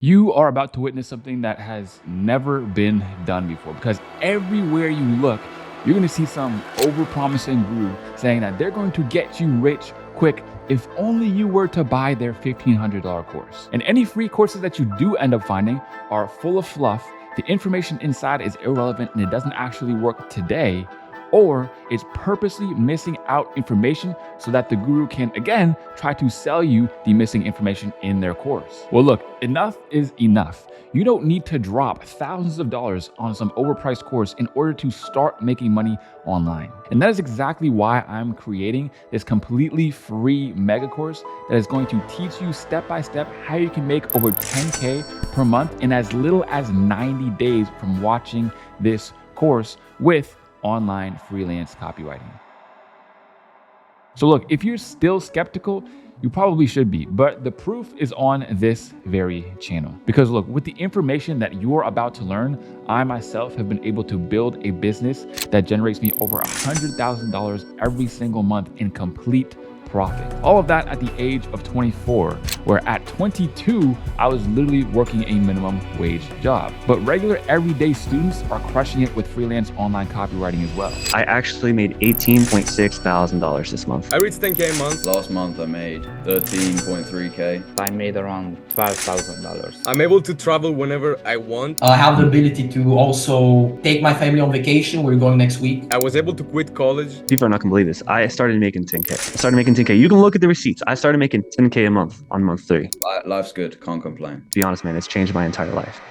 You are about to witness something that has never been done before, because everywhere you look, you're going to see some overpromising guru saying that they're going to get you rich quick if only you were to buy their $1,500 course. And any free courses that you do end up finding are full of fluff. The information inside is irrelevant and it doesn't actually work today, or it's purposely missing out information so that the guru can, again, try to sell you the missing information in their course. Well, look, enough is enough. You don't need to drop thousands of dollars on some overpriced course in order to start making money online. And that is exactly why I'm creating this completely free mega course that is going to teach you step by step how you can make over 10K per month in as little as 90 days from watching this course with online freelance copywriting. So look, if you're still skeptical, you probably should be, but the proof is on this very channel. Because look, with the information that you're about to learn, I myself have been able to build a business that generates me over $100,000 every single month in complete profit. All of that at the age of 24, where at 22, I was literally working a minimum wage job. But regular everyday students are crushing it with freelance online copywriting as well. I actually made $18.6 thousand this month. I reached 10K a month. Last month I made 13.3K. I made around $12,000. I'm able to travel whenever I want. I have the ability to also take my family on vacation. We're going next week. I was able to quit college. People are not gonna believe this. I started making 10K. I started making 10K. You can look at the receipts. I started making 10K a month on month 3. Life's good, can't complain. To be honest, man, it's changed my entire life.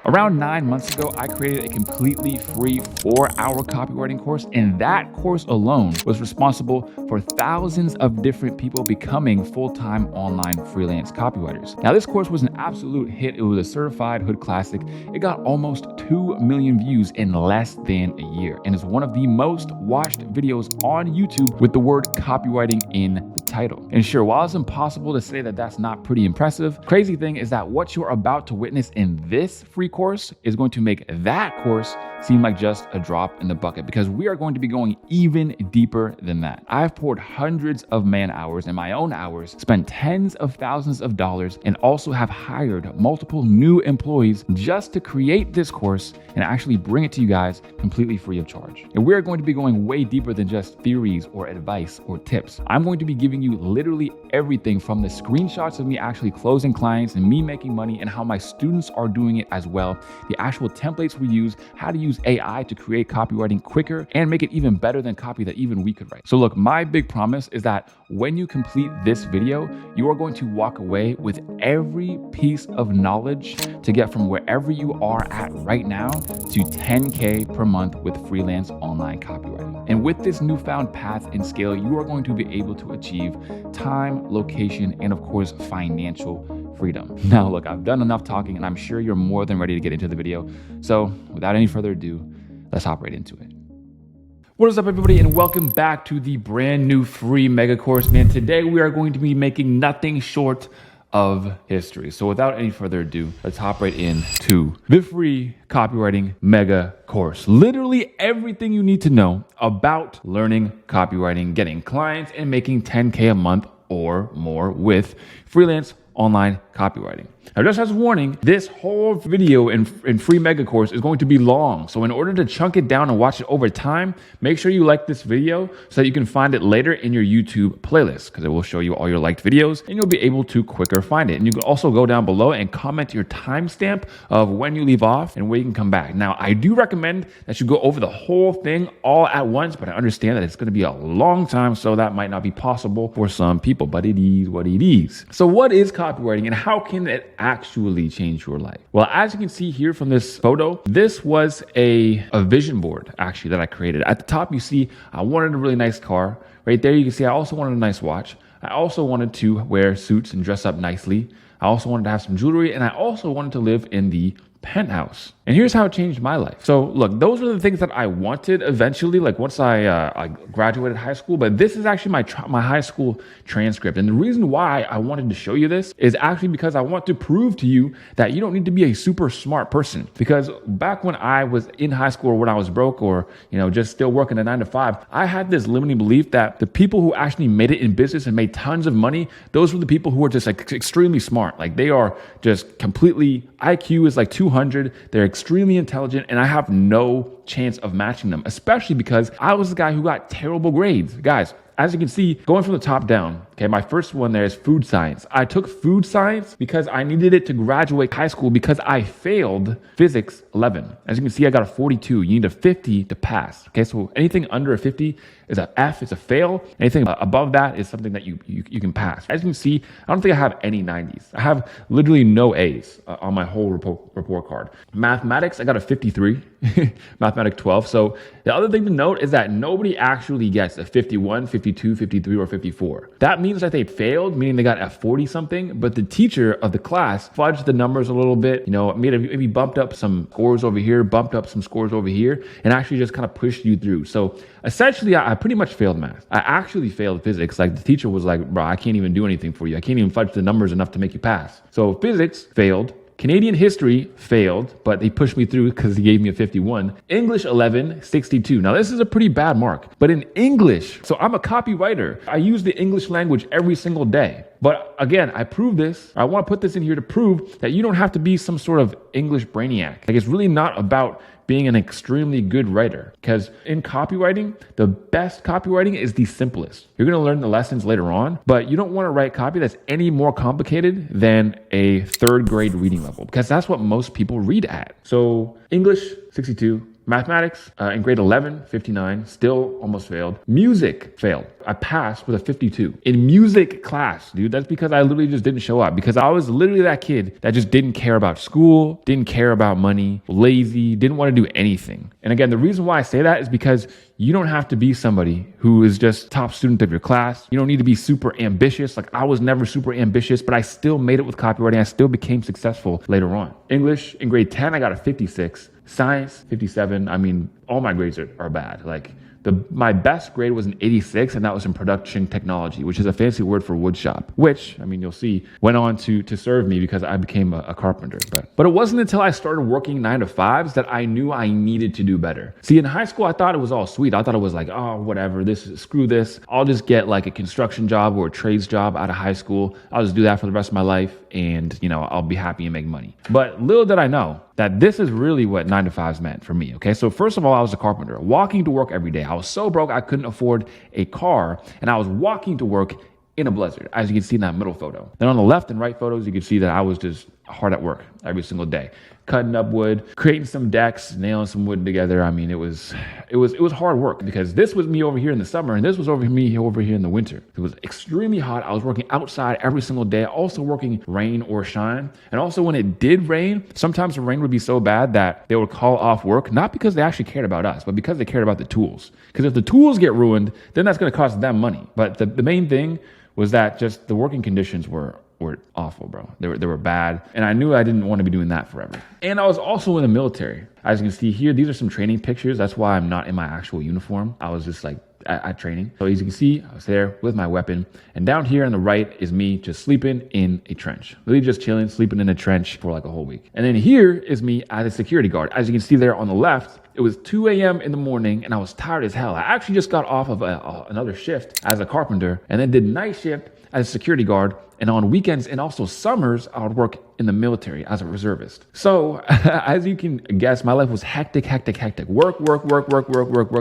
Around 9 months ago, I created a completely free 4-hour copywriting course, and that course alone was responsible for thousands of different people becoming full-time online freelance copywriters. Now, this course was an absolute hit. It was a certified hood classic. It got almost 2 million views in less than a year, and is one of the most watched videos on YouTube with the word copywriting in the title. And sure, while it's impossible to say that that's not pretty impressive, crazy thing is that what you're about to witness in this free course is going to make that course seem like just a drop in the bucket, because we are going to be going even deeper than that. I've poured hundreds of man hours and my own hours, spent tens of thousands of dollars, and also have hired multiple new employees just to create this course and actually bring it to you guys completely free of charge. And we're going to be going way deeper than just theories or advice or tips. I'm going to be giving you literally everything from the screenshots of me actually closing clients and me making money and how my students are doing it as well, the actual templates we use, how to use AI to create copywriting quicker and make it even better than copy that even we could write. So look, my big promise is that when you complete this video, you are going to walk away with every piece of knowledge to get from wherever you are at right now to 10K per month with freelance online copywriting. And with this newfound path and scale, you are going to be able to achieve time, location, and of course, financial freedom. Now, look, I've done enough talking and I'm sure you're more than ready to get into the video. So without any further ado, let's hop right into it. What is up, everybody, and welcome back to the brand new free mega course, man. Today, we are going to be making nothing short of history. So without any further ado, let's hop right into the free copywriting mega course. Literally everything you need to know about learning copywriting, getting clients, and making 10K a month or more with freelance online copywriting. Now, just as a warning, this whole video in free mega course is going to be long. So in order to chunk it down and watch it over time, make sure you like this video so that you can find it later in your YouTube playlist, because it will show you all your liked videos and you'll be able to quicker find it. And you can also go down below and comment your timestamp of when you leave off and where you can come back. Now, I do recommend that you go over the whole thing all at once, but I understand that it's going to be a long time, so that might not be possible for some people, but it is what it is. So what is copywriting and how can it actually change your life? Well, as you can see here from this photo, this was a vision board actually that I created. At the top, you see I wanted a really nice car. Right there, you can see I also wanted a nice watch. I also wanted to wear suits and dress up nicely. I also wanted to have some jewelry, and I also wanted to live in the penthouse. And here's how it changed my life. So look, those are the things that I wanted eventually, like once I graduated high school, but this is actually my high school transcript. And the reason why I wanted to show you this is actually because I want to prove to you that you don't need to be a super smart person. Because back when I was in high school, or when I was broke, or just still working a 9 to 5, I had this limiting belief that the people who actually made it in business and made tons of money, those were the people who are just like extremely smart. Like they are just completely, IQ is like 200. They're extremely intelligent, and I have no chance of matching them, especially because I was the guy who got terrible grades. Guys, as you can see, going from the top down, okay, my first one there is food science. I took food science because I needed it to graduate high school because I failed physics 11. As you can see, I got a 42. You need a 50 to pass. Okay, so anything under a 50 is a F, it's a fail. Anything above that is something that you can pass. As you can see, I don't think I have any 90s. I have literally no A's on my whole report card. Mathematics, I got a 53, mathematics 12. So the other thing to note is that nobody actually gets a 51, 52, 53, or 54. That means that they failed, meaning they got a 40 something, but the teacher of the class fudged the numbers a little bit, maybe bumped up some scores over here, bumped up some scores over here, and actually just kind of pushed you through. So essentially, I pretty much failed math. I actually failed physics. Like the teacher was like, bro, I can't even do anything for you. I can't even fudge the numbers enough to make you pass. So physics failed. Canadian history failed, but they pushed me through because he gave me a 51. English 11, 62. Now this is a pretty bad mark, but in English, so I'm a copywriter. I use the English language every single day. But again, I prove this. I want to put this in here to prove that you don't have to be some sort of English brainiac. Like it's really not about being an extremely good writer, because in copywriting, the best copywriting is the simplest. You're going to learn the lessons later on, but you don't want to write copy that's any more complicated than a 3rd grade reading level, because that's what most people read at. So English, 62. Mathematics in grade 11, 59, still almost failed. Music failed. I passed with a 52. In music class, dude, that's because I literally just didn't show up, because I was literally that kid that just didn't care about school, didn't care about money, lazy, didn't want to do anything. And again, the reason why I say that is because you don't have to be somebody who is just top student of your class. You don't need to be super ambitious. Like I was never super ambitious, but I still made it with copywriting. I still became successful later on. English in grade 10, I got a 56. Science, 57. I mean, all my grades are bad. Like my best grade was an 86, and that was in production technology, which is a fancy word for wood shop, which, I mean, you'll see, went on to serve me because I became a carpenter. But it wasn't until I started working 9 to 5s that I knew I needed to do better. See, in high school, I thought it was all sweet. I thought it was like, oh, whatever, screw this. I'll just get like a construction job or a trades job out of high school. I'll just do that for the rest of my life, and I'll be happy and make money. But little did I know that this is really what 9 to 5s meant for me. Okay, so first of all, I was a carpenter, walking to work every day. I was so broke I couldn't afford a car, and I was walking to work in a blizzard, as you can see in that middle photo. Then on the left and right photos, you can see that I was just hard at work every single day, cutting up wood, creating some decks, nailing some wood together. I mean, it was hard work, because this was me over here in the summer, and this was me over here in the winter. It was extremely hot. I was working outside every single day, also working rain or shine. And also when it did rain, sometimes the rain would be so bad that they would call off work, not because they actually cared about us, but because they cared about the tools. Because if the tools get ruined, then that's going to cost them money. But the main thing was that just the working conditions were awful, bro. They were bad. And I knew I didn't want to be doing that forever. And I was also in the military. As you can see here, these are some training pictures. That's why I'm not in my actual uniform. I was just like at training. So as you can see, I was there with my weapon. And down here on the right is me just sleeping in a trench. Really just chilling, sleeping in a trench for like a whole week. And then here is me as a security guard. As you can see there on the left, it was 2 a.m. in the morning, and I was tired as hell. I actually just got off of another shift as a carpenter, and then did night shift as a security guard. And on weekends and also summers, I would work in the military as a reservist. So as you can guess, my life was hectic. Work.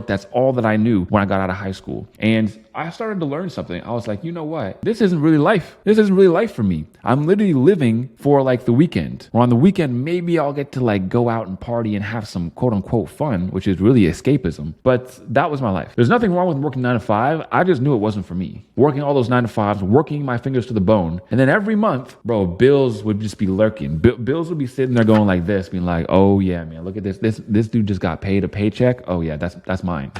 That's all that I knew when I got out of high school. And I started to learn something. I was like, you know what? This isn't really life. This isn't really life for me. I'm literally living for like the weekend. Or on the weekend, maybe I'll get to like go out and party and have some quote unquote fun, which is really escapism. But that was my life. There's nothing wrong with working 9 to 5. I just knew it wasn't for me. Working all those 9 to 5s, working my fingers to the bone. And then every month, bro, bills would just be lurking. Bills would be sitting there going like this, being like, oh yeah, man, look at this. This dude just got paid a paycheck. Oh yeah, that's mine.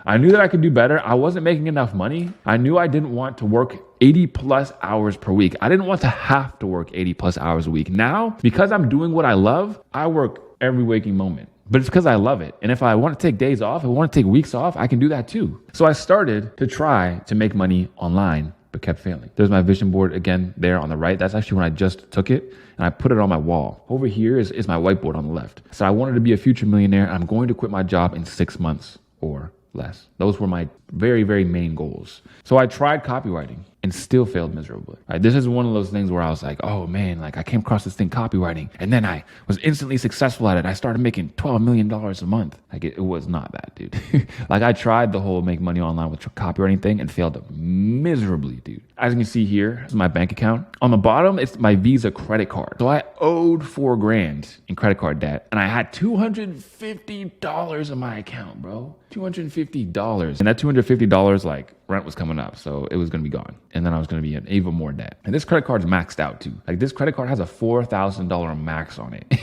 I knew that I could do better. I wasn't making enough money. I knew I didn't want to work 80 plus hours per week. I didn't want to have to work 80 plus hours a week. Now, because I'm doing what I love, I work every waking moment. But it's because I love it. And if I want to take days off, if I want to take weeks off, I can do that too. So I started to try to make money online, but kept failing. There's my vision board again there on the right. That's actually when I just took it and I put it on my wall. Over here is my whiteboard on the left. So I wanted to be a future millionaire. And I'm going to quit my job in 6 months or less. Those were my very, very main goals. So I tried copywriting and still failed miserably. Right? This is one of those things where I was like, oh man, like I came across this thing copywriting and then I was instantly successful at it. I started making $12 million a month. Like it was not that, dude. Like I tried the whole make money online with copywriting thing and failed miserably, dude. As you can see here, this is my bank account. On the bottom, it's my Visa credit card. So I owed $4,000 in credit card debt and I had $250 in my account, bro. $250. And that $250, like rent was coming up. So it was going to be gone. And then I was going to be in even more debt. And this credit card's maxed out too. Like this credit card has a $4,000 max on it.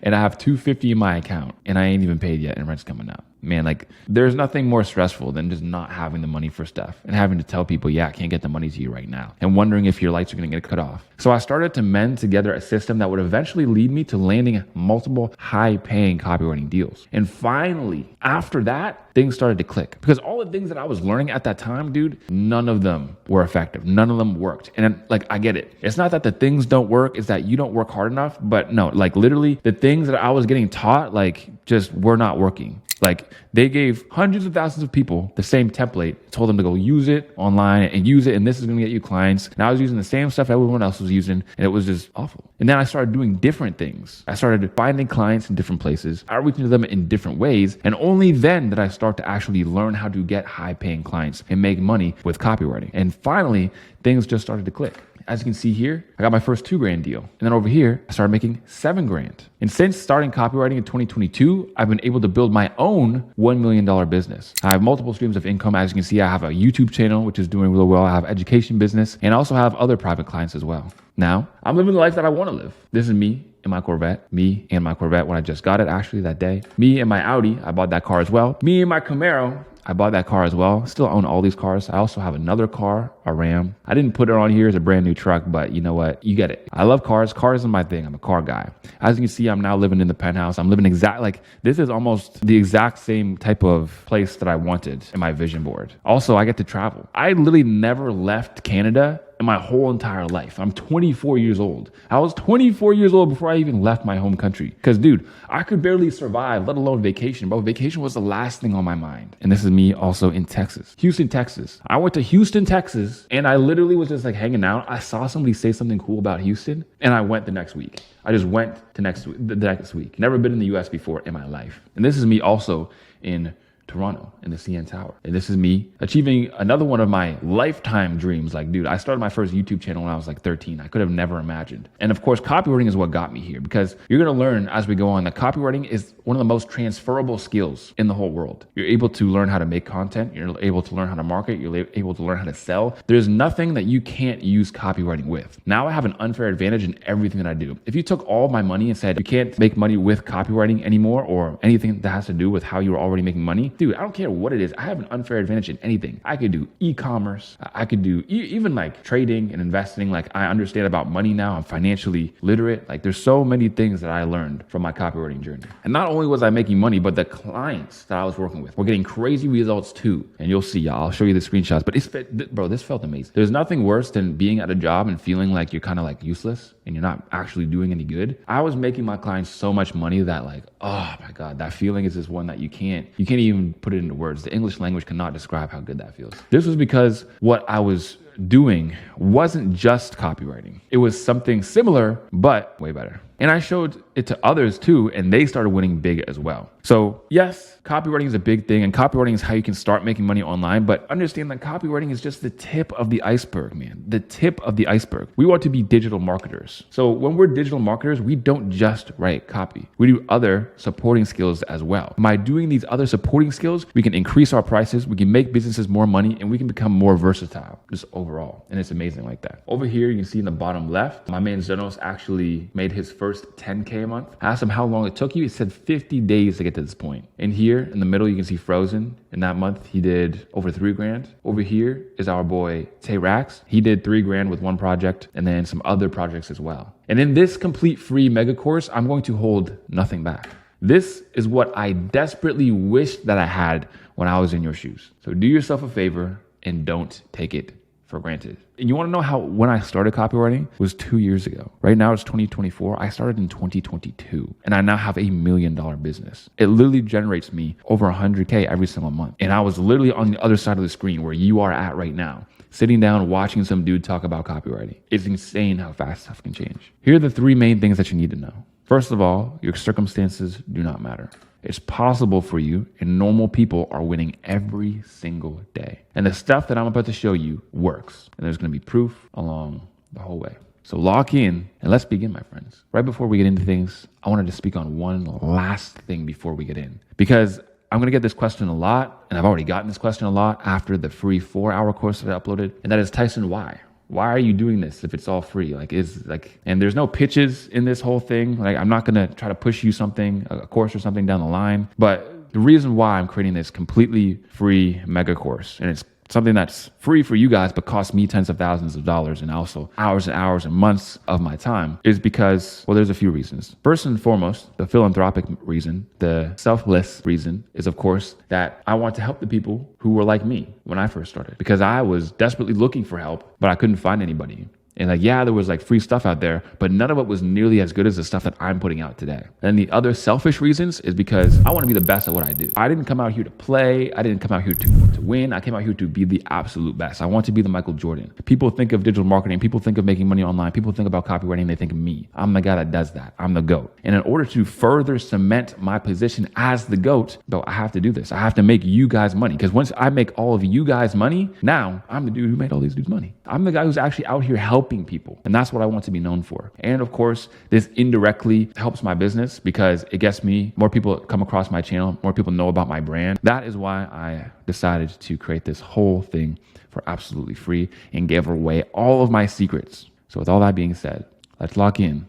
And I have $250 in my account and I ain't even paid yet and rent's coming out. Man, like there's nothing more stressful than just not having the money for stuff and having to tell people, yeah, I can't get the money to you right now and wondering if your lights are going to get cut off. So I started to mend together a system that would eventually lead me to landing multiple high-paying copywriting deals. And finally, after that, things started to click because all the things that I was learning at that time, dude, none of them were effective. None of them worked. And like, I get it. It's not that the things don't work, it's that you don't work hard enough. But no, like literally the things that I was getting taught, like just were not working. Like they gave hundreds of thousands of people the same template, told them to go use it online and use it. And this is going to get you clients. And I was using the same stuff everyone else was using. And it was just awful. And then I started doing different things. I started finding clients in different places, outreaching to them in different ways. And only then did I start to actually learn how to get high paying clients and make money with copywriting. And finally, things just started to click. As you can see here, I got my first $2,000 deal. And then over here, I started making $7,000. And since starting copywriting in 2022, I've been able to build my own $1 million business. I have multiple streams of income. As you can see, I have a YouTube channel, which is doing really well. I have education business and I also have other private clients as well. Now, I'm living the life that I want to live. This is me in my Corvette, me and my Corvette when I just got it actually that day. Me and my Audi, I bought that car as well. Me and my Camaro, I bought that car as well. Still own all these cars. I also have another car, a Ram. I didn't put it on here as a brand new truck, but you know what? You get it. I love cars. Cars are my thing. I'm a car guy. As you can see, I'm now living in the penthouse. I'm living this is almost the exact same type of place that I wanted in my vision board. Also, I get to travel. I literally never left Canada in my whole entire life. I'm 24 years old. I was 24 years old before I even left my home country. Because dude, I could barely survive, let alone vacation. Bro, vacation was the last thing on my mind. And this is me also in Texas, Houston, Texas. I went to Houston, Texas, and I literally was just like hanging out. I saw somebody say something cool about Houston, and I went the next week. I just went to the next week. Never been in the US before in my life. And this is me also in Toronto in the CN Tower. And this is me achieving another one of my lifetime dreams. Like, dude, I started my first YouTube channel when I was like 13. I could have never imagined. And of course, copywriting is what got me here because you're going to learn as we go on that copywriting is one of the most transferable skills in the whole world. You're able to learn how to make content. You're able to learn how to market. You're able to learn how to sell. There's nothing that you can't use copywriting with. Now I have an unfair advantage in everything that I do. If you took all of my money and said, you can't make money with copywriting anymore or anything that has to do with how you're already making money, dude, I don't care what it is. I have an unfair advantage in anything. I could do e-commerce. I could do even like trading and investing. Like I understand about money now. I'm financially literate. Like there's so many things that I learned from my copywriting journey. And not only was I making money, but the clients that I was working with were getting crazy results too. And you'll see, y'all. I'll show you the screenshots. But bro, this felt amazing. There's nothing worse than being at a job and feeling like you're kind of like useless and you're not actually doing any good. I was making my clients so much money that like, oh my God, that feeling is just one that you can't even put it into words. The English language cannot describe how good that feels. This was because what I was doing wasn't just copywriting. It was something similar, but way better. And I showed it to others too, and they started winning big as well. So yes, copywriting is a big thing, and copywriting is how you can start making money online, but understand that copywriting is just the tip of the iceberg, man. The tip of the iceberg. We want to be digital marketers. So when we're digital marketers, we don't just write copy. We do other supporting skills as well. By doing these other supporting skills, we can increase our prices, we can make businesses more money, and we can become more versatile just overall. And it's amazing like that. Over here, you can see in the bottom left, my man Zenos actually made his first 10K a month. I asked him how long it took you. He said 50 days to get to this point. And here in the middle, you can see Frozen. In that month, he did over 3 grand. Over here is our boy Tay Rax. He did 3 grand with one project and then some other projects as well. And in this complete free mega course, I'm going to hold nothing back. This is what I desperately wish that I had when I was in your shoes. So do yourself a favor and don't take it for granted. And you want to know how, when I started copywriting, it was 2 years ago. Right now it's 2024. I started in 2022 and I now have $1 million business. It literally generates me over 100K every single month. And I was literally on the other side of the screen where you are at right now, sitting down, watching some dude talk about copywriting. It's insane how fast stuff can change. Here are the 3 main things that you need to know. First of all, your circumstances do not matter. It's possible for you, and normal people are winning every single day. And the stuff that I'm about to show you works. And there's going to be proof along the whole way. So lock in and let's begin, my friends. Right before we get into things, I wanted to speak on one last thing before we get in. Because I'm going to get this question a lot, and I've already gotten this question a lot after the free 4-hour course that I uploaded. And that is, Tyson, why? Why are you doing this if it's all free? And there's no pitches in this whole thing. Like, I'm not going to try to push you something, a course or something down the line. But the reason why I'm creating this completely free mega course, and it's something that's free for you guys, but costs me tens of thousands of dollars and also hours and hours and months of my time, is because, well, there's a few reasons. First and foremost, the philanthropic reason, the selfless reason is, of course, that I want to help the people who were like me when I first started, because I was desperately looking for help, but I couldn't find anybody. And there was free stuff out there, but none of it was nearly as good as the stuff that I'm putting out today. And the other selfish reasons is because I want to be the best at what I do. I didn't come out here to play. I didn't come out here to win. I came out here to be the absolute best. I want to be the Michael Jordan. People think of digital marketing. People think of making money online. People think about copywriting. They think of me. I'm the guy that does that. I'm the GOAT. And in order to further cement my position as the GOAT, though, I have to do this. I have to make you guys money. Because once I make all of you guys money, now I'm the dude who made all these dudes money. I'm the guy who's actually out here helping people. And that's what I want to be known for. And of course, this indirectly helps my business because it gets me more people come across my channel, more people know about my brand. That is why I decided to create this whole thing for absolutely free and give away all of my secrets. So with all that being said, let's lock in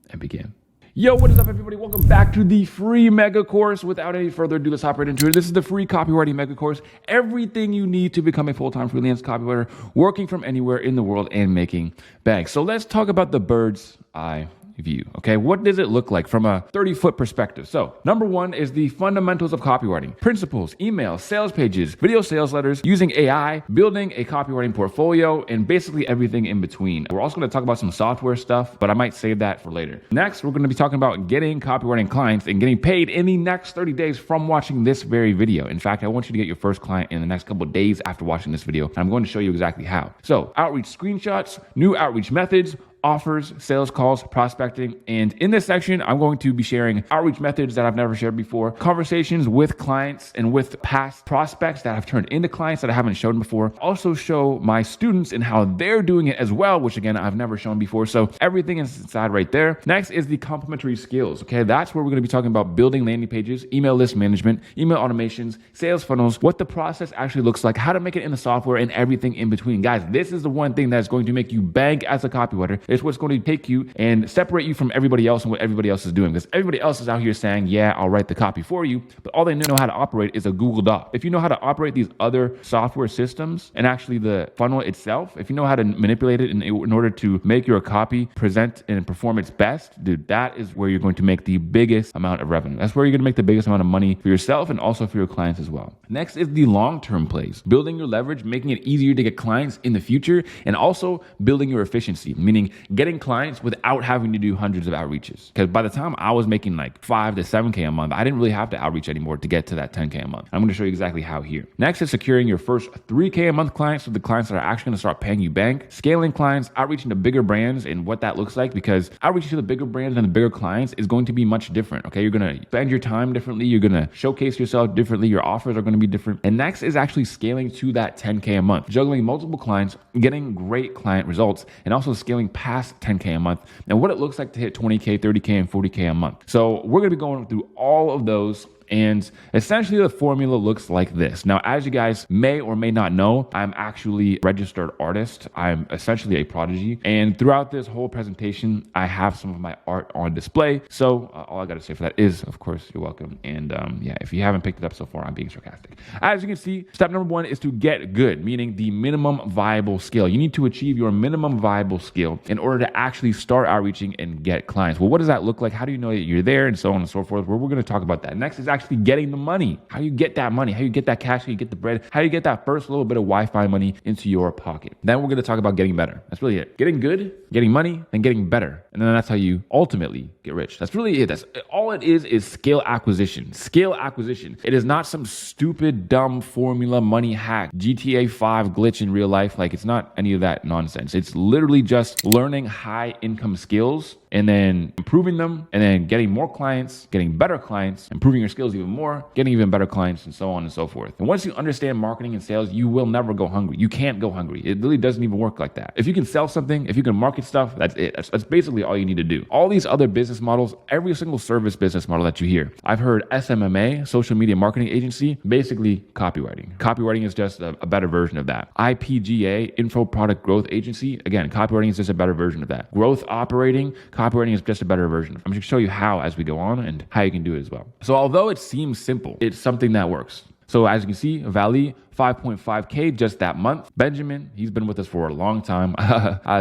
and begin. Yo, what is up, everybody? Welcome back to the free mega course. Without any further ado, let's hop right into it. This is the free copywriting mega course. Everything you need to become a full-time freelance copywriter, working from anywhere in the world and making bank. So let's talk about the bird's eye view. Okay, what does it look like from a 30-foot perspective? So number 1 is the fundamentals of copywriting: principles, emails, sales pages, video sales letters, using AI, building a copywriting portfolio, and basically everything in between. We're also going to talk about some software stuff, but I might save that for later. Next, we're going to be talking about getting copywriting clients and getting paid in the next 30 days from watching this very video. In fact, I want you to get your first client in the next couple of days after watching this video, and I'm going to show you exactly how. So outreach screenshots, new outreach methods, offers, sales calls, prospecting. And in this section, I'm going to be sharing outreach methods that I've never shared before, conversations with clients and with past prospects that have turned into clients that I haven't shown before. Also show my students and how they're doing it as well, which again, I've never shown before. So everything is inside right there. Next is the complementary skills. Okay, that's where we're going to be talking about building landing pages, email list management, email automations, sales funnels, what the process actually looks like, how to make it in the software, and everything in between. Guys, this is the one thing that's going to make you bank as a copywriter. It's what's going to take you and separate you from everybody else and what everybody else is doing. Because everybody else is out here saying, yeah, I'll write the copy for you, but all they know how to operate is a Google Doc. If you know how to operate these other software systems and actually the funnel itself, if you know how to manipulate it in order to make your copy present and perform its best, dude, that is where you're going to make the biggest amount of revenue. That's where you're going to make the biggest amount of money for yourself and also for your clients as well. Next is the long-term plays, building your leverage, making it easier to get clients in the future, and also building your efficiency, meaning getting clients without having to do hundreds of outreaches. Because by the time I was making like 5 to 7K a month, I didn't really have to outreach anymore to get to that 10K a month. I'm going to show you exactly how here. Next is securing your first 3K a month clients with the clients that are actually going to start paying you bank, scaling clients, outreaching to bigger brands and what that looks like, because outreaching to the bigger brands and the bigger clients is going to be much different. Okay. You're going to spend your time differently. You're going to showcase yourself differently. Your offers are going to be different. And next is actually scaling to that 10K a month, juggling multiple clients, getting great client results, and also scaling past 10K a month and what it looks like to hit 20K, 30K, and 40K a month. So we're going to be going through all of those. And essentially the formula looks like this. Now, as you guys may or may not know, I'm actually a registered artist. I'm essentially a prodigy. And throughout this whole presentation, I have some of my art on display. So all I got to say for that is, of course, you're welcome. And yeah, if you haven't picked it up so far, I'm being sarcastic. As you can see, step number 1 is to get good, meaning the minimum viable skill. You need to achieve your minimum viable skill in order to actually start outreaching and get clients. Well, what does that look like? How do you know that you're there? And so on and so forth. Well, we're going to talk about that. Next is actually getting the money. How you get that money, how you get that cash, how you get the bread, how you get that first little bit of Wi-Fi money into your pocket. Then we're going to talk about getting better. That's really it. Getting good, getting money, and getting better. And then that's how you ultimately get rich. That's really it. That's all it is scale acquisition. Scale acquisition. It is not some stupid, dumb formula money hack, GTA 5 glitch in real life. Like, it's not any of that nonsense. It's literally just learning high income skills and then improving them, and then getting more clients, getting better clients, improving your skills even more, getting even better clients, and so on and so forth. And once you understand marketing and sales, you will never go hungry. You can't go hungry. It really doesn't even work like that. If you can sell something, if you can market stuff, that's it. That's basically all you need to do. All these other business models, every single service business model that you hear, I've heard SMMA, social media marketing agency, basically copywriting. Copywriting is just a better version of that. IPGA, info product growth agency, again, copywriting is just a better version of that. Growth operating, copywriting is just a better version. I'm going to show you how as we go on and how you can do it as well. So although it seems simple, it's something that works. So as you can see, Valley, 5.5K just that month. Benjamin, he's been with us for a long time.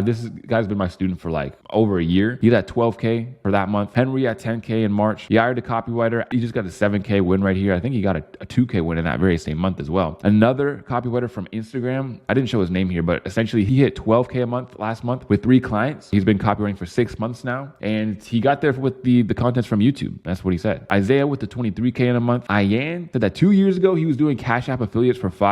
This guy's been my student for like over a year. He's at 12K for that month. Henry at 10K in March. Yair, the copywriter, he just got a 7K win right here. I think he got a 2K win in that very same month as well. Another copywriter from Instagram, I didn't show his name here, but essentially he hit 12K a month last month with 3 clients. He's been copywriting for 6 months now, and he got there with the contents from YouTube. That's what he said. Isaiah with the 23K in a month. Ayan said that 2 years ago, he was doing Cash App affiliates for £5.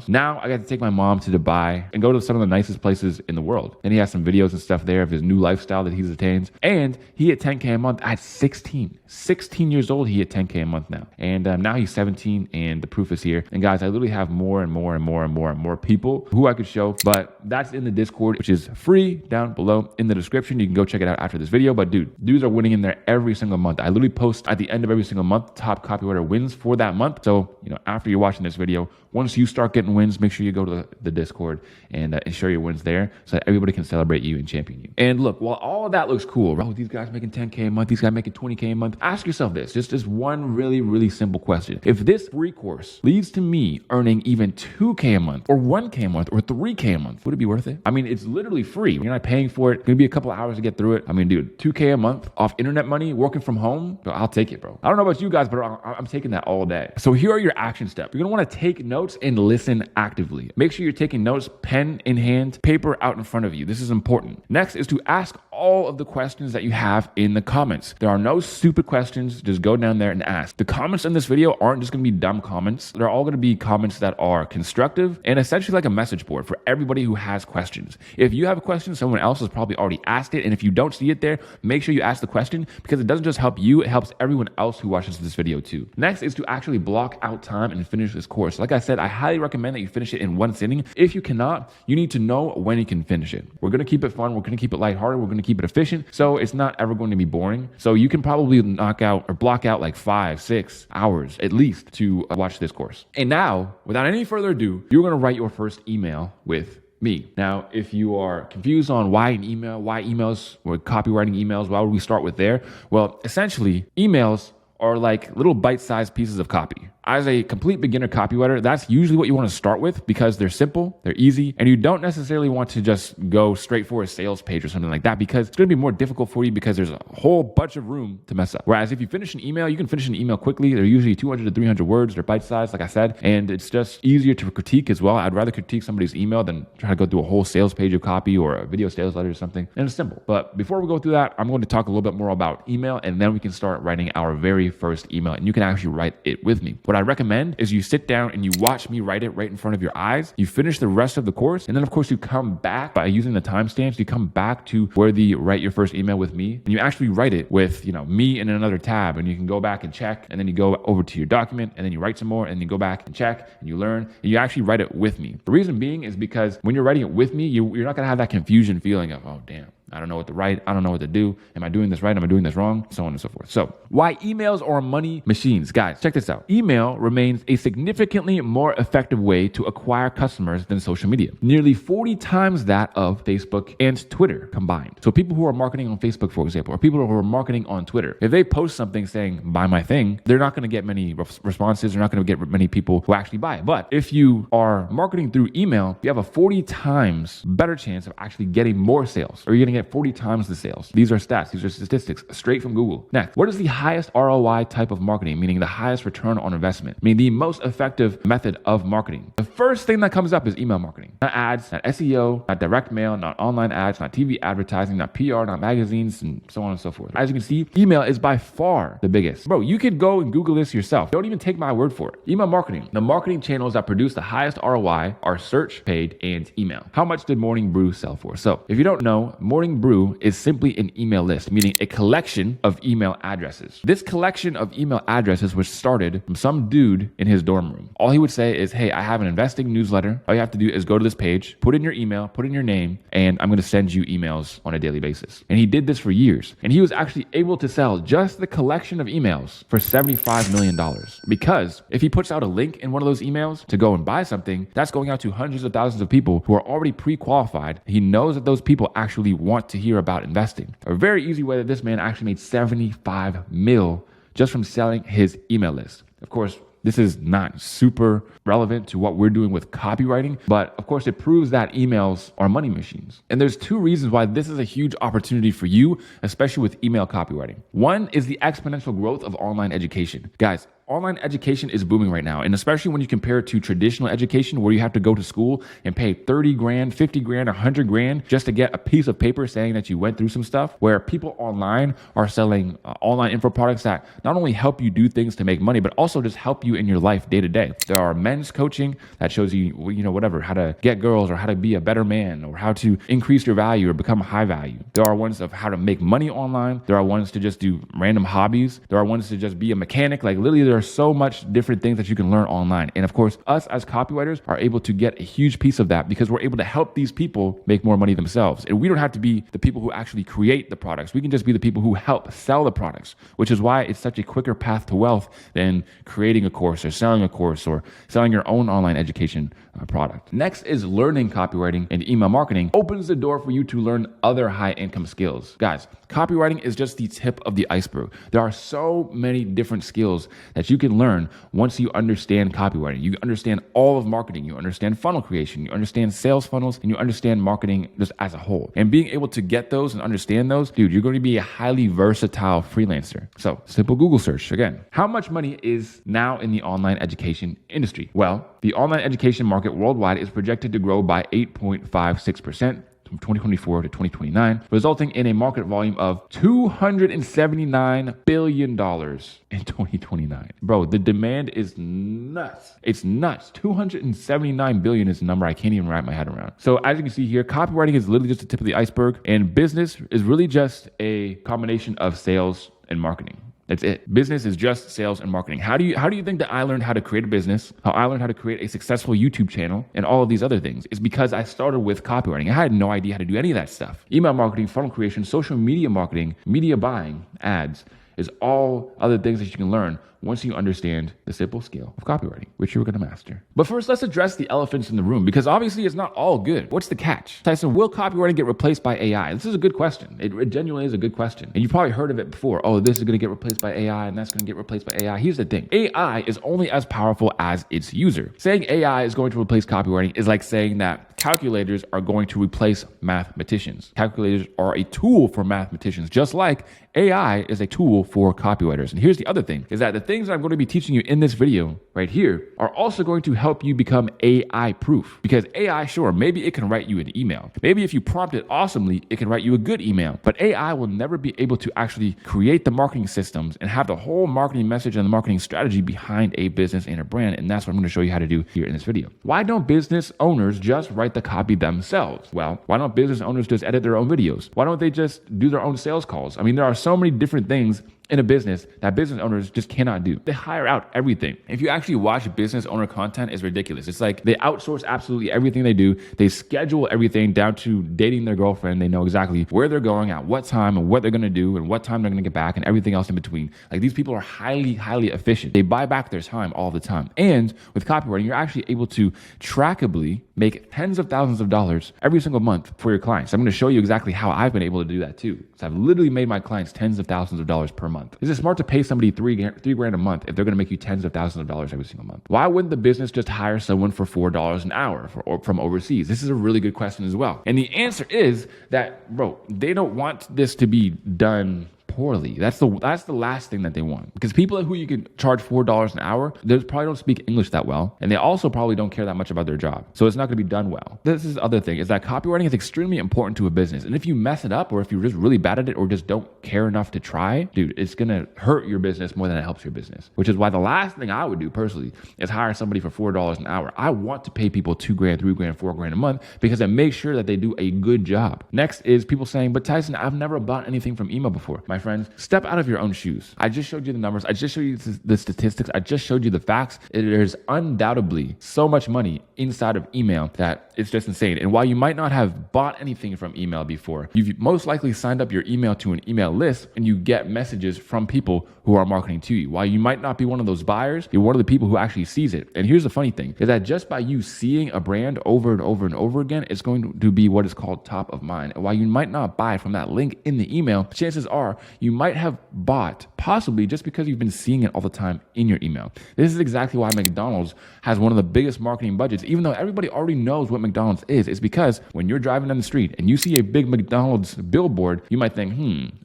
Now I got to take my mom to Dubai and go to some of the nicest places in the world. And he has some videos and stuff there of his new lifestyle that he's attained. And he hit 10K a month at 16 years old. He hit 10K a month now. And now he's 17 and the proof is here. And guys, I literally have more and more people who I could show, but that's in the Discord, which is free down below in the description. You can go check it out after this video. But dude, dudes are winning in there every single month. I literally post at the end of every single month, top copywriter wins for that month. So, after you're watching this video, once you start getting wins, make sure you go to the Discord and share your wins there so that everybody can celebrate you and champion you. And look, while all of that looks cool, right? These guys making 10K a month, these guys making 20K a month. Ask yourself this, just one really simple question. If this free course leads to me earning even 2K a month or 1K a month or 3K a month, would it be worth it? I mean, it's literally free. You're not paying for it. It's gonna be a couple hours to get through it. I mean, dude, 2K a month off internet money, working from home, I'll take it, bro. I don't know about you guys, but I'm taking that all day. So here are your action steps. You're gonna wanna take notes and listen actively. Make sure you're taking notes, pen in hand, paper out in front of you. This is important. Next is to ask all of the questions that you have in the comments. There are no stupid questions. Just go down there and ask. The comments in this video aren't just going to be dumb comments. They're all going to be comments that are constructive and essentially like a message board for everybody who has questions. If you have a question, someone else has probably already asked it. And if you don't see it there, make sure you ask the question because it doesn't just help you, it helps everyone else who watches this video too. Next is to actually block out time and finish this course. Like I said, I highly recommend that you finish it in one sitting. If you cannot, you need to know when you can finish it. We're going to keep it fun. We're going to keep it lighthearted. We're going to keep it efficient. So it's not ever going to be boring. So you can probably knock out or block out like 5-6 hours at least to watch this course. And now, without any further ado, you're going to write your first email with me. Now, if you are confused on why emails or copywriting emails, why would we start with there? Well, essentially, emails are like little bite-sized pieces of copy. As a complete beginner copywriter, that's usually what you want to start with because they're simple, they're easy, and you don't necessarily want to just go straight for a sales page or something like that because it's going to be more difficult for you because there's a whole bunch of room to mess up. Whereas if you finish an email, you can finish an email quickly. They're usually 200 to 300 words. They're bite-sized, like I said, and it's just easier to critique as well. I'd rather critique somebody's email than try to go through a whole sales page of copy or a video sales letter or something. And it's simple. But before we go through that, I'm going to talk a little bit more about email, and then we can start writing our very first email, and you can actually write it with me. What I recommend is you sit down and you watch me write it right in front of your eyes. You finish the rest of the course, and then of course you come back by using the timestamps. You come back to where the write your first email with me, and you actually write it with, me in another tab, and you can go back and check, and then you go over to your document, and then you write some more, and you go back and check, and you learn, and you actually write it with me. The reason being is because when you're writing it with me, you're not going to have that confusion feeling of, oh, damn, I don't know what to write. I don't know what to do. Am I doing this right? Am I doing this wrong? So on and so forth. So why emails are money machines? Guys, check this out. Email remains a significantly more effective way to acquire customers than social media. Nearly 40 times that of Facebook and Twitter combined. So people who are marketing on Facebook, for example, or people who are marketing on Twitter, if they post something saying, buy my thing, they're not going to get many responses. They're not going to get many people who actually buy it. But if you are marketing through email, you have a 40 times better chance of actually getting more sales, or you're going to get 40 times the sales. These are stats. These are statistics straight from Google. Next, what is the highest ROI type of marketing, meaning the highest return on investment, meaning the most effective method of marketing? The first thing that comes up is email marketing. Not ads, not SEO, not direct mail, not online ads, not TV advertising, not PR, not magazines, and so on and so forth. As you can see, email is by far the biggest. Bro, you can go and Google this yourself. Don't even take my word for it. Email marketing. The marketing channels that produce the highest ROI are search, paid, and email. How much did Morning Brew sell for? So if you don't know, Morning Brew is simply an email list, meaning a collection of email addresses. This collection of email addresses was started from some dude in his dorm room. All he would say is, hey, I have an investing newsletter. All you have to do is go to this page, put in your email, put in your name, and I'm going to send you emails on a daily basis. And he did this for years. And he was actually able to sell just the collection of emails for $75 million. Because if he puts out a link in one of those emails to go and buy something, that's going out to hundreds of thousands of people who are already pre-qualified. He knows that those people actually want to hear about investing. A very easy way that this man actually made 75 mil just from selling his email list. Of course, this is not super relevant to what we're doing with copywriting, but of course it proves that emails are money machines. And there's two reasons why this is a huge opportunity for you, especially with email copywriting. One is the exponential growth of online education. Guys, online education is booming right now. And especially when you compare it to traditional education where you have to go to school and pay 30 grand, 50 grand, 100 grand just to get a piece of paper saying that you went through some stuff, where people online are selling online info products that not only help you do things to make money, but also just help you in your life day to day. There are men's coaching that shows you, whatever, how to get girls or how to be a better man or how to increase your value or become high value. There are ones of how to make money online. There are ones to just do random hobbies. There are ones to just be a mechanic. Like literally there are so much different things that you can learn online. And of course, us as copywriters are able to get a huge piece of that because we're able to help these people make more money themselves. And we don't have to be the people who actually create the products. We can just be the people who help sell the products, which is why it's such a quicker path to wealth than creating a course or selling a course or selling your own online education product. Next is learning copywriting and email marketing opens the door for you to learn other high income skills. Guys, copywriting is just the tip of the iceberg. There are so many different skills that you can learn once you understand copywriting. You understand all of marketing. You understand funnel creation. You understand sales funnels, and you understand marketing just as a whole. And being able to get those and understand those, dude, you're going to be a highly versatile freelancer. So simple Google search again. How much money is now in the online education industry? Well, the online education market worldwide is projected to grow by 8.56% from 2024 to 2029, resulting in a market volume of $279 billion in 2029. Bro, the demand is nuts. It's nuts. 279 billion is a number I can't even wrap my head around. So as you can see here, copywriting is literally just the tip of the iceberg, and business is really just a combination of sales and marketing. That's it. Business is just sales and marketing. How do you think that I learned how to create a business, how I learned how to create a successful YouTube channel, and all of these other things? It's because I started with copywriting. I had no idea how to do any of that stuff. Email marketing, funnel creation, social media marketing, media buying, ads. is all other things that you can learn once you understand the simple skill of copywriting, which you're going to master. But first, let's address the elephants in the room, because obviously it's not all good. What's the catch? Tyson, will copywriting get replaced by AI? This is a good question. It genuinely is a good question. And you've probably heard of it before. Oh, this is going to get replaced by AI and that's going to get replaced by AI. Here's the thing. AI is only as powerful as its user. Saying AI is going to replace copywriting is like saying that calculators are going to replace mathematicians. Calculators are a tool for mathematicians, just like AI is a tool for copywriters. And here's the other thing, is that the things that I'm going to be teaching you in this video right here are also going to help you become AI proof. Because AI, sure, maybe it can write you an email. Maybe if you prompt it awesomely, it can write you a good email. But AI will never be able to actually create the marketing systems and have the whole marketing message and the marketing strategy behind a business and a brand. And that's what I'm going to show you how to do here in this video. Why don't business owners just write the copy themselves? Well, why don't business owners just edit their own videos? Why don't they just do their own sales calls? I mean, there are so many different things in a business that business owners just cannot do. They hire out everything. If you actually watch business owner content, it's ridiculous. It's like they outsource absolutely everything they do. They schedule everything down to dating their girlfriend. They know exactly where they're going, at what time, and what they're going to do, and what time they're going to get back, and everything else in between. Like, these people are highly, highly efficient. They buy back their time all the time. And with copywriting, you're actually able to trackably make tens of thousands of dollars every single month for your clients. I'm going to show you exactly how I've been able to do that too. So I've literally made my clients tens of thousands of dollars per month. Is it smart to pay somebody three grand a month if they're going to make you tens of thousands of dollars every single month? Why wouldn't the business just hire someone for $4 an hour from overseas? This is a really good question as well. And the answer is that, bro, they don't want this to be done poorly. That's the last thing that they want, because people who you can charge $4 an hour, they probably don't speak English that well, and they also probably don't care that much about their job, so it's not going to be done well. This is the other thing, is that copywriting is extremely important to a business, and if you mess it up, or if you're just really bad at it, or just don't care enough to try, dude, it's going to hurt your business more than it helps your business. Which is why the last thing I would do personally is hire somebody for $4 an hour. I want to pay people $2 grand, $3 grand, $4 grand a month, because I make sure that they do a good job. Next is people saying, but Tyson, I've never bought anything from email before. My friends, step out of your own shoes. I just showed you the numbers. I just showed you the statistics. I just showed you the facts. There's undoubtedly so much money inside of email that it's just insane. And while you might not have bought anything from email before, you've most likely signed up your email to an email list, and you get messages from people who are marketing to you. While you might not be one of those buyers, you're one of the people who actually sees it. And here's the funny thing, is that just by you seeing a brand over and over and over again, it's going to be what is called top of mind. And while you might not buy from that link in the email, chances are you might have bought possibly just because you've been seeing it all the time in your email. This is exactly why McDonald's has one of the biggest marketing budgets, even though everybody already knows what McDonald's is. It's because when you're driving down the street and you see a big McDonald's billboard, you might think,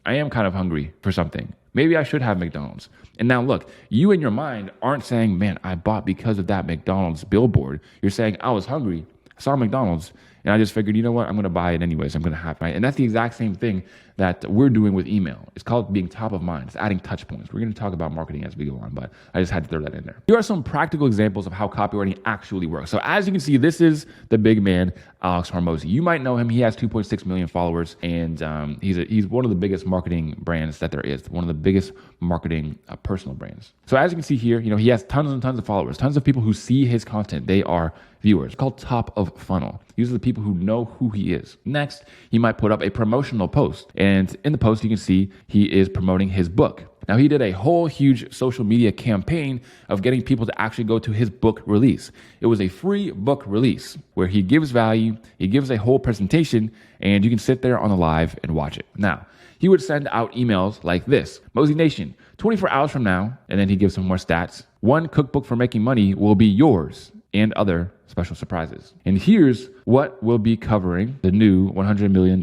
I am kind of hungry for something. Maybe I should have McDonald's. And now look, you in your mind aren't saying, man, I bought because of that McDonald's billboard. You're saying, I was hungry, I saw McDonald's, and I just figured, you know what, I'm going to buy it anyways. I'm going to have it, right? And that's the exact same thing that we're doing with email. It's called being top of mind. It's adding touch points. We're going to talk about marketing as we go on, but I just had to throw that in there. Here are some practical examples of how copywriting actually works. So as you can see, this is the big man, Alex Hormozi. You might know him. He has 2.6 million followers, and he's one of the biggest marketing brands that there is, one of the biggest marketing personal brands. So as you can see here, he has tons and tons of followers, tons of people who see his content. They are viewers. It's called top of funnel. These are the people who know who he is. Next, he might put up a promotional post, and in the post, you can see he is promoting his book. Now, he did a whole huge social media campaign of getting people to actually go to his book release. It was a free book release where he gives value, he gives a whole presentation, and you can sit there on the live and watch it. Now, he would send out emails like this: Mosey Nation, 24 hours from now, and then he gives some more stats. One cookbook for making money will be yours, and other special surprises. And here's what we'll be covering the new $100 million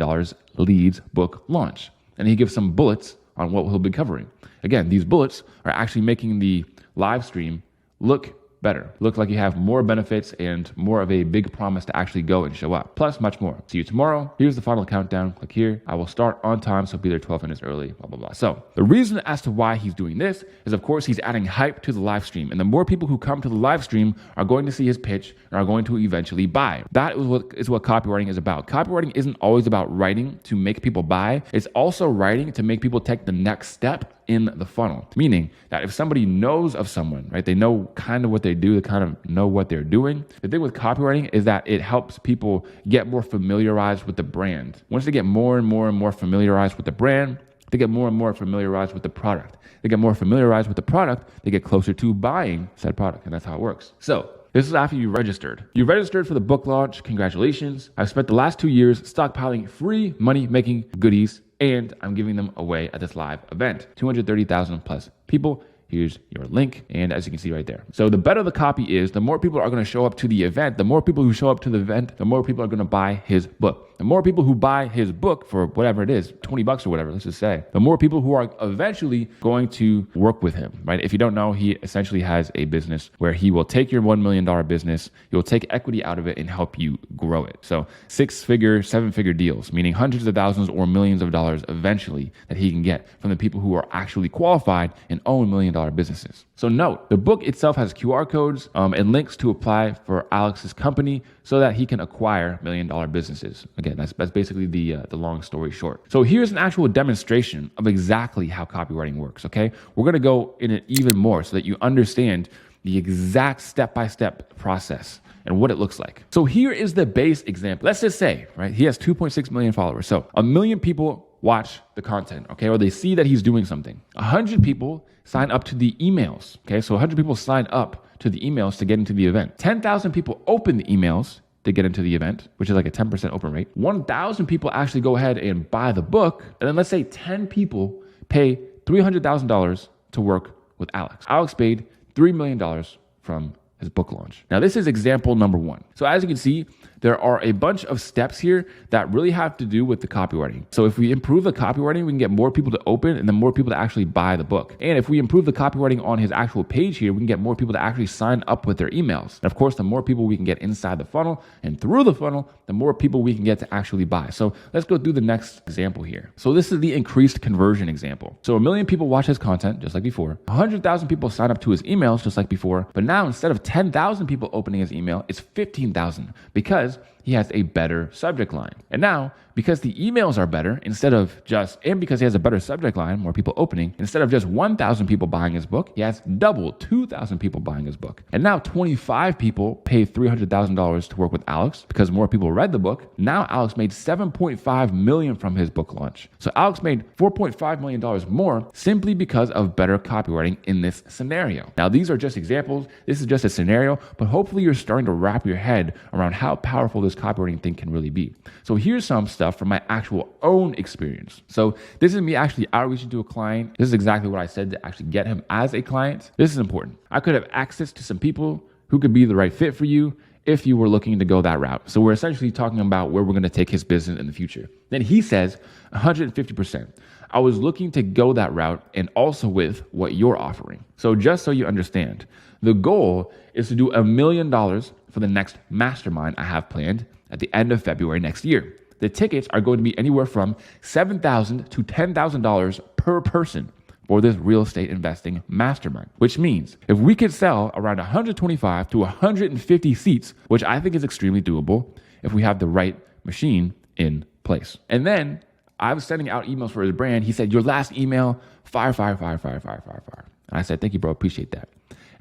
Leads book launch. And he gives some bullets on what he'll be covering. Again, these bullets are actually making the live stream look better. Look like you have more benefits and more of a big promise to actually go and show up. Plus much more. See you tomorrow. Here's the final countdown. Click here. I will start on time, so be there 12 minutes early, blah, blah, blah. So the reason as to why he's doing this is, of course, he's adding hype to the live stream. And the more people who come to the live stream are going to see his pitch and are going to eventually buy. That is what copywriting is about. Copywriting isn't always about writing to make people buy. It's also writing to make people take the next step in the funnel. Meaning that if somebody knows of someone, right, they know kind of what they do, they kind of know what they're doing. The thing with copywriting is that it helps people get more familiarized with the brand. Once they get more and more and more familiarized with the brand, they get more and more familiarized with the product. They get more familiarized with the product, they get closer to buying said product, and that's how it works. So this is after you registered. You registered for the book launch. Congratulations. I've spent the last 2 years stockpiling free money-making goodies, and I'm giving them away at this live event. 230,000 plus people. Here's your link. And as you can see right there. So the better the copy is, the more people are going to show up to the event. The more people who show up to the event, the more people are going to buy his book. The more people who buy his book for whatever it is, 20 bucks or whatever, let's just say, the more people who are eventually going to work with him, right? If you don't know, he essentially has a business where he will take your $1 million business, he'll take equity out of it and help you grow it. So 6-figure, 7-figure deals, meaning hundreds of thousands or millions of dollars eventually that he can get from the people who are actually qualified and own $1 million businesses. So note, the book itself has QR codes and links to apply for Alex's company so that he can acquire $1 million businesses. Again, that's basically the long story short. So here's an actual demonstration of exactly how copywriting works, okay? We're gonna go in it even more so that you understand the exact step-by-step process and what it looks like. So here is the base example. Let's just say, right, he has 2.6 million followers. So 1 million people watch the content, okay? Or they see that he's doing something. 100 people sign up to the emails, okay? So 100 people sign up to the emails to get into the event. 10,000 people open the emails to get into the event, which is like a 10% open rate. 1,000 people actually go ahead and buy the book. And then let's say 10 people pay $300,000 to work with Alex. Alex paid $3 million from his book launch. Now, this is example number 1. So as you can see, there are a bunch of steps here that really have to do with the copywriting. So if we improve the copywriting, we can get more people to open and then more people to actually buy the book. And if we improve the copywriting on his actual page here, we can get more people to actually sign up with their emails. And of course, the more people we can get inside the funnel and through the funnel, the more people we can get to actually buy. So let's go through the next example here. So this is the increased conversion example. So 1 million people watch his content, just like before. 100,000 people sign up to his emails, just like before. But now instead of 10,000 people opening his email, it's 15,000 because he has a better subject line. And now, because the emails are better, because he has a better subject line, more people opening, instead of just 1,000 people buying his book, he has double 2,000 people buying his book. And now 25 people pay $300,000 to work with Alex because more people read the book. Now Alex made $7.5 million from his book launch. So Alex made $4.5 million more simply because of better copywriting in this scenario. Now, these are just examples. This is just a scenario, but hopefully you're starting to wrap your head around how powerful this copywriting thing can really be. So here's some stuff from my actual own experience. So this is me actually outreaching to a client. This is exactly what I said to actually get him as a client. This is important. I could have access to some people who could be the right fit for you if you were looking to go that route. So we're essentially talking about where we're going to take his business in the future. Then he says 150%. I was looking to go that route and also with what you're offering. So just so you understand, the goal is to do $1 million for the next mastermind I have planned at the end of February next year. The tickets are going to be anywhere from $7,000 to $10,000 per person for this real estate investing mastermind, which means if we could sell around 125 to 150 seats, which I think is extremely doable if we have the right machine in place. And then I was sending out emails for his brand. He said, your last email, fire. And I said, thank you, bro. Appreciate that.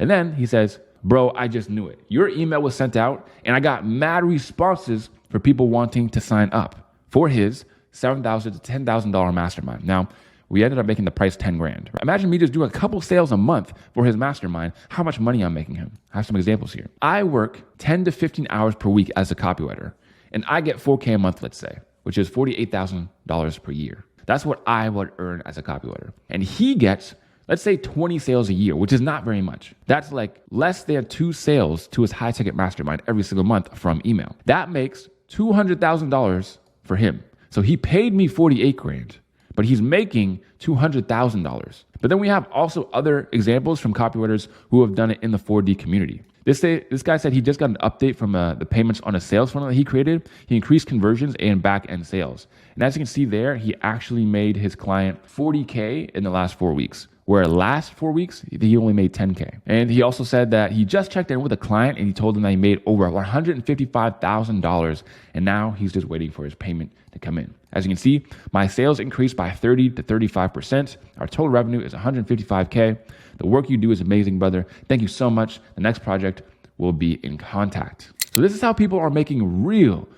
And then he says, bro, I just knew it. Your email was sent out and I got mad responses for people wanting to sign up for his $7,000 to $10,000 mastermind. Now, we ended up making the price 10 grand. Imagine me just doing a couple sales a month for his mastermind, how much money I'm making him. I have some examples here. I work 10 to 15 hours per week as a copywriter, and I get $4K a month, let's say, which is $48,000 per year. That's what I would earn as a copywriter. And he gets, let's say 20 sales a year, which is not very much. That's like less than 2 sales to his high ticket mastermind every single month from email. That makes $200,000 for him. So he paid me 48 grand, but he's making $200,000. But then we have also other examples from copywriters who have done it in the 4D community. This guy said he just got an update from the payments on a sales funnel that he created. He increased conversions and back-end sales. And as you can see there, he actually made his client 40K in the last 4 weeks, where last 4 weeks, he only made 10K. And he also said that he just checked in with a client and he told him that he made over $155,000. And now he's just waiting for his payment to come in. As you can see, my sales increased by 30 to 35%. Our total revenue is 155K. The work you do is amazing, brother. Thank you so much. The next project will be in contact. So this is how people are making real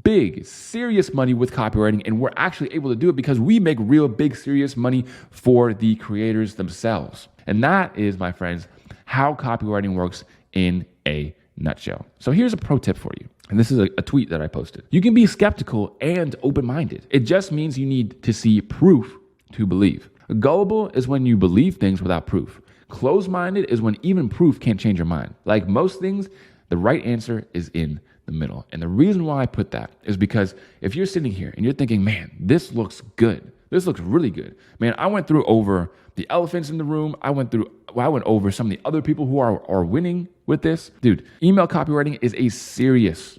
big, serious money with copywriting, and we're actually able to do it because we make real big, serious money for the creators themselves. And that is, my friends, how copywriting works in a nutshell. So here's a pro tip for you. And this is a tweet that I posted. You can be skeptical and open-minded. It just means you need to see proof to believe. Gullible is when you believe things without proof. Closed-minded is when even proof can't change your mind. Like most things, the right answer is in the middle. And the reason why I put that is because if you're sitting here and you're thinking, man, this looks good. This looks really good. Man, I went through over the elephants in the room. I went over some of the other people who are winning with this. Dude, email copywriting is a serious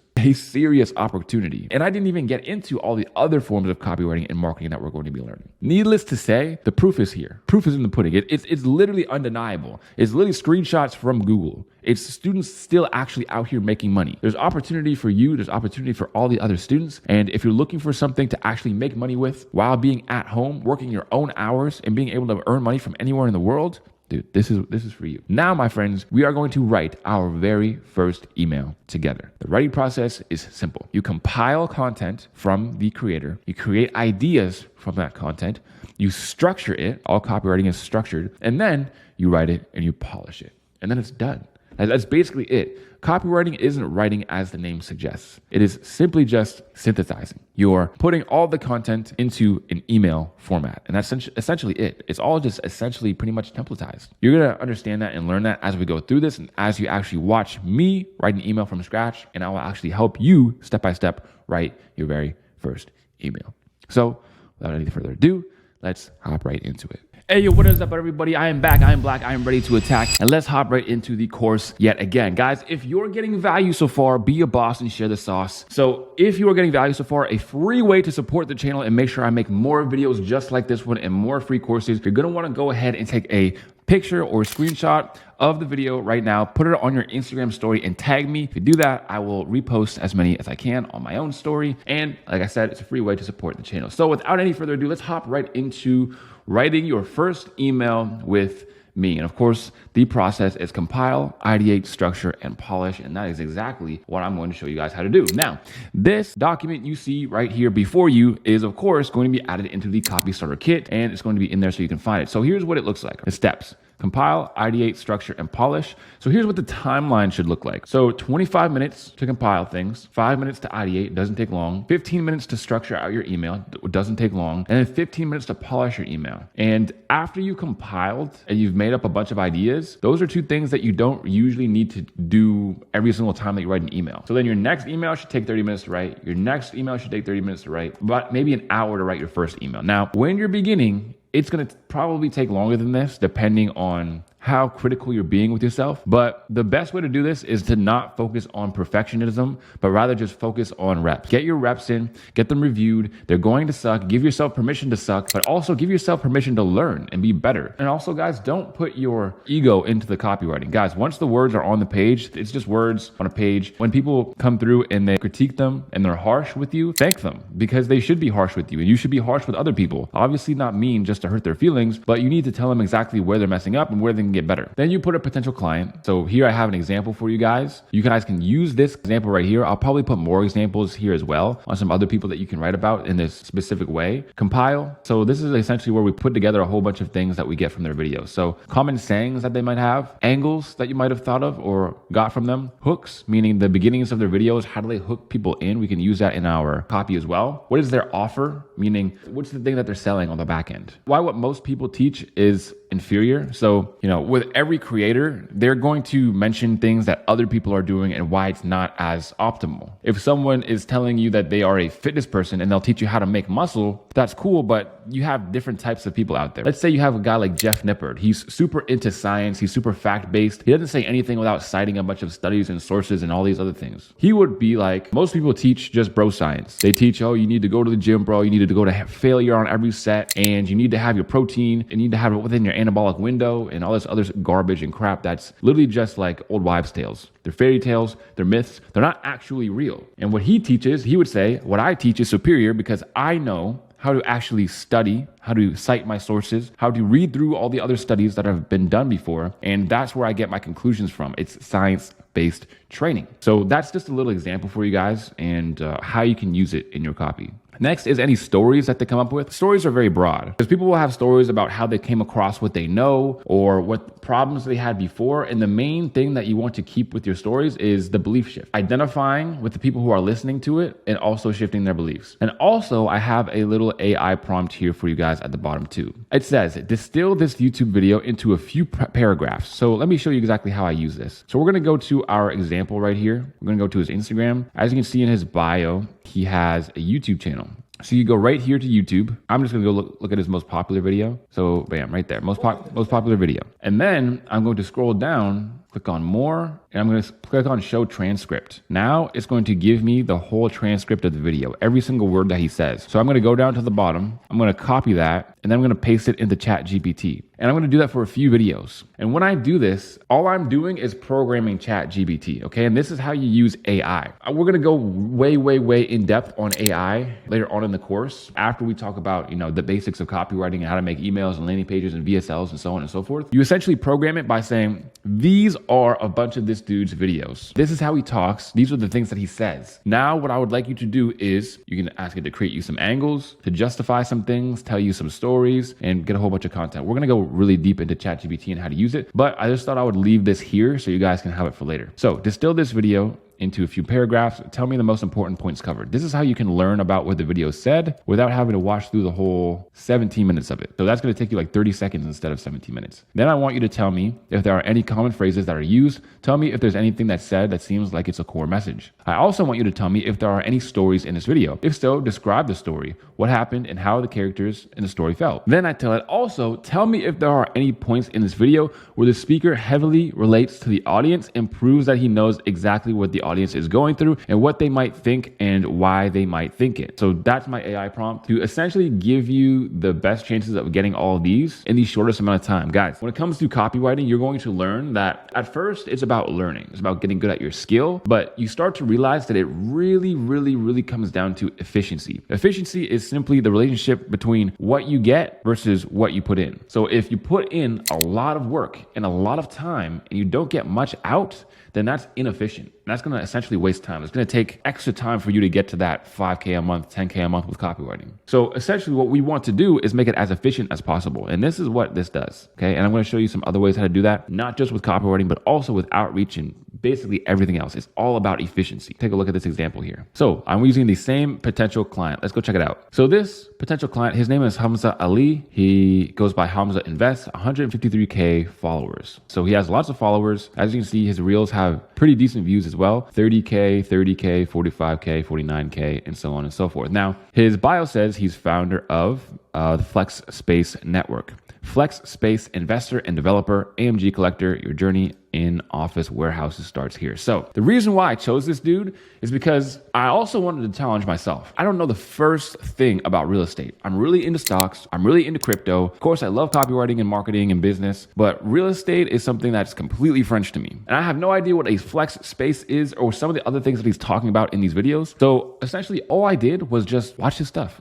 opportunity. And I didn't even get into all the other forms of copywriting and marketing that we're going to be learning. Needless to say, the proof is here. Proof is in the pudding. It's literally undeniable. It's literally screenshots from Google. It's students still actually out here making money. There's opportunity for you. There's opportunity for all the other students. And if you're looking for something to actually make money with while being at home, working your own hours and being able to earn money from anywhere in the world, dude, this is for you. Now, my friends, we are going to write our very first email together. The writing process is simple. You compile content from the creator. You create ideas from that content. You structure it. All copywriting is structured. And then you write it and you polish it. And then it's done. That's basically it. Copywriting isn't writing as the name suggests. It is simply just synthesizing. You're putting all the content into an email format. And that's essentially it. It's all just essentially pretty much templatized. You're going to understand that and learn that as we go through this and as you actually watch me write an email from scratch, and I will actually help you step by step write your very first email. So without any further ado, let's hop right into it. Hey, yo, what is up, everybody? I am back. I am black. I am ready to attack. And let's hop right into the course yet again. Guys, if you're getting value so far, be a boss and share the sauce. So if you are getting value so far, a free way to support the channel and make sure I make more videos just like this one and more free courses, you're going to want to go ahead and take a picture or screenshot of the video right now, put it on your Instagram story and tag me. If you do that, I will repost as many as I can on my own story. And like I said, it's a free way to support the channel. So without any further ado, let's hop right into writing your first email with me. And of course, the process is compile, ideate, structure, and polish. And that is exactly what I'm going to show you guys how to do. Now, this document you see right here before you is, of course, going to be added into the Copy Starter Kit, and it's going to be in there so you can find it. So here's what it looks like. The steps: compile, ideate, structure, and polish. So here's what the timeline should look like. So 25 minutes to compile things, 5 minutes to ideate, doesn't take long, 15 minutes to structure out your email, doesn't take long, and then 15 minutes to polish your email. And after you compiled and you've made up a bunch of ideas, those are two things that you don't usually need to do every single time that you write an email. So then your next email should take 30 minutes to write, your next email should take 30 minutes to write, but maybe an hour to write your first email. Now, when you're beginning, it's going to probably take longer than this, depending on how critical you're being with yourself. But the best way to do this is to not focus on perfectionism, but rather just focus on reps. Get your reps in, get them reviewed. They're going to suck. Give yourself permission to suck, but also give yourself permission to learn and be better. And also, guys, don't put your ego into the copywriting. Guys, once the words are on the page, it's just words on a page. When people come through and they critique them and they're harsh with you, thank them, because they should be harsh with you and you should be harsh with other people. Obviously not mean just to hurt their feelings, but you need to tell them exactly where they're messing up and where they can get better. Then you put a potential client. So here I have an example for you guys. You guys can use this example right here. I'll probably put more examples here as well on some other people that you can write about in this specific way. Compile. So this is essentially where we put together a whole bunch of things that we get from their videos. So common sayings that they might have, angles that you might have thought of or got from them, hooks, meaning the beginnings of their videos. How do they hook people in? We can use that in our copy as well. What is their offer? Meaning what's the thing that they're selling on the back end? Why what most people teach is inferior. So, with every creator, they're going to mention things that other people are doing and why it's not as optimal. If someone is telling you that they are a fitness person and they'll teach you how to make muscle, that's cool, but you have different types of people out there. Let's say you have a guy like Jeff Nippard. He's super into science. He's super fact-based. He doesn't say anything without citing a bunch of studies and sources and all these other things. He would be like, most people teach just bro science. They teach, you need to go to the gym, bro. You need to go to failure on every set, and you need to have your protein, and you need to have it within your anabolic window, and all this other garbage and crap that's literally just like old wives' tales. They're fairy tales, they're myths, they're not actually real. And what he teaches, he would say, what I teach is superior because I know how to actually study, how to cite my sources, how to read through all the other studies that have been done before. And that's where I get my conclusions from. It's science based training. So that's just a little example for you guys and how you can use it in your copy. Next is any stories that they come up with. Stories are very broad because people will have stories about how they came across what they know or what problems they had before. And the main thing that you want to keep with your stories is the belief shift, identifying with the people who are listening to it and also shifting their beliefs. And also I have a little AI prompt here for you guys at the bottom too. It says, distill this YouTube video into a few paragraphs. So let me show you exactly how I use this. So we're going to go to our example right here. We're going to go to his Instagram. As you can see in his bio, he has a YouTube channel. So you go right here to YouTube. I'm just gonna go look at his most popular video. So bam, right there, most popular video. And then I'm going to scroll down, click on more, and I'm going to click on show transcript. Now it's going to give me the whole transcript of the video, every single word that he says. So I'm going to go down to the bottom. I'm going to copy that, and then I'm going to paste it into ChatGPT. And I'm going to do that for a few videos. And when I do this, all I'm doing is programming ChatGPT, okay? And this is how you use AI. We're going to go way in depth on AI later on in the course after we talk about, the basics of copywriting and how to make emails and landing pages and VSLs and so on and so forth. You essentially program it by saying, these are a bunch of this dude's videos. This is how he talks. These are the things that he says. Now, what I would like you to do is you can ask it to create you some angles, to justify some things, tell you some stories, and get a whole bunch of content. We're going to go really deep into ChatGPT and how to use it, but I just thought I would leave this here so you guys can have it for later. So distill this video into a few paragraphs. Tell me the most important points covered. This is how you can learn about what the video said without having to watch through the whole 17 minutes of it. So that's going to take you like 30 seconds instead of 17 minutes. Then I want you to tell me if there are any common phrases that are used. Tell me if there's anything that's said that seems like it's a core message. I also want you to tell me if there are any stories in this video. If so, describe the story, what happened, and how the characters in the story felt. Then I tell it also, tell me if there are any points in this video where the speaker heavily relates to the audience and proves that he knows exactly what the audience is going through and what they might think and why they might think it. So that's my AI prompt to essentially give you the best chances of getting all of these in the shortest amount of time. Guys, when it comes to copywriting, you're going to learn that at first it's about learning. It's about getting good at your skill, but you start to realize that it really comes down to efficiency. Efficiency is simply the relationship between what you get versus what you put in. So if you put in a lot of work and a lot of time and you don't get much out, then that's inefficient. And that's going to essentially waste time. It's going to take extra time for you to get to that 5K a month, 10K a month with copywriting. So essentially what we want to do is make it as efficient as possible. And this is what this does. Okay. And I'm going to show you some other ways how to do that, not just with copywriting, but also with outreach and basically everything else. It's all about efficiency. Take a look at this example here. So I'm using the same potential client. Let's go check it out. So this potential client, his name is Hamza Ali. He goes by Hamza Invest, 153K followers. So he has lots of followers. As you can see, his reels have pretty decent views as well. 30K, 30K, 45K, 49K, and so on and so forth. Now, his bio says he's founder of the Flex Space Network. Flex Space investor and developer, AMG collector, your journey in office warehouses starts here. So the reason why I chose this dude is because I also wanted to challenge myself. I don't know the first thing about real estate. I'm really into stocks. I'm really into crypto. Of course, I love copywriting and marketing and business, but real estate is something that's completely French to me. And I have no idea what a flex space is or some of the other things that he's talking about in these videos. So essentially all I did was just watch his stuff.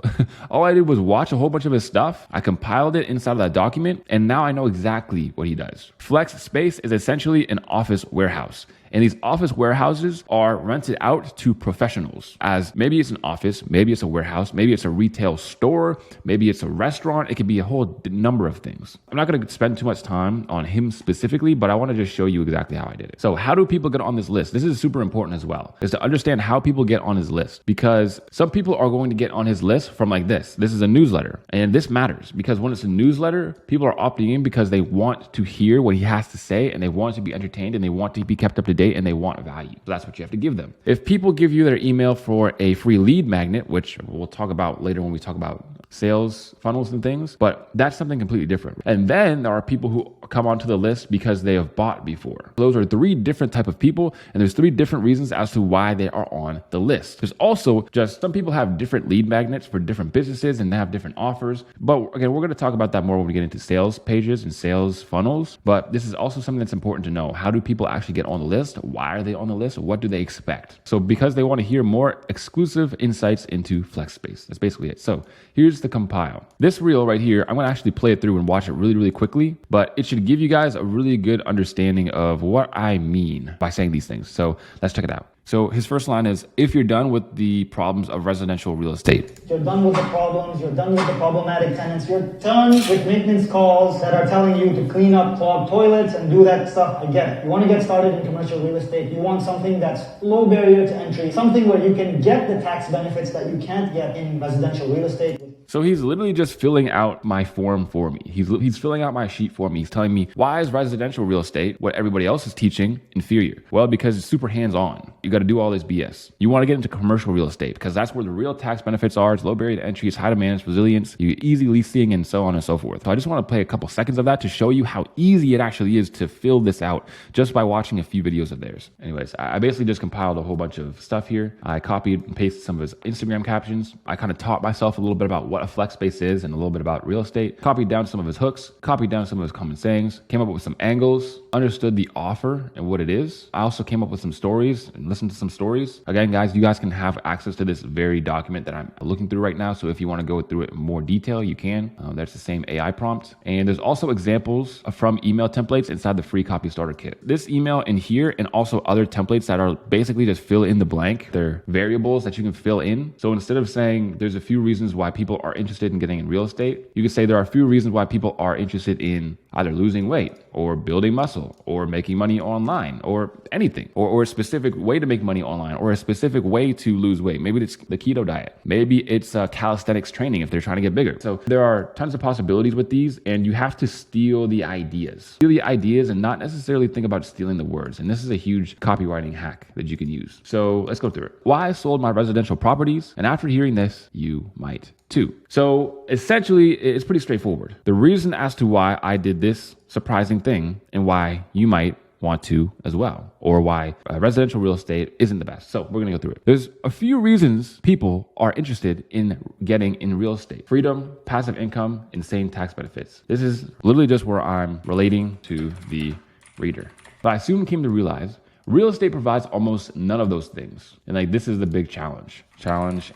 All I did was watch a whole bunch of his stuff. I compiled it inside of that document, and now I know exactly what he does. Flex space is essentially an office warehouse. And these office warehouses are rented out to professionals, as maybe it's an office, maybe it's a warehouse, maybe it's a retail store, maybe it's a restaurant. It could be a whole number of things. I'm not going to spend too much time on him specifically, but I want to just show you exactly how I did it. So how do people get on this list? This is super important as well, is to understand how people get on his list, because some people are going to get on his list from like this. This is a newsletter, and this matters because when it's a newsletter, people are opting in because they want to hear what he has to say, and they want to be entertained, and they want to be kept up to date, and they want value. So that's what you have to give them. If people give you their email for a free lead magnet, which we'll talk about later when we talk about sales funnels and things, but that's something completely different. And then there are people who come onto the list because they have bought before. Those are three different type of people, and there's three different reasons as to why they are on the list. There's also just some people have different lead magnets for different businesses, and they have different offers. But again, we're going to talk about that more when we get into sales pages and sales funnels. But this is also something that's important to know. How do people actually get on the list? Why are they on the list? What do they expect? So because they want to hear more exclusive insights into FlexSpace. That's basically it. So here's the compile. This reel right here, I'm going to actually play it through and watch it really quickly, but it should should give you guys a really good understanding of what I mean by saying these things. So let's check it out. So his first line is, if you're done with the problems of residential real estate. You're done with the problems, you're done with the problematic tenants, you're done with maintenance calls that are telling you to clean up clogged toilets and do that stuff. I get it. You want to get started in commercial real estate. You want something that's low barrier to entry, something where you can get the tax benefits that you can't get in residential real estate. So he's literally just filling out my form for me. He's filling out my sheet for me. He's telling me, why is residential real estate, what everybody else is teaching, inferior? Well, because it's super hands-on. You got to do all this BS. You want to get into commercial real estate because that's where the real tax benefits are. It's low barrier to entry, it's high demand, it's resilience, you easy leasing, and so on and so forth. So I just want to play a couple seconds of that to show you how easy it actually is to fill this out just by watching a few videos of theirs. Anyways, I basically just compiled a whole bunch of stuff here. I copied and pasted some of his Instagram captions. I kind of taught myself a little bit about what a flex space is and a little bit about real estate, copied down some of his hooks, copied down some of his common sayings, came up with some angles, understood the offer and what it is. I also came up with some stories and listened to some stories. Again, guys, you guys can have access to this very document that I'm looking through right now. So if you want to go through it in more detail, you can. That's the same AI prompt. And there's also examples from email templates inside the free copy starter kit. This email in here and also other templates that are basically just fill in the blank. They're variables that you can fill in. So instead of saying there's a few reasons why people are interested in getting in real estate, you could say there are a few reasons why people are interested in either losing weight or building muscle or making money online or anything, or a specific way to make money online or a specific way to lose weight. Maybe it's the keto diet. Maybe it's calisthenics training if they're trying to get bigger. So there are tons of possibilities with these, and you have to steal the ideas. Steal the ideas and not necessarily think about stealing the words. And this is a huge copywriting hack that you can use. So let's go through it. Why I sold my residential properties, and after hearing this, you might too. So essentially, it's pretty straightforward. The reason as to why I did this surprising thing and why you might want to as well, or why residential real estate isn't the best. So we're gonna go through it. There's a few reasons people are interested in getting in real estate: freedom, passive income, insane tax benefits. This is literally just where I'm relating to the reader. But I soon came to realize real estate provides almost none of those things. And this is the big challenge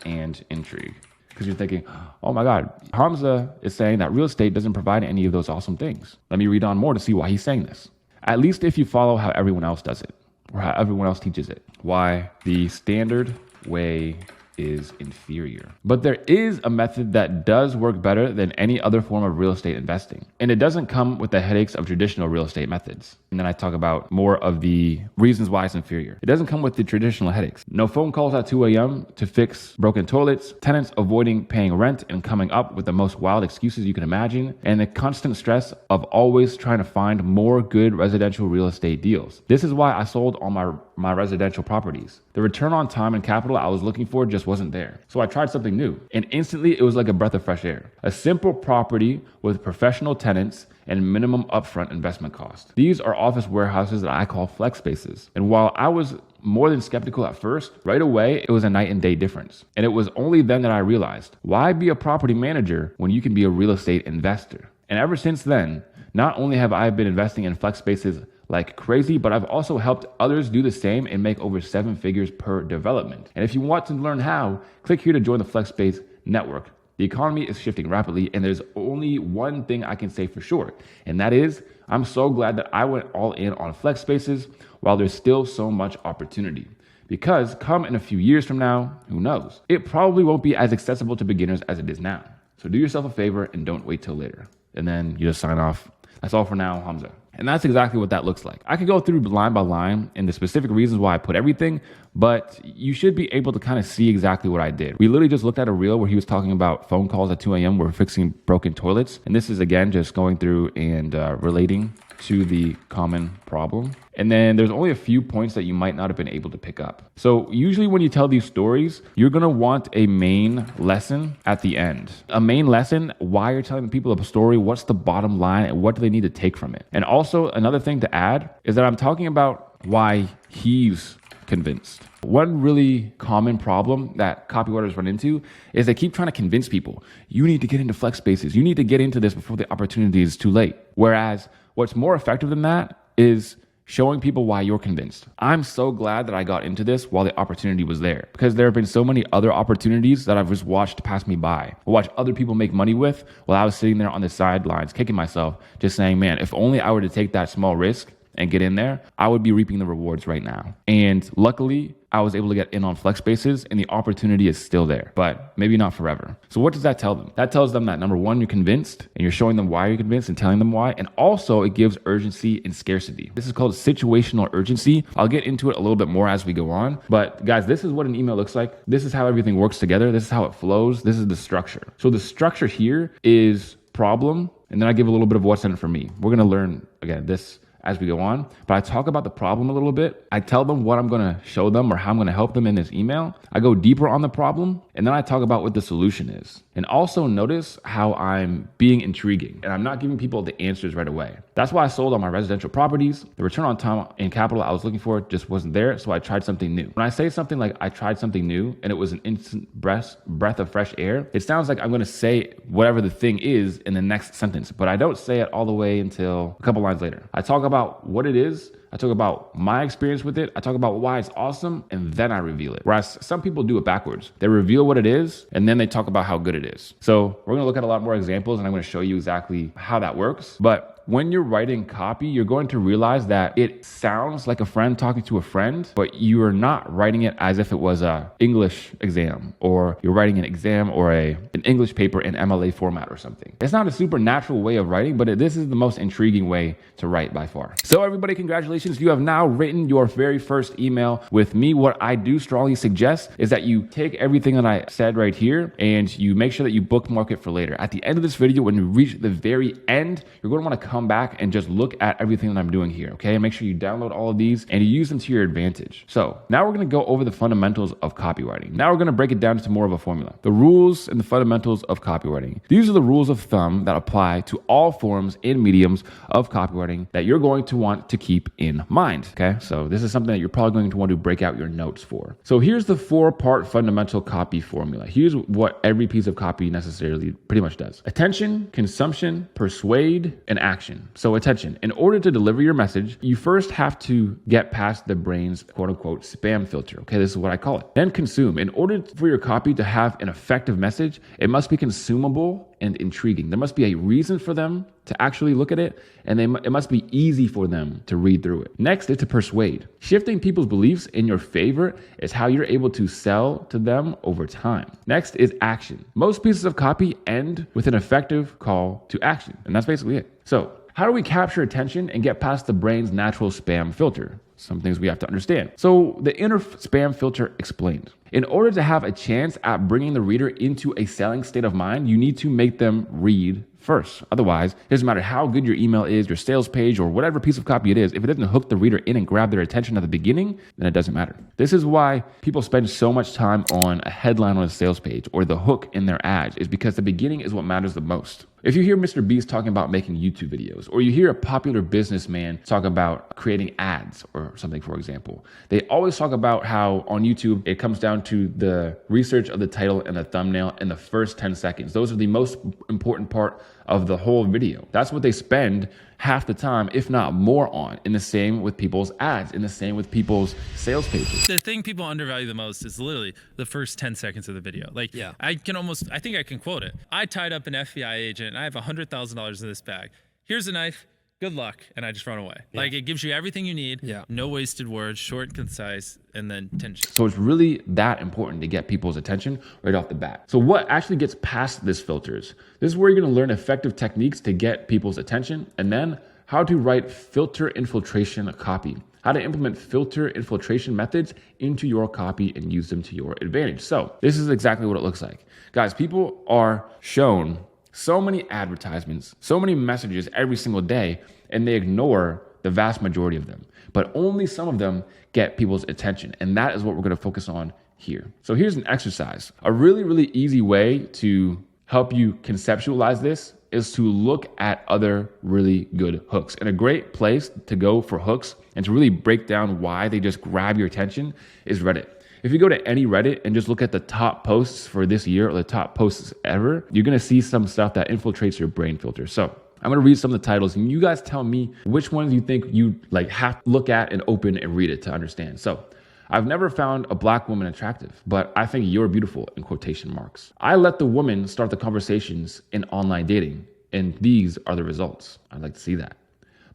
and intrigue. Because you're thinking, oh my God, Hamza is saying that real estate doesn't provide any of those awesome things. Let me read on more to see why he's saying this. At least if you follow how everyone else does it, or how everyone else teaches it. Why the standard way is inferior. But there is a method that does work better than any other form of real estate investing. And it doesn't come with the headaches of traditional real estate methods. And then I talk about more of the reasons why it's inferior. It doesn't come with the traditional headaches. No phone calls at 2 a.m. to fix broken toilets, tenants avoiding paying rent and coming up with the most wild excuses you can imagine, and the constant stress of always trying to find more good residential real estate deals. This is why I sold all my residential properties. The return on time and capital I was looking for just wasn't there. So I tried something new, and instantly it was like a breath of fresh air. A simple property with professional tenants and minimum upfront investment cost. These are office warehouses that I call flex spaces. And while I was more than skeptical at first, right away it was a night and day difference. And it was only then that I realized, why be a property manager when you can be a real estate investor? And ever since then, not only have I been investing in flex spaces like crazy, but I've also helped others do the same and make over 7 figures per development. And if you want to learn how, click here to join the Flex Space network. The economy is shifting rapidly, and there's only one thing I can say for sure, and that is I'm so glad that I went all in on flex spaces while there's still so much opportunity. Because come in a few years from now, who knows? It probably won't be as accessible to beginners as it is now. So do yourself a favor and don't wait till later. And then you just sign off. That's all for now, Hamza. And that's exactly what that looks like. I could go through line by line and the specific reasons why I put everything, but you should be able to kind of see exactly what I did. We literally just looked at a reel where he was talking about phone calls at 2 a.m. where we're fixing broken toilets. And this is, again, just going through and relating to the common problem. And then there's only a few points that you might not have been able to pick up. So usually when you tell these stories, you're gonna want a main lesson at the end. A main lesson, why you're telling people a story, what's the bottom line, and what do they need to take from it. And also another thing to add is that I'm talking about why he's convinced. One really common problem that copywriters run into is they keep trying to convince people, you need to get into flex spaces. You need to get into this before the opportunity is too late. Whereas what's more effective than that is showing people why you're convinced. I'm so glad that I got into this while the opportunity was there, because there have been so many other opportunities that I've just watched pass me by, or watched other people make money with while I was sitting there on the sidelines, kicking myself, just saying, man, if only I were to take that small risk and get in there, I would be reaping the rewards right now. And luckily, I was able to get in on flex spaces and the opportunity is still there, but maybe not forever. So what does that tell them? That tells them that number one, you're convinced and you're showing them why you're convinced and telling them why. And also it gives urgency and scarcity. This is called situational urgency. I'll get into it a little bit more as we go on, but guys, this is what an email looks like. This is how everything works together. This is how it flows. This is the structure. So the structure here is problem. And then I give a little bit of what's in it for me. We're going to learn again, this as we go on, but I talk about the problem a little bit. I tell them what I'm going to show them or how I'm going to help them in this email. I go deeper on the problem, and then I talk about what the solution is. And also notice how I'm being intriguing and I'm not giving people the answers right away. That's why I sold all my residential properties. The return on time and capital I was looking for just wasn't there, so I tried something new. When I say something like I tried something new and it was an instant breath of fresh air, it sounds like I'm going to say whatever the thing is in the next sentence, but I don't say it all the way until a couple lines later. I talk about what it is. I talk about my experience with it. I talk about why it's awesome, and then I reveal it. Whereas some people do it backwards. They reveal what it is, and then they talk about how good it is. So we're gonna look at a lot more examples, and I'm gonna show you exactly how that works. But when you're writing copy, you're going to realize that it sounds like a friend talking to a friend, but you are not writing it as if it was a English exam, or you're writing an exam or an English paper in MLA format or something. It's not a super natural way of writing, but this is the most intriguing way to write by far. So everybody, congratulations. You have now written your very first email with me. What I do strongly suggest is that you take everything that I said right here and you make sure that you bookmark it for later. At the end of this video, when you reach the very end, you're going to want to come back and just look at everything that I'm doing here, okay? And make sure you download all of these and you use them to your advantage. So now we're gonna go over the fundamentals of copywriting. Now we're gonna break it down into more of a formula. The rules and the fundamentals of copywriting. These are the rules of thumb that apply to all forms and mediums of copywriting that you're going to want to keep in mind, okay? So this is something that you're probably going to want to break out your notes for. So here's the 4-part fundamental copy formula. Here's what every piece of copy necessarily pretty much does. Attention, consumption, persuade, and action. So attention. In order to deliver your message, you first have to get past the brain's quote unquote spam filter. Okay, this is what I call it. Then consume. In order for your copy to have an effective message, it must be consumable and intriguing. There must be a reason for them to actually look at it, and it must be easy for them to read through it. Next is to persuade. Shifting people's beliefs in your favor is how you're able to sell to them over time. Next is action. Most pieces of copy end with an effective call to action, and that's basically it. So how do we capture attention and get past the brain's natural spam filter? Some things we have to understand. So the inner spam filter explained. In order to have a chance at bringing the reader into a selling state of mind, you need to make them read first. Otherwise, it doesn't matter how good your email is, your sales page, or whatever piece of copy it is. If it doesn't hook the reader in and grab their attention at the beginning, then it doesn't matter. This is why people spend so much time on a headline on a sales page or the hook in their ads, is because the beginning is what matters the most. If you hear Mr. Beast talking about making YouTube videos, or you hear a popular businessman talk about creating ads or something, for example, they always talk about how on YouTube, it comes down to the research of the title and the thumbnail in the first 10 seconds. Those are the most important part of the whole video. That's what they spend half the time, if not more on. In the same with people's ads, in the same with people's sales pages. The thing people undervalue the most is literally the first 10 seconds of the video. Like, yeah. I think I can quote it. I tied up an FBI agent and I have $100,000 in this bag. Here's a knife. Good luck. And I just run away. Yeah. Like, it gives you everything you need. Yeah. No wasted words, short, concise, and then tension. So it's really that important to get people's attention right off the bat. So what actually gets past this filters? This is where you're going to learn effective techniques to get people's attention, and then how to write filter infiltration copy, how to implement filter infiltration methods into your copy and use them to your advantage. So this is exactly what it looks like. Guys, people are shown so many advertisements, so many messages every single day, and they ignore the vast majority of them. But only some of them get people's attention. And that is what we're going to focus on here. So here's an exercise. A really, really easy way to help you conceptualize this is to look at other really good hooks. And a great place to go for hooks and to really break down why they just grab your attention is Reddit. If you go to any Reddit and just look at the top posts for this year or the top posts ever, you're going to see some stuff that infiltrates your brain filter. So I'm gonna read some of the titles and you guys tell me which ones you think you like have to look at and open and read it to understand. So, I've never found a black woman attractive, but I think you're beautiful in quotation marks. I let the woman start the conversations in online dating, and these are the results. I'd like to see that.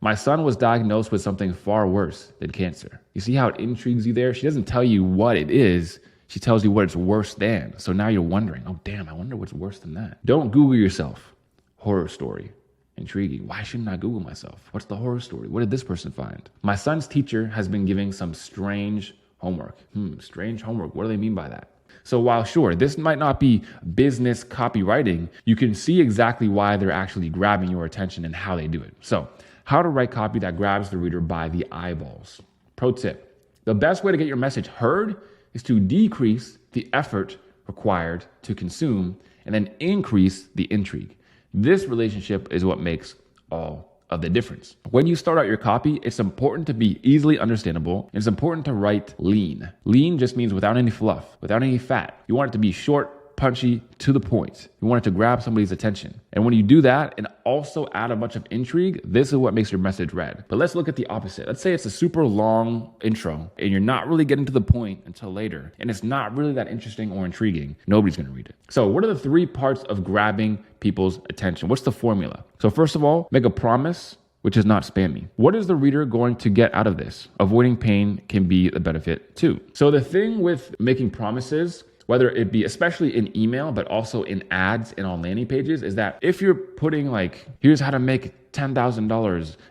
My son was diagnosed with something far worse than cancer. You see how it intrigues you there? She doesn't tell you what it is. She tells you what it's worse than. So now you're wondering, oh damn, I wonder what's worse than that. Don't Google yourself. Horror story. Intriguing. Why shouldn't I Google myself? What's the horror story? What did this person find? My son's teacher has been giving some strange homework. Strange homework. What do they mean by that? So while sure, this might not be business copywriting, you can see exactly why they're actually grabbing your attention and how they do it. So how to write copy that grabs the reader by the eyeballs. Pro tip. The best way to get your message heard is to decrease the effort required to consume and then increase the intrigue. This relationship is what makes all of the difference. When you start out your copy, it's important to be easily understandable. It's important to write lean. Lean just means without any fluff, without any fat. You want it to be short, punchy, to the point. You want it to grab somebody's attention. And when you do that and also add a bunch of intrigue, this is what makes your message read. But let's look at the opposite. Let's say it's a super long intro and you're not really getting to the point until later, and it's not really that interesting or intriguing. Nobody's gonna read it. So what are the 3 parts of grabbing people's attention? What's the formula? So first of all, make a promise which is not spammy. What is the reader going to get out of this? Avoiding pain can be the benefit too. So the thing with making promises, whether it be especially in email, but also in ads and on landing pages, is that if you're putting like, here's how to make $10,000 and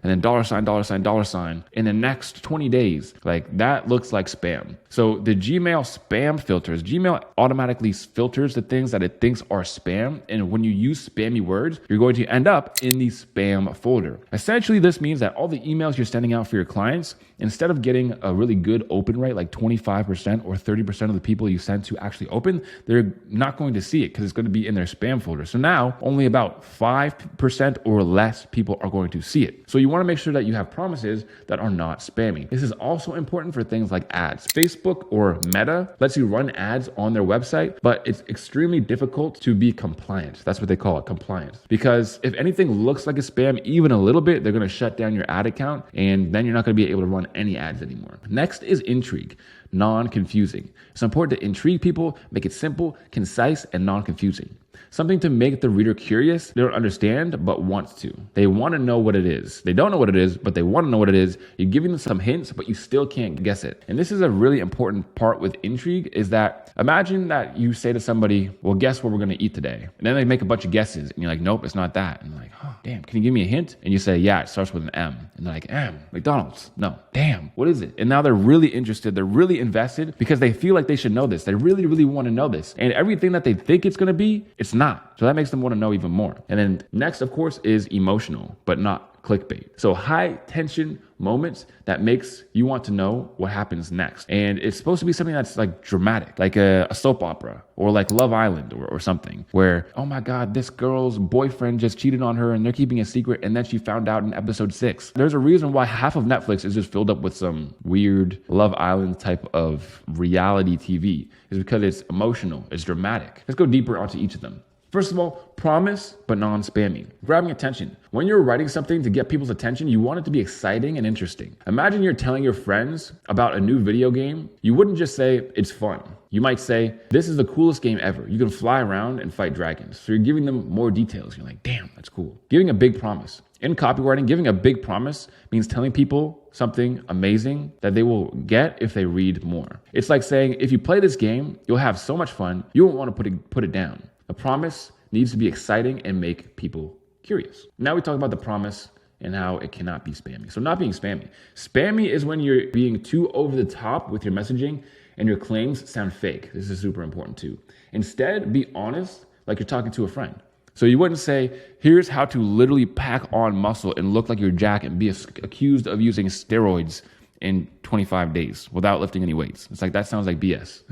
then $, in the next 20 days, like that looks like spam. So the Gmail spam filters, Gmail automatically filters the things that it thinks are spam. And when you use spammy words, you're going to end up in the spam folder. Essentially, this means that all the emails you're sending out for your clients, instead of getting a really good open rate, like 25% or 30% of the people you send to actually open, they're not going to see it because it's going to be in their spam folder. So now only about 5% or less people are going to see it. So you want to make sure that you have promises that are not spammy. This is also important for things like ads. Facebook or Meta lets you run ads on their website, but it's extremely difficult to be compliant. That's what they call it, compliance. Because if anything looks like a spam, even a little bit, they're going to shut down your ad account and then you're not going to be able to run any ads anymore. Next is intrigue, non-confusing. It's important to intrigue people, make it simple, concise, and non-confusing. Something to make the reader curious, they don't understand, but wants to. They want to know what it is. They don't know what it is, but they want to know what it is. You're giving them some hints, but you still can't guess it. And this is a really important part with intrigue, is that imagine that you say to somebody, well, guess what we're going to eat today? And then they make a bunch of guesses and you're like, nope, it's not that. And they're like, oh, damn, can you give me a hint? And you say, yeah, it starts with an M. And they're like, M, McDonald's. No, damn, what is it? And now they're really interested. They're really invested because they feel like they should know this. They really, really want to know this. And everything that they think it's going to be, it's not. So that makes them want to know even more. And then next, of course, is emotional, but not clickbait. So high tension moments that makes you want to know what happens next. And it's supposed to be something that's like dramatic, like a soap opera or like Love Island or something where, oh my God, this girl's boyfriend just cheated on her and they're keeping a secret. And then she found out in episode 6. There's a reason why half of Netflix is just filled up with some weird Love Island type of reality TV, is because it's emotional, it's dramatic. Let's go deeper onto each of them. First of all, promise, but non-spammy. Grabbing attention. When you're writing something to get people's attention, you want it to be exciting and interesting. Imagine you're telling your friends about a new video game. You wouldn't just say, it's fun. You might say, this is the coolest game ever. You can fly around and fight dragons. So you're giving them more details. You're like, damn, that's cool. Giving a big promise. In copywriting, giving a big promise means telling people something amazing that they will get if they read more. It's like saying, if you play this game, you'll have so much fun, you won't want to put it down. A promise needs to be exciting and make people curious. Now we talk about the promise and how it cannot be spammy. So not being spammy. Spammy is when you're being too over the top with your messaging and your claims sound fake. This is super important too. Instead, be honest like you're talking to a friend. So you wouldn't say, here's how to literally pack on muscle and look like you're Jack and be accused of using steroids in 25 days without lifting any weights. It's like, that sounds like BS.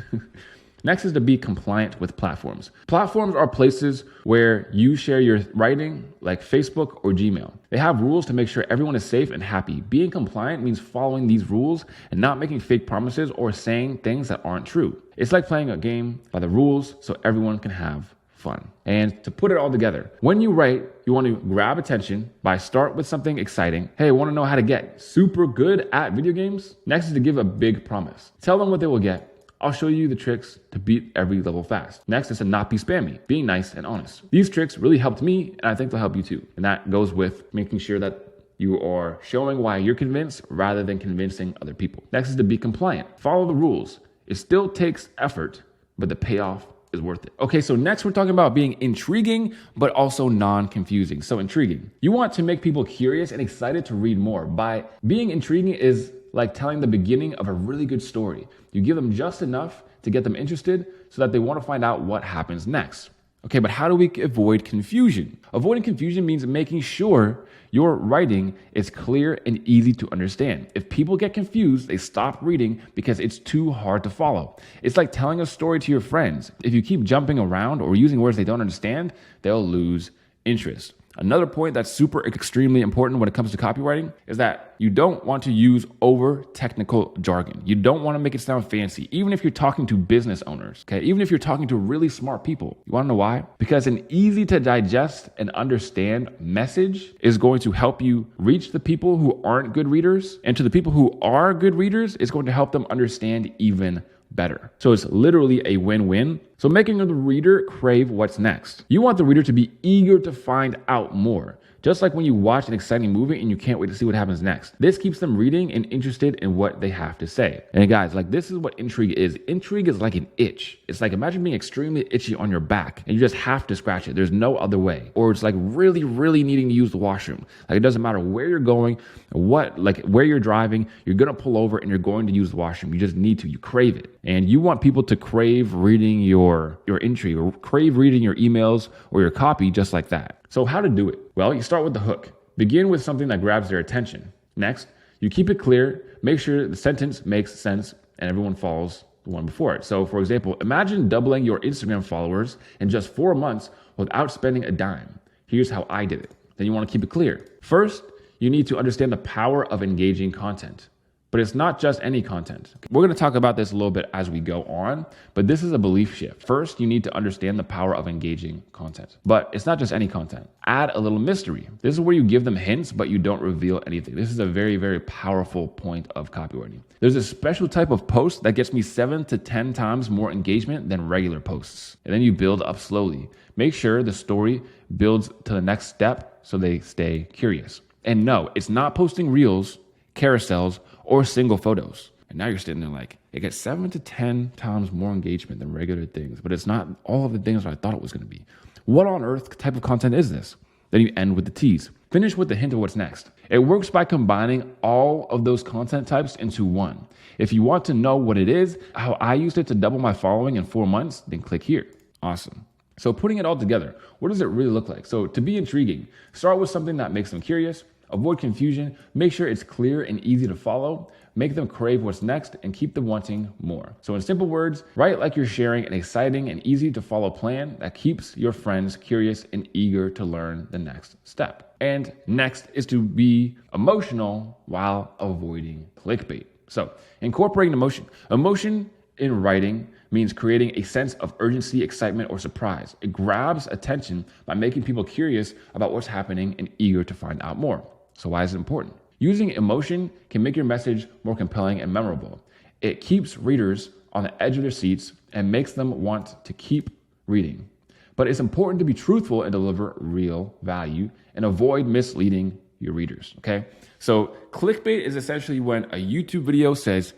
Next is to be compliant with platforms. Platforms are places where you share your writing, like Facebook or Gmail. They have rules to make sure everyone is safe and happy. Being compliant means following these rules and not making fake promises or saying things that aren't true. It's like playing a game by the rules so everyone can have fun. And to put it all together, when you write You want to grab attention by start with something exciting. Hey, I want to know how to get super good at video games. Next is to give a big promise. Tell them what they will get. I'll show you the tricks to beat every level fast. Next is to not be spammy, being nice and honest. These tricks really helped me, and I think they'll help you too. And that goes with making sure that you are showing why you're convinced rather than convincing other people. Next is to be compliant. Follow the rules. It still takes effort, but the payoff is worth it. Okay, so next we're talking about being intriguing, but also non-confusing. So intriguing. You want to make people curious and excited to read more. By being intriguing is like telling the beginning of a really good story. You give them just enough to get them interested so that they want to find out what happens next. Okay, but how do we avoid confusion? Avoiding confusion means making sure your writing is clear and easy to understand. If people get confused, they stop reading because it's too hard to follow. It's like telling a story to your friends. If you keep jumping around or using words they don't understand, they'll lose interest. Another point that's super extremely important when it comes to copywriting is that you don't want to use over technical jargon. You don't want to make it sound fancy, even if you're talking to business owners, okay? Even if you're talking to really smart people. You want to know why? Because an easy to digest and understand message is going to help you reach the people who aren't good readers. And to the people who are good readers, it's going to help them understand even better. So it's literally a win-win. So making the reader crave what's next. You want the reader to be eager to find out more. Just like when you watch an exciting movie and you can't wait to see what happens next. This keeps them reading and interested in what they have to say. And guys, like this is what intrigue is. Intrigue is like an itch. It's like imagine being extremely itchy on your back and you just have to scratch it. There's no other way. Or it's like really, really needing to use the washroom. Like it doesn't matter where you're going, where you're driving, you're gonna pull over and you're going to use the washroom. You just need to, you crave it. And you want people to crave reading your intrigue or crave reading your emails or your copy just like that. So how to do it? Well, you start with the hook. Begin with something that grabs their attention. Next, you keep it clear, make sure the sentence makes sense and everyone follows the one before it. So for example, imagine doubling your Instagram followers in just 4 months without spending a dime. Here's how I did it. Then you want to keep it clear. First, you need to understand the power of engaging content. But it's not just any content. We're going to talk about this a little bit as we go on, but this is a belief shift. First, you need to understand the power of engaging content. But it's not just any content. Add a little mystery. This is where you give them hints, but you don't reveal anything. This is a very, very powerful point of copywriting. There's a special type of post that gets me 7 to 10 times more engagement than regular posts. And then you build up slowly. Make sure the story builds to the next step so they stay curious. And no, it's not posting reels, carousels, or single photos. And now you're sitting there like, it gets 7 to 10 times more engagement than regular things, but it's not all of the things that I thought it was going to be. What on earth type of content is this? Then you end with the tease. Finish with the hint of what's next. It works by combining all of those content types into one. If you want to know what it is, how I used it to double my following in 4 months, then click here. Awesome. So putting it all together, what does it really look like? So to be intriguing, start with something that makes them curious. Avoid confusion, make sure it's clear and easy to follow, make them crave what's next, and keep them wanting more. So in simple words, write like you're sharing an exciting and easy to follow plan that keeps your friends curious and eager to learn the next step. And next is to be emotional while avoiding clickbait. So incorporating emotion. Emotion in writing means creating a sense of urgency, excitement, or surprise. It grabs attention by making people curious about what's happening and eager to find out more. So why is it important? Using emotion can make your message more compelling and memorable. It keeps readers on the edge of their seats and makes them want to keep reading. But it's important to be truthful and deliver real value and avoid misleading your readers, okay? So clickbait is essentially when a YouTube video says,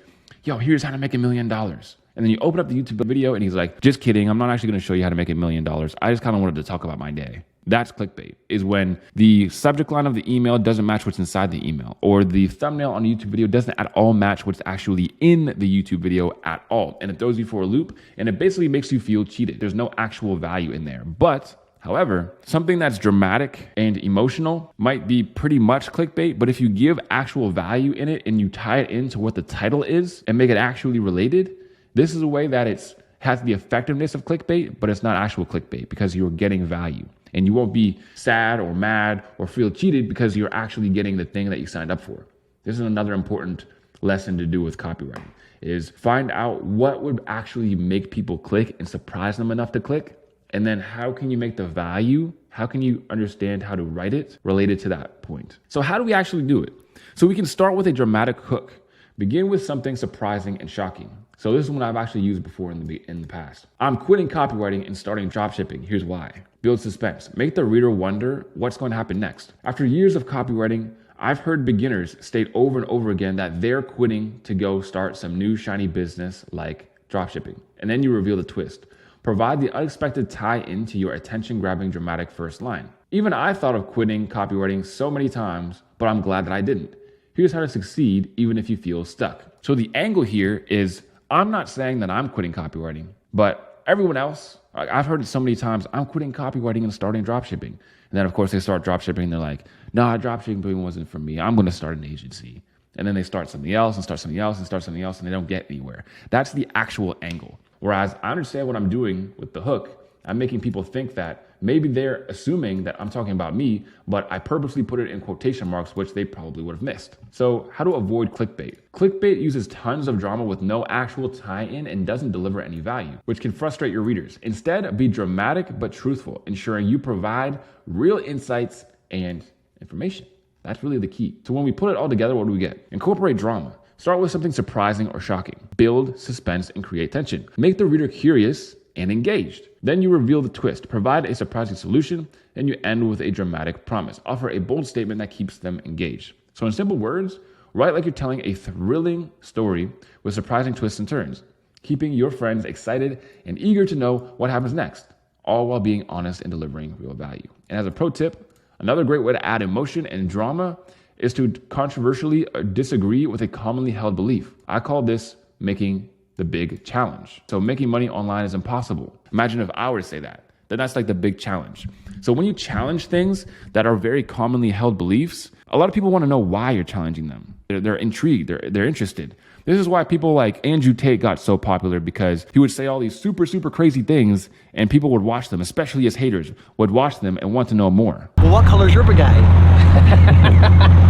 yo, here's how to make $1 million. And then you open up the YouTube video and he's like, just kidding. I'm not actually going to show you how to make $1 million. I just kind of wanted to talk about my day. That's clickbait, is when the subject line of the email doesn't match what's inside the email, or the thumbnail on a YouTube video doesn't at all match what's actually in the YouTube video at all. And it throws you for a loop and it basically makes you feel cheated. There's no actual value in there. But however, something that's dramatic and emotional might be pretty much clickbait, but if you give actual value in it and you tie it into what the title is and make it actually related, this is a way that it has the effectiveness of clickbait, but it's not actual clickbait because you're getting value. And you won't be sad or mad or feel cheated because you're actually getting the thing that you signed up for. This is another important lesson to do with copywriting, is find out what would actually make people click and surprise them enough to click, And then how can you make the value? How can you understand how to write it related to that point? So how do we actually do it? So we can start with a dramatic hook. Begin with something surprising and shocking. So this is one I've actually used before in the past. I'm quitting copywriting and starting dropshipping. Here's why. Build suspense. Make the reader wonder what's going to happen next. After years of copywriting, I've heard beginners state over and over again that they're quitting to go start some new shiny business like dropshipping. And then you reveal the twist. Provide the unexpected tie into your attention-grabbing dramatic first line. Even I thought of quitting copywriting so many times, but I'm glad that I didn't. Here's how to succeed even if you feel stuck. So the angle here is, I'm not saying that I'm quitting copywriting, but everyone else, I've heard it so many times, I'm quitting copywriting and starting dropshipping. And then of course they start dropshipping and they're like, nah, dropshipping wasn't for me. I'm going to start an agency. And then they start something else and start something else and start something else and they don't get anywhere. That's the actual angle. Whereas I understand what I'm doing with the hook. I'm making people think that maybe they're assuming that I'm talking about me, but I purposely put it in quotation marks, which they probably would have missed. So how to avoid clickbait? Clickbait uses tons of drama with no actual tie-in and doesn't deliver any value, which can frustrate your readers. Instead, be dramatic but truthful, ensuring you provide real insights and information. That's really the key. So when we put it all together, what do we get? Incorporate drama. Start with something surprising or shocking. Build suspense and create tension. Make the reader curious and engaged. Then you reveal the twist, provide a surprising solution, and you end with a dramatic promise. Offer a bold statement that keeps them engaged. So in simple words, write like you're telling a thrilling story with surprising twists and turns, keeping your friends excited and eager to know what happens next, all while being honest and delivering real value. And as a pro tip, another great way to add emotion and drama is to controversially disagree with a commonly held belief. I call this making the big challenge. So making money online is impossible. Imagine if I were to say that. Then that's like the big challenge. So when you challenge things that are very commonly held beliefs, a lot of people want to know why you're challenging them. They're intrigued, they're interested. This is why people like Andrew Tate got so popular, because he would say all these super crazy things and people would watch them, especially his haters, would watch them and want to know more. Well, what color's your brigade?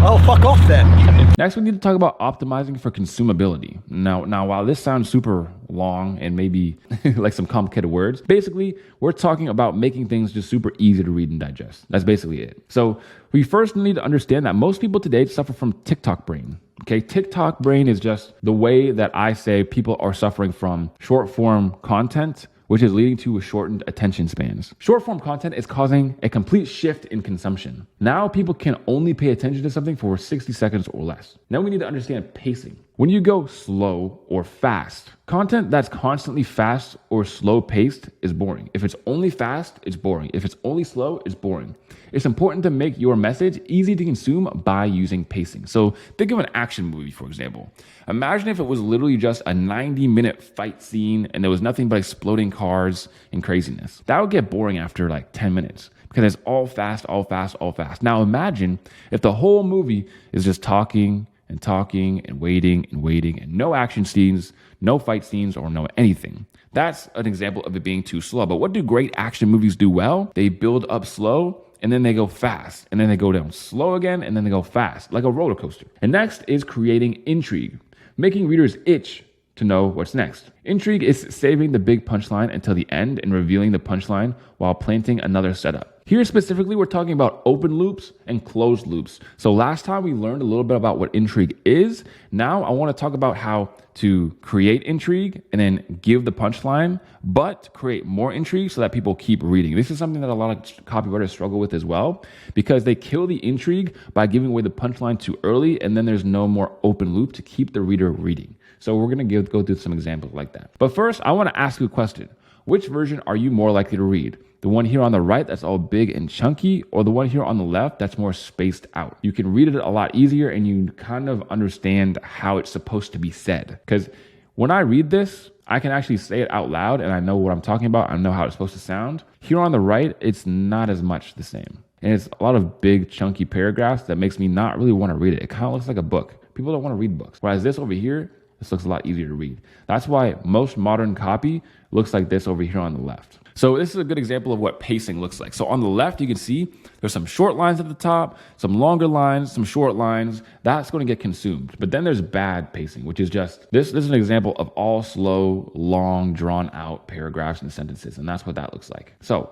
Oh, fuck off then. Next, we need to talk about optimizing for consumability. Now, while this sounds super long and maybe like some complicated words, basically, we're talking about making things just super easy to read and digest. That's basically it. So we first need to understand that most people today suffer from TikTok brain. Okay, TikTok brain is just the way that I say people are suffering from short form content, which is leading to shortened attention spans. Short form content is causing a complete shift in consumption. Now people can only pay attention to something for 60 seconds or less. Now we need to understand pacing. When you go slow or fast, content that's constantly fast or slow paced is boring. If it's only fast, it's boring. If it's only slow, it's boring. It's important to make your message easy to consume by using pacing. So think of an action movie, for example. Imagine if it was literally just a 90-minute fight scene and there was nothing but exploding cars and craziness. That would get boring after like 10 minutes because it's all fast, all fast, all fast. Now imagine if the whole movie is just talking and talking and waiting and no action scenes, no fight scenes, or no anything. That's an example of it being too slow. But what do great action movies do well? They build up slow and then they go fast, and then they go down slow again, and then they go fast, like a roller coaster. And next is creating intrigue, making readers itch to know what's next. Intrigue is saving the big punchline until the end and revealing the punchline while planting another setup. Here specifically, we're talking about open loops and closed loops. So last time we learned a little bit about what intrigue is. Now I want to talk about how to create intrigue and then give the punchline, but create more intrigue so that people keep reading. This is something that a lot of copywriters struggle with as well, because they kill the intrigue by giving away the punchline too early, and then there's no more open loop to keep the reader reading. So we're going to go through some examples like that. But first, I want to ask you a question. Which version are you more likely to read? The one here on the right that's all big and chunky, or the one here on the left that's more spaced out? You can read it a lot easier and you kind of understand how it's supposed to be said. Because when I read this, I can actually say it out loud and I know what I'm talking about. I know how it's supposed to sound. Here on the right, it's not as much the same. And it's a lot of big chunky paragraphs that makes me not really want to read it. It kind of looks like a book. People don't want to read books. Whereas this over here, this looks a lot easier to read. That's why most modern copy looks like this over here on the left. So this is a good example of what pacing looks like. So on the left, you can see there's some short lines at the top, some longer lines, some short lines. That's going to get consumed. But then there's bad pacing, which is just, this is an example of all slow, long, drawn out paragraphs and sentences. And that's what that looks like. So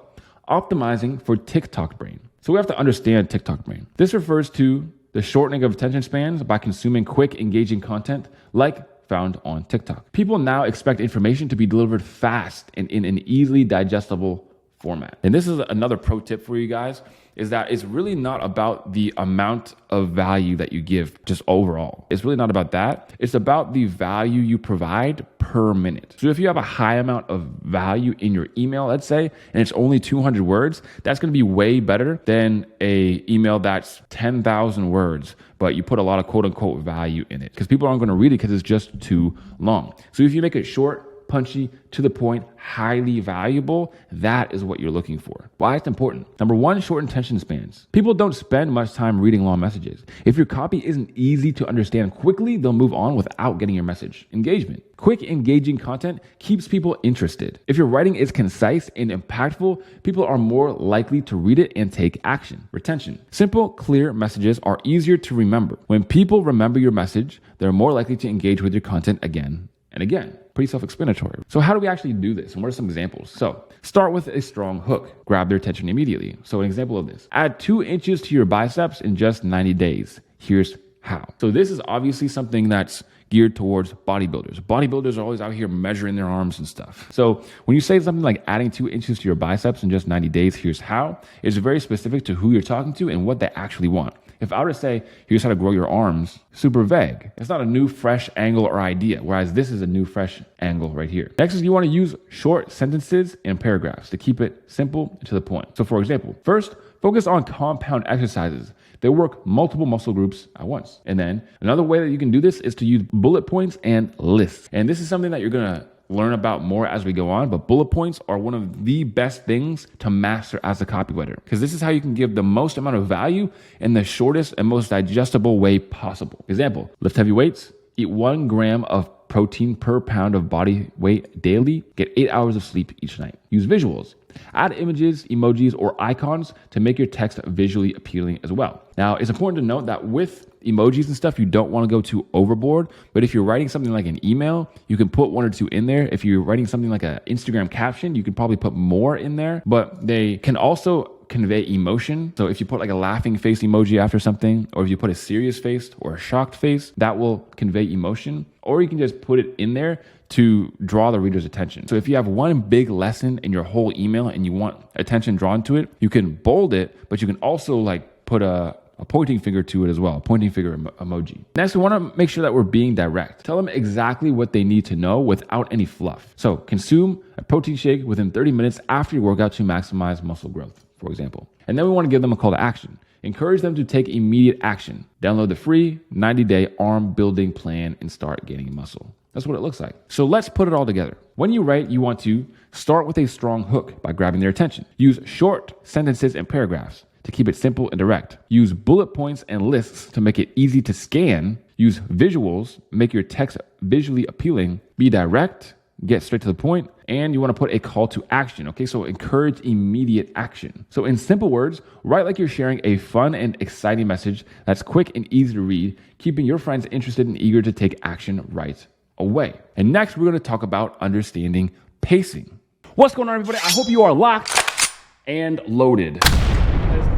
optimizing for TikTok brain. So we have to understand TikTok brain. This refers to the shortening of attention spans by consuming quick, engaging content like found on TikTok. People now expect information to be delivered fast and in an easily digestible format. And this is another pro tip for you guys, is that it's really not about the amount of value that you give just overall. It's really not about that. It's about the value you provide per minute. So if you have a high amount of value in your email, let's say, and it's only 200 words, that's going to be way better than a email that's 10,000 words, but you put a lot of quote unquote value in it, because people aren't going to read it because it's just too long. So if you make it short, punchy, to the point, highly valuable, that is what you're looking for. Why it's important. Number one, short attention spans. People don't spend much time reading long messages. If your copy isn't easy to understand quickly, they'll move on without getting your message. Engagement. Quick, engaging content keeps people interested. If your writing is concise and impactful, people are more likely to read it and take action. Retention. Simple, clear messages are easier to remember. When people remember your message, they're more likely to engage with your content again and again. Pretty self-explanatory. So how do we actually do this? And what are some examples? So start with a strong hook. Grab their attention immediately. So an example of this: add 2 inches to your biceps in just 90 days. Here's how. So this is obviously something that's geared towards bodybuilders. Bodybuilders are always out here measuring their arms and stuff. So when you say something like adding 2 inches to your biceps in just 90 days, here's how, it's very specific to who you're talking to and what they actually want. If I were to say, here's how to grow your arms, super vague. It's not a new, fresh angle or idea, whereas this is a new, fresh angle right here. Next is you want to use short sentences and paragraphs to keep it simple and to the point. So for example, first, focus on compound exercises. They work multiple muscle groups at once. And then another way that you can do this is to use bullet points and lists. And this is something that you're going to learn about more as we go on, but bullet points are one of the best things to master as a copywriter, because this is how you can give the most amount of value in the shortest and most digestible way possible. Example, lift heavy weights, eat 1 gram of protein per pound of body weight daily, get 8 hours of sleep each night. Use visuals. Add images, emojis, or icons to make your text visually appealing as well. Now, it's important to note that with emojis and stuff, you don't want to go too overboard. But if you're writing something like an email, you can put 1 or 2 in there. If you're writing something like an Instagram caption, you can probably put more in there. But they can also convey emotion. So if you put like a laughing face emoji after something, or if you put a serious face or a shocked face, that will convey emotion. Or you can just put it in there to draw the reader's attention. So if you have one big lesson in your whole email and you want attention drawn to it, you can bold it, but you can also like put a pointing finger to it as well, a pointing finger emoji. Next, we want to make sure that we're being direct. Tell them exactly what they need to know without any fluff. So consume a protein shake within 30 minutes after your workout to maximize muscle growth, for example. And then we want to give them a call to action. Encourage them to take immediate action. Download the free 90-day arm building plan and start gaining muscle. That's what it looks like. So let's put it all together. When you write, you want to start with a strong hook by grabbing their attention. Use short sentences and paragraphs to keep it simple and direct. Use bullet points and lists to make it easy to scan. Use visuals, make your text visually appealing. Be direct, get straight to the point, and you want to put a call to action. Okay, so encourage immediate action. So in simple words, write like you're sharing a fun and exciting message that's quick and easy to read, keeping your friends interested and eager to take action right away. And next, we're going to talk about understanding pacing. What's going on, everybody? I hope you are locked and loaded.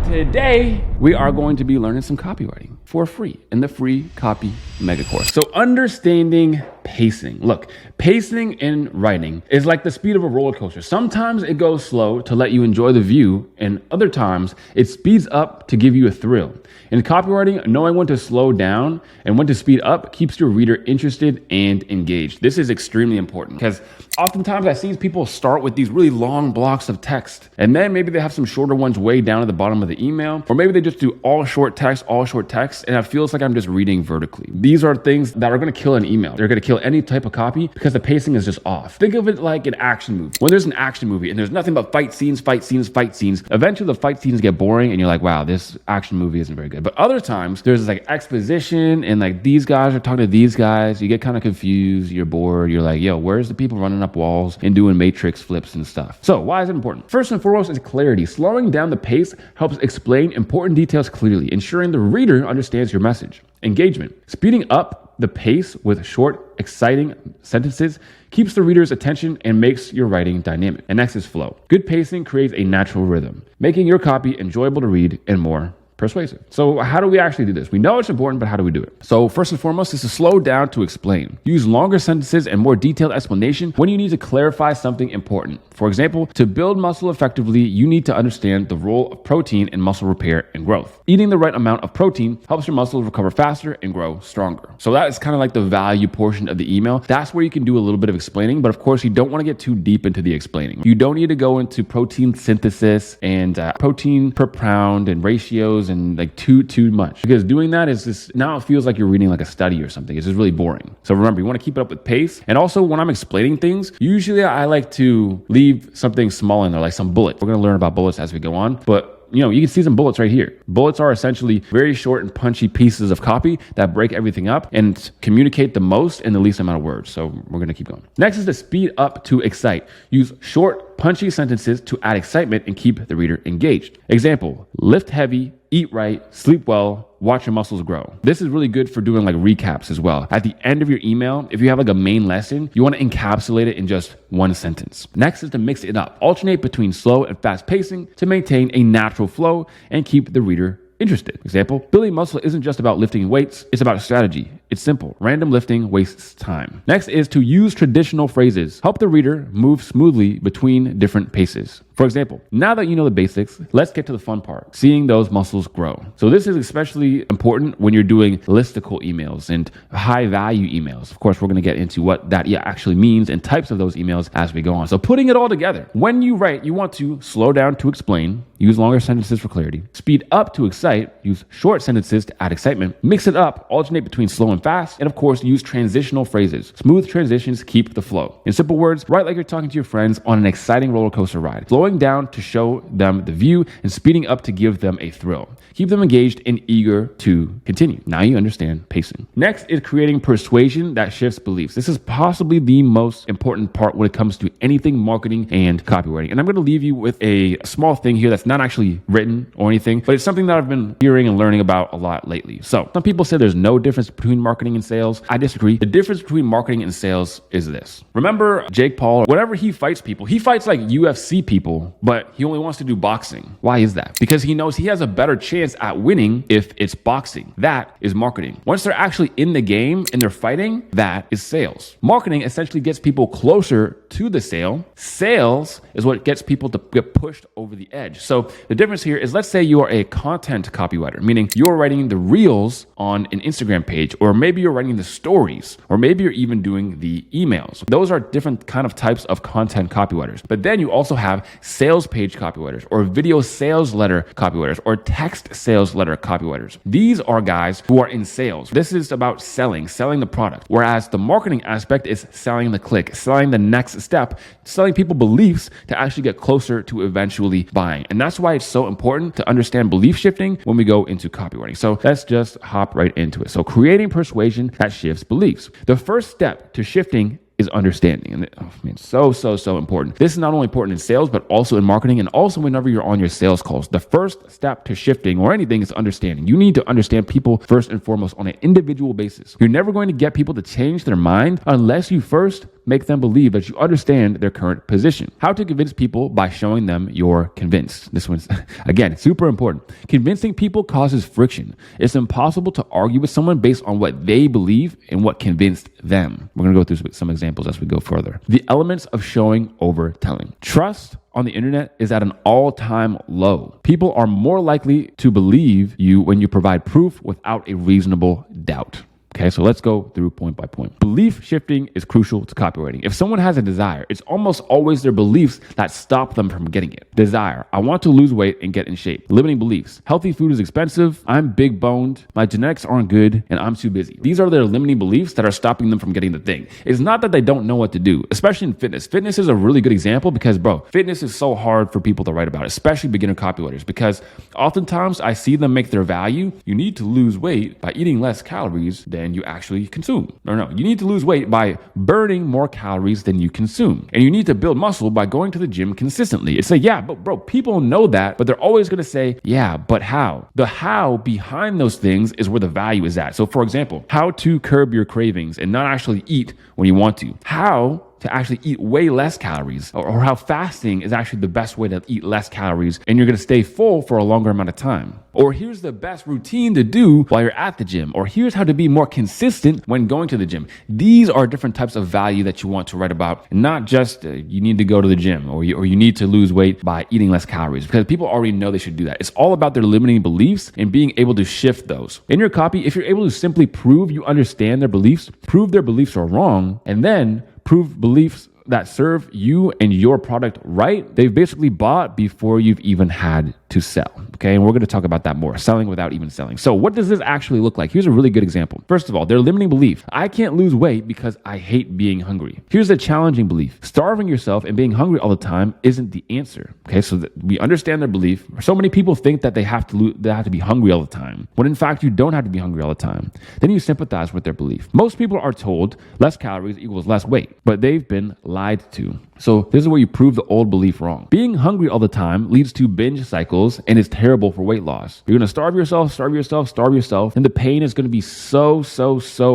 Today, we are going to be learning some copywriting for free in the free Copy Mega Course. So understanding pacing. Look, pacing in writing is like the speed of a roller coaster. Sometimes it goes slow to let you enjoy the view, and other times it speeds up to give you a thrill. In copywriting, knowing when to slow down and when to speed up keeps your reader interested and engaged. This is extremely important because oftentimes I see people start with these really long blocks of text, and then maybe they have some shorter ones way down at the bottom of the email, or maybe they just do all short text, and it feels like I'm just reading vertically. These are things that are going to kill an email. They're going to kill kill any type of copy because the pacing is just off. Think of it like an action movie. When there's an action movie and there's nothing but fight scenes, eventually the fight scenes get boring and you're like, wow, this action movie isn't very good. But other times there's like exposition and like these guys are talking to these guys. You get kind of confused. You're bored. You're like, yo, where's the people running up walls and doing matrix flips and stuff? So why is it important? First and foremost is clarity. Slowing down the pace helps explain important details clearly, ensuring the reader understands your message. Engagement. Speeding up the pace with short, exciting sentences keeps the reader's attention and makes your writing dynamic. And next is flow. Good pacing creates a natural rhythm, making your copy enjoyable to read and more persuasive. So how do we actually do this? We know it's important, but how do we do it? So first and foremost is to slow down to explain. Use longer sentences and more detailed explanation when you need to clarify something important. For example, to build muscle effectively, you need to understand the role of protein in muscle repair and growth. Eating the right amount of protein helps your muscles recover faster and grow stronger. So that is kind of like the value portion of the email. That's where you can do a little bit of explaining, but of course you don't want to get too deep into the explaining. You don't need to go into protein synthesis and protein per pound and ratios and like too much, because doing that is just, now it feels like you're reading like a study or something. It's just really boring. So remember, you want to keep it up with pace. And also when I'm explaining things, usually I like to leave something small in there, like some bullets. We're going to learn about bullets as we go on, but you know, you can see some bullets right here. Bullets are essentially very short and punchy pieces of copy that break everything up and communicate the most in the least amount of words. So we're going to keep going. Next is to speed up to excite. Use short, punchy sentences to add excitement and keep the reader engaged. Example, lift heavy, eat right, sleep well, watch your muscles grow. This is really good for doing like recaps as well. At the end of your email, if you have like a main lesson, you want to encapsulate it in just one sentence. Next is to mix it up. Alternate between slow and fast pacing to maintain a natural flow and keep the reader interested. Example, building muscle isn't just about lifting weights, it's about strategy. It's simple. Random lifting wastes time. Next is to use traditional phrases. Help the reader move smoothly between different paces. For example, now that you know the basics, let's get to the fun part, seeing those muscles grow. So this is especially important when you're doing listicle emails and high value emails. Of course, we're going to get into what that actually means and types of those emails as we go on. So putting it all together, when you write, you want to slow down to explain, use longer sentences for clarity, speed up to excite, use short sentences to add excitement, mix it up, alternate between slow and fast, and of course, use transitional phrases. Smooth transitions keep the flow. In simple words, write like you're talking to your friends on an exciting roller coaster ride. Slowing down to show them the view and speeding up to give them a thrill. Keep them engaged and eager to continue. Now you understand pacing. Next is creating persuasion that shifts beliefs. This is possibly the most important part when it comes to anything marketing and copywriting. And I'm going to leave you with a small thing here that's not actually written or anything, but it's something that I've been hearing and learning about a lot lately. So some people say there's no difference between marketing and sales. I disagree. The difference between marketing and sales is this. Remember Jake Paul, whenever he fights people, he fights like UFC people, but he only wants to do boxing. Why is that? Because he knows he has a better chance at winning if it's boxing. That is marketing. Once they're actually in the game and they're fighting, that is sales. Marketing essentially gets people closer to the sale. Sales is what gets people to get pushed over the edge. So the difference here is, let's say you are a content copywriter, meaning you're writing the reels on an Instagram page, or maybe you're writing the stories, or maybe you're even doing the emails. Those are different kind of types of content copywriters. But then you also have sales page copywriters, or video sales letter copywriters, or text sales letter copywriters. These are guys who are in sales. This is about selling the product. Whereas the marketing aspect is selling the click, selling the next step, selling people beliefs to actually get closer to eventually buying. And that's why it's so important to understand belief shifting when we go into copywriting. So let's just hop right into it. So creating persuasion that shifts beliefs. The first step to shifting is understanding. And so important. This is not only important in sales, but also in marketing, and also whenever you're on your sales calls. The first step to shifting or anything is understanding. You need to understand people first and foremost on an individual basis. You're never going to get people to change their mind unless you first make them believe that you understand their current position. How to convince people by showing them you're convinced. This one's, again, super important. Convincing people causes friction. It's impossible to argue with someone based on what they believe and what convinced them. We're going to go through some examples as we go further. The elements of showing over telling. Trust on the internet is at an all-time low. People are more likely to believe you when you provide proof without a reasonable doubt. Okay, so let's go through point by point. Belief shifting is crucial to copywriting. If someone has a desire, it's almost always their beliefs that stop them from getting it. Desire, I want to lose weight and get in shape. Limiting beliefs, healthy food is expensive, I'm big boned, my genetics aren't good, and I'm too busy. These are their limiting beliefs that are stopping them from getting the thing. It's not that they don't know what to do, especially in fitness. Fitness is a really good example because, bro, fitness is so hard for people to write about, especially beginner copywriters, because oftentimes I see them make their value, you need to lose weight by eating less calories than you actually consume. No, you need to lose weight by burning more calories than you consume. And you need to build muscle by going to the gym consistently. It's like, yeah, but bro, people know that, but they're always going to say, yeah, but how? The how behind those things is where the value is at. So for example, how to curb your cravings and not actually eat when you want to. How to actually eat way less calories, or how fasting is actually the best way to eat less calories and you're going to stay full for a longer amount of time. Or here's the best routine to do while you're at the gym. Or here's how to be more consistent when going to the gym. These are different types of value that you want to write about, not just you need to go to the gym or you need to lose weight by eating less calories, because people already know they should do that. It's all about their limiting beliefs and being able to shift those. In your copy, if you're able to simply prove you understand their beliefs, prove their beliefs are wrong, and then prove beliefs that serve you and your product right, they've basically bought before you've even had to sell. Okay, and we're going to talk about that more, selling without even selling. So what does this actually look like? Here's a really good example. First of all, their limiting belief. I can't lose weight because I hate being hungry. Here's a challenging belief. Starving yourself and being hungry all the time isn't the answer. Okay, so we understand their belief. So many people think that they have to be hungry all the time, when in fact you don't have to be hungry all the time. Then you sympathize with their belief. Most people are told less calories equals less weight, but they've been lied to. So this is where you prove the old belief wrong. Being hungry all the time leads to binge cycles and is terrible for weight loss. You're going to starve yourself, and the pain is going to be so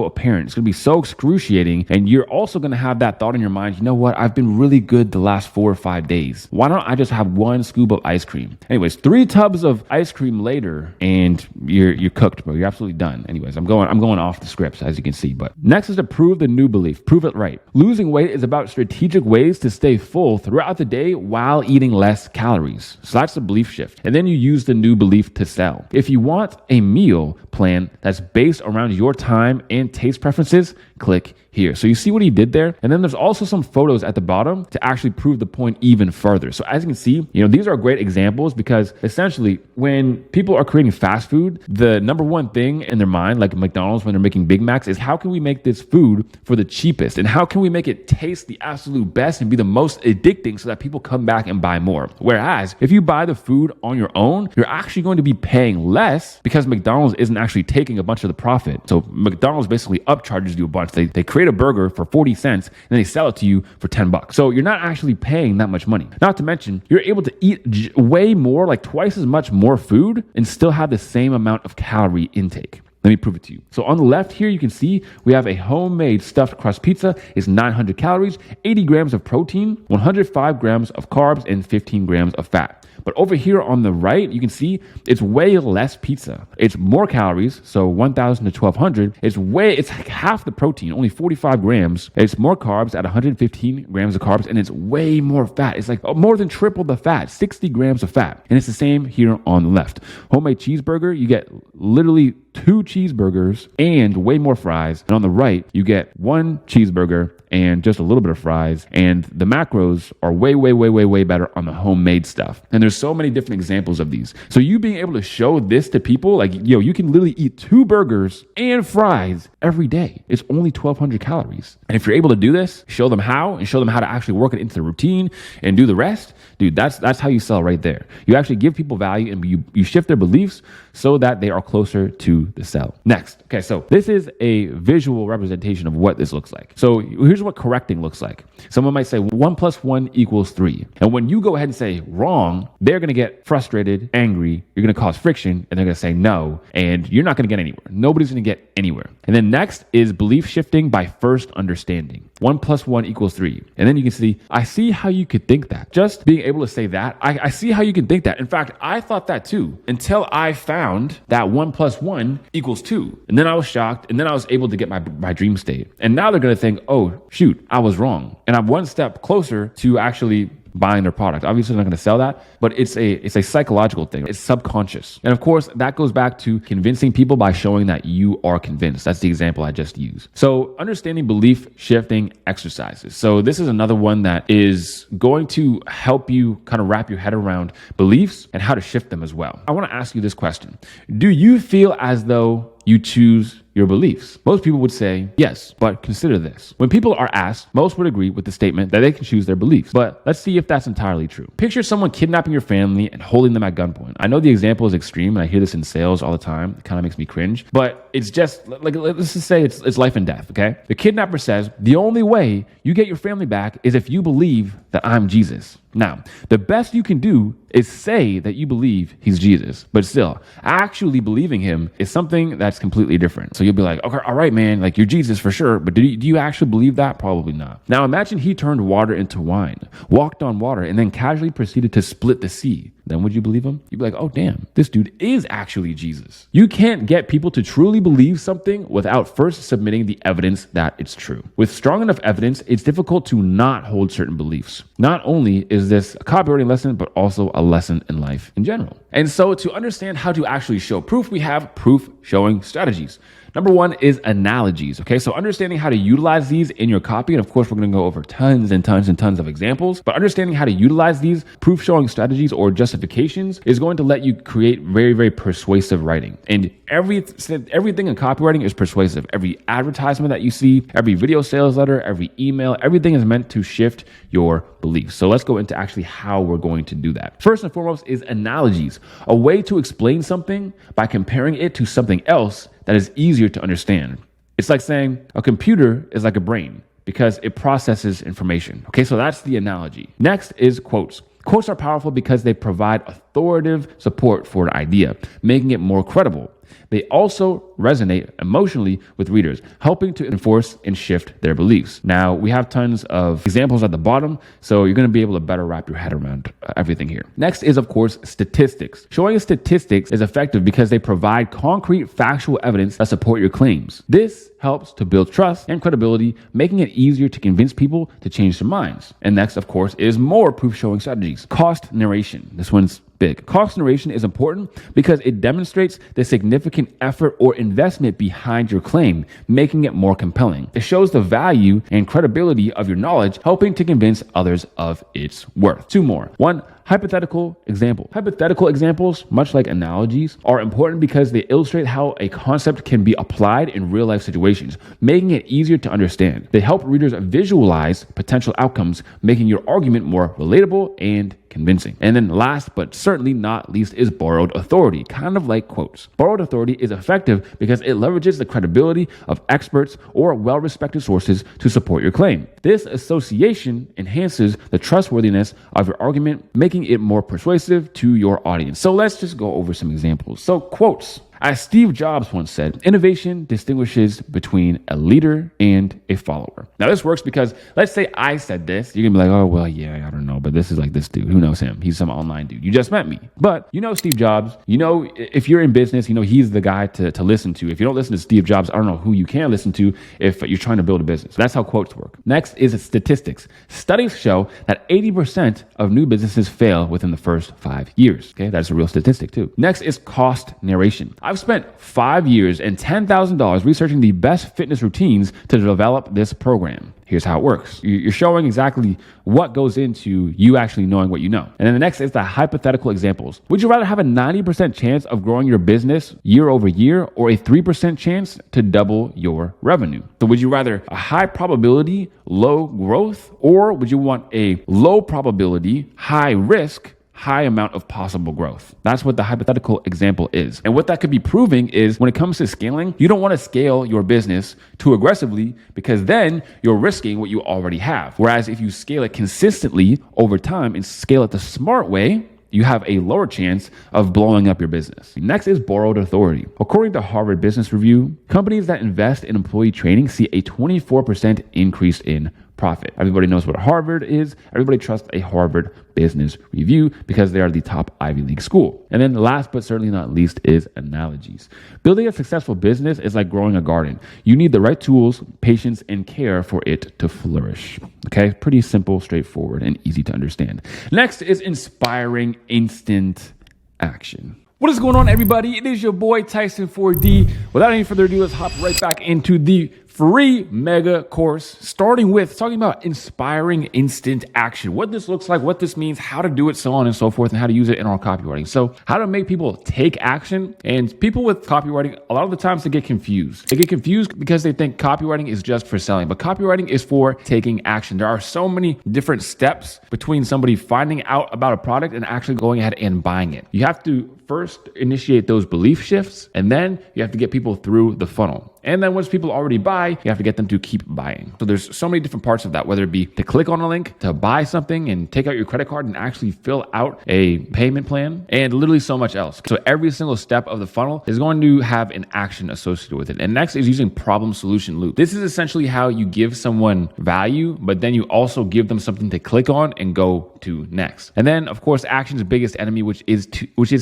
apparent. It's going to be so excruciating, and you're also going to have that thought in your mind, you know what, I've been really good the last 4 or 5 days. Why don't I just have one scoop of ice cream? Anyways, 3 tubs of ice cream later, and you're cooked, bro. You're absolutely done. Anyways, I'm going off the scripts, as you can see. But next is to prove the new belief. Prove it right. Losing weight is about strategic ways to stay full throughout the day while eating less calories. So that's the belief shift. And then you use the new belief to sell. If you want a meal plan that's based around your time and taste preferences, click here. So you see what he did there? And then there's also some photos at the bottom to actually prove the point even further. So as you can see, these are great examples because essentially when people are creating fast food, the number one thing in their mind, like McDonald's when they're making Big Macs, is how can we make this food for the cheapest? And how can we make it taste the absolute best and be the most addicting so that people come back and buy more? Whereas if you buy the food on your own, you're actually going to be paying less because McDonald's isn't actually taking a bunch of the profit. So McDonald's basically upcharges you a bunch. They create a burger for 40 cents and then they sell it to you for $10. So you're not actually paying that much money. Not to mention, you're able to eat way more, like twice as much more food and still have the same amount of calorie intake. Let me prove it to you. So on the left here, you can see we have a homemade stuffed crust pizza. It's 900 calories, 80 grams of protein, 105 grams of carbs, and 15 grams of fat. But over here on the right, you can see it's way less pizza. It's more calories, so 1,000 to 1,200. It's half the protein, only 45 grams. It's more carbs at 115 grams of carbs, and it's way more fat. It's like more than triple the fat, 60 grams of fat. And it's the same here on the left. Homemade cheeseburger, you get literally 2 cheeseburgers and way more fries. And on the right, you get 1 cheeseburger and just a little bit of fries. And the macros are way better on the homemade stuff. And there's so many different examples of these. So you being able to show this to people, like, you can literally eat 2 burgers and fries every day. It's only 1,200 calories. And if you're able to do this, show them how to actually work it into the routine and do the rest, dude, that's how you sell right there. You actually give people value and you shift their beliefs so that they are closer to the sell. Next. Okay, so this is a visual representation of what this looks like. So here's what correcting looks like. Someone might say 1 + 1 = 3. And when you go ahead and say wrong, they're going to get frustrated, angry. You're going to cause friction, and they're going to say no, and you're not going to get anywhere. Nobody's going to get anywhere. And then next is belief shifting by first understanding. 1 + 1 = 3. And then you can see, I see how you could think that. Just being able to say that, I see how you can think that. In fact, I thought that too, until I found that 1 + 1 = 2. And then I was shocked, and then I was able to get my dream state. And now they're going to think, oh, shoot, I was wrong. And I'm one step closer to actually buying their product. Obviously, they're not going to sell that, but it's a psychological thing. It's subconscious. And of course, that goes back to convincing people by showing that you are convinced. That's the example I just used. So understanding belief shifting exercises. So this is another one that is going to help you kind of wrap your head around beliefs and how to shift them as well. I want to ask you this question. Do you feel as though you choose your beliefs? Most people would say yes, but consider this. When people are asked, most would agree with the statement that they can choose their beliefs. But let's see if that's entirely true. Picture someone kidnapping your family and holding them at gunpoint. I know the example is extreme, and I hear this in sales all the time. It kind of makes me cringe, but it's just like, let's just say it's life and death, okay? The kidnapper says, the only way you get your family back is if you believe that I'm Jesus. Now, the best you can do is say that you believe he's Jesus, but still, actually believing him is something that's completely different. So you'll be like, okay, all right, man, like you're Jesus for sure, but do you actually believe that? Probably not. Now imagine he turned water into wine, walked on water, and then casually proceeded to split the sea. Then would you believe him? You'd be like, oh, damn, this dude is actually Jesus. You can't get people to truly believe something without first submitting the evidence that it's true. With strong enough evidence, it's difficult to not hold certain beliefs. Not only is this a copywriting lesson, but also a lesson in life in general. And so to understand how to actually show proof, we have proof showing strategies. Number one is analogies. Okay, so understanding how to utilize these in your copy. And of course, we're going to go over tons and tons and tons of examples, but understanding how to utilize these proof showing strategies or justifications is going to let you create very, very persuasive writing. And everything in copywriting is persuasive. Every advertisement that you see, every video sales letter, every email, everything is meant to shift your beliefs. So let's go into actually how we're going to do that. First and foremost is analogies, a way to explain something by comparing it to something else that is easier to understand. It's like saying a computer is like a brain because it processes information. Okay, so that's the analogy. Next is quotes. Quotes are powerful because they provide authoritative support for an idea, making it more credible. They also resonate emotionally with readers, helping to enforce and shift their beliefs. Now, we have tons of examples at the bottom, so you're going to be able to better wrap your head around everything here. Next is, of course, statistics. Showing statistics is effective because they provide concrete, factual evidence that support your claims. This helps to build trust and credibility, making it easier to convince people to change their minds. And next, of course, is more proof showing strategies. Cost narration. This one's big. Cost narration is important because it demonstrates the significant effort or investment behind your claim, making it more compelling. It shows the value and credibility of your knowledge, helping to convince others of its worth. Two more. One, hypothetical example. Hypothetical examples, much like analogies, are important because they illustrate how a concept can be applied in real life situations, making it easier to understand. They help readers visualize potential outcomes, making your argument more relatable and convincing. And then last but certainly not least is borrowed authority, kind of like quotes. Borrowed authority is effective because it leverages the credibility of experts or well-respected sources to support your claim. This association enhances the trustworthiness of your argument, making it more persuasive to your audience. So let's just go over some examples. So quotes. As Steve Jobs once said, innovation distinguishes between a leader and a follower. Now this works because let's say I said this, you're gonna be like, oh, well, yeah, I don't know, but this is like this dude, who knows him? He's some online dude. You just met me. But you know Steve Jobs, you know, if you're in business, you know, he's the guy to listen to. If you don't listen to Steve Jobs, I don't know who you can listen to if you're trying to build a business. That's how quotes work. Next is statistics. Studies show that 80% of new businesses fail within the first 5 years. Okay, that's a real statistic too. Next is cost narration. I've spent 5 years and $10,000 researching the best fitness routines to develop this program. Here's how it works. You're showing exactly what goes into you actually knowing what you know. And then the next is the hypothetical examples. Would you rather have a 90% chance of growing your business year over year or a 3% chance to double your revenue? So would you rather a high probability, low growth, or would you want a low probability, high risk, high amount of possible growth? That's what the hypothetical example is. And what that could be proving is when it comes to scaling, you don't want to scale your business too aggressively because then you're risking what you already have. Whereas if you scale it consistently over time and scale it the smart way, you have a lower chance of blowing up your business. Next is borrowed authority. According to Harvard Business Review, companies that invest in employee training see a 24% increase in profit. Everybody knows what Harvard is. Everybody trusts a Harvard Business Review because they are the top Ivy League school. And then last but certainly not least is analogies. Building a successful business is like growing a garden. You need the right tools, patience, and care for it to flourish. Okay, pretty simple, straightforward, and easy to understand. Next is inspiring instant action. What is going on, everybody? It is your boy Tyson 4D. Without any further ado, let's hop right back into the free mega course, starting with talking about inspiring instant action, what this looks like, what this means, how to do it, so on and so forth, and how to use it in our copywriting. So how to make people take action. And people with copywriting, a lot of the times they get confused. They get confused because they think copywriting is just for selling, but copywriting is for taking action. There are so many different steps between somebody finding out about a product and actually going ahead and buying it. You have to first initiate those belief shifts, and then you have to get people through the funnel. And then once people already buy, you have to get them to keep buying. So there's so many different parts of that, whether it be to click on a link, to buy something and take out your credit card and actually fill out a payment plan, and literally so much else. So every single step of the funnel is going to have an action associated with it. And next is using problem solution loop. This is essentially how you give someone value, but then you also give them something to click on and go to next. And then of course, action's biggest enemy, which is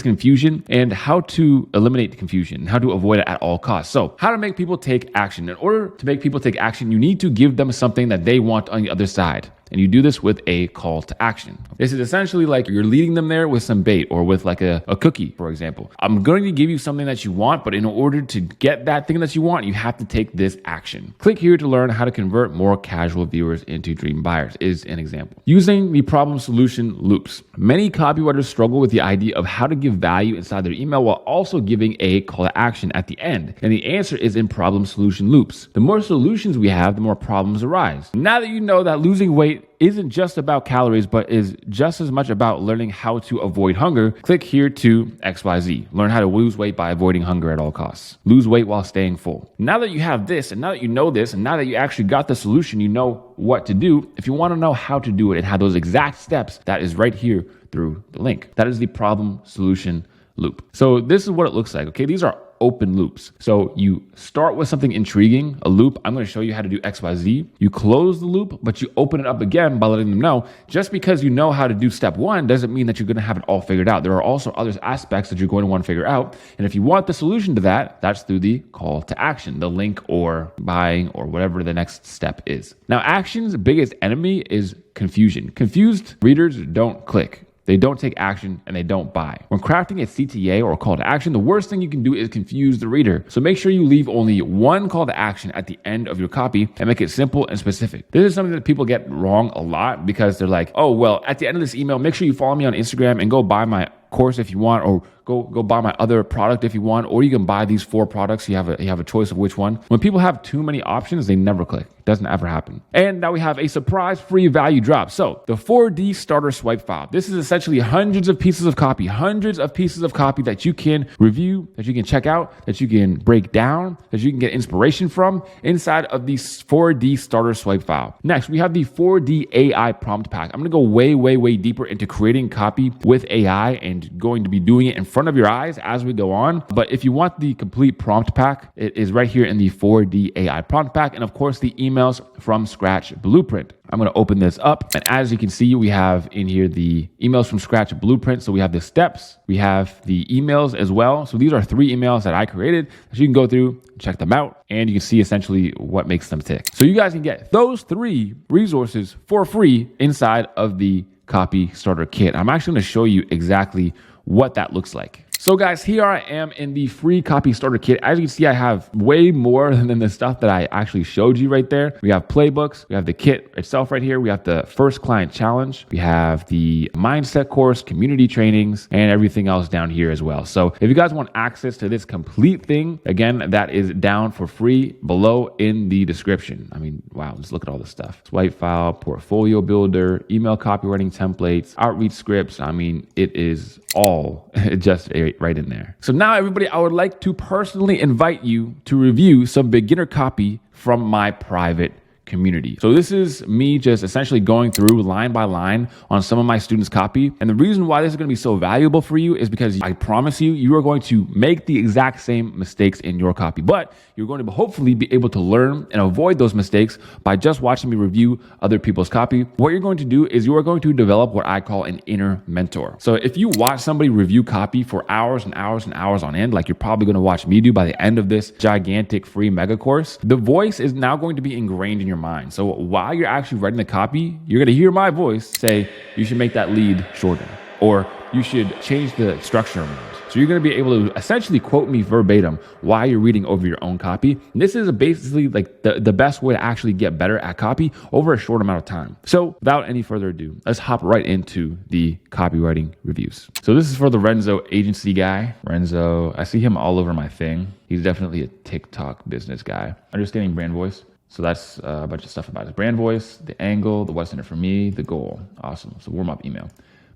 confusion, and how to eliminate confusion, how to avoid it at all costs. So how to make people take action. In order to make people take action, you need to give them something that they want on the other side. And you do this with a call to action. This is essentially like you're leading them there with some bait or with like a cookie, for example. I'm going to give you something that you want, but in order to get that thing that you want, you have to take this action. Click here to learn how to convert more casual viewers into dream buyers is an example. Using the problem solution loops. Many copywriters struggle with the idea of how to give value inside their email while also giving a call to action at the end. And the answer is in problem solution loops. The more solutions we have, the more problems arise. Now that you know that losing weight isn't just about calories, but is just as much about learning how to avoid hunger, click here to XYZ. Learn how to lose weight by avoiding hunger at all costs. Lose weight while staying full. Now that you have this, and now that you know this, and now that you actually got the solution, you know what to do. If you want to know how to do it and have those exact steps, that is right here through the link. That is the problem solution loop. So this is what it looks like. Okay, these are open loops. So you start with something intriguing, a loop. I'm going to show you how to do XYZ. You close the loop, but you open it up again by letting them know. Just because you know how to do step one doesn't mean that you're going to have it all figured out. There are also other aspects that you're going to want to figure out. And if you want the solution to that, that's through the call to action, the link or buying or whatever the next step is. Now, action's biggest enemy is confusion. Confused readers don't click. They don't take action and they don't buy. When crafting a CTA or a call to action, the worst thing you can do is confuse the reader. So make sure you leave only one call to action at the end of your copy and make it simple and specific. This is something that people get wrong a lot because they're like, oh, well, at the end of this email, make sure you follow me on Instagram and go buy my course if you want, or go buy my other product if you want, or you can buy these 4 products. You have a choice of which one. When people have too many options, they never click. It doesn't ever happen. And now we have a surprise free value drop. So the 4D starter swipe file. This is essentially hundreds of pieces of copy that you can review, that you can check out, that you can break down, that you can get inspiration from inside of the 4D starter swipe file. Next, we have the 4D AI prompt pack. I'm going to go way deeper into creating copy with AI and going to be doing it in front of your eyes as we go on. But if you want the complete prompt pack, it is right here in the 4D AI prompt pack. And of course, the emails from scratch blueprint. I'm going to open this up. And as you can see, we have in here the emails from scratch blueprint. So we have the steps, we have the emails as well. So these are 3 emails that I created that you can go through, check them out, and you can see essentially what makes them tick. So you guys can get those 3 resources for free inside of the Copy Starter Kit. I'm actually going to show you exactly what that looks like. So guys, here I am in the free Copy Starter Kit. As you can see, I have way more than the stuff that I actually showed you right there. We have playbooks, we have the kit itself right here, we have the first client challenge, we have the mindset course, community trainings, and everything else down here as well. So if you guys want access to this complete thing, again, that is down for free below in the description. I mean, wow, just look at all this stuff. Swipe file, portfolio builder, email copywriting templates, outreach scripts. I mean, it is all just right in there. So now everybody, I would like to personally invite you to review some beginner copy from my private community. So this is me just essentially going through line by line on some of my students' copy. And the reason why this is going to be so valuable for you is because I promise you, you are going to make the exact same mistakes in your copy, but you're going to hopefully be able to learn and avoid those mistakes by just watching me review other people's copy. What you're going to do is you are going to develop what I call an inner mentor. So if you watch somebody review copy for hours and hours and hours on end, like you're probably going to watch me do by the end of this gigantic free mega course, the voice is now going to be ingrained in your mind. So while you're actually writing the copy, you're going to hear my voice say, you should make that lead shorter, or you should change the structure around. So you're going to be able to essentially quote me verbatim while you're reading over your own copy. And this is basically like the best way to actually get better at copy over a short amount of time. So without any further ado, let's hop right into the copywriting reviews. So this is for the Renzo agency guy. Renzo, I see him all over my thing. He's definitely a TikTok business guy. Understanding brand voice. So that's a bunch of stuff about his brand voice, the angle, the what's in it for me, the goal. Awesome. So warm up email.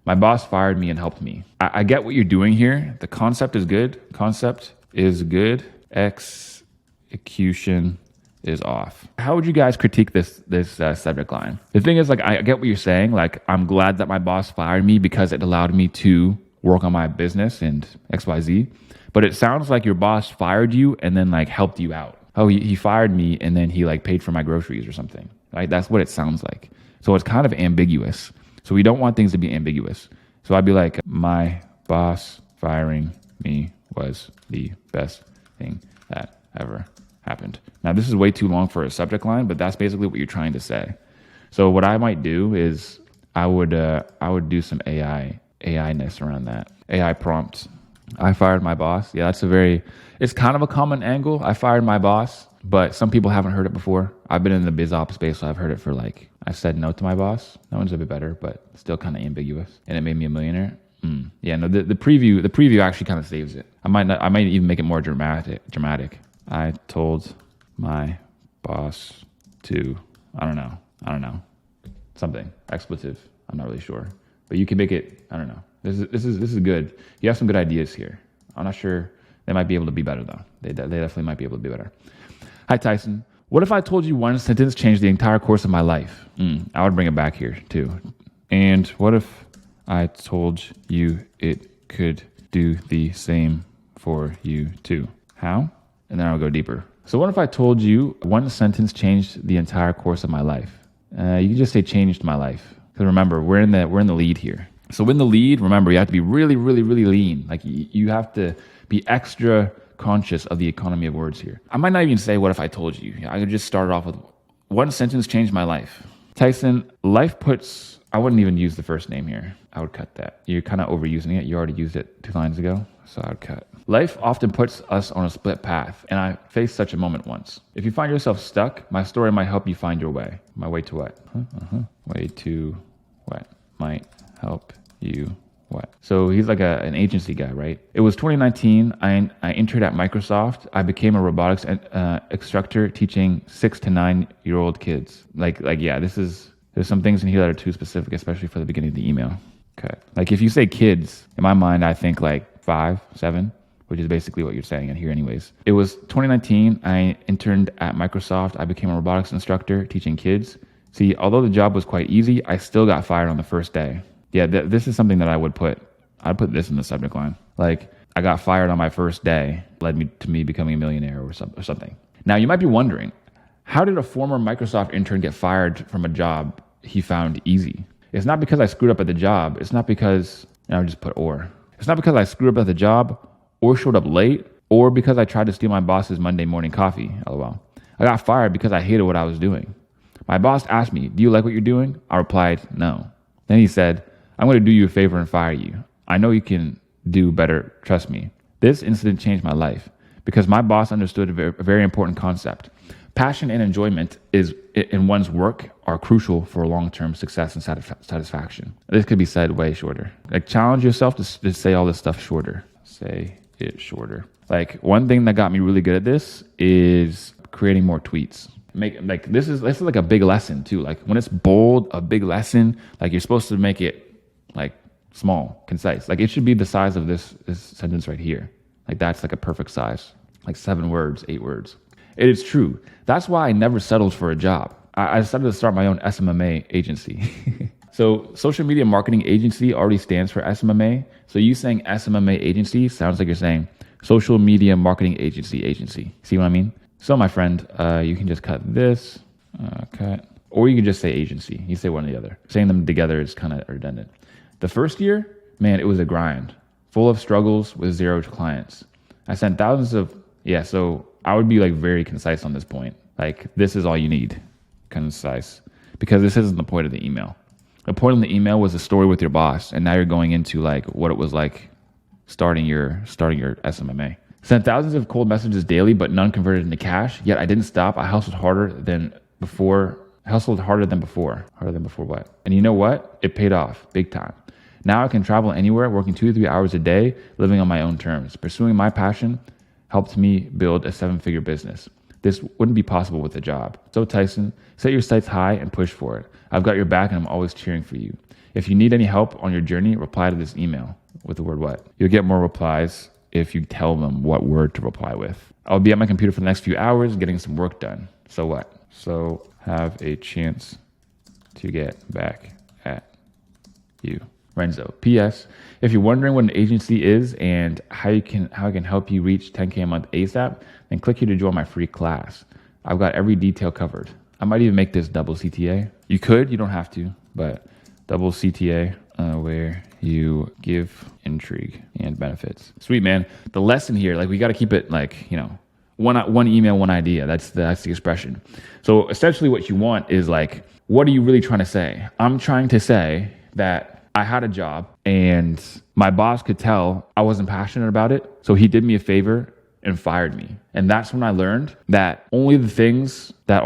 My boss fired me and helped me. I get what you're doing here. The concept is good. Execution is off. How would you guys critique this subject line? The thing is, like, I get what you're saying. Like, I'm glad that my boss fired me because it allowed me to work on my business and XYZ. But it sounds like your boss fired you and then like helped you out. Oh, he fired me and then he like paid for my groceries or something. Right? That's what it sounds like. So it's kind of ambiguous. So we don't want things to be ambiguous. So I'd be like, my boss firing me was the best thing that ever happened. Now this is way too long for a subject line, but that's basically what you're trying to say. So what I might do is I would do some AI-ness around that. AI prompt. I fired my boss. Yeah, it's kind of a common angle. I fired my boss, but some people haven't heard it before. I've been in the biz ops space, so I've heard it for like, I said no to my boss. That one's a bit better, but still kind of ambiguous. And it made me a millionaire. Yeah, no, the preview actually kind of saves it. I might even make it more dramatic. I told my boss to, I don't know, something expletive. I'm not really sure, but you can make it. I don't know. This is good. You have some good ideas here. I'm not sure. They might be able to be better though. They definitely might be able to be better. Hi Tyson. What if I told you one sentence changed the entire course of my life? I would bring it back here too. And what if I told you it could do the same for you too? How? And then I'll go deeper. So what if I told you one sentence changed the entire course of my life? You can just say changed my life. Because remember, we're in the lead here. So in the lead, remember, you have to be really, really, really lean. Like you have to be extra conscious of the economy of words here. I might not even say, what if I told you? I could just start off with one sentence changed my life. Tyson, I wouldn't even use the first name here. I would cut that. You're kind of overusing it. You already used it 2 lines ago, so I would cut. Life often puts us on a split path, and I faced such a moment once. If you find yourself stuck, my story might help you find your way. My way to what? Way to what? Might help you what? So he's like an agency guy, right? It was 2019. I entered at Microsoft. I became a robotics instructor teaching 6 to 9-year-old kids. Yeah, there's some things in here that are too specific, especially for the beginning of the email. Okay. Like if you say kids, in my mind, I think like 5, 7, which is basically what you're saying in here anyways. It was 2019. I interned at Microsoft. I became a robotics instructor teaching kids. See, although the job was quite easy, I still got fired on the first day. Yeah, this is something that I'd put this in the subject line. Like, I got fired on my first day, led to me becoming a millionaire or something. Now, you might be wondering, how did a former Microsoft intern get fired from a job he found easy? It's not because I screwed up at the job. It's not because, I just put or. It's not because I screwed up at the job or showed up late or because I tried to steal my boss's Monday morning coffee, LOL. I got fired because I hated what I was doing. My boss asked me, do you like what you're doing? I replied, no. Then he said, I'm going to do you a favor and fire you. I know you can do better. Trust me. This incident changed my life because my boss understood a very important concept. Passion and enjoyment in one's work are crucial for long-term success and satisfaction. This could be said way shorter. Like challenge yourself to say all this stuff shorter. Say it shorter. Like one thing that got me really good at this is creating more tweets. This is like a big lesson too. Like when it's bold, a big lesson, like you're supposed to make it like small, concise. Like it should be the size of this sentence right here. Like that's like a perfect size, like 7 words, 8 words. It is true. That's why I never settled for a job. I decided to start my own SMMA agency. So social media marketing agency already stands for SMMA. So you saying SMMA agency sounds like you're saying social media marketing agency. See what I mean? So my friend, you can just cut this, cut, or you can just say agency. You say one or the other. Saying them together is kind of redundant. The first year, man, it was a grind, full of struggles with 0 clients. I sent thousands of, so I would be like very concise on this point. Like, this is all you need, concise, because this isn't the point of the email. The point of the email was a story with your boss, and now you're going into like what it was like starting your SMMA. Sent thousands of cold messages daily, but none converted into cash. Yet I didn't stop. I hustled harder than before. Harder than before what? And you know what? It paid off big time. Now I can travel anywhere, working 2 to 3 hours a day, living on my own terms. Pursuing my passion helped me build a 7-figure business. This wouldn't be possible with a job. So Tyson, set your sights high and push for it. I've got your back and I'm always cheering for you. If you need any help on your journey, reply to this email with the word what. You'll get more replies if you tell them what word to reply with. I'll be at my computer for the next few hours getting some work done. So what? So have a chance to get back at you. Renzo. P.S. If you're wondering what an agency is and how I can help you reach 10K a month ASAP, then click here to join my free class. I've got every detail covered. I might even make this double CTA. You could, you don't have to, but double CTA where you give intrigue and benefits. Sweet, man. The lesson here, like, we got to keep it like, one email, one idea. That's the expression. So essentially what you want is like, what are you really trying to say? I'm trying to say that I had a job and my boss could tell I wasn't passionate about it. So he did me a favor and fired me. And that's when I learned that only the things that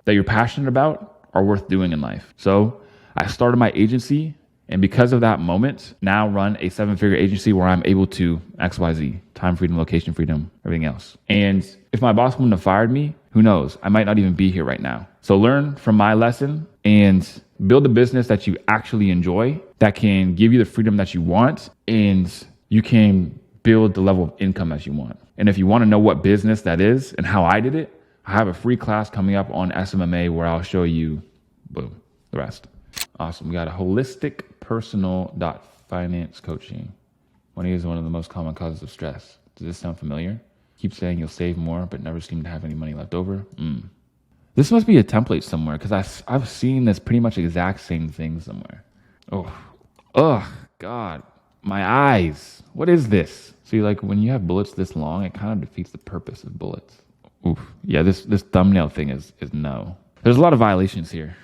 you're passionate about are worth doing in life. So I started my agency, and because of that moment, now run a 7-figure agency where I'm able to XYZ, time freedom, location freedom, everything else. And if my boss wouldn't have fired me, who knows? I might not even be here right now. So learn from my lesson and build a business that you actually enjoy, that can give you the freedom that you want, and you can build the level of income that you want. And if you want to know what business that is and how I did it, I have a free class coming up on SMMA where I'll show you, boom, the rest. Awesome. We got a holistic personal finance coaching. Money is one of the most common causes of stress. Does this sound familiar? Keep saying you'll save more, but never seem to have any money left over. This must be a template somewhere, because I've seen this pretty much exact same thing somewhere. Oh, God, my eyes. What is this? See, like, when you have bullets this long, it kind of defeats the purpose of bullets. Oof. Yeah, this thumbnail thing is no. There's a lot of violations here.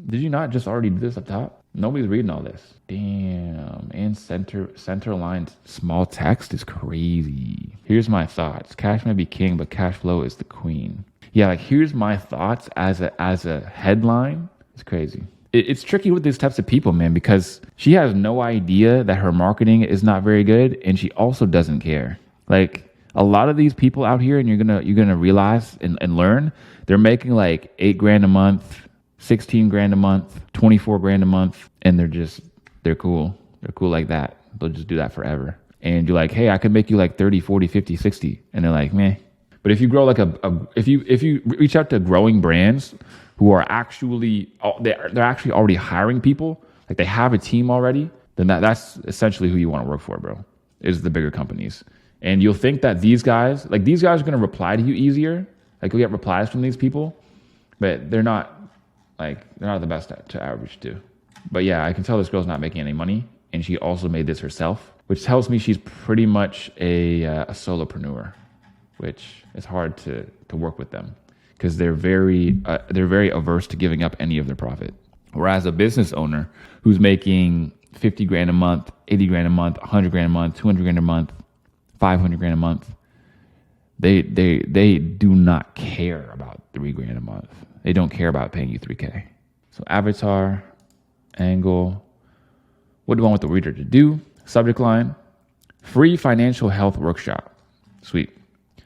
Did you not just already do this up top? Nobody's reading all this. Damn. And center line small text is crazy. Here's my thoughts. Cash may be king, but cash flow is the queen. Yeah, like, here's my thoughts as a headline. It's crazy. It's tricky with these types of people, man, because she has no idea that her marketing is not very good, and she also doesn't care. Like, a lot of these people out here, and you're gonna realize and learn, they're making like $8,000 a month, 16 grand a month, 24 grand a month, and they're cool. They're cool like that. They'll just do that forever. And you're like, hey, I could make you like 30, 40, 50, 60. And they're like, meh. But if you grow like if you reach out to growing brands who are they're actually already hiring people, like they have a team already, then that's essentially who you want to work for, bro, is the bigger companies. And you'll think that these guys are going to reply to you easier. Like, you'll get replies from these people, but they're not the best to outreach to. But yeah, I can tell this girl's not making any money, and she also made this herself, which tells me she's pretty much a solopreneur, which is hard to work with them because they're very averse to giving up any of their profit. Whereas a business owner who's making 50 grand a month, 80 grand a month, 100 grand a month, 200 grand a month, 500 grand a month, they do not care about 3 grand a month. They don't care about paying you 3K. So avatar, angle, what do I want the reader to do? Subject line, free financial health workshop. Sweet.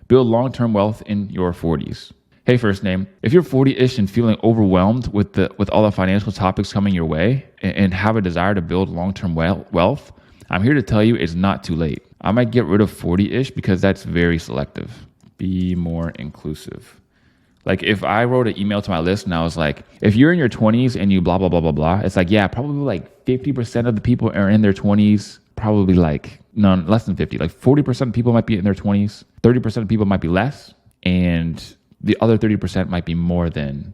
Build long-term wealth in your 40s. Hey, first name, if you're 40-ish and feeling overwhelmed with all the financial topics coming your way and have a desire to build long-term wealth, I'm here to tell you it's not too late. I might get rid of 40-ish because that's very selective. Be more inclusive. Like if I wrote an email to my list and I was like, if you're in your 20s and you blah, blah, blah, blah, blah, it's like, yeah, probably like 50% of the people are in their 20s, probably like, no, less than 50, like 40% of people might be in their 20s, 30% of people might be less, and the other 30% might be more than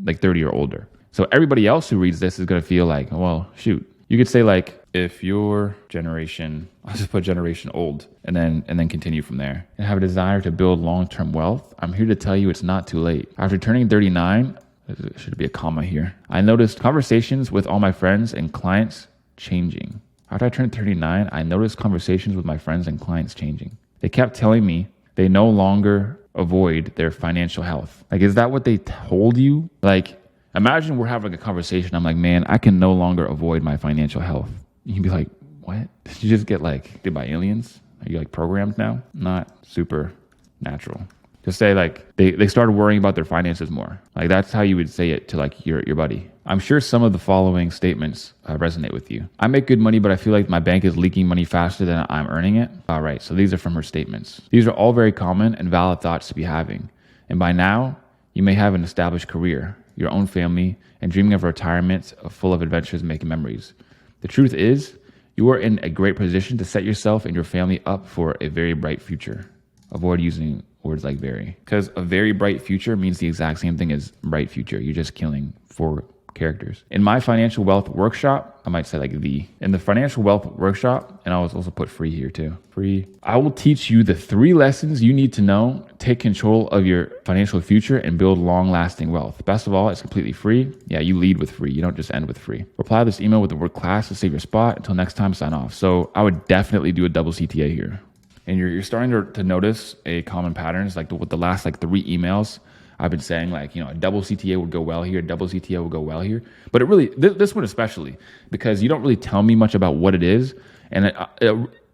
like 30 or older. So everybody else who reads this is going to feel like, well, shoot. You could say like, if your generation, I'll just put generation old and then continue from there, and have a desire to build long-term wealth, I'm here to tell you it's not too late. After turning 39, there should be a comma here, I noticed conversations with all my friends and clients changing. After I turned 39, I noticed conversations with my friends and clients changing. They kept telling me they no longer avoid their financial health. Like, is that what they told you? Like, imagine we're having a conversation. I'm like, man, I can no longer avoid my financial health. You can be like, what? Did you just get like did by aliens? Are you like programmed now? Not super natural. Just say like they started worrying about their finances more. Like that's how you would say it to like your buddy. I'm sure some of the following statements resonate with you. I make good money, but I feel like my bank is leaking money faster than I'm earning it. All right, so these are from her statements. These are all very common and valid thoughts to be having. And by now, you may have an established career, your own family, and dreaming of a retirement full of adventures and making memories. The truth is, you are in a great position to set yourself and your family up for a very bright future. Avoid using words like very, because a very bright future means the exact same thing as bright future. You're just killing 4 characters. In my financial wealth workshop, I might say like in the financial wealth workshop, and I'll also put free here too. Free. I will teach you the 3 lessons you need to know, take control of your financial future and build long lasting wealth. Best of all, it's completely free. Yeah, you lead with free. You don't just end with free. Reply to this email with the word class to save your spot. Until next time, sign off. So I would definitely do a double CTA here. And you're starting to notice a common patterns, like with the last like 3 emails, I've been saying like, a double CTA would go well here, double CTA would go well here. But it really, this one especially, because you don't really tell me much about what it is. And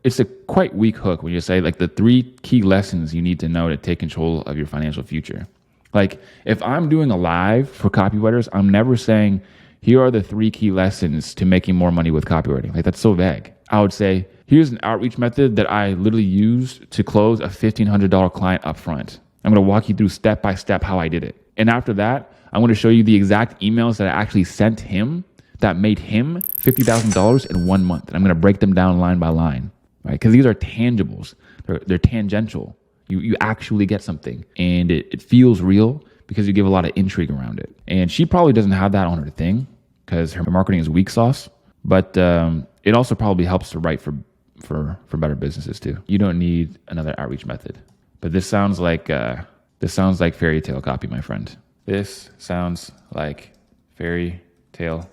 it's a quite weak hook when you say like the 3 key lessons you need to know to take control of your financial future. Like if I'm doing a live for copywriters, I'm never saying, here are the 3 key lessons to making more money with copywriting. Like that's so vague. I would say, here's an outreach method that I literally used to close a $1,500 client up front. I'm going to walk you through step by step how I did it. And after that, I'm going to show you the exact emails that I actually sent him that made him $50,000 in 1 month. And I'm going to break them down line by line, right? Because these are tangibles. They're tangential. You actually get something. And it feels real because you give a lot of intrigue around it. And she probably doesn't have that on her thing because her marketing is weak sauce. But it also probably helps to write for better businesses too. You don't need another outreach method. But this sounds like fairy tale copy, my friend. This sounds like fairy tale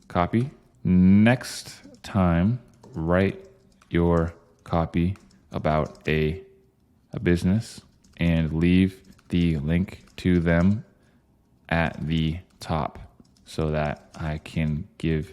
copy. Next time, write your copy about a business and leave the link to them at the top so that I can give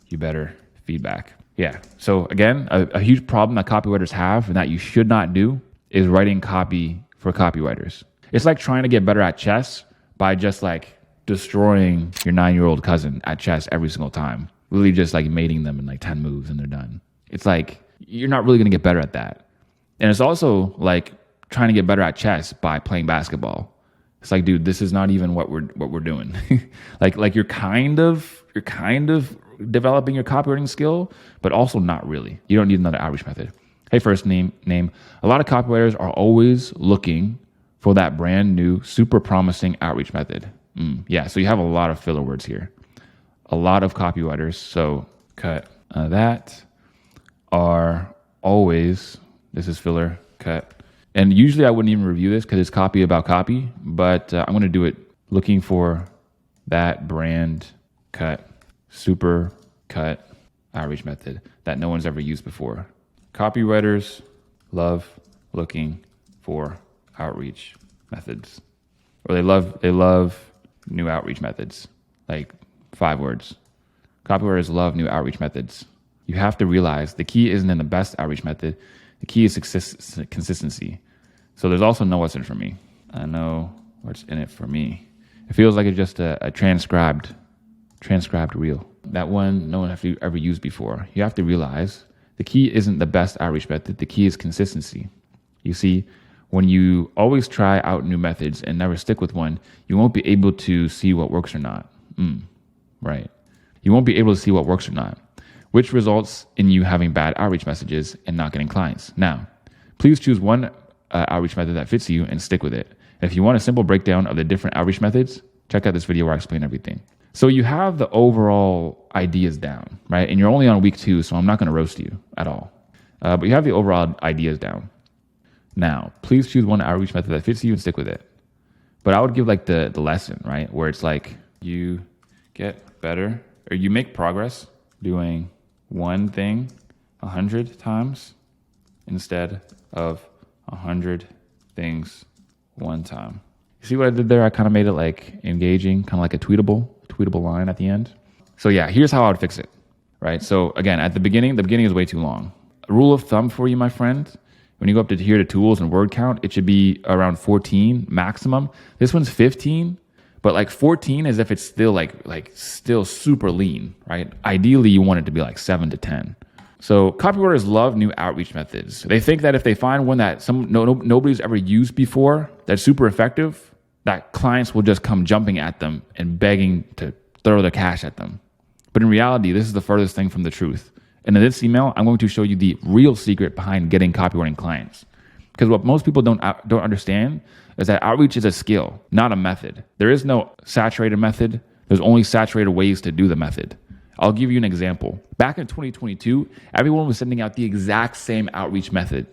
you better feedback. Yeah. So again, a huge problem that copywriters have and that you should not do is writing copy for copywriters. It's like trying to get better at chess by just like destroying your 9-year-old cousin at chess every single time. Really just like mating them in like 10 moves and they're done. It's like, you're not really going to get better at that. And it's also like trying to get better at chess by playing basketball. It's like, dude, this is not even what we're doing. like you're kind of developing your copywriting skill, but also not really. You don't need another outreach method. Hey, first name. A lot of copywriters are always looking for that brand new, super promising outreach method. Yeah, so you have a lot of filler words here. A lot of copywriters, so cut that, are always, this is filler, cut. And usually I wouldn't even review this because it's copy about copy, but I'm going to do it looking for that brand cut, super cut outreach method that no one's ever used before. Copywriters love looking for outreach methods, or they love new outreach methods, like 5 words. Copywriters love new outreach methods. You have to realize the key isn't in the best outreach method. The key is consistency. So there's also no what's in it for me. I know what's in it for me. It feels like it's just a transcribed reel. That one no one has ever used before. You have to realize the key isn't the best outreach method. The key is consistency. You see, when you always try out new methods and never stick with one, you won't be able to see what works or not. Right. You won't be able to see what works or not, which results in you having bad outreach messages and not getting clients. Now, please choose one outreach method that fits you and stick with it. If you want a simple breakdown of the different outreach methods, check out this video where I explain everything. So you have the overall ideas down, right? And you're only on week 2, so I'm not going to roast you at all. But you have the overall ideas down. Now, please choose one outreach method that fits you and stick with it. But I would give like the lesson, right? Where it's like you get better or you make progress doing one thing 100 times instead of 100 things one time. You see what I did there? I kind of made it like engaging, kind of like a tweetable line at the end. So yeah, here's how I would fix it, right? So again, at the beginning is way too long. A rule of thumb for you, my friend, when you go up to here to tools and word count, it should be around 14 maximum. This one's 15, but like 14 is if it's still like still super lean, right? Ideally, you want it to be like 7 to 10. So copywriters love new outreach methods. They think that if they find one that nobody's ever used before that's super effective, that clients will just come jumping at them and begging to throw their cash at them. But in reality, this is the furthest thing from the truth. And in this email, I'm going to show you the real secret behind getting copywriting clients. Because what most people don't understand is that outreach is a skill, not a method. There is no saturated method. There's only saturated ways to do the method. I'll give you an example. Back in 2022, everyone was sending out the exact same outreach method,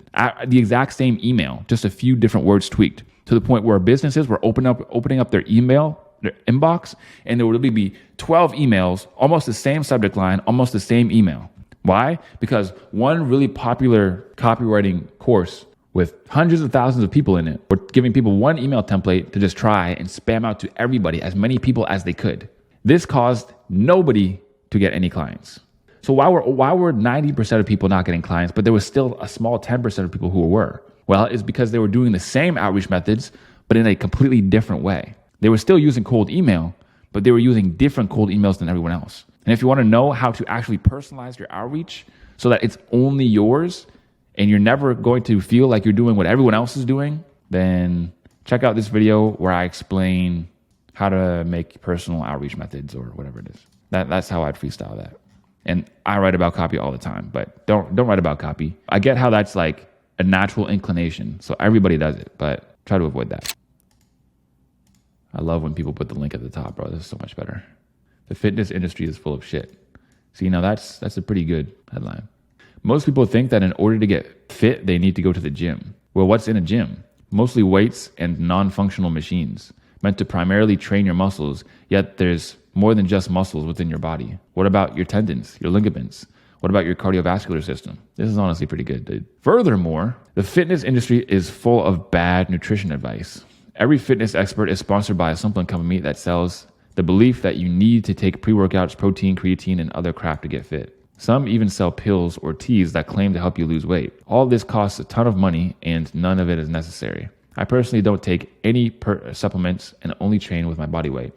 the exact same email, just a few different words tweaked, to the point where businesses were opening up their inbox, and there would be 12 emails, almost the same subject line, almost the same email. Why? Because one really popular copywriting course with hundreds of thousands of people in it were giving people one email template to just try and spam out to everybody, as many people as they could. This caused nobody to get any clients. So why were 90% of people not getting clients, but there was still a small 10% of people who were? Well, it's because they were doing the same outreach methods, but in a completely different way. They were still using cold email, but they were using different cold emails than everyone else. And if you want to know how to actually personalize your outreach so that it's only yours and you're never going to feel like you're doing what everyone else is doing, then check out this video where I explain how to make personal outreach methods or whatever it is. That's how I'd freestyle that. And I write about copy all the time, but don't write about copy. I get how that's like a natural inclination. So everybody does it, but try to avoid that. I love when people put the link at the top, bro. This is so much better. The fitness industry is full of shit. See, now that's a pretty good headline. Most people think that in order to get fit, they need to go to the gym. Well, what's in a gym? Mostly weights and non-functional machines meant to primarily train your muscles, yet there's more than just muscles within your body. What about your tendons, your ligaments? What about your cardiovascular system? This is honestly pretty good, dude. Furthermore, the fitness industry is full of bad nutrition advice. Every fitness expert is sponsored by a supplement company that sells the belief that you need to take pre-workouts, protein, creatine, and other crap to get fit. Some even sell pills or teas that claim to help you lose weight. All this costs a ton of money and none of it is necessary. I personally don't take any supplements and only train with my body weight.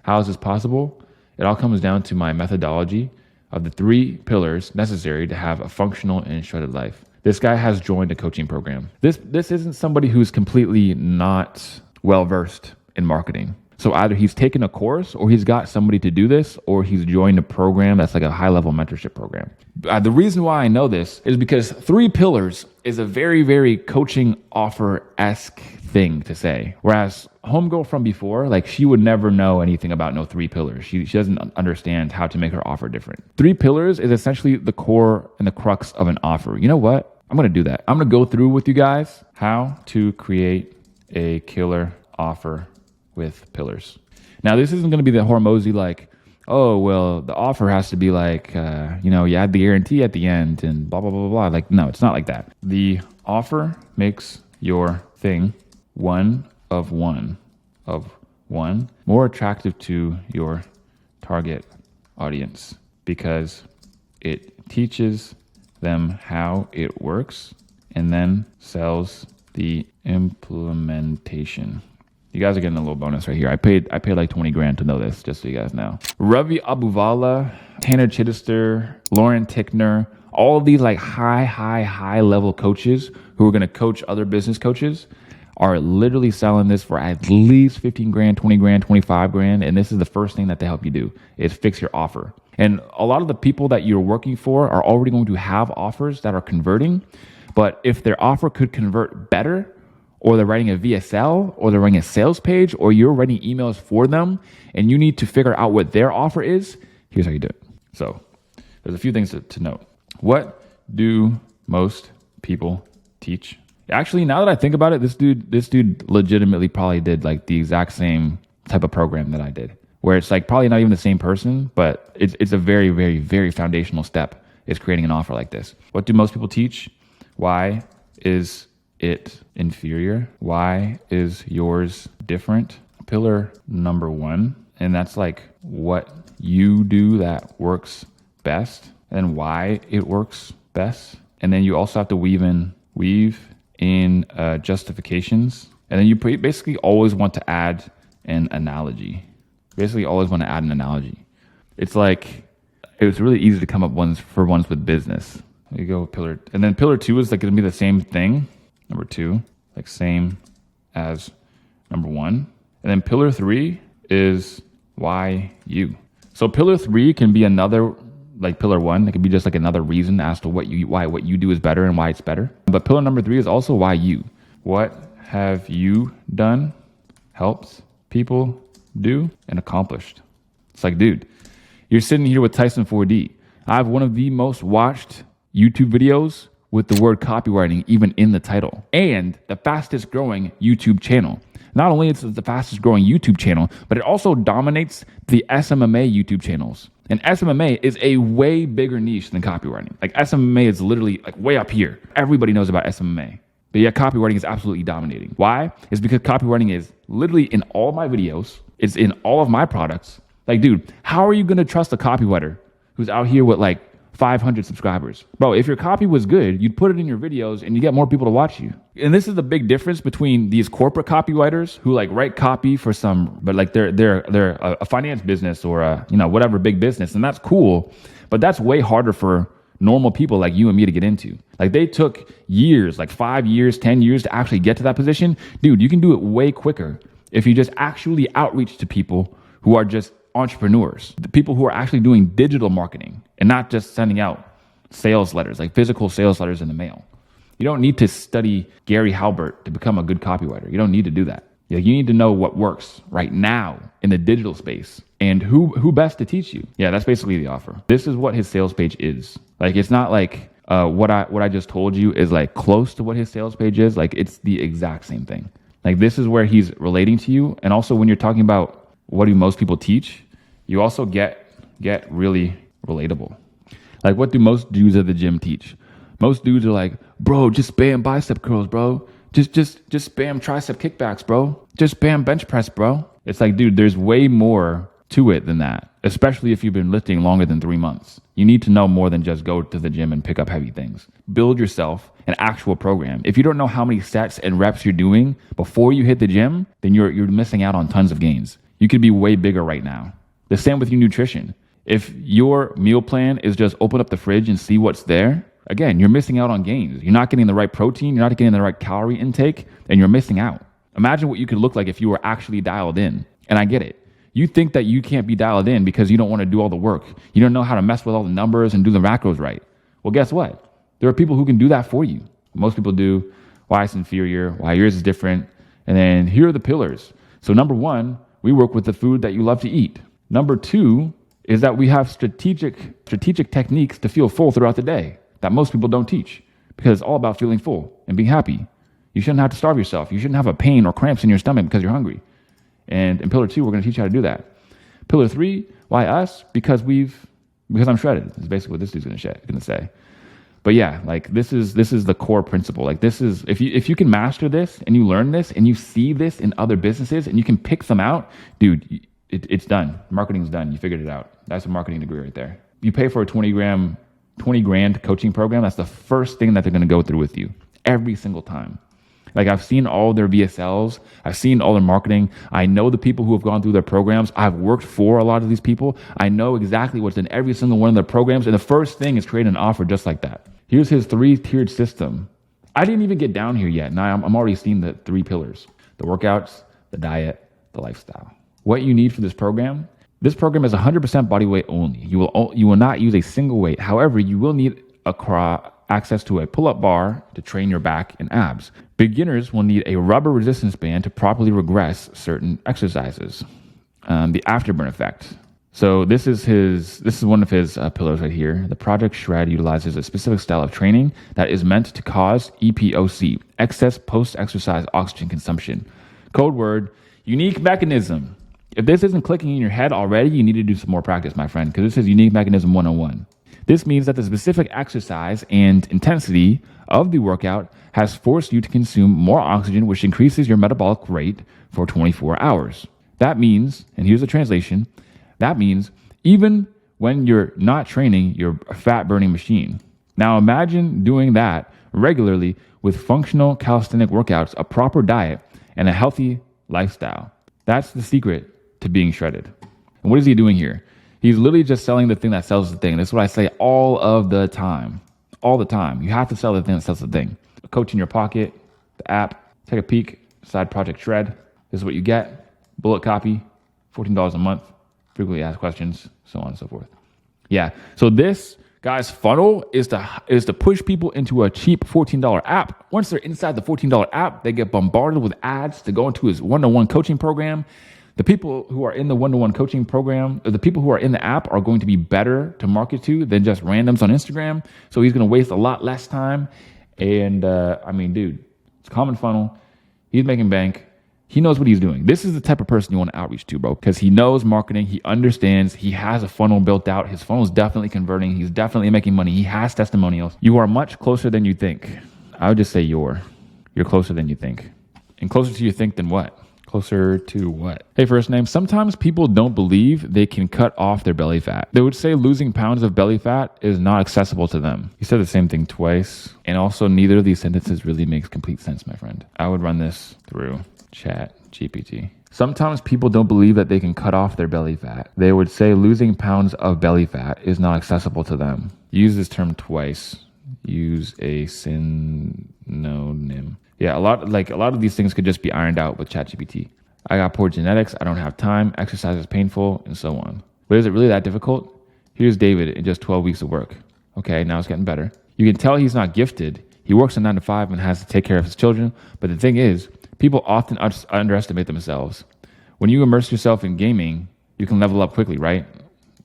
How is this possible? It all comes down to my methodology of the 3 pillars necessary to have a functional and shredded life. This guy has joined a coaching program. This isn't somebody who's completely not well-versed in marketing. So either he's taken a course or he's got somebody to do this or he's joined a program that's like a high-level mentorship program. The reason why I know this is because 3 pillars is a very, very coaching offer-esque thing to say. Whereas homegirl from before, like she would never know anything about no 3 pillars. She doesn't understand how to make her offer different. 3 pillars is essentially the core and the crux of an offer. You know what? I'm going to do that. I'm going to go through with you guys how to create a killer offer with pillars. Now, this isn't going to be the Hormozy like, oh, well, the offer has to be like, you add the guarantee at the end and blah, blah, blah, blah. Like, no, it's not like that. The offer makes your thing one of one more attractive to your target audience because it teaches them how it works and then sells the implementation. You guys are getting a little bonus right here. I paid like 20 grand to know this, just so you guys know. Ravi Abuvala, Tanner Chittister, Lauren Tickner, all of these like high level coaches who are going to coach other business coaches are literally selling this for at least 15 grand, 20 grand, 25 grand. And this is the first thing that they help you do is fix your offer. And a lot of the people that you're working for are already going to have offers that are converting. But if their offer could convert better, or they're writing a VSL, or they're writing a sales page, or you're writing emails for them, and you need to figure out what their offer is, here's how you do it. So there's a few things to note. What do most people teach? Actually, now that I think about it, this dude legitimately probably did like the exact same type of program that I did, where it's like probably not even the same person, but it's a very, very, very foundational step is creating an offer like this. What do most people teach? Why is it inferior? Why is yours different? Pillar number 1, and that's like what you do that works best and why it works best. And then you also have to weave in justifications. And then you basically always want to add an analogy. It's like, it was really easy to come up ones with business. There you go, pillar. And then pillar 2 is like going to be the same thing. Number 2, like same as number 1. And then pillar 3 is why you. So pillar 3 can be another, like pillar 1, it can be just like another reason as to why what you do is better and why it's better. But pillar number 3 is also why you. What have you done, helped people do, and accomplished? It's like, dude, you're sitting here with Tyson 4D. I have one of the most watched YouTube videos with the word copywriting even in the title, and the fastest growing YouTube channel. Not only is it the fastest growing YouTube channel, but it also dominates the SMMA YouTube channels. And SMMA is a way bigger niche than copywriting. Like SMMA is literally like way up here. Everybody knows about SMMA. But yet copywriting is absolutely dominating. Why? It's because copywriting is literally in all of my videos. It's in all of my products. Like, dude, how are you going to trust a copywriter who's out here with like 500 subscribers? Bro, if your copy was good, you'd put it in your videos and you get more people to watch you. And this is the big difference between these corporate copywriters who like write copy for some, but like they're a finance business or a, whatever big business. And that's cool, but that's way harder for normal people like you and me to get into. Like they took years, like 5 years, 10 years to actually get to that position. Dude, you can do it way quicker if you just actually outreach to people who are just entrepreneurs, the people who are actually doing digital marketing and not just sending out sales letters, like physical sales letters in the mail. You don't need to study Gary Halbert to become a good copywriter. You don't need to do that. You need to know what works right now in the digital space and who best to teach you. Yeah, that's basically the offer. This is what his sales page is. Like, it's not like what I just told you is like close to what his sales page is. Like, it's the exact same thing. Like, this is where he's relating to you. And also when you're talking about what do most people teach, you also get really relatable. Like, what do most dudes at the gym teach? Most dudes are like, bro, just spam bicep curls, bro. Just spam tricep kickbacks, bro. Just spam bench press, bro. It's like, dude, there's way more to it than that, especially if you've been lifting longer than 3 months. You need to know more than just go to the gym and pick up heavy things. Build yourself an actual program. If you don't know how many sets and reps you're doing before you hit the gym, then you're missing out on tons of gains. You could be way bigger right now. The same with your nutrition. If your meal plan is just open up the fridge and see what's there, again, you're missing out on gains. You're not getting the right protein, you're not getting the right calorie intake, and you're missing out. Imagine what you could look like if you were actually dialed in. And I get it. You think that you can't be dialed in because you don't want to do all the work. You don't know how to mess with all the numbers and do the macros right. Well, guess what? There are people who can do that for you. Most people do. Why it's inferior, why yours is different. And then here are the pillars. So number 1, we work with the food that you love to eat. Number 2 is that we have strategic techniques to feel full throughout the day that most people don't teach, because it's all about feeling full and being happy. You shouldn't have to starve yourself. You shouldn't have a pain or cramps in your stomach because you're hungry. And in pillar 2, we're going to teach you how to do that. Pillar 3, why us? Because I'm shredded. That's basically what this dude's going to say. But yeah, like this is the core principle. Like this is, if you can master this and you learn this and you see this in other businesses and you can pick them out, dude, it's done. Marketing's done. You figured it out. That's a marketing degree right there. You pay for a 20 grand coaching program. That's the first thing that they're going to go through with you every single time. Like, I've seen all their VSLs. I've seen all their marketing. I know the people who have gone through their programs. I've worked for a lot of these people. I know exactly what's in every single one of their programs. And the first thing is create an offer just like that. Here's his 3-tiered system I didn't even get down here yet. Now I'm already seeing the 3 pillars: the workouts, the diet, the lifestyle. What you need for this program is 100% body weight only. You will not use a single weight. However, you will need access to a pull-up bar to train your back and abs. Beginners will need a rubber resistance band to properly regress certain exercises. The afterburn effect. So this is one of his pillars right here. The Project Shred utilizes a specific style of training that is meant to cause EPOC, excess post-exercise oxygen consumption. Code word, unique mechanism. If this isn't clicking in your head already, you need to do some more practice, my friend, because this is unique mechanism 101. This means that the specific exercise and intensity of the workout has forced you to consume more oxygen, which increases your metabolic rate for 24 hours. That means, and here's the translation, that means even when you're not training, you're a fat burning machine. Now imagine doing that regularly with functional calisthenic workouts, a proper diet, and a healthy lifestyle. That's the secret to being shredded. And what is he doing here? He's literally just selling the thing that sells the thing. That's what I say all of the time. All the time. You have to sell the thing that sells the thing. A coach in your pocket, the app, take a peek, side project shred. This is what you get. Bullet copy, $14 a month, frequently asked questions, so on and so forth. Yeah. So this guy's funnel is to push people into a cheap $14 app. Once they're inside the $14 app, they get bombarded with ads to go into his one-on-one coaching program. The people who are in the one-to-one coaching program, or the people who are in the app, are going to be better to market to than just randoms on Instagram. So he's going to waste a lot less time. And dude, it's a common funnel. He's making bank. He knows what he's doing. This is the type of person you want to outreach to, bro, because he knows marketing. He understands. He has a funnel built out. His funnel is definitely converting. He's definitely making money. He has testimonials. You are much closer than you think. I would just say you're closer than you think. And closer to you think than what? Closer to what? Hey, first name. Sometimes people don't believe they can cut off their belly fat. They would say losing pounds of belly fat is not accessible to them. You said the same thing twice. And also, neither of these sentences really makes complete sense, my friend. I would run this through ChatGPT. Sometimes people don't believe that they can cut off their belly fat. They would say losing pounds of belly fat is not accessible to them. Use this term twice. Use a synonym. Yeah, a lot of these things could just be ironed out with ChatGPT. I got poor genetics, I don't have time, exercise is painful, and so on. But is it really that difficult? Here's David in just 12 weeks of work. Okay, now it's getting better. You can tell he's not gifted. He works a 9 to 5 and has to take care of his children. But the thing is, people often underestimate themselves. When you immerse yourself in gaming, you can level up quickly, right?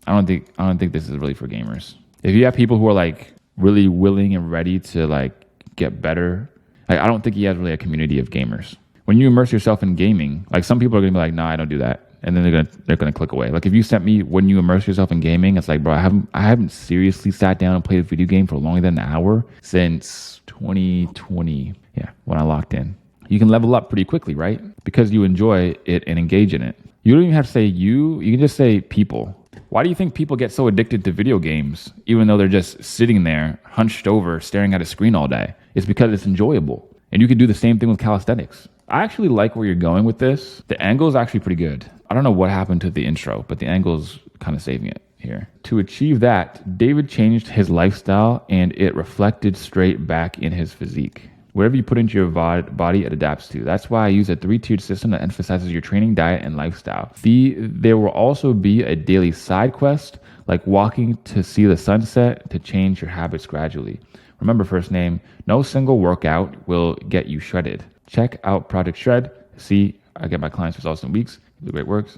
I don't think this is really for gamers. If you have people who are like really willing and ready to like get better, I don't think he has really a community of gamers. When you immerse yourself in gaming, like some people are gonna be like, "Nah, I don't do that," and then they're gonna click away. Like if you sent me when you immerse yourself in gaming, it's like, bro, I haven't seriously sat down and played a video game for longer than an hour since 2020. Yeah, when I locked in. You can level up pretty quickly, right? Because you enjoy it and engage in it. You don't even have to say you can just say people. Why do you think people get so addicted to video games, even though they're just sitting there, hunched over, staring at a screen all day? It's because it's enjoyable. And you can do the same thing with calisthenics. I actually like where you're going with this. The angle is actually pretty good. I don't know what happened to the intro, but the angle's kind of saving it here. To achieve that, David changed his lifestyle and it reflected straight back in his physique. Whatever you put into your body, it adapts to. That's why I use a 3-tiered system that emphasizes your training, diet, and lifestyle. There will also be a daily side quest, like walking to see the sunset, to change your habits gradually. Remember, first name, no single workout will get you shredded. Check out Project Shred. See, I get my clients' results in weeks. Do great works.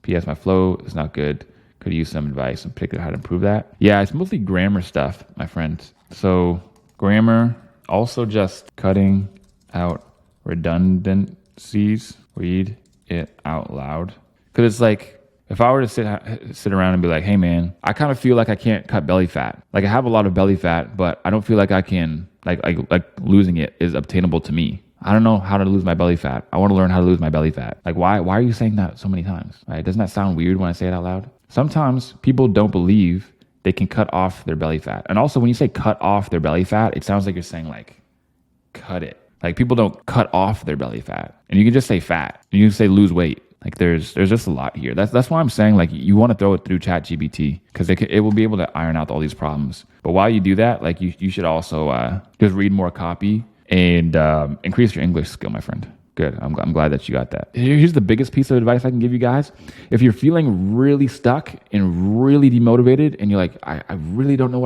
P.S. My flow is not good. Could use some advice and particularly how to improve that. Yeah, it's mostly grammar stuff, my friend. So grammar. Also just cutting out redundancies. Read it out loud. Because it's like, if I were to sit around and be like, hey man, I kind of feel like I can't cut belly fat. Like I have a lot of belly fat, but I don't feel like I can, like losing it is obtainable to me. I don't know how to lose my belly fat. I want to learn how to lose my belly fat. Like why are you saying that so many times? Right? Doesn't that sound weird when I say it out loud? Sometimes people don't believe they can cut off their belly fat. And also when you say cut off their belly fat, it sounds like you're saying like, cut it. Like people don't cut off their belly fat. And you can just say fat. You can say lose weight. Like there's just a lot here. That's why I'm saying like you want to throw it through ChatGPT because it will be able to iron out all these problems. But while you do that, like you should also just read more copy and increase your English skill, my friend. Good. I'm glad that you got that. Here's the biggest piece of advice I can give you guys. If you're feeling really stuck and really demotivated and you're like, I really don't know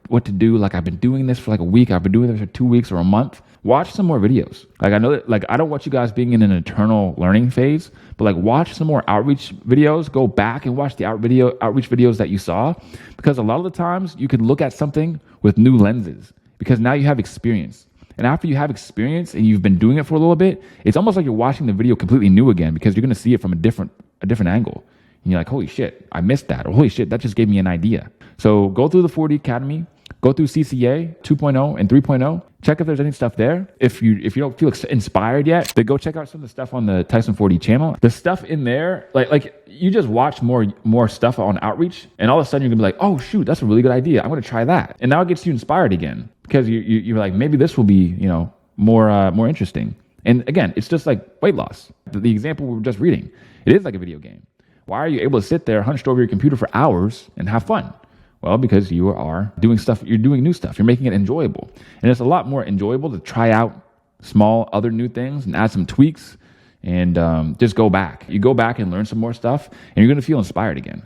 what to do. Like I've been doing this for like a week. I've been doing this for 2 weeks or a month. Watch some more videos. Like I know that, like I don't want you guys being in an eternal learning phase, but like watch some more outreach videos. Go back and watch the outreach videos that you saw, because a lot of the times you could look at something with new lenses because now you have experience. And after you have experience and you've been doing it for a little bit, it's almost like you're watching the video completely new again, because you're going to see it from a different angle. And you're like, holy shit, I missed that. Or holy shit, that just gave me an idea. So go through the 4D Academy, go through CCA 2.0 and 3.0. Check if there's any stuff there. If you don't feel inspired yet, then go check out some of the stuff on the Tyson 4D channel. The stuff in there, like you just watch more stuff on outreach, and all of a sudden you're gonna be like, oh shoot, that's a really good idea. I'm gonna try that. And now it gets you inspired again, because you're like, maybe this will be, more interesting. And again, it's just like weight loss. The example we were just reading, it is like a video game. Why are you able to sit there hunched over your computer for hours and have fun? Well, because you are doing stuff, you're doing new stuff, you're making it enjoyable. And it's a lot more enjoyable to try out small other new things and add some tweaks and just go back. You go back and learn some more stuff, and you're gonna feel inspired again.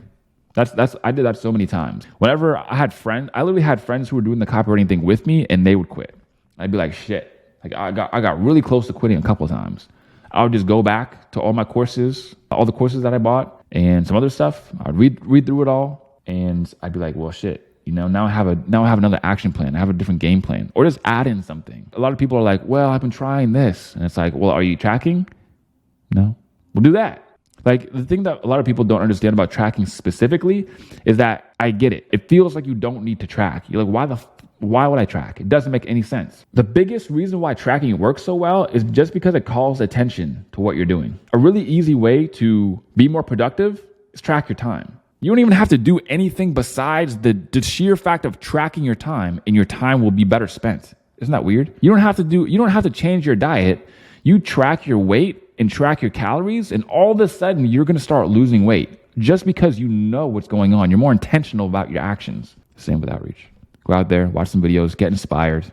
I did that so many times. Whenever I literally had friends who were doing the copywriting thing with me, and they would quit. I'd be like, shit, like I got really close to quitting a couple of times. I would just go back to all my courses, all the courses that I bought and some other stuff. I'd read through it all. And I'd be like, well, shit, now I have another action plan. I have a different game plan, or just add in something. A lot of people are like, well, I've been trying this. And it's like, well, are you tracking? No. We'll do that. Like the thing that a lot of people don't understand about tracking specifically is that I get it. It feels like you don't need to track. You're like, why would I track? It doesn't make any sense. The biggest reason why tracking works so well is just because it calls attention to what you're doing. A really easy way to be more productive is track your time. You don't even have to do anything besides the sheer fact of tracking your time, and your time will be better spent. Isn't that weird? You don't have to change your diet. You track your weight and track your calories, and all of a sudden you're going to start losing weight just because you know what's going on. You're more intentional about your actions. Same with outreach. Go out there, watch some videos, get inspired,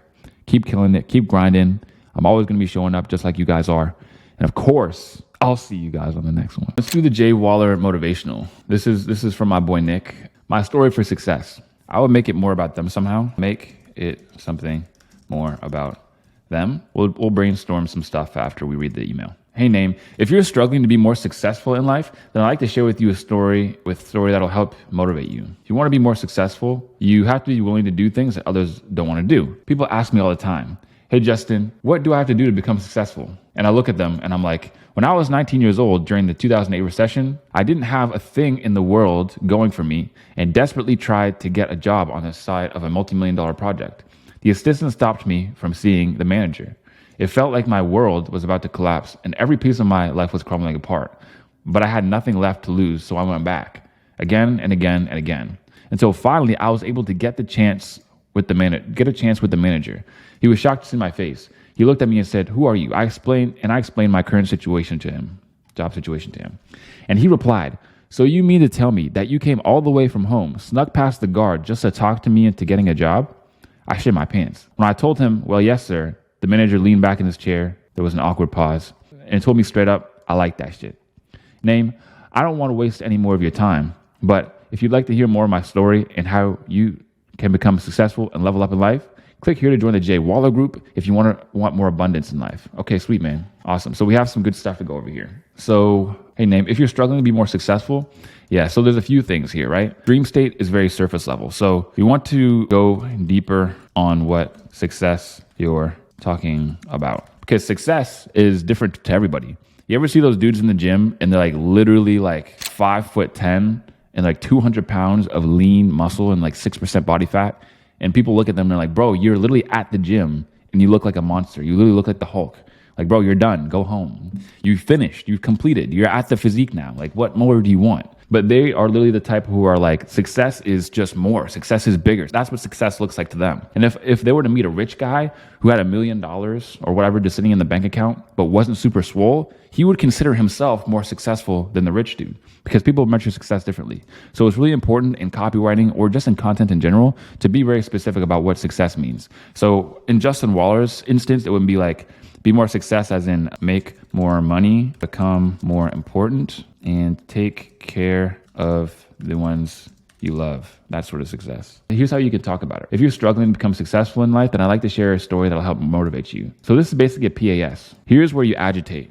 keep killing it, keep grinding. I'm always going to be showing up just like you guys are. And of course, I'll see you guys on the next one. Let's do the Jay Waller motivational. This is from my boy Nick. My story for success. I would make it more about them somehow. Make it something more about them. We'll brainstorm some stuff after we read the email. Hey Name, if you're struggling to be more successful in life, then I'd like to share with you a story that'll help motivate you. If you want to be more successful, you have to be willing to do things that others don't want to do. People ask me all the time, hey Justin, what do I have to do to become successful? And I look at them and I'm like, when I was 19 years old during the 2008 recession, I didn't have a thing in the world going for me and desperately tried to get a job on the side of a multi-million-dollar project. The assistant stopped me from seeing the manager. It felt like my world was about to collapse and every piece of my life was crumbling apart. But I had nothing left to lose, so I went back again and again and again. Until finally I was able to get a chance with the manager. He was shocked to see my face. He looked at me and said, who are you? I explained my current situation to him, job situation to him. And he replied, so you mean to tell me that you came all the way from home, snuck past the guard just to talk to me into getting a job? I shit my pants. When I told him, well, yes, sir, the manager leaned back in his chair. There was an awkward pause and told me straight up, I like that shit. Name, I don't want to waste any more of your time, but if you'd like to hear more of my story and how you can become successful and level up in life, click here to join the Jay Waller group if you want more abundance in life. Okay, sweet, man. Awesome. So we have some good stuff to go over here. So, hey, Name, if you're struggling to be more successful, yeah, so there's a few things here, right? Dream state is very surface level. So we want to go deeper on what success you're talking about, because success is different to everybody. You ever see those dudes in the gym and they're like literally like 5'10" and like 200 pounds of lean muscle and like 6% body fat? And people look at them and they're like, bro, you're literally at the gym and you look like a monster. You literally look like the Hulk. Like, bro, you're done. Go home. You finished. You've completed. You're at the physique now. Like, what more do you want? But they are literally the type who are like, success is just more. Success is bigger. That's what success looks like to them. And if they were to meet a rich guy who had $1 million or whatever just sitting in the bank account, but wasn't super swole, he would consider himself more successful than the rich dude because people measure success differently. So it's really important in copywriting or just in content in general to be very specific about what success means. So in Justin Waller's instance, it would be like, be more success as in make more money, become more important, and take care of the ones you love. That sort of success. Here's how you can talk about it. If you're struggling to become successful in life, then I'd like to share a story that'll help motivate you. So this is basically a PAS. Here's where you agitate.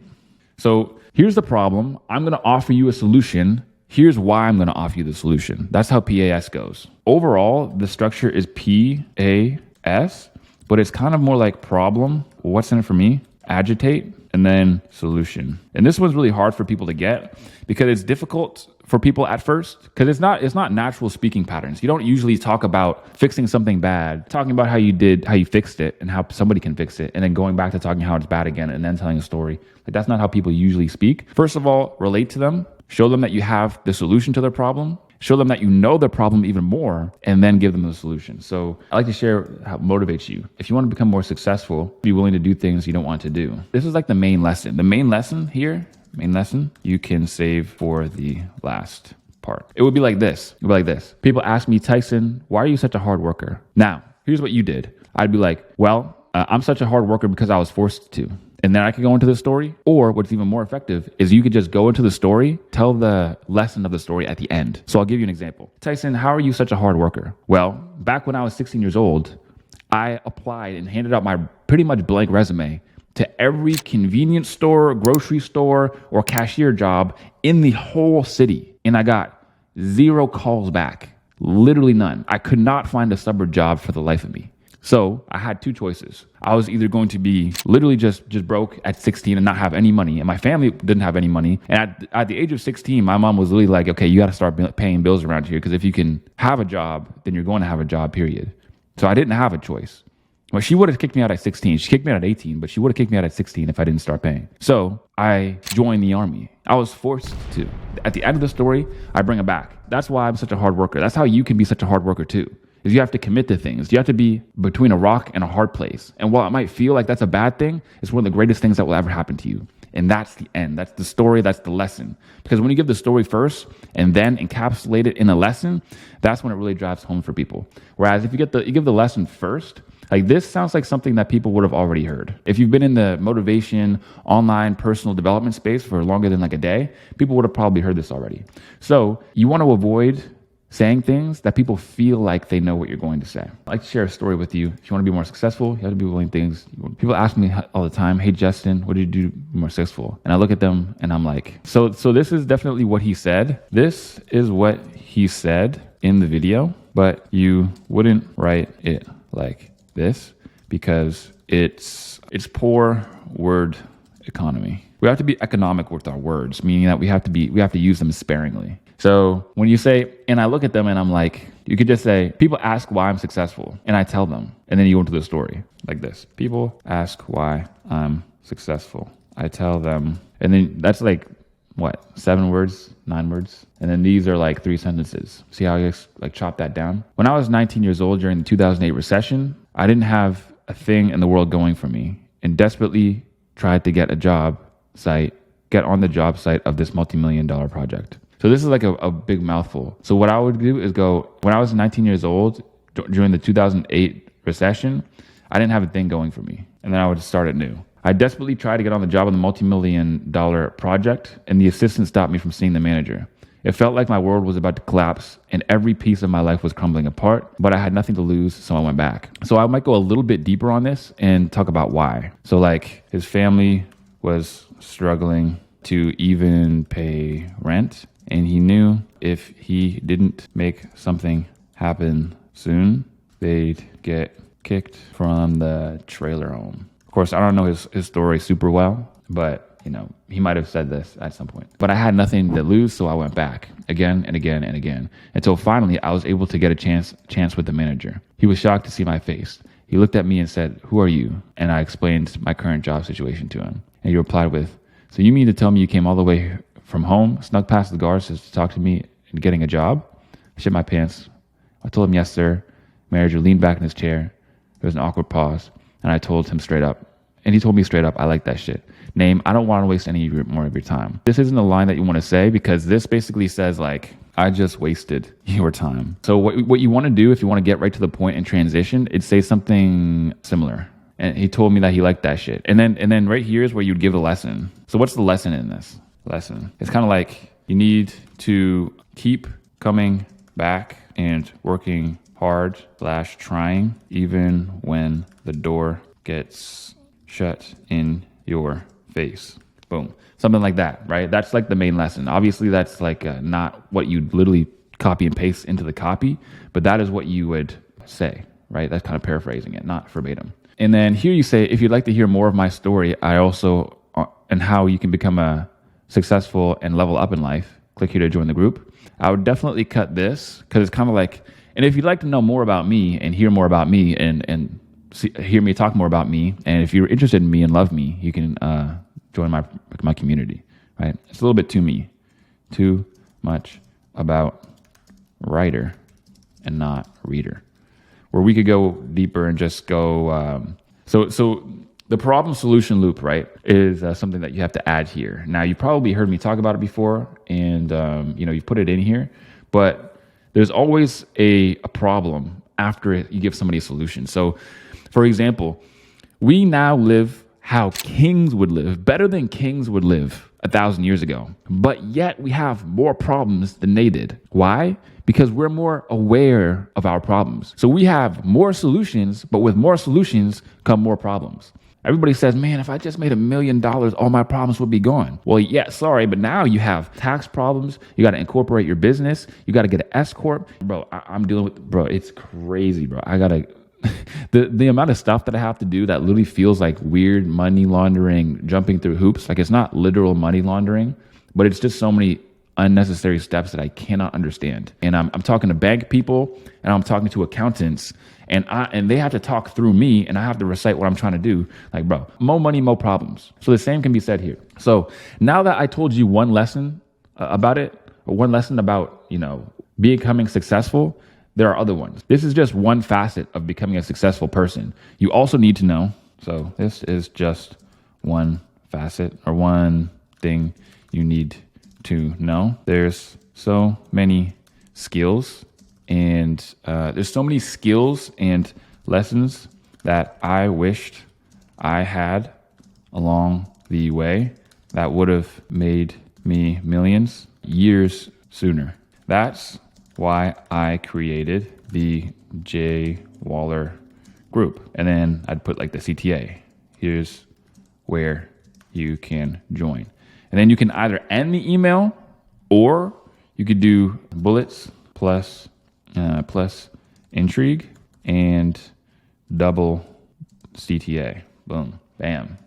So here's the problem. I'm going to offer you a solution. Here's why I'm going to offer you the solution. That's how PAS goes. Overall, the structure is PAS, but it's kind of more like problem. What's in it for me? Agitate, and then solution. And this one's really hard for people to get because it's difficult for people at first because it's not natural speaking patterns. You don't usually talk about fixing something bad, talking about how you fixed it and how somebody can fix it, and then going back to talking how it's bad again and then telling a story. Like that's not how people usually speak. First of all, relate to them, show them that you have the solution to their problem, show them that you know their problem even more, and then give them the solution. So I like to share how it motivates you. If you want to become more successful, be willing to do things you don't want to do. This is like the main lesson. The main lesson here, you can save for the last part. It would be like this. It would be like this. People ask me, Tyson, why are you such a hard worker? Now, here's what you did. I'd be like, well, I'm such a hard worker because I was forced to. And then I could go into the story, or what's even more effective is you could just go into the story, tell the lesson of the story at the end. So I'll give you an example. Tyson, how are you such a hard worker? Well, back when I was 16 years old, I applied and handed out my pretty much blank resume to every convenience store, grocery store, or cashier job in the whole city. And I got 0 calls back, literally none. I could not find a suburb job for the life of me. So I had 2 choices. I was either going to be literally just broke at 16 and not have any money, and my family didn't have any money. And at the age of 16, my mom was literally like, okay, you got to start paying bills around here because if you can have a job, then you're going to have a job, period. So I didn't have a choice. Well, she would have kicked me out at 16. She kicked me out at 18, but she would have kicked me out at 16 if I didn't start paying. So I joined the army. I was forced to. At the end of the story, I bring it back. That's why I'm such a hard worker. That's how you can be such a hard worker too. Is you have to commit to things. You have to be between a rock and a hard place. And while it might feel like that's a bad thing, it's one of the greatest things that will ever happen to you. And that's the end. That's the story. That's the lesson. Because when you give the story first and then encapsulate it in a lesson, that's when it really drives home for people. Whereas if you give the lesson first, like this sounds like something that people would have already heard. If you've been in the motivation, online, personal development space for longer than like a day, people would have probably heard this already. So you want to avoid saying things that people feel like they know what you're going to say. I like to share a story with you. If you want to be more successful, you have to be willing things. People ask me all the time, hey, Justin, what did you do to be more successful? And I look at them and I'm like, so this is definitely what he said. This is what he said in the video, but you wouldn't write it like this because it's poor word economy. We have to be economic with our words, meaning that we have to use them sparingly. So when you say, and I look at them and I'm like, you could just say, people ask why I'm successful. And I tell them. And then you go into the story like this. People ask why I'm successful. I tell them. And then that's like, what, 7 words, 9 words? And then these are like 3 sentences. See how I just like chop that down? When I was 19 years old during the 2008 recession, I didn't have a thing in the world going for me and desperately tried to get on the job site of this multi-million-dollar project. So this is like a big mouthful. So what I would do is go, when I was 19 years old, during the 2008 recession, I didn't have a thing going for me. And then I would start it new. I desperately tried to get on the job on the multi-million-dollar project, and the assistant stopped me from seeing the manager. It felt like my world was about to collapse and every piece of my life was crumbling apart, but I had nothing to lose, so I went back. So I might go a little bit deeper on this and talk about why. So like his family was struggling to even pay rent, and he knew if he didn't make something happen soon, they'd get kicked from the trailer home. Of course, I don't know his story super well, but he might have said this at some point. But I had nothing to lose, so I went back again and again and again. Until finally, I was able to get a chance with the manager. He was shocked to see my face. He looked at me and said, "Who are you?" And I explained my current job situation to him. And he replied with, "So you mean to tell me you came all the way from home, snuck past the guards to talk to me and getting a job?" I shit my pants. I told him, "Yes, sir." Manager leaned back in his chair. There was an awkward pause, and I told him straight up, And he told me straight up, I like that shit. Name, I don't want to waste any more of your time. This isn't a line that you want to say because this basically says like, I just wasted your time. So what you want to do if you want to get right to the point and transition, it's say something similar. And he told me that he liked that shit. And then right here is where you'd give a lesson. So what's the lesson in this? Lesson. It's kind of like you need to keep coming back and working hard / trying even when the door gets shut in your face. Boom. Something like that, right? That's like the main lesson. Obviously, that's like not what you'd literally copy and paste into the copy, but that is what you would say, right? That's kind of paraphrasing it, not verbatim. And then here you say, if you'd like to hear more of my story, I also, and how you can become a successful and level up in life, click here to join the group. I would definitely cut this because it's kind of like, and if you'd like to know more about me and hear more about me and hear me talk more about me, and if you're interested in me and love me, you can join my community, right? It's a little bit too much about writer and not reader, where we could go deeper and just go. So the problem solution loop, right, is something that you have to add here. Now, you probably heard me talk about it before, and you've put it in here, but there's always a problem after you give somebody a solution. So, for example, we now live how kings would live, better than kings would live 1,000 years ago. But yet we have more problems than they did. Why? Because we're more aware of our problems. So we have more solutions, but with more solutions come more problems. Everybody says, man, if I just made $1 million, all my problems would be gone. Well, yeah, sorry, but now you have tax problems. You got to incorporate your business. You got to get an S Corp. Bro, I'm dealing with, bro, it's crazy, bro. I got to, the amount of stuff that I have to do that literally feels like weird money laundering, jumping through hoops. Like it's not literal money laundering, but it's just so many unnecessary steps that I cannot understand. And I'm talking to bank people and I'm talking to accountants and they have to talk through me and I have to recite what I'm trying to do. Like, bro, more money, more problems. So the same can be said here. So now that I told you one lesson about it, or one lesson about, becoming successful, there are other ones. This is just one facet of becoming a successful person. You also need to know, so this is just one facet or one thing you need to know. There's so many skills and lessons that I wished I had along the way that would have made me millions years sooner. That's why I created the J Waller group. And then I'd put like the CTA. Here's where you can join. And then you can either end the email or you could do bullets plus intrigue and double CTA. Boom, bam.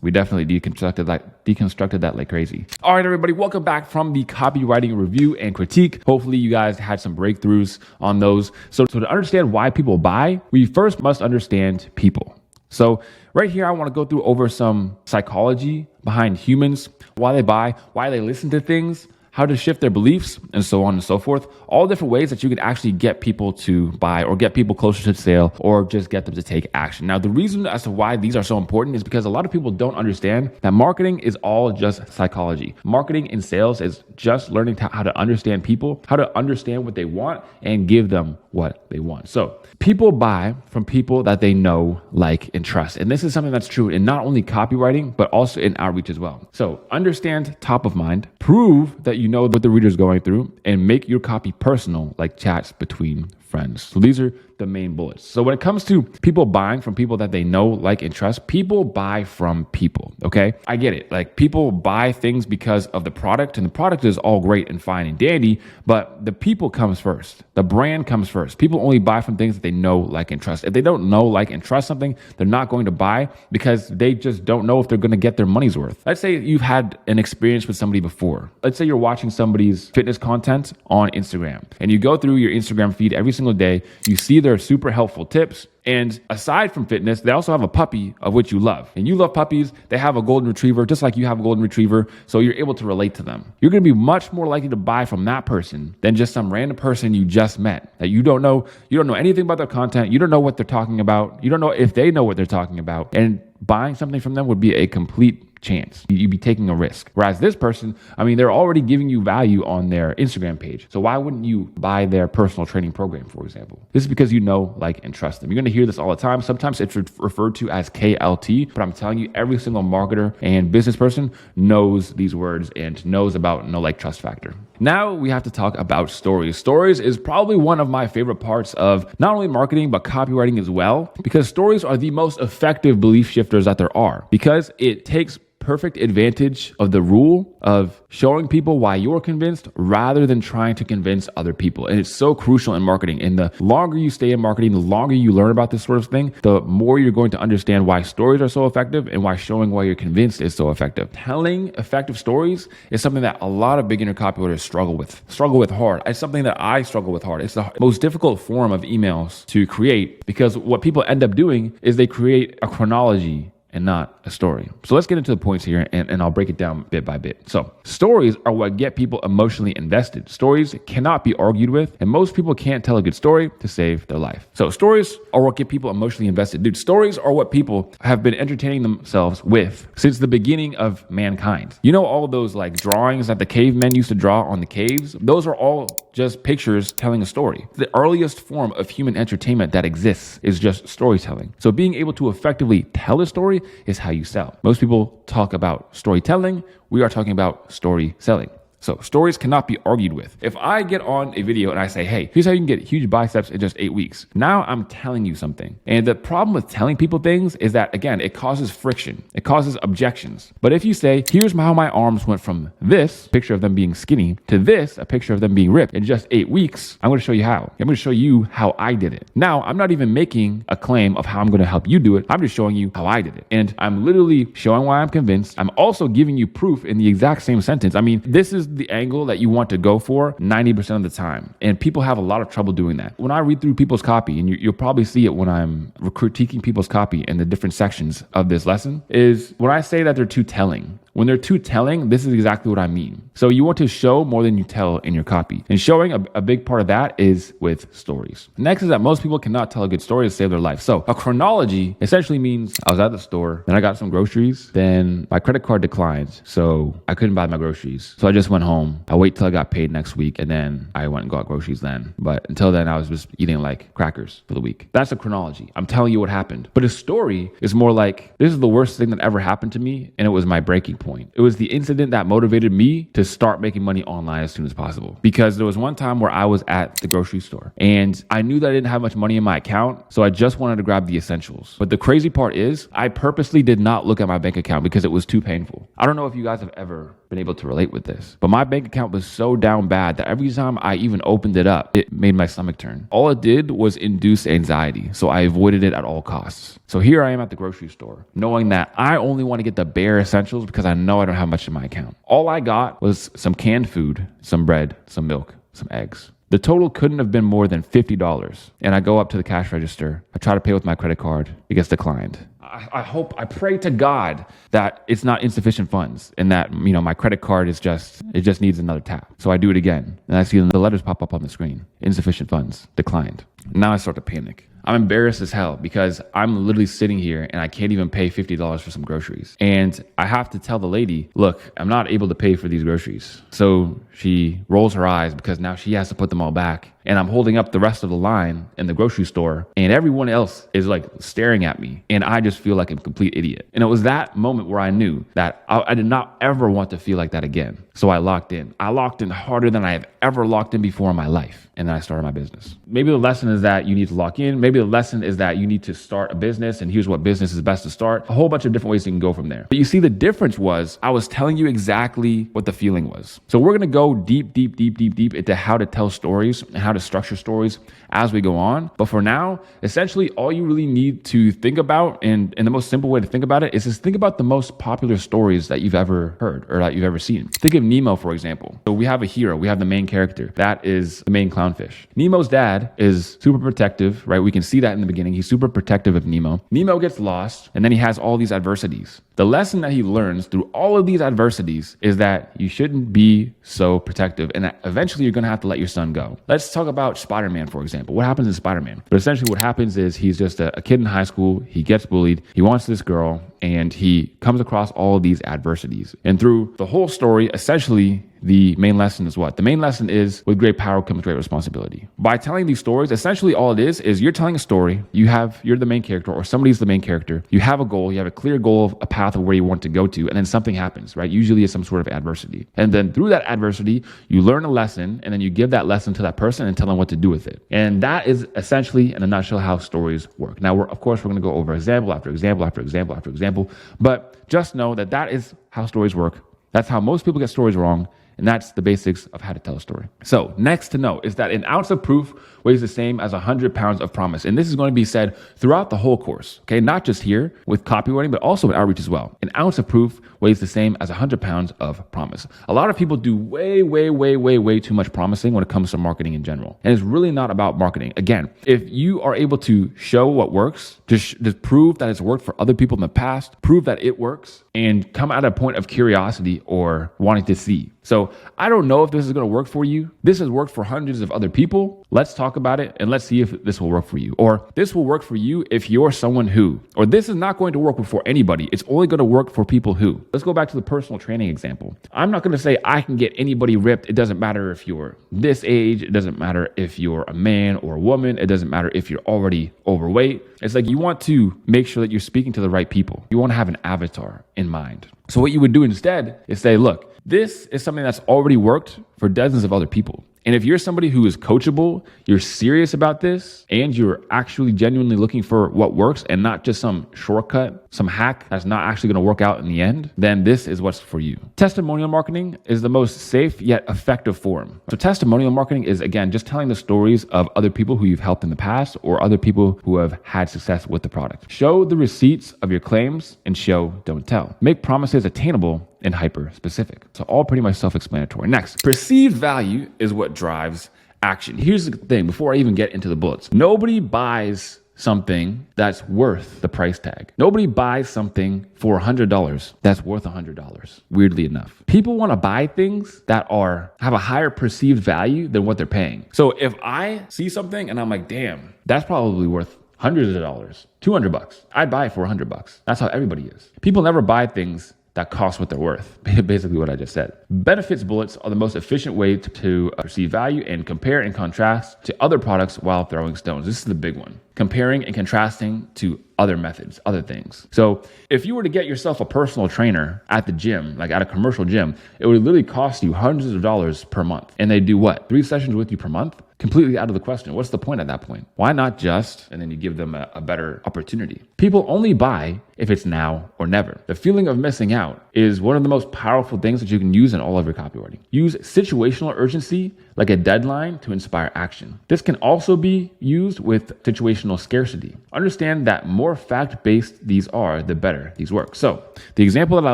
We definitely deconstructed that like crazy. All right, everybody, welcome back from the copywriting review and critique. Hopefully you guys had some breakthroughs on those. So to understand why people buy, we first must understand people. So right here, I want to go through over some psychology behind humans, why they buy, why they listen to things, how to shift their beliefs, and so on and so forth. All different ways that you can actually get people to buy or get people closer to the sale or just get them to take action. Now, the reason as to why these are so important is because a lot of people don't understand that marketing is all just psychology. Marketing in sales is just learning how to understand people, how to understand what they want and give them what they want. So people buy from people that they know, like, and trust. And this is something that's true in not only copywriting, but also in outreach as well. So understand top of mind, prove that you know what the reader's going through, and make your copy personal, like chats between friends. So these are the main bullets. So when it comes to people buying from people that they know, like, and trust, people buy from people, okay? I get it. Like, people buy things because of the product, and the product is all great and fine and dandy, but the people comes first. The brand comes first. People only buy from things that they know, like, and trust. If they don't know, like, and trust something, they're not going to buy because they just don't know if they're going to get their money's worth. Let's say you've had an experience with somebody before. Let's say you're watching somebody's fitness content on Instagram, and you go through your Instagram feed every single day, you see their super helpful tips. And aside from fitness, they also have a puppy of which you love. And you love puppies. They have a golden retriever, just like you have a golden retriever. So you're able to relate to them. You're going to be much more likely to buy from that person than just some random person you just met that you don't know. You don't know anything about their content. You don't know what they're talking about. You don't know if they know what they're talking about. And buying something from them would be a complete chance. You'd be taking a risk. Whereas this person, I mean, they're already giving you value on their Instagram page. So why wouldn't you buy their personal training program, for example? This is because you know, like, and trust them. You're going to hear this all the time. Sometimes it's referred to as KLT, but I'm telling you, every single marketer and business person knows these words and knows about know, like, trust factor. Now we have to talk about stories. Stories is probably one of my favorite parts of not only marketing, but copywriting as well, because stories are the most effective belief shifters that there are, because it takes perfect advantage of the rule of showing people why you're convinced rather than trying to convince other people. And it's so crucial in marketing. And the longer you stay in marketing, the longer you learn about this sort of thing, the more you're going to understand why stories are so effective and why showing why you're convinced is so effective. Telling effective stories is something that a lot of beginner copywriters struggle with hard. It's something that I struggle with hard. It's the most difficult form of emails to create, because what people end up doing is they create a chronology and not a story. So let's get into the points here, and I'll break it down bit by bit. So stories are what get people emotionally invested. Stories cannot be argued with, and most people can't tell a good story to save their life. So stories are what get people emotionally invested. Dude, stories are what people have been entertaining themselves with since the beginning of mankind. You know, all those like drawings that the cavemen used to draw on the caves? Those are all just pictures telling a story. The earliest form of human entertainment that exists is just storytelling. So being able to effectively tell a story is how you sell. Most people talk about storytelling. We are talking about story selling. So stories cannot be argued with. If I get on a video and I say, hey, here's how you can get huge biceps in just 8 weeks. Now I'm telling you something. And the problem with telling people things is that, again, it causes friction. It causes objections. But if you say, here's how my arms went from this picture of them being skinny to this, a picture of them being ripped in just 8 weeks, I'm going to show you how. I'm going to show you how I did it. Now, I'm not even making a claim of how I'm going to help you do it. I'm just showing you how I did it. And I'm literally showing why I'm convinced. I'm also giving you proof in the exact same sentence. I mean, this is the angle that you want to go for 90% of the time. And people have a lot of trouble doing that. When I read through people's copy, and you'll probably see it when I'm critiquing people's copy in the different sections of this lesson, is when I say that they're too telling. When they're too telling, this is exactly what I mean. So you want to show more than you tell in your copy. And showing, a big part of that is with stories. Next is that most people cannot tell a good story to save their life. So a chronology essentially means I was at the store, then I got some groceries, then my credit card declined, so I couldn't buy my groceries. So I just went home. I wait till I got paid next week, and then I went and got groceries then. But until then, I was just eating like crackers for the week. That's a chronology. I'm telling you what happened. But a story is more like, this is the worst thing that ever happened to me, and it was my breaking point. It was the incident that motivated me to start making money online as soon as possible. Because there was one time where I was at the grocery store and I knew that I didn't have much money in my account, so I just wanted to grab the essentials. But the crazy part is I purposely did not look at my bank account because it was too painful. I don't know if you guys have ever been able to relate with this, but my bank account was so down bad that every time I even opened it up, it made my stomach turn. All it did was induce anxiety, so I avoided it at all costs. So here I am at the grocery store, knowing that I only want to get the bare essentials because I know I don't have much in my account. All I got was some canned food, some bread, some milk, some eggs. The total couldn't have been more than $50. And I go up to the cash register. I try to pay with my credit card. It gets declined. I pray to God that it's not insufficient funds and that, my credit card it just needs another tap. So I do it again. And I see the letters pop up on the screen. Insufficient funds, declined. Now I start to panic. I'm embarrassed as hell because I'm literally sitting here and I can't even pay $50 for some groceries. And I have to tell the lady, look, I'm not able to pay for these groceries. So she rolls her eyes because now she has to put them all back. And I'm holding up the rest of the line in the grocery store and everyone else is like staring at me. And I just feel like a complete idiot. And it was that moment where I knew that I did not ever want to feel like that again. So I locked in. I locked in harder than I have ever locked in before in my life. And then I started my business. Maybe the lesson is that you need to lock in. Maybe the lesson is that you need to start a business and here's what business is best to start. A whole bunch of different ways you can go from there. But you see, the difference was I was telling you exactly what the feeling was. So we're going to go deep into how to tell stories and how to structure stories as we go on. But for now, essentially all you really need to think about, and the most simple way to think about it is just think about the most popular stories that you've ever heard or that you've ever seen. Think of Nemo, for example. So we have a hero, we have the main character. That is the main clownfish. Nemo's dad is super protective, right? We can see that in the beginning. He's super protective of Nemo. Nemo gets lost and then he has all these adversities. The lesson that he learns through all of these adversities is that you shouldn't be so protective and that eventually you're going to have to let your son go. Let's talk about Spider-Man, for example. What happens in Spider-Man? But essentially what happens is he's just a kid in high school. He gets bullied. He wants this girl and he comes across all of these adversities. And through the whole story, essentially, the main lesson is what? The main lesson is with great power comes great responsibility. By telling these stories, essentially all it is you're telling a story. You're the main character or somebody's the main character. You have a goal. You have a clear goal of a path of where you want to go to. And then something happens, right? Usually it's some sort of adversity. And then through that adversity, you learn a lesson and then you give that lesson to that person and tell them what to do with it. And that is essentially in a nutshell how stories work. Now, we're going to go over example after example after example after example, but just know that that is how stories work. That's how most people get stories wrong. And that's the basics of how to tell a story. So next to know is that an ounce of proof weighs the same as 100 pounds of promise. And this is going to be said throughout the whole course, okay? Not just here with copywriting, but also in outreach as well. An ounce of proof weighs the same as 100 pounds of promise. A lot of people do way too much promising when it comes to marketing in general. And it's really not about marketing. Again, if you are able to show what works, just prove that it's worked for other people in the past, prove that it works, and come at a point of curiosity or wanting to see. So I don't know if this is going to work for you. This has worked for hundreds of other people. Let's talk about it and let's see if this will work for you. Or this will work for you if you're someone who, or this is not going to work for anybody. It's only going to work for people who. Let's go back to the personal training example. I'm not going to say I can get anybody ripped. It doesn't matter if you're this age. It doesn't matter if you're a man or a woman. It doesn't matter if you're already overweight. It's like you want to make sure that you're speaking to the right people. You want to have an avatar in mind. So what you would do instead is say, look, this is something that's already worked for dozens of other people. And if you're somebody who is coachable, you're serious about this, and you're actually genuinely looking for what works and not just some shortcut, some hack that's not actually going to work out in the end, then this is what's for you. Testimonial marketing is the most safe yet effective form. So testimonial marketing is, again, just telling the stories of other people who you've helped in the past or other people who have had success with the product. Show the receipts of your claims and show, don't tell. Make promises attainable and hyper specific. So all pretty much self-explanatory. Next, perceived value is what drives action. Here's the thing, before I even get into the bullets, nobody buys something that's worth the price tag. Nobody buys something for $100 that's worth $100, weirdly enough. People want to buy things that have a higher perceived value than what they're paying. So if I see something and I'm like, damn, that's probably worth hundreds of dollars, $200, I'd buy it for $100. That's how everybody is. People never buy things that cost what they're worth. Basically what I just said. Benefits bullets are the most efficient way to perceive value and compare and contrast to other products while throwing stones. This is the big one. Comparing and contrasting to other methods, other things. So if you were to get yourself a personal trainer at the gym, like at a commercial gym, it would literally cost you hundreds of dollars per month. And they do what? 3 sessions with you per month? Completely out of the question. What's the point at that point? Why not just, and then you give them a better opportunity. People only buy if it's now or never. The feeling of missing out is one of the most powerful things that you can use in all of your copywriting. Use situational urgency like a deadline to inspire action. This can also be used with situational scarcity. Understand that more fact-based these are, the better these work. So the example that I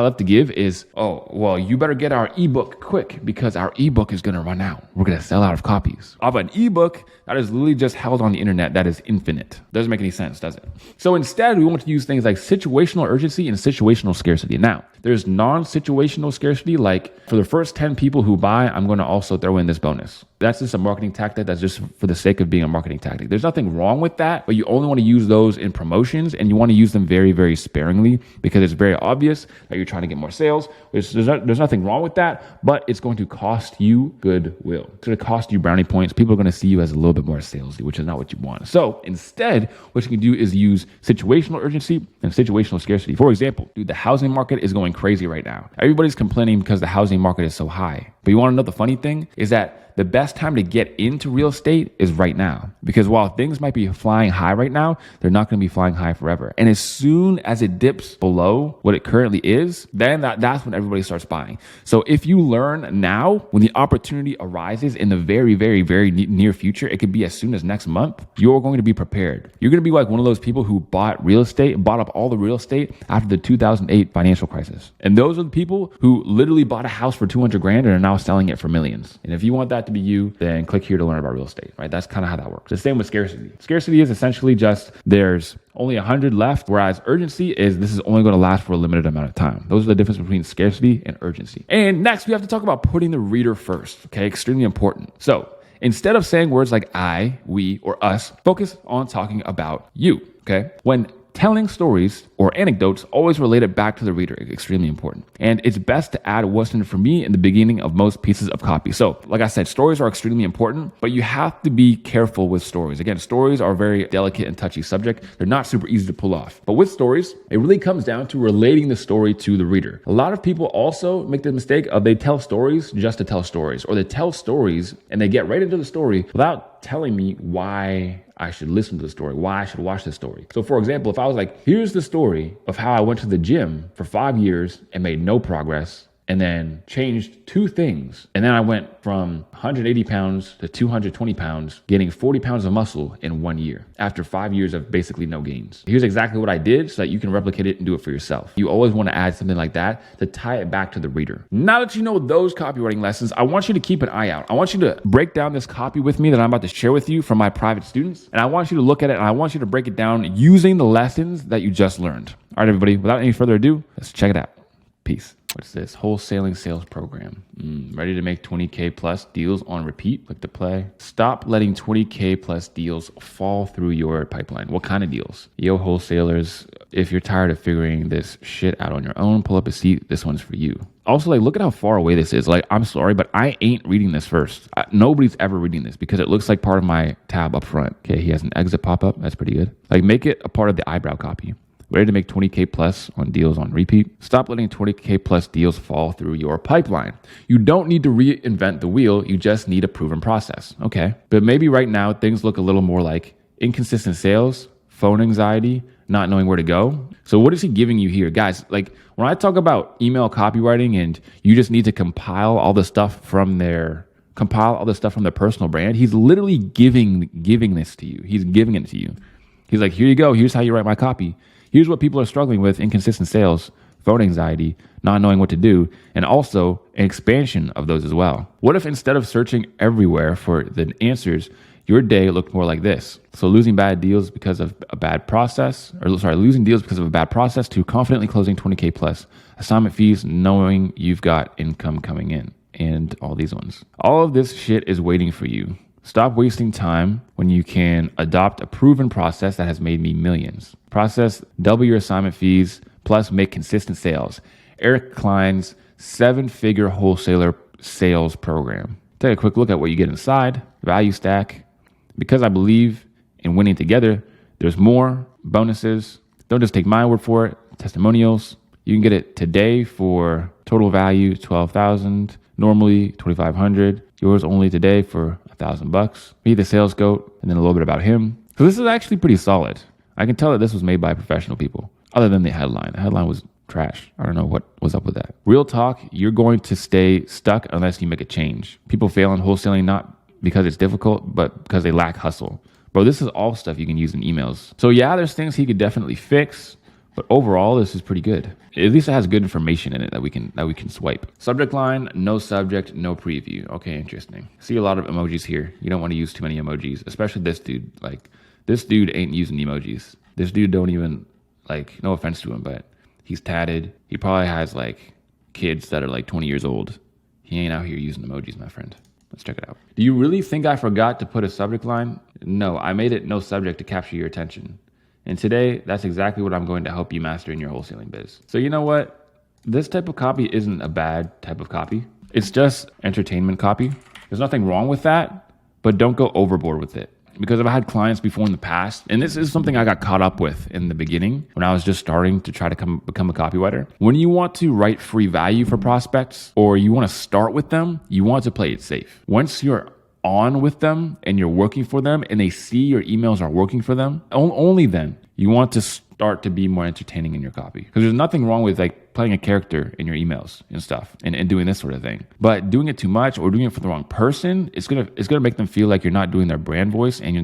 love to give is, oh, well, you better get our ebook quick because our ebook is going to run out. We're going to sell out of copies of an ebook that is literally just held on the internet that is infinite. Doesn't make any sense, does it? So instead, we want to use things like situational urgency and situational scarcity. Now, there's non-situational scarcity, like for the first 10 people who buy, I'm going to also throw in this bonus. That's just a marketing tactic. That's just for the sake of being a marketing tactic. There's nothing wrong with that, but you only want to use those in promotions and you want to use them very, very sparingly because it's very obvious that you're trying to get more sales. There's nothing wrong with that, but it's going to cost you goodwill. It's going to cost you brownie points. People are going to see you as a little bit more salesy, which is not what you want. So instead, what you can do is use situational urgency and situational scarcity. For example, dude, the housing market is going crazy right now. Everybody's complaining because the housing market is so high. But you want to know the funny thing is that the best time to get into real estate is right now. Because while things might be flying high right now, they're not going to be flying high forever. And as soon as it dips below what it currently is, then that's when everybody starts buying. So if you learn now, when the opportunity arises in the very, very, very near future, it could be as soon as next month, you're going to be prepared. You're going to be like one of those people who bought up all the real estate after the 2008 financial crisis. And those are the people who literally bought a house for 200 grand and are now selling it for millions. And if you want that to be you, then click here to learn about real estate, right? That's kind of how that works. The same with scarcity. Scarcity is essentially just there's only 100 left, whereas urgency is this is only going to last for a limited amount of time. Those are the difference between scarcity and urgency. And next, we have to talk about putting the reader first, okay? Extremely important. So instead of saying words like I, we, or us, focus on talking about you, okay? When telling stories or anecdotes always related back to the reader. Extremely important. And it's best to add what's in it for me in the beginning of most pieces of copy. So like I said, stories are extremely important, but you have to be careful with stories. Again, stories are a very delicate and touchy subject. They're not super easy to pull off. But with stories, it really comes down to relating the story to the reader. A lot of people also make the mistake of they tell stories just to tell stories, or they tell stories and they get right into the story without telling me why I should listen to the story, why I should watch the story. So for example, if I was like, here's the story of how I went to the gym for 5 years and made no progress, and then changed 2 things. And then I went from 180 pounds to 220 pounds, gaining 40 pounds of muscle in 1 year after 5 years of basically no gains. Here's exactly what I did so that you can replicate it and do it for yourself. You always want to add something like that to tie it back to the reader. Now that you know those copywriting lessons, I want you to keep an eye out. I want you to break down this copy with me that I'm about to share with you from my private students. And I want you to look at it and I want you to break it down using the lessons that you just learned. All right, everybody, without any further ado, let's check it out. Peace. What's this? Wholesaling sales program. Ready to make 20K plus deals on repeat? Click to play. Stop letting 20K plus deals fall through your pipeline. What kind of deals? Yo, wholesalers, if you're tired of figuring this shit out on your own, pull up a seat. This one's for you. Also, like, look at how far away this is. Like, I'm sorry, but I ain't reading this first. Nobody's ever reading this because it looks like part of my tab up front. Okay, he has an exit pop-up. That's pretty good. Like, make it a part of the eyebrow copy. Ready to make 20K plus on deals on repeat? Stop letting 20K plus deals fall through your pipeline. You don't need to reinvent the wheel. You just need a proven process. Okay. But maybe right now things look a little more like inconsistent sales, phone anxiety, not knowing where to go. So what is he giving you here? Guys, like when I talk about email copywriting and you just need to compile all the stuff from their personal brand, he's literally giving this to you. He's giving it to you. He's like, here you go. Here's how you write my copy. Here's what people are struggling with: inconsistent sales, phone anxiety, not knowing what to do, and also an expansion of those as well. What if instead of searching everywhere for the answers, your day looked more like this? So losing deals because of a bad process to confidently closing 20K plus, assignment fees, knowing you've got income coming in, and all these ones. All of this shit is waiting for you. Stop wasting time when you can adopt a proven process that has made me millions. Process, double your assignment fees, plus make consistent sales. Eric Klein's 7-figure wholesaler sales program. Take a quick look at what you get inside. Value stack. Because I believe in winning together, there's more bonuses. Don't just take my word for it. Testimonials. You can get it today for total value $12,000. Normally $2,500. Yours only today for $1,000. Meet the sales goat, and then a little bit about him. So this is actually pretty solid. I can tell that this was made by professional people, other than the headline. The headline was trash. I don't know what was up with that. Real talk, you're going to stay stuck unless you make a change. People fail in wholesaling not because it's difficult, but because they lack hustle. Bro, this is all stuff you can use in emails. So yeah, there's things he could definitely fix, but overall, this is pretty good. At least it has good information in it that we can swipe. Subject line, no subject, no preview. Okay, interesting. See a lot of emojis here. You don't want to use too many emojis, especially this dude. Like, this dude ain't using emojis. This dude don't even, like, no offense to him, but he's tatted. He probably has, like, kids that are, like, 20 years old. He ain't out here using emojis, my friend. Let's check it out. Do you really think I forgot to put a subject line? No, I made it no subject to capture your attention. And today, that's exactly what I'm going to help you master in your wholesaling biz. So you know what? This type of copy isn't a bad type of copy. It's just entertainment copy. There's nothing wrong with that, but don't go overboard with it. Because I've had clients before in the past, and this is something I got caught up with in the beginning when I was just starting to try to become a copywriter. When you want to write free value for prospects, or you want to start with them, you want to play it safe. Once you're on with them and you're working for them and they see your emails are working for them, only then you want to start to be more entertaining in your copy. Because there's nothing wrong with like playing a character in your emails and stuff and doing this sort of thing. But doing it too much or doing it for the wrong person, it's gonna make them feel like you're not doing their brand voice, and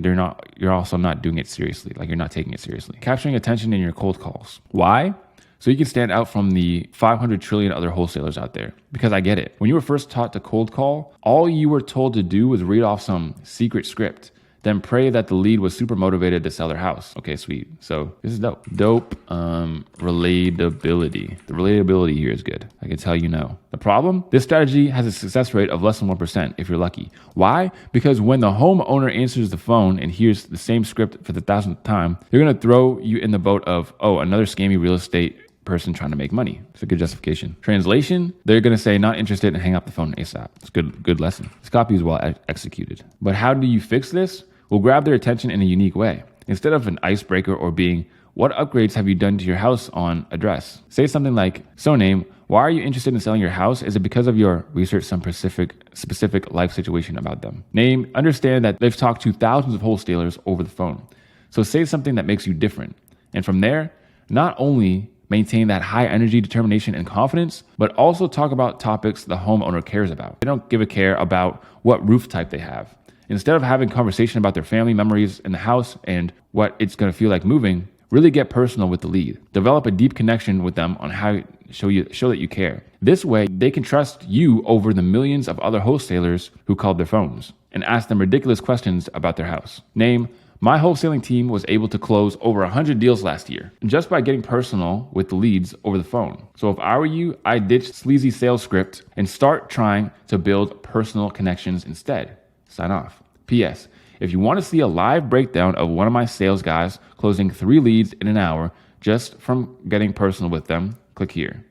you're also not doing it seriously. Like, you're not taking it seriously. Capturing attention in your cold calls. Why? So you can stand out from the 500 trillion other wholesalers out there. Because I get it. When you were first taught to cold call, all you were told to do was read off some secret script. then pray that the lead was super motivated to sell their house. Okay, sweet. So this is dope. Relatability. The relatability here is good. I can tell you no. The problem? This strategy has a success rate of less than 1% if you're lucky. Why? Because when the homeowner answers the phone and hears the same script for the 1000th time, they're going to throw you in the boat of, oh, another scammy real estate person trying to make money. It's a good justification. Translation, they're going to say not interested and hang up the phone ASAP. It's good lesson. This copy is well executed. But how do you fix this? We'll grab their attention in a unique way. Instead of an icebreaker or being, what upgrades have you done to your house on address? Say something like, so name, why are you interested in selling your house? Is it because of your research some specific life situation about them? Name, understand that they've talked to thousands of wholesalers over the phone. So say something that makes you different. And from there, not only maintain that high energy, determination, and confidence, but also talk about topics the homeowner cares about. They don't give a care about what roof type they have. Instead of having conversation about their family memories in the house and what it's going to feel like moving, really get personal with the lead. Develop a deep connection with them on how show that you care. This way, they can trust you over the millions of other wholesalers who called their phones and ask them ridiculous questions about their house. Name, my wholesaling team was able to close over 100 deals last year just by getting personal with the leads over the phone. So if I were you, I'd ditch sleazy sales script and start trying to build personal connections instead. Sign off. P.S. If you want to see a live breakdown of one of my sales guys closing 3 leads in an hour just from getting personal with them, click here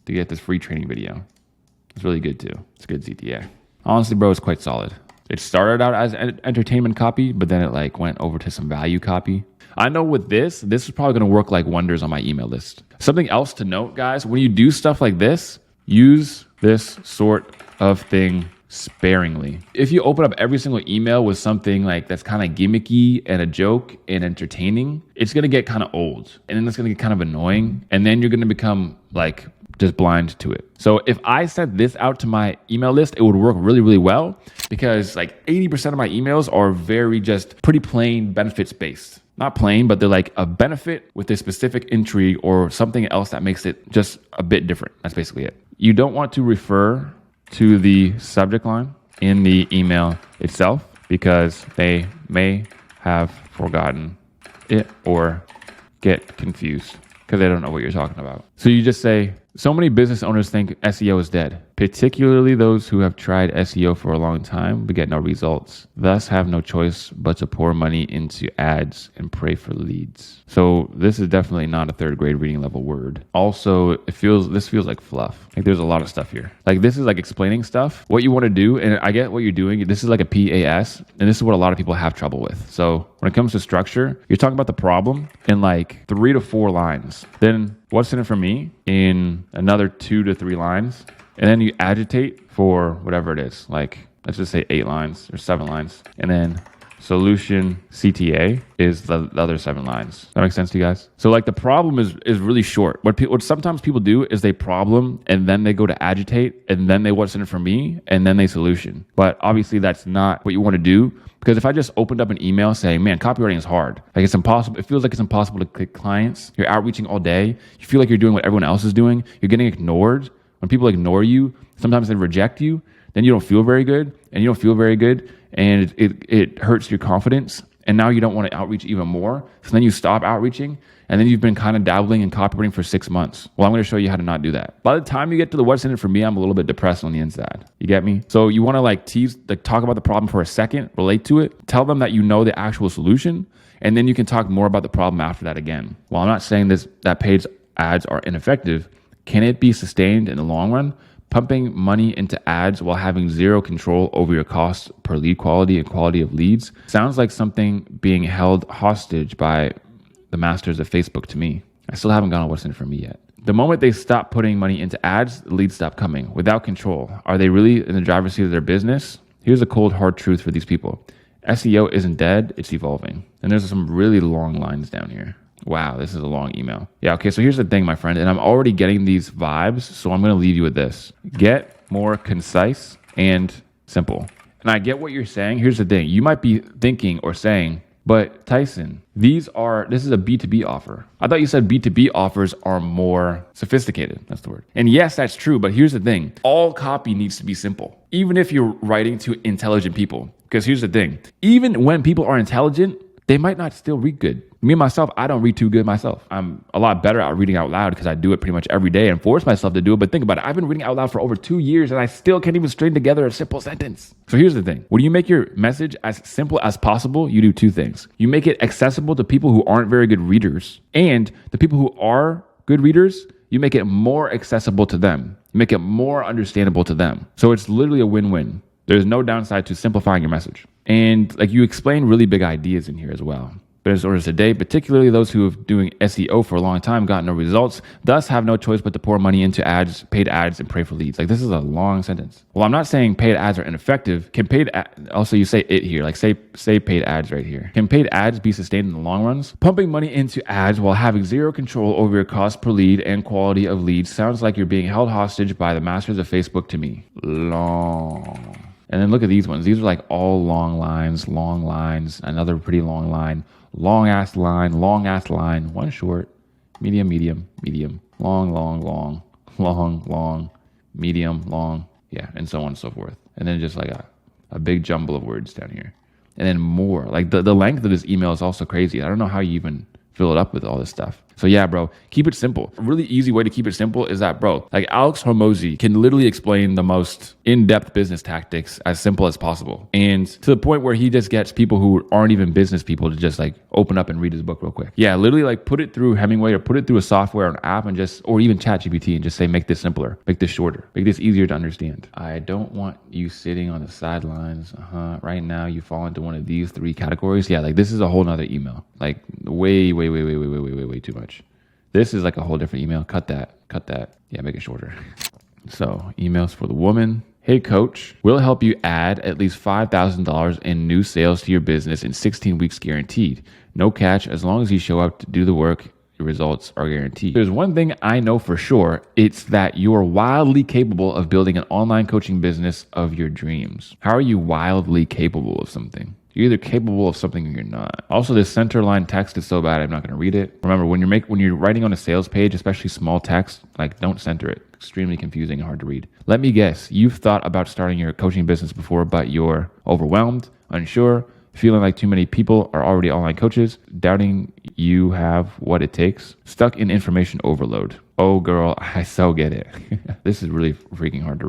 to get this free training video. It's really good too. It's good CTA. Honestly, bro, it's quite solid. It started out as entertainment copy, but then it went over to some value copy. I know with this is probably going to work like wonders on my email list. Something else to note, guys, when you do stuff like this, use this sort of thing sparingly. If you open up every single email with something that's kind of gimmicky and a joke and entertaining, it's going to get kind of old and then it's going to get kind of annoying. And then you're going to become just blind to it. So if I sent this out to my email list, it would work really, really well because 80% of my emails are very just pretty plain benefits based. Not plain, but they're a benefit with a specific intrigue or something else that makes it just a bit different. That's basically it. You don't want to refer to the subject line in the email itself because they may have forgotten it or get confused because they don't know what you're talking about. So you just say, so many business owners think SEO is dead, particularly those who have tried SEO for a long time but get no results, thus have no choice but to pour money into ads and pray for leads. So this is definitely not a 3rd grade reading level word. Also, this feels like fluff. There's a lot of stuff here. This is explaining stuff, what you want to do, and I get what you're doing. This is a PAS, and this is what a lot of people have trouble with. So when it comes to structure, you're talking about the problem in 3 to 4 lines. Then what's in it for me in another 2 to 3 lines. And then you agitate for whatever it is. Let's just say 8 lines or 7 lines. And then solution CTA is the other 7 lines. That makes sense to you guys? So the problem is really short. What sometimes people do is they problem and then they go to agitate and then they what's in it for me and then they solution. But obviously that's not what you want to do. Because if I just opened up an email saying, man, copywriting is hard. It's impossible. It feels like it's impossible to click clients. You're outreaching all day. You feel like you're doing what everyone else is doing. You're getting ignored. When people ignore you, sometimes they reject you. Then you don't feel very good. And you don't feel very good. And it hurts your confidence. And now you don't want to outreach even more. So then you stop outreaching. And then you've been kind of dabbling in copywriting for 6 months. Well, I'm going to show you how to not do that. By the time you get to the what's in it for me, I'm a little bit depressed on the inside. You get me? So you want to talk about the problem for a second, relate to it, tell them that you know the actual solution, and then you can talk more about the problem after that again. While I'm not saying that paid ads are ineffective, can it be sustained in the long run? Pumping money into ads while having zero control over your costs per lead quality and quality of leads sounds like something being held hostage by the masters of Facebook to me. I still haven't gotten what's in it for me yet. The moment they stop putting money into ads, the leads stop coming without control. Are they really in the driver's seat of their business? Here's a cold, hard truth for these people. SEO isn't dead, it's evolving. And there's some really long lines down here. Wow, this is a long email. Yeah, okay, so here's the thing, my friend, and I'm already getting these vibes, so I'm going to leave you with this. Get more concise and simple. And I get what you're saying. Here's the thing. You might be thinking or saying, but Tyson, this is a B2B offer. I thought you said B2B offers are more sophisticated. That's the word. And yes, that's true. But here's the thing. All copy needs to be simple. Even if you're writing to intelligent people, Because here's the thing. Even when people are intelligent, they might not still read good. Me, myself, I don't read too good myself. I'm a lot better at reading out loud because I do it pretty much every day and force myself to do it. But think about it. I've been reading out loud for over 2 years and I still can't even string together a simple sentence. So here's the thing. When you make your message as simple as possible, you do 2 things. You make it accessible to people who aren't very good readers, and the people who are good readers, you make it more accessible to them. You make it more understandable to them. So it's literally a win-win. There's no downside to simplifying your message. And like you explain really big ideas in here as well. Business owners today, particularly those who have been doing SEO for a long time, got no results, thus have no choice but to pour money into ads, paid ads, and pray for leads. Like this is a long sentence. Well, I'm not saying paid ads are ineffective. Can paid also you say it here, like say paid ads right here. Can paid ads be sustained in the long runs? Pumping money into ads while having zero control over your cost per lead and quality of leads sounds like you're being held hostage by the masters of Facebook to me. Long. And then look at these ones. These are like all long lines, another pretty long line, long ass line, one short, medium, long, medium, long, yeah, and so on and so forth. And then just like a big jumble of words down here. And then more. Like the length of this email is also crazy. I don't know how you even fill it up with all this stuff. So yeah, bro, keep it simple. A really easy way to keep it simple is that, bro, like Alex Hormozi can literally explain the most in-depth business tactics as simple as possible. And to the point where he just gets people who aren't even business people to just like open up and read his book real quick. Yeah, literally like put it through Hemingway or put it through a software or an app and just, or even ChatGPT and just say, make this simpler, make this shorter, make this easier to understand. I don't want you sitting on the sidelines. Right now you fall into one of these 3 categories. Yeah, like this is a whole nother email. Like way too much. This is like a whole different email. Cut that. Yeah, make it shorter. So emails for the woman. Hey coach, we'll help you add at least $5,000 in new sales to your business in 16 weeks guaranteed. No catch. As long as you show up to do the work, your results are guaranteed. There's one thing I know for sure. It's that you're wildly capable of building an online coaching business of your dreams. How are you wildly capable of something? You're either capable of something or you're not. Also, this center line text is so bad, I'm not going to read it. Remember, when you're writing on a sales page, especially small text, like don't center it. Extremely confusing and hard to read. Let me guess, you've thought about starting your coaching business before, but you're overwhelmed, unsure, feeling like too many people are already online coaches, doubting you have what it takes, stuck in information overload. Oh girl, I so get it. This is really freaking hard to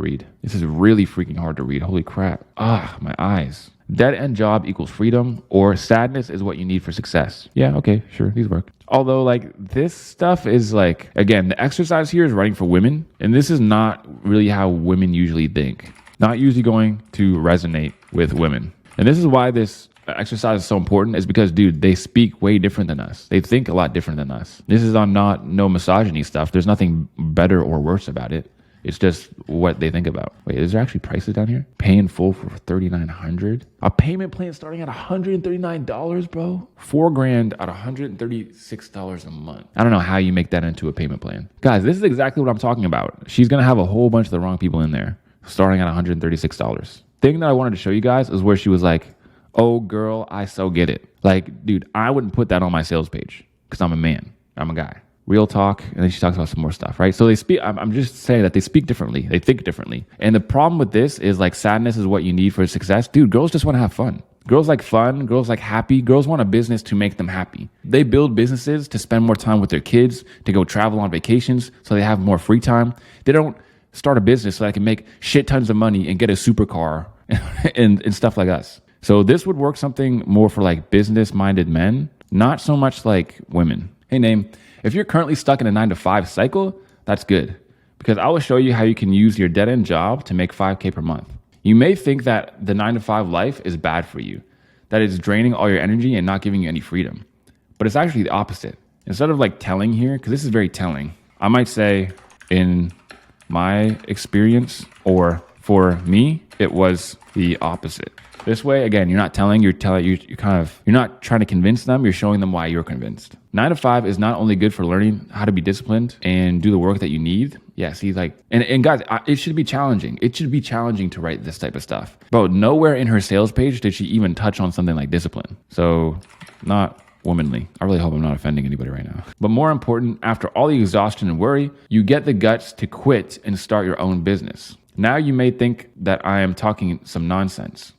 read. Holy crap. My eyes. Dead end job equals freedom, or sadness is what you need for success. Yeah, okay, sure, these work. Although like this stuff is like, again, the exercise here is writing for women, and this is not really how women usually think. Not usually going to resonate with women. And this is why this exercise is so important, is because, dude, they speak way different than us. They think a lot different than us. This is on no misogyny stuff. There's nothing better or worse about it. It's just what they think about. Wait, is there actually prices down here? Pay in full for $3,900. A payment plan starting at $139, bro. $4,000 at $136 a month. I don't know how you make that into a payment plan. Guys, this is exactly what I'm talking about. She's gonna have a whole bunch of the wrong people in there, starting at $136. Thing that I wanted to show you guys is where she was like, oh girl, I so get it. Like, dude, I wouldn't put that on my sales page because I'm a man. I'm a guy. Real talk, and then she talks about some more stuff, right? So they speak, I'm just saying that they speak differently. They think differently. And the problem with this is like sadness is what you need for success. Dude, girls just want to have fun. Girls like fun. Girls like happy. Girls want a business to make them happy. They build businesses to spend more time with their kids, to go travel on vacations so they have more free time. They don't start a business so they can make shit tons of money and get a supercar and stuff like us. So this would work something more for like business-minded men, not so much like women. Hey, name. If you're currently stuck in a 9-to-5 cycle, that's good, because I will show you how you can use your dead-end job to make $5K per month. You may think that the 9-to-5 life is bad for you, that it's draining all your energy and not giving you any freedom. But it's actually the opposite. Instead of like telling here, because this is very telling, I might say in my experience, or for me, it was the opposite. This way, again, you're not telling, you're not trying to convince them, you're showing them why you're convinced. 9-to-5 is not only good for learning how to be disciplined and do the work that you need. Yeah, see, like, and guys, it should be challenging. It should be challenging to write this type of stuff. But nowhere in her sales page did she even touch on something like discipline. So, not womanly. I really hope I'm not offending anybody right now. But more important, after all the exhaustion and worry, you get the guts to quit and start your own business. Now you may think that I am talking some nonsense.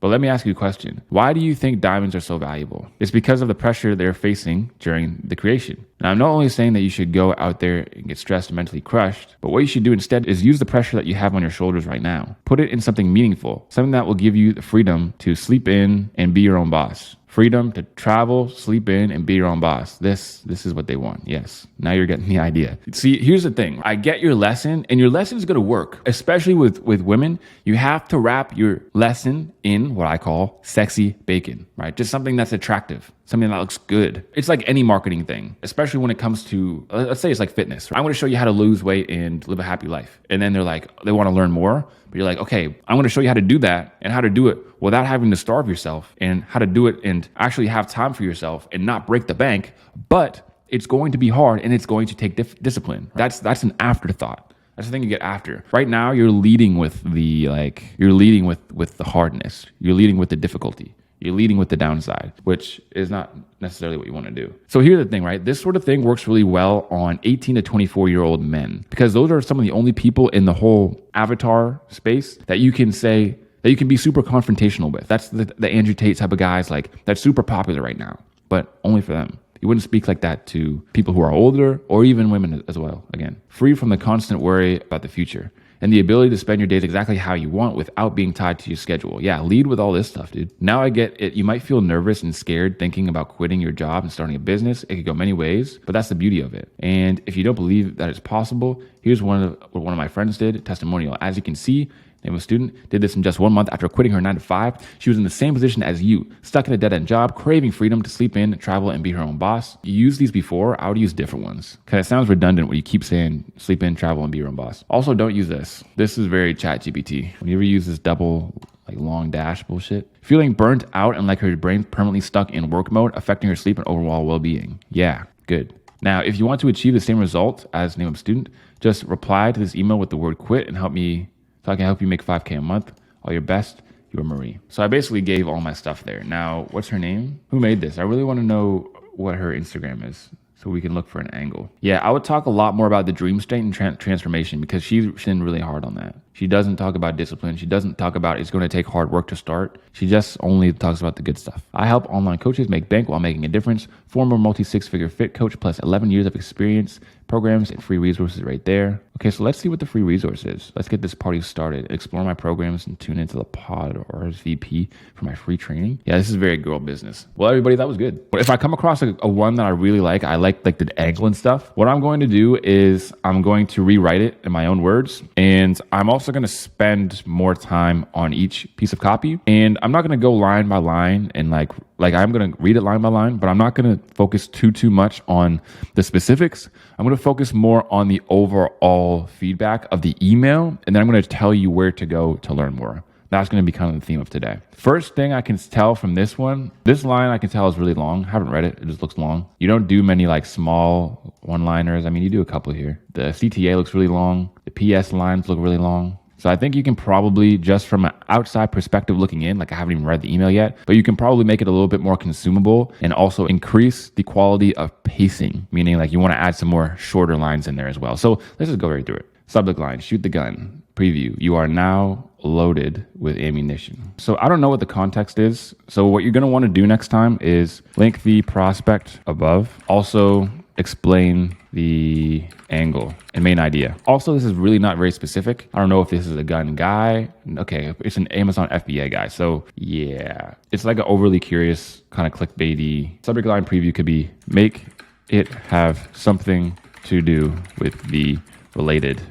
But let me ask you a question. Why do you think diamonds are so valuable? It's because of the pressure they're facing during the creation. Now, I'm not only saying that you should go out there and get stressed and mentally crushed, but what you should do instead is use the pressure that you have on your shoulders right now. Put it in something meaningful, something that will give you the freedom to sleep in and be your own boss. Freedom to travel, sleep in, and be your own boss. This is what they want. Yes. Now you're getting the idea. See, here's the thing. I get your lesson, and your lesson is going to work, especially with women. You have to wrap your lesson in what I call sexy bacon, right? Just something that's attractive, something that looks good. It's like any marketing thing, especially when it comes to, let's say it's like fitness. I'm going to show you how to lose weight and live a happy life. And then they're like, they want to learn more. But you're like, okay, I'm going to show you how to do that and how to do it without having to starve yourself, and how to do it and actually have time for yourself and not break the bank. But it's going to be hard, and it's going to take discipline. That's an afterthought. That's the thing you get after. Right now, you're leading with the with the hardness. You're leading with the difficulty. You're leading with the downside, which is not necessarily what you want to do. So here's the thing, right? This sort of thing works really well on 18 to 24-year-old men, because those are some of the only people in the whole avatar space that you can say, that you can be super confrontational with. That's the Andrew Tate type of guys, like, that's super popular right now, but only for them. You wouldn't speak like that to people who are older, or even women as well. Again, free from the constant worry about the future, and the ability to spend your days exactly how you want without being tied to your schedule. Yeah, lead with all this stuff, dude. Now I get it. You might feel nervous and scared thinking about quitting your job and starting a business. It could go many ways, but that's the beauty of it. And if you don't believe that it's possible, here's what one of my friends did, testimonial. As you can see, name of a student, did this in just 1 month after quitting her 9-to-5. She was in the same position as you, stuck in a dead-end job, craving freedom to sleep in, travel, and be her own boss. You used these before. I would use different ones, because it sounds redundant when you keep saying sleep in, travel, and be your own boss. Also, don't use this. This is very ChatGPT. When you ever use this double, like, long dash bullshit. Feeling burnt out and like her brain permanently stuck in work mode, affecting her sleep and overall well-being. Yeah, good. Now, if you want to achieve the same result as name of student, just reply to this email with the word quit and help me. So I can help you make $5K a month. All your best, your Marie. So I basically gave all my stuff there. Now, what's her name? Who made this? I really want to know what her Instagram is, so we can look for an angle. Yeah, I would talk a lot more about the dream state and transformation, because she's been really hard on that. She doesn't talk about discipline. She doesn't talk about it's going to take hard work to start. She just only talks about the good stuff. I help online coaches make bank while making a difference. Former multi-six-figure fit coach plus 11 years of experience, programs, and free resources right there. Okay, so let's see what the free resource is. Let's get this party started. Explore my programs and tune into the pod or RSVP for my free training. Yeah, this is very girl business. Well, everybody, that was good. But if I come across a one that I really like, I like the angle and stuff. What I'm going to do is I'm going to rewrite it in my own words, and I'm also going to spend more time on each piece of copy. And I'm not going to go line by line and like I'm going to read it line by line, but I'm not going to focus too much on the specifics. I'm going to focus more on the overall feedback of the email, and then I'm going to tell you where to go to learn more. That's going to be kind of the theme of today. First thing I can tell from this one, this line I can tell is really long. I haven't read it. It just looks long. You don't do many like small one-liners. I mean, you do a couple here. The CTA looks really long. The PS lines look really long. So I think you can probably, just from an outside perspective looking in, like I haven't even read the email yet, but you can probably make it a little bit more consumable and also increase the quality of pacing, meaning like you want to add some more shorter lines in there as well. So let's just go right through it. Subject line, shoot the gun. Preview, you are now loaded with ammunition. So I don't know what the context is. So what you're going to want to do next time is link the prospect above. Also explain the angle and main idea. Also, this is really not very specific. I don't know if this is a gun guy. Okay, it's an Amazon FBA guy. So yeah, it's like an overly curious kind of clickbaity. Subject line preview could be make it have something to do with the related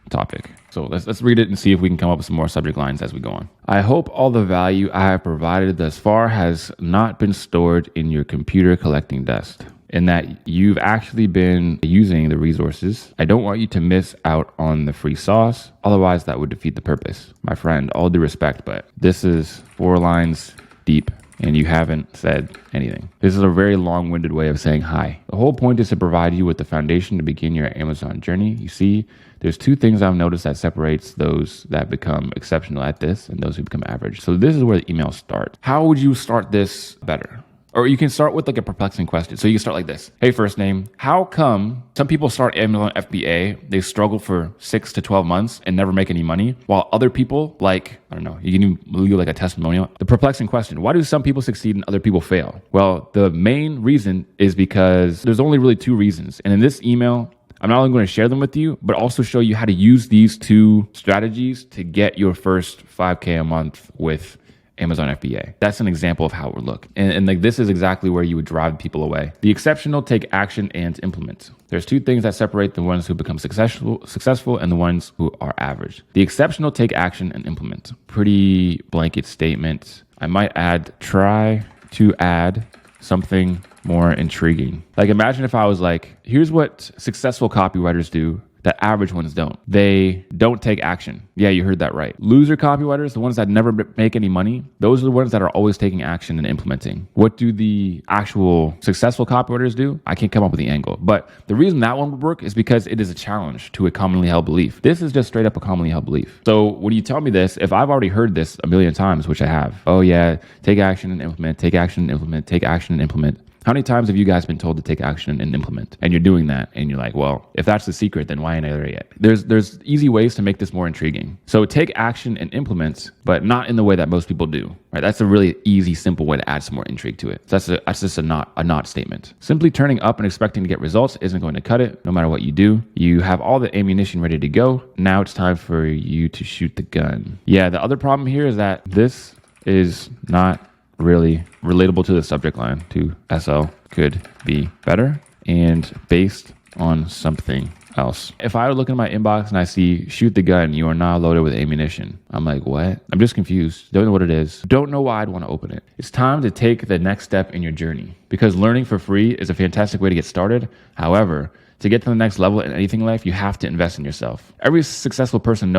topic. So let's read it and see if we can come up with some more subject lines as we go on. I hope all the value I have provided thus far has not been stored in your computer collecting dust, and that you've actually been using the resources. I don't want you to miss out on the free sauce. Otherwise, that would defeat the purpose. My friend, all due respect, but this is 4 lines deep and you haven't said anything. This is a very long-winded way of saying hi. The whole point is to provide you with the foundation to begin your Amazon journey. You see, there's 2 things I've noticed that separates those that become exceptional at this and those who become average. So this is where the emails start. How would you start this better? Or you can start with like a perplexing question. So you can start like this. Hey, first name, how come some people start Amazon FBA, they struggle for 6 to 12 months and never make any money, while other people, like, I don't know, you can even leave like a testimonial. The perplexing question, why do some people succeed and other people fail? Well, the main reason is because there's only really 2 reasons. And in this email, I'm not only going to share them with you, but also show you how to use these 2 strategies to get your first 5K a month with Amazon FBA. That's an example of how it would look. And like this is exactly where you would drive people away. The exceptional take action and implement. There's 2 things that separate the ones who become successful and the ones who are average. The exceptional take action and implement. Pretty blanket statement. I might add, try to add something more intriguing. Like imagine if I was like, here's what successful copywriters do that average ones don't. They don't take action. Yeah, you heard that right. Loser copywriters, the ones that never make any money, those are the ones that are always taking action and implementing. What do the actual successful copywriters do? I can't come up with the angle. But the reason that one would work is because it is a challenge to a commonly held belief. This is just straight up a commonly held belief. So when you tell me this, if I've already heard this a million times, which I have, oh yeah, take action and implement, take action and implement, take action and implement. How many times have you guys been told to take action and implement? And you're doing that and you're like, well, if that's the secret, then why ain't I there yet? There's easy ways to make this more intriguing. So take action and implement, but not in the way that most people do, right? That's a really easy, simple way to add some more intrigue to it. That's just a not statement. Simply turning up and expecting to get results isn't going to cut it, no matter what you do. You have all the ammunition ready to go. Now it's time for you to shoot the gun. Yeah, the other problem here is that this is not really relatable to the subject line. To SL could be better and based on something else. If I look in my inbox and I see shoot the gun, you are now loaded with ammunition, I'm like, what? I'm just confused. Don't know what it is. Don't know why I'd want to open it. It's time to take the next step in your journey because learning for free is a fantastic way to get started. However, to get to the next level in anything in life, you have to invest in yourself. Every successful person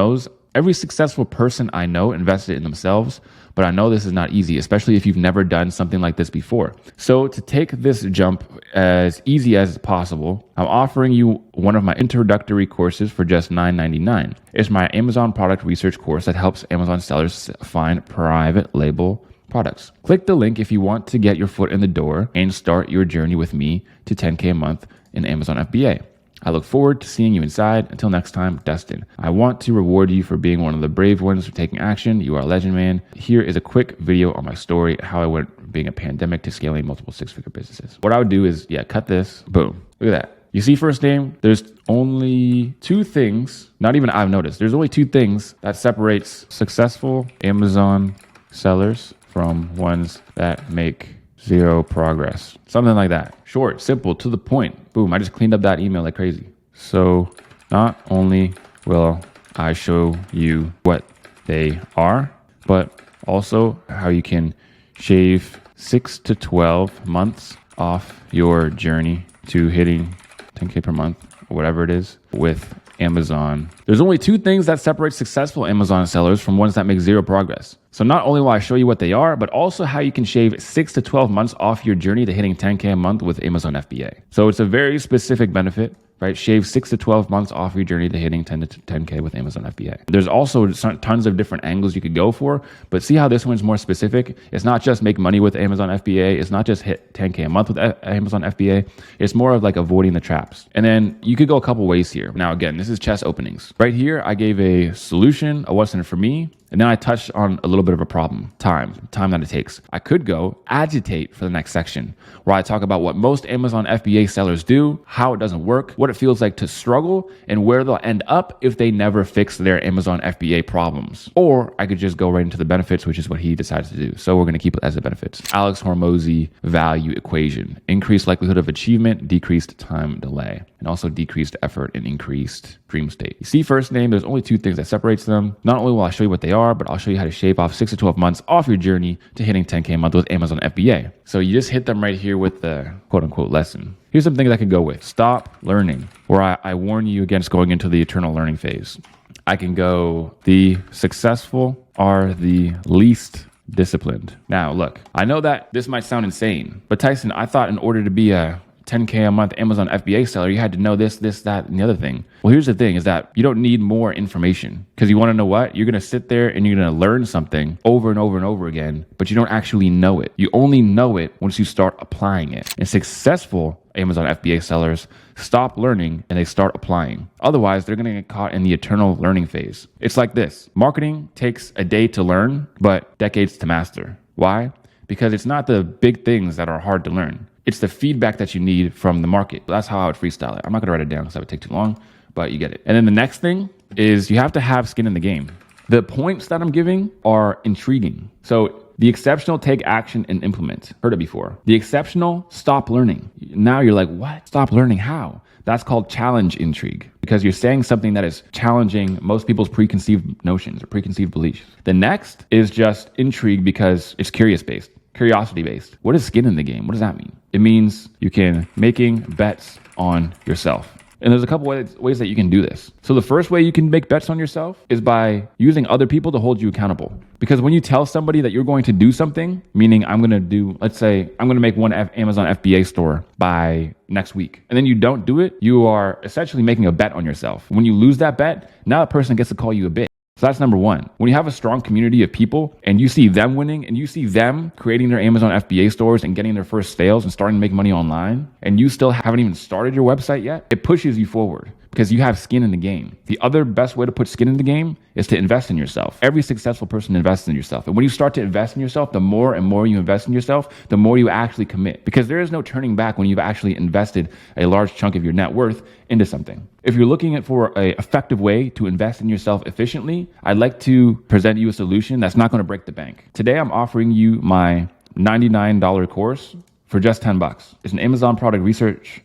I know invested in themselves, but I know this is not easy, especially if you've never done something like this before. So to take this jump as easy as possible, I'm offering you one of my introductory courses for just $9.99. It's my Amazon product research course that helps Amazon sellers find private label products. Click the link if you want to get your foot in the door and start your journey with me to 10K a month in Amazon FBA. I look forward to seeing you inside. Until next time, Dustin. I want to reward you for being one of the brave ones for taking action. You are a legend, man. Here is a quick video on my story, how I went from being a pandemic to scaling multiple 6-figure businesses. What I would do is, cut this. Boom. Look at that. You see first name, there's only 2 things, not even I've noticed, there's only 2 things that separates successful Amazon sellers from ones that make 0 progress. Something like that. Short, simple, to the point. Boom, I just cleaned up that email like crazy. So not only will I show you what they are, but also how you can shave 6 to 12 months off your journey to hitting 10K per month, or whatever it is, with Amazon. There's only 2 things that separate successful Amazon sellers from ones that make 0 progress. So not only will I show you what they are, but also how you can shave 6 to 12 months off your journey to hitting 10K a month with Amazon FBA. So it's a very specific benefit, right? Shave 6 to 12 months off your journey to hitting 10K with Amazon FBA. There's also tons of different angles you could go for, but see how this one's more specific? It's not just make money with Amazon FBA. It's not just hit 10K a month with Amazon FBA. It's more of like avoiding the traps. And then you could go a couple ways here. Now, again, this is chest openings. Right here, I gave a solution, a what's in it for me, and then I touched on a little bit of a problem, time that it takes. I could go agitate for the next section, where I talk about what most Amazon FBA sellers do, how it doesn't work, what it feels like to struggle, and where they'll end up if they never fix their Amazon FBA problems. Or I could just go right into the benefits, which is what he decides to do. So we're going to keep it as the benefits. Alex Hormozi value equation: increased likelihood of achievement, decreased time delay, and also decreased effort and increased dream state. You see first name, there's only 2 things that separates them. Not only will I show you what they are, but I'll show you how to shave off 6 to 12 months off your journey to hitting 10K a month with Amazon FBA. So you just hit them right here with the quote unquote lesson. Here's some things I could go with. Stop learning, where I warn you against going into the eternal learning phase. I can go, the successful are the least disciplined. Now, look, I know that this might sound insane, but Tyson, I thought in order to be a 10K a month Amazon FBA seller, you had to know this, that, and the other thing. Well, here's the thing is that you don't need more information, because you want to know what? You're going to sit there and you're going to learn something over and over and over again, but you don't actually know it. You only know it once you start applying it. And successful Amazon FBA sellers stop learning and they start applying. Otherwise, they're going to get caught in the eternal learning phase. It's like this. Marketing takes a day to learn, but decades to master. Why? Because it's not the big things that are hard to learn. It's the feedback that you need from the market. That's how I would freestyle it. I'm not going to write it down because that would take too long, but you get it. And then the next thing is you have to have skin in the game. The points that I'm giving are intriguing. So the exceptional, take action and implement. Heard it before. The exceptional, stop learning. Now you're like, what? Stop learning? How? That's called challenge intrigue, because you're saying something that is challenging most people's preconceived notions or preconceived beliefs. The next is just intrigue because it's curiosity based. What is skin in the game? What does that mean? It means you can making bets on yourself. And there's a couple ways that you can do this. So the first way you can make bets on yourself is by using other people to hold you accountable. Because when you tell somebody that you're going to do something, meaning let's say I'm going to make one Amazon FBA store by next week, and then you don't do it, you are essentially making a bet on yourself. When you lose that bet, now that person gets to call you a bitch. So that's number one. When you have a strong community of people and you see them winning and you see them creating their Amazon FBA stores and getting their first sales and starting to make money online, and you still haven't even started your website yet, it pushes you forward because you have skin in the game. The other best way to put skin in the game is to invest in yourself. Every successful person invests in yourself. And when you start to invest in yourself, the more and more you invest in yourself, the more you actually commit, because there is no turning back when you've actually invested a large chunk of your net worth into something. If you're looking for an effective way to invest in yourself efficiently, I'd like to present you a solution that's not going to break the bank. Today, I'm offering you my $99 course for just $10. It's an Amazon product research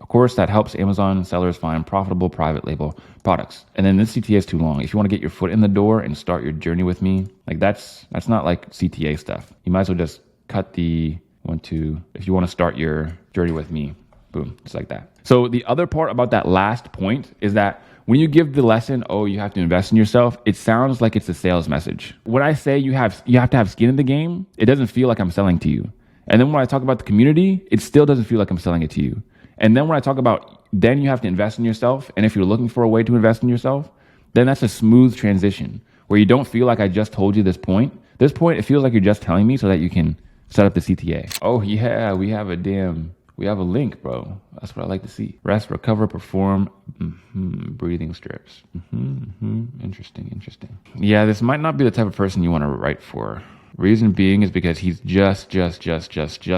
course that helps Amazon sellers find profitable private label products. And then this CTA is too long. If you want to get your foot in the door and start your journey with me, like that's not like CTA stuff. You might as well just cut if you want to start your journey with me, boom, just like that. So the other part about that last point is that when you give the lesson, you have to invest in yourself, it sounds like it's a sales message. When I say you have to have skin in the game, it doesn't feel like I'm selling to you. And then when I talk about the community, it still doesn't feel like I'm selling it to you. And then when I talk about, then you have to invest in yourself. And if you're looking for a way to invest in yourself, then that's a smooth transition where you don't feel like I just told you this point. This point, it feels like you're just telling me so that you can set up the CTA. Oh yeah, we have a link, bro. That's what I like to see. Rest, recover, perform, breathing strips. Interesting. Yeah, this might not be the type of person you want to write for. Reason being is because he's just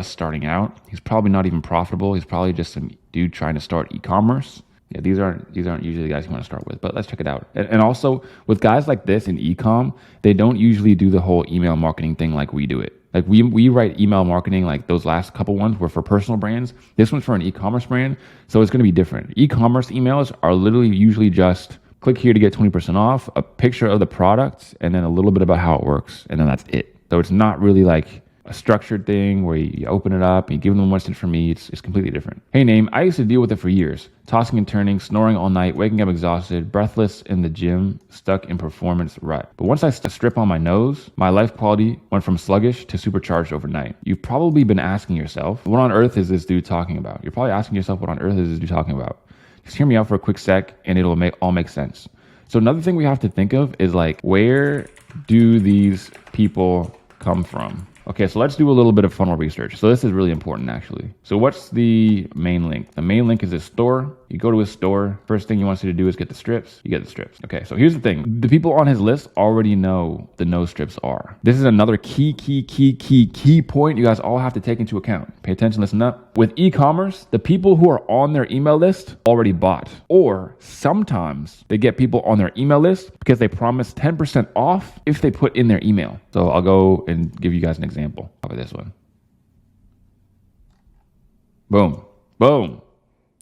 starting out. He's probably not even profitable. He's probably just some dude trying to start e-commerce. Yeah, these aren't usually the guys you want to start with, but let's check it out. And also with guys like this in e-com, they don't usually do the whole email marketing thing like we do it. Like we write email marketing, like those last couple ones were for personal brands. This one's for an e-commerce brand. So it's going to be different. E-commerce emails are literally usually just click here to get 20% off, a picture of the product, and then a little bit about how it works. And then that's it. So it's not really like a structured thing where you open it up and you give them what's in for me. It's completely different. Hey, name, I used to deal with it for years. Tossing and turning, snoring all night, waking up exhausted, breathless in the gym, stuck in performance rut. But once I strip on my nose, my life quality went from sluggish to supercharged overnight. You've probably been asking yourself, what on earth is this dude talking about? You're probably asking yourself, what on earth is this dude talking about? Just hear me out for a quick sec and it'll all make sense. So another thing we have to think of is like, where do these people come from? Okay, so let's do a little bit of funnel research. So this is really important actually. So what's the main link? The main link is a store. You go to a store. First thing he wants you to do is get the strips. You get the strips. Okay, so here's the thing. The people on his list already know the no strips are. This is another key point you guys all have to take into account. Pay attention, listen up. With e-commerce, the people who are on their email list already bought. Or sometimes they get people on their email list because they promise 10% off if they put in their email. So I'll go and give you guys an example of this one. Boom.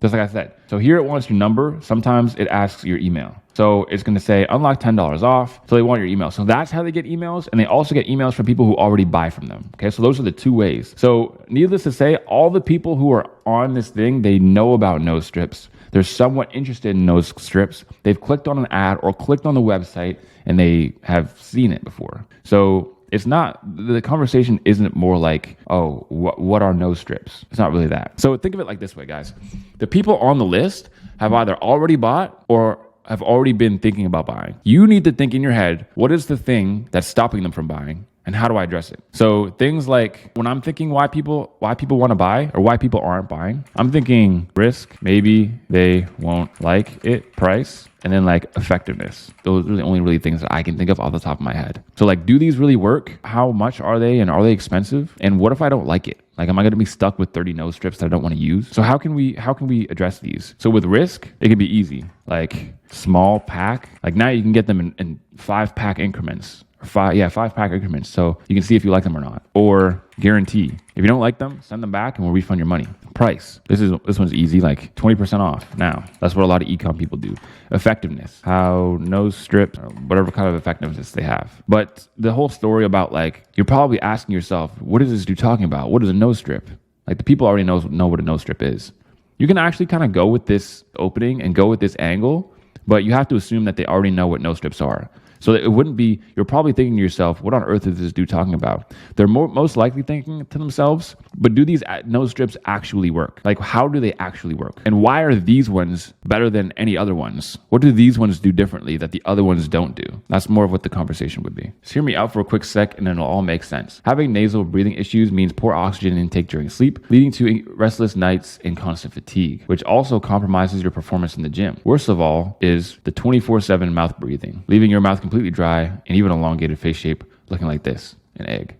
Just like I said. So here it wants your number. Sometimes it asks your email. So it's going to say unlock $10 off. So they want your email. So that's how they get emails. And they also get emails from people who already buy from them. Okay. So those are the two ways. So needless to say, all the people who are on this thing, they know about nose strips. They're somewhat interested in nose strips. They've clicked on an ad or clicked on the website and they have seen it before. So It's not, the conversation isn't more like, oh, what are no strips? It's not really that. So think of it like this way, guys. The people on the list have either already bought or have already been thinking about buying. You need to think in your head, what is the thing that's stopping them from buying? And how do I address it? So things like when I'm thinking why people want to buy or why people aren't buying, I'm thinking risk, maybe they won't like it, price, and then like effectiveness. Those are the only really things that I can think of off the top of my head. So like, do these really work? How much are they and are they expensive? And what if I don't like it? Like, am I going to be stuck with 30 no strips that I don't want to use? So how can we address these? So with risk, it can be easy. Like small pack, like now you can get them in 5-pack increments. 5-pack increments. So you can see if you like them or not. Or guarantee. If you don't like them, send them back and we'll refund your money. Price. This one's easy, like 20% off now. That's what a lot of e-com people do. Effectiveness. How no strip, whatever kind of effectiveness they have. But the whole story about like, you're probably asking yourself, what is this dude talking about? What is a no strip? Like the people already know what a no strip is. You can actually kind of go with this opening and go with this angle, but you have to assume that they already know what no strips are. So it wouldn't be, you're probably thinking to yourself, what on earth is this dude talking about? They're most likely thinking to themselves, but do these no strips actually work? Like, how do they actually work? And why are these ones better than any other ones? What do these ones do differently that the other ones don't do? That's more of what the conversation would be. So hear me out for a quick sec and then it'll all make sense. Having nasal breathing issues means poor oxygen intake during sleep, leading to restless nights and constant fatigue, which also compromises your performance in the gym. Worst of all is the 24/7 mouth breathing, leaving your mouth completely dry and even elongated face shape looking like this, an egg.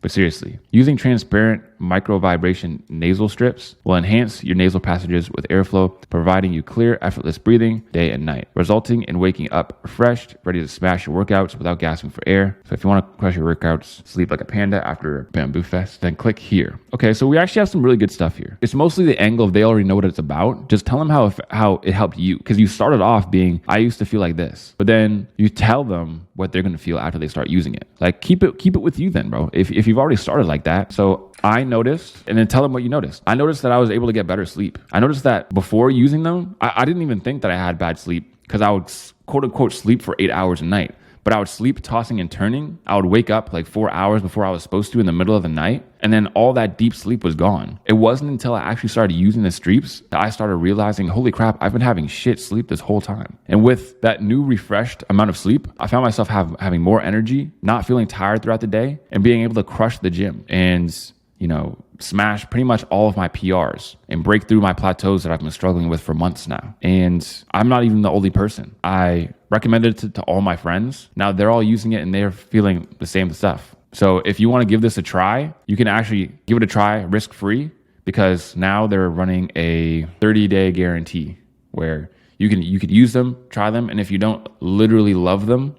But seriously, using transparent micro vibration nasal strips will enhance your nasal passages with airflow, providing you clear, effortless breathing day and night, resulting in waking up refreshed, ready to smash your workouts without gasping for air. So if you want to crush your workouts, sleep like a panda after Bamboo Fest, then click here. Okay, so we actually have some really good stuff here. It's mostly the angle of they already know what it's about. Just tell them how it helped you, because you started off being, I used to feel like this, but then you tell them what they're going to feel after they start using it. Like keep it with you then, bro. If you've already started like that. So I noticed, and then tell them what you noticed. I noticed that I was able to get better sleep. I noticed that before using them, I didn't even think that I had bad sleep because I would quote unquote sleep for 8 hours a night. But I would sleep tossing and turning. I would wake up like 4 hours before I was supposed to in the middle of the night. And then all that deep sleep was gone. It wasn't until I actually started using the streaks that I started realizing, holy crap, I've been having shit sleep this whole time. And with that new refreshed amount of sleep, I found myself having more energy, not feeling tired throughout the day, and being able to crush the gym and, smash pretty much all of my PRs and break through my plateaus that I've been struggling with for months now. And I'm not even the only person. I recommended it to all my friends. Now they're all using it and they're feeling the same stuff. So if you want to give this a try, you can actually give it a try risk-free, because now they're running a 30-day guarantee where you could use them, try them, and if you don't literally love them,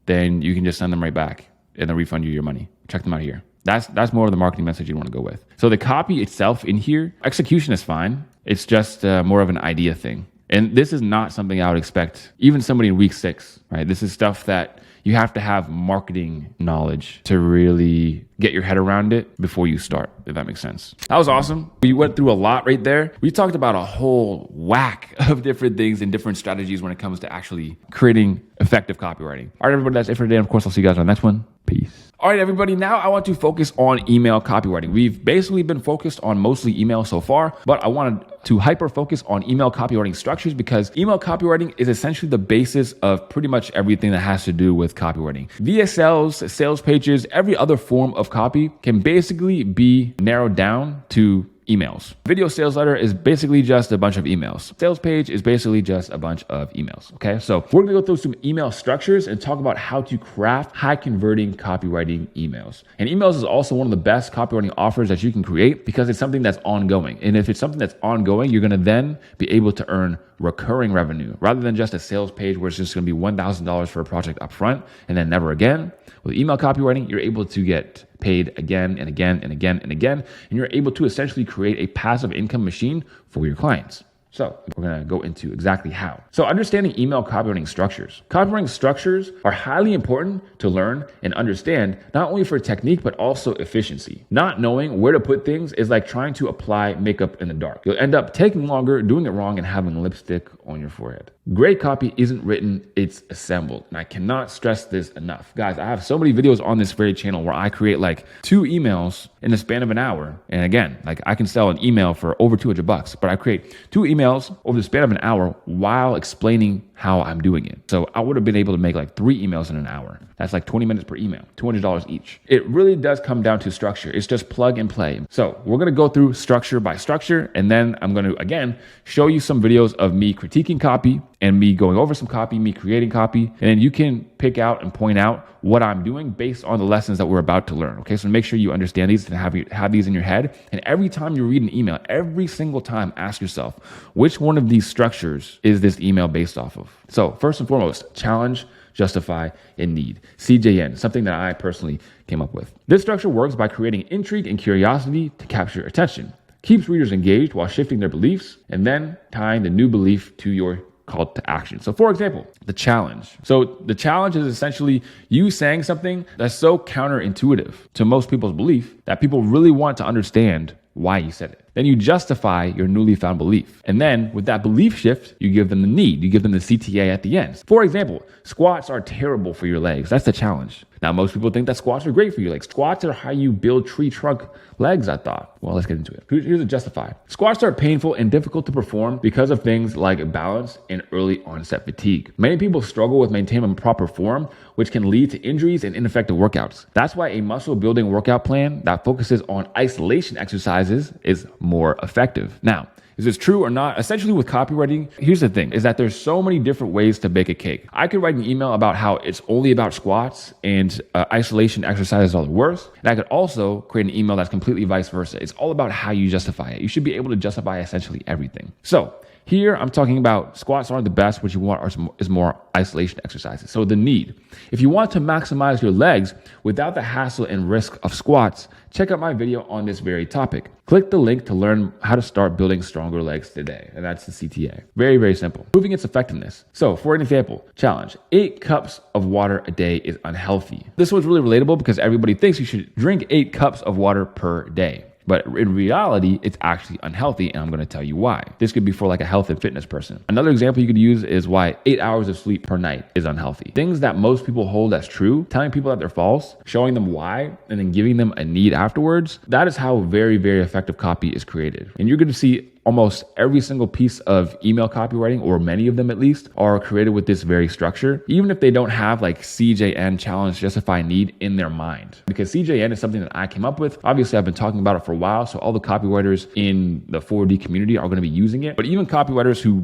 then you can just send them right back and they'll refund you your money. Check them out here. That's more of the marketing message you want to go with. So the copy itself in here, execution is fine. It's just more of an idea thing. And this is not something I would expect even somebody in week 6, right? This is stuff that you have to have marketing knowledge to really get your head around it before you start, if that makes sense. That was awesome. We went through a lot right there. We talked about a whole whack of different things and different strategies when it comes to actually creating effective copywriting. All right, everybody, that's it for today. Of course, I'll see you guys on the next one. Peace. All right, everybody, now I want to focus on email copywriting. We've basically been focused on mostly email so far, but I wanted to hyper focus on email copywriting structures, because email copywriting is essentially the basis of pretty much everything that has to do with copywriting. VSLs, sales pages, every other form of copy can basically be narrowed down to emails. Video sales letter is basically just a bunch of emails. Sales page is basically just a bunch of emails. Okay, so we're gonna go through some email structures and talk about how to craft high converting copywriting emails. And emails is also one of the best copywriting offers that you can create, because it's something that's ongoing. And if it's something that's ongoing, you're gonna then be able to earn recurring revenue rather than just a sales page where it's just gonna be $1,000 for a project upfront and then never again. With email copywriting, you're able to get paid again and again and again and again, and you're able to essentially create a passive income machine for your clients. So we're going to go into exactly how. So understanding email copywriting structures. Copywriting structures are highly important to learn and understand, not only for technique, but also efficiency. Not knowing where to put things is like trying to apply makeup in the dark. You'll end up taking longer, doing it wrong, and having lipstick on your forehead. Great copy isn't written, it's assembled. And I cannot stress this enough. Guys, I have so many videos on this very channel where I create like 2 emails in the span of an hour. And again, like I can sell an email for over $200, but I create 2 emails over the span of an hour while explaining how I'm doing it. So I would have been able to make like 3 emails in an hour. That's like 20 minutes per email, $200 each. It really does come down to structure. It's just plug and play. So we're going to go through structure by structure. And then I'm going to, again, show you some videos of me critiquing copy and me going over some copy, me creating copy. And then you can pick out and point out what I'm doing based on the lessons that we're about to learn. Okay, so make sure you understand these and have these in your head. And every time you read an email, every single time, ask yourself, which one of these structures is this email based off of? So first and foremost, challenge, justify, and need. CJN, something that I personally came up with. This structure works by creating intrigue and curiosity to capture attention, keeps readers engaged while shifting their beliefs, and then tying the new belief to your call to action. So for example, the challenge. So the challenge is essentially you saying something that's so counterintuitive to most people's belief that people really want to understand why you said it. Then you justify your newly found belief. And then with that belief shift, you give them the need. You give them the CTA at the end. For example, squats are terrible for your legs. That's the challenge. Now, most people think that squats are great for you. Like squats are how you build tree trunk legs, I thought. Well, let's get into it. Here's a justify. Squats are painful and difficult to perform because of things like balance and early onset fatigue. Many people struggle with maintaining proper form, which can lead to injuries and ineffective workouts. That's why a muscle building workout plan that focuses on isolation exercises is more effective. Now, is this true or not? Essentially with copywriting, here's the thing, is that there's so many different ways to bake a cake. I could write an email about how it's only about squats and isolation exercises are the worst. And I could also create an email that's completely vice versa. It's all about how you justify it. You should be able to justify essentially everything. So here I'm talking about squats aren't the best. What you want is more isolation exercises. So the need. If you want to maximize your legs without the hassle and risk of squats, check out my video on this very topic. Click the link to learn how to start building stronger legs today. And that's the CTA. Very, very simple. Proving its effectiveness. So for an example, challenge, 8 cups of water a day is unhealthy. This one's really relatable because everybody thinks you should drink 8 cups of water per day. But in reality, it's actually unhealthy, and I'm going to tell you why. This could be for like a health and fitness person. Another example you could use is why 8 hours of sleep per night is unhealthy. Things that most people hold as true, telling people that they're false, showing them why, and then giving them a need afterwards. That is how very, very effective copy is created. And you're going to see almost every single piece of email copywriting, or many of them at least, are created with this very structure, even if they don't have like CJN, challenge, justify, need in their mind. Because CJN is something that I came up with. Obviously, I've been talking about it for a while, so all the copywriters in the 4D community are going to be using it. But even copywriters who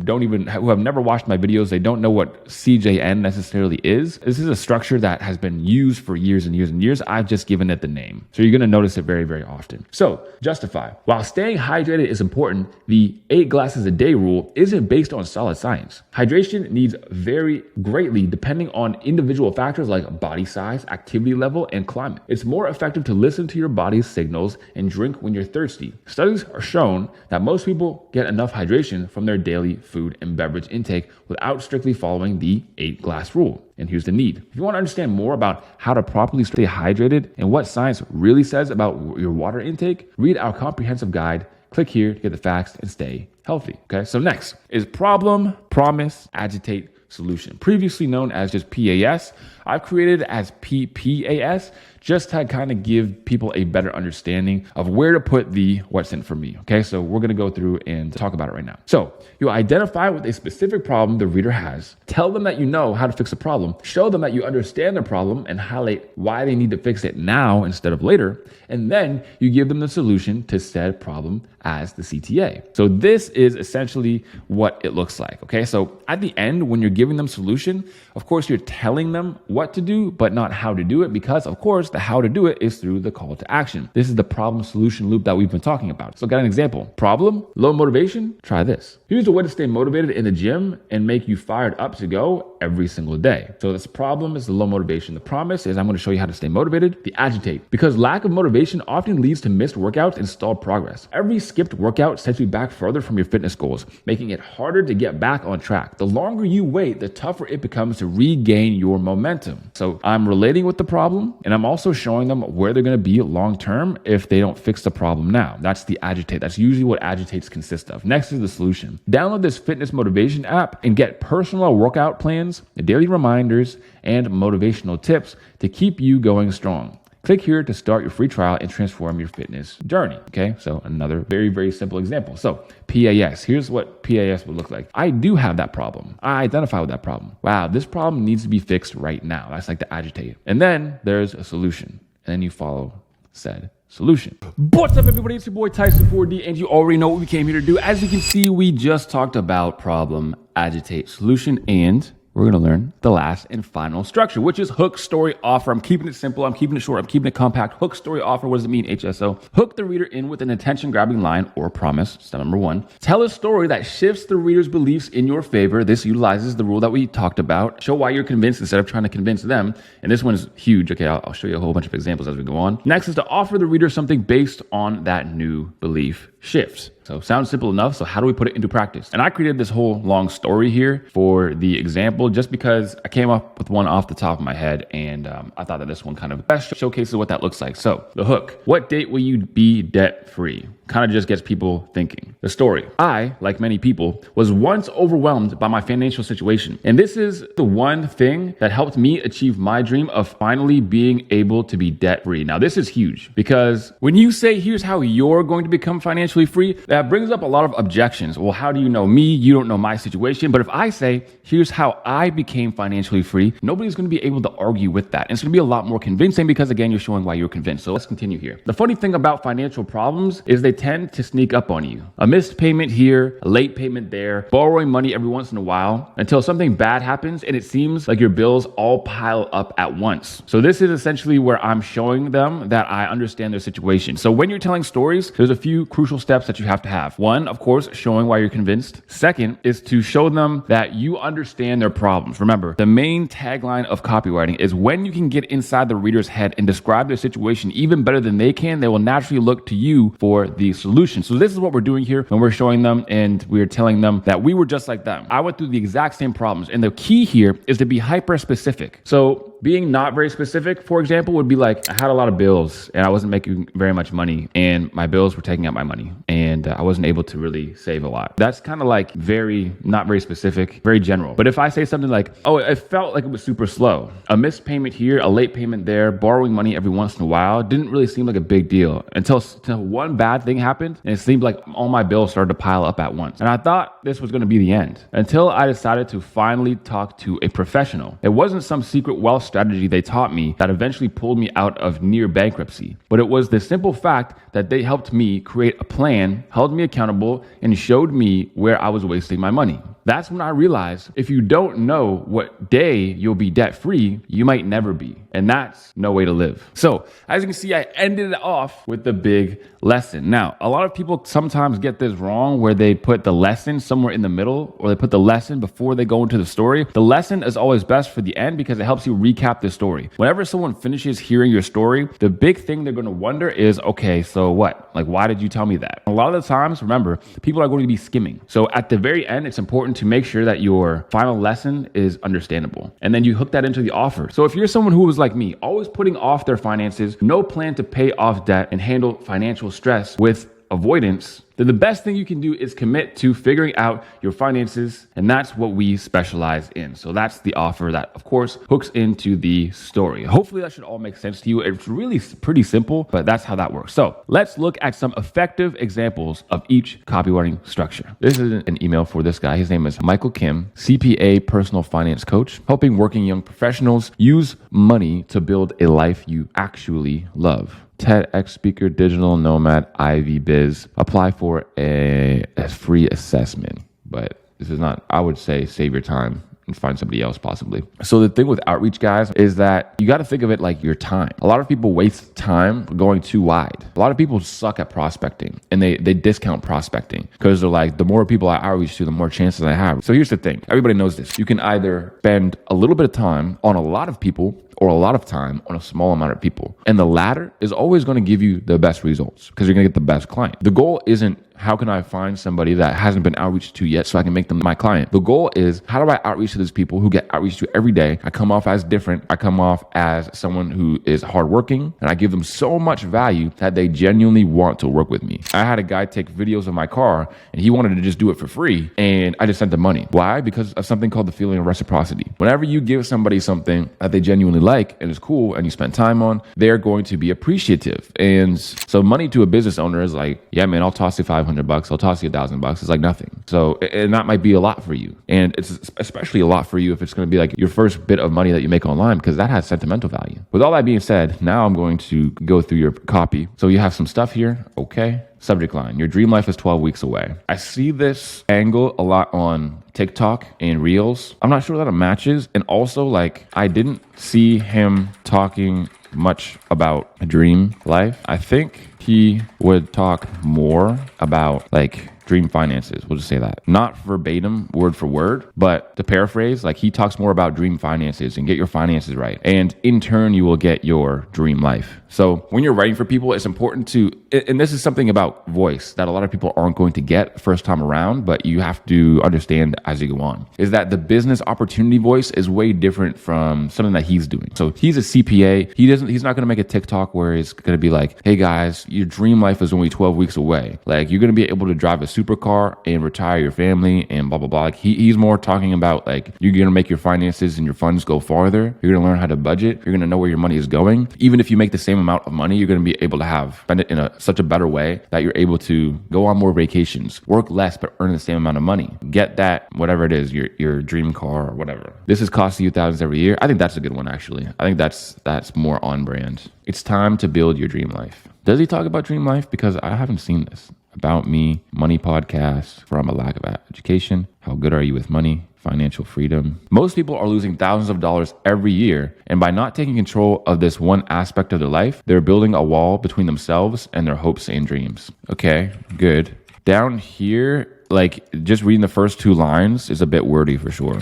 have never watched my videos, they don't know what CJN necessarily is. This is a structure that has been used for years and years and years. I've just given it the name. So you're going to notice it very, very often. So justify. While staying hydrated is important, the 8 glasses a day rule isn't based on solid science. Hydration needs vary greatly depending on individual factors like body size, activity level, and climate. It's more effective to listen to your body's signals and drink when you're thirsty. Studies are shown that most people get enough hydration from their daily food and beverage intake without strictly following the 8-glass rule. And here's the need. If you want to understand more about how to properly stay hydrated and what science really says about your water intake, read our comprehensive guide. Click here to get the facts and stay healthy. Okay, so next is problem, promise, agitate, solution. Previously known as just PAS, I've created it as PPAS just to kind of give people a better understanding of where to put the what's in for me. Okay, so we're going to go through and talk about it right now. So you identify with a specific problem the reader has, tell them that you know how to fix the problem, show them that you understand the problem and highlight why they need to fix it now instead of later. And then you give them the solution to said problem as the CTA. So this is essentially what it looks like. Okay, so at the end, when you're giving them solution, of course, you're telling them what to do, but not how to do it, because of course, the how to do it is through the call to action. This is the problem solution loop that we've been talking about. So got an example. Problem, low motivation, try this. Here's a way to stay motivated in the gym and make you fired up to go every single day. So this problem is the low motivation. The promise is I'm going to show you how to stay motivated. The agitate, because lack of motivation often leads to missed workouts and stalled progress. Every skipped workout sets you back further from your fitness goals, making it harder to get back on track. The longer you wait, the tougher it becomes to regain your momentum. So I'm relating with the problem, and I'm also also showing them where they're going to be long-term if they don't fix the problem now. That's the agitate. That's usually what agitates consist of. Next is the solution. Download this fitness motivation app and get personal workout plans, daily reminders, and motivational tips to keep you going strong. Click here to start your free trial and transform your fitness journey. Okay, so another very, very simple example. So PAS, here's what PAS would look like. I do have that problem. I identify with that problem. Wow, this problem needs to be fixed right now. That's like the agitate. And then there's a solution. And then you follow said solution. What's up, everybody? It's your boy Tyson 4D, and you already know what we came here to do. As you can see, we just talked about problem, agitate, solution, and we're going to learn the last and final structure, which is hook, story, offer. I'm keeping it simple. I'm keeping it short. I'm keeping it compact. Hook, story, offer. What does it mean, HSO? Hook the reader in with an attention-grabbing line or promise. Step number one. Tell a story that shifts the reader's beliefs in your favor. This utilizes the rule that we talked about. Show why you're convinced instead of trying to convince them. And this one is huge. Okay, I'll show you a whole bunch of examples as we go on. Next is to offer the reader something based on that new belief shift. So sounds simple enough. So how do we put it into practice? And I created this whole long story here for the example just because I came up with one off the top of my head, and I thought that this one kind of best showcases what that looks like. So the hook, what date will you be debt free? Kind of just gets people thinking. The story, I, like many people, was once overwhelmed by my financial situation. And this is the one thing that helped me achieve my dream of finally being able to be debt free. Now, this is huge because when you say, here's how you're going to become financially free, that brings up a lot of objections. Well, how do you know me? You don't know my situation. But if I say, here's how I became financially free, nobody's going to be able to argue with that. And it's going to be a lot more convincing because, again, you're showing why you're convinced. So let's continue here. The funny thing about financial problems is they tend to sneak up on you. A missed payment here, a late payment there, borrowing money every once in a while until something bad happens and it seems like your bills all pile up at once. So this is essentially where I'm showing them that I understand their situation. So when you're telling stories, there's a few crucial steps that you have to have. One, of course, showing why you're convinced. Second is to show them that you understand their problems. Remember, the main tagline of copywriting is when you can get inside the reader's head and describe their situation even better than they can, they will naturally look to you for the solution. So this is what we're doing here when we're showing them and we're telling them that we were just like them. I went through the exact same problems. And the key here is to be hyper specific. So being not very specific, for example, would be like, I had a lot of bills and I wasn't making very much money and my bills were taking out my money and I wasn't able to really save a lot. That's kind of like not very specific, very general. But if I say something like, oh, it felt like it was super slow. A missed payment here, a late payment there, borrowing money every once in a while, didn't really seem like a big deal until one bad thing happened and it seemed like all my bills started to pile up at once. And I thought this was going to be the end until I decided to finally talk to a professional. It wasn't some secret wealth strategy they taught me that eventually pulled me out of near bankruptcy, but it was the simple fact that they helped me create a plan, held me accountable, and showed me where I was wasting my money. That's when I realized if you don't know what day you'll be debt free, you might never be. And that's no way to live. So as you can see, I ended it off with the big lesson. Now, a lot of people sometimes get this wrong where they put the lesson somewhere in the middle or they put the lesson before they go into the story. The lesson is always best for the end because it helps you recap the story. Whenever someone finishes hearing your story, the big thing they're going to wonder is, okay, so what? Like, why did you tell me that? A lot of the times, remember, people are going to be skimming. So at the very end, it's important to make sure that your final lesson is understandable. And then you hook that into the offer. So if you're someone who was like me, always putting off their finances, no plan to pay off debt and handle financial stress with avoidance, then the best thing you can do is commit to figuring out your finances. And that's what we specialize in. So that's the offer that, of course, hooks into the story. Hopefully that should all make sense to you. It's really pretty simple, but that's how that works. So let's look at some effective examples of each copywriting structure. This is an email for this guy. His name is Michael Kim, CPA personal finance coach, helping working young professionals use money to build a life you actually love. TEDx speaker, digital nomad, Ivy Biz. Apply for a free assessment. But this is not, I would say, save your time and find somebody else possibly. So the thing with outreach, guys, is that you got to think of it like your time. A lot of people waste time going too wide. A lot of people suck at prospecting and they discount prospecting because they're like, the more people I outreach to, the more chances I have. So here's the thing. Everybody knows this. You can either spend a little bit of time on a lot of people or a lot of time on a small amount of people. And the latter is always going to give you the best results because you're going to get the best client. The goal isn't how can I find somebody that hasn't been outreached to yet so I can make them my client? The goal is, how do I outreach to these people who get outreached to every day? I come off as different. I come off as someone who is hardworking, and I give them so much value that they genuinely want to work with me. I had a guy take videos of my car, and he wanted to just do it for free, and I just sent the money. Why? Because of something called the feeling of reciprocity. Whenever you give somebody something that they genuinely like and is cool and you spend time on, they're going to be appreciative. And so money to a business owner is like, yeah, man, I'll toss you $500. I'll toss you $1,000. It's like nothing. So, and that might be a lot for you. And it's especially a lot for you if it's going to be like your first bit of money that you make online, because that has sentimental value. With all that being said, now I'm going to go through your copy. So you have some stuff here. Okay. Subject line, your dream life is 12 weeks away. I see this angle a lot on TikTok and Reels. I'm not sure that it matches. And also, like, I didn't see him talking much about a dream life. I think he would talk more about like dream finances. We'll just say that. Not verbatim, word for word, but to paraphrase, like he talks more about dream finances and get your finances right. And in turn, you will get your dream life. So when you're writing for people, it's important to, and this is something about voice that a lot of people aren't going to get first time around, but you have to understand as you go on, is that the business opportunity voice is way different from something that he's doing. So he's a CPA. He's not going to make a TikTok where it's going to be like, hey guys, your dream life is only 12 weeks away. Like you're going to be able to drive a supercar and retire your family and blah, blah, blah. Like he's more talking about like, you're going to make your finances and your funds go farther. You're going to learn how to budget. You're going to know where your money is going. Even if you make the same amount of money, you're going to be able to spend it in such a better way that you're able to go on more vacations, work less, but earn the same amount of money. Get that, whatever it is, your dream car or whatever. This is costing you thousands every year. I think that's a good one, actually. I think that's more on brand. It's time to build your dream life. Does he talk about dream life? Because I haven't seen this. About Me, money podcast, from a lack of education. How good are you with money? Financial freedom. Most people are losing thousands of dollars every year. And by not taking control of this one aspect of their life, they're building a wall between themselves and their hopes and dreams. Okay, good. Down here, like just reading the first two lines is a bit wordy for sure.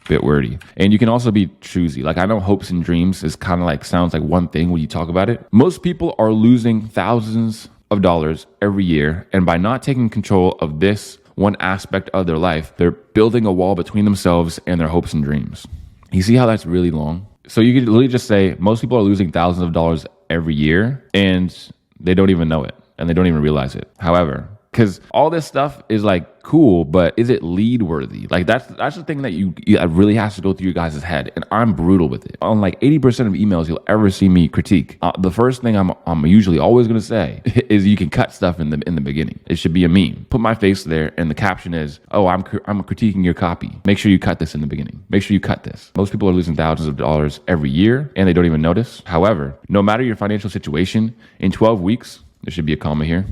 Bit wordy. And you can also be choosy. Like I know hopes and dreams is kind of like sounds like one thing when you talk about it. Most people are losing thousands of dollars every year. And by not taking control of this one aspect of their life, they're building a wall between themselves and their hopes and dreams. You see how that's really long? So you could literally just say most people are losing thousands of dollars every year and they don't even know it and they don't even realize it. However, because all this stuff is like cool, but is it lead worthy? Like that's the thing that you really has to go through your guys' head. And I'm brutal with it. On like 80% of emails you'll ever see me critique, the first thing I'm usually always going to say is you can cut stuff in the beginning. It should be a meme. Put my face there and the caption is, oh, I'm critiquing your copy. Make sure you cut this in the beginning. Make sure you cut this. Most people are losing thousands of dollars every year and they don't even notice. However, no matter your financial situation, in 12 weeks, there should be a comma here.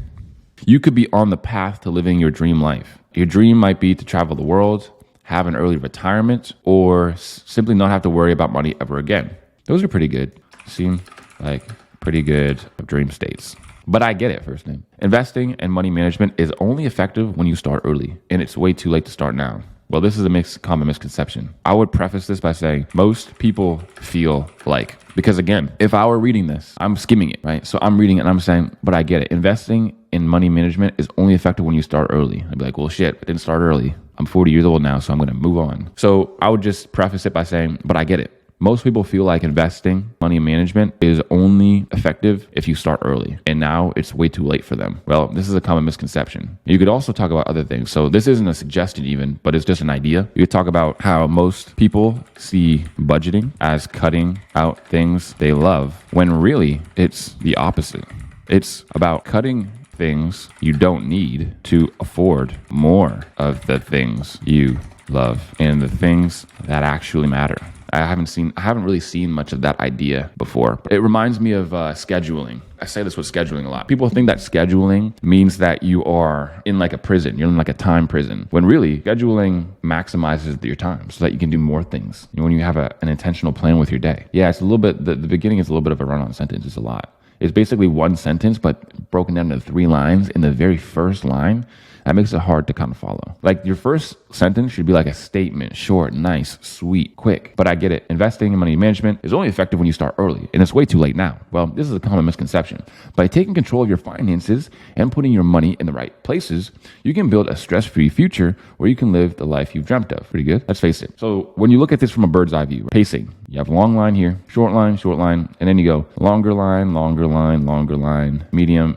You could be on the path to living your dream life. Your dream might be to travel the world, have an early retirement, or simply not have to worry about money ever again. Those are pretty good. Seem like pretty good dream states. But I get it, first name. Investing and money management is only effective when you start early, and it's way too late to start now. Well, this is a common misconception. I would preface this by saying most people feel like, because again, if I were reading this, I'm skimming it, right? So I'm reading it and I'm saying, but I get it. Investing in money management is only effective when you start early. I'd be like, well, shit, I didn't start early. I'm 40 years old now, so I'm going to move on. So I would just preface it by saying, but I get it. Most people feel like investing, money management is only effective if you start early. And now it's way too late for them. Well, this is a common misconception. You could also talk about other things. So this isn't a suggestion even, but it's just an idea. You could talk about how most people see budgeting as cutting out things they love, when really it's the opposite. It's about cutting things you don't need to afford more of the things you love and the things that actually matter. I haven't really seen much of that idea before. It reminds me of scheduling. I say this with scheduling a lot. People think that scheduling means that you are in like a prison. You're in like a time prison. When really, scheduling maximizes your time so that you can do more things. When you have an intentional plan with your day. Yeah, it's a little bit, the beginning is a little bit of a run-on sentence. It's a lot. is basically one sentence, but broken down into 3 lines. In the very first line, that makes it hard to kind of follow. Like your first sentence should be like a statement, short, nice, sweet, quick. But I get it. Investing in money management is only effective when you start early, and it's way too late now. Well, this is a common misconception. By taking control of your finances and putting your money in the right places, you can build a stress-free future where you can live the life you've dreamt of. Pretty good. Let's face it. So when you look at this from a bird's eye view, pacing, you have a long line here, short line, and then you go longer line, medium,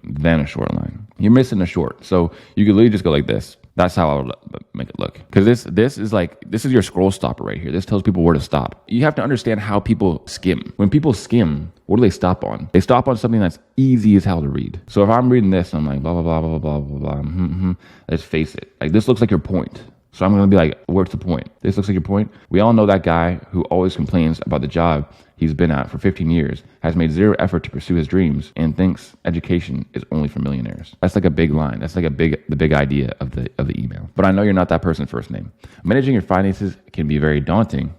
then a short line. You're missing a short. So you could literally just go like this. That's how I would make it look. Because this is your scroll stopper right here. This tells people where to stop. You have to understand how people skim. When people skim, what do they stop on? They stop on something that's easy as hell to read. So if I'm reading this, I'm like, blah, blah, blah, blah, blah, blah, blah, let's face it. Like this looks like your point. So I'm going to be like, what's the point? This looks like your point. We all know that guy who always complains about the job he's been at for 15 years, has made zero effort to pursue his dreams, and thinks education is only for millionaires. That's like a big line. That's like the big idea of the email. But I know you're not that person's first name. Managing your finances can be very daunting.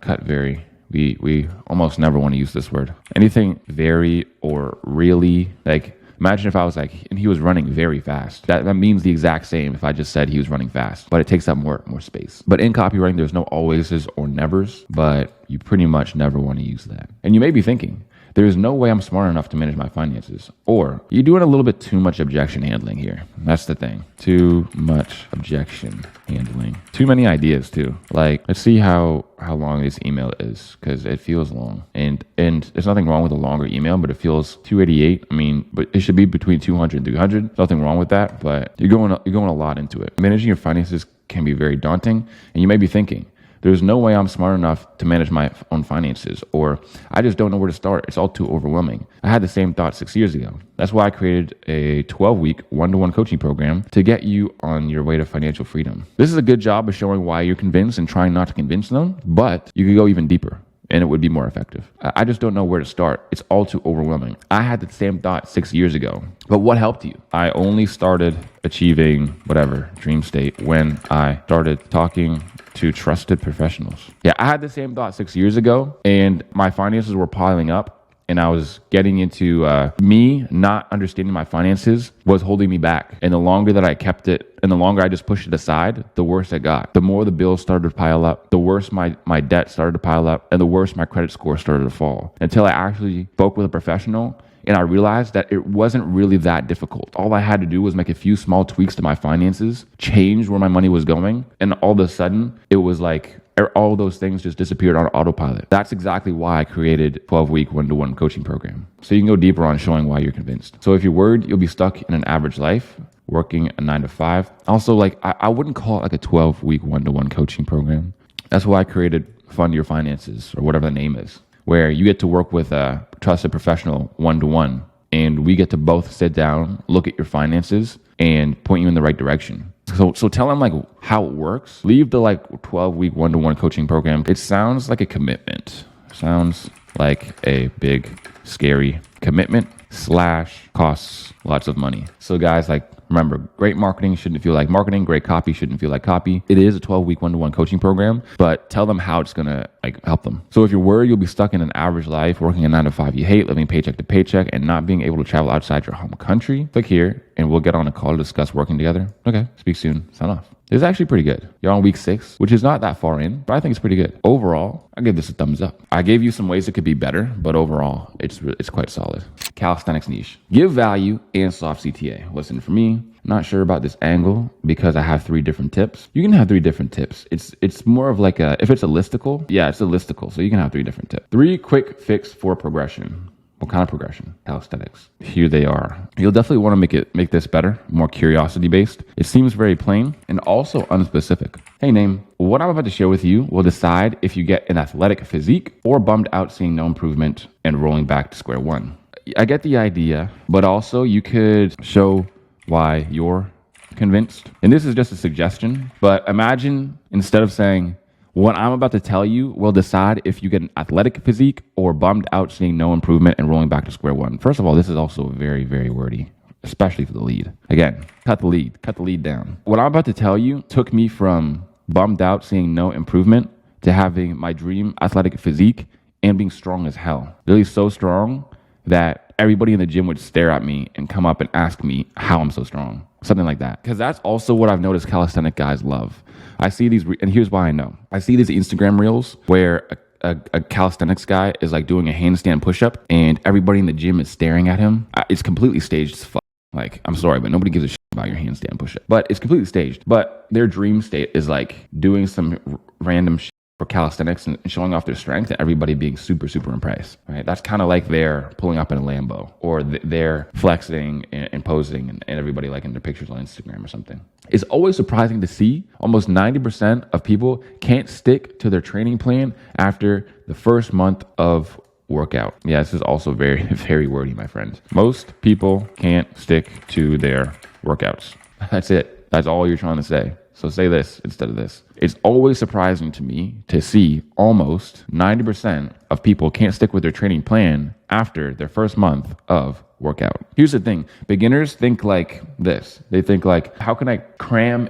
We almost never want to use this word. Anything very or really, like, imagine if I was like, and he was running very fast. That means the exact same if I just said he was running fast, but it takes up more space. But in copywriting, there's no alwayses or nevers, but you pretty much never want to use that. And you may be thinking, there's no way I'm smart enough to manage my finances. Or you're doing a little bit too much objection handling here. That's the thing. Too much objection handling. Too many ideas too. Like, let's see how long this email is, because it feels long. And there's nothing wrong with a longer email, but it feels 288. I mean, but it should be between 200 and 300. There's nothing wrong with that, but you're going a lot into it. Managing your finances can be very daunting, and you may be thinking, there's no way I'm smart enough to manage my own finances, or I just don't know where to start. It's all too overwhelming. I had the same thought 6 years ago. That's why I created a 12-week one-to-one coaching program to get you on your way to financial freedom. This is a good job of showing why you're convinced and trying not to convince them, but you could go even deeper and it would be more effective. I just don't know where to start. It's all too overwhelming. I had the same thought 6 years ago, but what helped you? I only started achieving whatever dream state when I started talking to trusted professionals. Yeah, I had the same thought 6 years ago, and my finances were piling up, and I was getting into me not understanding my finances was holding me back. And the longer that I kept it, and the longer I just pushed it aside, the worse it got. The more the bills started to pile up, the worse my debt started to pile up, and the worse my credit score started to fall. Until I actually spoke with a professional, and I realized that it wasn't really that difficult. All I had to do was make a few small tweaks to my finances, change where my money was going, and all of a sudden, it was like all those things just disappeared on autopilot. That's exactly why I created a 12-week one-to-one coaching program. So you can go deeper on showing why you're convinced. So if you're worried you'll be stuck in an average life, working a 9 to 5, also, like, I wouldn't call it like a 12-week one-to-one coaching program. That's why I created Fund Your Finances, or whatever the name is, where you get to work with a trusted professional one-to-one, and we get to both sit down, look at your finances, and point you in the right direction. So tell them like how it works. Leave the like 12-week one-to-one coaching program. It sounds like a commitment. Sounds like a big, scary commitment / costs lots of money. So guys, like, remember, great marketing shouldn't feel like marketing. Great copy shouldn't feel like copy. It is a 12-week one-to-one coaching program, but tell them how it's going to like help them. So if you're worried you'll be stuck in an average life, working a 9 to 5 you hate, living paycheck to paycheck, and not being able to travel outside your home country, click here and we'll get on a call to discuss working together. Okay, speak soon. Sign off. It's actually pretty good. You're on week 6, which is not that far in, but I think it's pretty good. Overall, I give this a thumbs up. I gave you some ways it could be better, but overall, it's quite solid. Calisthenics niche. Give value and soft CTA. Listen, for me, not sure about this angle because I have 3 different tips. You can have 3 different tips. It's more of like if it's a listicle, yeah, it's a listicle. So you can have 3 different tips. 3 quick fix for progression. What kind of progression? Calisthenics. Here they are. You'll definitely want to make this better, more curiosity based. It seems very plain and also unspecific. Hey name, what I'm about to share with you will decide if you get an athletic physique or bummed out seeing no improvement and rolling back to square one. I get the idea, but also you could show why you're convinced. And this is just a suggestion, but imagine instead of saying, what I'm about to tell you will decide if you get an athletic physique or bummed out seeing no improvement and rolling back to square one. First of all, this is also very, very wordy, especially for the lead. Again, cut the lead down. What I'm about to tell you took me from bummed out seeing no improvement to having my dream athletic physique and being strong as hell. Really so strong that everybody in the gym would stare at me and come up and ask me how I'm so strong. Something like that. Because that's also what I've noticed calisthenic guys love. I see these, and here's why I know. I see these Instagram reels where a calisthenics guy is like doing a handstand push-up and everybody in the gym is staring at him. It's completely staged as fuck. Like, I'm sorry, but nobody gives a shit about your handstand push-up. But it's completely staged. But their dream state is like doing some random shit for calisthenics and showing off their strength and everybody being super, super impressed, right? That's kind of like they're pulling up in a Lambo, or they're flexing and posing and everybody liking their pictures on Instagram or something. It's always surprising to see almost 90% of people can't stick to their training plan after the first month of workout. Yeah, this is also very, very wordy, my friends. Most people can't stick to their workouts. That's it. That's all you're trying to say. So say this instead of this. It's always surprising to me to see almost 90% of people can't stick with their training plan after their first month of workout. Here's the thing. Beginners think like this. They think like, how can I cram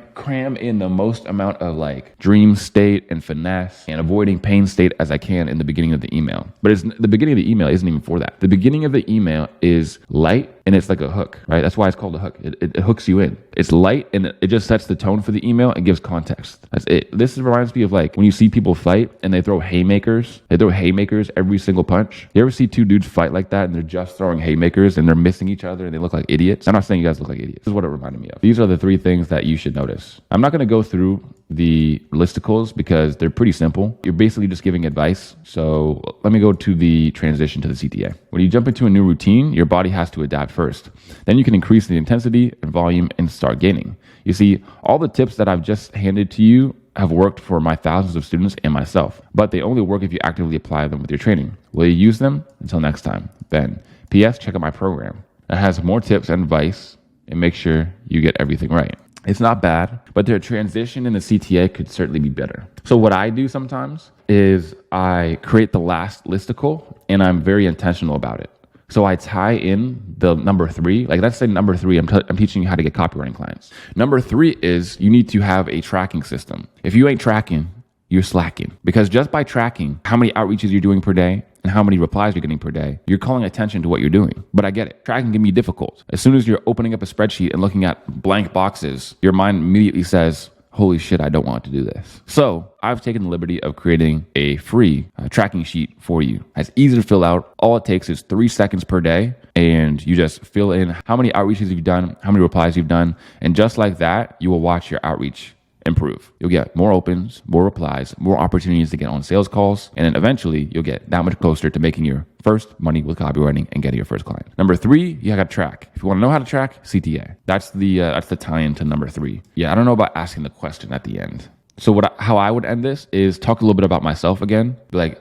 in the most amount of like dream state and finesse and avoiding pain state as I can in the beginning of the email? But the beginning of the email isn't even for that. The beginning of the email is light and it's like a hook, right? That's why it's called a hook. It hooks you in. It's light and it just sets the tone for the email and gives context. That's it. This reminds me of like when you see people fight and they throw haymakers. They throw haymakers every single punch. You ever see two dudes fight like that and they're just throwing haymakers and they're missing each other and they look like idiots? I'm not saying you guys look like idiots. This is what it reminded me of. These are the 3 things that you should notice. I'm not going to go through the listicles because they're pretty simple. You're basically just giving advice. So let me go to the transition to the CTA. When you jump into a new routine, your body has to adapt first. Then you can increase the intensity and volume and start gaining. You see, all the tips that I've just handed to you have worked for my thousands of students and myself, but they only work if you actively apply them with your training. Will you use them? Until next time, Ben. P.S. Check out my program. It has more tips and advice and make sure you get everything right. It's not bad, but their transition in the CTA could certainly be better. So what I do sometimes is I create the last listicle and I'm very intentional about it. So I tie in the number 3, like let's say number 3, I'm teaching you how to get copywriting clients. Number 3 is you need to have a tracking system. If you ain't tracking, you're slacking. Because just by tracking how many outreaches you're doing per day and how many replies you're getting per day, you're calling attention to what you're doing. But I get it. Tracking can be difficult. As soon as you're opening up a spreadsheet and looking at blank boxes, your mind immediately says, holy shit, I don't want to do this. So I've taken the liberty of creating a free tracking sheet for you. It's easy to fill out. All it takes is 3 seconds per day. And you just fill in how many outreaches you've done, how many replies you've done. And just like that, you will watch your outreach improve. You'll get more opens, more replies, more opportunities to get on sales calls. And then eventually you'll get that much closer to making your first money with copywriting and getting your first client. Number 3, you got to track. If you want to know how to track, CTA. That's the tie-in to number 3. Yeah, I don't know about asking the question at the end. So how I would end this is talk a little bit about myself again. Like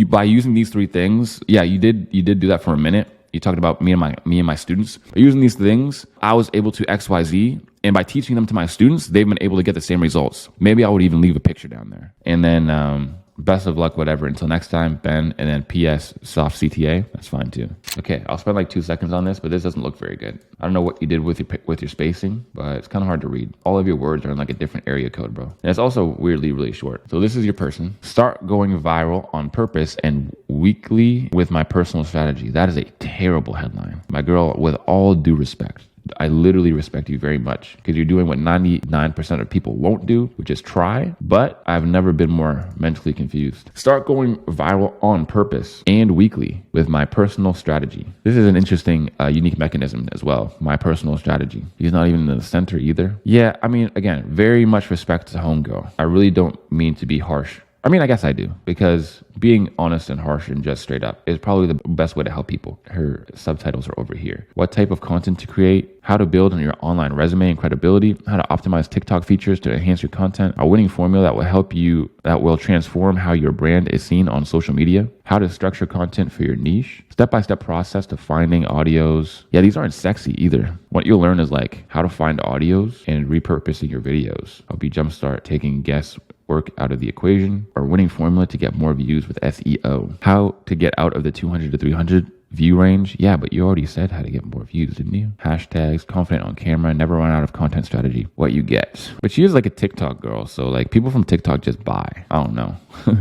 by using these 3 things, yeah, you did do that for a minute. You talked about me and my students. By using these things, I was able to XYZ. And by teaching them to my students, they've been able to get the same results. Maybe I would even leave a picture down there. And then best of luck, whatever. Until next time, Ben. And then PS soft CTA. That's fine too. Okay, I'll spend like 2 seconds on this, but this doesn't look very good. I don't know what you did with your spacing, but it's kind of hard to read. All of your words are in like a different area code, bro. And it's also weirdly really short. So this is your person. Start going viral on purpose and weekly with my personal strategy. That is a terrible headline. My girl, with all due respect, I literally respect you very much because you're doing what 99% of people won't do, which is try, but I've never been more mentally confused. Start going viral on purpose and weekly with my personal strategy. This is an interesting, unique mechanism as well. My personal strategy. He's not even in the center either. Yeah, I mean, again, very much respect to homegirl. I really don't mean to be harsh. I mean, I guess I do, because being honest and harsh and just straight up is probably the best way to help people. Her subtitles are over here. What type of content to create, how to build on your online resume and credibility, how to optimize TikTok features to enhance your content, a winning formula that will help you, that will transform how your brand is seen on social media, how to structure content for your niche, step-by-step process to finding audios. Yeah, these aren't sexy either. What you'll learn is like how to find audios and repurposing your videos. Help you jumpstart taking guests work out of the equation, or winning formula to get more views with SEO, how to get out of the 200 to 300 view range. Yeah, but you already said how to get more views, didn't you? Hashtags, confident on camera, never run out of content strategy. What you get. But she is like a TikTok girl, so like people from TikTok just buy. I don't know.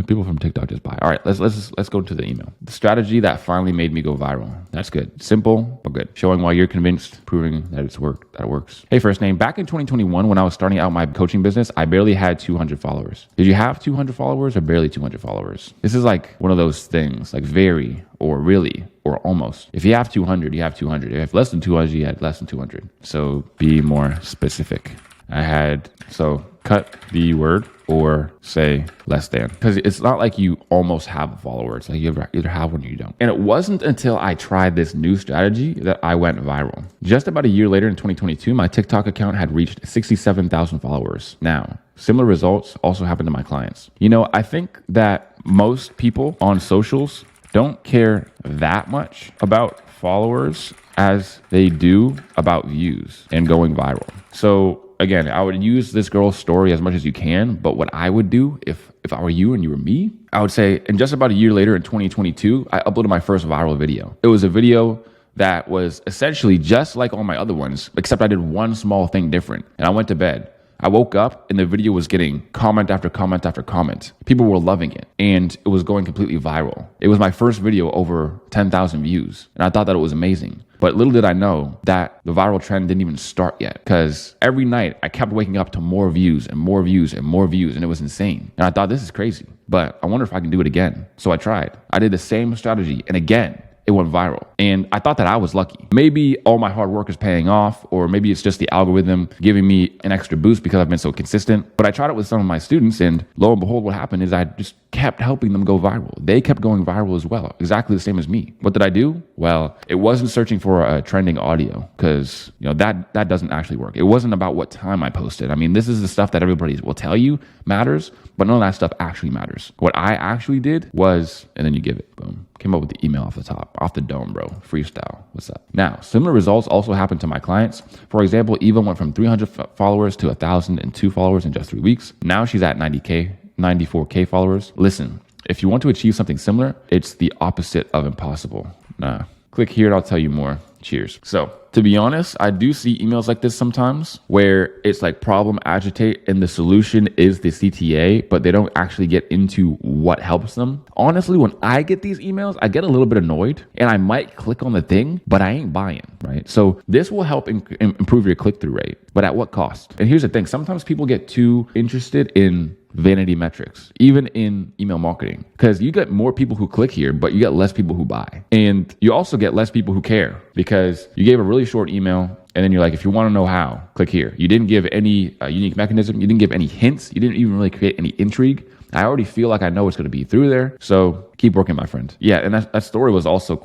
People from TikTok just buy. All right, let's go to the email. The strategy that finally made me go viral. That's good. Simple but good. Showing why you're convinced, proving that it works. Hey, first name. Back in 2021, when I was starting out my coaching business, I barely had 200 followers. Did you have 200 followers or barely 200 followers? This is like one of those things, like very or really or almost. If you have 200, you have 200. If you have less than 200, you had less than 200. So be more specific. So cut the word or say less than, because it's not like you almost have a follower. It's like you either have one or you don't. And it wasn't until I tried this new strategy that I went viral. Just about a year later in 2022, my TikTok account had reached 67,000 followers. Now, similar results also happened to my clients. You know, I think that most people on socials don't care that much about followers as they do about views and going viral. So again, I would use this girl's story as much as you can, but what I would do if I were you and you were me, I would say, and just about a year later in 2022, I uploaded my first viral video. It was a video that was essentially just like all my other ones, except I did one small thing different, and I went to bed. I woke up and the video was getting comment after comment after comment. People were loving it and it was going completely viral. It was my first video over 10,000 views and I thought that it was amazing. But little did I know that the viral trend didn't even start yet, because every night I kept waking up to more views and more views and more views, and it was insane. And I thought, this is crazy, but I wonder if I can do it again. So I tried. I did the same strategy, and again, it went viral. And I thought that I was lucky. Maybe all my hard work is paying off, or maybe it's just the algorithm giving me an extra boost because I've been so consistent. But I tried it with some of my students, and lo and behold, what happened is I just kept helping them go viral. They kept going viral as well, exactly the same as me. What did I do? Well, it wasn't searching for a trending audio, because that doesn't actually work. It wasn't about what time I posted. I mean, this is the stuff that everybody will tell you matters, but none of that stuff actually matters. What I actually did was, and then you give it, boom. Came up with the email off the top, off the dome, bro. Freestyle. What's up? Now, similar results also happened to my clients. For example, Eva went from 300 followers to 1,002 followers in just 3 weeks. Now she's at 94K followers. Listen, if you want to achieve something similar, it's the opposite of impossible. Nah. Click here and I'll tell you more. Cheers. So, to be honest, I do see emails like this sometimes where it's like problem agitate and the solution is the CTA, but they don't actually get into what helps them. Honestly, when I get these emails, I get a little bit annoyed and I might click on the thing, but I ain't buying, right? So this will help improve your click-through rate, but at what cost? And here's the thing. Sometimes people get too interested in vanity metrics, even in email marketing, because you get more people who click here, but you get less people who buy. And you also get less people who care, because you gave a really short email and then you're like, if you want to know how, click here. You didn't give any unique mechanism. You didn't give any hints. You didn't even really create any intrigue. I already feel like I know it's going to be through there. So keep working, my friend. Yeah. And that story was also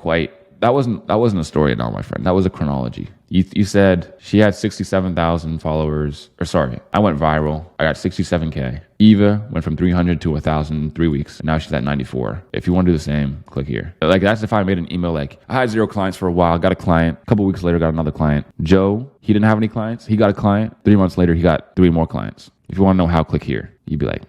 that wasn't a story at all, my friend. That was a chronology. You said she had 67,000 followers, or sorry, I went viral. I got 67K. Eva went from 300 to 1,000 in 3 weeks. And now she's at 94. If you want to do the same, click here. Like, that's if I made an email like, I had 0 clients for a while, got a client. A couple weeks later, got another client. Joe, he didn't have any clients. He got a client. 3 months later, he got 3 more clients. If you want to know how, click here. You'd be like,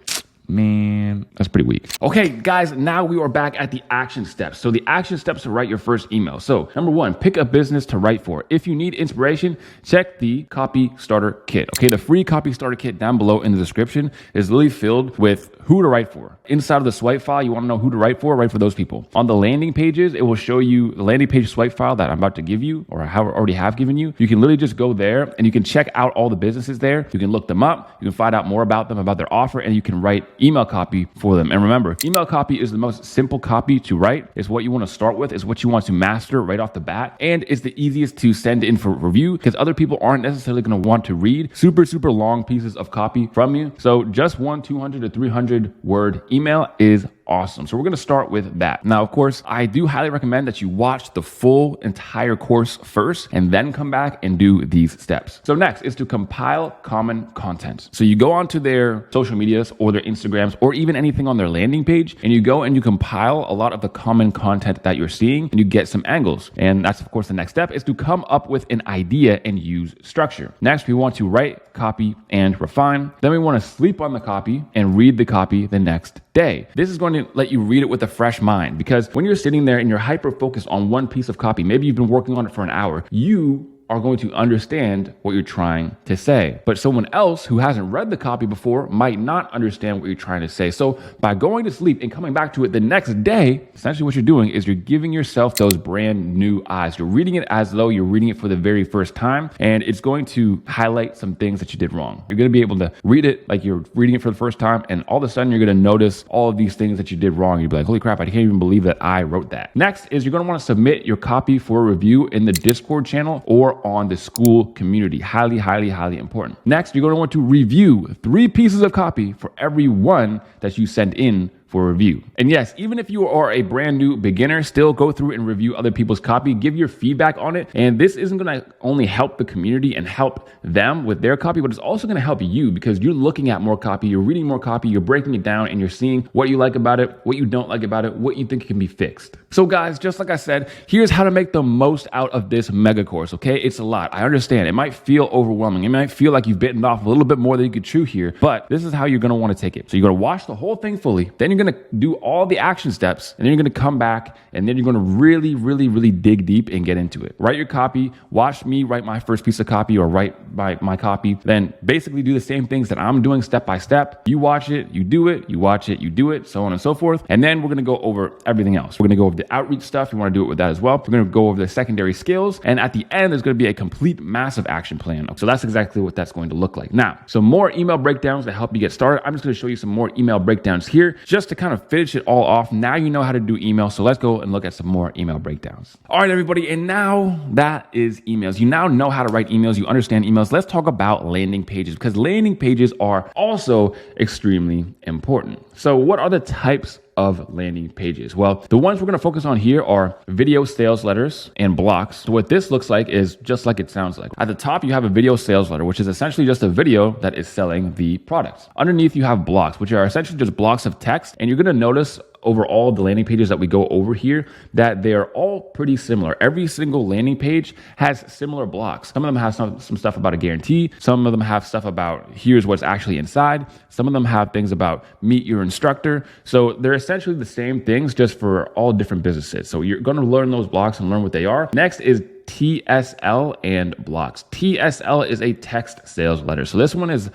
man, that's pretty weak. Okay, guys, now we are back at the action steps. So the action steps to write your first email. So number 1, pick a business to write for. If you need inspiration, check the Copy Starter Kit. Okay, the free Copy Starter Kit down below in the description is literally filled with who to write for. Inside of the swipe file, you want to know who to write for those people. On the landing pages, it will show you the landing page swipe file that I'm about to give you, or I already have given you. You can literally just go there and you can check out all the businesses there. You can look them up. You can find out more about them, about their offer, and you can write email copy for them. And remember, email copy is the most simple copy to write. It's what you want to start with. It's what you want to master right off the bat. And it's the easiest to send in for review, because other people aren't necessarily going to want to read super long pieces of copy from you. So just one 200 to 300 word email is awesome. So we're going to start with that. Now, of course, I do highly recommend that you watch the full entire course first and then come back and do these steps. So next is to compile common content. So you go onto their social medias or their Instagrams or even anything on their landing page, and you go and you compile a lot of the common content that you're seeing, and you get some angles. And that's, of course, the next step is to come up with an idea and use structure. Next, we want to write, copy, and refine. Then we want to sleep on the copy and read the copy the next day. This is going to going to let you read it with a fresh mind, because when you're sitting there and you're hyper focused on one piece of copy, maybe you've been working on it for an hour, you are going to understand what you're trying to say. But someone else who hasn't read the copy before might not understand what you're trying to say. So by going to sleep and coming back to it the next day, essentially what you're doing is you're giving yourself those brand new eyes. You're reading it as though you're reading it for the very first time, and it's going to highlight some things that you did wrong. You're going to be able to read it like you're reading it for the first time, and all of a sudden you're going to notice all of these things that you did wrong. You'll be like, holy crap, I can't even believe that I wrote that. Next is you're going to want to submit your copy for review in the Discord channel or on the school community. Highly, highly, highly important. Next, you're going to want to review 3 pieces of copy for every one that you send in for review. And yes, even if you are a brand new beginner, still go through and review other people's copy, give your feedback on it. And this isn't going to only help the community and help them with their copy, but it's also going to help you because you're looking at more copy, you're reading more copy, you're breaking it down, and you're seeing what you like about it, what you don't like about it, what you think can be fixed. So guys, just like I said, here's how to make the most out of this mega course, okay? It's a lot. I understand. It might feel overwhelming. It might feel like you've bitten off a little bit more than you could chew here, but this is how you're going to want to take it. So you're going to watch the whole thing fully, then you're going to do all the action steps, and then you're going to come back, and then you're going to really, really, really dig deep and get into it. Write your copy, watch me write my first piece of copy or write my copy, then basically do the same things that I'm doing step by step. You watch it, you do it, you watch it, you do it, so on and so forth. And then we're going to go over everything else. We're going to go over the outreach stuff. You want to do it with that as well. We're going to go over the secondary skills. And at the end, there's going to be a complete massive action plan. So that's exactly what that's going to look like. Now, some more email breakdowns to help you get started. I'm just going to show you some more email breakdowns here just to kind of finish it all off. Now you know how to do email. So let's go and look at some more email breakdowns. All right, everybody. And now that is emails. You now know how to write emails. You understand emails. Let's talk about landing pages, because landing pages are also extremely important. So what are the types of landing pages? Well, the ones we're going to focus on here are video sales letters and blocks. So what this looks like is just like it sounds like. At the top, you have a video sales letter, which is essentially just a video that is selling the products. Underneath, you have blocks, which are essentially just blocks of text. And you're going to notice over all the landing pages that we go over here that they're all pretty similar. Every single landing page has similar blocks. Some of them have some stuff about a guarantee. Some of them have stuff about here's what's actually inside. Some of them have things about meet your instructor. So they're essentially the same things, just for all different businesses. So you're going to learn those blocks and learn what they are. Next is TSL and blocks. TSL is a text sales letter. So this one is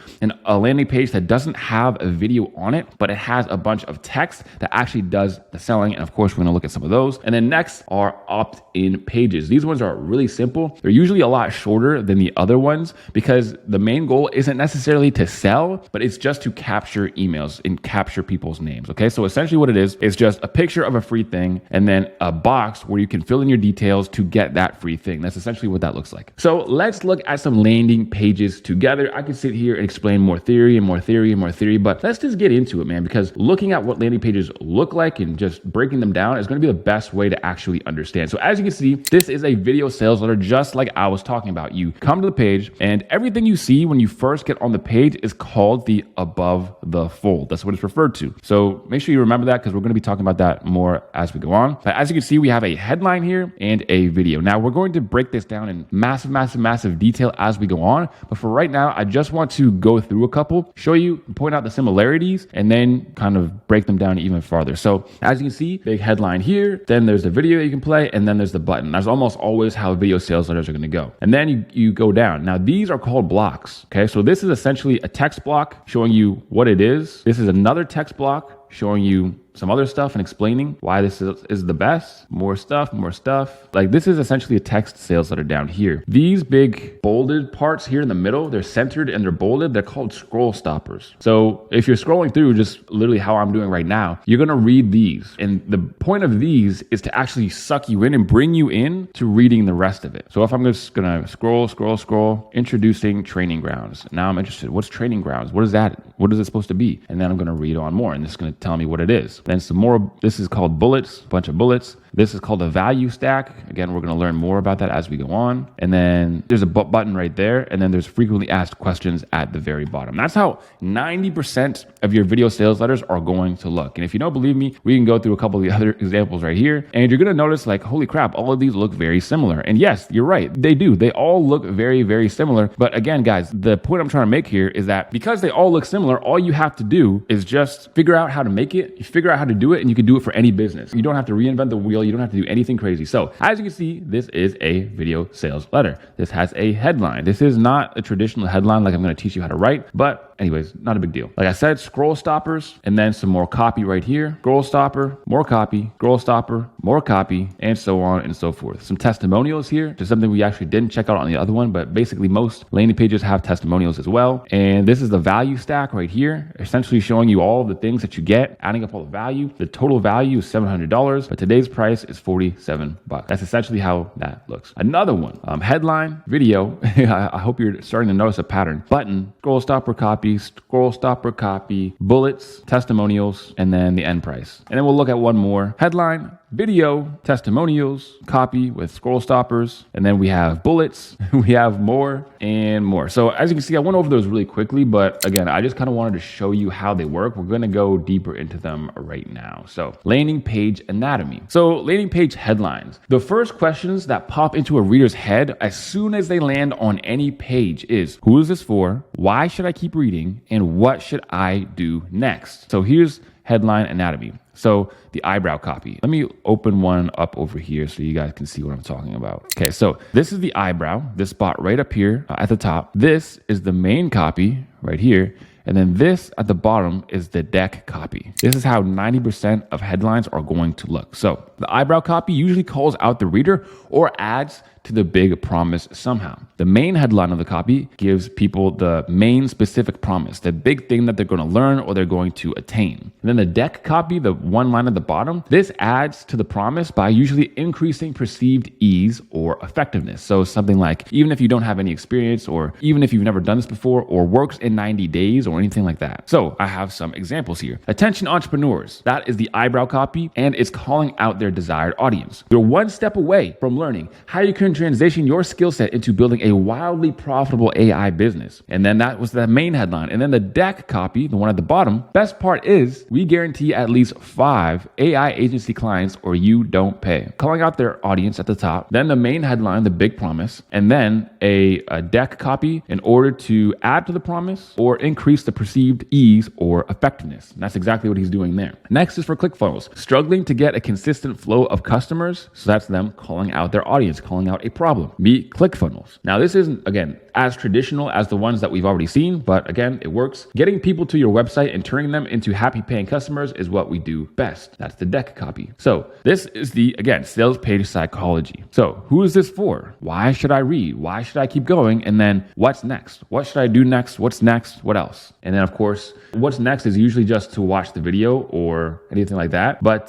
a landing page that doesn't have a video on it, but it has a bunch of text that actually does the selling. And of course, we're going to look at some of those. And then next are opt-in pages. These ones are really simple. They're usually a lot shorter than the other ones because the main goal isn't necessarily to sell, but it's just to capture emails and capture people's names. Okay. So essentially what it is just a picture of a free thing and then a box where you can fill in your details to get that free thing. That's essentially what that looks like. So let's look at some landing pages together. I could sit here and explain more theory and more theory and more theory, but let's just get into it, man, because looking at what landing pages look like and just breaking them down is going to be the best way to actually understand. So as you can see, this is a video sales letter, just like I was talking about. You come to the page and everything you see when you first get on the page is called the above the fold. That's what it's referred to. So make sure you remember that because we're going to be talking about that more as we go on. But as you can see, we have a headline here and a video. Now we're going to break this down in massive detail as we go on. But for right now, I just want to go through a couple, show you, point out the similarities, and then kind of break them down even farther. So as you can see, big headline here, then there's the video that you can play, and then there's the button. That's almost always how video sales letters are going to go. And then you go down. Now these are called blocks. Okay. So this is essentially a text block showing you what it is. This is another text block showing you some other stuff and explaining why this is the best. More stuff. Like this is essentially a text sales letter down here. These big bolded parts here in the middle, they're centered and they're bolded. They're called scroll stoppers. So if you're scrolling through just literally how I'm doing right now, you're going to read these. And the point of these is to actually suck you in and bring you in to reading the rest of it. So if I'm just going to scroll, introducing training grounds. Now I'm interested. What's training grounds? What is that? What is it supposed to be? And then I'm going to read on more and this is going to tell me what it is. Then some more, this is called bullets, a bunch of bullets. This is called a value stack. Again, we're going to learn more about that as we go on. And then there's a button right there. And then there's frequently asked questions at the very bottom. That's how 90% of your video sales letters are going to look. And if you don't believe me, we can go through a couple of the other examples right here. And you're going to notice like, holy crap, all of these look very similar. And yes, you're right. They do. They all look very, very similar. But again, guys, the point I'm trying to make here is that because they all look similar, all you have to do is just figure out how to make it. You figure out how to do it, and you can do it for any business. You don't have to reinvent the wheel. You don't have to do anything crazy. So as you can see, this is a video sales letter. This has a headline. This is not a traditional headline like I'm going to teach you how to write, but anyways, not a big deal. Like I said, scroll stoppers, and then some more copy right here. Scroll stopper, more copy, scroll stopper, more copy, and so on and so forth. Some testimonials here, which is something we actually didn't check out on the other one, but basically most landing pages have testimonials as well. And this is the value stack right here, essentially showing you all the things that you get, adding up all the value. The total value is $700, but today's price is $47. That's essentially how that looks. Another one, headline, video. I hope you're starting to notice a pattern. Button, scroll stopper copy, scroll stopper copy, bullets, testimonials, and then the end price. And then we'll look at one more. Headline, video, testimonials, copy with scroll stoppers, and then we have bullets, we have more and more. So as you can see, I went over those really quickly, but again, I just kind of wanted to show you how they work. We're going to go deeper into them right now. So landing page anatomy. So landing page headlines. The first questions that pop into a reader's head as soon as they land on any page is, who is this for? Why should I keep reading? And what should I do next? So here's headline anatomy. So the eyebrow copy. Let me open one up over here so you guys can see what I'm talking about. Okay, so this is the eyebrow, this spot right up here at the top. This is the main copy right here. And then this at the bottom is the deck copy. This is how 90% of headlines are going to look. So the eyebrow copy usually calls out the reader or adds to the big promise somehow. The main headline of the copy gives people the main specific promise, the big thing that they're going to learn or they're going to attain. And then the deck copy, the one line at the bottom, this adds to the promise by usually increasing perceived ease or effectiveness. So something like, even if you don't have any experience, or even if you've never done this before, or works in 90 days or anything like that. So I have some examples here. Attention entrepreneurs, that is the eyebrow copy, and it's calling out their desired audience. You're one step away from learning how you can transition your skill set into building a wildly profitable AI business. And then that was the main headline. And then the deck copy, the one at the bottom, best part is we guarantee at least 5 AI agency clients or you don't pay. Calling out their audience at the top, then the main headline, the big promise, and then a deck copy in order to add to the promise or increase the perceived ease or effectiveness. And that's exactly what he's doing there. Next is for ClickFunnels, struggling to get a consistent flow of customers. So that's them calling out their audience, calling out a problem. Meet ClickFunnels. Now this isn't, again, as traditional as the ones that we've already seen, but again, it works. Getting people to your website and turning them into happy paying customers is what we do best. That's the deck copy. So this is the, again, sales page psychology. So who is this for? Why should I read? Why should I keep going? And then what's next? What should I do next? What's next? What else? And then of course, what's next is usually just to watch the video or anything like that. But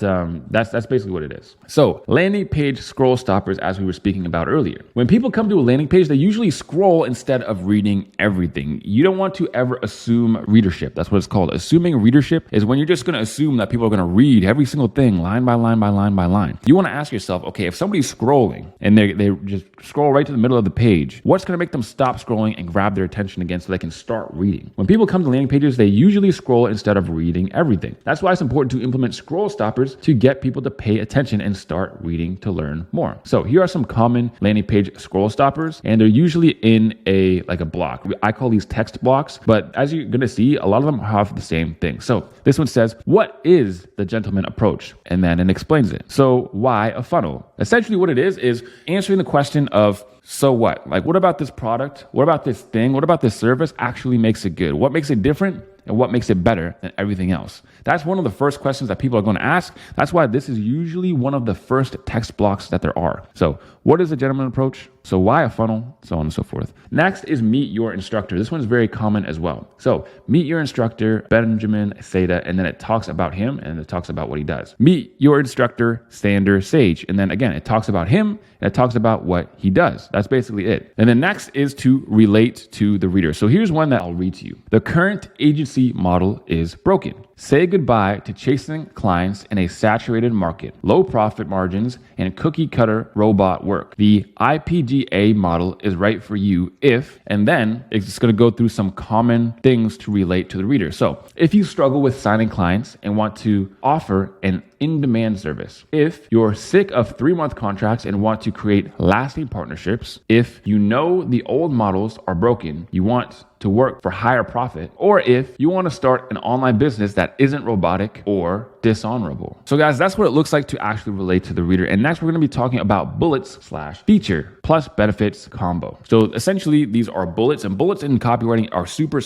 that's basically what it is. So landing page scroll stoppers, as we were speaking about earlier. When people come to a landing page, they usually scroll instead of reading everything. You don't want to ever assume readership. That's what it's called. Assuming readership is when you're just going to assume that people are going to read every single thing line by line by line by line. You want to ask yourself, okay, if somebody's scrolling and they just scroll right to the middle of the page, what's going to make them stop scrolling and grab their attention again so they can start reading? When people come to landing pages, they usually scroll instead of reading everything. That's why it's important to implement scroll stoppers to get people to pay attention and start reading to learn more. So here are some common landing page scroll stoppers, and they're usually in a block. I call these text blocks, but as you're going to see, a lot of them have the same thing. So this one says, what is the gentleman approach? And then it explains it. So why a funnel? Essentially what it is answering the question of, so what? Like, what about this product? What about this thing? What about this service actually makes it good? What makes it different? And what makes it better than everything else? That's one of the first questions that people are going to ask. That's why this is usually one of the first text blocks that there are. So what is the gentleman approach? So why a funnel? So on and so forth. Next is meet your instructor. This one's very common as well. So meet your instructor, Benjamin Seda, and then it talks about him and it talks about what he does. Meet your instructor, Sander Sage. And then again, it talks about him and it talks about what he does. That's basically it. And then next is to relate to the reader. So here's one that I'll read to you. The current agency agency model is broken. Say goodbye to chasing clients in a saturated market, low profit margins, and cookie cutter robot work. The IPGA model is right for you if, and then it's just going to go through some common things to relate to the reader. So if you struggle with signing clients and want to offer an in-demand service, if you're sick of 3-month contracts and want to create lasting partnerships, if you know the old models are broken, you want to work for higher profit, or if you want to start an online business that isn't robotic or dishonorable. So guys, that's what it looks like to actually relate to the reader. And next we're going to be talking about bullets/feature plus benefits combo. So essentially these are bullets, and bullets in copywriting are super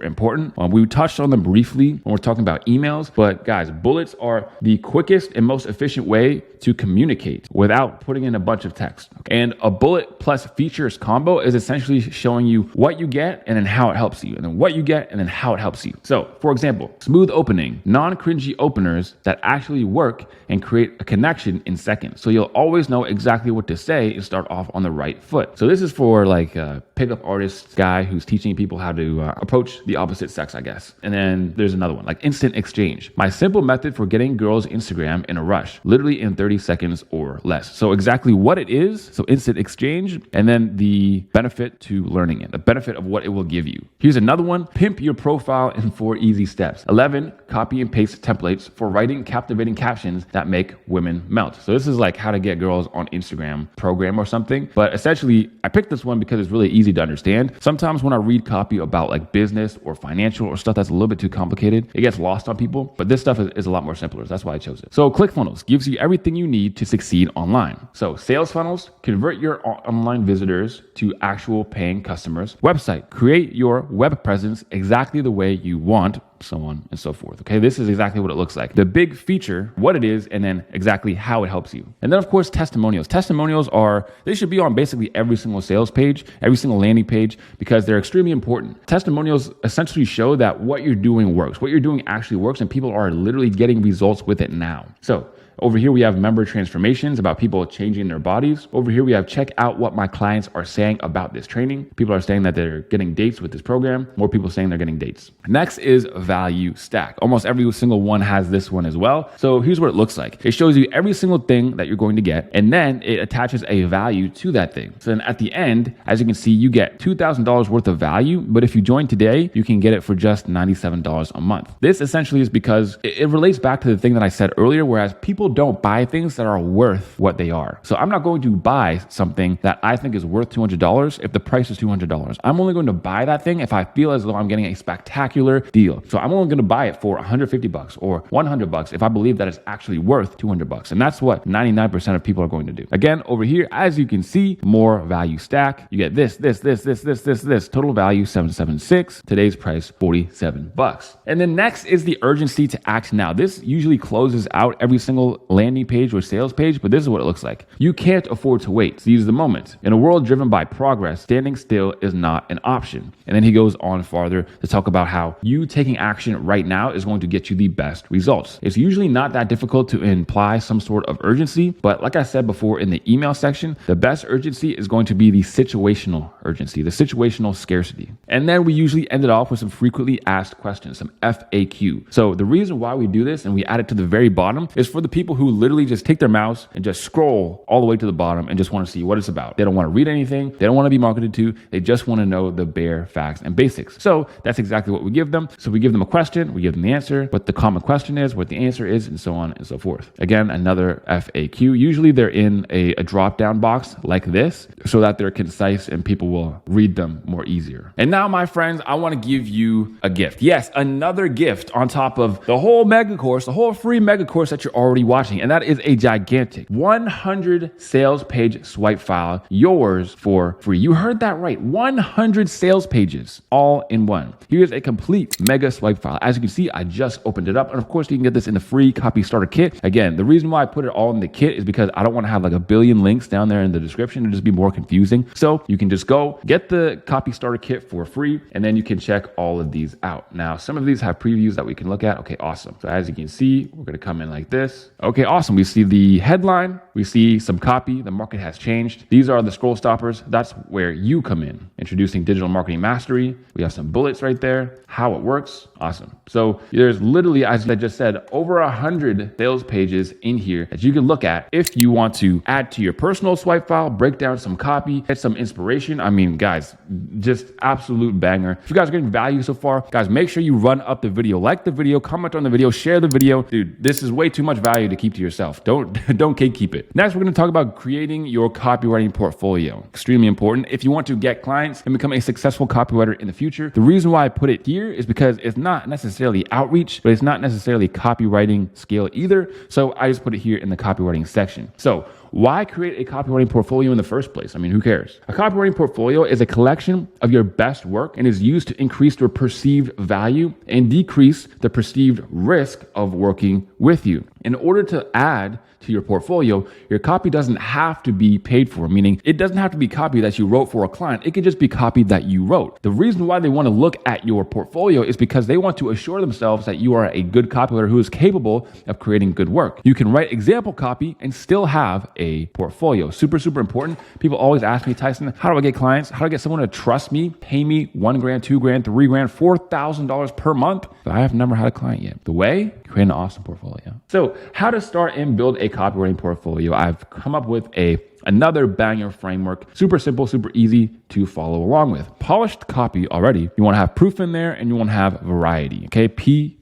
important. We touched on them briefly when we're talking about emails, but guys, bullets are the quickest and most efficient way to communicate without putting in a bunch of text. And a bullet plus features combo is essentially showing you what you get and then how it helps you, and then what you get and then how it helps you. So for example, smooth opening, non-cringy openers that actually work and create a connection in seconds. So you'll always know exactly what to say and start off on the right foot. So this is for like a pickup artist guy who's teaching people how to approach the opposite sex, I guess. And then there's another one, like instant exchange. My simple method for getting girls Instagram in a rush, literally in 30 seconds or less. So exactly what it is, so instant exchange, and then the benefit to learning it, the benefit of what it will give you. Here's another one, pimp your profile in 4 easy steps. 11, copy and paste templates for writing captivating captions that make women melt. So this is like how to get girls on Instagram program or something. But essentially, I picked this one because it's really easy to understand. Sometimes when I read copy about like business or financial or stuff that's a little bit too complicated, it gets lost on people. But this stuff is a lot more simpler. That's why I chose it. So ClickFunnels gives you everything you need to succeed online. So sales funnels, convert your online visitors to actual paying customers. Website, create your web presence exactly the way you want, so on and so forth. Okay, this is exactly what it looks like. The big feature, what it is, and then exactly how it helps you. And then of course, testimonials. Testimonials they should be on basically every single sales page, every single landing page, because they're extremely important. Testimonials essentially show that what you're doing works. What you're doing actually works, and people are literally getting results with it now. So over here, we have member transformations about people changing their bodies. Over here, we have check out what my clients are saying about this training. People are saying that they're getting dates with this program. More people saying they're getting dates. Next is value stack. Almost every single one has this one as well. So here's what it looks like. It shows you every single thing that you're going to get, and then it attaches a value to that thing. So then at the end, as you can see, you get $2,000 worth of value, but if you join today, you can get it for just $97 a month. This essentially is because it relates back to the thing that I said earlier, whereas people don't buy things that are worth what they are. So I'm not going to buy something that I think is worth $200 if the price is $200. I'm only going to buy that thing if I feel as though I'm getting a spectacular deal. So I'm only going to buy it for $150 or $100 if I believe that it's actually worth $200. And that's what 99% of people are going to do. Again, over here, as you can see, more value stack. You get this. Total value 776. Today's price $47. And then next is the urgency to act now. This usually closes out every single landing page or sales page, but this is what it looks like. You can't afford to wait. Seize the moment. In a world driven by progress, standing still is not an option. And then he goes on farther to talk about how you taking action right now is going to get you the best results. It's usually not that difficult to imply some sort of urgency, but like I said before in the email section, the best urgency is going to be the situational urgency, the situational scarcity. And then we usually end it off with some frequently asked questions, some FAQ. So the reason why we do this and we add it to the very bottom is for the people who literally just take their mouse and just scroll all the way to the bottom and just want to see what it's about. They don't want to read anything. They don't want to be marketed to. They just want to know the bare facts and basics. So that's exactly what we give them. So we give them a question, we give them the answer, what the common question is, what the answer is, and so on and so forth. Again, another FAQ. Usually they're in a drop-down box like this so that they're concise and people will read them more easier. And now, my friends, I want to give you a gift. Yes, another gift on top of the whole mega course, the whole free mega course that you're already watching. And that is a gigantic 100 sales page swipe file, yours for free. You heard that right. 100 sales pages all in one. Here's a complete mega swipe file. As you can see, I just opened it up. And of course, you can get this in the free copy starter kit. Again, the reason why I put it all in the kit is because I don't want to have like a billion links down there in the description and just be more confusing. So you can just go get the copy starter kit for free, and then you can check all of these out. Now, some of these have previews that we can look at. Okay, awesome. So as you can see, we're going to come in like this. Okay, awesome. We see the headline, we see some copy, the market has changed. These are the scroll stoppers. That's where you come in. Introducing digital marketing mastery. We have some bullets right there, how it works. Awesome. So there's literally, as I just said, over 100 sales pages in here that you can look at if you want to add to your personal swipe file, break down some copy, get some inspiration. I mean, guys, just absolute banger. If you guys are getting value so far, guys, make sure you run up the video, like the video, comment on the video, share the video. Dude, this is way too much value to keep to yourself. Don't gatekeep it. Next, we're going to talk about creating your copywriting portfolio. Extremely important. If you want to get clients and become a successful copywriter in the future, the reason why I put it here is because it's not necessarily outreach, but it's not necessarily copywriting skill either. So I just put it here in the copywriting section. So why create a copywriting portfolio in the first place? I mean, who cares? A copywriting portfolio is a collection of your best work and is used to increase your perceived value and decrease the perceived risk of working with you. In order to add to your portfolio, your copy doesn't have to be paid for, meaning it doesn't have to be copy that you wrote for a client. It can just be copy that you wrote. The reason why they want to look at your portfolio is because they want to assure themselves that you are a good copywriter who is capable of creating good work. You can write example copy and still have a portfolio. Super, super important. People always ask me, Tyson, how do I get clients? How do I get someone to trust me, pay me $1 grand, $2 grand, $3 grand, $4,000 per month? But I have never had a client yet. The way? Create an awesome portfolio. So how to start and build a copywriting portfolio. I've come up with another banger framework. Super simple, super easy to follow along with. Polished copy already. You want to have proof in there and you want to have variety. Okay. P,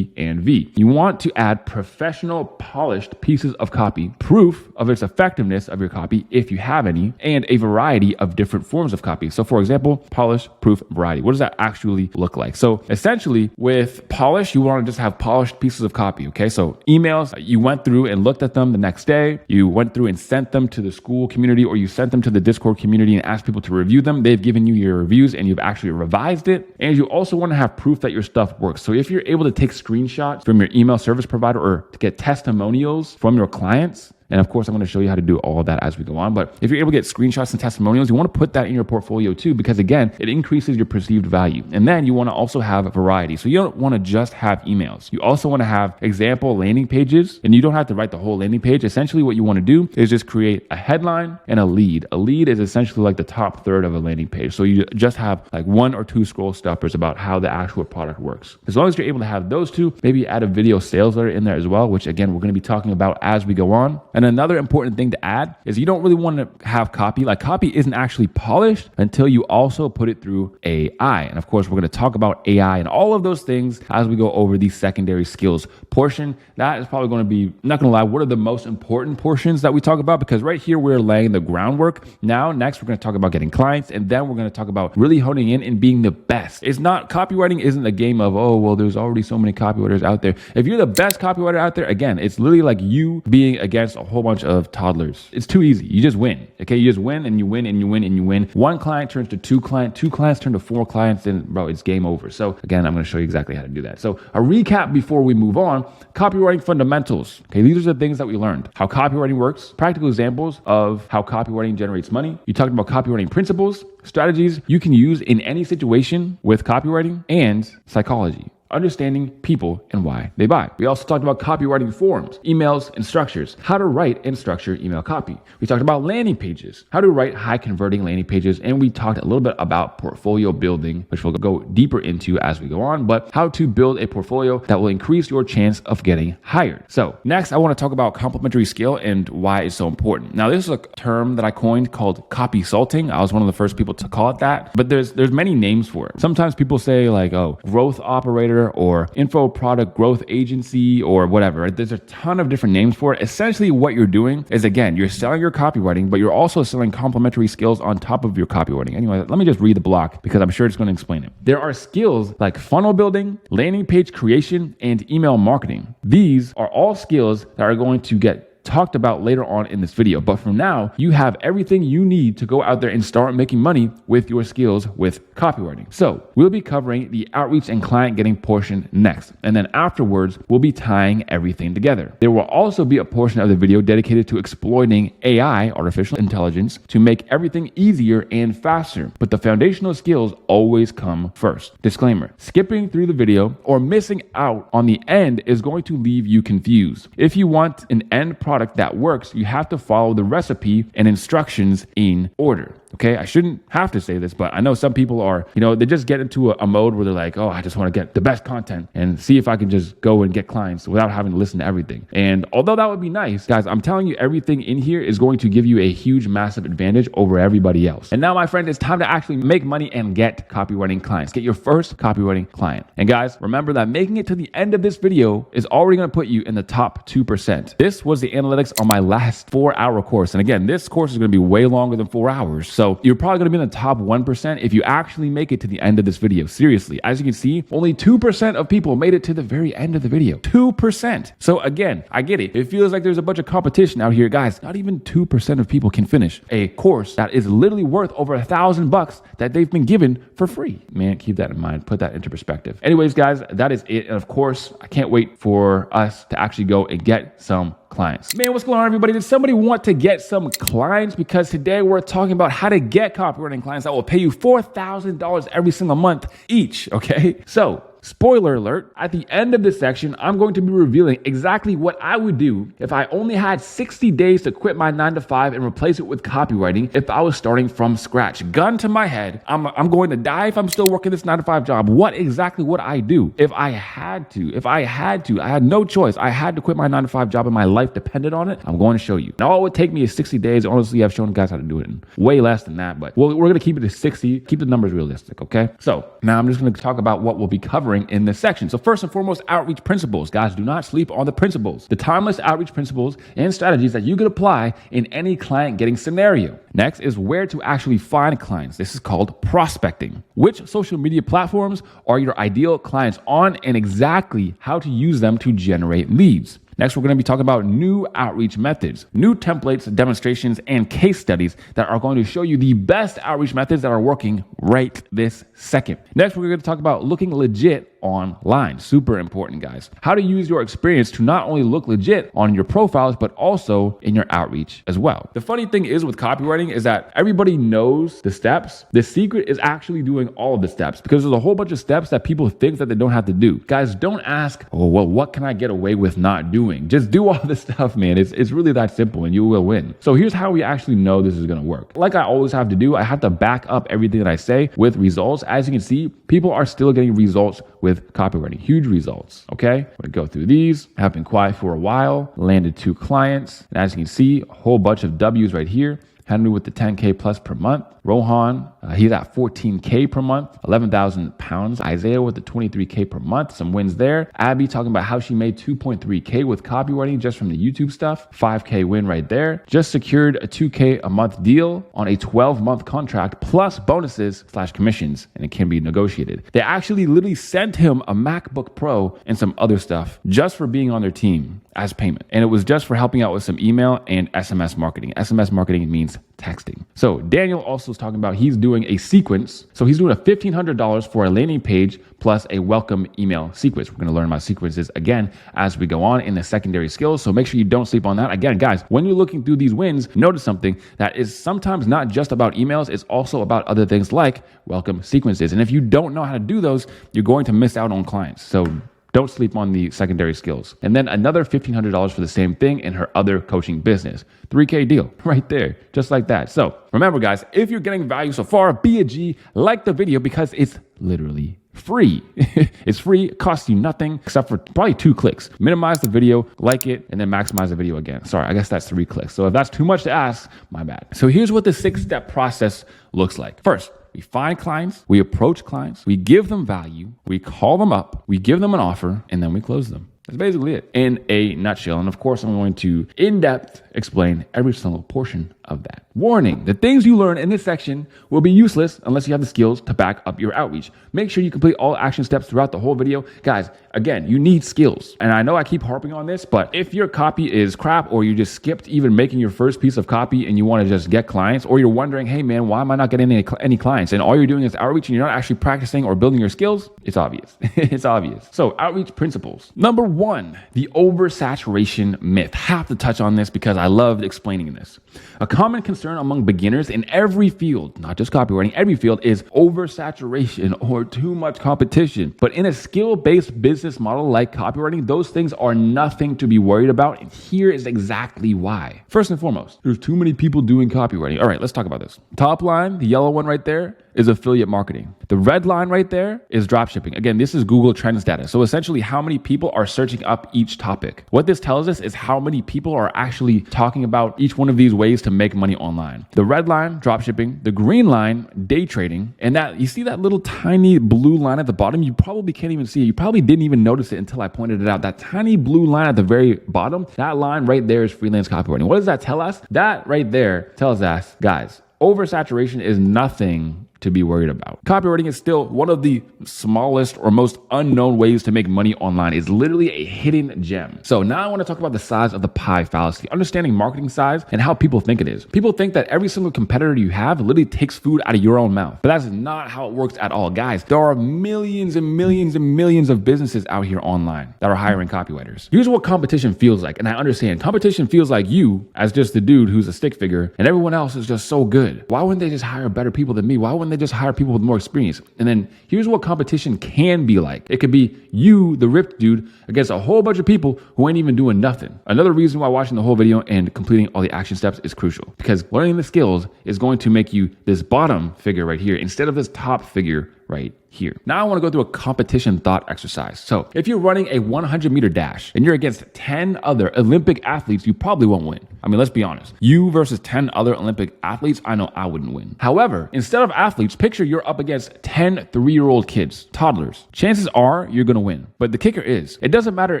and V. You want to add professional, polished pieces of copy, proof of its effectiveness of your copy, if you have any, and a variety of different forms of copy. So for example, polish, proof, variety. What does that actually look like? So essentially with polish, you want to just have polished pieces of copy. Okay. So emails, you went through and looked at them the next day. You went through and sent them to the school community, or you sent them to the Discord community and asked people to review them. They've given you your reviews and you've actually revised it. And you also want to have proof that your stuff works. So if you're able to take screenshots from your email service provider or to get testimonials from your clients, and of course, I'm going to show you how to do all of that as we go on. But if you're able to get screenshots and testimonials, you want to put that in your portfolio too, because again, it increases your perceived value. And then you want to also have a variety. So you don't want to just have emails. You also want to have example landing pages, and you don't have to write the whole landing page. Essentially, what you want to do is just create a headline and a lead. A lead is essentially like the top third of a landing page. So you just have like 1 or 2 scroll stoppers about how the actual product works. As long as you're able to have those two, maybe add a video sales letter in there as well, which again, we're going to be talking about as we go on. And another important thing to add is you don't really want to have copy. Like copy isn't actually polished until you also put it through AI. And of course, we're going to talk about AI and all of those things as we go over the secondary skills portion. That is probably going to be, not going to lie, what are the most important portions that we talk about, because right here, we're laying the groundwork. Now, next, we're going to talk about getting clients. And then we're going to talk about really honing in and being the best. It's not, copywriting isn't a game of, oh, well, there's already so many copywriters out there. If you're the best copywriter out there, again, it's literally like you being against a whole bunch of toddlers. It's too easy. You just win. Okay. You just win and you win and you win and you win. 1 client turns to 2 clients, 2 clients turn to 4 clients, and bro, it's game over. So again, I'm going to show you exactly how to do that. So a recap before we move on: copywriting fundamentals. Okay. These are the things that we learned. How copywriting works, practical examples of how copywriting generates money. You talked about copywriting principles, strategies you can use in any situation with copywriting, and psychology. Understanding people and why they buy. We also talked about copywriting forms, emails, and structures, how to write and structure email copy. We talked about landing pages, how to write high converting landing pages, and we talked a little bit about portfolio building, which we'll go deeper into as we go on, but how to build a portfolio that will increase your chance of getting hired. So next, I want to talk about complementary skill and why it's so important. Now, this is a term that I coined called copy salting. I was one of the first people to call it that, but there's many names for it. Sometimes people say like, oh, growth operator, or info product growth agency, or whatever. Right? There's a ton of different names for it. Essentially, what you're doing is, again, you're selling your copywriting, but you're also selling complementary skills on top of your copywriting. Anyway, let me just read the block because I'm sure it's going to explain it. There are skills like funnel building, landing page creation, and email marketing. These are all skills that are going to get talked about later on in this video. But for now, you have everything you need to go out there and start making money with your skills with copywriting. So we'll be covering the outreach and client getting portion next. And then afterwards, we'll be tying everything together. There will also be a portion of the video dedicated to exploiting AI, artificial intelligence, to make everything easier and faster. But the foundational skills always come first. Disclaimer, skipping through the video or missing out on the end is going to leave you confused. If you want an end product that works, you have to follow the recipe and instructions in order. Okay, I shouldn't have to say this, but I know some people are, they just get into a mode where they're like, oh, I just want to get the best content and see if I can just go and get clients without having to listen to everything. And although that would be nice, guys, I'm telling you, everything in here is going to give you a huge, massive advantage over everybody else. And now, my friend, it's time to actually make money and get copywriting clients. Get your first copywriting client. And guys, remember that making it to the end of this video is already going to put you in the top 2%. This was the analytics on my last 4-hour course. And again, this course is going to be way longer than 4 hours. So you're probably going to be in the top 1% if you actually make it to the end of this video. Seriously, as you can see, only 2% of people made it to the very end of the video. 2%. So again, I get it. It feels like there's a bunch of competition out here. Guys, not even 2% of people can finish a course that is literally worth over $1,000 that they've been given for free. Man, keep that in mind. Put that into perspective. Anyways, guys, that is it. And of course, I can't wait for us to actually go and get some clients. Man, what's going on, everybody? Did somebody want to get some clients? Because today we're talking about how to get copywriting clients that will pay you $4,000 every single month each, okay? So, spoiler alert, at the end of this section, I'm going to be revealing exactly what I would do if I only had 60 days to quit my 9-to-5 and replace it with copywriting if I was starting from scratch. Gun to my head, I'm going to die if I'm still working this 9-to-5 job. What exactly would I do if I had to? I had no choice. I had to quit my 9-to-5 job and my life depended on it. I'm going to show you. Now, all it would take me is 60 days. Honestly, I've shown guys how to do it in way less than that, but we're going to keep it to 60, keep the numbers realistic, okay? So now I'm just going to talk about what we'll be covering in this section. So first and foremost, outreach principles. Guys, do not sleep on the principles. The timeless outreach principles and strategies that you could apply in any client getting scenario. Next is where to actually find clients. This is called prospecting. Which social media platforms are your ideal clients on and exactly how to use them to generate leads. Next, we're going to be talking about new outreach methods, new templates, demonstrations, and case studies that are going to show you the best outreach methods that are working right this second. Next, we're going to talk about looking legit online. Super important, guys. How to use your experience to not only look legit on your profiles, but also in your outreach as well. The funny thing is with copywriting is that everybody knows the steps. The secret is actually doing all of the steps because there's a whole bunch of steps that people think that they don't have to do. Guys, don't ask, oh, well, what can I get away with not doing? Just do all the stuff, man. It's really that simple and you will win. So here's how we actually know this is going to work. Like I always have to do, I have to back up everything that I say with results. As you can see, people are still getting results with copywriting, huge results. Okay, I'm gonna go through these. Have been quiet for a while, landed 2 clients. And as you can see, a whole bunch of W's right here. Henry with the 10K plus per month. Rohan, he's at 14K per month, 11,000 pounds. Isaiah with the 23K per month, some wins there. Abby talking about how she made 2.3K with copywriting just from the YouTube stuff. 5K win right there. Just secured a 2K a month deal on a 12-month contract plus bonuses / commissions, and it can be negotiated. They actually literally sent him a MacBook Pro and some other stuff just for being on their team as payment. And it was just for helping out with some email and SMS marketing. SMS marketing means texting. So Daniel also is talking about he's doing a sequence. So he's doing a $1,500 for a landing page plus a welcome email sequence. We're going to learn about sequences again as we go on in the secondary skills. So make sure you don't sleep on that. Again, guys, when you're looking through these wins, notice something that is sometimes not just about emails. It's also about other things like welcome sequences. And if you don't know how to do those, you're going to miss out on clients. So don't sleep on the secondary skills. And then another $1,500 for the same thing in her other coaching business. 3K deal right there, just like that. So remember, guys, if you're getting value so far, be a G, like the video because it's literally free. It's free, it costs you nothing except for probably 2 clicks. Minimize the video, like it, and then maximize the video again. Sorry, I guess that's 3 clicks. So if that's too much to ask, my bad. So here's what the 6-step process looks like. First, we find clients, we approach clients, we give them value, we call them up, we give them an offer, and then we close them. That's basically it in a nutshell. And of course, I'm going to in-depth explain every single portion of that. Warning, the things you learn in this section will be useless unless you have the skills to back up your outreach. Make sure you complete all action steps throughout the whole video. Guys, again, you need skills. And I know I keep harping on this, but if your copy is crap or you just skipped even making your first piece of copy and you want to just get clients, or you're wondering, hey man, why am I not getting any clients? And all you're doing is outreach and you're not actually practicing or building your skills, it's obvious. It's obvious. So outreach principles. Number 1, the oversaturation myth. Have to touch on this because I loved explaining this. A common concern among beginners in every field, not just copywriting, every field, is oversaturation or too much competition. But in a skill-based business model like copywriting, those things are nothing to be worried about. And here is exactly why. First and foremost, there's too many people doing copywriting. All right, let's talk about this. Top line, the yellow one right there, is affiliate marketing. The red line right there is dropshipping. Again, this is Google Trends data. So essentially how many people are searching up each topic. What this tells us is how many people are actually talking about each one of these ways to make money online. The red line, dropshipping. The green line, day trading. And that, you see that little tiny blue line at the bottom? You probably can't even see it. You probably didn't even notice it until I pointed it out. That tiny blue line at the very bottom, that line right there is freelance copywriting. What does that tell us? That right there tells us, guys, oversaturation is nothing to be worried about. Copywriting is still one of the smallest or most unknown ways to make money online. It's literally a hidden gem. So now I want to talk about the size of the pie fallacy, understanding marketing size and how people think it is. People think that every single competitor you have literally takes food out of your own mouth, but that's not how it works at all. Guys, there are millions and millions and millions of businesses out here online that are hiring copywriters. Here's what competition feels like. And I understand competition feels like you as just the dude who's a stick figure and everyone else is just so good. Why wouldn't they just hire better people than me? Why wouldn't they just hire people with more experience? And then here's what competition can be like. It could be you, the ripped dude, against a whole bunch of people who ain't even doing nothing. Another reason why watching the whole video and completing all the action steps is crucial, because learning the skills is going to make you this bottom figure right here instead of this top figure right here. Now I want to go through a competition thought exercise. So if you're running a 100-meter dash and you're against 10 other Olympic athletes, you probably won't win. I mean, let's be honest. You versus 10 other Olympic athletes, I know I wouldn't win. However, instead of athletes, picture you're up against 10 3-year-old kids, toddlers. Chances are you're going to win. But the kicker is, it doesn't matter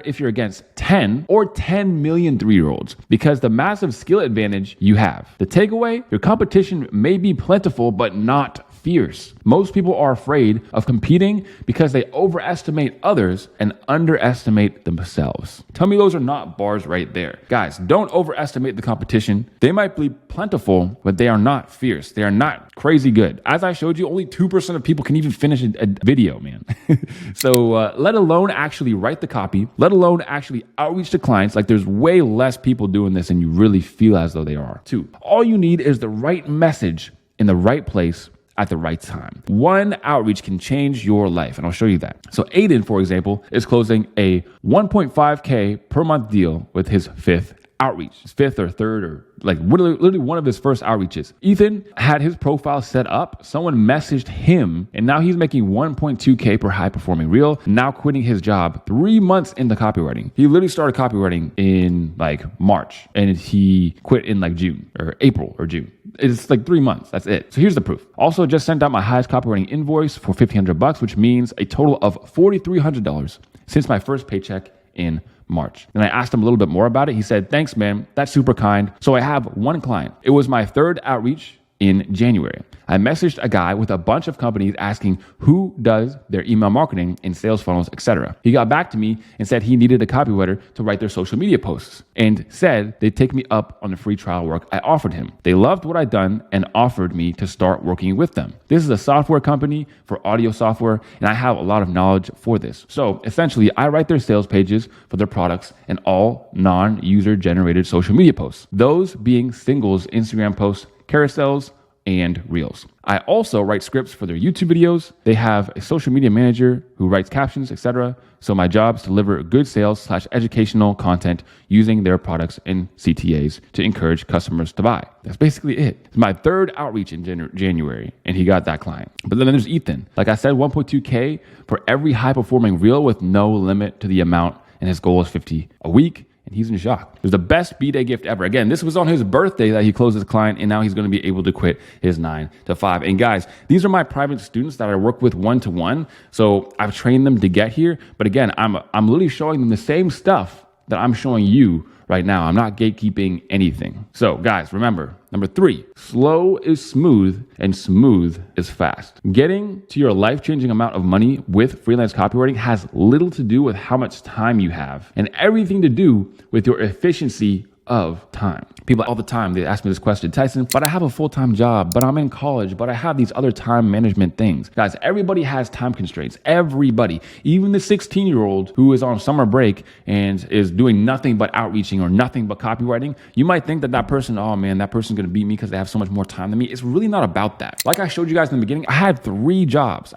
if you're against 10 or 10 million 3-year-olds, because the massive skill advantage you have. The takeaway, your competition may be plentiful, but not fierce. Most people are afraid of competing because they overestimate others and underestimate themselves. Tell me those are not bars right there. Guys, don't overestimate the competition. They might be plentiful, but they are not fierce. They are not crazy good. As I showed you, only 2% of people can even finish a video, man. So let alone actually write the copy, let alone actually outreach to clients. Like, there's way less people doing this and you really feel as though they are. 2, all you need is the right message in the right place at the right time. One outreach can change your life, and I'll show you that. So Aiden, for example, is closing a 1.5K per month deal with his 5th outreach, his 5th or 3rd, or like literally one of his first outreaches. Ethan had his profile set up. Someone messaged him, and now he's making 1.2K per high performing reel, now quitting his job 3 months into copywriting. He literally started copywriting in like March, and he quit in like June or April or June. It's like 3 months. That's it. So here's the proof. Also just sent out my highest copywriting invoice for $1,500, which means a total of $4,300 since my first paycheck in March. Then I asked him a little bit more about it. He said, thanks, man. That's super kind. So I have one client. It was my 3rd outreach in January. I messaged a guy with a bunch of companies asking who does their email marketing and sales funnels, etc. He got back to me and said he needed a copywriter to write their social media posts and said they'd take me up on the free trial work I offered him. They loved what I'd done and offered me to start working with them. This is a software company for audio software, and I have a lot of knowledge for this. So essentially, I write their sales pages for their products and all non-user generated social media posts, those being singles, Instagram posts, carousels, and reels. I also write scripts for their YouTube videos. They have a social media manager who writes captions, etc. So my job is to deliver good sales / educational content using their products and CTAs to encourage customers to buy. That's basically it. It's my 3rd outreach in January, and he got that client. But then there's Ethan. Like I said, 1.2K for every high performing reel with no limit to the amount, and his goal is 50 a week. And he's in shock. It was the best B-Day gift ever. Again, this was on his birthday that he closed his client, and now he's going to be able to quit his 9 to 5. And guys, these are my private students that I work with one-to-one. So I've trained them to get here. But again, I'm literally showing them the same stuff that I'm showing you right now. I'm not gatekeeping anything. So guys, remember, number 3, slow is smooth and smooth is fast. Getting to your life-changing amount of money with freelance copywriting has little to do with how much time you have and everything to do with your efficiency of time. People all the time, they ask me this question, Tyson, but I have a full-time job, but I'm in college, but I have these other time management things. Guys, everybody has time constraints. Everybody, even the 16-year-old who is on summer break and is doing nothing but outreaching or nothing but copywriting, you might think that that person, oh man, that person's gonna beat me because they have so much more time than me. It's really not about that. Like I showed you guys in the beginning, I had 3 jobs.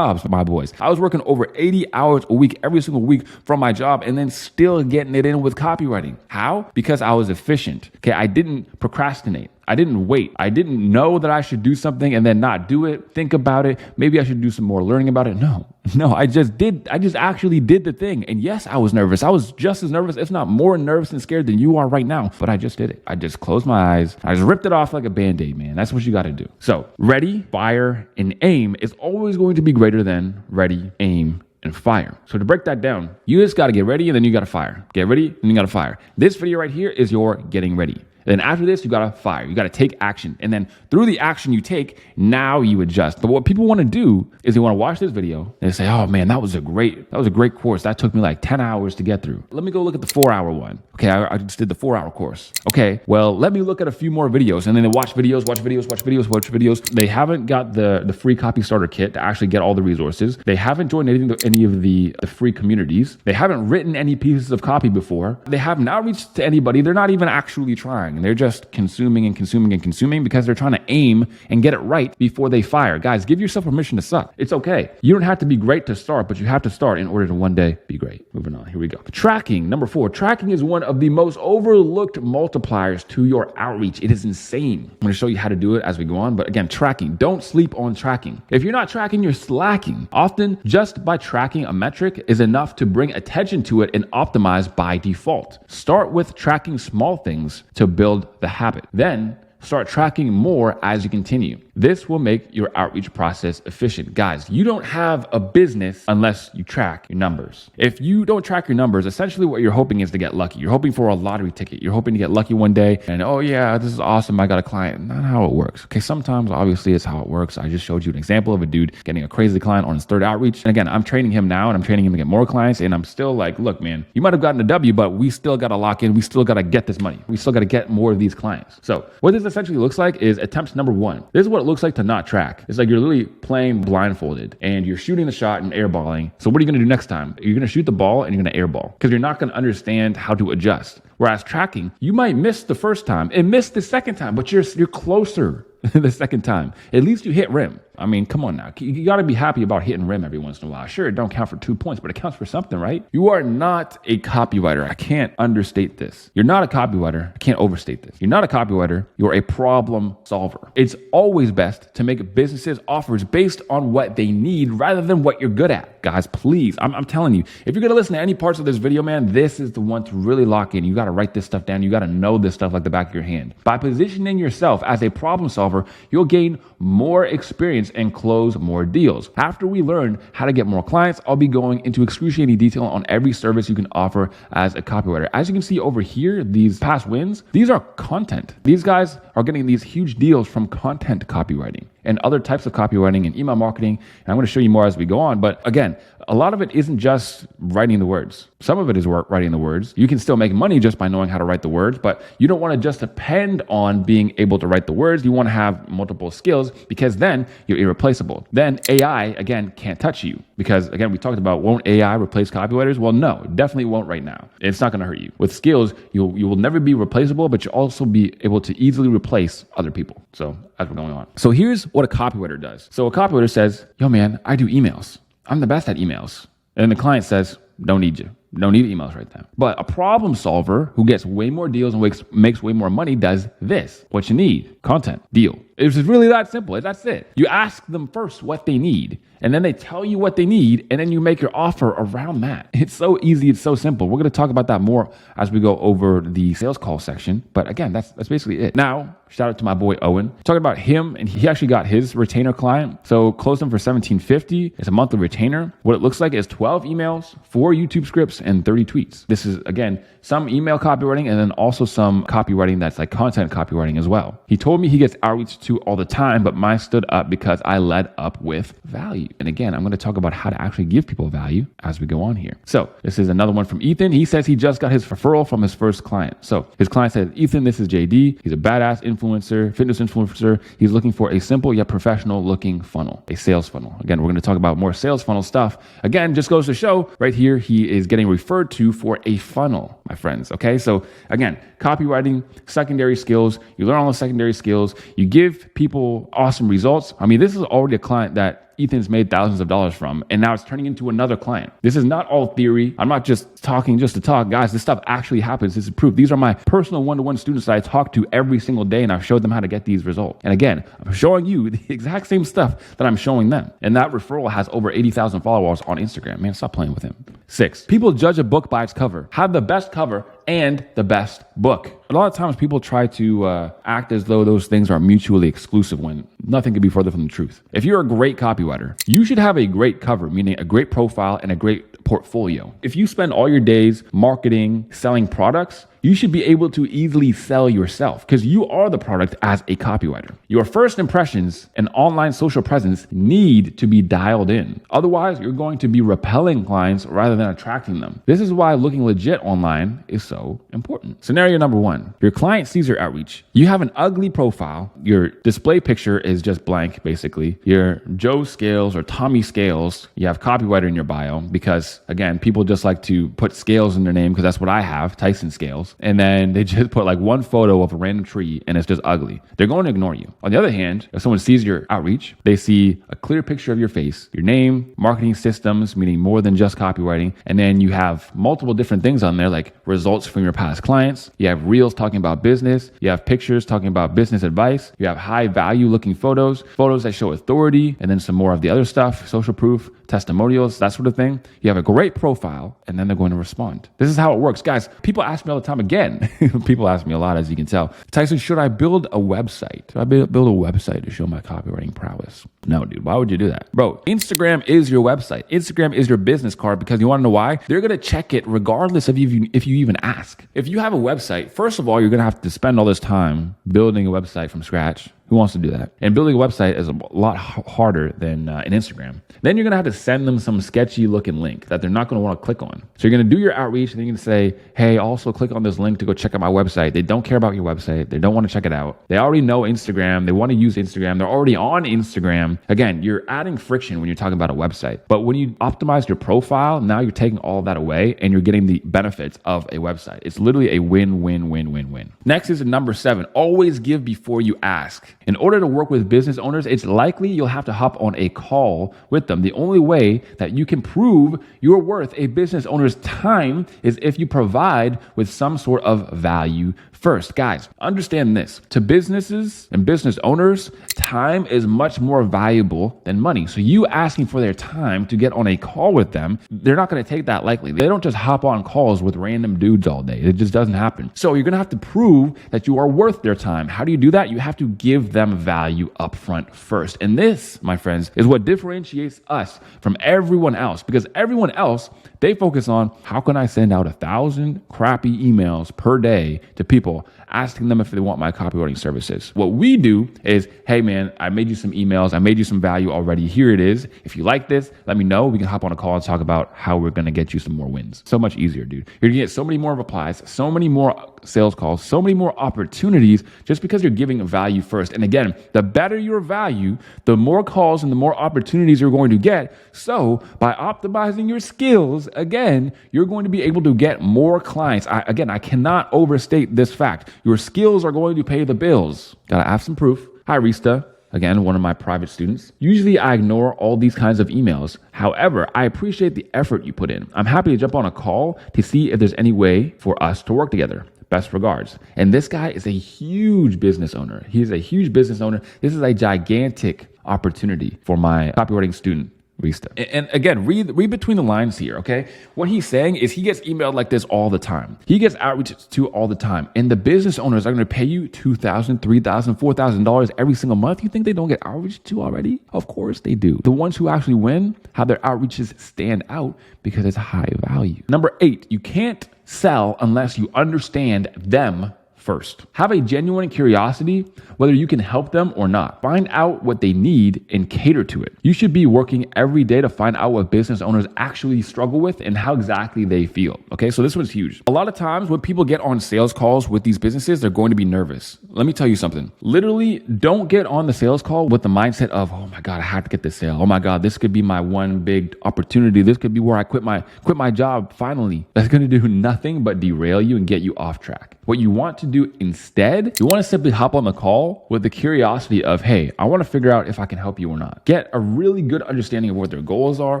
My boys. I was working over 80 hours a week, every single week from my job, and then still getting it in with copywriting. How? Because I was efficient. Okay, I didn't procrastinate. I didn't wait. I didn't know that I should do something and then not do it, think about it. Maybe I should do some more learning about it. No, I just actually did the thing. And yes, I was nervous. I was just as nervous, if not more nervous and scared than you are right now. But I just did it. I just closed my eyes. I just ripped it off like a Band-Aid, man. That's what you got to do. So ready, fire, and aim is always going to be greater than ready, aim, and fire. So to break that down, you just got to get ready and then you got to fire. Get ready and you got to fire. This video right here is your getting ready. Then after this, you got to fire. You got to take action. And then through the action you take, now you adjust. But what people want to do is they want to watch this video and they say, oh man, that was a great course. That took me like 10 hours to get through. Let me go look at the 4-hour one. Okay, I just did the 4-hour course. Okay, well, let me look at a few more videos. And then they watch videos. They haven't got the free copy starter kit to actually get all the resources. They haven't joined any of the free communities. They haven't written any pieces of copy before. They haven't outreached to anybody. They're not even actually trying. They're just consuming because they're trying to aim and get it right before they fire. Guys, give yourself permission to suck. It's okay. You don't have to be great to start, but you have to start in order to one day be great. Moving on. Here we go. Tracking. Number 4. Tracking is one of the most overlooked multipliers to your outreach. It is insane. I'm going to show you how to do it as we go on. But again, tracking. Don't sleep on tracking. If you're not tracking, you're slacking. Often, just by tracking a metric is enough to bring attention to it and optimize by default. Start with tracking small things to build the habit. Then start tracking more as you continue. This will make your outreach process efficient. Guys, you don't have a business unless you track your numbers. If you don't track your numbers, essentially what you're hoping is to get lucky. You're hoping for a lottery ticket. You're hoping to get lucky one day and, oh yeah, this is awesome, I got a client. Not how it works. Okay, sometimes obviously it's how it works. I just showed you an example of a dude getting a crazy client on his 3rd outreach. And again, I'm training him now and I'm training him to get more clients. And I'm still like, look, man, you might have gotten a W, but we still got to lock in. We still got to get this money. We still got to get more of these clients. So what this essentially looks like is attempt number 1. This is what it looks like to not track. It's like you're literally playing blindfolded and you're shooting the shot and airballing. So what are you going to do next time? You're going to shoot the ball and you're going to airball because you're not going to understand how to adjust. Whereas tracking, you might miss the first time and miss the second time, but you're closer the second time. At least you hit rim. I mean, come on now. You got to be happy about hitting rim every once in a while. Sure, it don't count for 2 points, but it counts for something, right? You are not a copywriter. I can't understate this. You're not a copywriter. I can't overstate this. You're not a copywriter. You're a problem solver. It's always best to make businesses offers based on what they need rather than what you're good at. Guys, please, I'm telling you, if you're going to listen to any parts of this video, man, this is the one to really lock in. You got to write this stuff down. You got to know this stuff like the back of your hand. By positioning yourself as a problem solver, you'll gain more experience and close more deals. After we learn how to get more clients, I'll be going into excruciating detail on every service you can offer as a copywriter. As you can see over here, these past wins, these are content. These guys are getting these huge deals from content copywriting and other types of copywriting and email marketing. And I'm going to show you more as we go on. But again, a lot of it isn't just writing the words. Some of it is writing the words. You can still make money just by knowing how to write the words, but you don't want to just depend on being able to write the words. You want to have multiple skills because then you're irreplaceable. Then AI, again, can't touch you because, again, we talked about, won't AI replace copywriters? Well, no, it definitely won't right now. It's not going to hurt you. With skills, you will never be replaceable, but you'll also be able to easily replace other people. So as we're going on. So here's what a copywriter does. So a copywriter says, yo, man, I do emails. I'm the best at emails. And the client says, don't need you. Don't need emails right now. But a problem solver who gets way more deals and makes way more money does this. What you need: content, deal. It's really that simple. That's it. You ask them first what they need, and then they tell you what they need, and then you make your offer around that. It's so easy. It's so simple. We're going to talk about that more as we go over the sales call section. But again, that's basically it. Now, shout out to my boy Owen. Talking about him, and he actually got his retainer client. So closed him for $1,750. It's a monthly retainer. What it looks like is 12 emails, 4 YouTube scripts, and 30 tweets. This is, again, some email copywriting and then also some copywriting that's like content copywriting as well. He told me he gets outreach to all the time, but mine stood up because I led up with value. And again, I'm going to talk about how to actually give people value as we go on here. So this is another one from Ethan. He says he just got his referral from his first client. So his client said, Ethan, this is JD. He's a badass influencer, fitness influencer. He's looking for a simple yet professional looking funnel, a sales funnel. Again, we're going to talk about more sales funnel stuff. Again, just goes to show right here, he is getting referred to for a funnel, my friends. Okay. So again, copywriting, secondary skills, you learn all the secondary skills, you give people awesome results. I mean, this is already a client that Ethan's made thousands of dollars from, and now it's turning into another client. This is not all theory. I'm not just talking just to talk. Guys, this stuff actually happens. This is proof. These are my personal one-to-one students that I talk to every single day, and I've showed them how to get these results. And again, I'm showing you the exact same stuff that I'm showing them. And that referral has over 80,000 followers on Instagram. Man, stop playing with him. 6, people judge a book by its cover. Have the best cover and the best book. A lot of times people try to act as though those things are mutually exclusive when nothing could be further from the truth. If you're a great copywriter, you should have a great cover, meaning a great profile and a great portfolio. If you spend all your days marketing, selling products, you should be able to easily sell yourself because you are the product as a copywriter. Your first impressions and online social presence need to be dialed in. Otherwise, you're going to be repelling clients rather than attracting them. This is why looking legit online is so important. Scenario number 1, your client sees your outreach. You have an ugly profile. Your display picture is just blank, basically. You're Joe Scales or Tommy Scales. You have copywriter in your bio because, again, people just like to put scales in their name because that's what I have, Tyson Scales. And then they just put like one photo of a random tree and it's just ugly. They're going to ignore you. On the other hand, if someone sees your outreach, they see a clear picture of your face, your name, marketing systems, meaning more than just copywriting. And then you have multiple different things on there like results from your past clients. You have reels talking about business. You have pictures talking about business advice. You have high value looking photos that show authority, and then some more of the other stuff, social proof, testimonials, that sort of thing. You have a great profile and then they're going to respond. This is how it works. Guys, people ask me all the time again. People ask me a lot, as you can tell. Tyson, should I build a website? Should I build a website to show my copywriting prowess? No, dude. Why would you do that? Bro, Instagram is your website. Instagram is your business card because you want to know why? They're going to check it regardless of if you even ask. If you have a website, first of all, you're going to have to spend all this time building a website from scratch. Who wants to do that? And building a website is a lot harder than an Instagram. Then you're going to have to send them some sketchy looking link that they're not going to want to click on. So you're going to do your outreach and then you're going to say, hey, also click on this link to go check out my website. They don't care about your website. They don't want to check it out. They already know Instagram. They want to use Instagram. They're already on Instagram. Again, you're adding friction when you're talking about a website. But when you optimize your profile, now you're taking all of that away and you're getting the benefits of a website. It's literally a win-win-win-win-win. Next is number 7. Always give before you ask. In order to work with business owners, it's likely you'll have to hop on a call with them. The only way that you can prove you're worth a business owner's time is if you provide with some sort of value first. Guys, understand this. To businesses and business owners, time is much more valuable than money. So you asking for their time to get on a call with them, they're not going to take that lightly. They don't just hop on calls with random dudes all day. It just doesn't happen. So you're going to have to prove that you are worth their time. How do you do that? You have to give them value upfront first. And this, my friends, is what differentiates us from everyone else, because everyone else, they focus on how can I send out 1,000 crappy emails per day to people asking them if they want my copywriting services. What we do is, hey man, I made you some emails. I made you some value already. Here it is. If you like this, let me know. We can hop on a call and talk about how we're going to get you some more wins. So much easier, dude. You're going to get so many more replies, so many more sales calls, so many more opportunities just because you're giving value first. And again, the better your value, the more calls and the more opportunities you're going to get. So by optimizing your skills, again, you're going to be able to get more clients. I cannot overstate this fact. Your skills are going to pay the bills. Gotta have some proof. Hi, Rista. Again, one of my private students. Usually I ignore all these kinds of emails. However, I appreciate the effort you put in. I'm happy to jump on a call to see if there's any way for us to work together. Best regards. And this guy is a huge business owner. He's a huge business owner. This is a gigantic opportunity for my copywriting student, Rista. And again, read between the lines here, okay? What he's saying is he gets emailed like this all the time. He gets outreaches to all the time. And the business owners are going to pay you $2,000, $3,000, $4,000 every single month. You think they don't get outreach to already? Of course they do. The ones who actually win have their outreaches stand out because it's high value. Number 8, you can't sell unless you understand them first. Have a genuine curiosity whether you can help them or not. Find out what they need and cater to it. You should be working every day to find out what business owners actually struggle with and how exactly they feel. Okay, so this one's huge. A lot of times when people get on sales calls with these businesses, they're going to be nervous. Let me tell you something. Literally, don't get on the sales call with the mindset of, oh my God, I have to get this sale. Oh my God, this could be my one big opportunity. This could be where I quit my job finally. That's going to do nothing but derail you and get you off track. What you want to do instead, you want to simply hop on the call with the curiosity of, hey, I want to figure out if I can help you or not. Get a really good understanding of what their goals are,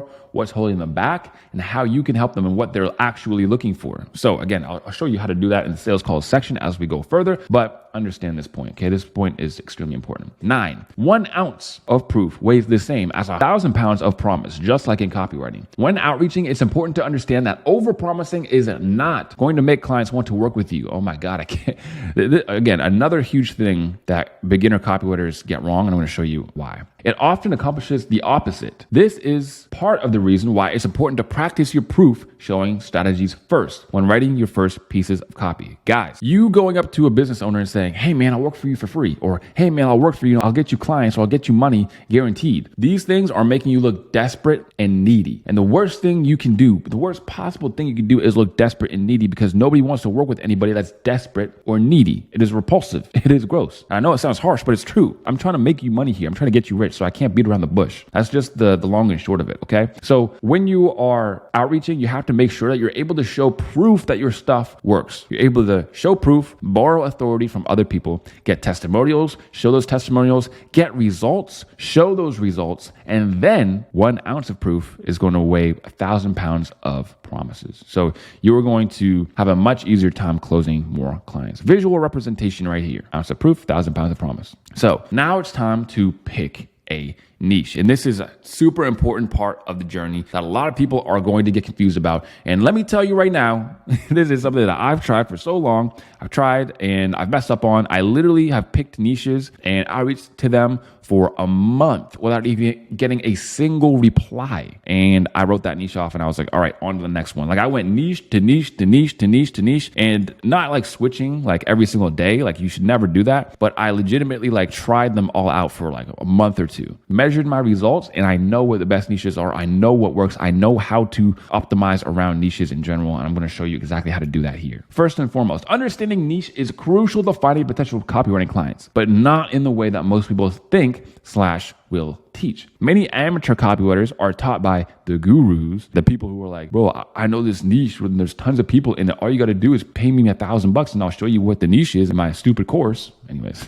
what's holding them back, and how you can help them and what they're actually looking for. So again, I'll show you how to do that in the sales calls section as we go further, but understand this point, okay? This point is extremely important. 9, 1 ounce of proof weighs the same as 1,000 pounds of promise, just like in copywriting. When outreaching, it's important to understand that over-promising is not going to make clients want to work with you. Oh my God, I can't. Again, another huge thing that beginner copywriters get wrong, and I'm going to show you why. It often accomplishes the opposite. This is part of the reason why it's important to practice your proof showing strategies first when writing your first pieces of copy. Guys, you going up to a business owner and saying, hey man, I'll work for you for free, or hey man, I'll work for you, I'll get you clients, or I'll get you money guaranteed. These things are making you look desperate and needy. And the worst thing you can do, the worst possible thing you can do is look desperate and needy, because nobody wants to work with anybody that's desperate or needy. It is repulsive. It is gross. I know it sounds harsh, but it's true. I'm trying to make you money here. I'm trying to get you rich, so I can't beat around the bush. That's just the long and short of it, okay? So when you are outreaching, you have to make sure that you're able to show proof that your stuff works. You're able to show proof, borrow authority from other people, get testimonials, show those testimonials, get results, show those results, and then 1 ounce of proof is going to weigh 1,000 pounds of promises. So you are going to have a much easier time closing more clients. Visual representation right here. Ounce of proof, 1,000 pounds of promise. So now it's time to pick a niche. And this is a super important part of the journey that a lot of people are going to get confused about. And let me tell you right now, this is something that I've tried for so long. I've tried and I've messed up on. I literally have picked niches and outreached to them for a month without even getting a single reply. And I wrote that niche off and I was like, all right, on to the next one. Like I went niche to niche to niche to niche to niche, and not like switching like every single day. Like you should never do that. But I legitimately like tried them all out for like a month or two, measured my results, and I know what the best niches are. I know what works. I know how to optimize around niches in general. And I'm going to show you exactly how to do that here. First and foremost, understanding niche is crucial to finding potential copywriting clients, but not in the way that most people think / will teach. Many amateur copywriters are taught by the gurus, the people who are like, bro, I know this niche where there's tons of people in it. All you got to do is pay me $1,000 and I'll show you what the niche is in my stupid course. Anyways,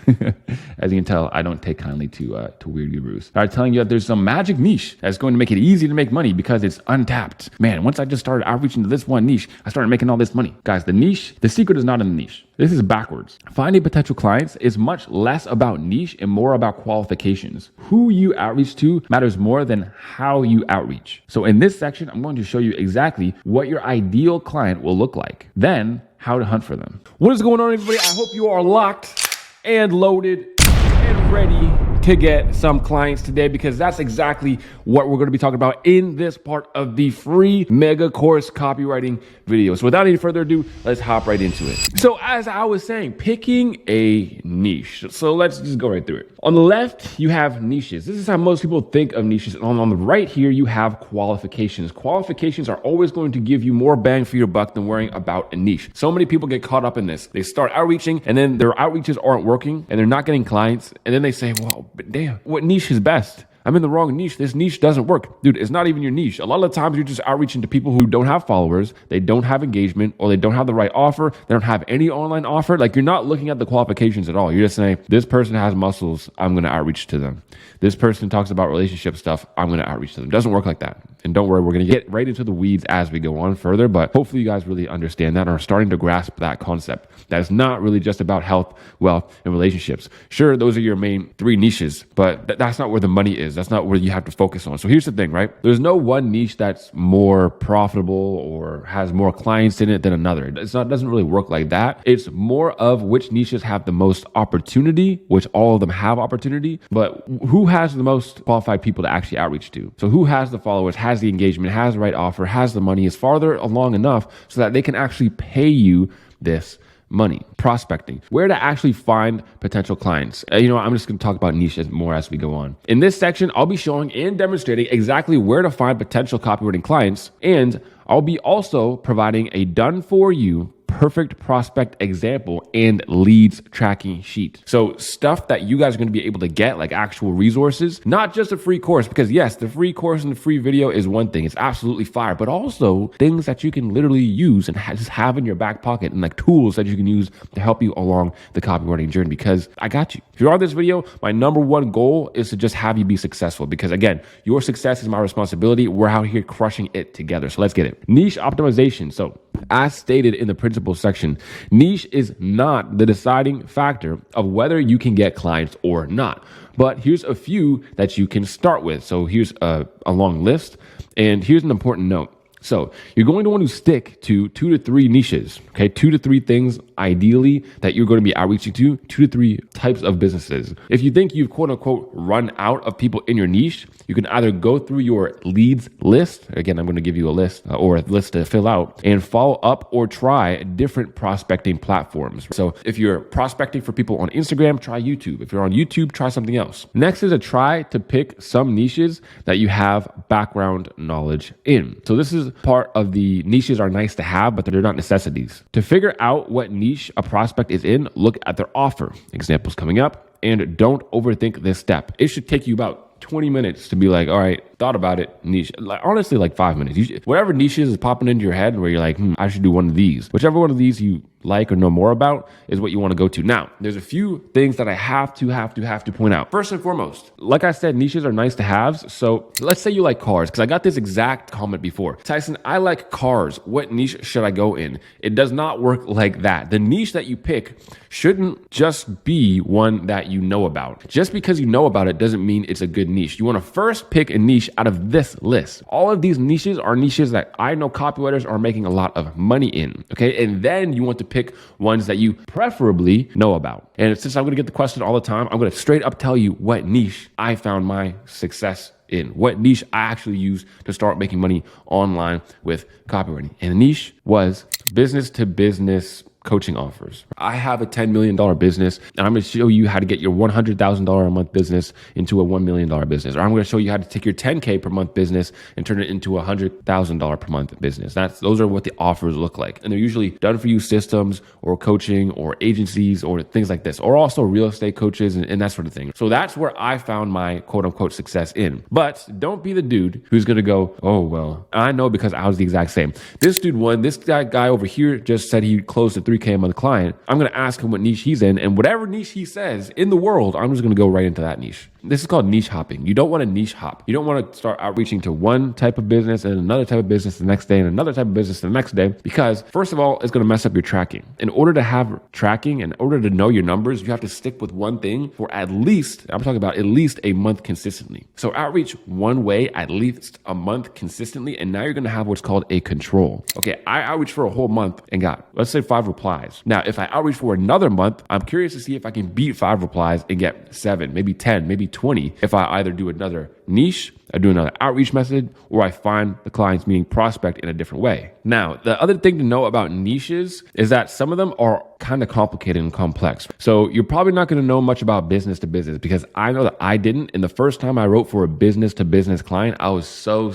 as you can tell, I don't take kindly to weird gurus. They're telling you that there's some magic niche that's going to make it easy to make money because it's untapped. Man, once I just started outreaching to this one niche, I started making all this money. Guys, the secret is not in the niche. This is backwards. Finding potential clients is much less about niche and more about qualifications. Who you outreach to matters more than how you outreach. So in this section, I'm going to show you exactly what your ideal client will look like, then how to hunt for them. What is going on, everybody? I hope you are locked and loaded and ready to get some clients today, because that's exactly what we're going to be talking about in this part of the free mega course copywriting video. So without any further ado, let's hop right into it. So as I was saying, picking a niche. So let's just go right through it. On the left, you have niches. This is how most people think of niches. And on the right here, you have qualifications. Qualifications are always going to give you more bang for your buck than worrying about a niche. So many people get caught up in this. They start outreaching and then their outreaches aren't working and they're not getting clients. And then they say, well, but damn, what niche is best? I'm in the wrong niche. This niche doesn't work. Dude, it's not even your niche. A lot of the times you're just outreaching to people who don't have followers, they don't have engagement, or they don't have the right offer. They don't have any online offer. Like you're not looking at the qualifications at all. You're just saying, this person has muscles, I'm going to outreach to them. This person talks about relationship stuff, I'm going to outreach to them. It doesn't work like that. And don't worry, we're going to get right into the weeds as we go on further, but hopefully you guys really understand that and are starting to grasp that concept. That it's not really just about health, wealth, and relationships. Sure, those are your main 3 niches, but that's not where the money is. That's not where you have to focus on. So here's the thing, right? There's no one niche that's more profitable or has more clients in it than another. It doesn't really work like that. It's more of which niches have the most opportunity, which all of them have opportunity, but who has the most qualified people to actually outreach to? So who has the followers, has the engagement, has the right offer, has the money, is farther along enough so that they can actually pay you this money. Prospecting, where to actually find potential clients. I'm just going to talk about niches more as we go on. In this section, I'll be showing and demonstrating exactly where to find potential copywriting clients, and I'll be also providing a done for you perfect prospect example and leads tracking sheet. So stuff that you guys are going to be able to get, like actual resources, not just a free course, because yes, the free course and the free video is one thing. It's absolutely fire, but also things that you can literally use and just have in your back pocket, and like tools that you can use to help you along the copywriting journey, because I got you. If you're on this video, my number one goal is to just have you be successful, because again, your success is my responsibility. We're out here crushing it together. So let's get it. Niche optimization. So as stated in the principles section, niche is not the deciding factor of whether you can get clients or not. But here's a few that you can start with. So here's a long list, and here's an important note. So you're going to want to stick to 2 to 3 niches, okay? 2 to 3 things ideally that you're going to be outreaching to, 2 to 3 types of businesses. If you think you've quote unquote run out of people in your niche, you can either go through your leads list. Again, I'm going to give you a list or a list to fill out, and follow up or try different prospecting platforms. So if you're prospecting for people on Instagram, try YouTube. If you're on YouTube, try something else. Next is a try to pick some niches that you have background knowledge in. So this is part of the niches are nice to have, but they're not necessities. To figure out what niche a prospect is in, look at their offer. Examples coming up, and don't overthink this step. It should take you about 20 minutes to be like, all right, thought about it, niche. Honestly, like 5 minutes. Whatever niches is popping into your head where you're like, I should do one of these. Whichever one of these you like or know more about is what you want to go to. Now, there's a few things that I have to point out. First and foremost, like I said, niches are nice to have. So let's say you like cars, because I got this exact comment before. Tyson, I like cars. What niche should I go in? It does not work like that. The niche that you pick shouldn't just be one that you know about. Just because you know about it doesn't mean it's a good niche. You want to first pick a niche out of this list. All of these niches are niches that I know copywriters are making a lot of money in, okay? And then you want to pick ones that you preferably know about. And since I'm going to get the question all the time, I'm going to straight up tell you what niche I found my success in, what niche I actually used to start making money online with copywriting. And the niche was business to business coaching offers. I have a $10 million business, and I'm going to show you how to get your $100,000 a month business into a $1 million business. Or I'm going to show you how to take your $10K per month business and turn it into a $100,000 per month business. Those are what the offers look like. And they're usually done for you systems or coaching or agencies or things like this, or also real estate coaches and that sort of thing. So that's where I found my quote unquote success in. But don't be the dude who's going to go, oh, well, I know because I was the exact same. This dude won. This guy over here just said he closed a $3K a month client. I'm going to ask him what niche he's in, and whatever niche he says in the world, I'm just going to go right into that niche. This is called niche hopping. You don't want to niche hop. You don't want to start outreaching to one type of business and another type of business the next day and another type of business the next day, because first of all, it's going to mess up your tracking. In order to have tracking, in order to know your numbers, you have to stick with one thing for at least a month consistently. So outreach one way at least a month consistently, and now you're going to have what's called a control. Okay, I outreach for a whole month and got, let's say, 5 replies. Now, if I outreach for another month, I'm curious to see if I can beat 5 replies and get 7, maybe 10, maybe 20 if I either do another niche, I do another outreach method, or I find the clients, meaning prospect, in a different way. Now, the other thing to know about niches is that some of them are kind of complicated and complex. So you're probably not going to know much about business to business, because I know that I didn't. And the first time I wrote for a business to business client, I was so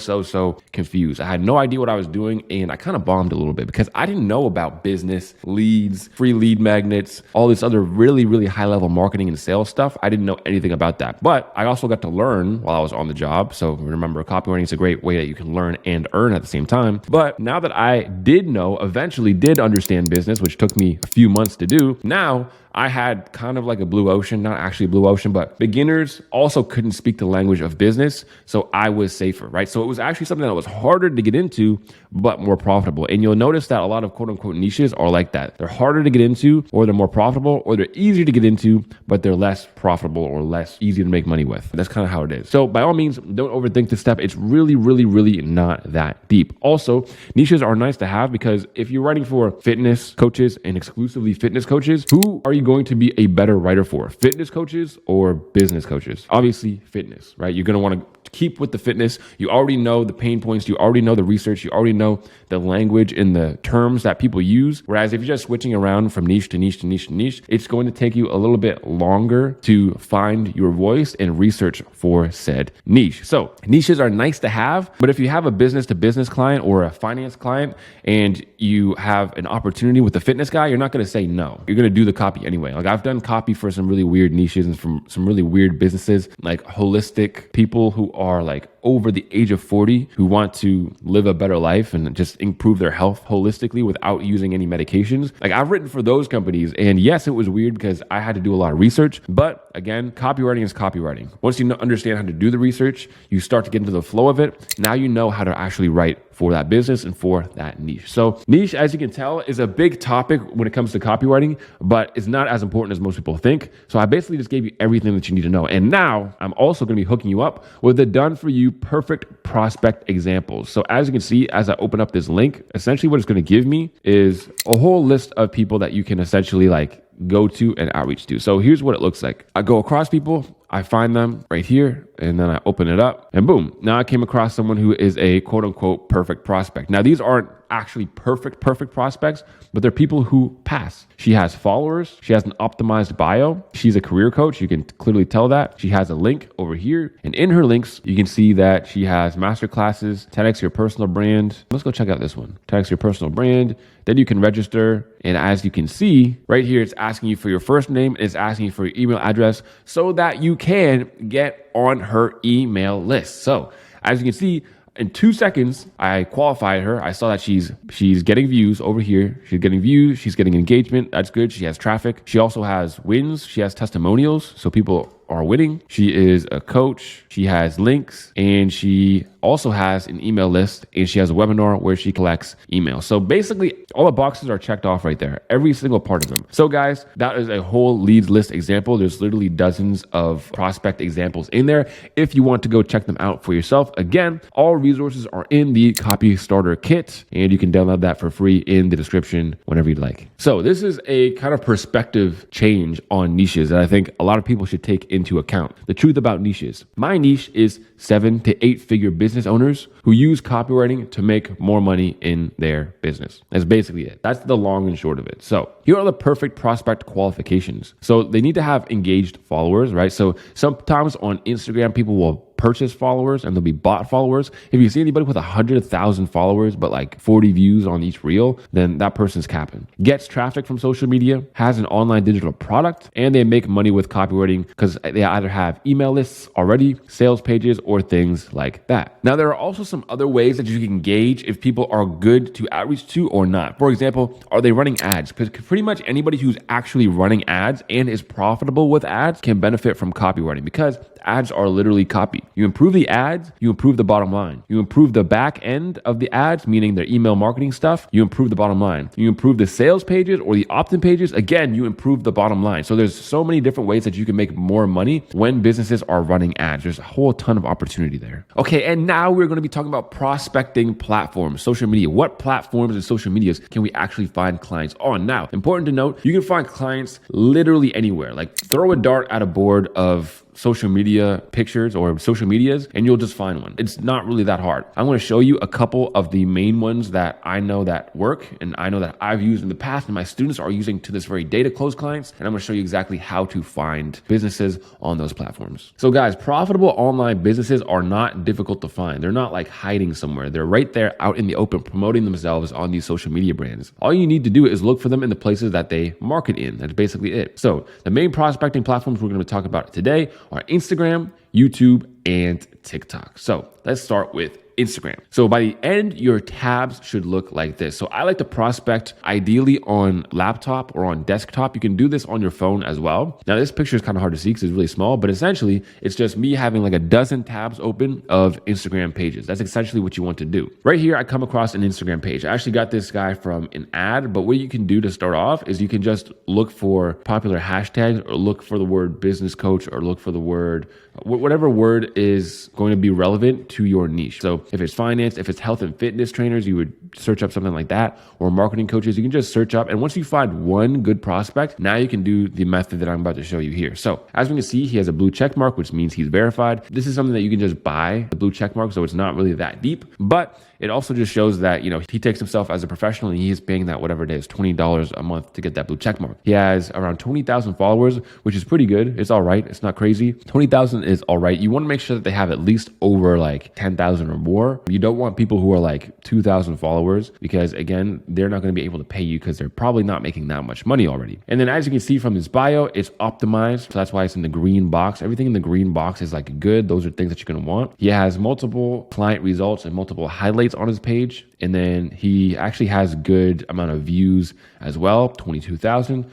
confused. I had no idea what I was doing, and I kind of bombed a little bit because I didn't know about business, leads, free lead magnets, all this other really high level marketing and sales stuff. I didn't know anything about that. But I also got to learn while I was on the job. So remember, copywriting is a great way that you can learn and earn at the same time. But now that I did know, eventually did understand business, which took me a few months to do, now I had kind of like a blue ocean, not actually a blue ocean, but beginners also couldn't speak the language of business. So I was safer, right? So it was actually something that was harder to get into, but more profitable. And you'll notice that a lot of quote unquote niches are like that. They're harder to get into, or they're more profitable, or they're easier to get into, but they're less profitable or less easy to make money with. That's kind of how it is. So by all means, don't overthink this step. It's really, really, really not that deep. Also, niches are nice to have because if you're writing for fitness coaches and exclusively fitness coaches, who are you going to be a better writer for? Fitness coaches or business coaches? Obviously fitness, right? You're going to want to keep with the fitness. You already know the pain points. You already know the research. You already know the language and the terms that people use. Whereas if you're just switching around from niche to niche to niche to niche, it's going to take you a little bit longer to find your voice and research for said niche. So niches are nice to have, but if you have a business to business client or a finance client and you have an opportunity with a fitness guy, you're not going to say no. You're going to do the copy anyway. Like I've done copy for some really weird niches and from some really weird businesses, like holistic people who are like over the age of 40 who want to live a better life and just improve their health holistically without using any medications. Like I've written for those companies, and yes, it was weird because I had to do a lot of research, but again, copywriting is copywriting. Once you understand how to do the research, you start to get into the flow of it. Now you know how to actually write for that business and for that niche. So niche, as you can tell, is a big topic when it comes to copywriting, but it's not as important as most people think. So I basically just gave you everything that you need to know. And now I'm also going to be hooking you up with the done for you perfect prospect examples. So as you can see, as I open up this link, essentially what it's going to give me is a whole list of people that you can essentially like go to and outreach to. So here's what it looks like. I go across people, I find them right here, and then I open it up and boom. Now I came across someone who is a quote unquote perfect prospect. Now these aren't actually perfect prospects, but they're people who pass. She has followers. She has an optimized bio. She's a career coach. You can clearly tell that. She has a link over here. And in her links, you can see that she has masterclasses, 10x your personal brand. Let's go check out this one. 10x your personal brand. Then you can register. And as you can see right here, it's asking you for your first name. It's asking you for your email address so that you can get on her email list. So as you can see, in 2 seconds, I qualified her. I saw that she's getting views over here. She's getting views. She's getting engagement. That's good. She has traffic. She also has wins. She has testimonials. So people are winning. She is a coach. She has links, and she also has an email list, and she has a webinar where she collects emails. So basically all the boxes are checked off right there, every single part of them. So guys, that is a whole leads list example. There's literally dozens of prospect examples in there. If you want to go check them out for yourself, again, all resources are in the copy starter kit, and you can download that for free in the description whenever you'd like. So this is a kind of perspective change on niches that I think a lot of people should take into account. The truth about niches. My niche is 7 to 8 figure business owners who use copywriting to make more money in their business. That's basically it. That's the long and short of it. So here are the perfect prospect qualifications. So they need to have engaged followers, right? So sometimes on Instagram, people will purchase followers and they'll be bot followers. If you see anybody with 100,000 followers, but like 40 views on each reel, then that person's capping. Gets traffic from social media, has an online digital product, and they make money with copywriting because they either have email lists already, sales pages, or things like that. Now, there are also some other ways that you can gauge if people are good to outreach to or not. For example, are they running ads? Because pretty much anybody who's actually running ads and is profitable with ads can benefit from copywriting because ads are literally copy. You improve the ads, you improve the bottom line. You improve the back end of the ads, meaning their email marketing stuff, you improve the bottom line. You improve the sales pages or the opt-in pages, again, you improve the bottom line. So there's so many different ways that you can make more money when businesses are running ads. There's a whole ton of opportunity there. Okay, and now we're going to be talking about prospecting platforms, social media. What platforms and social medias can we actually find clients on? Now, important to note, you can find clients literally anywhere. Like throw a dart at a board of social media pictures or social medias and you'll just find one. It's not really that hard. I'm going to show you a couple of the main ones that I know that work and I know that I've used in the past and my students are using to this very day to close clients. And I'm going to show you exactly how to find businesses on those platforms. So guys, profitable online businesses are not difficult to find. They're not like hiding somewhere. They're right there out in the open promoting themselves on these social media brands. All you need to do is look for them in the places that they market in. That's basically it. So the main prospecting platforms we're going to talk about today are Instagram, YouTube, and TikTok. So let's start with Instagram. So by the end, your tabs should look like this. So I like to prospect ideally on laptop or on desktop. You can do this on your phone as well. Now this picture is kind of hard to see because it's really small, but essentially it's just me having like a dozen tabs open of Instagram pages. That's essentially what you want to do. Right here, I come across an Instagram page. I actually got this guy from an ad, but what you can do to start off is you can just look for popular hashtags or look for the word business coach or look for the word, whatever word is going to be relevant to your niche. So if it's finance, if it's health and fitness trainers, you would search up something like that, or marketing coaches, you can just search up. And once you find one good prospect, now you can do the method that I'm about to show you here. So as we can see, he has a blue check mark, which means he's verified. This is something that you can just buy, the blue check mark. So it's not really that deep, but it also just shows that, you know, he takes himself as a professional and he is paying that whatever it is, $20 a month to get that blue check mark. He has around 20,000 followers, which is pretty good. It's all right. It's not crazy. 20,000 is all right. You want to make sure that they have at least over like 10,000 or more. You don't want people who are like 2,000 followers because again, they're not going to be able to pay you because they're probably not making that much money already. And then as you can see from his bio, it's optimized. So that's why it's in the green box. Everything in the green box is like good. Those are things that you're going to want. He has multiple client results and multiple highlights on his page. And then he actually has good amount of views as well, 22,000.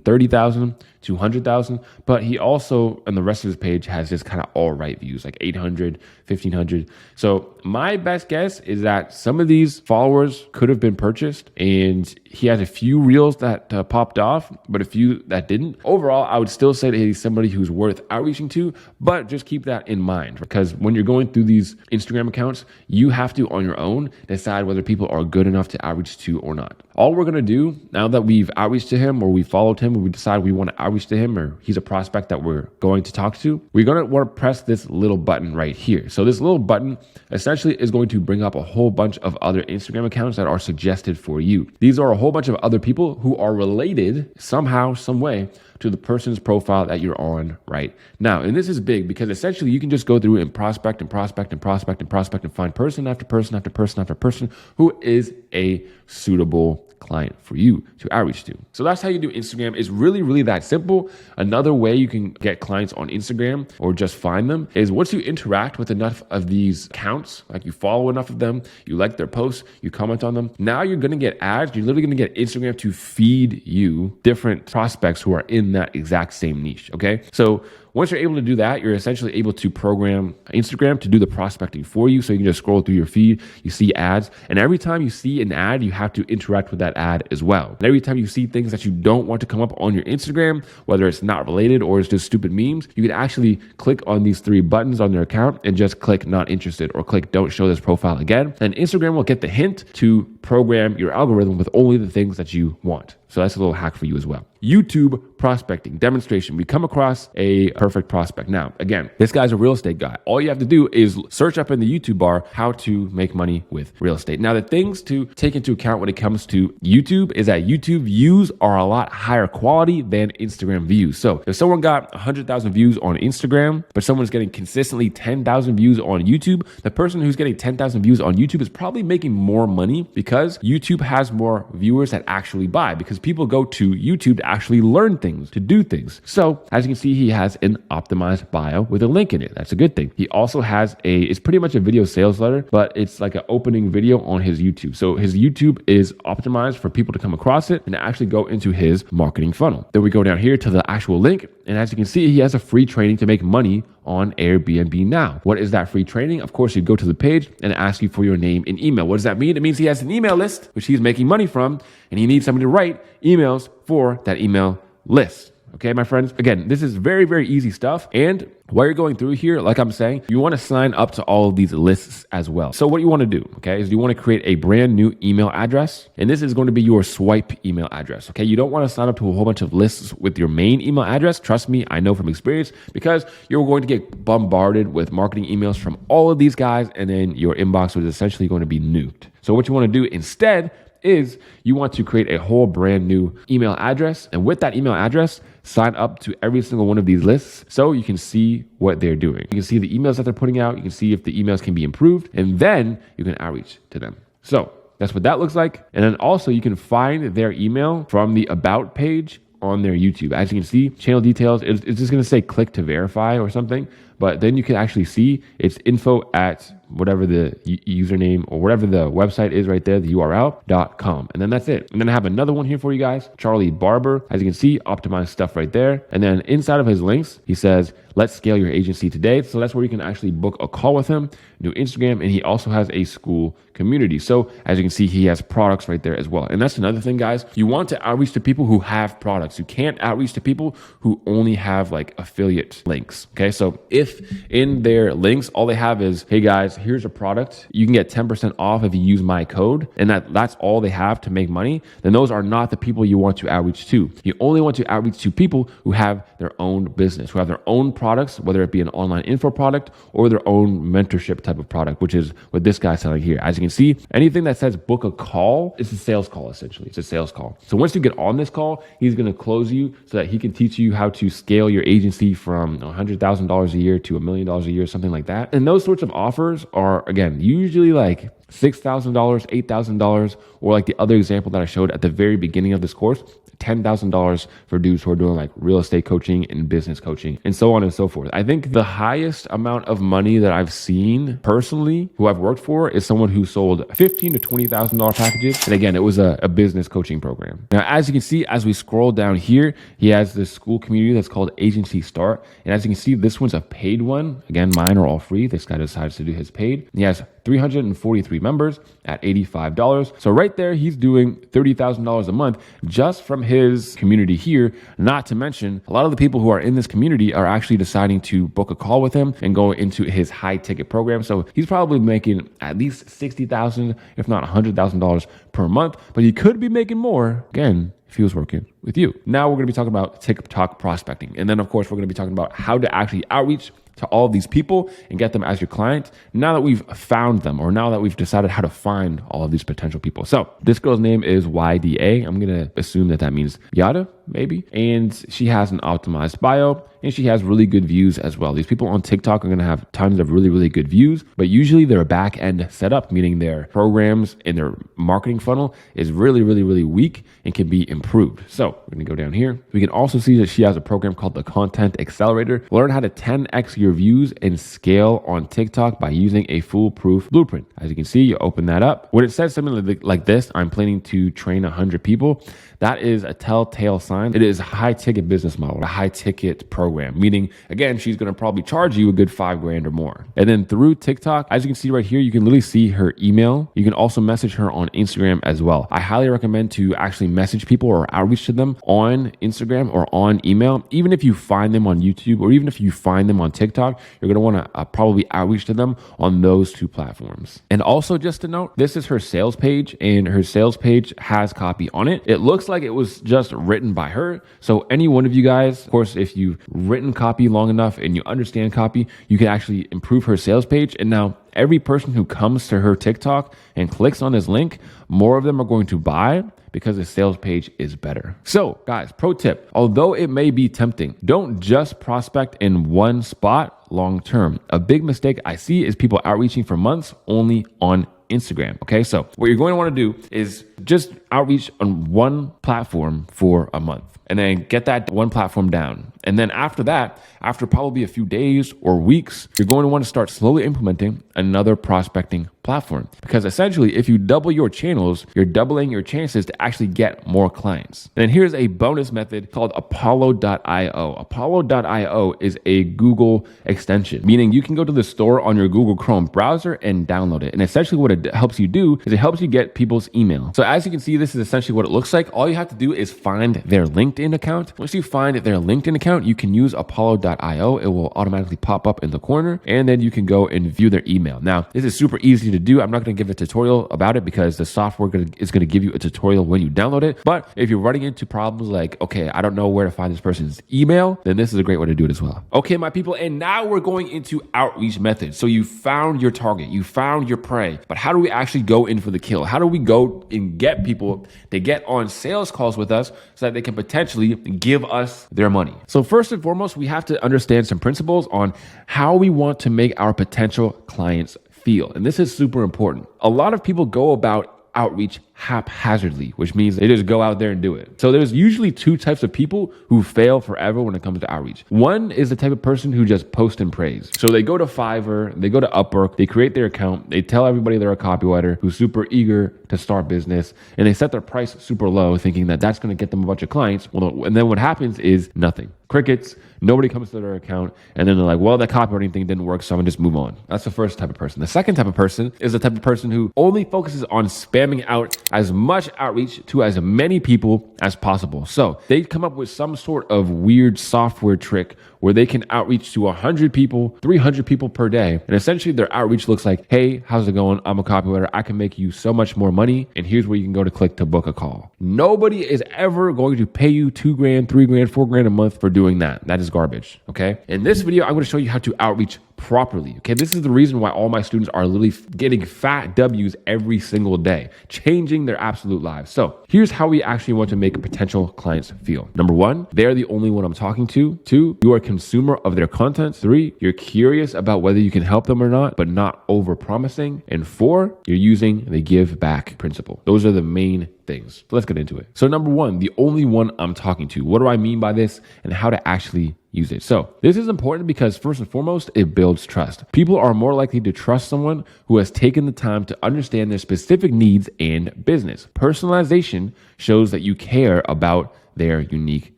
30,000, 200,000, but he also, on the rest of his page, has just kind of all right views, like 800, 1,500. So my best guess is that some of these followers could have been purchased, and he has a few reels that popped off, but a few that didn't. Overall, I would still say that he's somebody who's worth outreaching to, but just keep that in mind, because when you're going through these Instagram accounts, you have to, on your own, decide whether people are good enough to outreach to or not. All we're going to do, now that we've outreached to him or we followed him, or we decide we want to outreach to him, or he's a prospect that we're going to talk to, we're going to want to press this little button right here. So this little button essentially is going to bring up a whole bunch of other Instagram accounts that are suggested for you. These are a whole bunch of other people who are related somehow, some way to the person's profile that you're on right now. And this is big because essentially you can just go through and prospect and prospect and prospect and prospect and find person after person after person after person who is a suitable client for you to outreach to. So that's how you do Instagram. It's really, really that simple. Another way you can get clients on Instagram or just find them is once you interact with enough of these accounts, like you follow enough of them, you like their posts, you comment on them, now you're going to get ads. You're literally going to get Instagram to feed you different prospects who are in that exact same niche. Okay. So once you're able to do that, you're essentially able to program Instagram to do the prospecting for you. So you can just scroll through your feed, you see ads, and every time you see an ad, you have to interact with that ad as well. And every time you see things that you don't want to come up on your Instagram, whether it's not related or it's just stupid memes, you can actually click on these three buttons on their account and just click not interested or click don't show this profile again. And Instagram will get the hint to program your algorithm with only the things that you want. So that's a little hack for you as well. YouTube prospecting demonstration. We come across a perfect prospect. Now, again, this guy's a real estate guy. All you have to do is search up in the YouTube bar how to make money with real estate. Now, the things to take into account when it comes to YouTube is that YouTube views are a lot higher quality than Instagram views. So if someone got 100,000 views on Instagram, but someone's getting consistently 10,000 views on YouTube, the person who's getting 10,000 views on YouTube is probably making more money because YouTube has more viewers that actually buy, because people go to YouTube to actually learn things, to do things. So as you can see, he has an optimized bio with a link in it. That's a good thing. He also has it's pretty much a video sales letter, but it's like an opening video on his YouTube. So his YouTube is optimized for people to come across it and actually go into his marketing funnel. Then we go down here to the actual link. And as you can see, he has a free training to make money on Airbnb now. What is that free training? Of course, you go to the page and ask you for your name and email. What does that mean? It means he has an email list, which he's making money from, and he needs somebody to write emails for that email list. Okay, my friends, again, this is very, very easy stuff. And while you're going through here, like I'm saying, you want to sign up to all of these lists as well. So what you want to do, okay, is you want to create a brand new email address. And this is going to be your swipe email address. Okay, you don't want to sign up to a whole bunch of lists with your main email address. Trust me, I know from experience, because you're going to get bombarded with marketing emails from all of these guys. And then your inbox is essentially going to be nuked. So what you want to do instead is you want to create a whole brand new email address. And with that email address, sign up to every single one of these lists so you can see what they're doing. You can see the emails that they're putting out. You can see if the emails can be improved, and then you can outreach to them. So that's what that looks like. And then also you can find their email from the about page on their YouTube. As you can see, channel details, it's just going to say click to verify or something. but then you can actually see it's info at whatever the username or whatever the website is right there, the URL.com. And then that's it. And then I have another one here for you guys, Charlie Barber. As you can see, optimized stuff right there. And then inside of his links, he says, let's scale your agency today. So that's where you can actually book a call with him, do Instagram, and he also has a school community. So as you can see, he has products right there as well. And that's another thing, guys. You want to outreach to people who have products. You can't outreach to people who only have like affiliate links. Okay. So if in their links, all they have is, hey guys, here's a product. You can get 10% off if you use my code. And that's all they have to make money. Then those are not the people you want to outreach to. You only want to outreach to people who have their own business, who have their own products, whether it be an online info product or their own mentorship type of product, which is what this guy's selling here. As you can see, anything that says book a call, it's a sales call essentially. It's a sales call. So once you get on this call, he's going to close you so that he can teach you how to scale your agency from $100,000 a year to $1 million a year, something like that. And those sorts of offers are, again, usually like $6,000, $8,000, or like the other example that I showed at the very beginning of this course, $10,000 for dudes who are doing like real estate coaching and business coaching and so on and so forth. I think the highest amount of money that I've seen personally who I've worked for is someone who sold $15,000 to $20,000 packages. And again, it was a business coaching program. Now, as you can see, as we scroll down here, he has this school community that's called Agency Start. And as you can see, this one's a paid one. Again, mine are all free. This guy decides to do his paid. He has 343 members at $85. So right there, he's doing $30,000 a month just from his community here. Not to mention, a lot of the people who are in this community are actually deciding to book a call with him and go into his high ticket program. So he's probably making at least $60,000, if not $100,000 per month, but he could be making more, again, if he was working with you. Now we're going to be talking about TikTok prospecting. And then of course, we're going to be talking about how to actually outreach to all of these people and get them as your client now that we've found them, or now that we've decided how to find all of these potential people. So this girl's name is YDA. I'm going to assume that means Yada, maybe. And she has an optimized bio and she has really good views as well. These people on TikTok are going to have tons of really, really good views, but usually their back end setup, meaning their programs and their marketing funnel, is really, really, really weak and can be improved. So we're going to go down here. We can also see that she has a program called the Content Accelerator. Learn how to 10x your views and scale on TikTok by using a foolproof blueprint. As you can see, you open that up. When it says something like this, I'm planning to train 100 people, that is a telltale sign. It is a high ticket business model, a high ticket program, meaning again, she's going to probably charge you a good $5,000 or more. And then through TikTok, as you can see right here, you can literally see her email. You can also message her on Instagram as well. I highly recommend to actually message people or outreach to them on Instagram or on email. Even if you find them on YouTube or even if you find them on TikTok, you're going to want to probably outreach to them on those two platforms. And also just to note, this is her sales page and her sales page has copy on it. It looks like it was just written by her. So any one of you guys, of course, if you've written copy long enough and you understand copy, you can actually improve her sales page. And now every person who comes to her TikTok and clicks on this link, more of them are going to buy because the sales page is better. So guys, pro tip, although it may be tempting, don't just prospect in one spot long term. A big mistake I see is people outreaching for months only on Instagram. Okay, so what you're going to want to do is just outreach on one platform for a month and then get that one platform down. And then after that, after probably a few days or weeks, you're going to want to start slowly implementing another prospecting platform. Because essentially, if you double your channels, you're doubling your chances to actually get more clients. And here's a bonus method called Apollo.io. Apollo.io is a Google extension, meaning you can go to the store on your Google Chrome browser and download it. And essentially what it helps you do is it helps you get people's email. So as you can see, this is essentially what it looks like. All you have to do is find their LinkedIn account. Once you find their LinkedIn account, you can use Apollo.io. It will automatically pop up in the corner and then you can go and view their email. Now, this is super easy to do. I'm not going to give a tutorial about it because the software is going to give you a tutorial when you download it. But if you're running into problems like, okay, I don't know where to find this person's email, then this is a great way to do it as well. Okay, my people. And now we're going into outreach methods. So you found your target, you found your prey, but how do we actually go in for the kill? How do we go and get people to get on sales calls with us so that they can potentially give us their money? So first and foremost, we have to understand some principles on how we want to make our potential clients feel. And this is super important. A lot of people go about outreach haphazardly, which means they just go out there and do it. So there's usually two types of people who fail forever when it comes to outreach. One is the type of person who just post and praise. So they go to Fiverr, they go to Upwork, they create their account, they tell everybody they're a copywriter who's super eager to start business, and they set their price super low thinking that that's going to get them a bunch of clients. Well, and then what happens is nothing. Crickets, nobody comes to their account, and then they're like, well, that copywriting thing didn't work, so I'm gonna just move on. That's the first type of person. The second type of person is the type of person who only focuses on spamming out as much outreach to as many people as possible. So they come up with some sort of weird software trick where they can outreach to 100 people, 300 people per day. And essentially their outreach looks like, hey, how's it going? I'm a copywriter. I can make you so much more money. And here's where you can go to click to book a call. Nobody is ever going to pay you $2,000, $3,000, $4,000 a month for doing that. That is garbage. Okay. In this video, I'm going to show you how to outreach properly. Okay. This is the reason why all my students are literally getting fat W's every single day, changing their absolute lives. So here's how we actually want to make potential clients feel. Number one, they're the only one I'm talking to. Two, you are a consumer of their content. Three, you're curious about whether you can help them or not, but not over promising. And four, you're using the give back principle. Those are the main things. So let's get into it. So number one, the only one I'm talking to. What do I mean by this and how to actually use it? So this is important because first and foremost, it builds trust. People are more likely to trust someone who has taken the time to understand their specific needs and business. Personalization shows that you care about their unique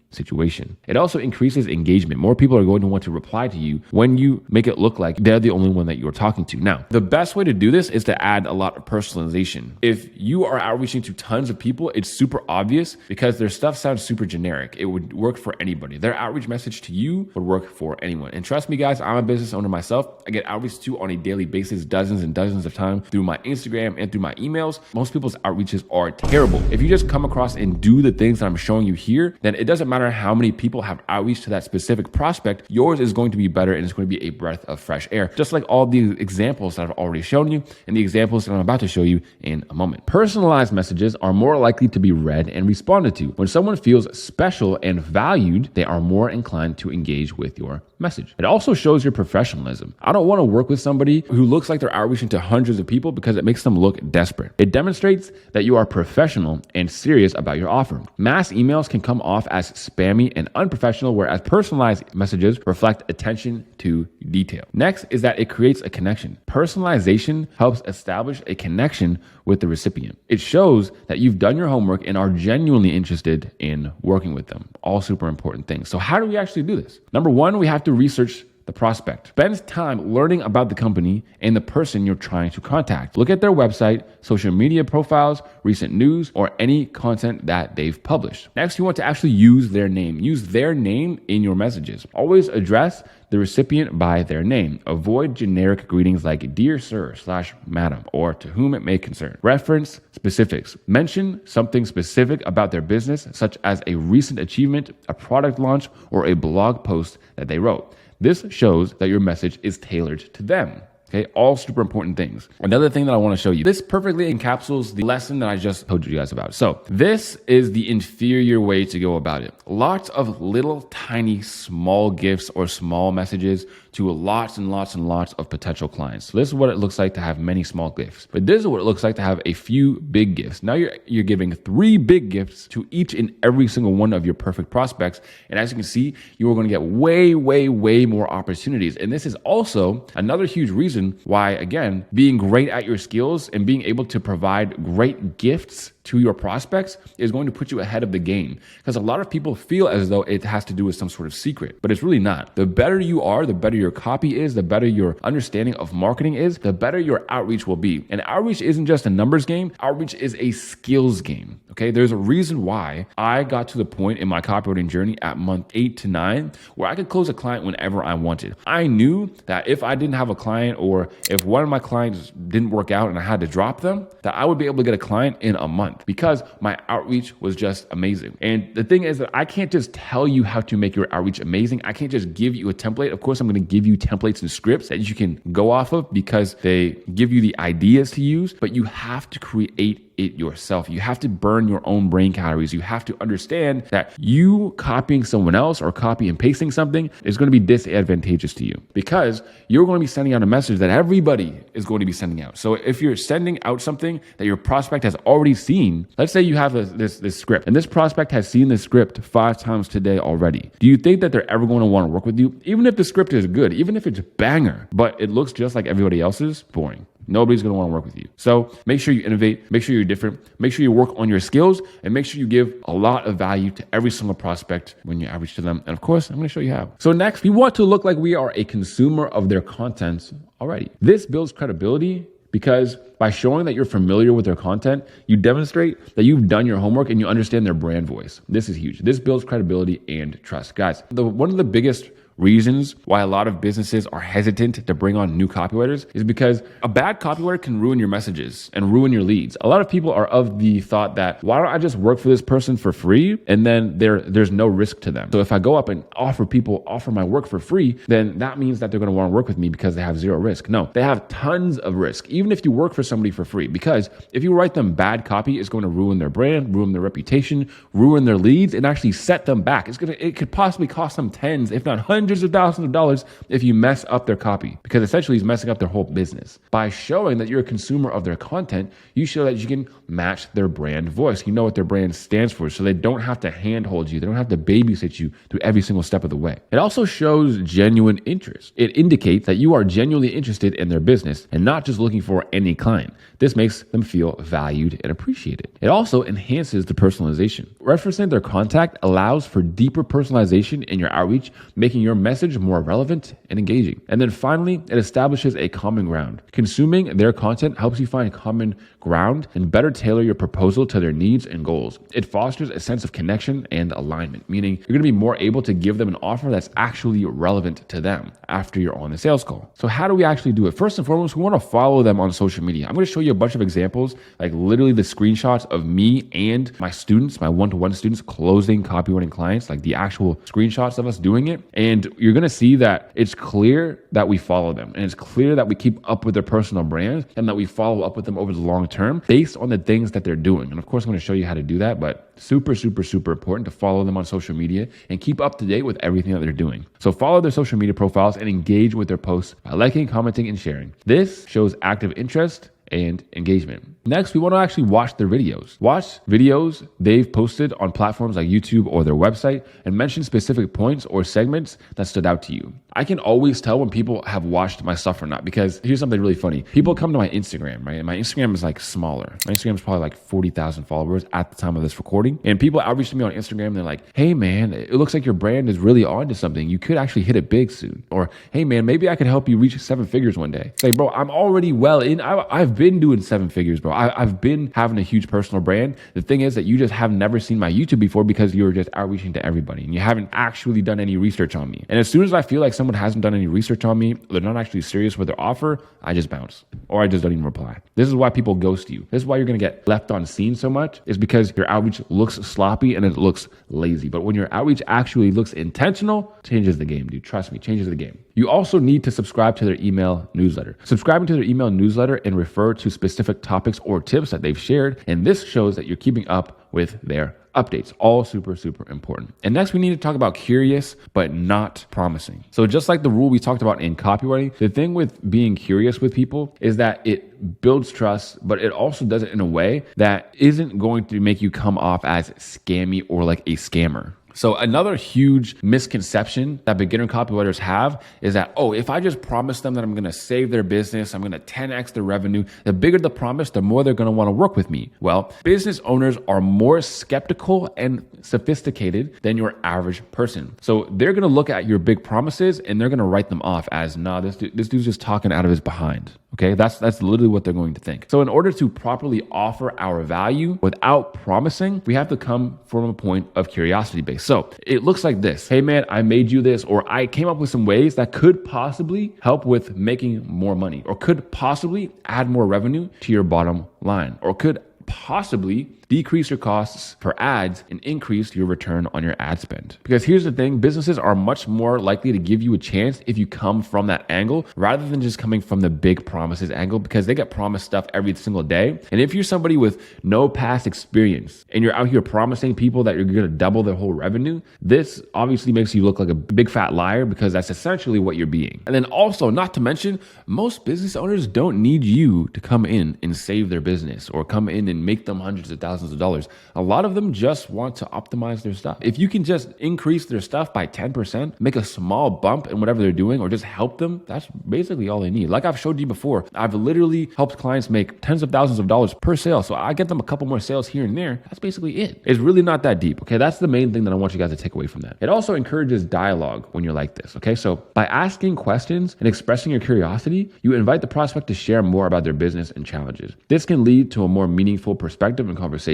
situation. It also increases engagement. More people are going to want to reply to you when you make it look like they're the only one that you're talking to. Now, the best way to do this is to add a lot of personalization. If you are outreaching to tons of people, it's super obvious because their stuff sounds super generic. It would work for anybody. Their outreach message to you would work for anyone. And trust me, guys, I'm a business owner myself. I get outreach to on a daily basis, dozens and dozens of times through my Instagram and through my emails. Most people's outreaches are terrible. If you just come across and do the things that I'm showing you here, then it doesn't matter how many people have outreach to that specific prospect, yours is going to be better and it's going to be a breath of fresh air. Just like all the examples that I've already shown you and the examples that I'm about to show you in a moment. Personalized messages are more likely to be read and responded to. When someone feels special and valued, they are more inclined to engage with your message. It also shows your professionalism. I don't want to work with somebody who looks like they're outreaching to hundreds of people because it makes them look desperate. It demonstrates that you are professional and serious about your offer. Mass emails can come off as spammy and unprofessional, whereas personalized messages reflect attention to detail. Next is that it creates a connection. Personalization helps establish a connection with the recipient. It shows that you've done your homework and are genuinely interested in working with them. All super important things. So how do we actually do this? Number one, we have to research the prospect. Spend time learning about the company and the person you're trying to contact. Look at their website, social media profiles, recent news, or any content that they've published. Next, you want to actually use their name. Use their name in your messages. Always address the recipient by their name. Avoid generic greetings like dear sir / madam or to whom it may concern. Reference specifics. Mention something specific about their business, such as a recent achievement, a product launch, or a blog post that they wrote. This shows that your message is tailored to them. Okay, all super important things. Another thing that I want to show you, this perfectly encapsulates the lesson that I just told you guys about. So this is the inferior way to go about it. Lots of little, tiny, small gifts or small messages to lots and lots and lots of potential clients. So this is what it looks like to have many small gifts. But this is what it looks like to have a few big gifts. Now you're giving 3 big gifts to each and every single one of your perfect prospects. And as you can see, you are going to get way, way, way more opportunities. And this is also another huge reason why, again, being great at your skills and being able to provide great gifts to your prospects is going to put you ahead of the game. Because a lot of people feel as though it has to do with some sort of secret, but it's really not. The better you are, the better your copy is, the better your understanding of marketing is, the better your outreach will be. And outreach isn't just a numbers game. Outreach is a skills game. Okay. There's a reason why I got to the point in my copywriting journey at month 8 to 9 where I could close a client whenever I wanted. I knew that if I didn't have a client or if one of my clients didn't work out and I had to drop them, that I would be able to get a client in a month because my outreach was just amazing. And the thing is that I can't just tell you how to make your outreach amazing. I can't just give you a template. Of course, I'm going to give you templates and scripts that you can go off of because they give you the ideas to use, but you have to create it yourself. You have to burn your own brain calories. You have to understand that you copying someone else or copy and pasting something is going to be disadvantageous to you, because you're going to be sending out a message that everybody is going to be sending out. So if you're sending out something that your prospect has already seen, let's say you have this script, and this prospect has seen this script 5 times today already. Do you think that they're ever going to want to work with you? Even if the script is good, even if it's banger, but it looks just like everybody else's, boring. Nobody's going to want to work with you. So make sure you innovate, make sure you're different, make sure you work on your skills, and make sure you give a lot of value to every single prospect when you outreach to them. And of course, I'm going to show you how. So next, we want to look like we are a consumer of their content already. This builds credibility, because by showing that you're familiar with their content, you demonstrate that you've done your homework and you understand their brand voice. This is huge. This builds credibility and trust. Guys, one of the biggest reasons why a lot of businesses are hesitant to bring on new copywriters is because a bad copywriter can ruin your messages and ruin your leads. A lot of people are of the thought that, why don't I just work for this person for free, and then there's no risk to them. So if I go up and offer my work for free, then that means that they're going to want to work with me because they have zero risk. No, they have tons of risk, even if you work for somebody for free, because if you write them bad copy, it's going to ruin their brand, ruin their reputation, ruin their leads, and actually set them back. It could possibly cost them tens, if not hundreds of thousands of dollars if you mess up their copy, because essentially he's messing up their whole business. By showing that you're a consumer of their content, you show that you can match their brand voice. You know what their brand stands for, so they don't have to handhold you. They don't have to babysit you through every single step of the way. It also shows genuine interest. It indicates that you are genuinely interested in their business and not just looking for any client. This makes them feel valued and appreciated. It also enhances the personalization. Referencing their contact allows for deeper personalization in your outreach, making your message more relevant and engaging. And then finally, it establishes a common ground. Consuming their content helps you find common ground and better tailor your proposal to their needs and goals. It fosters a sense of connection and alignment, meaning you're going to be more able to give them an offer that's actually relevant to them after you're on the sales call. So how do we actually do it? First and foremost, we want to follow them on social media. I'm going to show you a bunch of examples, like literally the screenshots of me and my students, my one-to-one students closing copywriting clients, like the actual screenshots of us doing it. And you're going to see that it's clear that we follow them, and it's clear that we keep up with their personal brands, and that we follow up with them over the long term based on the things that they're doing. And of course, I'm going to show you how to do that, but super, super, super important to follow them on social media and keep up to date with everything that they're doing. So follow their social media profiles and engage with their posts by liking, commenting, and sharing. This shows active interest and engagement. Next, we want to actually watch their videos. Watch videos they've posted on platforms like YouTube or their website, and mention specific points or segments that stood out to you. I can always tell when people have watched my stuff or not, because here's something really funny. People come to my Instagram, right? And my Instagram is like smaller. My Instagram is probably like 40,000 followers at the time of this recording. And people outreach to me on Instagram. They're like, hey man, it looks like your brand is really on to something. You could actually hit it big soon. Or, hey man, maybe I could help you reach 7 figures one day. Say, bro, I'm already well in. I've been doing 7 figures, bro. I've been having a huge personal brand. The thing is that you just have never seen my YouTube before because you were just outreaching to everybody and you haven't actually done any research on me. And as soon as I feel like someone hasn't done any research on me, they're not actually serious with their offer, I just bounce or I just don't even reply. This is why people ghost you. This is why you're going to get left on scene so much, is because your outreach looks sloppy and it looks lazy. But when your outreach actually looks intentional, changes the game, dude. Trust me, changes the game. You also need to subscribe to their email newsletter. Subscribing to their email newsletter and refer to specific topics or tips that they've shared. And this shows that you're keeping up with their updates. All super, super important. And next, we need to talk about curious, but not promising. So just like the rule we talked about in copywriting, the thing with being curious with people is that it builds trust, but it also does it in a way that isn't going to make you come off as scammy or like a scammer. So another huge misconception that beginner copywriters have is that, oh, if I just promise them that I'm going to save their business, I'm going to 10x their revenue, the bigger the promise, the more they're going to want to work with me. Well, business owners are more skeptical and sophisticated than your average person. So they're going to look at your big promises and they're going to write them off as, nah, this dude's just talking out of his behind. Okay, that's literally what they're going to think. So in order to properly offer our value without promising, we have to come from a point of curiosity base. So it looks like this. Hey man, I made you this, or I came up with some ways that could possibly help with making more money, or could possibly add more revenue to your bottom line, or could possibly decrease your costs for ads and increase your return on your ad spend. Because here's the thing, businesses are much more likely to give you a chance if you come from that angle rather than just coming from the big promises angle, because they get promised stuff every single day. And if you're somebody with no past experience and you're out here promising people that you're going to double their whole revenue, this obviously makes you look like a big fat liar, because that's essentially what you're being. And then also, not to mention, most business owners don't need you to come in and save their business or come in and make them hundreds of thousands of dollars. A lot of them just want to optimize their stuff. If you can just increase their stuff by 10%, make a small bump in whatever they're doing, or just help them, that's basically all they need. Like I've showed you before, I've literally helped clients make tens of thousands of dollars per sale. So I get them a couple more sales here and there. That's basically it. It's really not that deep. Okay. That's the main thing that I want you guys to take away from that. It also encourages dialogue when you're like this. Okay. So by asking questions and expressing your curiosity, you invite the prospect to share more about their business and challenges. This can lead to a more meaningful perspective and conversation.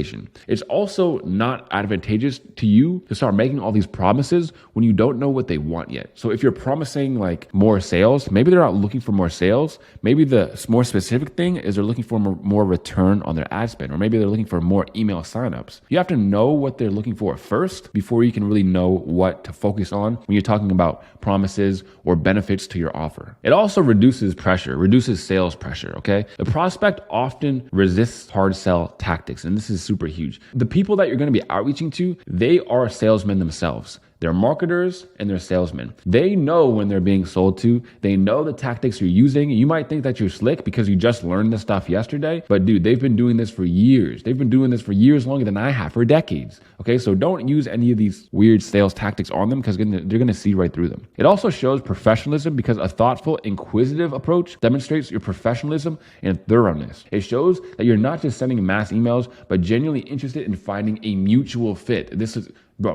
It's also not advantageous to you to start making all these promises when you don't know what they want yet. So if you're promising like more sales, maybe they're not looking for more sales. Maybe the more specific thing is they're looking for more return on their ad spend, or maybe they're looking for more email signups. You have to know what they're looking for first before you can really know what to focus on when you're talking about promises or benefits to your offer. It also reduces pressure, reduces sales pressure, okay? The prospect often resists hard sell tactics, and this is super huge. The people that you're going to be outreaching to, they are salesmen themselves. They're marketers and they're salesmen. They know when they're being sold to. They know the tactics you're using. You might think that you're slick because you just learned this stuff yesterday, but dude, they've been doing this for years. They've been doing this for years longer than I have, for decades. Okay, so don't use any of these weird sales tactics on them, because they're going to see right through them. It also shows professionalism, because a thoughtful, inquisitive approach demonstrates your professionalism and thoroughness. It shows that you're not just sending mass emails, but genuinely interested in finding a mutual fit.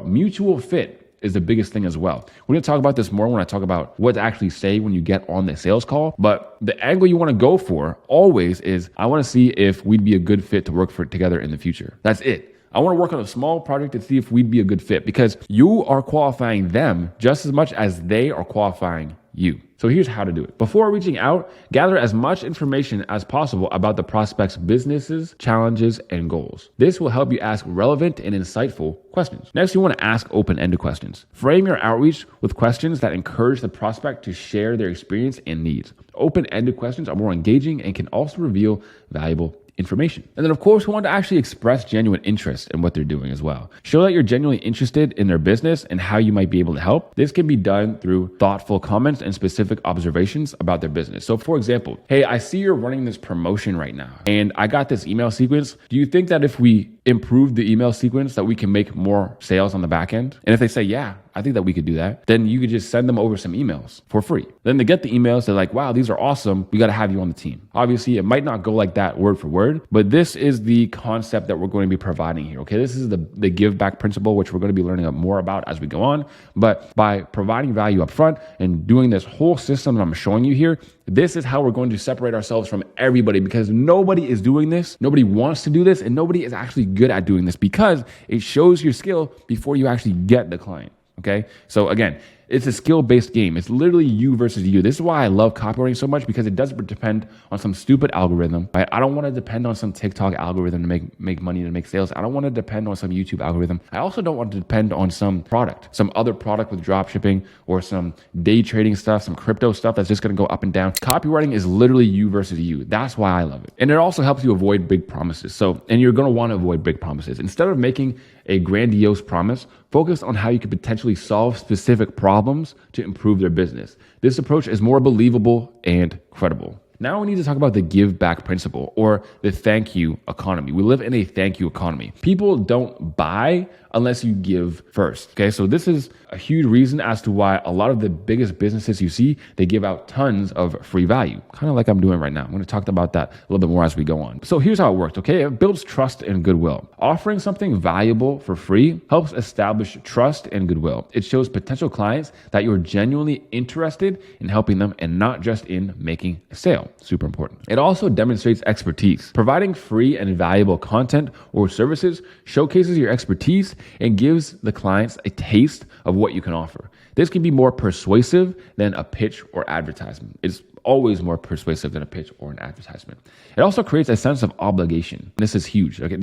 Mutual fit is the biggest thing as well. We're going to talk about this more when I talk about what to actually say when you get on the sales call. But the angle you want to go for always is, I want to see if we'd be a good fit to work for together in the future. That's it. I want to work on a small project to see if we'd be a good fit, because you are qualifying them just as much as they are qualifying you. So here's how to do it. Before reaching out, gather as much information as possible about the prospect's businesses, challenges, and goals. This will help you ask relevant and insightful questions. Next, you want to ask open-ended questions. Frame your outreach with questions that encourage the prospect to share their experience and needs. Open-ended questions are more engaging and can also reveal valuable information. And then of course, we want to actually express genuine interest in what they're doing as well. Show that you're genuinely interested in their business and how you might be able to help. This can be done through thoughtful comments and specific observations about their business. So for example, hey, I see you're running this promotion right now, and I got this email sequence. Do you think that if we improve the email sequence that we can make more sales on the back end? And if they say, yeah, I think that we could do that, then you could just send them over some emails for free. Then they get the emails, they're like, wow, these are awesome. We got to have you on the team. Obviously, it might not go like that word for word, but this is the concept that we're going to be providing here. Okay, this is the give back principle, which we're going to be learning more about as we go on. But by providing value up front and doing this whole system that I'm showing you here, this is how we're going to separate ourselves from everybody, because nobody is doing this, nobody wants to do this, and nobody is actually good at doing this, because it shows your skill before you actually get the client. Okay. So again, it's a skill-based game. It's literally you versus you. This is why I love copywriting so much, because it doesn't depend on some stupid algorithm, right? I don't want to depend on some TikTok algorithm to make money, to make sales. I don't want to depend on some YouTube algorithm. I also don't want to depend on some product, some other product with drop shipping or some day trading stuff, some crypto stuff that's just going to go up and down. Copywriting is literally you versus you. That's why I love it. And it also helps you avoid big promises. And you're going to want to avoid big promises. Instead of making a grandiose promise, focus on how you could potentially solve specific problems to improve their business. This approach is more believable and credible. Now we need to talk about the give back principle, or the thank you economy. We live in a thank you economy. People don't buy unless you give first. Okay, so this is a huge reason as to why a lot of the biggest businesses you see, they give out tons of free value, kind of like I'm doing right now. I'm going to talk about that a little bit more as we go on. So here's how it works. Okay, it builds trust and goodwill. Offering something valuable for free helps establish trust and goodwill. It shows potential clients that you're genuinely interested in helping them and not just in making a sale. Super important. It also demonstrates expertise. Providing free and valuable content or services showcases your expertise and gives the clients a taste of what you can offer. This can be more persuasive than a pitch or advertisement. It's always more persuasive than a pitch or an advertisement. It also creates a sense of obligation. This is huge. Okay,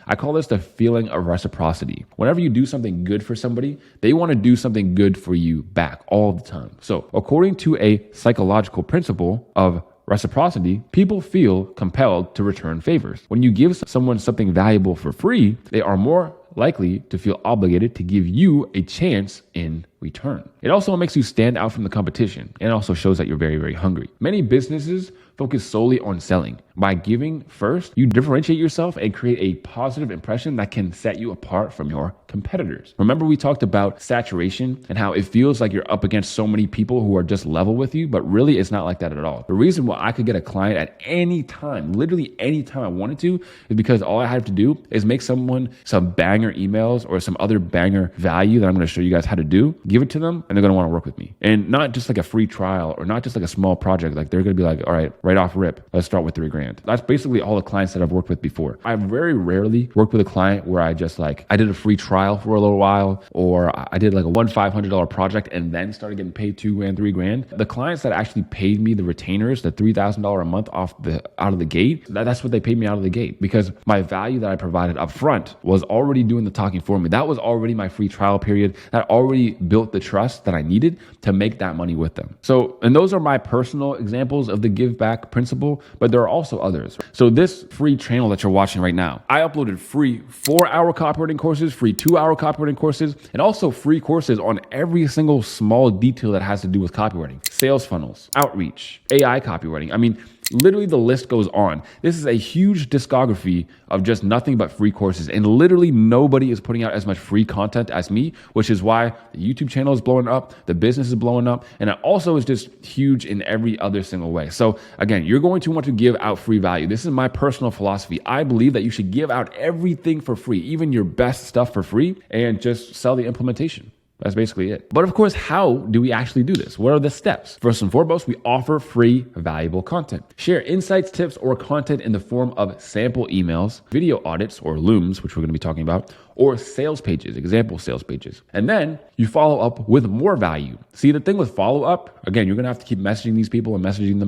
I call this the feeling of reciprocity. Whenever you do something good for somebody, they want to do something good for you back all the time. So according to a psychological principle of reciprocity, people feel compelled to return favors. When you give someone something valuable for free, they are more likely to feel obligated to give you a chance in return. It also makes you stand out from the competition, and also shows that you're very, very hungry. Many businesses focus solely on selling. By giving first, you differentiate yourself and create a positive impression that can set you apart from your competitors. Remember, we talked about saturation and how it feels like you're up against so many people who are just level with you, but really it's not like that at all. The reason why I could get a client at any time, literally any time I wanted to, is because all I have to do is make someone some banger emails or some other banger value that I'm going to show you guys how to do, give it to them, and they're going to want to work with me. And not just like a free trial or not just like a small project. Like they're going to be like, all right, right off rip, let's start with $3,000. That's basically all the clients that I've worked with before. I've very rarely worked with a client where I just I did a free trial for a little while, or I did like a $500 project and then started getting paid $2,000, $3,000. The clients that actually paid me the retainers, the $3,000 a month out of the gate, that's what they paid me out of the gate, because my value that I provided up front was already doing the talking for me. That was already my free trial period. That already built the trust that I needed to make that money with them. So, and those are my personal examples of the give back principle, but there are also others. So this free channel that you're watching right now, I uploaded free 4-hour copywriting courses, free 2-hour copywriting courses, and also free courses on every single small detail that has to do with copywriting, sales funnels, outreach, AI copywriting. I mean, literally the list goes on. This is a huge discography of just nothing but free courses. And literally nobody is putting out as much free content as me, which is why the YouTube channel is blowing up, the business is blowing up, and it also is just huge in every other single way. So again, you're going to want to give out free value. This is my personal philosophy. I believe that you should give out everything for free, even your best stuff for free, and just sell the implementation. That's basically it. But of course, how do we actually do this? What are the steps? First and foremost, we offer free, valuable content. Share insights, tips, or content in the form of sample emails, video audits or looms, which we're going to be talking about, or sales pages, example sales pages. And then you follow up with more value. See, the thing with follow up, again, you're going to have to keep messaging these people and messaging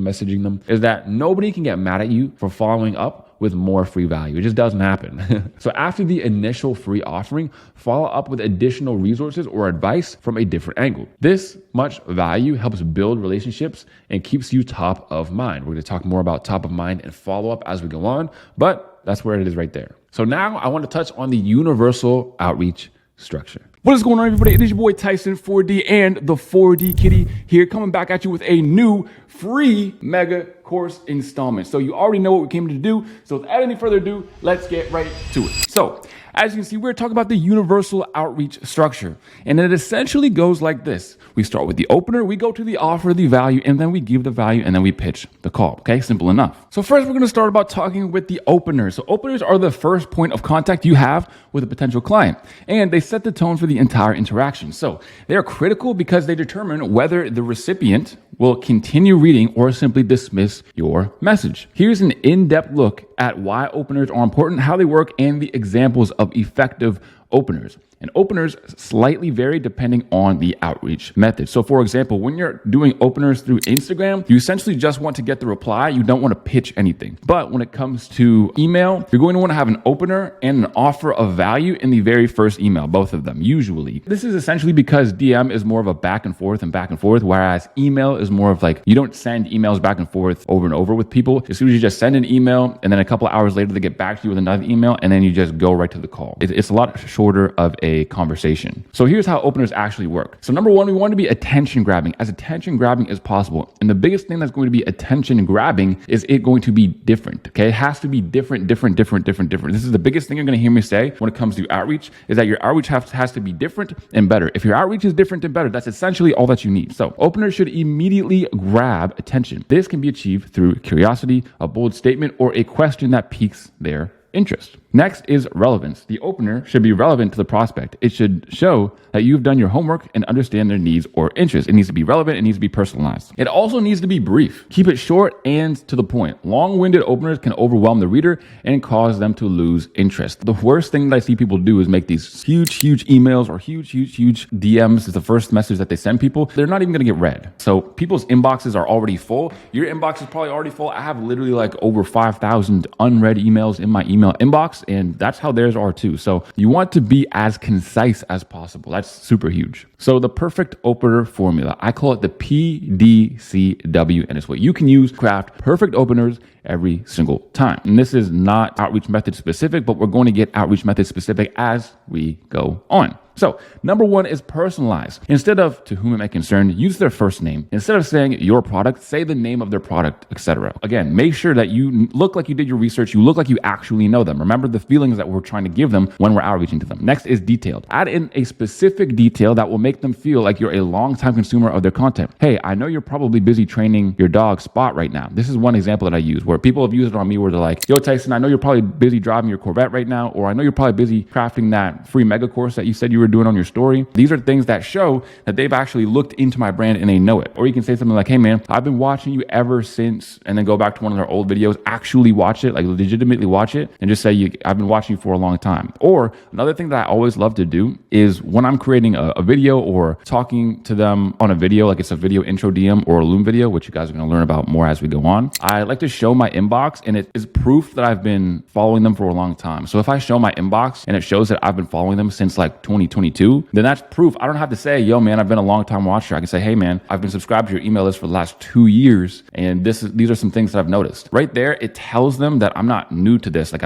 them, is that nobody can get mad at you for following up with more free value. It just doesn't happen. So after the initial free offering, follow up with additional resources or advice from a different angle. This much value helps build relationships and keeps you top of mind. We're going to talk more about top of mind and follow up as we go on, but that's where it is right there. So now I want to touch on the universal outreach structure. What is going on, everybody? It is your boy Tyson 4D and the 4D Kitty here, coming back at you with a new free mega course installment. So you already know what we came to do. So without any further ado, let's get right to it. So as you can see, we're talking about the universal outreach structure. And it essentially goes like this. We start with the opener, we go to the offer, the value, and then we give the value, and then we pitch the call. Okay, simple enough. So first, we're going to start about talking with the openers. So openers are the first point of contact you have with a potential client, and they set the tone for the entire interaction. So they are critical because they determine whether the recipient will continue reading or simply dismiss your message. Here's an in-depth look at why openers are important, how they work, and the examples of effective openers. And openers slightly vary depending on the outreach method. So for example, when you're doing openers through Instagram, you essentially just want to get the reply. You don't want to pitch anything. But when it comes to email, you're going to want to have an opener and an offer of value in the very first email, both of them, usually. This is essentially because DM is more of a back and forth, whereas email is more of like, you don't send emails back and forth over and over with people. As soon as you just send an email, and then a couple of hours later, they get back to you with another email, and then you just go right to the call. It's a lot shorter of a conversation. So here's how openers actually work. So number one, we want to be attention grabbing, as attention grabbing as possible. And the biggest thing that's going to be attention grabbing is it going to be different. Okay. It has to be different. This is the biggest thing you're going to hear me say when it comes to outreach, is that your outreach has to be different and better. If your outreach is different and better, that's essentially all that you need. So openers should immediately grab attention. This can be achieved through curiosity, a bold statement, or a question that piques their interest. Next is relevance. The opener should be relevant to the prospect. It should show that you've done your homework and understand their needs or interests. It needs to be relevant. It needs to be personalized. It also needs to be brief. Keep it short and to the point. Long-winded openers can overwhelm the reader and cause them to lose interest. The worst thing that I see people do is make these huge emails or huge DMs is the first message that they send people. They're not even going to get read. So people's inboxes are already full. Your inbox is probably already full. I have literally like over 5,000 unread emails in my email inbox, and that's how theirs are too. So you want to be as concise as possible. That's super huge. So the perfect opener formula, I call it the PDCW, and it's what you can use to craft perfect openers every single time. And this is not outreach method specific, but we're going to get outreach method specific as we go on. So number one is personalize. Instead of to whom it may concern, use their first name. Instead of saying your product, say the name of their product, etc. Again, make sure that you look like you did your research. You look like you actually know them. Remember the feelings that we're trying to give them when we're outreaching to them. Next is detailed. Add in a specific detail that will make them feel like you're a long-time consumer of their content. Hey, I know you're probably busy training your dog Spot right now. This is one example that I use where people have used it on me where they're like, yo, Tyson, I know you're probably busy driving your Corvette right now, or I know you're probably busy crafting that free mega course that you said you were doing on your story. These are things that show that they've actually looked into my brand and they know it. Or you can say something like, hey man, I've been watching you ever since, and then go back to one of their old videos, actually watch it, like legitimately watch it, and just say, I've been watching you for a long time. Or another thing that I always love to do is when I'm creating a video or talking to them on a video, like it's a video intro DM or a Loom video, which you guys are going to learn about more as we go on. I like to show my inbox, and it is proof that I've been following them for a long time. So if I show my inbox and it shows that I've been following them since like 2022, then that's proof. I don't have to say, yo man, I've been a long time watcher. I can say, hey man, I've been subscribed to your email list for the last 2 years, and these are some things that I've noticed. Right there, it tells them that I'm not new to this. Like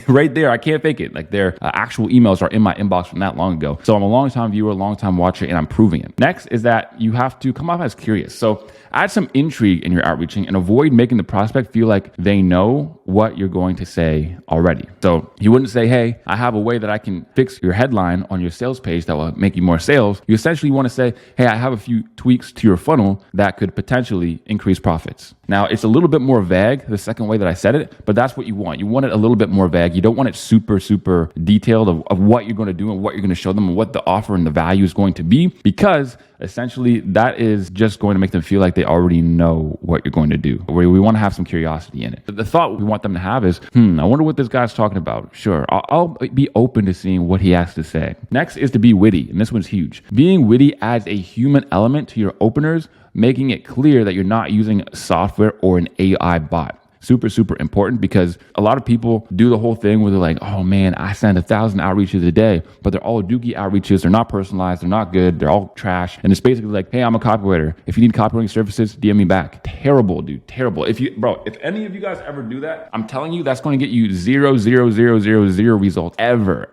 right there, I can't fake it. Like their actual emails are in my inbox from that long ago. So I'm a long time viewer, long time watcher, and I'm proving it. Next is that you have to come off as curious. So add some intrigue in your outreaching and avoid making the prospect feel like they know what you're going to say already. So you wouldn't say, hey, I have a way that I can fix your headline on your sales page that will make you more sales. You essentially want to say, hey, I have a few tweaks to your funnel that could potentially increase profits. Now, it's a little bit more vague, the second way that I said it, but that's what you want. You want it a little bit more vague. You don't want it super detailed of what you're going to do and what you're going to show them and what the offer and the value is going to be, because essentially that is just going to make them feel like they already know what you're going to do. We want to have some curiosity in it. The thought we want them to have is, I wonder what this guy's talking about. Sure, I'll be open to seeing what he has to say. Next is to be witty, and this one's huge. Being witty adds a human element to your openers, making it clear that you're not using software or an AI bot. Super important, because a lot of people do the whole thing where they're like, oh man, I send 1,000 outreaches a day, but they're all dookie outreaches. They're not personalized. They're not good. They're all trash. And it's basically like, hey, I'm a copywriter. If you need copywriting services, DM me back. Terrible, dude. Terrible. If any of you guys ever do that, I'm telling you, that's going to get you 0 results ever.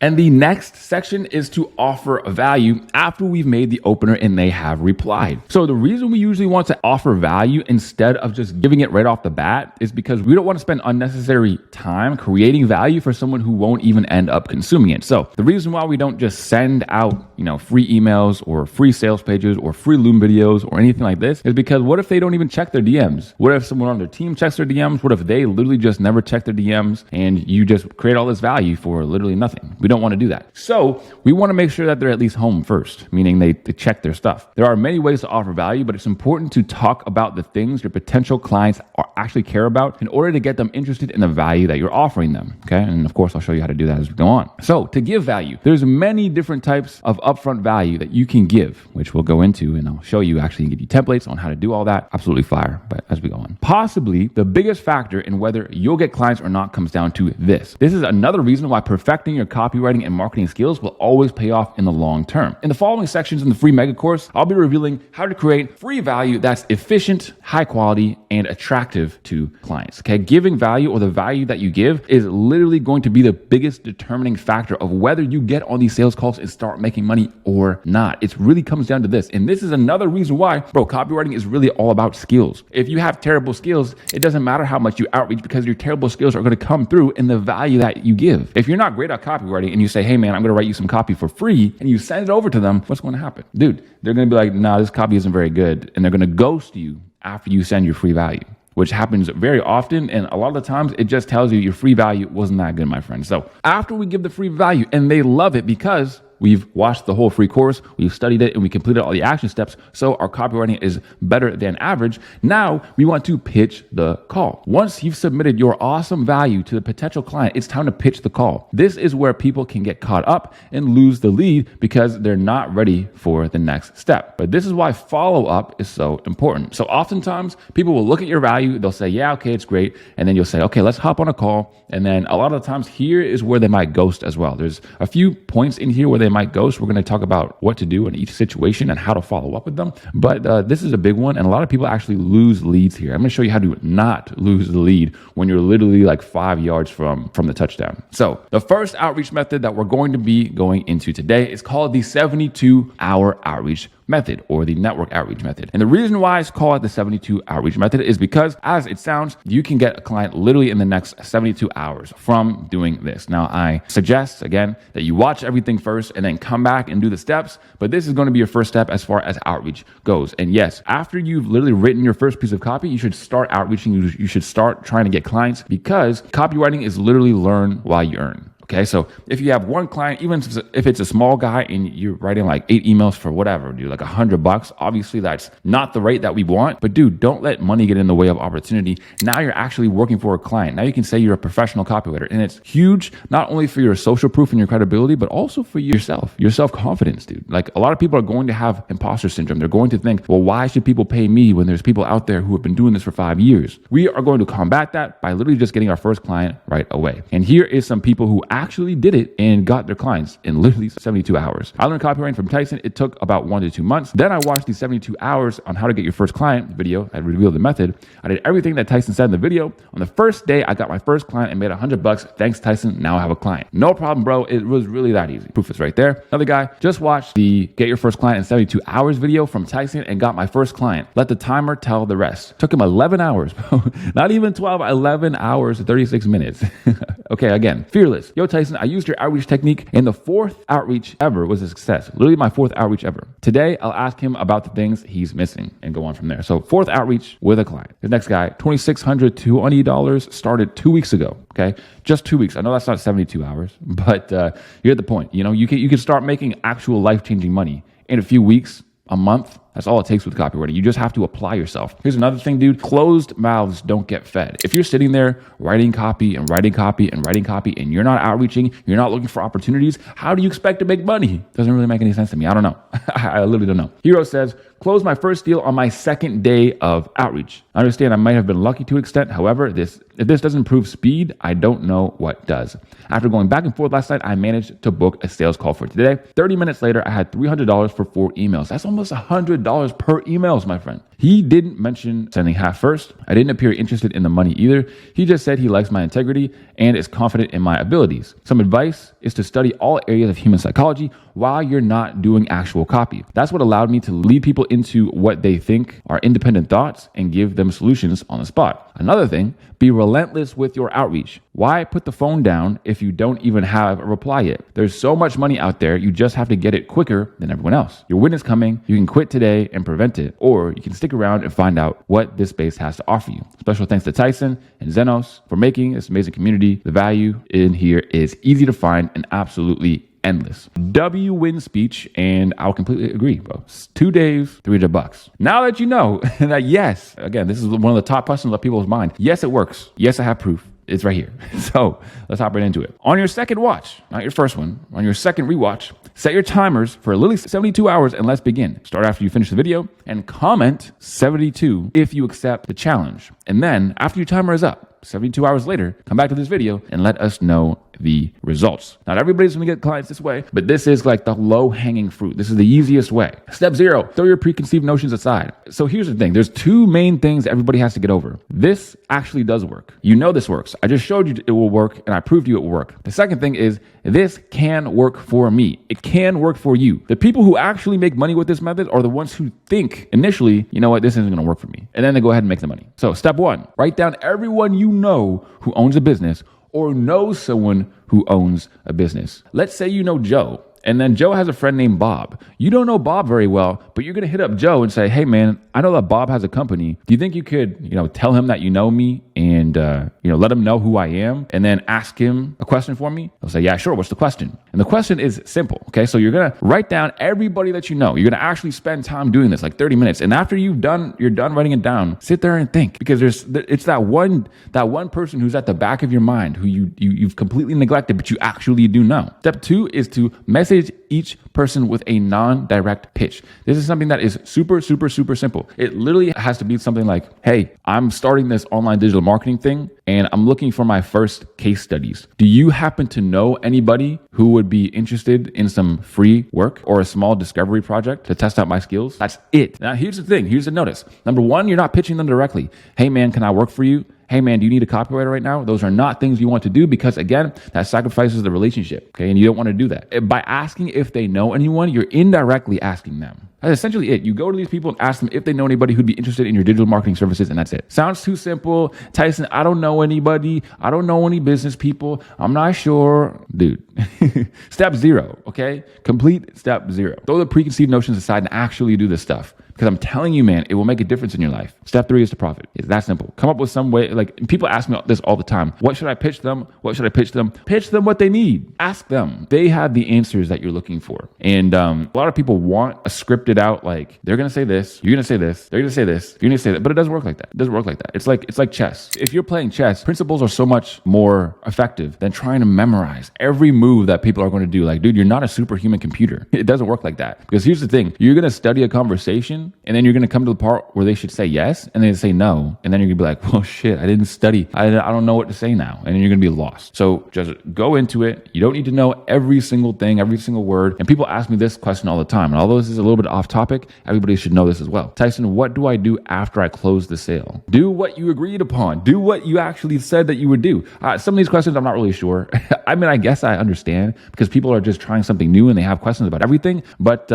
And the next section is to offer value after we've made the opener and they have replied. So the reason we usually want to offer value instead of just giving it right off the bat is because we don't want to spend unnecessary time creating value for someone who won't even end up consuming it. So the reason why we don't just send out, free emails or free sales pages or free Loom videos or anything like this is because what if they don't even check their DMs? What if someone on their team checks their DMs? What if they literally just never check their DMs and you just create all this value for literally nothing? We don't want to do that. So we want to make sure that they're at least home first, meaning they check their stuff. There are many ways to offer value, but it's important to talk about the things your potential clients actually care about in order to get them interested in the value that you're offering them. Okay. And of course, I'll show you how to do that as we go on. So to give value, there's many different types of upfront value that you can give, which we'll go into, and I'll show you actually and give you templates on how to do all that. Absolutely fire. But as we go on, possibly the biggest factor in whether you'll get clients or not comes down to this. This is another reason why perfecting your copywriting and marketing skills will always pay off in the long term. In the following sections in the free mega course, I'll be revealing how to create free value that's efficient, high quality, and attractive to clients. Okay, giving value or the value that you give is literally going to be the biggest determining factor of whether you get on these sales calls and start making money or not. It really comes down to this. And this is another reason why, copywriting is really all about skills. If you have terrible skills, it doesn't matter how much you outreach because your terrible skills are going to come through in the value that you give. If you're not great at copywriting and you say, hey man, I'm going to write you some copy for free, and you send it over to them, what's going to happen? Dude, they're going to be like, nah, this copy isn't very good. And they're going to ghost you after you send your free value. which happens very often. And a lot of the times it just tells you your free value wasn't that good, my friend. So after we give the free value and they love it because we've watched the whole free course, we've studied it, and we completed all the action steps, so our copywriting is better than average. Now we want to pitch the call. Once you've submitted your awesome value to the potential client, it's time to pitch the call. This is where people can get caught up and lose the lead because they're not ready for the next step. But this is why follow-up is so important. So oftentimes people will look at your value, they'll say, yeah, okay, it's great. And then you'll say, okay, let's hop on a call. And then a lot of the times here is where they might ghost as well. There's a few points in here where they might ghost. We're going to talk about what to do in each situation and how to follow up with them. But this is a big one. And a lot of people actually lose leads here. I'm going to show you how to not lose the lead when you're literally like 5 yards from the touchdown. So the first outreach method that we're going to be going into today is called the 72-hour outreach method, or the network outreach method. And the reason why it's called the 72 outreach method is because, as it sounds, you can get a client literally in the next 72 hours from doing this. Now, I suggest, again, that you watch everything first and then come back and do the steps, but this is going to be your first step as far as outreach goes. And yes, after you've literally written your first piece of copy, you should start outreaching. You should start trying to get clients, because copywriting is literally learn while you earn. Okay, so if you have one client, even if it's a small guy and you're writing like 8 emails for whatever, dude, like $100, obviously that's not the rate that we want. But dude, don't let money get in the way of opportunity. Now you're actually working for a client. Now you can say you're a professional copywriter, and it's huge, not only for your social proof and your credibility, but also for yourself, your self-confidence, dude. Like, a lot of people are going to have imposter syndrome. They're going to think, well, why should people pay me when there's people out there who have been doing this for 5 years? We are going to combat that by literally just getting our first client right away. And here is some people who actually did it and got their clients in literally 72 hours. I learned copywriting from Tyson. It took about 1 to 2 months. Then I watched the 72 hours on how to get your first client video. I revealed the method. I did everything that Tyson said in the video. On the first day, I got my first client and made $100. Thanks, Tyson. Now I have a client. No problem, bro. It was really that easy. Proof is right there. Another guy just watched the Get Your First Client in 72 Hours video from Tyson and got my first client. Let the timer tell the rest. Took him 11 hours, bro. Not even 12, 11 hours, 36 minutes. Okay, again, fearless. Yo, Tyson, I used your outreach technique, and the 4th outreach ever was a success. Literally my 4th outreach ever. Today, I'll ask him about the things he's missing and go on from there. So 4th outreach with a client. The next guy, $2,620, started 2 weeks ago. Okay, just 2 weeks. I know that's not 72 hours, but you get the point. You know, you can start making actual life-changing money in a few weeks, a month. That's all it takes with copywriting. You just have to apply yourself. Here's another thing, dude. Closed mouths don't get fed. If you're sitting there writing copy and writing copy and writing copy and you're not outreaching, you're not looking for opportunities, how do you expect to make money? Doesn't really make any sense to me. I don't know. I literally don't know. Hero says, closed my first deal on my 2nd day of outreach. I understand I might have been lucky to an extent. However, if this doesn't prove speed, I don't know what does. After going back and forth last night, I managed to book a sales call for today. 30 minutes later, I had $300 for 4 emails. That's almost $100 per emails, my friend. He didn't mention sending half first. I didn't appear interested in the money either. He just said he likes my integrity and is confident in my abilities. Some advice is to study all areas of human psychology while you're not doing actual copy. That's what allowed me to lead people into what they think are independent thoughts and give them solutions on the spot. Another thing, be relentless with your outreach. Why put the phone down if you don't even have a reply yet? There's so much money out there, you just have to get it quicker than everyone else. Your win is coming. You can quit today and prevent it, or you can stick around and find out what this space has to offer you. Special thanks to Tyson and Zenos for making this amazing community. The value in here is easy to find and absolutely endless. W win speech, and I'll completely agree, bro. 2 days, $300. Now that you know that, yes, again, this is one of the top questions on people's mind. Yes, it works. Yes, I have proof. It's right here. So let's hop right into it. On your second watch, not your first one, on your second rewatch, set your timers for literally 72 hours and let's begin. Start after you finish the video and comment 72 if you accept the challenge. And then after your timer is up, 72 hours later, come back to this video and let us know the results. Not everybody's going to get clients this way, but this is like the low-hanging fruit. This is the easiest way. Step 0, throw your preconceived notions aside. So here's the thing. There's 2 main things everybody has to get over. This actually does work. You know this works. I just showed you it will work, and I proved you it will work. The second thing is this can work for me. It can work for you. The people who actually make money with this method are the ones who think initially, you know what, this isn't going to work for me. And then they go ahead and make the money. So step 1, write down everyone you know who owns a business or knows someone who owns a business. Let's say you know Joe And then Joe has a friend named Bob. You don't know Bob very well, but you're going to hit up Joe and say, hey man, I know that Bob has a company. Do you think you could, tell him that you know me and, let him know who I am and then ask him a question for me? He'll say, yeah, sure. What's the question? And the question is simple. Okay. So you're going to write down everybody that you know. You're going to actually spend time doing this, like 30 minutes. And after you're done writing it down, sit there and think, because it's that one person who's at the back of your mind who you've completely neglected, but you actually do know. Step 2 is to message each person with a non-direct pitch. This is something that is super, super, super simple. It literally has to be something like, hey, I'm starting this online digital marketing thing and I'm looking for my first case studies. Do you happen to know anybody who would be interested in some free work or a small discovery project to test out my skills? That's it. Now, here's the thing. Here's the notice. Number 1, you're not pitching them directly. Hey man, can I work for you? Hey man, do you need a copywriter right now? Those are not things you want to do because again, that sacrifices the relationship. Okay. And you don't want to do that. By asking if they know anyone, you're indirectly asking them. That's essentially it. You go to these people and ask them if they know anybody who'd be interested in your digital marketing services, and that's it. Sounds too simple. Tyson, I don't know anybody. I don't know any business people. I'm not sure. Dude, step 0, okay? Complete step 0. Throw the preconceived notions aside and actually do this stuff. Because I'm telling you, man, it will make a difference in your life. Step 3 is to profit. It's that simple. Come up with some way. Like people ask me this all the time. What should I pitch them? What should I pitch them? Pitch them what they need. Ask them. They have the answers that you're looking for. And a lot of people want a scripted out, like they're going to say this, you're going to say this, they're going to say this, you're going to say that. But it doesn't work like that. It doesn't work like that. It's like chess. If you're playing chess, principles are so much more effective than trying to memorize every move that people are going to do. Like, dude, you're not a superhuman computer. It doesn't work like that. Because here's the thing. You're going to study a conversation and then you're going to come to the part where they should say yes and then say no. And then you're going to be like, well, shit, I didn't study. I don't know what to say now. And then you're going to be lost. So just go into it. You don't need to know every single thing, every single word. And people ask me this question all the time. And although this is a little bit off topic, everybody should know this as well. Tyson, what do I do after I close the sale? Do what you agreed upon. Do what you actually said that you would do. Some of these questions, I'm not really sure. I mean, I guess I understand because people are just trying something new and they have questions about everything. But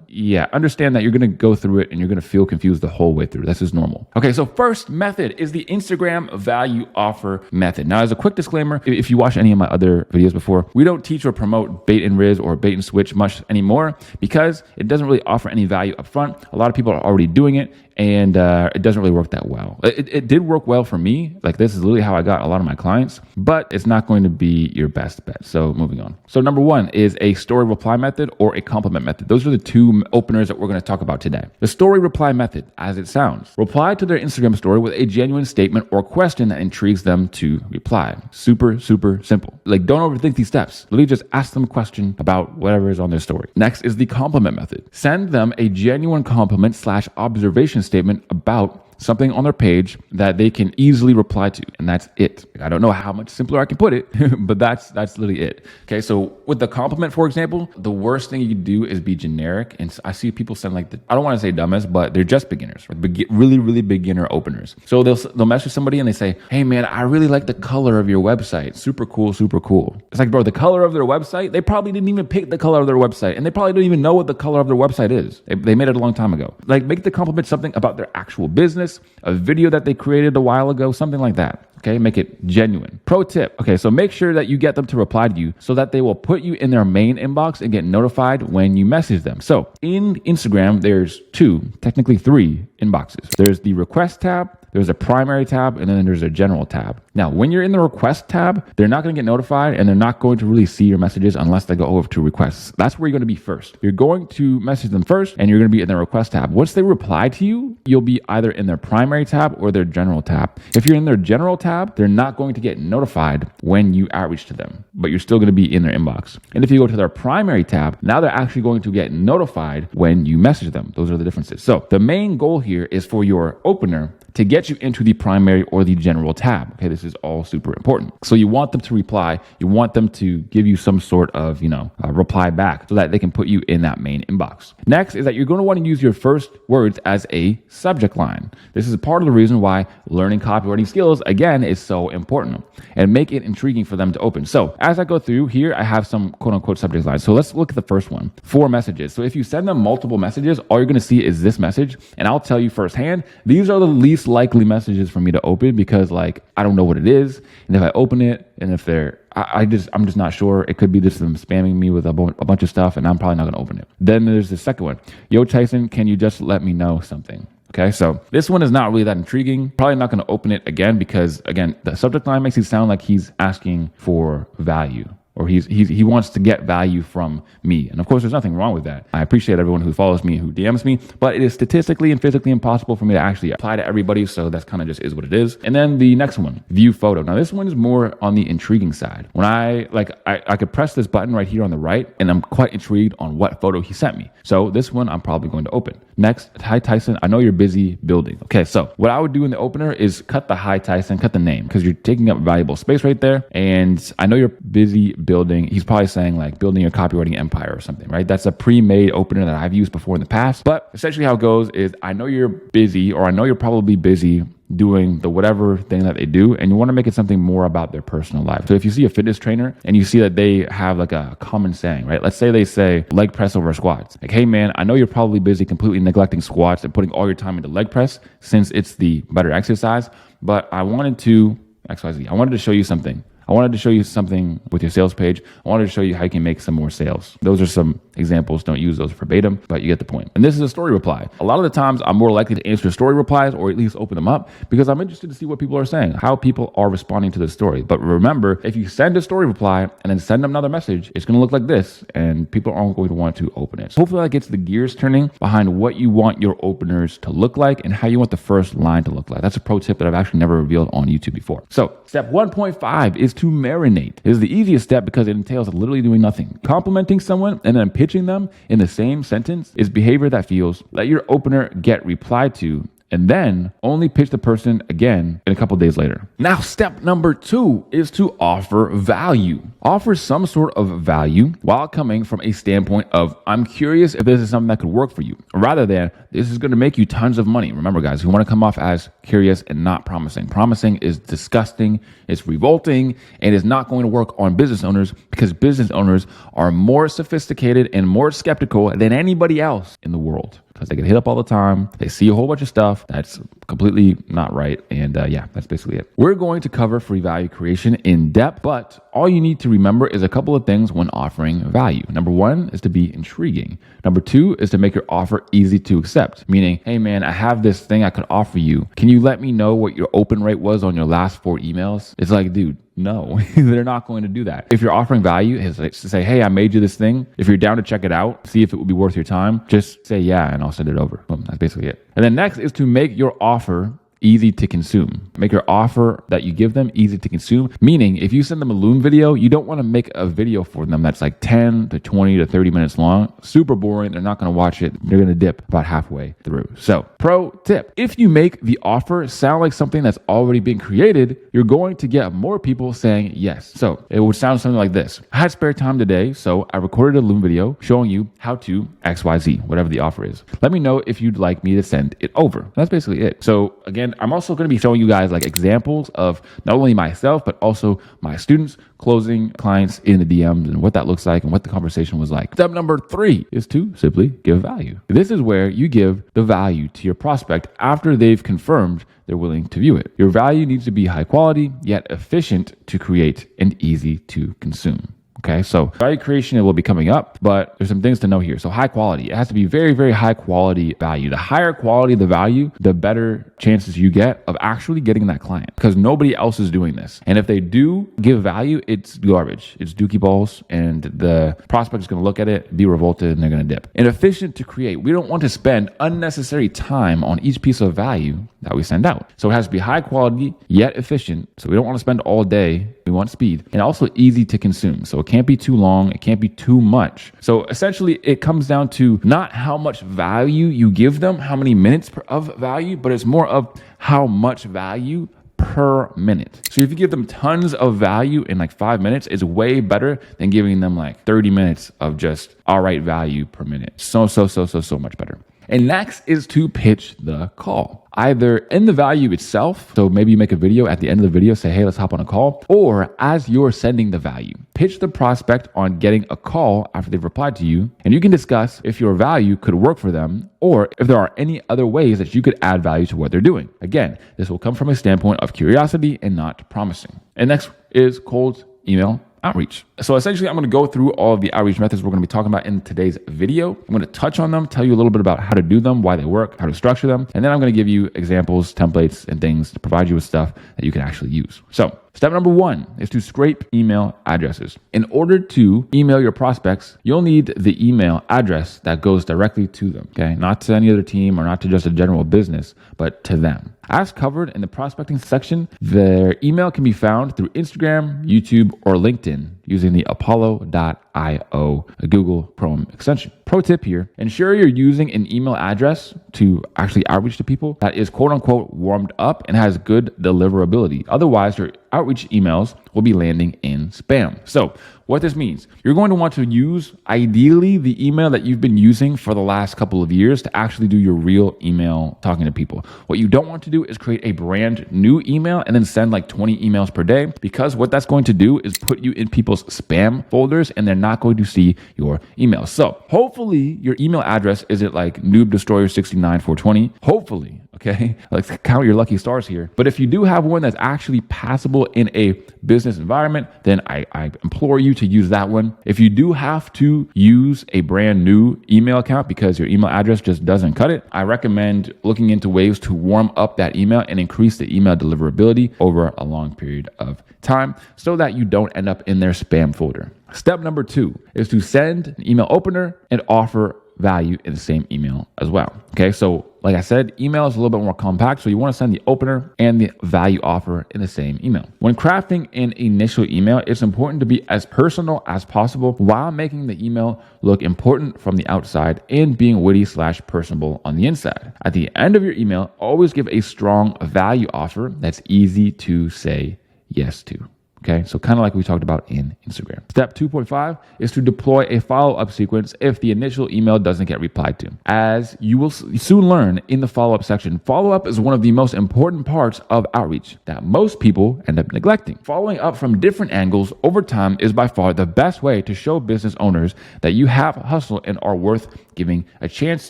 yeah, understand that you're going to go through it and you're going to feel confused the whole way through. This is normal. Okay, so first method is the Instagram value offer method. Now, as a quick disclaimer, if you watch any of my other videos before, we don't teach or promote bait and riz or bait and switch much anymore because it doesn't really offer any value up front. A lot of people are already doing it and it doesn't really work that well. It did work well for me. Like this is literally how I got a lot of my clients, but it's not going to be your best bet. So moving on. So number 1 is a story reply method or a compliment method. Those are the 2 openers that we're going to talk about today. The story reply method, as it sounds, reply to their Instagram story with a genuine statement or question that intrigues them to reply. Super, super simple. Like don't overthink these steps. Literally just ask them a question about whatever is on their story. Next is the compliment method. Send them a genuine compliment / observation statement about something on their page that they can easily reply to. And that's it. I don't know how much simpler I can put it, but that's literally it. Okay. So with the compliment, for example, the worst thing you can do is be generic. And I see people send like I don't want to say dumbest, but they're just beginners, really, really beginner openers. So they'll message somebody and they say, hey man, I really like the color of your website. Super cool, super cool. It's like, bro, the color of their website, they probably didn't even pick the color of their website. And they probably don't even know what the color of their website is. They made it a long time ago. Like make the compliment something about their actual business, a video that they created a while ago, something like that. Okay, make it genuine. Pro tip. Okay, so make sure that you get them to reply to you so that they will put you in their main inbox and get notified when you message them. So in Instagram, there's 2, technically 3 inboxes. There's the request tab, there's a primary tab, and then there's a general tab. Now, when you're in the request tab, they're not going to get notified and they're not going to really see your messages unless they go over to requests. That's where you're going to be first. You're going to message them first and you're going to be in their request tab. Once they reply to you, you'll be either in their primary tab or their general tab. If you're in their general tab, they're not going to get notified when you outreach to them, but you're still going to be in their inbox. And if you go to their primary tab, now they're actually going to get notified when you message them. Those are the differences. So the main goal here is for your opener to get you into the primary or the general tab. Okay, this is all super important. So you want them to reply. You want them to give you some sort of, reply back so that they can put you in that main inbox. Next is that you're going to want to use your first words as a subject line. This is part of the reason why learning copywriting skills, again, is so important and make it intriguing for them to open. So as I go through here, I have some quote unquote subject lines. So let's look at the first one, 4 messages. So if you send them multiple messages, all you're going to see is this message. And I'll tell you firsthand, these are the least least likely messages for me to open because like, I don't know what it is. And if I open it and if I'm just not sure. It could be just them spamming me with a bunch of stuff and I'm probably not going to open it. Then there's the second one. Yo, Tyson, can you just let me know something? Okay, so this one is not really that intriguing. Probably not going to open it again because, again, the subject line makes it sound like he's asking for value or he wants to get value from me. And of course, there's nothing wrong with that. I appreciate everyone who follows me, who DMs me, but it is statistically and physically impossible for me to actually apply to everybody. So that's kind of just is what it is. And then the next one, view photo. Now this one is more on the intriguing side. When I could press this button right here on the right and I'm quite intrigued on what photo he sent me. So this one I'm probably going to open. Next, hi Tyson, I know you're busy building. Okay, so what I would do in the opener is cut the hi Tyson, cut the name because you're taking up valuable space right there. And I know you're busy building. He's probably saying like building your copywriting empire or something, right? That's a pre-made opener that I've used before in the past. But essentially how it goes is I know you're busy or I know you're probably busy doing the whatever thing that they do and you want to make it something more about their personal life. So if you see a fitness trainer and you see that they have like a common saying, right? Let's say they say leg press over squats. Like, hey man, I know you're probably busy completely neglecting squats and putting all your time into leg press since it's the better exercise, but I wanted to XYZ. I wanted to show you something. I wanted to show you something with your sales page. I wanted to show you how you can make some more sales. Those are some examples. Don't use those verbatim, but you get the point. And this is a story reply. A lot of the times I'm more likely to answer story replies or at least open them up because I'm interested to see what people are saying, how people are responding to the story. But remember, if you send a story reply and then send them another message, it's going to look like this and people aren't going to want to open it. So hopefully that gets the gears turning behind what you want your openers to look like and how you want the first line to look like. That's a pro tip that I've actually never revealed on YouTube before. So step 1.5 is to marinate. It is the easiest step because it entails literally doing nothing. Complimenting someone and then pitching them in the same sentence is behavior that feels let your opener get replied to and then only pitch the person again in a couple days later. Now, step number 2 is to offer value. Offer some sort of value while coming from a standpoint of, I'm curious if this is something that could work for you, rather than this is going to make you tons of money. Remember, guys, you want to come off as curious and not promising. Promising is disgusting, it's revolting, and is not going to work on business owners because business owners are more sophisticated and more skeptical than anybody else in the world. Because they get hit up all the time. They see a whole bunch of stuff that's completely not right. And yeah, that's basically it. We're going to cover free value creation in depth, but all you need to remember is a couple of things when offering value. Number 1 is to be intriguing. Number 2 is to make your offer easy to accept. Meaning, hey man, I have this thing I could offer you. Can you let me know what your open rate was on your last 4 emails? It's like, dude, no, they're not going to do that. If you're offering value, is to say, hey, I made you this thing. If you're down to check it out, see if it would be worth your time, just say yeah, and I'll send it over. Boom, that's basically it. And then next is to make your offer easy to consume. Make your offer that you give them easy to consume. Meaning, if you send them a Loom video, you don't want to make a video for them that's like 10 to 20 to 30 minutes long. Super boring. They're not going to watch it. They're going to dip about halfway through. So, pro tip, if you make the offer sound like something that's already been created, you're going to get more people saying yes. So, it would sound something like this. I had spare time today, so I recorded a Loom video showing you how to XYZ, whatever the offer is. Let me know if you'd like me to send it over. That's basically it. So, again, I'm also going to be showing you guys like examples of not only myself, but also my students closing clients in the DMs and what that looks like and what the conversation was like. Step number 3 is to simply give value. This is where you give the value to your prospect after they've confirmed they're willing to view it. Your value needs to be high quality, yet efficient to create and easy to consume. Okay, so value creation will be coming up, but there's some things to know here. So high quality, it has to be very, very high quality value. The higher quality the value, the better chances you get of actually getting that client because nobody else is doing this. And if they do give value, it's garbage. It's dookie balls and the prospect is going to look at it, be revolted, and they're going to dip. And efficient to create. We don't want to spend unnecessary time on each piece of value that we send out. So it has to be high quality, yet efficient. So we don't want to spend all day. We want speed and also easy to consume. So it can't be too long. It can't be too much. So essentially it comes down to not how much value you give them, how many minutes of value, but it's more of how much value per minute. So if you give them tons of value in like 5 minutes, it's way better than giving them like 30 minutes of just all right value per minute. So much better. And next is to pitch the call. Either in the value itself, so maybe you make a video at the end of the video, say, hey, let's hop on a call, or as you're sending the value. pitch the prospect on getting a call after they've replied to you, and you can discuss if your value could work for them or if there are any other ways that you could add value to what they're doing. Again, this will come from a standpoint of curiosity and not promising. And next is cold email outreach. So essentially, I'm going to go through all of the outreach methods we're going to be talking about in today's video. I'm going to touch on them, tell you a little bit about how to do them, why they work, how to structure them, and then I'm going to give you examples, templates, and things to provide you with stuff that you can actually use. So step number 1 is to scrape email addresses. In order to email your prospects, you'll need the email address that goes directly to them, okay? Not to any other team or not to just a general business, but to them. As covered in the prospecting section, their email can be found through Instagram, YouTube, or LinkedIn using the Apollo.io Google Chrome extension. Pro tip here, ensure you're using an email address to actually outreach to people that is quote unquote warmed up and has good deliverability. Otherwise, your outreach emails will be landing in spam. So what this means, you're going to want to use ideally the email that you've been using for the last couple of years to actually do your real email talking to people. What you don't want to do is create a brand new email and then send like 20 emails per day, because what that's going to do is put you in people's spam folders and they're not going to see your emails. So hopefully your email address isn't like noobdestroyer69420. Hopefully, okay? Like count your lucky stars here. But if you do have one that's actually passable in a business environment, then I implore you to use that one. If you do have to use a brand new email account because your email address just doesn't cut it, I recommend looking into ways to warm up that email and increase the email deliverability over a long period of time so that you don't end up in their spam folder. Step number 2 is to send an email opener and offer value in the same email as well. Okay, so like I said, email is a little bit more compact, so you want to send the opener and the value offer in the same email. When crafting an initial email, it's important to be as personal as possible while making the email look important from the outside and being witty/personable on the inside. At the end of your email, always give a strong value offer that's easy to say yes to. Okay, so kind of like we talked about in Instagram. Step 2.5 is to deploy a follow-up sequence if the initial email doesn't get replied to. As you will soon learn in the follow-up section, follow-up is one of the most important parts of outreach that most people end up neglecting. Following up from different angles over time is by far the best way to show business owners that you have hustle and are worth giving a chance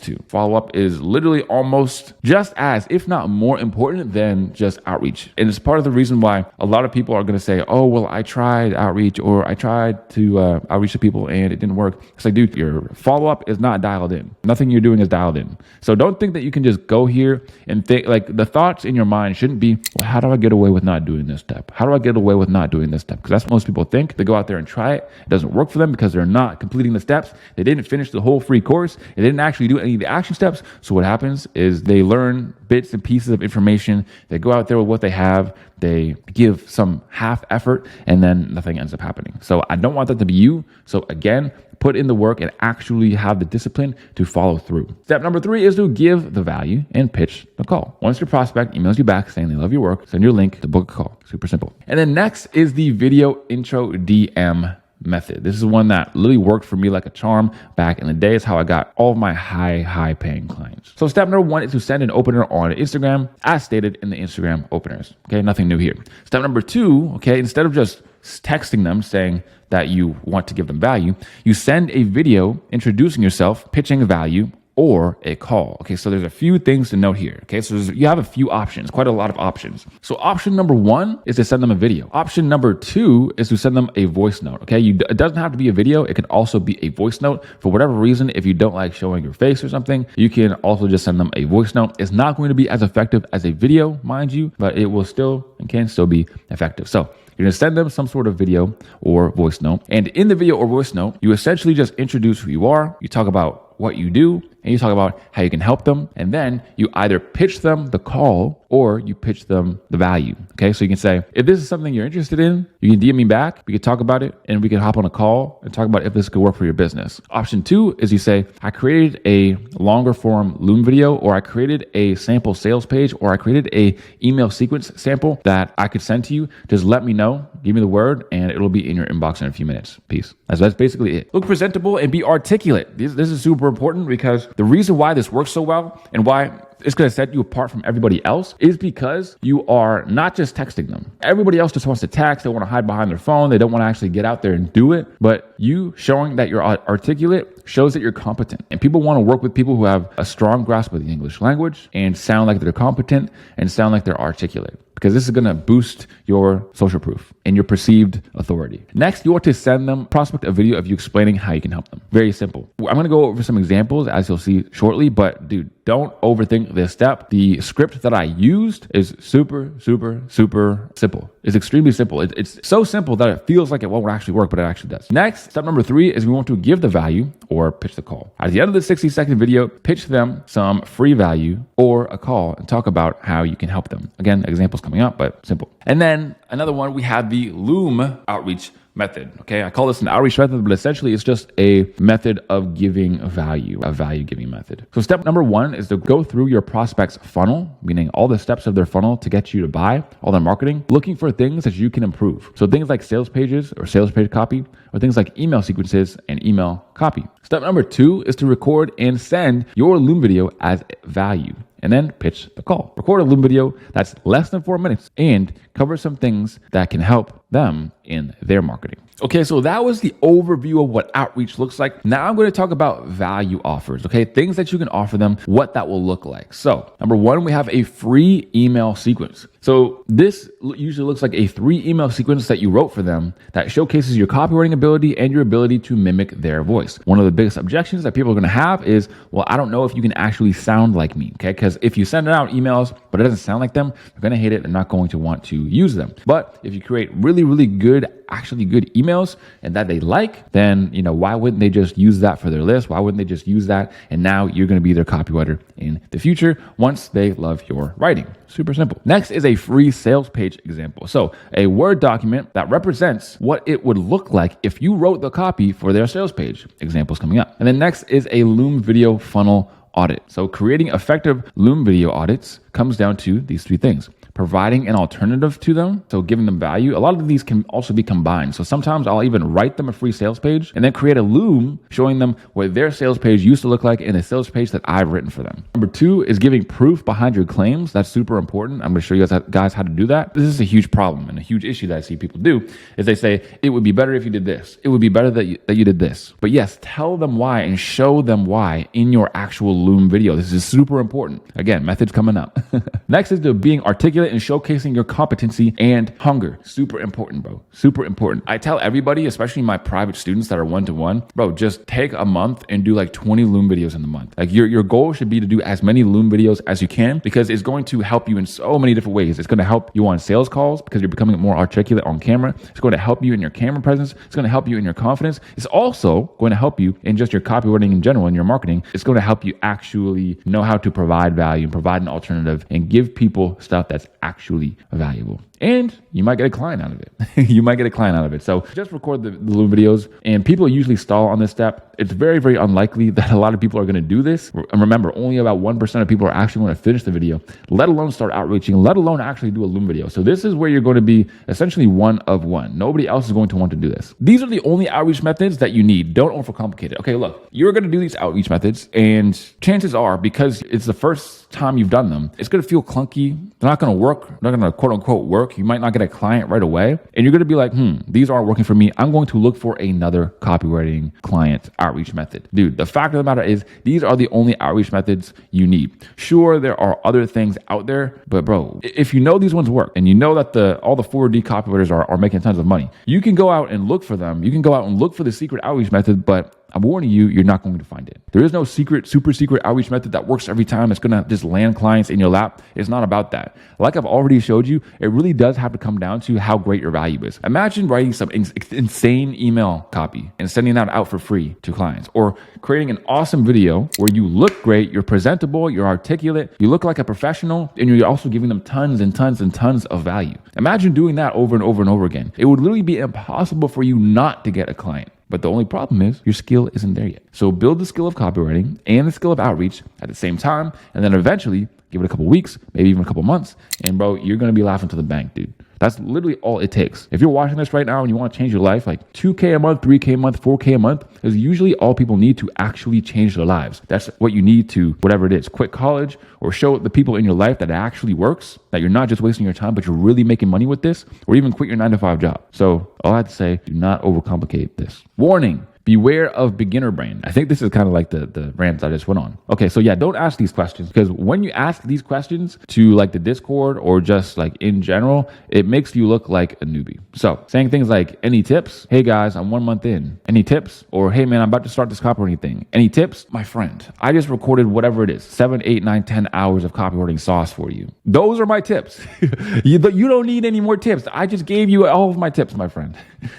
to. Follow-up is literally almost just as, if not more important than just outreach. And it's part of the reason why a lot of people are going to say, oh, well, I tried outreach or I tried to outreach to people and it didn't work. It's like, dude, your follow-up is not dialed in. Nothing you're doing is dialed in. So don't think that you can just go here and think, like, the thoughts in your mind shouldn't be, well, how do I get away with not doing this step? How do I get away with not doing this step? Because that's what most people think. They go out there and try it. It doesn't work for them because they're not completing the steps. They didn't finish the whole free course. They didn't actually do any of the action steps. So what happens is they learn bits and pieces of information. They go out there with what they have. They give some half effort and then nothing ends up happening. So I don't want that to be you. So again, put in the work and actually have the discipline to follow through. Step number 3 is to give the value and pitch the call. Once your prospect emails you back saying they love your work, send your link to book a call. Super simple. And then next is the video intro DM method. This is one that literally worked for me like a charm back in the day. It's how I got all of my high paying clients. So step number 1 is to send an opener on Instagram as stated in the Instagram openers. Okay, nothing new here. Step number 2, okay, instead of just texting them saying that you want to give them value, you send a video introducing yourself, pitching value, or a call. Okay, so there's a few things to note here. Okay, so you have a few options, quite a lot of options. So option number 1 is to send them a video. Option number 2 is to send them a voice note. Okay, it doesn't have to be a video. It can also be a voice note. For whatever reason, if you don't like showing your face or something, you can also just send them a voice note. It's not going to be as effective as a video, mind you, but it will still and can still be effective. So you're going to send them some sort of video or voice note. And in the video or voice note, you essentially just introduce who you are. You talk about what you do, and you talk about how you can help them. And then you either pitch them the call or you pitch them the value. Okay, so you can say, if this is something you're interested in, you can DM me back, we can talk about it, and we can hop on a call and talk about if this could work for your business. Option 2 is you say, I created a longer form Loom video, or I created a sample sales page, or I created a email sequence sample that I could send to you. Just let me know, give me the word, and it'll be in your inbox in a few minutes. Peace. That's basically it. Look presentable and be articulate. This is super important because the reason why this works so well and why it's going to set you apart from everybody else is because you are not just texting them. Everybody else just wants to text. They want to hide behind their phone. They don't want to actually get out there and do it. But you showing that you're articulate shows that you're competent. And people want to work with people who have a strong grasp of the English language and sound like they're competent and sound like they're articulate, because this is going to boost your social proof and your perceived authority. Next, you want to send them prospect a video of you explaining how you can help them. Very simple. I'm going to go over some examples as you'll see shortly, but dude, don't overthink this step. The script that I used is super simple. It's extremely simple. It's so simple that it feels like it won't actually work, but it actually does. Next, step number 3 is we want to give the value or pitch the call. At the end of the 60-second video, pitch them some free value or a call and talk about how you can help them. Again, examples coming up, but simple. And then another one, we have the Loom outreach method. Okay, I call this an outreach method, but essentially it's just a method of giving value, a value giving method. So step number 1 is to go through your prospect's funnel, meaning all the steps of their funnel to get you to buy, all their marketing, looking for things that you can improve. So things like sales pages or sales page copy, or things like email sequences and email copy. Step number 2 is to record and send your Loom video as value, and then pitch the call. Record a Loom video that's less than 4 minutes and cover some things that can help them in their marketing. Okay, so that was the overview of what outreach looks like. Now I'm going to talk about value offers, okay? Things that you can offer them, what that will look like. So number 1, we have a free email sequence. So this usually looks like a 3 email sequence that you wrote for them that showcases your copywriting ability and your ability to mimic their voice. One of the biggest objections that people are going to have is, well, I don't know if you can actually sound like me, okay? Because if you send out emails, but it doesn't sound like them, they're going to hate it and not going to want to use them. But if you create really good, actually good emails and that they like, then, why wouldn't they just use that for their list? Why wouldn't they just use that? And now you're going to be their copywriter in the future once they love your writing. Super simple. Next is a free sales page example. So a Word document that represents what it would look like if you wrote the copy for their sales page. Examples coming up. And then next is a Loom video funnel audit. So creating effective Loom video audits comes down to these 3 things. Providing an alternative to them, so giving them value. A lot of these can also be combined. So sometimes I'll even write them a free sales page and then create a Loom showing them what their sales page used to look like in a sales page that I've written for them. Number 2 is giving proof behind your claims. That's super important. I'm going to show you guys how to do that. This is a huge problem and a huge issue that I see people do is they say, it would be better if you did this. It would be better that you did this. But yes, tell them why and show them why in your actual Loom video. This is super important. Again, methods coming up. Next is the being articulate and showcasing your competency and hunger. Super important, bro. Super important. I tell everybody, especially my private students that are one-to-one, bro, just take a month and do like 20 Loom videos in the month. Like your goal should be to do as many Loom videos as you can, because it's going to help you in so many different ways. It's going to help you on sales calls because you're becoming more articulate on camera. It's going to help you in your camera presence. It's going to help you in your confidence. It's also going to help you in just your copywriting in general, in your marketing. It's going to help you actually know how to provide value and provide an alternative and give people stuff that's actually valuable. And you might get a client out of it. You might get a client out of it. So just record the Loom videos, and people usually stall on this step. It's very unlikely that a lot of people are going to do this. And remember, only about 1% of people are actually going to finish the video, let alone start outreaching, let alone actually do a Loom video. So this is where you're going to be essentially one of one. Nobody else is going to want to do this. These are the only outreach methods that you need. Don't overcomplicate it. Okay, look, you're going to do these outreach methods, and chances are, because it's the first time you've done them, it's going to feel clunky. They're not going to work. They're not going to quote unquote work. You might not get a client right away, and you're going to be like, these aren't working for me. I'm going to look for another copywriting client outreach method. Dude, the fact of the matter is these are the only outreach methods you need. Sure, there are other things out there, but bro, if you know these ones work and you know that all the 4D copywriters are making tons of money, you can go out and look for them. You can go out and look for the secret outreach method, but I'm warning you, you're not going to find it. There is no super secret outreach method that works every time. It's going to just land clients in your lap. It's not about that. Like I've already showed you, it really does have to come down to how great your value is. Imagine writing some insane email copy and sending that out for free to clients, or creating an awesome video where you look great, you're presentable, you're articulate, you look like a professional, and you're also giving them tons and tons of value. Imagine doing that over and over again. It would literally be impossible for you not to get a client. But the only problem is your skill isn't there yet. So build the skill of copywriting and the skill of outreach at the same time. And then eventually give it a couple weeks, maybe even a couple months. And bro, you're going to be laughing to the bank, dude. That's literally all it takes. If you're watching this right now and you want to change your life, like 2K a month, 3K a month, 4K a month is usually all people need to actually change their lives. That's what you need to, whatever it is, quit college or show the people in your life that it actually works, that you're not just wasting your time, but you're really making money with this, or even quit your 9-to-5 job. So all I have to say, do not overcomplicate this. Warning. Beware of beginner brain. I think this is kind of like the rant I just went on. Okay, so yeah, don't ask these questions, because when you ask these questions to like the Discord or just like in general, it makes you look like a newbie. So saying things like, any tips? Hey guys, I'm 1 month in. Any tips? Or hey man, I'm about to start this copywriting thing. Any tips? My friend, I just recorded whatever it is, 7, 8, 9, 10 hours of copywriting sauce for you. Those are my tips. You don't need any more tips. I just gave you all of my tips, my friend.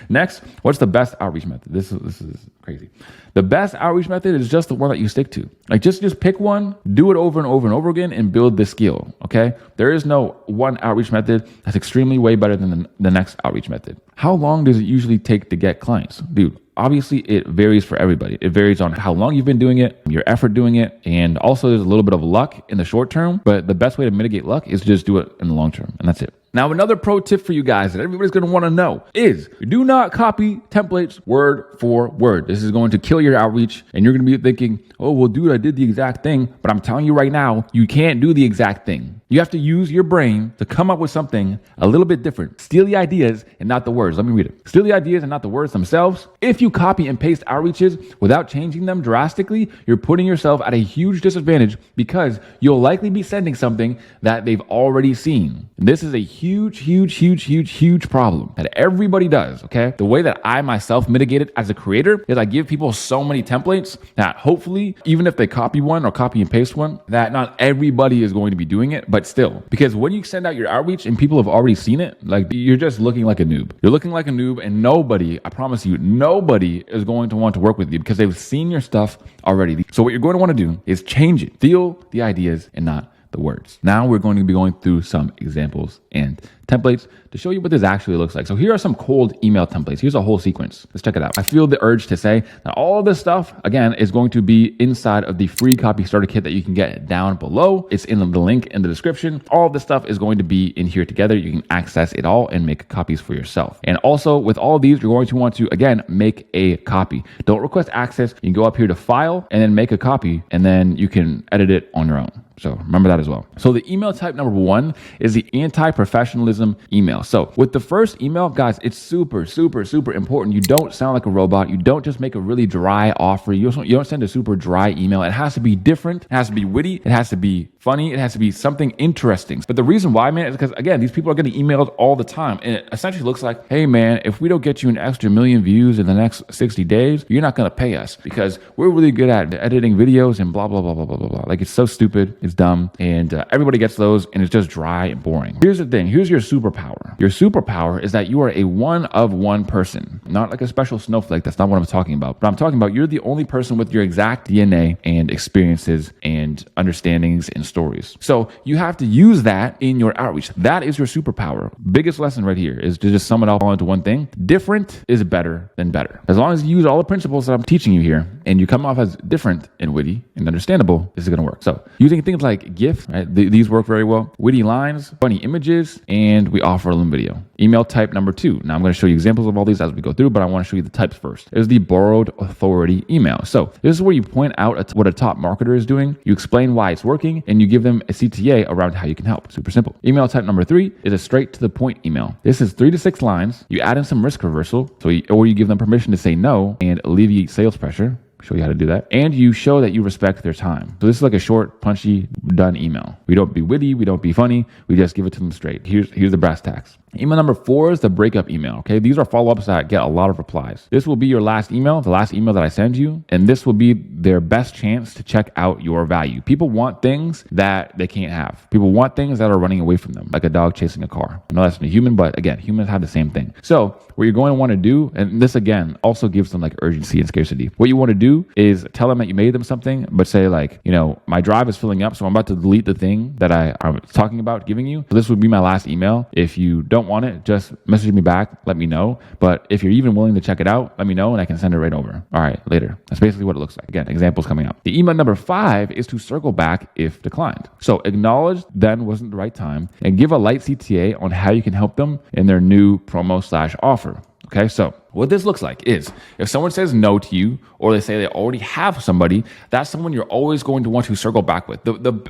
Next, what's the best outreach method? This is crazy. The best outreach method is just the one that you stick to. Like just pick one, do it over and over and over again, and build the skill. Okay. There is no one outreach method that's extremely way better than the next outreach method. How long does it usually take to get clients? Dude, obviously it varies for everybody. It varies on how long you've been doing it, your effort doing it, and also there's a little bit of luck in the short term, but the best way to mitigate luck is to just do it in the long term, and that's it. Now, another pro tip for you guys that everybody's going to want to know is do not copy templates word for word. This is going to kill your outreach, and you're going to be thinking, oh, well, dude, I did the exact thing, but I'm telling you right now, you can't do the exact thing. You have to use your brain to come up with something a little bit different. Steal the ideas and not the words. Let me read it. Steal the ideas and not the words themselves. If you copy and paste outreaches without changing them drastically, you're putting yourself at a huge disadvantage, because you'll likely be sending something that they've already seen. This is a huge problem that everybody does, okay? The way that I myself mitigate it as a creator is I give people so many templates that hopefully, even if they copy one or copy and paste one, that not everybody is going to be doing it, but still. Because when you send out your outreach and people have already seen it, like, you're just looking like a noob. You're looking like a noob, and nobody, I promise you, nobody is going to want to work with you because they've seen your stuff already. So what you're going to want to do is change it. Steal the ideas and not the words. Now we're going to be going through some examples and templates to show you what this actually looks like. So here are some cold email templates. Here's a whole sequence. Let's check it out. I feel the urge to say that all of this stuff, again, is going to be inside of the free copy starter kit that you can get down below. It's in the link in the description. All of this stuff is going to be in here together. You can access it all and make copies for yourself. And also with all of these, you're going to want to, again, make a copy. Don't request access. You can go up here to file and then make a copy, and then you can edit it on your own. So remember that as well. So the email type number 1 is the anti-professionalism email. So with the first email, guys, it's super important. You don't sound like a robot. You don't just make a really dry offer. You don't send a super dry email. It has to be different. It has to be witty. It has to be funny. It has to be something interesting. But the reason why, man, is because, again, these people are getting emailed all the time. And it essentially looks like, hey, man, if we don't get you an extra 1 million views in the next 60 days, you're not going to pay us because we're really good at editing videos and blah, blah, blah, blah, blah, blah, blah. Like, it's so stupid. It's dumb. And everybody gets those, and it's just dry and boring. Here's the thing. Here's your superpower. Your superpower is that you are a one-of-one person, not like a special snowflake. That's not what I'm talking about. But I'm talking about you're the only person with your exact DNA and experiences and understandings and stories. So you have to use that in your outreach. That is your superpower. Biggest lesson right here is to just sum it all into one thing. Different is better than better. As long as you use all the principles that I'm teaching you here and you come off as different and witty and understandable, this is going to work. So using things like GIF, right? These work very well. Witty lines, funny images, and we offer a video. Email type number 2. Now I'm going to show you examples of all these as we go through, but I want to show you the types first. There's the borrowed authority email. So this is where you point out what a top marketer is doing. You explain why it's working, and you give them a CTA around how you can help. Super simple. Email type number 3 is a straight to the point email. This is 3 to 6 lines. You add in some risk reversal, or you give them permission to say no and alleviate sales pressure. Show you how to do that. And you show that you respect their time. So this is like a short, punchy, done email. We don't be witty. We don't be funny. We just give it to them straight. Here's the brass tacks. Email number 4 is the breakup email. Okay, these are follow-ups that get a lot of replies. This will be your last email, the last email that I send you, and this will be their best chance to check out your value. People want things that they can't have. People want things that are running away from them, like a dog chasing a car. I know that's not a human, but again, humans have the same thing. So what you're going to want to do, and this again also gives them like urgency and scarcity. What you want to do is tell them that you made them something, but say like, my drive is filling up, so I'm about to delete the thing that I'm talking about giving you. So this would be my last email. If you don't don't want it, just message me back, let me know. But if you're even willing to check it out, let me know and I can send it right over. All right, later. That's basically what it looks like. Again, examples coming up. The email number 5 is to circle back if declined. So acknowledge then wasn't the right time and give a light CTA on how you can help them in their new promo/offer. Okay, so what this looks like is if someone says no to you or they say they already have somebody, that's someone you're always going to want to circle back with.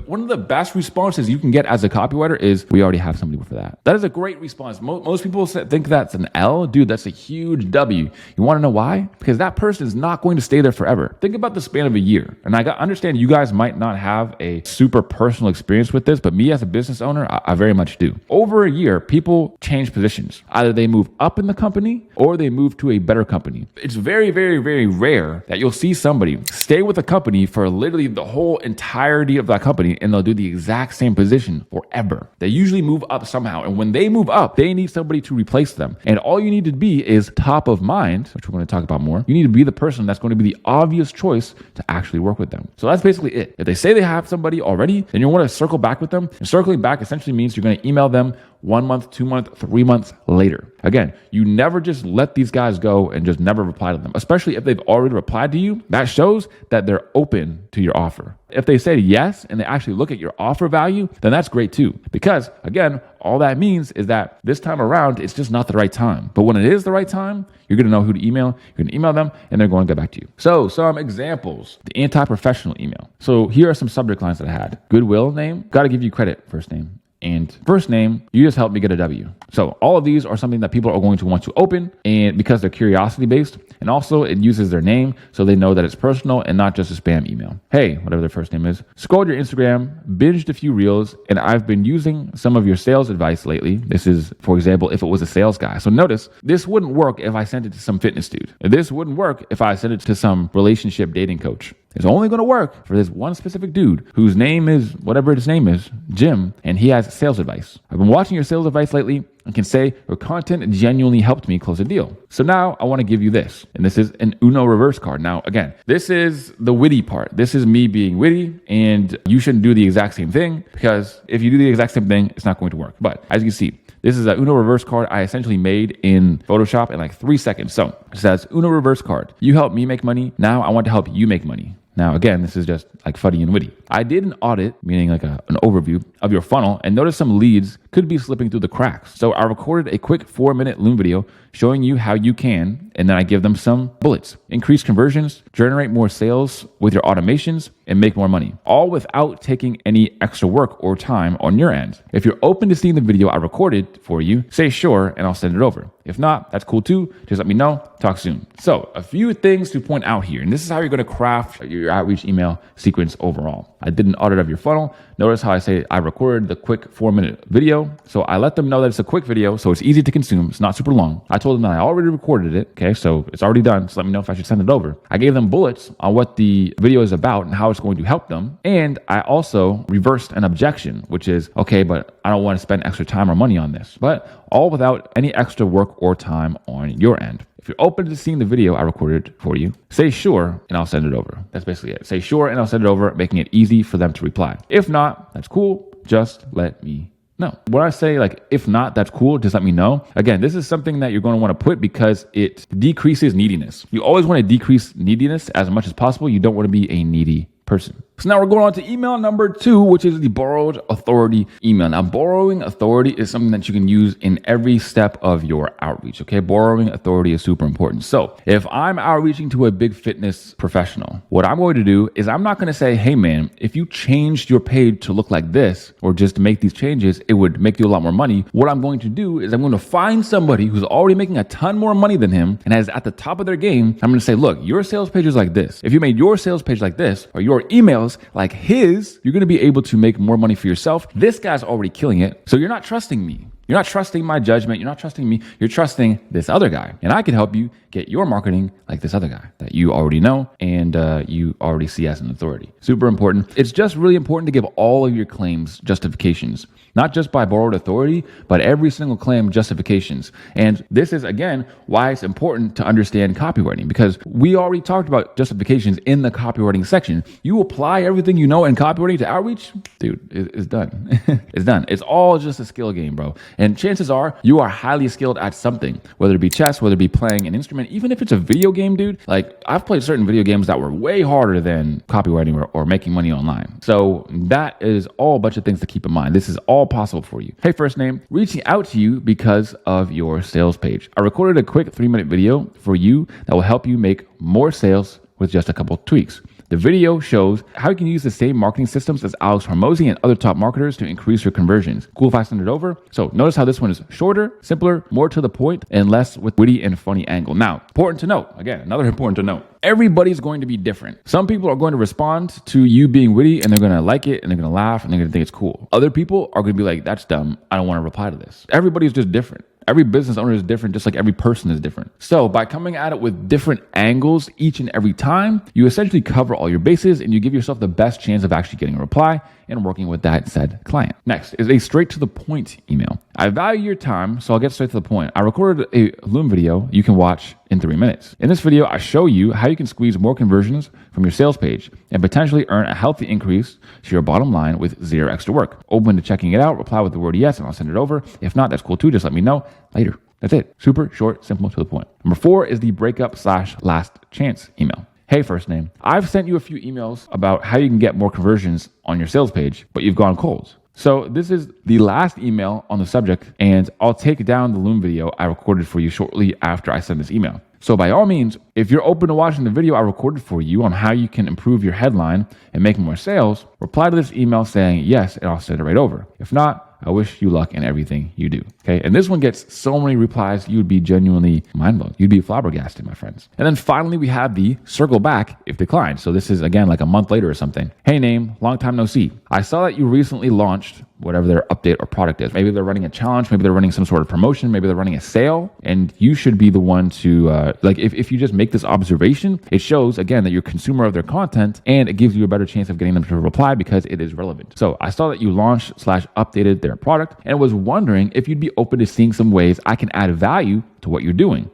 One of the best responses you can get as a copywriter is, we already have somebody for that. That is a great response. Most people think that's an L. Dude, that's a huge W. You want to know why? Because that person is not going to stay there forever. Think about the span of a year. And I understand you guys might not have a super personal experience with this, but me as a business owner, I very much do. Over a year, people change positions. Either they move up in the company or they move to a better company. It's very, very, very rare that you'll see somebody stay with a company for literally the whole entirety of that company and they'll do the exact same position forever. They usually move up somehow. And when they move up, they need somebody to replace them. And all you need to be is top of mind, which we're going to talk about more. You need to be the person that's going to be the obvious choice to actually work with them. So that's basically it. If they say they have somebody already, then you want to circle back with them. And circling back essentially means you're going to email them 1 month, 2 months, 3 months later. Again, you never just let these guys go and just never reply to them, especially if they've already replied to you. That shows that they're open to your offer. If they say yes and they actually look at your offer value, then that's great too. Because again, all that means is that this time around, it's just not the right time. But when it is the right time, you're going to know who to email. You're going to email them and they're going to get back to you. So some examples, the anti-professional email. So here are some subject lines that I had. Goodwill name, got to give you credit, first name. And first name, you just helped me get a W. So all of these are something that people are going to want to open, and because they're curiosity based, and also it uses their name so they know that it's personal and not just a spam email. Hey, whatever their first name is, scrolled your Instagram, binged a few reels, and I've been using some of your sales advice lately. This is, for example, if it was a sales guy. So notice, this wouldn't work if I sent it to some fitness dude. This wouldn't work if I sent it to some relationship dating coach. It's only going to work for this one specific dude whose name is whatever his name is, Jim, and he has sales advice. I've been watching your sales advice lately and can say your content genuinely helped me close a deal. So now I want to give you this. And this is an Uno reverse card. Now, again, this is the witty part. This is me being witty, and you shouldn't do the exact same thing, because if you do the exact same thing, it's not going to work. But as you can see, this is a Uno reverse card I essentially made in Photoshop in like 3 seconds. So it says Uno reverse card. You help me make money. Now I want to help you make money. Now, again, this is just like funny and witty. I did an audit, meaning like an overview of your funnel, and noticed some leads could be slipping through the cracks. So I recorded a quick 4-minute Loom video showing you how you can, and then I give them some bullets. Increase conversions, generate more sales with your automations, and make more money, all without taking any extra work or time on your end. If you're open to seeing the video I recorded for you, say sure, and I'll send it over. If not, that's cool too. Just let me know. Talk soon. So a few things to point out here, and this is how you're going to craft your outreach email sequence overall. I did an audit of your funnel. Notice how I say I recorded the quick 4-minute video. So I let them know that it's a quick video, so it's easy to consume. It's not super long. I told them that I already recorded it. Okay, so it's already done. So let me know if I should send it over. I gave them bullets on what the video is about and how it's going to help them. And I also reversed an objection, which is, okay, but I don't want to spend extra time or money on this, but all without any extra work or time on your end. If you're open to seeing the video I recorded for you, say sure and I'll send it over. That's basically it. Say sure and I'll send it over, making it easy for them to reply. If not, that's cool. Just let me know. When I say like, if not, that's cool, just let me know. Again, this is something that you're going to want to put because it decreases neediness. You always want to decrease neediness as much as possible. You don't want to be a needy person. So now we're going on to email number 2, which is the borrowed authority email. Now, borrowing authority is something that you can use in every step of your outreach. Okay. Borrowing authority is super important. So if I'm outreaching to a big fitness professional, what I'm going to do is I'm not going to say, hey man, if you changed your page to look like this, or just to make these changes, it would make you a lot more money. What I'm going to do is I'm going to find somebody who's already making a ton more money than him and is at the top of their game. I'm going to say, look, your sales page is like this. If you made your sales page like this, or your emails like his, you're going to be able to make more money for yourself. This guy's already killing it. So you're not trusting me. You're not trusting my judgment. You're not trusting me. You're trusting this other guy. And I can help you get your marketing like this other guy that you already know and you already see as an authority. Super important. It's just really important to give all of your claims justifications, not just by borrowed authority, but every single claim justifications. And this is, again, why it's important to understand copywriting, because we already talked about justifications in the copywriting section. You apply everything you know in copywriting to outreach, dude, it's done. It's done. It's all just a skill game, bro. And chances are you are highly skilled at something, whether it be chess, whether it be playing an instrument, even if it's a video game, dude. Like, I've played certain video games that were way harder than copywriting or making money online. So that is all a bunch of things to keep in mind. This is all possible for you. Hey, First Name, reaching out to you because of your sales page. I recorded a quick 3-minute video for you that will help you make more sales with just a couple tweaks. The video shows how you can use the same marketing systems as Alex Hormozi and other top marketers to increase your conversions. Cool if I send it over? So notice how this one is shorter, simpler, more to the point, and less with witty and funny angle. Now, important to note, again, another important to note, everybody's going to be different. Some people are going to respond to you being witty and they're going to like it and they're going to laugh and they're going to think it's cool. Other people are going to be like, that's dumb. I don't want to reply to this. Everybody's just different. Every business owner is different, just like every person is different. So by coming at it with different angles each and every time, you essentially cover all your bases and you give yourself the best chance of actually getting a reply and working with that said client. Next is a straight to the point email. I value your time, so I'll get straight to the point. I recorded a Loom video you can watch in 3 minutes. In this video, I show you how you can squeeze more conversions from your sales page and potentially earn a healthy increase to your bottom line with zero extra work. Open to checking it out, reply with the word yes, and I'll send it over. If not, that's cool too. Just let me know later. That's it. Super short, simple, to the point. Number 4 is the breakup/last chance email. Hey, First Name, I've sent you a few emails about how you can get more conversions on your sales page, but you've gone cold. So this is the last email on the subject, and I'll take down the Loom video I recorded for you shortly after I send this email. So by all means, if you're open to watching the video I recorded for you on how you can improve your headline and make more sales, reply to this email saying yes, and I'll send it right over. If not, I wish you luck in everything you do. Okay. And this one gets so many replies, you would be genuinely mind blown. You'd be flabbergasted, my friends. And then finally, we have the circle back if declined. So this is again like a month later or something. Hey, Name, long time no see. I saw that you recently launched whatever their update or product is. Maybe they're running a challenge. Maybe they're running some sort of promotion. Maybe they're running a sale. And you should be the one to, if you just make this observation, it shows, again, that you're a consumer of their content and it gives you a better chance of getting them to reply because it is relevant. So I saw that you launched/updated their product and was wondering if you'd be open to seeing some ways I can add value to what you're doing.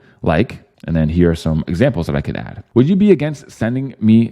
And then here are some examples that I could add. Would you be against me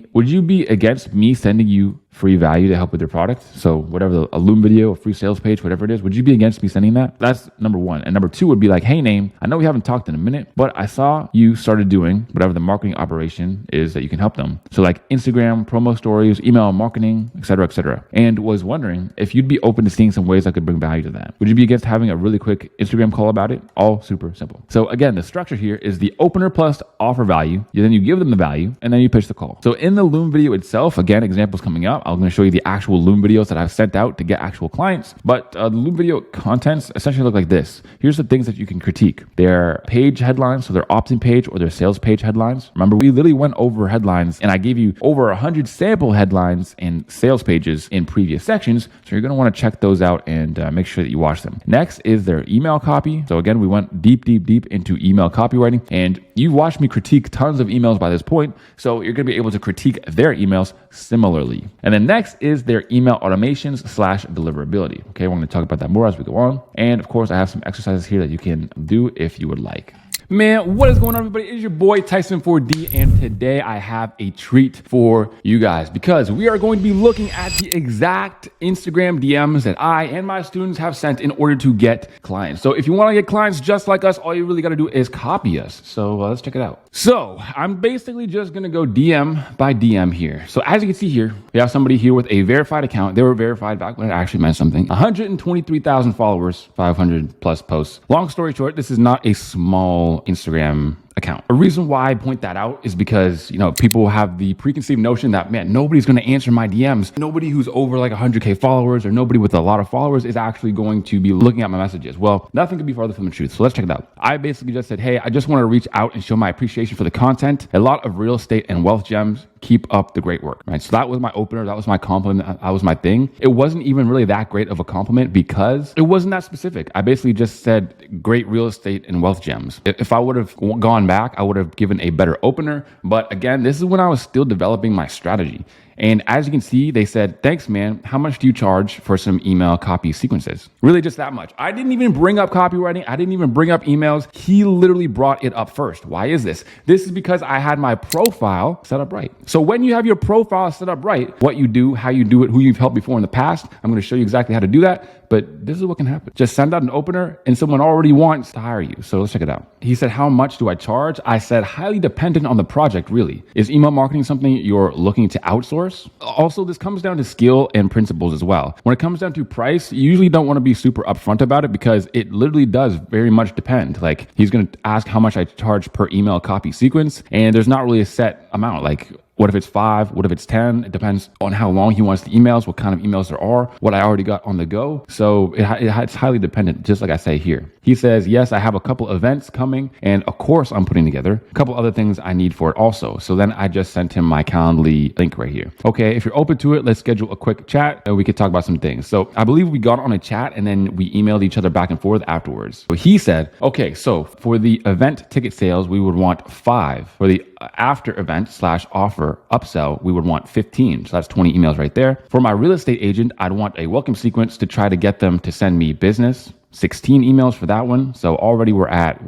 sending you free value to help with your product? So whatever, a Loom video, a free sales page, whatever it is, would you be against me sending that? That's number 1. And number 2 would be like, hey, Name, I know we haven't talked in a minute, but I saw you started doing whatever the marketing operation is that you can help them. So like Instagram, promo stories, email marketing, et cetera, and was wondering if you'd be open to seeing some ways I could bring value to that. Would you be against having a really quick Instagram call about it? All super simple. So again, the structure here is the opener plus offer value. Then you give them the value and then you pitch the call. So in the Loom video itself, again, examples coming up, I'm going to show you the actual Loom videos that I've sent out to get actual clients. But the Loom video contents essentially look like this. Here's the things that you can critique. Their page headlines, so their opt-in page or their sales page headlines. Remember, we literally went over headlines and I gave you over 100 sample headlines and sales pages in previous sections. So you're going to want to check those out and make sure that you watch them. Next is their email copy. So again, we went deep into email copywriting, and you've watched me critique tons of emails by this point. So you're going to be able to critique their emails similarly. And then next is their email automations/deliverability. Okay, we're going to talk about that more as we go on. And of course, I have some exercises here that you can do if you would like. Man, what is going on, everybody? It's your boy Tyson4D, and today I have a treat for you guys because we are going to be looking at the exact Instagram DMs that I and my students have sent in order to get clients. So if you want to get clients just like us, all you really got to do is copy us. So let's check it out. So I'm basically just going to go DM by DM here. So as you can see here, we have somebody here with a verified account. They were verified back when it actually meant something. 123,000 followers, 500 plus posts. Long story short, this is not a small Instagram account. A reason why I point that out is because, people have the preconceived notion that, man, nobody's going to answer my DMs. Nobody who's over like 100K followers or nobody with a lot of followers is actually going to be looking at my messages. Well, nothing could be farther from the truth. So let's check it out. I basically just said, hey, I just want to reach out and show my appreciation for the content. A lot of real estate and wealth gems. Keep up the great work, right? So that was my opener. That was my compliment. That was my thing. It wasn't even really that great of a compliment because it wasn't that specific. I basically just said great real estate and wealth gems. If I would have gone back, I would have given a better opener. But again, this is when I was still developing my strategy. And as you can see, they said, thanks, man. How much do you charge for some email copy sequences? Really just that much. I didn't even bring up copywriting. I didn't even bring up emails. He literally brought it up first. Why is this? This is because I had my profile set up right. So when you have your profile set up right, what you do, how you do it, who you've helped before in the past, I'm going to show you exactly how to do that. But this is what can happen. Just send out an opener and someone already wants to hire you. So let's check it out. He said, how much do I charge? I said, highly dependent on the project, really. Is email marketing something you're looking to outsource? Also, this comes down to skill and principles as well. When it comes down to price, you usually don't want to be super upfront about it because it literally does very much depend. Like he's going to ask how much I charge per email copy sequence, and there's not really a set amount. Like, what if it's 5? What if it's 10? It depends on how long he wants the emails, what kind of emails there are, what I already got on the go. So it's highly dependent, just like I say here. He says, yes, I have a couple events coming and a course I'm putting together, a couple other things I need for it also. So then I just sent him my Calendly link right here. Okay, if you're open to it, let's schedule a quick chat and we could talk about some things. So I believe we got on a chat and then we emailed each other back and forth afterwards. So he said, okay, so for the event ticket sales, we would want 5. For the after event / offer upsell, we would want 15. So that's 20 emails right there. For my real estate agent, I'd want a welcome sequence to try to get them to send me business. 16 emails for that one. So already we're at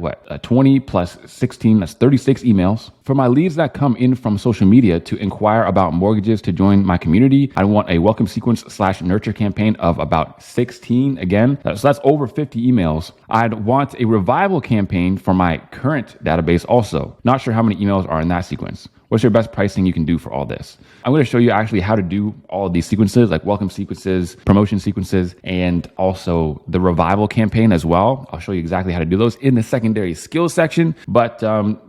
20 plus 16, that's 36 emails. For my leads that come in from social media to inquire about mortgages to join my community, I want a welcome sequence / nurture campaign of about 16 again. So that's over 50 emails. I'd want a revival campaign for my current database also. Not sure how many emails are in that sequence. What's your best pricing you can do for all this? I'm going to show you actually how to do all of these sequences, like welcome sequences, promotion sequences, and also the revival campaign as well. I'll show you exactly how to do those in the secondary skills section. But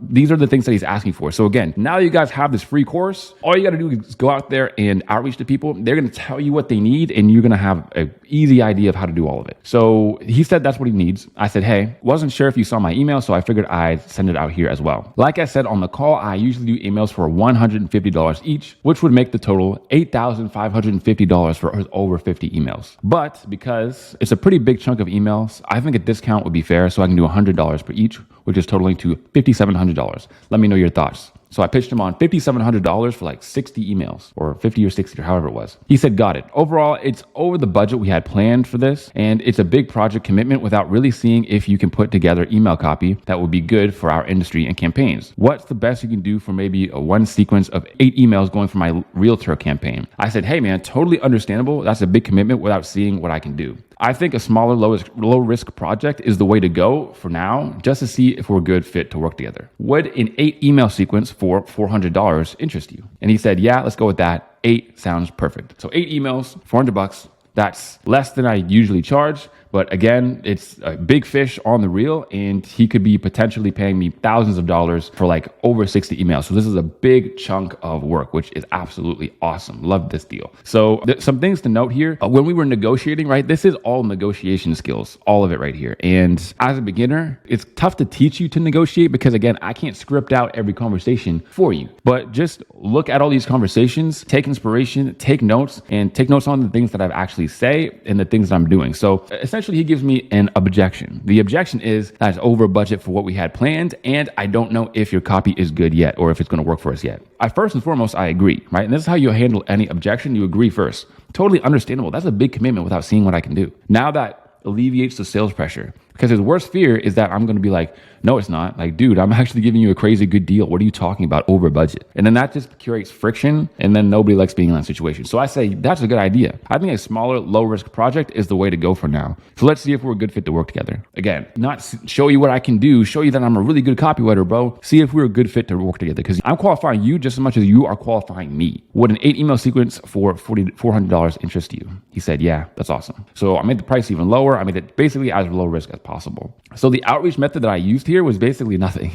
these are the things that he's asking for. So again, now you guys have this free course. All you got to do is go out there and outreach to people. They're going to tell you what they need, and you're going to have an easy idea of how to do all of it. So he said that's what he needs. I said, hey, wasn't sure if you saw my email, so I figured I'd send it out here as well. Like I said on the call, I usually do emails for $150 each, which would make the total $8,550 for over 50 emails. But because it's a pretty big chunk of emails, I think a discount would be fair, so I can do $100 per each, which is totaling to $5,700. Let me know your thoughts. So I pitched him on $5,700 for like 60 emails or 50 or 60 or however it was. He said, got it. Overall, it's over the budget we had planned for this. And it's a big project commitment without really seeing if you can put together email copy that would be good for our industry and campaigns. What's the best you can do for maybe one sequence of 8 emails going for my realtor campaign? I said, hey man, totally understandable. That's a big commitment without seeing what I can do. I think a smaller, low risk project is the way to go for now, just to see if we're a good fit to work together. Would an 8 email sequence for $400 interest you? And he said, yeah, let's go with that. 8 sounds perfect. So 8 emails, $400. That's less than I usually charge. But again, it's a big fish on the reel, and he could be potentially paying me thousands of dollars for like over 60 emails. So this is a big chunk of work, which is absolutely awesome. Love this deal. So some things to note here. When we were negotiating, right, this is all negotiation skills, all of it right here. And as a beginner, it's tough to teach you to negotiate because again, I can't script out every conversation for you. But just look at all these conversations, take inspiration, take notes, and take notes on the things that I've actually say and the things that I'm doing. So essentially, he gives me an objection. The objection is that it's over budget for what we had planned, and I don't know if your copy is good yet or if it's going to work for us yet. First and foremost, I agree, right? And this is how you handle any objection. You agree first. Totally understandable. That's a big commitment without seeing what I can do. Now that alleviates the sales pressure, because his worst fear is that I'm going to be like, no, it's not. Like, dude, I'm actually giving you a crazy good deal. What are you talking about? Over budget. And then that just creates friction, and then nobody likes being in that situation. So I say that's a good idea. I think a smaller, low risk project is the way to go for now. So let's see if we're a good fit to work together. Again, not show you what I can do, show you that I'm a really good copywriter, bro. See if we're a good fit to work together, because I'm qualifying you just as much as you are qualifying me. Would an 8 email sequence for $400 interest you? He said, yeah, that's awesome. So I made the price even lower. I made it basically as low risk as possible. So the outreach method that I used here was basically nothing.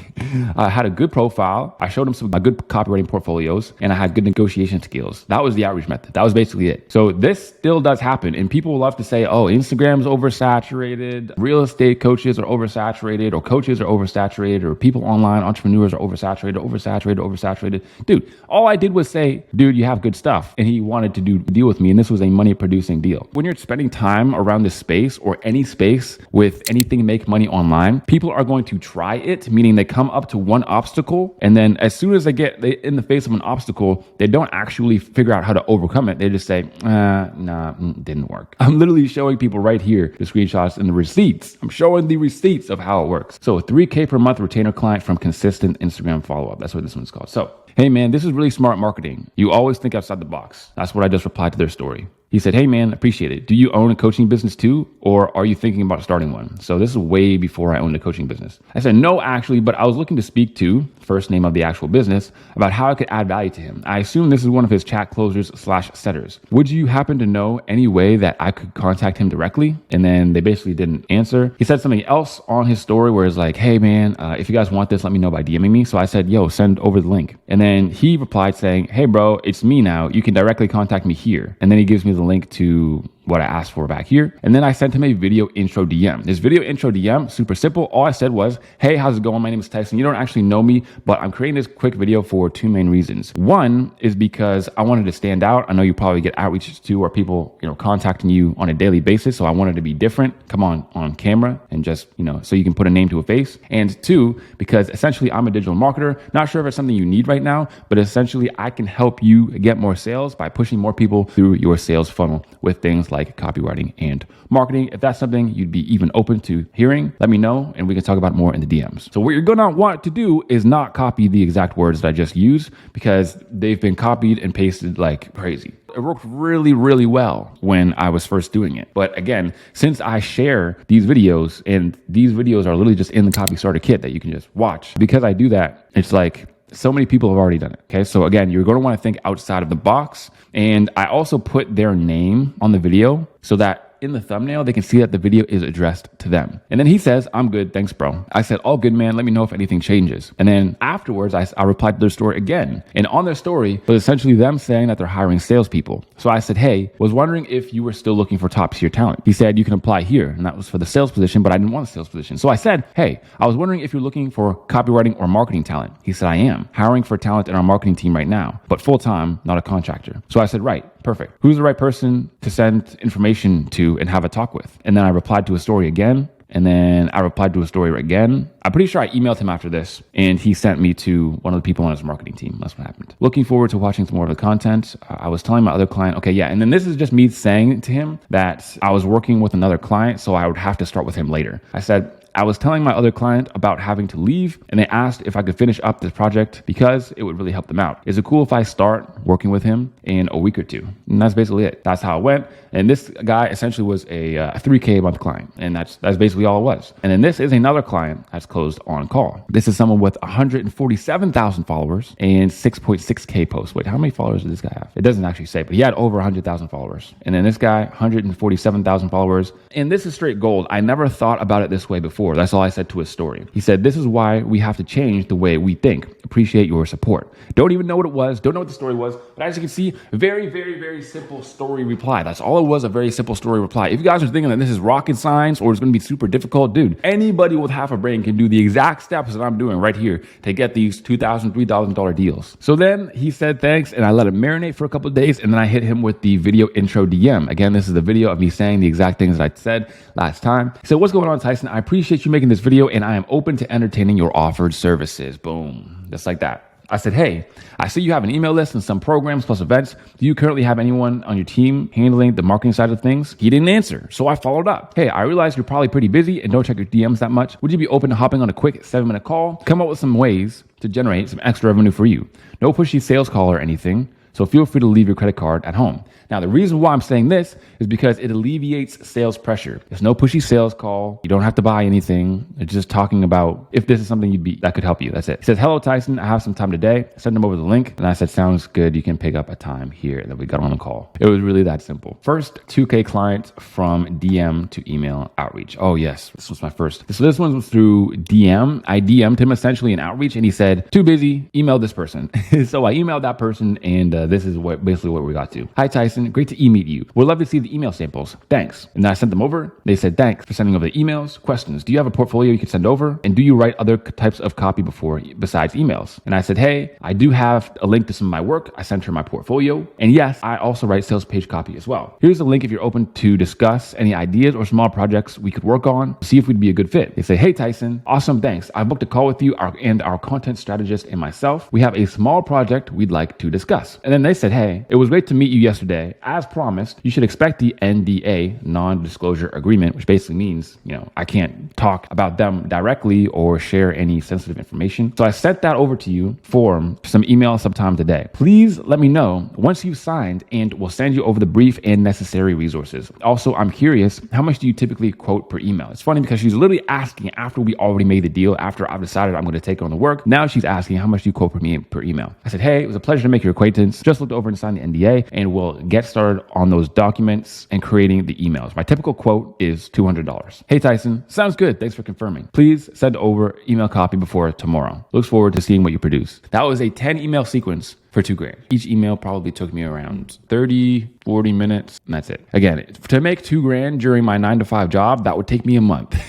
I had a good profile. I showed him some good copywriting portfolios, and I had good negotiation skills. That was the outreach method. That was basically it. So this still does happen, and people love to say, oh, Instagram's oversaturated, real estate coaches are oversaturated, or coaches are oversaturated, or people online, entrepreneurs are oversaturated. Dude, all I did was say, dude, you have good stuff. And he wanted to deal with me, and this was a money producing deal. When you're spending time around this space or any space with any anything make money online, people are going to try it, meaning they come up to one obstacle, and then as soon as they get in the face of an obstacle, they don't actually figure out how to overcome it. They just say, nah, didn't work. I'm literally showing people right here the screenshots and the receipts. I'm showing the receipts of how it works. So 3K per month retainer client from consistent Instagram follow-up. That's what this one's called. So, hey man, this is really smart marketing. You always think outside the box. That's what I just replied to their story. He said, hey man, appreciate it. Do you own a coaching business too? Or are you thinking about starting one? So this is way before I owned a coaching business. I said, no, actually, but I was looking to speak to, first name of the actual business, about how I could add value to him. I assume this is one of his chat closers / setters. Would you happen to know any way that I could contact him directly? And then they basically didn't answer. He said something else on his story where it's like, hey man, if you guys want this, let me know by DMing me. So I said, yo, send over the link. And then he replied saying, hey bro, it's me now. You can directly contact me here. And then he gives me the link to what I asked for back here. And then I sent him a video intro DM. This video intro DM, super simple. All I said was, hey, how's it going? My name is Tyson. You don't actually know me, but I'm creating this quick video for two main reasons. One is because I wanted to stand out. I know you probably get outreaches too, or people, contacting you on a daily basis. So I wanted to be different, come on camera and just, so you can put a name to a face. And two, because essentially I'm a digital marketer. Not sure if it's something you need right now, but essentially I can help you get more sales by pushing more people through your sales funnel with things like copywriting and marketing. If that's something you'd be even open to hearing, let me know and we can talk about it more in the DMs. So what you're gonna want to do is not copy the exact words that I just used because they've been copied and pasted like crazy. It worked really, really well when I was first doing it. But again, since I share these videos and these videos are literally just in the copy starter kit that you can just watch, because I do that, it's like so many people have already done it. Okay. So again, you're going to want to think outside of the box. And I also put their name on the video so that in the thumbnail, they can see that the video is addressed to them. And then he says, I'm good. Thanks, bro. I said, all good, man. Let me know if anything changes. And then afterwards, I replied to their story again. And on their story was essentially them saying that they're hiring salespeople. So I said, hey, was wondering if you were still looking for top tier talent. He said, you can apply here. And that was for the sales position, but I didn't want a sales position. So I said, hey, I was wondering if you're looking for copywriting or marketing talent. He said, I am hiring for talent in our marketing team right now, but full-time, not a contractor. So I said, right. Perfect. Who's the right person to send information to and have a talk with? And then I replied to a story again. And then I replied to a story again. I'm pretty sure I emailed him after this and he sent me to one of the people on his marketing team. That's what happened. Looking forward to watching some more of the content. I was telling my other client, okay, yeah. And then this is just me saying to him that I was working with another client, so I would have to start with him later. I said, I was telling my other client about having to leave and they asked if I could finish up this project because it would really help them out. Is it cool if I start working with him in a week or two? And that's basically it. That's how it went. And this guy essentially was a 3K a month client. And that's basically all it was. And then this is another client that's closed on call. This is someone with 147,000 followers and 6.6K posts. Wait, how many followers did this guy have? It doesn't actually say, but he had over 100,000 followers. And then this guy, 147,000 followers. And this is straight gold. I never thought about it this way before. That's all I said to his story. He said, this is why we have to change the way we think. Appreciate your support. Don't even know what it was. Don't know what the story was. But as you can see, very, very, very simple story reply. That's all it was, a very simple story reply. If you guys are thinking that this is rocket science or it's going to be super difficult, dude, anybody with half a brain can do the exact steps that I'm doing right here to get these $2,000, $3,000 deals. So then he said thanks and I let it marinate for a couple of days and then I hit him with the video intro DM. Again, this is the video of me saying the exact things that I said last time. So what's going on, Tyson? I appreciate you making this video and I am open to entertaining your offered services. Boom. Just like that. I said, hey, I see you have an email list and some programs plus events. Do you currently have anyone on your team handling the marketing side of things? He didn't answer. So I followed up. Hey, I realize you're probably pretty busy and don't check your DMs that much. Would you be open to hopping on a quick 7-minute call? Come up with some ways to generate some extra revenue for you. No pushy sales call or anything. So feel free to leave your credit card at home. Now, the reason why I'm saying this is because it alleviates sales pressure. There's no pushy sales call. You don't have to buy anything. It's just talking about if this is something that could help you. That's it. He says, hello, Tyson. I have some time today. Send him over the link. And I said, sounds good. You can pick up a time here. And then we got on the call. It was really that simple. First 2K client from DM to email outreach. Oh, yes. This was my first. So this one was through DM. I DM'd him essentially in outreach and he said, too busy. Email this person. So I emailed that person and this is basically what we got to. Hi, Tyson. Great to e-meet you. Would love to see the email samples. Thanks. And I sent them over. They said, thanks for sending over the emails. Questions. Do you have a portfolio you could send over? And do you write other types of copy besides emails? And I said, hey, I do have a link to some of my work. I sent her my portfolio. And yes, I also write sales page copy as well. Here's a link if you're open to discuss any ideas or small projects we could work on, see if we'd be a good fit. They say, hey, Tyson, awesome, thanks. I booked a call with you and our content strategist and myself. We have a small project we'd like to discuss. And then they said, hey, it was great to meet you yesterday. As promised, you should expect the NDA, non-disclosure agreement, which basically means, I can't talk about them directly or share any sensitive information. So I sent that over to you for some email sometime today. Please let me know once you've signed and we'll send you over the brief and necessary resources. Also, I'm curious, how much do you typically quote per email? It's funny because she's literally asking after we already made the deal, after I've decided I'm going to take on the work. Now she's asking, how much do you quote per email? I said, hey, it was a pleasure to make your acquaintance. Just looked over and signed the NDA and we'll get started on those documents and creating the emails. My typical quote is $200. Hey, Tyson, sounds good. Thanks for confirming. Please send over email copy before tomorrow. Looks forward to seeing what you produce. That was a 10 email sequence for $2,000. Each email probably took me around 30, 40 minutes, and that's it. Again, to make $2,000 during my 9-to-5 job, that would take me a month.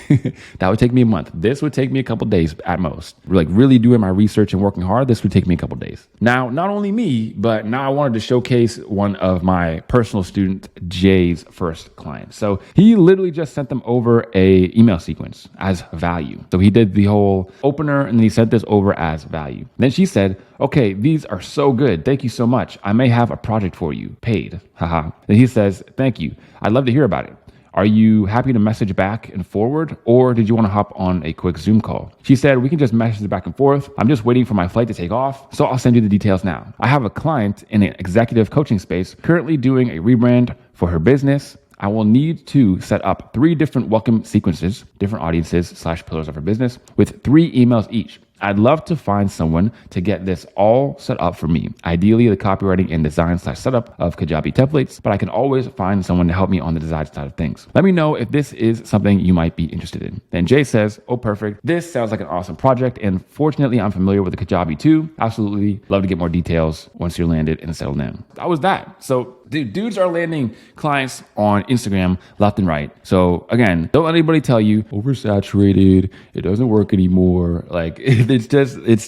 That would take me a month. This would take me a couple days at most. Like really doing my research and working hard, this would take me a couple days. Now, not only me, but now I wanted to showcase one of my personal student, Jay's first client. So he literally just sent them over a email sequence as value. So he did the whole opener and then he sent this over as value. Then she said, okay, these are so good. Thank you so much. I may have a project for you. Paid. Haha. Then he says, thank you. I'd love to hear about it. Are you happy to message back and forward, or did you want to hop on a quick Zoom call? She said, we can just message back and forth. I'm just waiting for my flight to take off, so I'll send you the details now. I have a client in an executive coaching space currently doing a rebrand for her business. I will need to set up 3 different welcome sequences, different audiences / pillars of her business with 3 emails each. I'd love to find someone to get this all set up for me. Ideally, the copywriting and design / setup of Kajabi templates, but I can always find someone to help me on the design side of things. Let me know if this is something you might be interested in. Then Jay says, oh, perfect. This sounds like an awesome project. And fortunately, I'm familiar with the Kajabi too. Absolutely love to get more details once you're landed and settled in. That was that. So dudes are landing clients on Instagram left and right. So again, don't let anybody tell you oversaturated, it doesn't work anymore. Like it's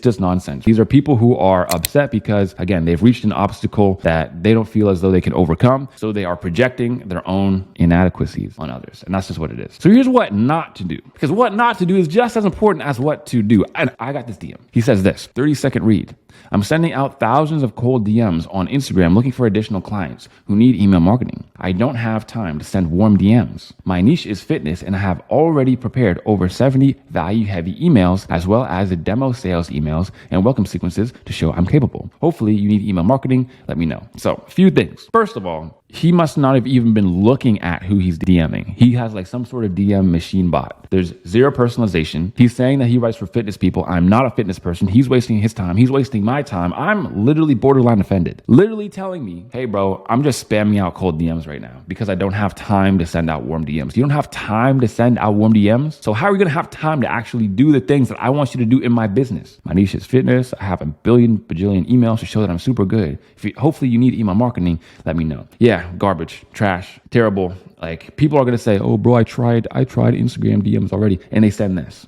just nonsense. These are people who are upset because again, they've reached an obstacle that they don't feel as though they can overcome. So they are projecting their own inadequacies on others. And that's just what it is. So here's what not to do, because what not to do is just as important as what to do. And I got this DM. He says this 30-second read. I'm sending out thousands of cold DMs on Instagram looking for additional clients who need email marketing. I don't have time to send warm DMs. My niche is fitness and I have already prepared over 70 value-heavy emails as well as the demo sales emails and welcome sequences to show I'm capable. Hopefully you need email marketing. Let me know. So a few things. First of all, he must not have even been looking at who he's DMing. He has like some sort of DM machine bot. There's zero personalization. He's saying that he writes for fitness people. I'm not a fitness person. He's wasting his time. He's wasting my time. I'm literally borderline offended. Literally telling me, hey bro, I'm just spamming out cold DMs right now because I don't have time to send out warm DMs. You don't have time to send out warm DMs? So how are you going to have time to actually do the things that I want you to do in my business? My niche is fitness. I have a bajillion emails to show that I'm super good. Hopefully you need email marketing, let me know. Yeah, garbage, trash, terrible. Like people are going to say, oh bro, I tried Instagram DMs already. And they send this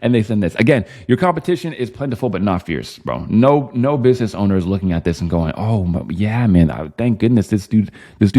and they send this. Again, your competition is plentiful, but not fierce, bro. No business owner is looking at this and going, oh yeah, man, thank goodness this dude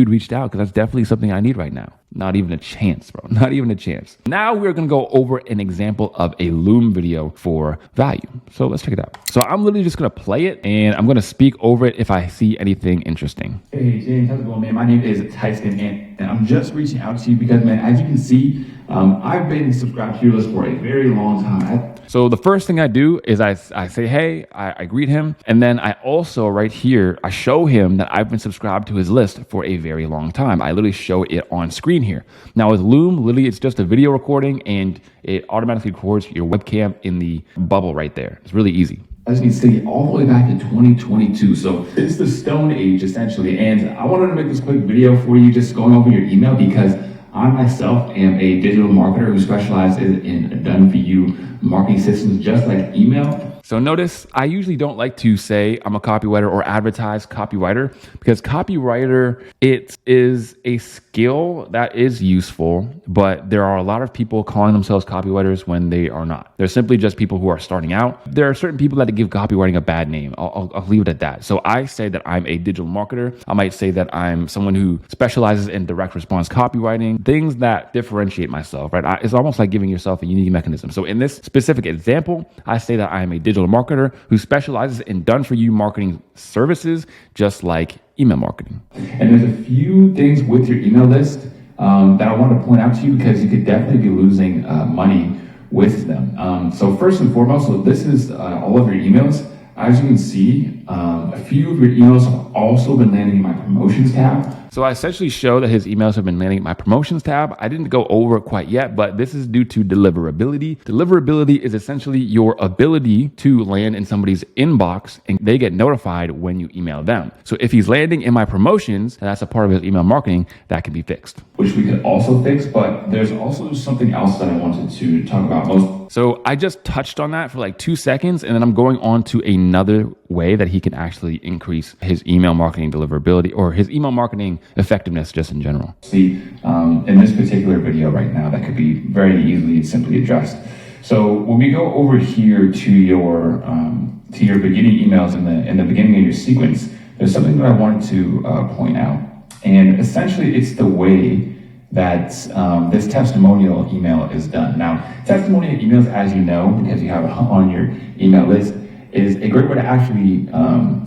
reached out because that's definitely something I need right now. Not even a chance, bro. Not even a chance. Now we're going to go over an example of a Loom video for value. So let's check it out. So I'm literally just going to play it and I'm going to speak over it if I see anything interesting. Hey, James, how's it going, man? My name is Tyson and I'm just reaching out to you because, man, as you can see, I've been subscribed to your list for a very long time. So the first thing I do is I say, hey, I greet him. And then I also right here, I show him that I've been subscribed to his list for a very long time. I literally show it on screen here. Now with Loom, literally it's just a video recording and it automatically records your webcam in the bubble right there. It's really easy. I just need to take it all the way back to 2022. So it's the Stone Age essentially. And I wanted to make this quick video for you just going over your email because I myself am a digital marketer who specializes in done-for-you marketing systems just like email. So notice I usually don't like to say I'm a copywriter or advertise copywriter, because copywriter, it is a skill that is useful, but there are a lot of people calling themselves copywriters when they are not. They're simply just people who are starting out. There are certain people that give copywriting a bad name. I'll leave it at that. So I say that I'm a digital marketer. I might say that I'm someone who specializes in direct response copywriting, things that differentiate myself, right? It's almost like giving yourself a unique mechanism. So in this specific example, I say that I am a digital marketer who specializes in done-for-you marketing services, just like email marketing. And there's a few things with your email list that I want to point out to you, because you could definitely be losing money with them. So first and foremost, so this is all of your emails. As you can see, a few of your emails have also been landing in my promotions tab. So I essentially show that his emails have been landing in my promotions tab. I didn't go over it quite yet, but this is due to deliverability. Deliverability is essentially your ability to land in somebody's inbox and they get notified when you email them. So if he's landing in my promotions, and that's a part of his email marketing, that can be fixed. Which we could also fix, but there's also something else that I wanted to talk about. So I just touched on that for like 2 seconds, and then I'm going on to another way that he can actually increase his email marketing deliverability, or his email marketing effectiveness just in general. See, in this particular video right now, that could be very easily and simply addressed. So when we go over here to your beginning emails in the beginning of your sequence, there's something that I wanted to point out. And essentially, it's the way that this testimonial email is done. Now, testimonial emails, as you know, because you have it on your email list, is a great way to actually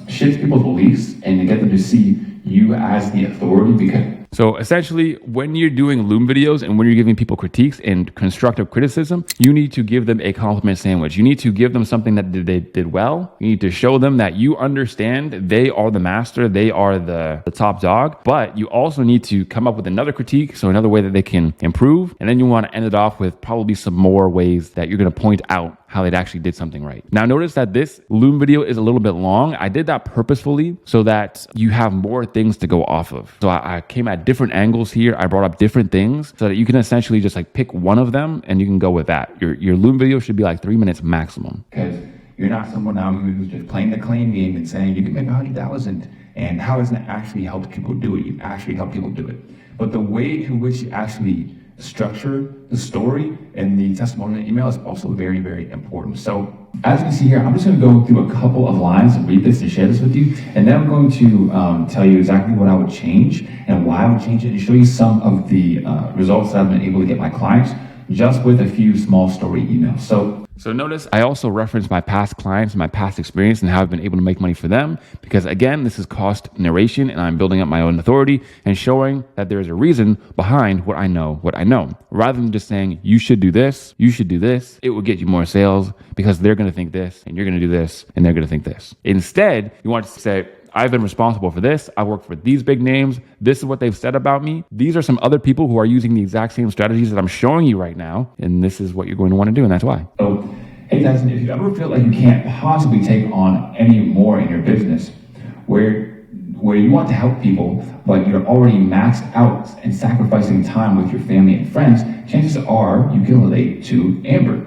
shift people's beliefs and to get them to see you as the authority. Because so essentially, when you're doing Loom videos and when you're giving people critiques and constructive criticism, you need to give them a compliment sandwich. You need to give them something that they did well. You need to show them that you understand they are the master, they are the top dog, but you also need to come up with another critique, so another way that they can improve. And then you want to end it off with probably some more ways that you're going to point out how they actually did something right. Now, notice that this Loom video is a little bit long. I did that purposefully so that you have more things to go off of. So I came at different angles here. I brought up different things so that you can essentially just like pick one of them and you can go with that. Your Loom video should be like 3 minutes maximum. Because you're not someone now who's just playing the claim game and saying you can make 100,000 and how has that actually helped people do it? You actually help people do it. But the way to which you actually structure the story and the testimonial email is also very, very important. So as you see here, I'm just going to go through a couple of lines and read this and share this with you. And then I'm going to tell you exactly what I would change and why I would change it, and show you some of the results that I've been able to get my clients just with a few small story emails. So notice I also reference my past clients and my past experience and how I've been able to make money for them, because again, this is cost narration and I'm building up my own authority and showing that there is a reason behind what I know, rather than just saying, you should do this, it will get you more sales because they're going to think this and you're going to do this and they're going to think this. Instead, you want to say, I've been responsible for this. I worked for these big names. This is what they've said about me. These are some other people who are using the exact same strategies that I'm showing you right now. And this is what you're going to want to do. And that's why. So, hey Tyson, if you ever feel like you can't possibly take on any more in your business, where you want to help people, but you're already maxed out and sacrificing time with your family and friends, chances are you can relate to Amber.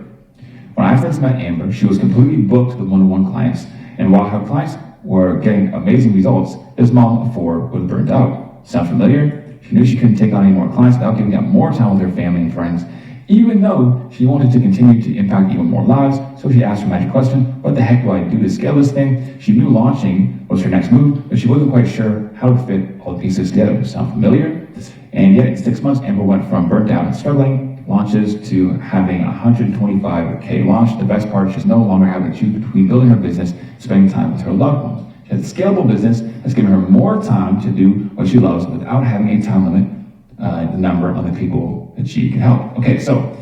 When I first met Amber, she was completely booked with one-on-one clients. And while her clients were getting amazing results, this mom of 4 was burned out. Sound familiar? She knew she couldn't take on any more clients without giving up more time with her family and friends, even though she wanted to continue to impact even more lives. So she asked her magic question, what the heck do I do to scale this thing? She knew launching was her next move, but she wasn't quite sure how to fit all the pieces together. Sound familiar? And yet in 6 months, Amber went from burnt out and struggling launches to having 125K launch. The best part, she's no longer having to choose between building her business and spending time with her loved ones. She has a scalable business that's giving her more time to do what she loves without having a time limit, the number of the people that she can help. Okay, so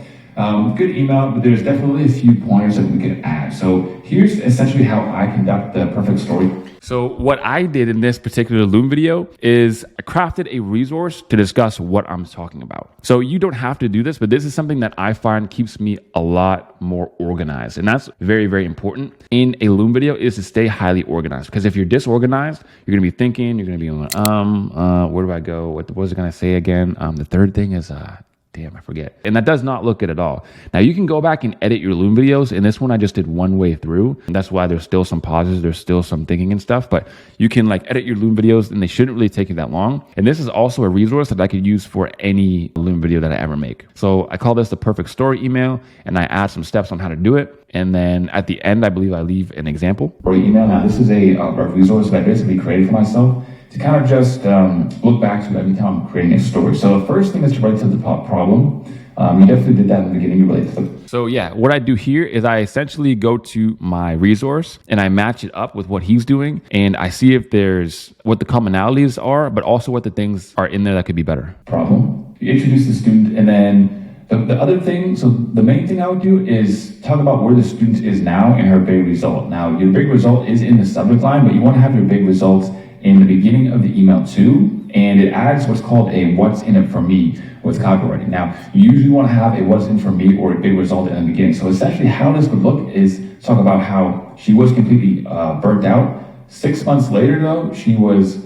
good email, but there's definitely a few pointers that we could add. So here's essentially how I conduct the perfect story. So what I did in this particular Loom video is I crafted a resource to discuss what I'm talking about. So you don't have to do this, but this is something that I find keeps me a lot more organized. And that's very, very important in a Loom video, is to stay highly organized. Because if you're disorganized, you're going to be thinking, you're going to be going, where do I go? What was I going to say again? The third thing is, Damn, I forget. And that does not look good at all. Now you can go back and edit your Loom videos. And this one I just did one way through. And that's why there's still some pauses. There's still some thinking and stuff, but you can like edit your Loom videos and they shouldn't really take you that long. And this is also a resource that I could use for any Loom video that I ever make. So I call this the perfect story email and I add some steps on how to do it. And then at the end, I believe I leave an example. Or email. Now this is a resource that I basically created for myself to kind of just look back to every time I'm creating a story. So the first thing is to write to the problem. You definitely did that in the beginning. You related to the So yeah, what I do here is I essentially go to my resource and I match it up with what he's doing. And I see if there's what the commonalities are, but also what the things are in there that could be better. Problem. You introduce the student, and then the other thing, so the main thing I would do is talk about where the student is now and her big result. Now your big result is in the subject line, but you want to have your big results in the beginning of the email too, and it adds what's called a what's in it for me with copywriting. Now, you usually want to have a what's in for me or a big result in the beginning. So essentially how this would look is talk about how she was completely burnt out. 6 months later though, she was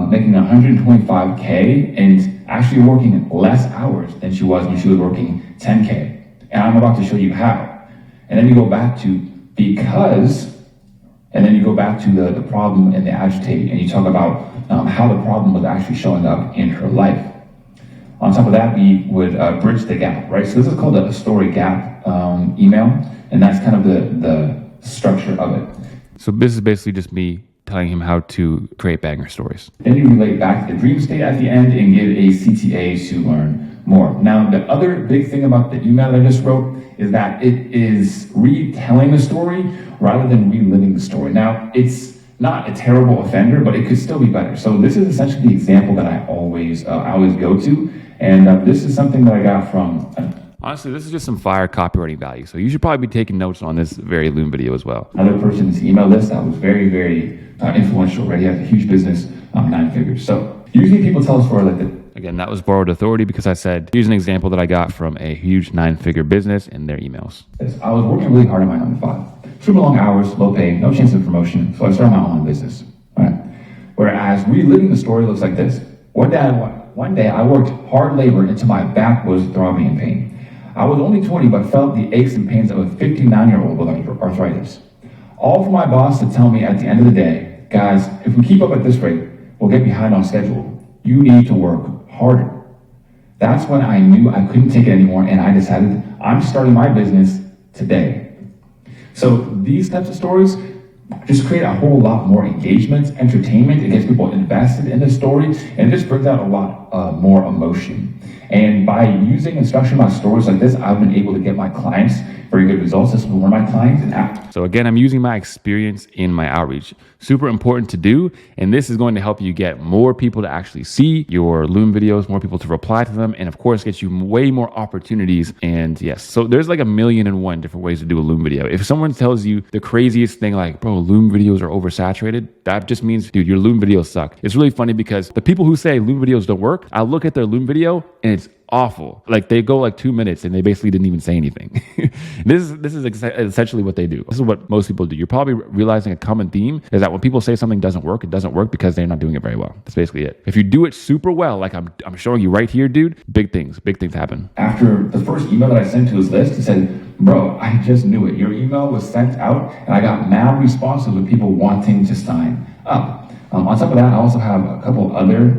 making 125K and actually working less hours than she was when she was working 10K. And I'm about to show you how. And then you go back to because, and then you go back to the problem and the agitate, and you talk about how the problem was actually showing up in her life. On top of that, we would bridge the gap, right? So this is called a story gap email, and that's kind of the structure of it. So this is basically just me telling him how to create banger stories. Then you relate back to the dream state at the end and give a CTA to learn more. Now, the other big thing about the email that I just wrote is that it is retelling the story rather than reliving the story. Now, it's not a terrible offender, but it could still be better. So this is essentially the example that I always go to. And this is something that I got from... Honestly, this is just some fire copywriting value. So you should probably be taking notes on this very Loom video as well. Another person's email list that was very, very influential, right? He has a huge business, 9 figures. So usually people tell us for like the... Again, that was borrowed authority because I said, here's an example that I got from a huge 9-figure business in their emails. I was working really hard on my 9 to 5. Super long hours, low pay, no chance of promotion. So I started my online business, right? Whereas reliving the story looks like this. One day I worked hard labor until my back was throbbing in pain. I was only 20, but felt the aches and pains of a 59-year-old with arthritis. All for my boss to tell me at the end of the day, guys, if we keep up at this rate, we'll get behind on schedule. You need to work harder. That's when I knew I couldn't take it anymore, and I decided I'm starting my business today. So these types of stories just create a whole lot more engagement, entertainment. It gets people invested in the story, and it just brings out a lot more emotion. And by using and structuring my stories like this, I've been able to get my clients very good results. This was one of my clients. So again, I'm using my experience in my outreach. Super important to do. And this is going to help you get more people to actually see your Loom videos, more people to reply to them, and of course, get you way more opportunities. And yes, so there's like 1,000,001 different ways to do a Loom video. If someone tells you the craziest thing like, bro, Loom videos are oversaturated, that just means, dude, your Loom videos suck. It's really funny because the people who say Loom videos don't work, I look at their Loom video and it's awful. Like they go like 2 minutes and they basically didn't even say anything. This is essentially what they do. This is what most people do. You're probably realizing a common theme is that when people say something doesn't work, it doesn't work because they're not doing it very well. That's basically it. If you do it super well, like I'm showing you right here, dude, big things happen. After the first email that I sent to his list, he said, bro, I just knew it. Your email was sent out and I got mad responses with people wanting to sign up. On top of that, I also have a couple other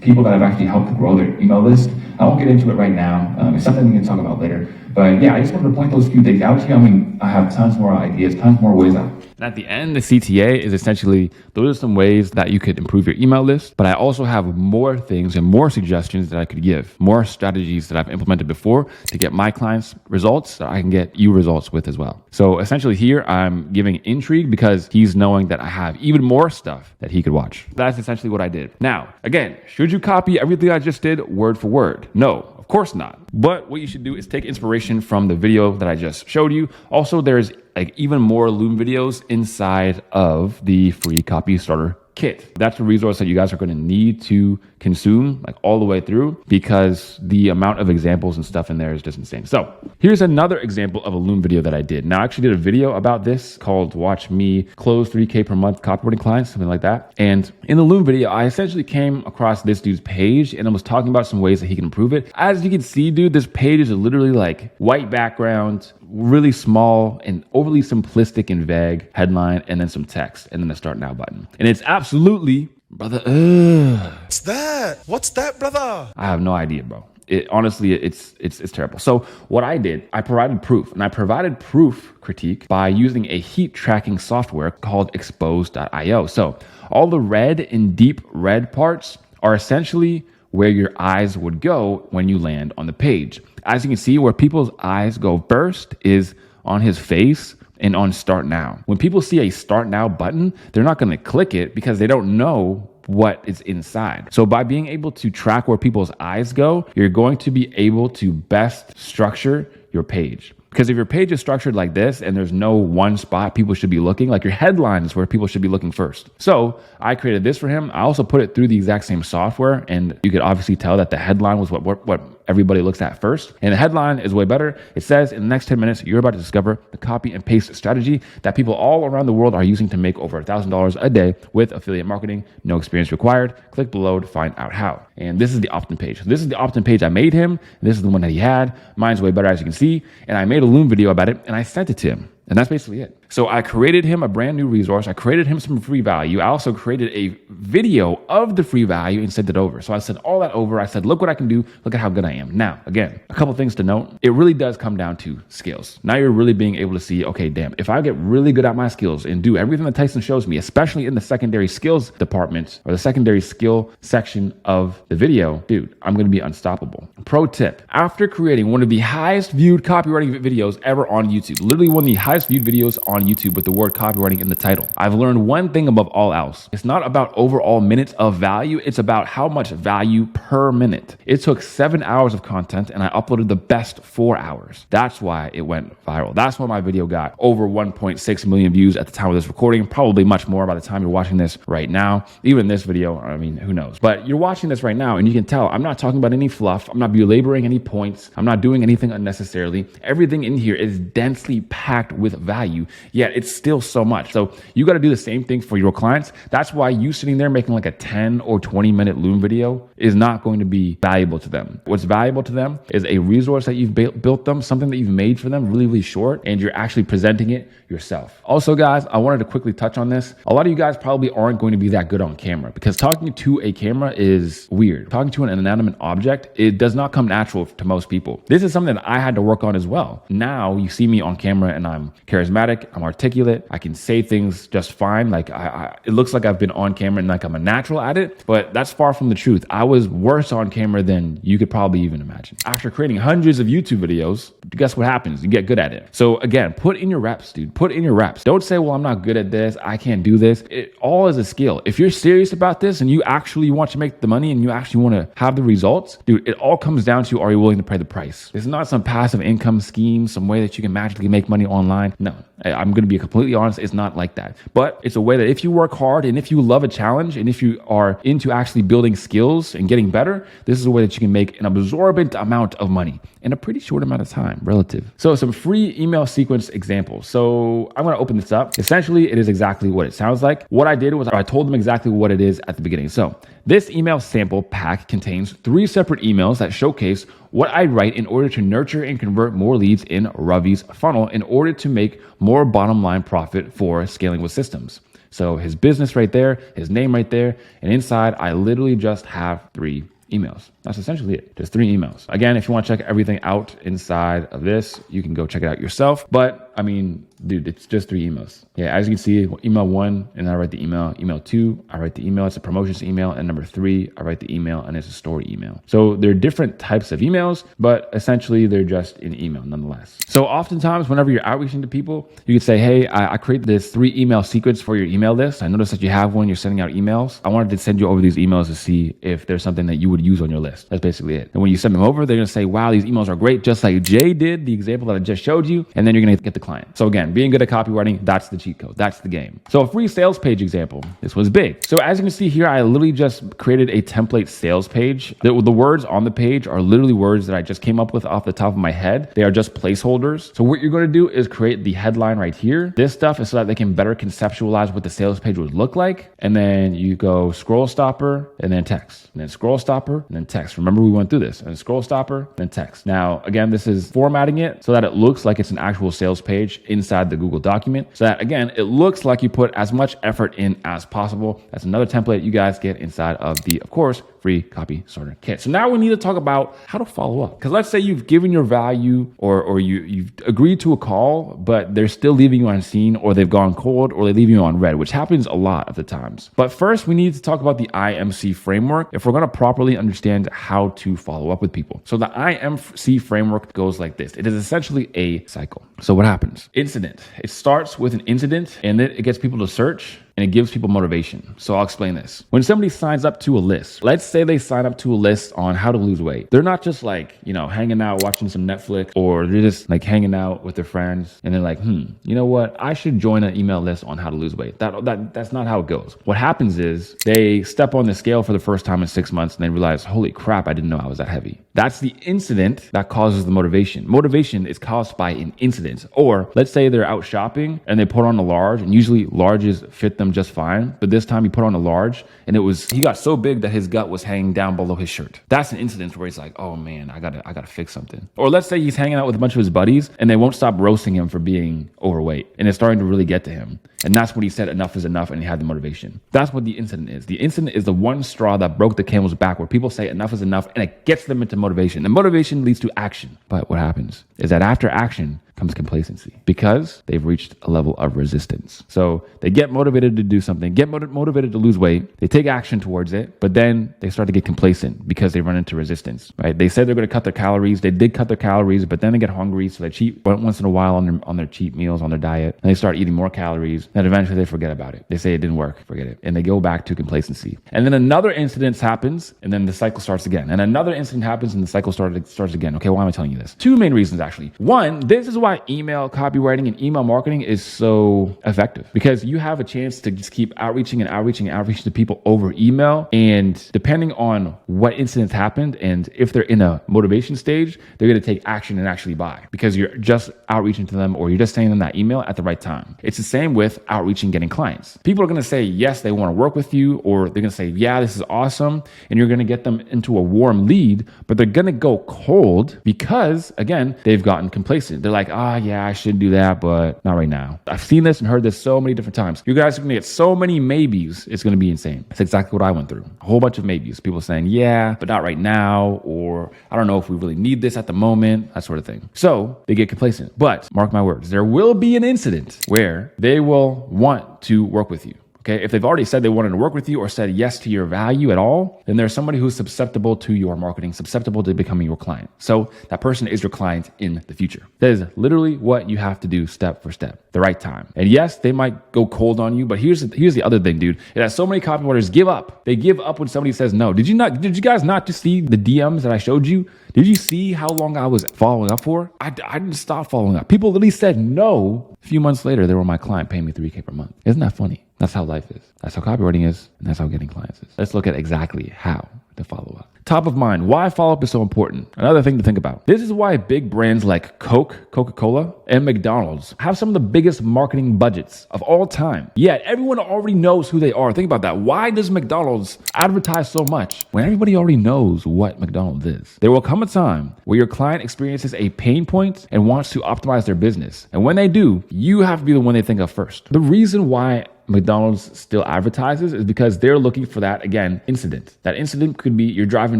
people that I've actually helped grow their email list. I won't get into it right now. It's something we can talk about later. But yeah, I just wanted to point those few things out to you. I mean, I have tons more ideas, tons more ways out. And at the end, the CTA is essentially, those are some ways that you could improve your email list. But I also have more things and more suggestions that I could give, more strategies that I've implemented before to get my clients results that I can get you results with as well. So essentially here, I'm giving intrigue because he's knowing that I have even more stuff that he could watch. That's essentially what I did. Now, again, should you copy everything I just did word for word? No. Of course not. But what you should do is take inspiration from the video that I just showed you. Also, there's like even more Loom videos inside of the free copy starter kit. That's a resource that you guys are going to need to consume like all the way through, because the amount of examples and stuff in there is just insane. So here's another example of a Loom video that I did. Now I actually did a video about this called Watch Me Close 3K per month copywriting clients, something like that. And in the Loom video, I essentially came across this dude's page and I was talking about some ways that he can improve it. As you can see, dude, this page is literally like white background, really small and overly simplistic and vague headline, and then some text, and then the start now button. And it's absolutely, brother, What's that? What's that, brother? I have no idea, bro. Honestly, it's terrible. So what I did, I provided proof, and I provided proof critique by using a heat tracking software called expose.io. So all the red and deep red parts are essentially where your eyes would go when you land on the page. As you can see, where people's eyes go first is on his face and on start now. When people see a start now button, they're not going to click it because they don't know what is inside. So by being able to track where people's eyes go, you're going to be able to best structure your page. Because if your page is structured like this and there's no one spot people should be looking, like your headline is where people should be looking first. So I created this for him. I also put it through the exact same software, and you could obviously tell that the headline was what everybody looks at first. And the headline is way better. It says, in the next 10 minutes, you're about to discover the copy and paste strategy that people all around the world are using to make over $1,000 a day with affiliate marketing. No experience required. Click below to find out how. And this is the opt-in page. This is the opt-in page I made him. This is the one that he had. Mine's way better, as you can see. And I made a Loom video about it and I sent it to him. And that's basically it. So I created him a brand new resource. I created him some free value. I also created a video of the free value and sent it over. So I sent all that over. I said, look what I can do. Look at how good I am. Now, again, a couple things to note. It really does come down to skills. Now you're really being able to see, okay, damn, if I get really good at my skills and do everything that Tyson shows me, especially in the secondary skills department or the secondary skill section of the video, dude, I'm going to be unstoppable. Pro tip, after creating one of the highest viewed copywriting videos ever on YouTube, literally one of the highest viewed videos on YouTube with the word copywriting in the title, I've learned one thing above all else. It's not about overall minutes of value. It's about how much value per minute. It took 7 hours of content and I uploaded the best 4 hours. That's why it went viral. That's why my video got over 1.6 million views at the time of this recording, probably much more by the time you're watching this right now. Even this video, I mean, who knows? But you're watching this right now and you can tell I'm not talking about any fluff. I'm not belaboring any points. I'm not doing anything unnecessarily. Everything in here is densely packed with value, yet it's still so much. So you got to do the same thing for your clients. That's why you sitting there making like a 10 or 20 minute Loom video is not going to be valuable to them. What's valuable to them is a resource that you've built them, something that you've made for them really, really short, and you're actually presenting it yourself. Also, guys, I wanted to quickly touch on this. A lot of you guys probably aren't going to be that good on camera because talking to a camera is weird. Talking to an inanimate object, it does not come natural to most people. This is something that I had to work on as well. Now you see me on camera and I'm charismatic, I'm articulate, I can say things just fine. Like it looks like I've been on camera and like I'm a natural at it, but that's far from the truth. I was worse on camera than you could probably even imagine. After creating hundreds of YouTube videos, guess what happens? You get good at it. So again, put in your reps, dude. Put in your reps. Don't say, well, I'm not good at this. I can't do this. It all is a skill. If you're serious about this and you actually want to make the money and you actually want to have the results, dude, it all comes down to, are you willing to pay the price? It's not some passive income scheme, some way that you can magically make money online. No, I'm going to be completely honest. It's not like that, but it's a way that if you work hard and if you love a challenge and if you are into actually building skills and getting better, this is a way that you can make an absorbent amount of money in a pretty short amount of time, relative. So some free email sequence examples. So I'm going to open this up. Essentially, it is exactly what it sounds like. What I did was I told them exactly what it is at the beginning. So this email sample pack contains 3 separate emails that showcase what I write in order to nurture and convert more leads in Ravi's funnel in order to make more bottom line profit for scaling with systems. So his business right there, his name right there, and inside I literally just have 3 emails. That's essentially it. Just 3 emails. Again, if you want to check everything out inside of this, you can go check it out yourself. But I mean, dude, it's just 3 emails. Yeah, as you can see, email 1, and I write the email. Email 2, I write the email. It's a promotions email. And number 3, I write the email, and it's a story email. So they're different types of emails, but essentially they're just an email nonetheless. So oftentimes, whenever you're outreaching to people, you could say, hey, I created this 3 email sequence for your email list. I noticed that you have one, you're sending out emails. I wanted to send you over these emails to see if there's something that you would use on your list. That's basically it. And when you send them over, they're going to say, wow, these emails are great, just like Jay did, the example that I just showed you. And then you're going to get the client. So again, being good at copywriting, that's the cheat code. That's the game. So a free sales page example, this was big. So as you can see here, I literally just created a template sales page. The words on the page are literally words that I just came up with off the top of my head. They are just placeholders. So what you're going to do is create the headline right here. This stuff is so that they can better conceptualize what the sales page would look like. And then you go scroll stopper and then text, and then scroll stopper and then text. Remember, we went through this, and then scroll stopper, then text. Now, again, this is formatting it so that it looks like it's an actual sales page inside the Google document. So that, again, it looks like you put as much effort in as possible. That's another template you guys get inside of the, of course, free copy starter kit. So now we need to talk about how to follow up. Because let's say you've given your value or you've agreed to a call, but they're still leaving you unseen, or they've gone cold, or they leave you on red, which happens a lot of the times. But first, we need to talk about the IMC framework if we're going to properly understand how to follow up with people. So the IMC framework goes like this. It is essentially a cycle. So what happens? Incident. It starts with an incident, and then it gets people to search, and it gives people motivation. So I'll explain this. When somebody signs up to a list, let's say they sign up to a list on how to lose weight. They're not just like, hanging out, watching some Netflix, or they're just like hanging out with their friends and they're like, you know what? I should join an email list on how to lose weight. That's not how it goes. What happens is they step on the scale for the first time in 6 months and they realize, holy crap, I didn't know I was that heavy. That's the incident that causes the motivation. Motivation is caused by an incident. Or let's say they're out shopping and they put on a large, and usually larges fit them just fine. But this time he put on a large and he got so big that his gut was hanging down below his shirt. That's an incident where he's like, oh man, I gotta fix something. Or let's say he's hanging out with a bunch of his buddies and they won't stop roasting him for being overweight. And it's starting to really get to him. And that's when he said enough is enough and he had the motivation. That's what the incident is. The incident is the one straw that broke the camel's back, where people say enough is enough and it gets them into motivation. And motivation leads to action. But what happens is that after action comes complacency, because they've reached a level of resistance. So they get motivated to do something, get motivated to lose weight. They take action towards it, but then they start to get complacent because they run into resistance, right? They said they're going to cut their calories. They did cut their calories, but then they get hungry. So they cheat once in a while on their cheat meals, on their diet, and they start eating more calories. And eventually they forget about it. They say it didn't work, forget it. And they go back to complacency. And then another incident happens, and then the cycle starts again. And another incident happens, and the cycle starts again. Okay, why am I telling you this? Two main reasons, actually. One, this is why email copywriting and email marketing is so effective, because you have a chance to just keep outreaching to people over email. And depending on what incidents happened, and if they're in a motivation stage, they're going to take action and actually buy, because you're just outreaching to them, or you're just sending them that email at the right time. It's the same with outreaching, getting clients. People are going to say, yes, they want to work with you, or they're going to say, yeah, this is awesome. And you're going to get them into a warm lead, but they're going to go cold because, again, they've gotten complacent. They're like, yeah, I should do that, but not right now. I've seen this and heard this so many different times. You guys are going to get so many maybes. It's going to be insane. That's exactly what I went through. A whole bunch of maybes. People saying, yeah, but not right now, or I don't know if we really need this at the moment, that sort of thing. So they get complacent. But mark my words, there will be an incident where they will want to work with you. Okay, if they've already said they wanted to work with you or said yes to your value at all, then there's somebody who's susceptible to your marketing, susceptible to becoming your client. So that person is your client in the future. That is literally what you have to do step for step, the right time. And yes, they might go cold on you, but here's the other thing, dude. Is that so many copywriters give up. They give up when somebody says no. Did you guys not just see the DMs that I showed you? Did you see how long I was following up for? I didn't stop following up. People literally said no. A few months later, they were my client, paying me $3,000 per month. Isn't that funny? That's how life is. That's how copywriting is. And that's how getting clients is. Let's look at exactly how to follow up. Top of mind, why follow-up is so important. Another thing to think about. This is why big brands like Coca-Cola, and McDonald's have some of the biggest marketing budgets of all time. Yet everyone already knows who they are. Think about that. Why does McDonald's advertise so much when everybody already knows what McDonald's is? There will come a time where your client experiences a pain point and wants to optimize their business. And when they do, you have to be the one they think of first. The reason why McDonald's still advertises is because they're looking for that, again, incident. That incident could be you're driving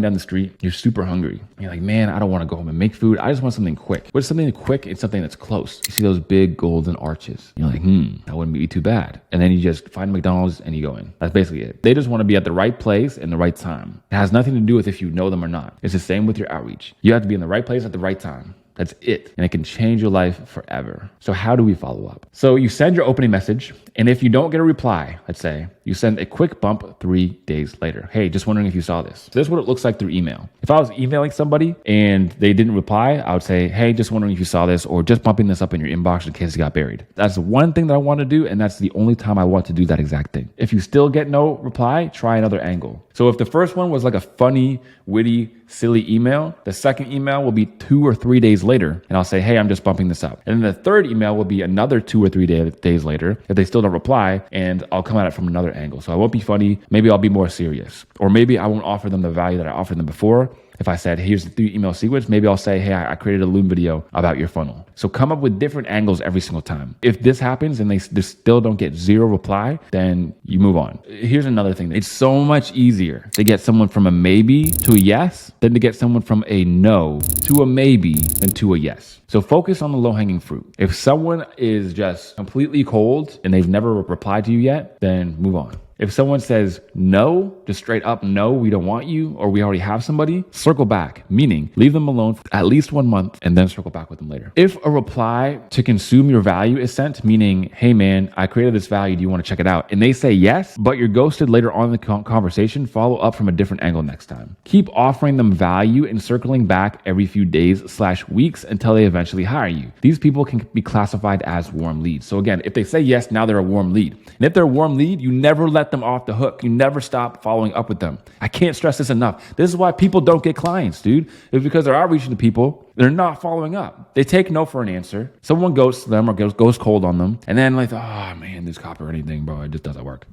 down the street, you're super hungry. You're like, man, I don't want to go home and make food. I just want something quick. But something quick is something that's close. You see those big golden arches. You're like, that wouldn't be too bad. And then you just find McDonald's and you go in. That's basically it. They just want to be at the right place in the right time. It has nothing to do with if you know them or not. It's the same with your outreach. You have to be in the right place at the right time. That's it. And it can change your life forever. So how do we follow up? So you send your opening message, and if you don't get a reply, let's say, You send a quick bump 3 days later. Hey, just wondering if you saw this. So this is what it looks like through email. If I was emailing somebody and they didn't reply, I would say, hey, just wondering if you saw this, or just bumping this up in your inbox in case it got buried. That's one thing that I want to do, and that's the only time I want to do that exact thing. If you still get no reply, try another angle. So if the first one was like a funny, witty, silly email, the second email will be 2 or 3 days later, and I'll say, hey, I'm just bumping this up. And then the third email will be another 2 or 3 days later if they still don't reply, and I'll come at it from another angle. So I won't be funny. Maybe I'll be more serious, or maybe I won't offer them the value that I offered them before. If I said, here's the 3 email sequence, maybe I'll say, hey, I created a Loom video about your funnel. So come up with different angles every single time. If this happens and they still don't get 0 reply, then you move on. Here's another thing. It's so much easier to get someone from a maybe to a yes than to get someone from a no to a maybe than to a yes. So focus on the low-hanging fruit. If someone is just completely cold and they've never replied to you yet, then move on. If someone says no, just straight up no, we don't want you, or we already have somebody, circle back, meaning leave them alone for at least 1 month and then circle back with them later. If a reply to consume your value is sent, meaning, hey man, I created this value, do you want to check it out? And they say yes, but you're ghosted later on in the conversation, follow up from a different angle next time. Keep offering them value and circling back every few days/weeks until they eventually hire you. These people can be classified as warm leads. So again, if they say yes, now they're a warm lead. And if they're a warm lead, you never let them off the hook. You never stop following up with them. I can't stress this enough. This is why people don't get clients, dude. It's because they're outreaching to people. They're not following up. They take no for an answer. Someone goes to them or goes cold on them. And then like, oh man, this copywriting thing, bro, it just doesn't work.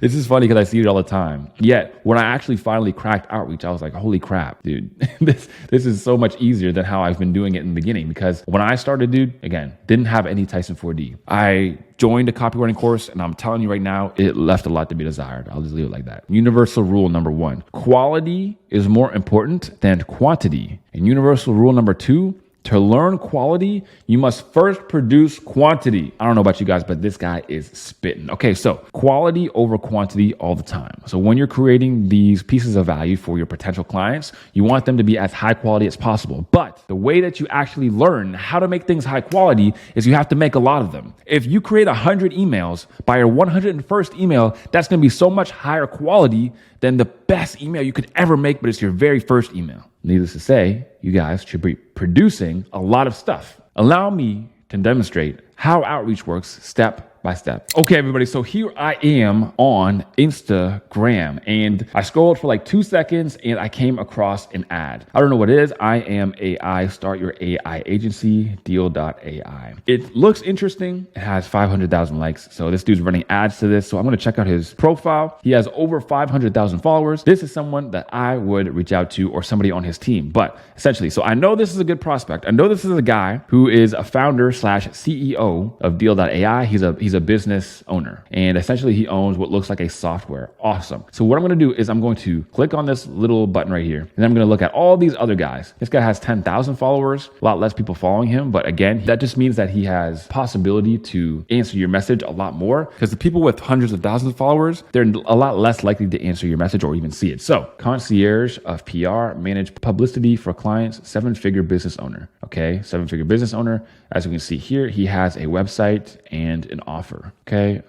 This is funny because I see it all the time. Yet when I actually finally cracked outreach, I was like, holy crap, dude, this is so much easier than how I've been doing it in the beginning. Because when I started, dude, again, didn't have any Tyson 4D. I joined a copywriting course, and I'm telling you right now, it left a lot to be desired. I'll just leave it like that. Universal rule number 1, quality is more important than quantity. And universal rule number 2, to learn quality, you must first produce quantity. I don't know about you guys, but this guy is spitting. Okay, so quality over quantity all the time. So when you're creating these pieces of value for your potential clients, you want them to be as high quality as possible. But the way that you actually learn how to make things high quality is you have to make a lot of them. If you create 100 emails, by your 101st email, that's going to be so much higher quality than the best email you could ever make, but it's your very first email. Needless to say, you guys should be producing a lot of stuff. Allow me to demonstrate how outreach works step by step. Okay, everybody, so here I am on Instagram, and I scrolled for like 2 seconds and I came across an ad. I don't know what it is. I am AI, start your AI agency, deal.ai. It looks interesting. It has 500,000 likes. So this dude's running ads to this. So I'm going to check out his profile. He has over 500,000 followers. This is someone that I would reach out to, or somebody on his team. But essentially, so I know this is a good prospect. I know this is a guy who is a founder / CEO of deal.ai. He's a business owner, and essentially he owns what looks like a software. Awesome. So what I'm going to do is I'm going to click on this little button right here, and I'm going to look at all these other guys. This guy has 10,000 followers, a lot less people following him. But again, that just means that he has possibility to answer your message a lot more, because the people with hundreds of thousands of followers, they're a lot less likely to answer your message or even see it. So concierge of PR, manage publicity for clients, 7-figure business owner. Okay. 7-figure business owner. As we can see here, he has a website and an offer. Okay.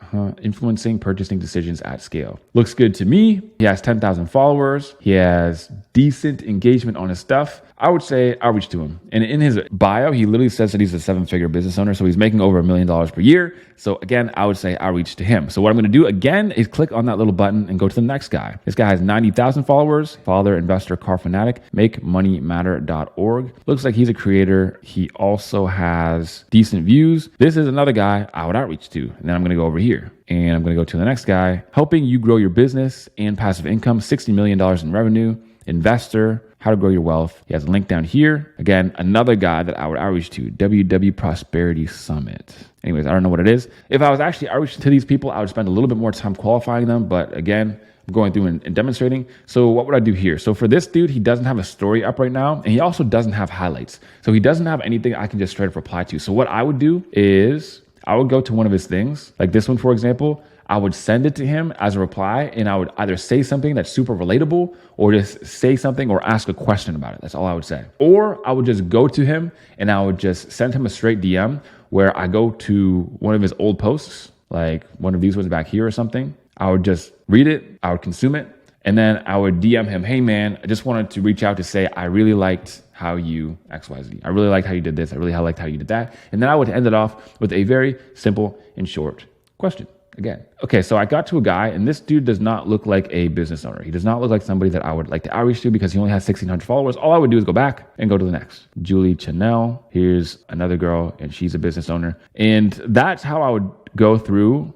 Influencing purchasing decisions at scale. Looks good to me. He has 10,000 followers. He has decent engagement on his stuff. I would say outreach to him. And in his bio, he literally says that he's a 7-figure business owner. So he's making over $1 million per year. So again, I would say outreach to him. So what I'm going to do again is click on that little button and go to the next guy. This guy has 90,000 followers, father, investor, car fanatic, makemoneymatter.org. Looks like he's a creator. He also has decent views. This is another guy I would outreach to. And then I'm going to go over here. And I'm going to go to the next guy, helping you grow your business and passive income, $60 million in revenue, investor, how to grow your wealth. He has a link down here. Again, another guy that I would outreach to, WW Prosperity Summit. Anyways, I don't know what it is. If I was actually outreaching to these people, I would spend a little bit more time qualifying them. But again, I'm going through and demonstrating. So what would I do here? So for this dude, he doesn't have a story up right now. And he also doesn't have highlights. So he doesn't have anything I can just straight up reply to. So what I would do is I would go to one of his things, like this one, for example. I would send it to him as a reply, and I would either say something that's super relatable or just say something or ask a question about it. That's all I would say. Or I would just go to him and I would just send him a straight DM where I go to one of his old posts like one of these ones back here or something, I would just read it, I would consume it, and then I would DM him, hey man, I just wanted to reach out to say I really liked how you XYZ. I really liked how you did this. I really liked how you did that. And then I would end it off with a very simple and short question. Again, okay, so I got to a guy, and this dude does not look like a business owner. He does not look like somebody that I would like to outreach to because he only has 1,600 followers. All I would do is go back and go to the next. Julie Chanel, here's another girl, and she's a business owner. And that's how I would go through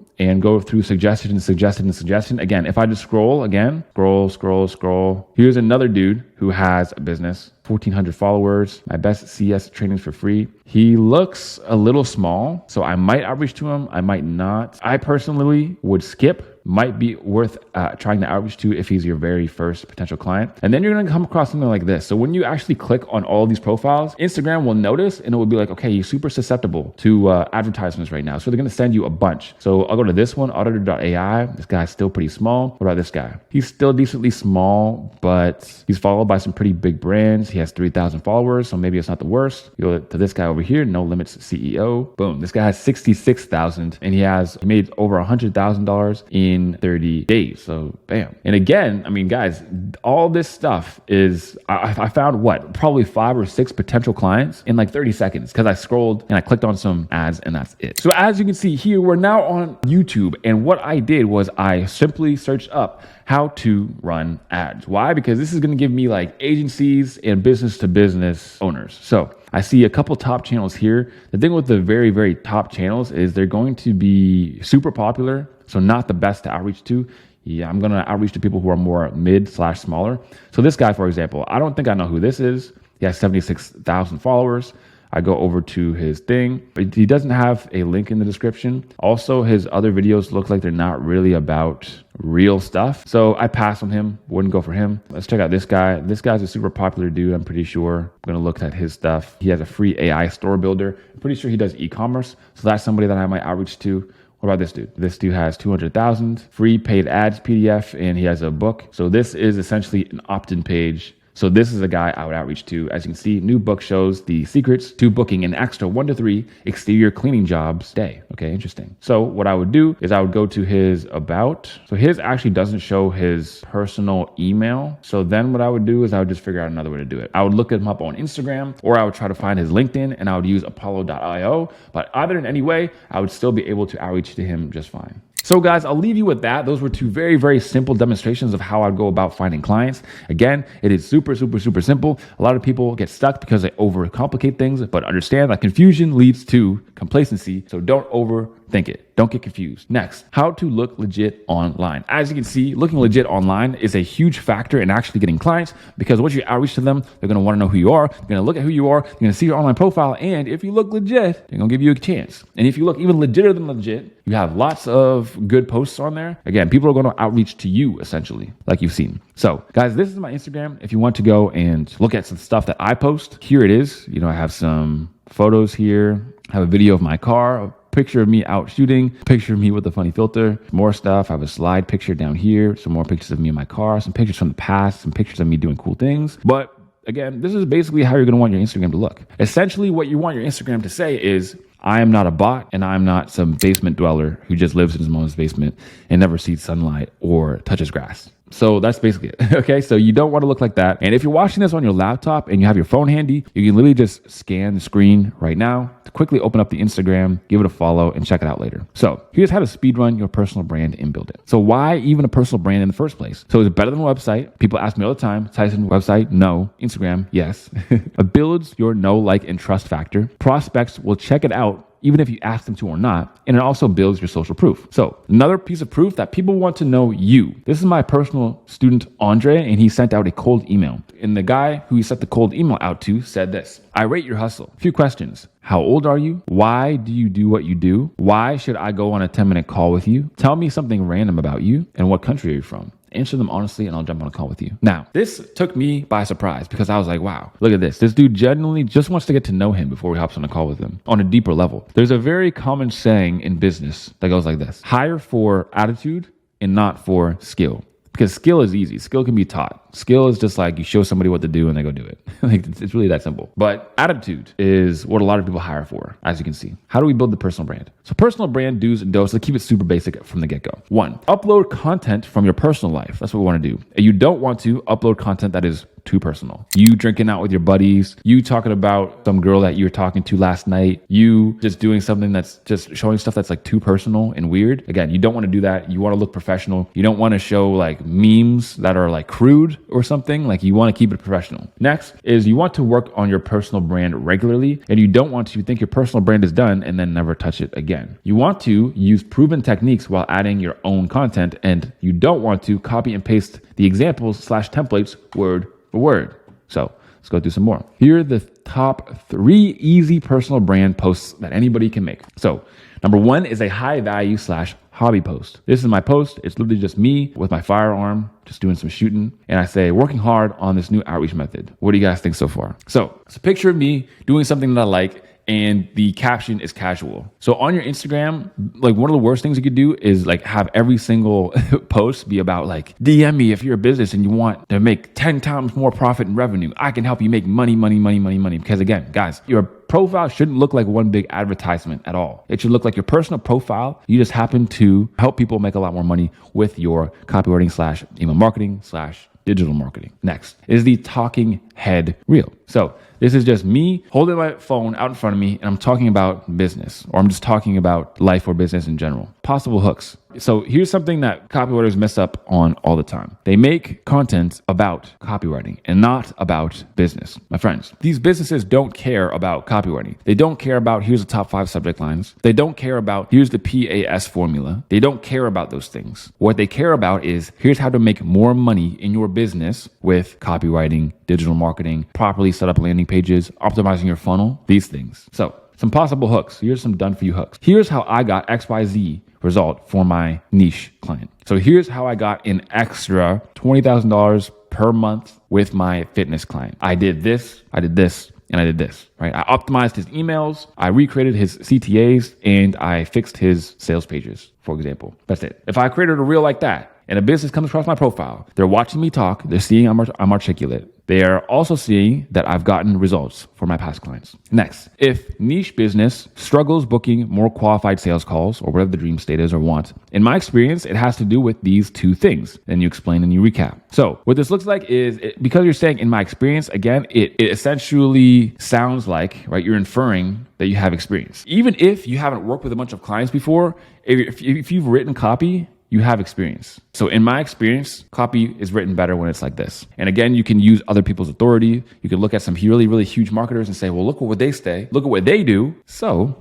suggestion and suggestion and suggestion. Again, if I just scroll again, scroll. Here's another dude who has a business, 1,400 followers. My best CS trainings for free. He looks a little small, so I might outreach to him. I might not. I personally would skip. Might be worth trying to outreach to if he's your very first potential client. And then you're going to come across something like this. So when you actually click on all these profiles, Instagram will notice and it will be like, okay, you're super susceptible to advertisements right now. So they're going to send you a bunch. So I'll go to this one, auditor.ai. This guy's still pretty small. What about this guy? He's still decently small, but he's followed by some pretty big brands. He has 3,000 followers, so maybe it's not the worst. You go to this guy over here, No Limits CEO. Boom. This guy has 66,000 and he made over $100,000 in 30 days. So bam. And again, I mean, guys, all this stuff is, I found probably 5 or 6 potential clients in like 30 seconds because I scrolled and I clicked on some ads and that's it. So as you can see here, we're now on YouTube. And what I did was I simply searched up how to run ads. Why? Because this is going to give me like agencies and business to business owners. So I see a couple top channels here. The thing with the very, very top channels is they're going to be super popular. So not the best to outreach to. Yeah, I'm going to outreach to people who are more mid/smaller. So this guy, for example, I don't think I know who this is. He has 76,000 followers. I go over to his thing, but he doesn't have a link in the description. Also, his other videos look like they're not really about real stuff. So I passed on him, wouldn't go for him. Let's check out this guy. This guy's a super popular dude, I'm pretty sure. I'm gonna look at his stuff. He has a free AI store builder. I'm pretty sure he does e-commerce. So that's somebody that I might outreach to. What about this dude? This dude has 200,000 free paid ads PDF, and he has a book. So this is essentially an opt-in page. So this is a guy I would outreach to. As you can see, new book shows the secrets to booking an extra 1 to 3 exterior cleaning jobs a day. Okay, interesting. So what I would do is I would go to his about. So his actually doesn't show his personal email. So then what I would do is I would just figure out another way to do it. I would look him up on Instagram, or I would try to find his LinkedIn and I would use apollo.io. But either in any way, I would still be able to outreach to him just fine. So guys, I'll leave you with that. Those were 2 very, very simple demonstrations of how I'd go about finding clients. Again, it is super, super, super simple. A lot of people get stuck because they overcomplicate things, but understand that confusion leads to complacency. So don't overthink it. Don't get confused. Next, how to look legit online. As you can see, looking legit online is a huge factor in actually getting clients, because once you outreach to them, they're going to want to know who you are. They're going to look at who you are. They're going to see your online profile. And if you look legit, they're going to give you a chance. And if you look even legitter than legit, you have lots of good posts on there. Again, people are going to outreach to you essentially, like you've seen. So guys, this is my Instagram. If you want to go and look at some stuff that I post, here it is. You know, I have some photos here. I have a video of my car, picture of me out shooting, picture of me with a funny filter, more stuff. I have a slide picture down here, some more pictures of me in my car, some pictures from the past, some pictures of me doing cool things. But again, this is basically how you're going to want your Instagram to look. Essentially, what you want your Instagram to say is, I am not a bot, and I'm not some basement dweller who just lives in his mom's basement and never sees sunlight or touches grass. So that's basically it. Okay, so you don't want to look like that. And if you're watching this on your laptop and you have your phone handy, you can literally just scan the screen right now to quickly open up the Instagram, give it a follow, and check it out later. So here's how to speedrun your personal brand and build it. So why even a personal brand in the first place? So is it better than a website? People ask me all the time. Tyson, website? No. Instagram? Yes. It builds your know, like, and trust factor. Prospects will check it out even if you ask them to or not. And it also builds your social proof. So another piece of proof that people want to know you. This is my personal student, Andre, and he sent out a cold email. And the guy who he sent the cold email out to said this: I rate your hustle. A few questions. How old are you? Why do you do what you do? Why should I go on a 10-minute call with you? Tell me something random about you. And what country are you from? Answer them honestly, and I'll jump on a call with you. Now, this took me by surprise because I was like, wow, look at this. This dude genuinely just wants to get to know him before he hops on a call with him on a deeper level. There's a very common saying in business that goes like this: hire for attitude and not for skill. because skill is easy. Skill can be taught. Skill is just like you show somebody what to do and they go do it. Like it's really that simple. But attitude is what a lot of people hire for, as you can see. How do we build the personal brand? So personal brand do's and don'ts. Let's keep it super basic from the get-go. 1, upload content from your personal life. That's what we want to do. And you don't want to upload content that is too personal. You drinking out with your buddies, you talking about some girl that you were talking to last night, you just doing something that's just showing stuff that's like too personal and weird. Again, you don't want to do that. You want to look professional. You don't want to show like memes that are like crude or something. Like you want to keep it professional. Next is you want to work on your personal brand regularly, and you don't want to think your personal brand is done and then never touch it again. You want to use proven techniques while adding your own content, and you don't want to copy and paste the examples/templates word for word. So let's go through some more. Here are the top 3 easy personal brand posts that anybody can make. So number 1 is a high value/hobby post. This is my post. It's literally just me with my firearm, just doing some shooting. And I say, working hard on this new outreach method. What do you guys think so far? So it's a picture of me doing something that I like, and the caption is casual. So on your Instagram, like one of the worst things you could do is like have every single post be about like, DM me if you're a business and you want to make 10 times more profit and revenue. I can help you make money. Because again, guys, your profile shouldn't look like one big advertisement at all. It should look like your personal profile. You just happen to help people make a lot more money with your copywriting/email marketing/digital marketing. Next is the talking head reel. So this is just me holding my phone out in front of me and I'm talking about business, or I'm just talking about life or business in general. Possible hooks. So here's something that copywriters mess up on all the time. They make content about copywriting and not about business. My friends, these businesses don't care about copywriting. They don't care about here's the top 5 subject lines. They don't care about here's the PAS formula. They don't care about those things. What they care about is here's how to make more money in your business with copywriting, digital marketing, properly set up landing pages, optimizing your funnel, these things. So some possible hooks. Here's some done for you hooks. Here's how I got XYZ result for my niche client. So here's how I got an extra $20,000 per month with my fitness client. I did this, and I did this, right? I optimized his emails, I recreated his CTAs, and I fixed his sales pages, for example. That's it. If I created a reel like that, and a business comes across my profile, they're watching me talk, they're seeing I'm articulate. They are also seeing that I've gotten results for my past clients. Next, if niche business struggles booking more qualified sales calls, or whatever the dream state is or want, in my experience, it has to do with these 2 things. Then you explain and you recap. So what this looks like is, because you're saying in my experience, again, it essentially sounds like, right, you're inferring that you have experience. Even if you haven't worked with a bunch of clients before, if you've written copy, you have experience. So in my experience, copy is written better when it's like this. And again, you can use other people's authority. You can look at some really, really huge marketers and say, well, look at what they say. Look at what they do. So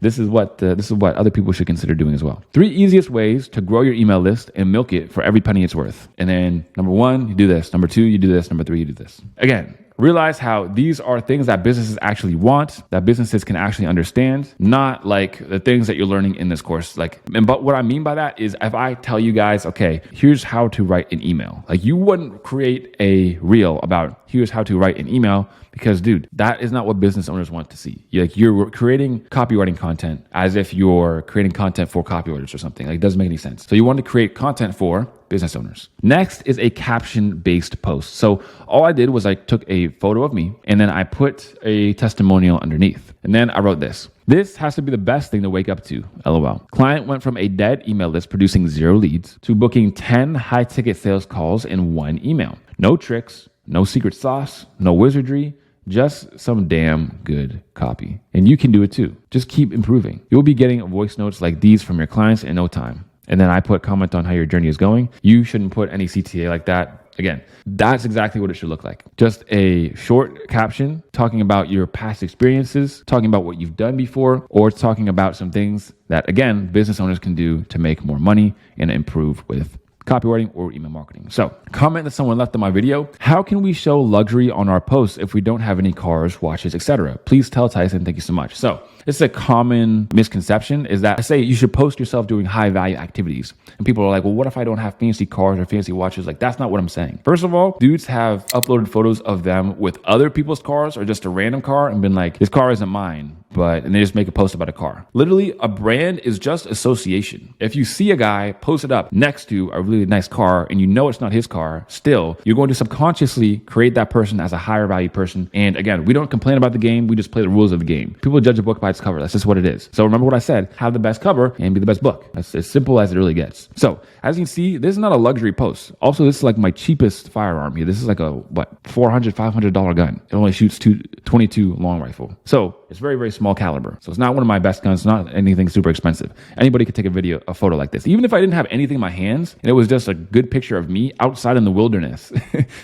this is what other people should consider doing as well. 3 easiest ways to grow your email list and milk it for every penny it's worth. And then number 1, you do this. Number 2, you do this. Number 3, you do this. Again, realize how these are things that businesses actually want, that businesses can actually understand, not like the things that you're learning in this course. But what I mean by that is if I tell you guys, okay, here's how to write an email. Like you wouldn't create a reel about here's how to write an email because, dude, that is not what business owners want to see. You're creating copywriting content as if you're creating content for copywriters or something. Like it doesn't make any sense. So you want to create content for business owners. Next is a caption-based post. So all I did was I took a photo of me and then I put a testimonial underneath. And then I wrote this. This has to be the best thing to wake up to, LOL. Client went from a dead email list producing 0 leads to booking 10 high-ticket sales calls in 1 email. No tricks, no secret sauce, no wizardry, just some damn good copy. And you can do it too. Just keep improving. You'll be getting voice notes like these from your clients in no time. And then I put comment on how your journey is going. You shouldn't put any CTA like that. Again, that's exactly what it should look like. Just a short caption talking about your past experiences, talking about what you've done before, or talking about some things that, again, business owners can do to make more money and improve with copywriting or email marketing. So comment that someone left on my video. How can we show luxury on our posts if we don't have any cars, watches, etc.? Please tell Tyson. Thank you so much. So It's a common misconception is that I say you should post yourself doing high value activities. And people are like, well, what if I don't have fancy cars or fancy watches? Like, that's not what I'm saying. First of all, dudes have uploaded photos of them with other people's cars or just a random car and been like, this car isn't mine. And they just make a post about a car. Literally, a brand is just association. If you see a guy post it up next to a really nice car and you know it's not his car, still, you're going to subconsciously create that person as a higher value person. And again, we don't complain about the game. We just play the rules of the game. People judge a book by its cover. That's just what it is. So remember what I said, have the best cover and be the best book. That's as simple as it really gets. So as you can see, this is not a luxury post. Also, this is like my cheapest firearm here. This is like a, $400, $500 gun. It only shoots 22 long rifle. So it's very, very small caliber. So it's not one of my best guns. It's not anything super expensive. Anybody could take a photo like this. Even if I didn't have anything in my hands and it was just a good picture of me outside in the wilderness,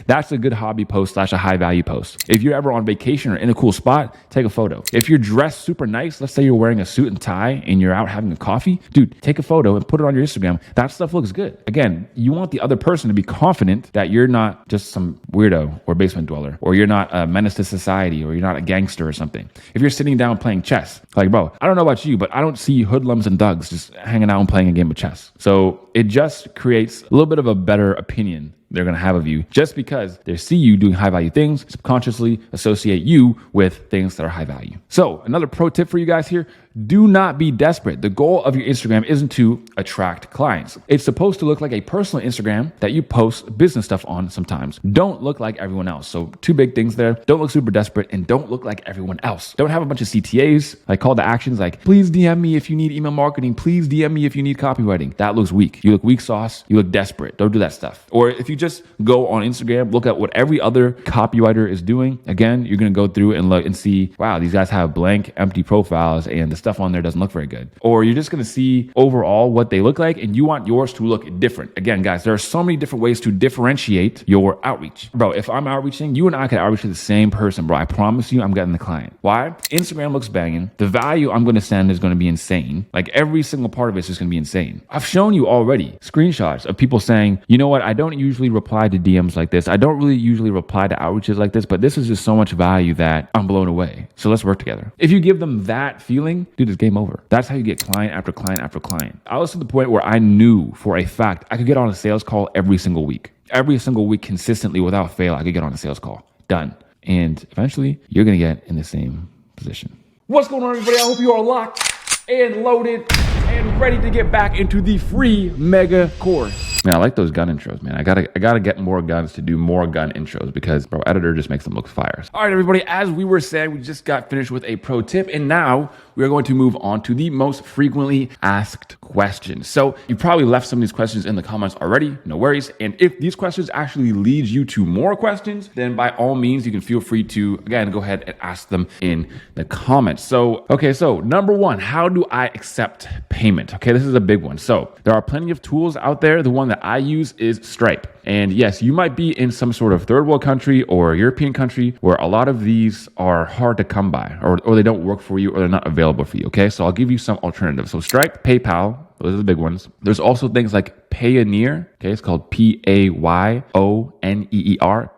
that's a good hobby post / a high value post. If you're ever on vacation or in a cool spot, take a photo. If you're dressed super nice, let's say you're wearing a suit and tie and you're out having a coffee, dude, take a photo and put it on your Instagram. That stuff looks good. Again, you want the other person to be confident that you're not just some weirdo or basement dweller, or you're not a menace to society, or you're not a gangster or something. If you're sitting down playing chess, like, bro, I don't know about you, but I don't see hoodlums and thugs just hanging out and playing a game of chess. So it just creates a little bit of a better opinion they're going to have of you just because they see you doing high value things, subconsciously associate you with things that are high value. So another pro tip for you guys here, do not be desperate. The goal of your Instagram isn't to attract clients. It's supposed to look like a personal Instagram that you post business stuff on sometimes. Don't look like everyone else. So two big things there. Don't look super desperate and don't look like everyone else. Don't have a bunch of CTAs, like call to actions like, please DM me if you need email marketing. Please DM me if you need copywriting. That looks weak. You look weak sauce. You look desperate. Don't do that stuff. Or if you just go on Instagram, look at what every other copywriter is doing. Again, you're going to go through and look and see, wow, these guys have blank, empty profiles and the stuff on there doesn't look very good. Or you're just going to see overall what they look like and you want yours to look different. Again, guys, there are so many different ways to differentiate your outreach. Bro, if I'm outreaching, you and I could outreach to the same person, bro. I promise you I'm getting the client. Why? Instagram looks banging. The value I'm going to send is going to be insane. Like every single part of it is just going to be insane. I've shown you already screenshots of people saying, you know what? I don't usually reply to DMs like this. I don't really usually reply to outreaches like this, but this is just so much value that I'm blown away. So let's work together. If you give them that feeling, dude, it's game over. That's how you get client after client after client. I was to the point where I knew for a fact I could get on a sales call every single week. Every single week consistently without fail, I could get on a sales call. Done. And eventually you're going to get in the same position. What's going on, everybody? I hope you are locked and loaded and ready to get back into the free mega course. Man, I like those gun intros, man. I gotta get more guns to do more gun intros because, bro, editor just makes them look fire. All right, everybody, as we were saying, we just got finished with a pro tip, and now we are going to move on to the most frequently asked questions. So you probably left some of these questions in the comments already, no worries. And if these questions actually lead you to more questions, then by all means, you can feel free to, again, go ahead and ask them in the comments. So, okay, so number one, how do I accept payment? Okay, this is a big one. So there are plenty of tools out there. The one that I use is Stripe. And yes, you might be in some sort of third world country or European country where a lot of these are hard to come by or they don't work for you or they're not available for you. Okay, so I'll give you some alternatives. So Stripe, PayPal, those are the big ones. There's also things like Payoneer. Okay, it's called Payoneer,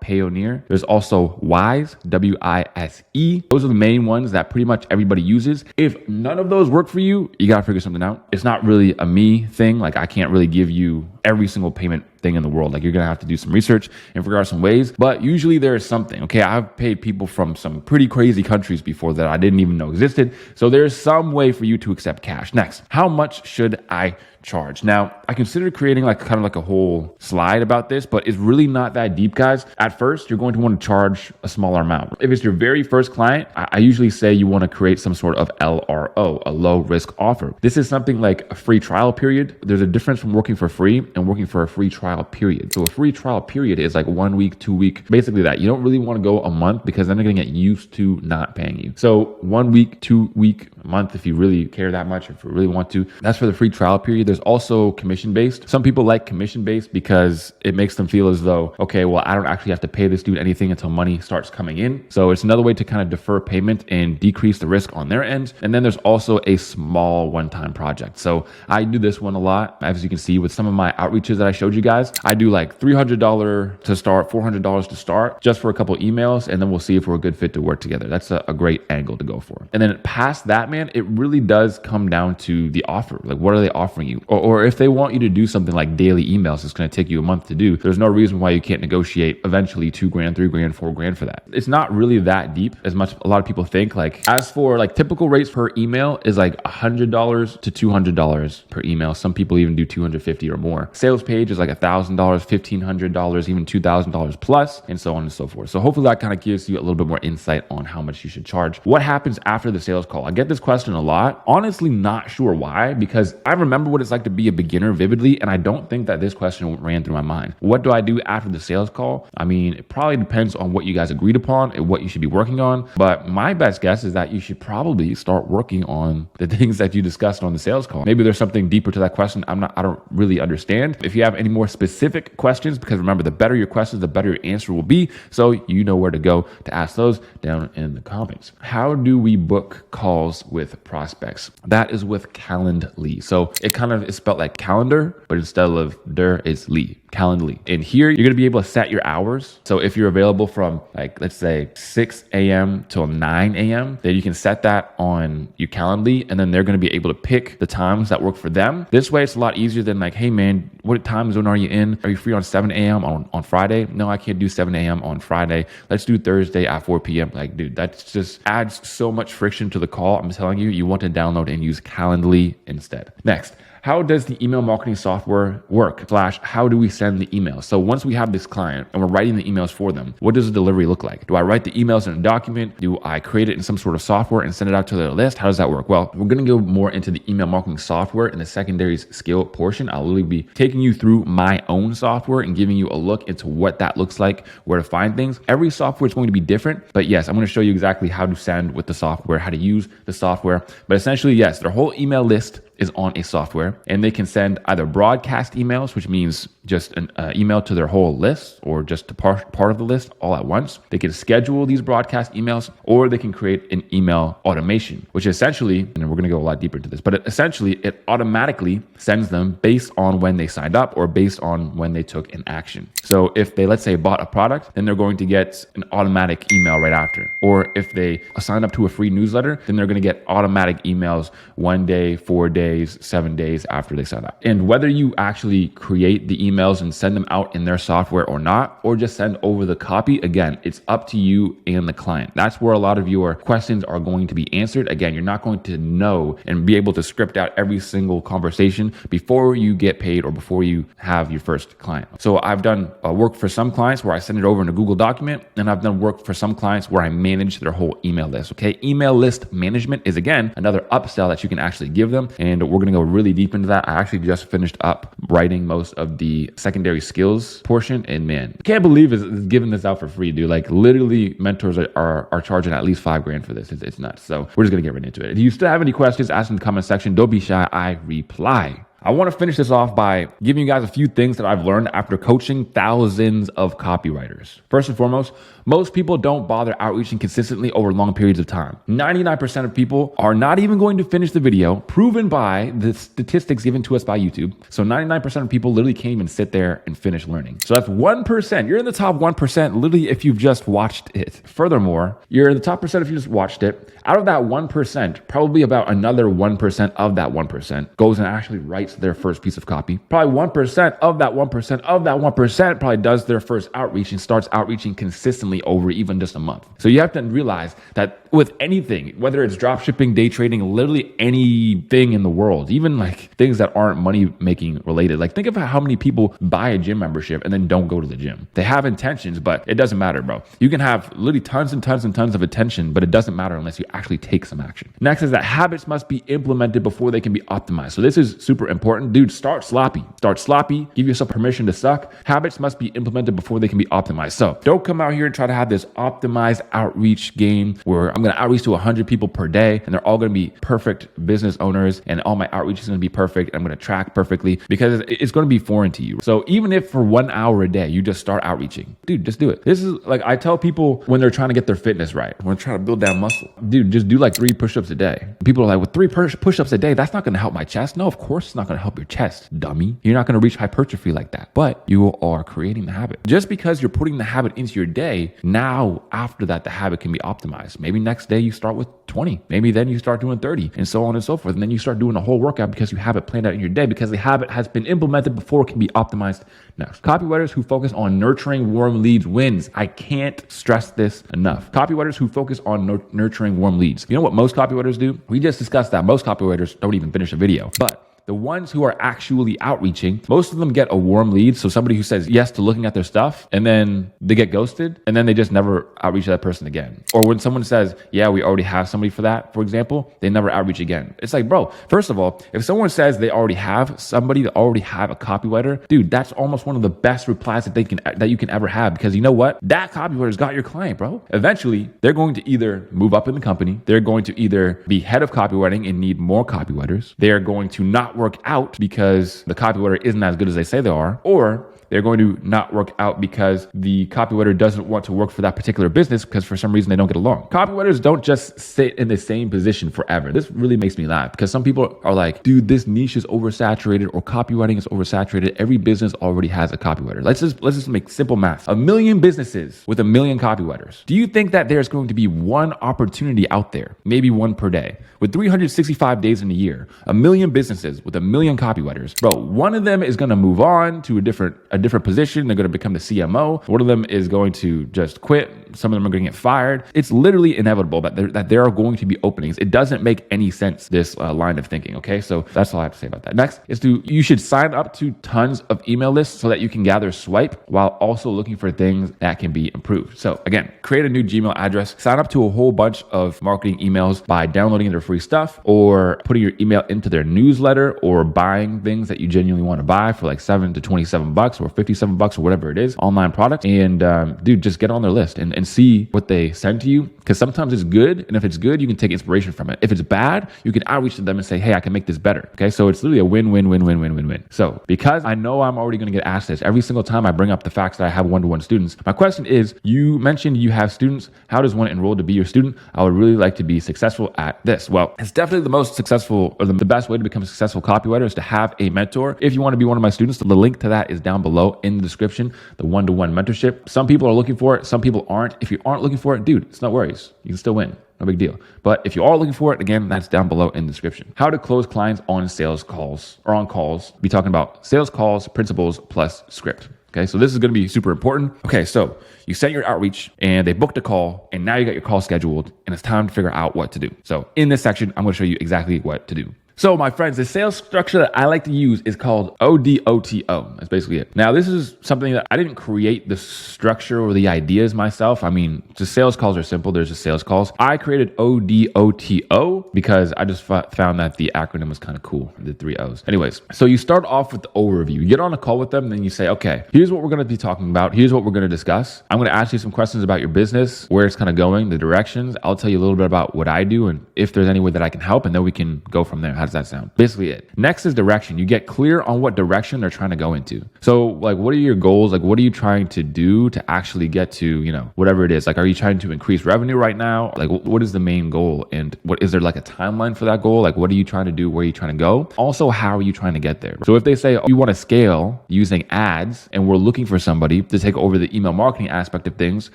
Payoneer. There's also Wise, Wise. Those are the main ones that pretty much everybody uses. If none of those work for you, you gotta figure something out. It's not really a me thing. Like I can't really give you every single payment thing in the world. Like you're gonna have to do some research and figure out some ways. But usually there is something. Okay, I've paid people from some pretty crazy countries before that I didn't even know existed. So there's some way for you to accept cash. Next, how much should I charge? Now, I considered creating like kind of like a whole slide about this, but it's really not that deep, guys. At first, you're going to want to charge a smaller amount. If it's your very first client, I usually say you want to create some sort of LRO, a low risk offer. This is something like a free trial period. There's a difference from working for free and working for a free trial period. So a free trial period is like 1 week, 2 week, basically that. You don't really want to go a month because then they're going to get used to not paying you. So 1 week, 2 week, a month, if you really care that much, if you really want to, that's for the free trial period. there's also commission-based. Some people like commission-based because it makes them feel as though, okay, well, I don't actually have to pay this dude anything until money starts coming in. So it's another way to kind of defer payment and decrease the risk on their end. And then there's also a small one-time project. So I do this one a lot. As you can see with some of my outreaches that I showed you guys, I do like $300 to start, $400 to start, just for a couple emails, and then we'll see if we're a good fit to work together. That's a great angle to go for. And then past that, man, it really does come down to the offer. Like, what are they offering you? Or if they want you to do something like daily emails, it's going to take you a month to do. There's no reason why you can't negotiate eventually $2,000, $3,000, $4,000 for that. It's not really that deep as much a lot of people think. Like, as for like typical rates per email is like $100 to $200 per email. Some people even do $250 or more. Sales page is like $1,000, $1,500, even $2,000 plus, and so on and so forth. So hopefully that kind of gives you a little bit more insight on how much you should charge. What happens after the sales call? I get this question a lot. Honestly, not sure why, because I remember what it's like to be a beginner vividly, and I don't think that this question ran through my mind. What do I do after the sales call? I mean, it probably depends on what you guys agreed upon and what you should be working on, but my best guess is that you should probably start working on the things that you discussed on the sales call. Maybe there's something deeper to that question I don't really understand. If you have any more specific questions, because remember, the better your questions, the better your answer will be, so you know where to go to ask those down in the comments. How do we book calls with prospects? That is with Calendly. So it kind of is spelled like calendar, but instead of der, it's Lee. Calendly. And here, you're going to be able to set your hours. So if you're available from like, let's say 6 a.m. till 9 a.m., then you can set that on your Calendly, and then they're going to be able to pick the times that work for them. This way, it's a lot easier than like, hey man, what time zone are you in? Are you free on 7 a.m. on Friday? No, I can't do 7 a.m. on Friday. Let's do Thursday at 4 p.m. Like, dude, that just adds so much friction to the call. I'm telling you, you want to download and use Calendly instead. Next, how does the email marketing software work? / how do we send the emails? So once we have this client and we're writing the emails for them, what does the delivery look like? Do I write the emails in a document? Do I create it in some sort of software and send it out to their list? How does that work? Well, we're going to go more into the email marketing software in the secondaries skill portion. I'll literally be taking you through my own software and giving you a look into what that looks like, where to find things. Every software is going to be different, but yes, I'm going to show you exactly how to send with the software, how to use the software. But essentially, yes, their whole email list is on a software, and they can send either broadcast emails, which means just an email to their whole list or just to part of the list all at once. They can schedule these broadcast emails, or they can create an email automation, which essentially, and we're going to go a lot deeper into this, but essentially it automatically sends them based on when they signed up or based on when they took an action. So if they, let's say, bought a product, then they're going to get an automatic email right after. Or if they sign up to a free newsletter, then they're going to get automatic emails 1 day, 4 days, 7 days after they sign up. And whether you actually create the emails and send them out in their software or not, or just send over the copy, again, it's up to you and the client. That's where a lot of your questions are going to be answered. Again, you're not going to know and be able to script out every single conversation before you get paid or before you have your first client. So I've done work for some clients where I send it over in a Google document, and I've done work for some clients where I manage their whole email list. Okay, email list management is, again, another upsell that you can actually give them, and we're going to go really deep into that. I actually just finished up writing most of the secondary skills portion, and man, I can't believe it's giving this out for free, dude. Like, literally, mentors are charging at least $5,000 for this. It's nuts. So we're just gonna get right into it. If you still have any questions, ask in the comment section. Don't be shy. I reply. I want to finish this off by giving you guys a few things that I've learned after coaching thousands of copywriters. First and foremost, most people don't bother outreaching consistently over long periods of time. 99% of people are not even going to finish the video, proven by the statistics given to us by YouTube. So 99% of people literally can't even sit there and finish learning. So that's 1%. You're in the top 1%, literally, if you've just watched it. Furthermore, you're in the top percent if you just watched it. Out of that 1%, probably about another 1% of that 1% goes and actually writes their first piece of copy. Probably 1% of that 1% of that 1% probably does their first outreach and starts outreaching consistently over even just a month. So you have to realize that with anything, whether it's drop shipping, day trading, literally anything in the world, even like things that aren't money making related. Like, think about how many people buy a gym membership and then don't go to the gym. They have intentions, but it doesn't matter, bro. You can have literally tons and tons and tons of attention, but it doesn't matter unless you actually take some action. Next is that habits must be implemented before they can be optimized. So this is super important. Dude, start sloppy. Start sloppy. Give yourself permission to suck. Habits must be implemented before they can be optimized. So don't come out here and try to have this optimized outreach game where I'm I'm going to outreach to 100 people per day, and they're all going to be perfect business owners, and all my outreach is going to be perfect. I'm going to track perfectly because it's going to be foreign to you. So even if for 1 hour a day, you just start outreaching, dude, just do it. This is like, I tell people when they're trying to get their fitness right, when they're trying to build that muscle, dude, just do like 3 push-ups a day. People are like, with 3 push-ups a day, that's not going to help my chest. No, of course it's not going to help your chest, dummy. You're not going to reach hypertrophy like that, but you are creating the habit. Just because you're putting the habit into your day, now after that, the habit can be optimized. Maybe next day you start with 20. Maybe then you start doing 30 and so on and so forth. And then you start doing a whole workout because you have it planned out in your day because the habit has been implemented before it can be optimized next. Copywriters who focus on nurturing warm leads wins. I can't stress this enough. Copywriters who focus on nurturing warm leads. You know what most copywriters do? We just discussed that. Most copywriters don't even finish a video, but the ones who are actually outreaching, most of them get a warm lead. So somebody who says yes to looking at their stuff and then they get ghosted and then they just never outreach to that person again. Or when someone says, yeah, we already have somebody for that, for example, they never outreach again. It's like, bro, first of all, if someone says they already have somebody that already have a copywriter, dude, that's almost one of the best replies that you can ever have, because you know what? That copywriter's got your client, bro. Eventually, they're going to either move up in the company, they're going to either be head of copywriting and need more copywriters, they're going to not work out because the copywriter isn't as good as they say they are, or they're going to not work out because the copywriter doesn't want to work for that particular business because for some reason they don't get along. Copywriters don't just sit in the same position forever. This really makes me laugh because some people are like, dude, this niche is oversaturated or copywriting is oversaturated. Every business already has a copywriter. Let's just make simple math. 1 million businesses with 1 million copywriters. Do you think that there's going to be one opportunity out there, maybe one per day, with 365 days in a year, 1 million businesses with 1 million copywriters? Bro, one of them is going to move on to a different position. They're going to become the CMO. One of them is going to just quit. Some of them are going to get fired. It's literally inevitable that there are going to be openings. It doesn't make any sense, this line of thinking. Okay. So that's all I have to say about that. Next is you should sign up to tons of email lists so that you can gather swipe while also looking for things that can be improved. So again, create a new Gmail address, sign up to a whole bunch of marketing emails by downloading their free stuff or putting your email into their newsletter or buying things that you genuinely want to buy for like $7 to $27 or $57 or whatever it is, online product. And dude, just get on their list and see what they send to you, because sometimes it's good. And if it's good, you can take inspiration from it. If it's bad, you can outreach to them and say, hey, I can make this better. Okay. So it's literally a win-win-win-win-win-win-win. So because I know I'm already going to get asked this every single time I bring up the facts that I have one-to-one students, my question is, you mentioned you have students. How does one enroll to be your student? I would really like to be successful at this. Well, it's definitely the most successful or the best way to become a successful copywriter is to have a mentor. If you want to be one of my students, the link to that is down below in the description, the one-to-one mentorship. Some people are looking for it. Some people aren't. If you aren't looking for it, dude, it's no worries. You can still win. No big deal. But if you are looking for it, again, that's down below in the description. How to close clients on sales calls or on calls. Be talking about sales calls, principles plus script. Okay, so this is going to be super important. Okay, so you sent your outreach and they booked a call and now you got your call scheduled and it's time to figure out what to do. So in this section, I'm going to show you exactly what to do. So my friends, the sales structure that I like to use is called ODOTO. That's basically it. Now, this is something that I didn't create the structure or the ideas myself. I mean, just sales calls are simple. There's just sales calls. I created ODOTO because I just found that the acronym was kind of cool, the 3 O's. Anyways, so you start off with the overview. You get on a call with them, and then you say, okay, here's what we're going to be talking about. Here's what we're going to discuss. I'm going to ask you some questions about your business, where it's kind of going, the directions. I'll tell you a little bit about what I do and if there's any way that I can help, and then we can go from there. How does that sound? Basically it. Next is direction. You get clear on what direction they're trying to go into. So like, what are your goals? Like, what are you trying to do to actually get to, whatever it is? Like, are you trying to increase revenue right now? Like, what is the main goal? And what is there like a timeline for that goal? Like, what are you trying to do? Where are you trying to go? Also, how are you trying to get there? So if they say, oh, you want to scale using ads and we're looking for somebody to take over the email marketing aspect of things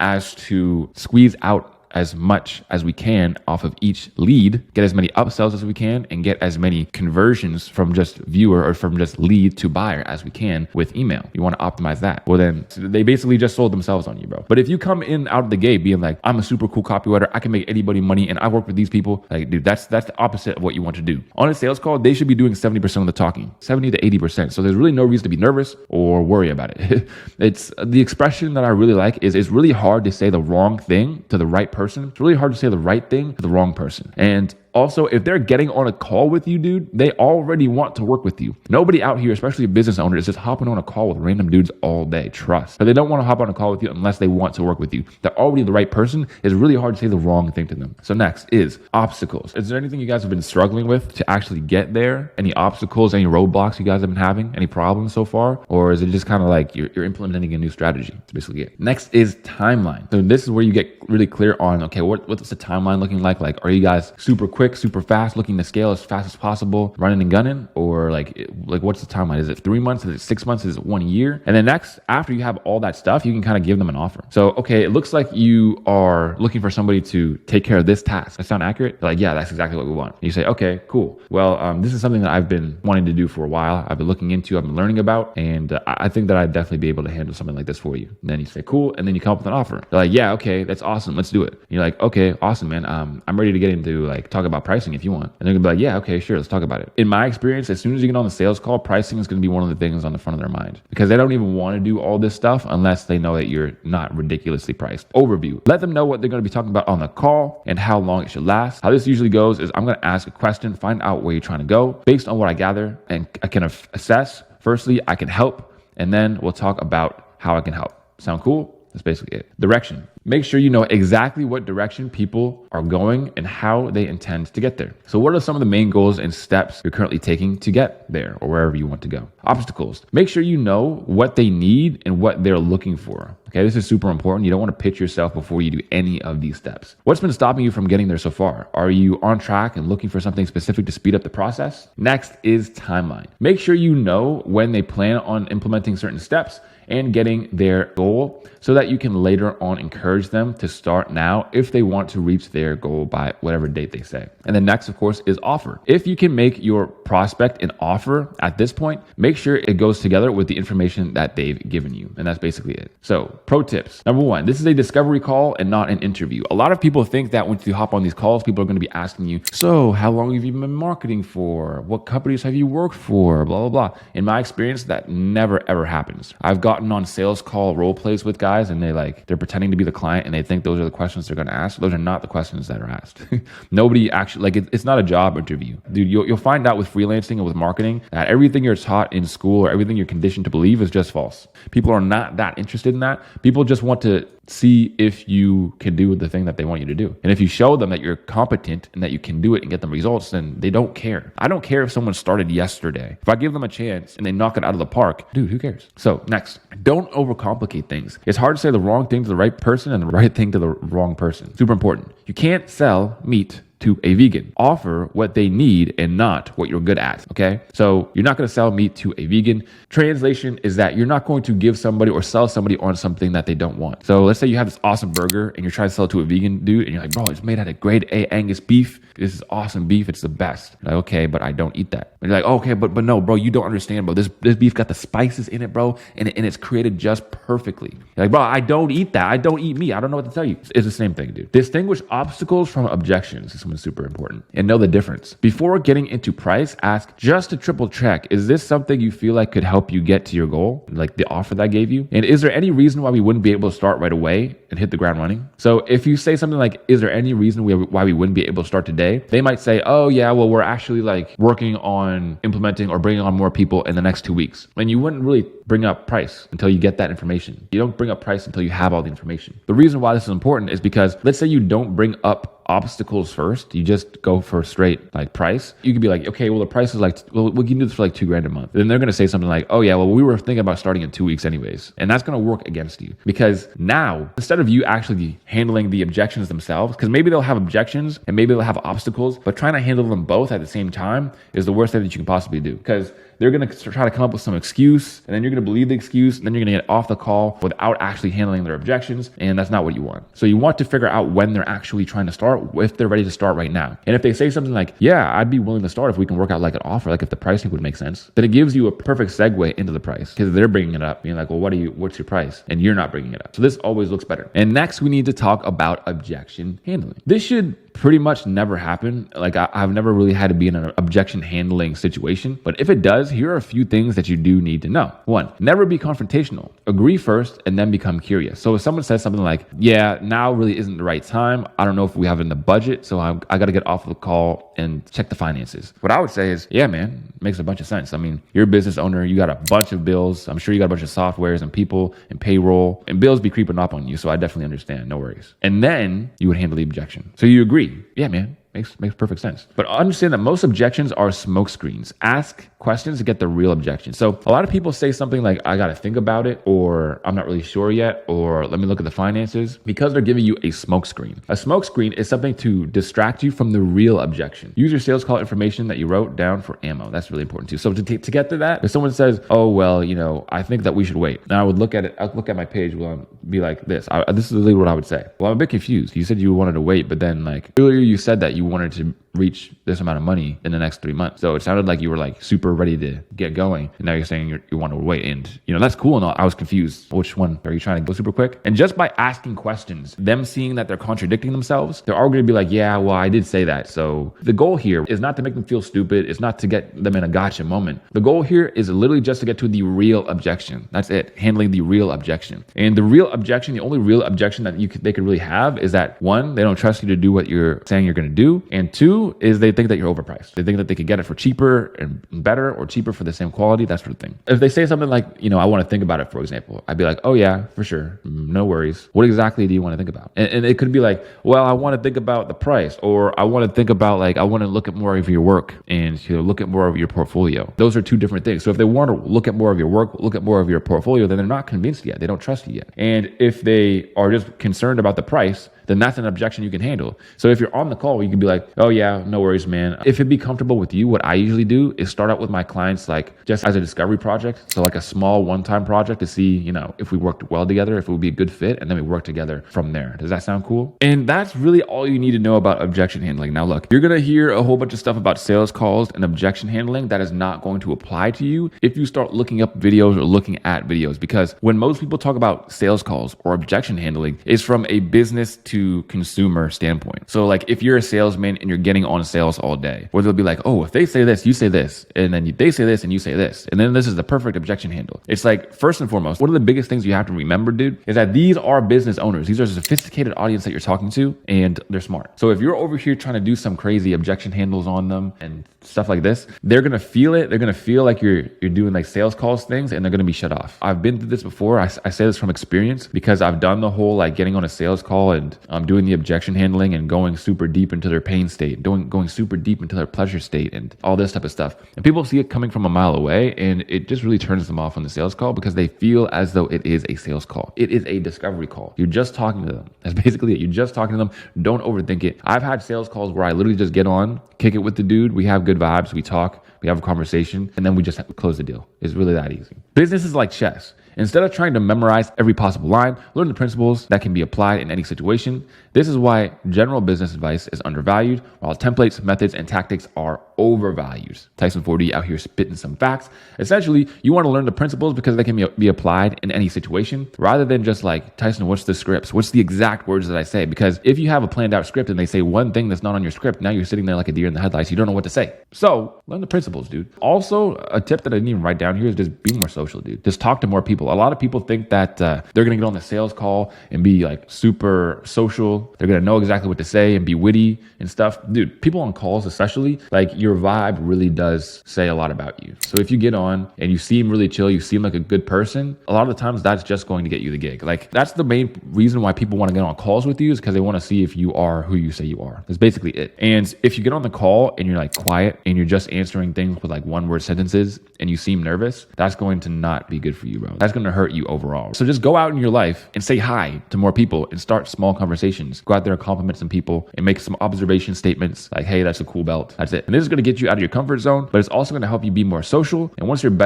as to squeeze out as much as we can off of each lead, get as many upsells as we can, and get as many conversions from just viewer or from just lead to buyer as we can with email. You want to optimize that. Well, then they basically just sold themselves on you, bro. But if you come in out of the gate being like, I'm a super cool copywriter, I can make anybody money, and I work with these people, like, dude, that's the opposite of what you want to do. On a sales call, they should be doing 70% of the talking, 70 to 80%. So there's really no reason to be nervous or worry about it. It's the expression that I really like is it's really hard to say the wrong thing to the right person. It's really hard to say the right thing to the wrong person. And Also, if they're getting on a call with you, dude, they already want to work with you. Nobody out here, especially a business owner, is just hopping on a call with random dudes all day. Trust. But they don't want to hop on a call with you unless they want to work with you. They're already the right person. It's really hard to say the wrong thing to them. So next is obstacles. Is there anything you guys have been struggling with to actually get there? Any obstacles, any roadblocks you guys have been having? Any problems so far? Or is it just kind of like you're implementing a new strategy? That's basically it. Next is timeline. So this is where you get really clear on, okay, what's the timeline looking like? Like, are you guys super quick, super fast, looking to scale as fast as possible, running and gunning? Or like what's the timeline? Is it 3 months? Is it 6 months? Is it 1 year? And then next, after you have all that stuff, you can kind of give them an offer. So, okay, it looks like you are looking for somebody to take care of this task. That sound accurate? They're like, yeah, that's exactly what we want. And you say, okay, cool. Well, this is something that I've been wanting to do for a while. I've been looking into, I've been learning about, and I think that I'd definitely be able to handle something like this for you. And then you say, cool. And then you come up with an offer. They're like, yeah, okay, that's awesome. Let's do it. And you're like, okay, awesome, man. I'm ready to get into like talk about pricing if you want. And they're gonna be like, yeah, okay, sure, let's talk about it. In my experience, as soon as you get on the sales call, pricing is gonna be one of the things on the front of their mind because they don't even want to do all this stuff unless they know that you're not ridiculously priced. Overview. Let them know what they're gonna be talking about on the call and how long it should last. How this usually goes is I'm gonna ask a question, find out where you're trying to go based on what I gather, and I can assess. Firstly, I can help, and then we'll talk about how I can help. Sound cool? That's basically it. Direction. Make sure you know exactly what direction people are going and how they intend to get there. So what are some of the main goals and steps you're currently taking to get there or wherever you want to go? Obstacles. Make sure you know what they need and what they're looking for. Okay, this is super important. You don't want to pitch yourself before you do any of these steps. What's been stopping you from getting there so far? Are you on track and looking for something specific to speed up the process? Next is timeline. Make sure you know when they plan on implementing certain steps and getting their goal so that you can later on encourage them to start now if they want to reach their goal by whatever date they say. And then next, of course, is offer. If you can make your prospect an offer at this point, make sure it goes together with the information that they've given you. And that's basically it. So pro tips. Number one, this is a discovery call and not an interview. A lot of people think that once you hop on these calls, people are going to be asking you, so how long have you been marketing for? What companies have you worked for? Blah, blah, blah. In my experience, that never, ever happens. I've gotten on sales call role plays with guys and they're pretending to be the client and they think those are the questions they're going to ask. Those are not the questions that are asked. Nobody actually, it's not a job interview. Dude, you'll find out with freelancing and with marketing that everything you're taught in school or everything you're conditioned to believe is just false. People are not that interested in that. People just want to see if you can do the thing that they want you to do. And if you show them that you're competent and that you can do it and get them results, then they don't care. I don't care if someone started yesterday. If I give them a chance and they knock it out of the park, dude, who cares? So next, don't overcomplicate things. It's hard to say the wrong thing to the right person and the right thing to the wrong person. Super important. You can't sell meat to a vegan. Offer what they need and not what you're good at, okay? So you're not going to sell meat to a vegan. Translation is that you're not going to give somebody or sell somebody on something that they don't want. So let's say you have this awesome burger and you're trying to sell it to a vegan dude and you're like, bro, it's made out of grade A Angus beef. This is awesome beef. It's the best. You're like, okay, but I don't eat that. And you're like, okay, but no, bro, you don't understand, bro. This beef got the spices in it, bro, and it's created just perfectly. You're like, bro, I don't eat that. I don't eat meat. I don't know what to tell you. It's the same thing, dude. Distinguish obstacles from objections. This one is super important. And know the difference. Before getting into price, ask just to triple check, is this something you feel like could help you get to your goal? Like the offer that I gave you? And is there any reason why we wouldn't be able to start right away and hit the ground running? So if you say something like, is there any reason why we wouldn't be able to start today? They might say, oh yeah, well, we're actually like working on implementing or bringing on more people in the next 2 weeks. And you wouldn't really bring up price until you get that information. You don't bring up price until you have all the information. The reason why this is important is because let's say you don't bring up obstacles first, you just go for straight like price. You could be like, okay, well the price is like, well, we can do this for like $2,000 a month. Then they're going to say something like, oh yeah, well we were thinking about starting in 2 weeks anyways. And that's going to work against you because now instead of you actually handling the objections themselves, because maybe they'll have objections and maybe they'll have obstacles, but trying to handle them both at the same time is the worst thing that you can possibly do because they're going to try to come up with some excuse and then you're going to believe the excuse and then you're going to get off the call without actually handling their objections. And that's not what you want. So you want to figure out when they're actually trying to start, if they're ready to start right now. And if they say something like, yeah, I'd be willing to start if we can work out like an offer, like if the pricing would make sense, then it gives you a perfect segue into the price because they're bringing it up being like, well, what's your price? And you're not bringing it up. So this always looks better. And next we need to talk about objection handling. This should pretty much never happen. Like I've never really had to be in an objection handling situation. But if it does, here are a few things that you do need to know. One, never be confrontational. Agree first and then become curious. So if someone says something like, yeah, now really isn't the right time. I don't know if we have it in the budget. So I got to get off of the call and check the finances. What I would say is, yeah, man, makes a bunch of sense. I mean, you're a business owner. You got a bunch of bills. I'm sure you got a bunch of softwares and people and payroll, and bills be creeping up on you. So I definitely understand. No worries. And then you would handle the objection. So you agree. Yeah, man. Makes perfect sense. But understand that most objections are smoke screens. Ask questions to get the real objection. So a lot of people say something like, I got to think about it, or I'm not really sure yet, or let me look at the finances, because they're giving you a smoke screen. A smoke screen is something to distract you from the real objection. Use your sales call information that you wrote down for ammo. That's really important too. So to get to that, if someone says, oh, well, I think that we should wait. Now I would look at it. I'll look at my page. Well, be like this. This is literally what I would say. Well, I'm a bit confused. You said you wanted to wait, but then like earlier you said that you wanted to reach this amount of money in the next 3 months. So it sounded like you were like super ready to get going. And now you're saying you want to wait. And that's cool and all. I was confused. Which one? Are you trying to go super quick? And just by asking questions, them seeing that they're contradicting themselves, they're all going to be like, yeah, well, I did say that. So the goal here is not to make them feel stupid. It's not to get them in a gotcha moment. The goal here is literally just to get to the real objection. That's it. Handling the real objection. And the real objection, the only real objection that they could really have is that one, they don't trust you to do what you're saying you're going to do. And two, is they think that you're overpriced. They think that they could get it for cheaper and better, or cheaper for the same quality, that sort of thing. If they say something like, I want to think about it, for example, I'd be like, oh yeah, for sure. No worries. What exactly do you want to think about? And it could be like, well, I want to think about the price, or I want to think about I want to look at more of your work and look at more of your portfolio. Those are two different things. So if they want to look at more of your work, look at more of your portfolio, then they're not convinced yet. They don't trust you yet. And if they are just concerned about the price, then that's an objection you can handle. So if you're on the call, you can be like, oh yeah, no worries, man. If it'd be comfortable with you, what I usually do is start out with my clients just as a discovery project. So a small one-time project to see, if we worked well together, if it would be a good fit, and then we work together from there. Does that sound cool? And that's really all you need to know about objection handling. Now look, you're gonna hear a whole bunch of stuff about sales calls and objection handling that is not going to apply to you if you start looking up videos or looking at videos, because when most people talk about sales calls or objection handling, it's from a business to consumer standpoint. So if you're a salesman and you're getting on sales all day, where they'll be like, oh, if they say this, you say this, and then they say this and you say this, and then this is the perfect objection handle. It's first and foremost, one of the biggest things you have to remember, dude, is that these are business owners. These are a sophisticated audience that you're talking to, and they're smart. So if you're over here trying to do some crazy objection handles on them and stuff like this, they're gonna feel it. They're gonna feel like you're doing sales calls things, and they're gonna be shut off. I've been through this before. I say this from experience because I've done the whole getting on a sales call and doing the objection handling and going super deep into their pain state, going super deep into their pleasure state and all this type of stuff. And people see it coming from a mile away, and it just really turns them off on the sales call because they feel as though it is a sales call. It is a discovery call. You're just talking to them. That's basically it. You're just talking to them. Don't overthink it. I've had sales calls where I literally just get on, kick it with the dude. We have good vibes. We talk, we have a conversation, and then we just close the deal. It's really that easy. Business is like chess. Instead of trying to memorize every possible line, learn the principles that can be applied in any situation. This is why general business advice is undervalued, while templates, methods, and tactics are overvalued. Tyson 40 out here spitting some facts. Essentially, you want to learn the principles because they can be applied in any situation, rather than just Tyson, what's the scripts? What's the exact words that I say? Because if you have a planned out script and they say one thing that's not on your script, now you're sitting there like a deer in the headlights. You don't know what to say. So learn the principles, dude. Also, a tip that I didn't even write down here is just be more social, dude. Just talk to more people. A lot of people think that they're going to get on the sales call and be super social. They're going to know exactly what to say and be witty and stuff. Dude, people on calls especially, your vibe really does say a lot about you. So if you get on and you seem really chill, you seem like a good person, a lot of the times that's just going to get you the gig. That's the main reason why people want to get on calls with you, is because they want to see if you are who you say you are. That's basically it. And if you get on the call and you're quiet and you're just answering things with one word sentences and you seem nervous, that's going to not be good for you, bro. That's going to hurt you overall. So just go out in your life and say hi to more people and start small conversations. Go out there and compliment some people and make some observation statements hey, that's a cool belt. That's it. And this is going to get you out of your comfort zone, but it's also going to help you be more social. And once you have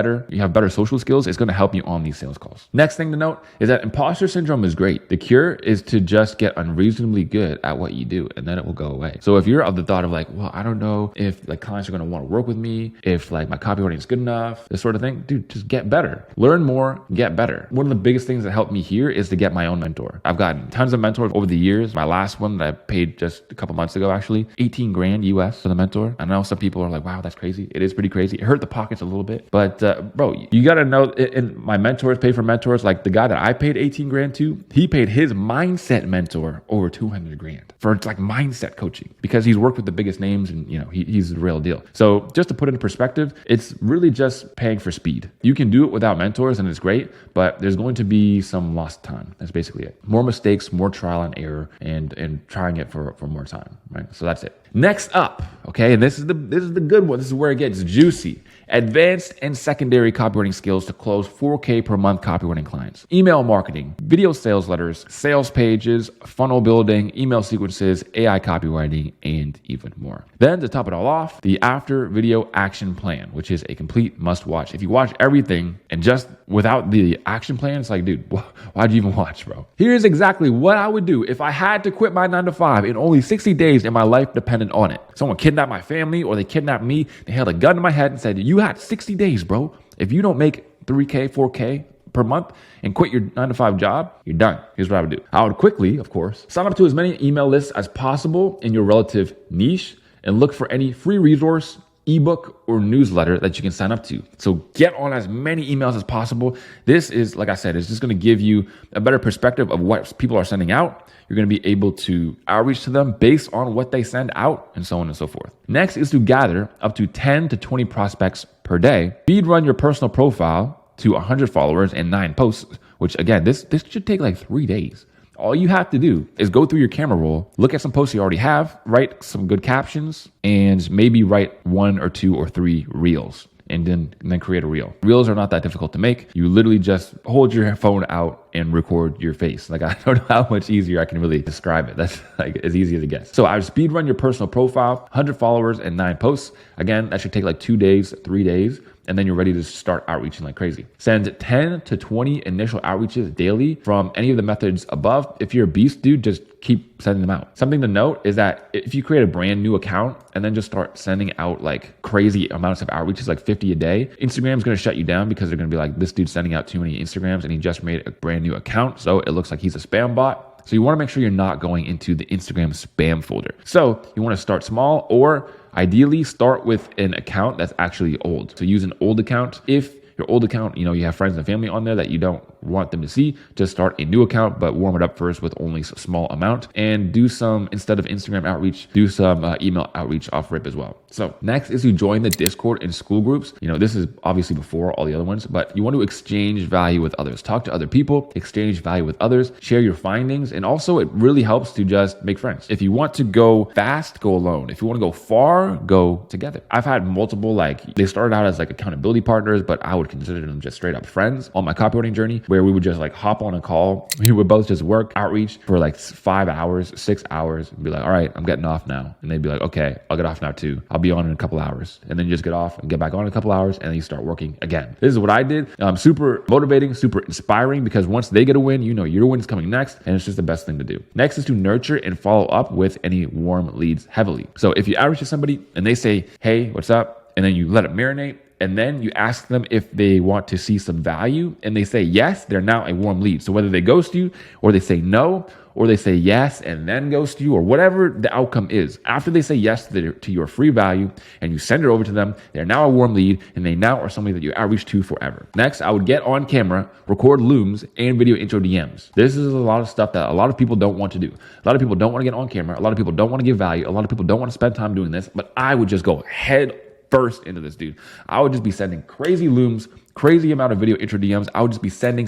better social skills, it's going to help you on these sales calls. Next thing to note is that imposter syndrome is great. The cure is to just get unreasonably good at what you do, and then it will go away. So if you're of the thought of well, I don't know if clients are going to want to work with me, if my copywriting is good enough, this sort of thing, dude, just get better. Learn more, get better. One of the biggest things that helped me here is to get my own mentor. I've gotten tons of mentors over the years. My last one that I paid just a couple months ago, actually, 18 grand US for the mentor. I know some people are like, wow, that's crazy. It is pretty crazy. It hurt the pockets a little bit, but bro, you got to know, and my mentors pay for mentors. Like the guy that I paid 18 grand to, he paid his mindset mentor over 200 grand for like mindset coaching because he's worked with the biggest names and he's the real deal. So just to put it in perspective, it's really just paying for speed. You can do it without mentors and it's great, but there's going to be some lost time. That's basically it. More mistakes, more trial and error, and trying it for more time, right? So that's it. Next up, okay, and this is the good one. This is where it gets juicy. Advanced and secondary copywriting skills to close 4K per month copywriting clients. Email marketing, video sales letters, sales pages, funnel building, email sequences, AI copywriting, and even more. Then to top it all off, the after video action plan, which is a complete must watch. If you watch everything and just without the action plan, it's like, dude, why'd you even watch, bro? Here's exactly what I would do if I had to quit my 9-to-5 in only 60 days and my life depended on it. Someone kidnapped my family or they kidnapped me. They held a gun to my head and said, you had 60 days, bro. If you don't make 3K, 4K per month and quit your 9-to-5 job, you're done. Here's what I would do. I would quickly, of course, sign up to as many email lists as possible in your relative niche and look for any free resource, ebook, or newsletter that you can sign up to. So get on as many emails as possible. This is, like I said, it's just going to give you a better perspective of what people are sending out. You're going to be able to outreach to them based on what they send out and so on and so forth. Next is to gather up to 10 to 20 prospects per day. Speed run your personal profile to 100 followers and 9 posts, which again, this should take like 3 days. All you have to do is go through your camera roll, look at some posts you already have, write some good captions, and maybe write 1 or 2 or 3 reels. And then create a reel. Reels are not that difficult to make. You literally just hold your phone out and record your face. Like, I don't know how much easier I can really describe it. That's like as easy as it gets. So I would speed run your personal profile, 100 followers and 9 posts. Again, that should take like 2 days, 3 days. And then you're ready to start outreaching like crazy. Send 10 to 20 initial outreaches daily from any of the methods above. If you're a beast, dude, just keep sending them out. Something to note is that if you create a brand new account and then just start sending out like crazy amounts of outreaches, like 50 a day, Instagram's going to shut you down because they're going to be like, this dude's sending out too many Instagrams and he just made a brand new account. So it looks like he's a spam bot. So you want to make sure you're not going into the Instagram spam folder. So you want to start small, or ideally start with an account that's actually old. So use an old account. If your old account, you have friends and family on there that you don't want them to see, just start a new account, but warm it up first with only a small amount, and do some, instead of Instagram outreach, do some email outreach off rip as well. So next is to join the Discord and school groups. This is obviously before all the other ones, but you want to exchange value with others. Talk to other people, exchange value with others, share your findings, and also it really helps to just make friends. If you want to go fast, go alone. If you want to go far, go together. I've had multiple, they started out as accountability partners, but I would consider them just straight up friends on my copywriting journey, where we would just hop on a call. We would both just work outreach for 5 hours, 6 hours, and be like, all right, I'm getting off now. And they'd be like, okay, I'll get off now too. I'll be on in a couple hours. And then you just get off and get back on in a couple hours, and then you start working again. This is what I did. Super motivating, super inspiring, because once they get a win, your win is coming next, and it's just the best thing to do. Next is to nurture and follow up with any warm leads heavily. So if you outreach to somebody and they say, hey, what's up? And then you let it marinate, and then you ask them if they want to see some value, and they say yes, they're now a warm lead. So whether they ghost you, or they say no, or they say yes and then ghost you, or whatever the outcome is, after they say yes to your free value and you send it over to them, they're now a warm lead, and they now are somebody that you outreach to forever. Next, I would get on camera, record looms, and video intro DMs. This is a lot of stuff that a lot of people don't want to do. A lot of people don't want to get on camera. A lot of people don't want to give value. A lot of people don't want to spend time doing this, but I would just go head first into this, dude. I would just be sending crazy looms, crazy amount of video intro DMs. I would just be sending,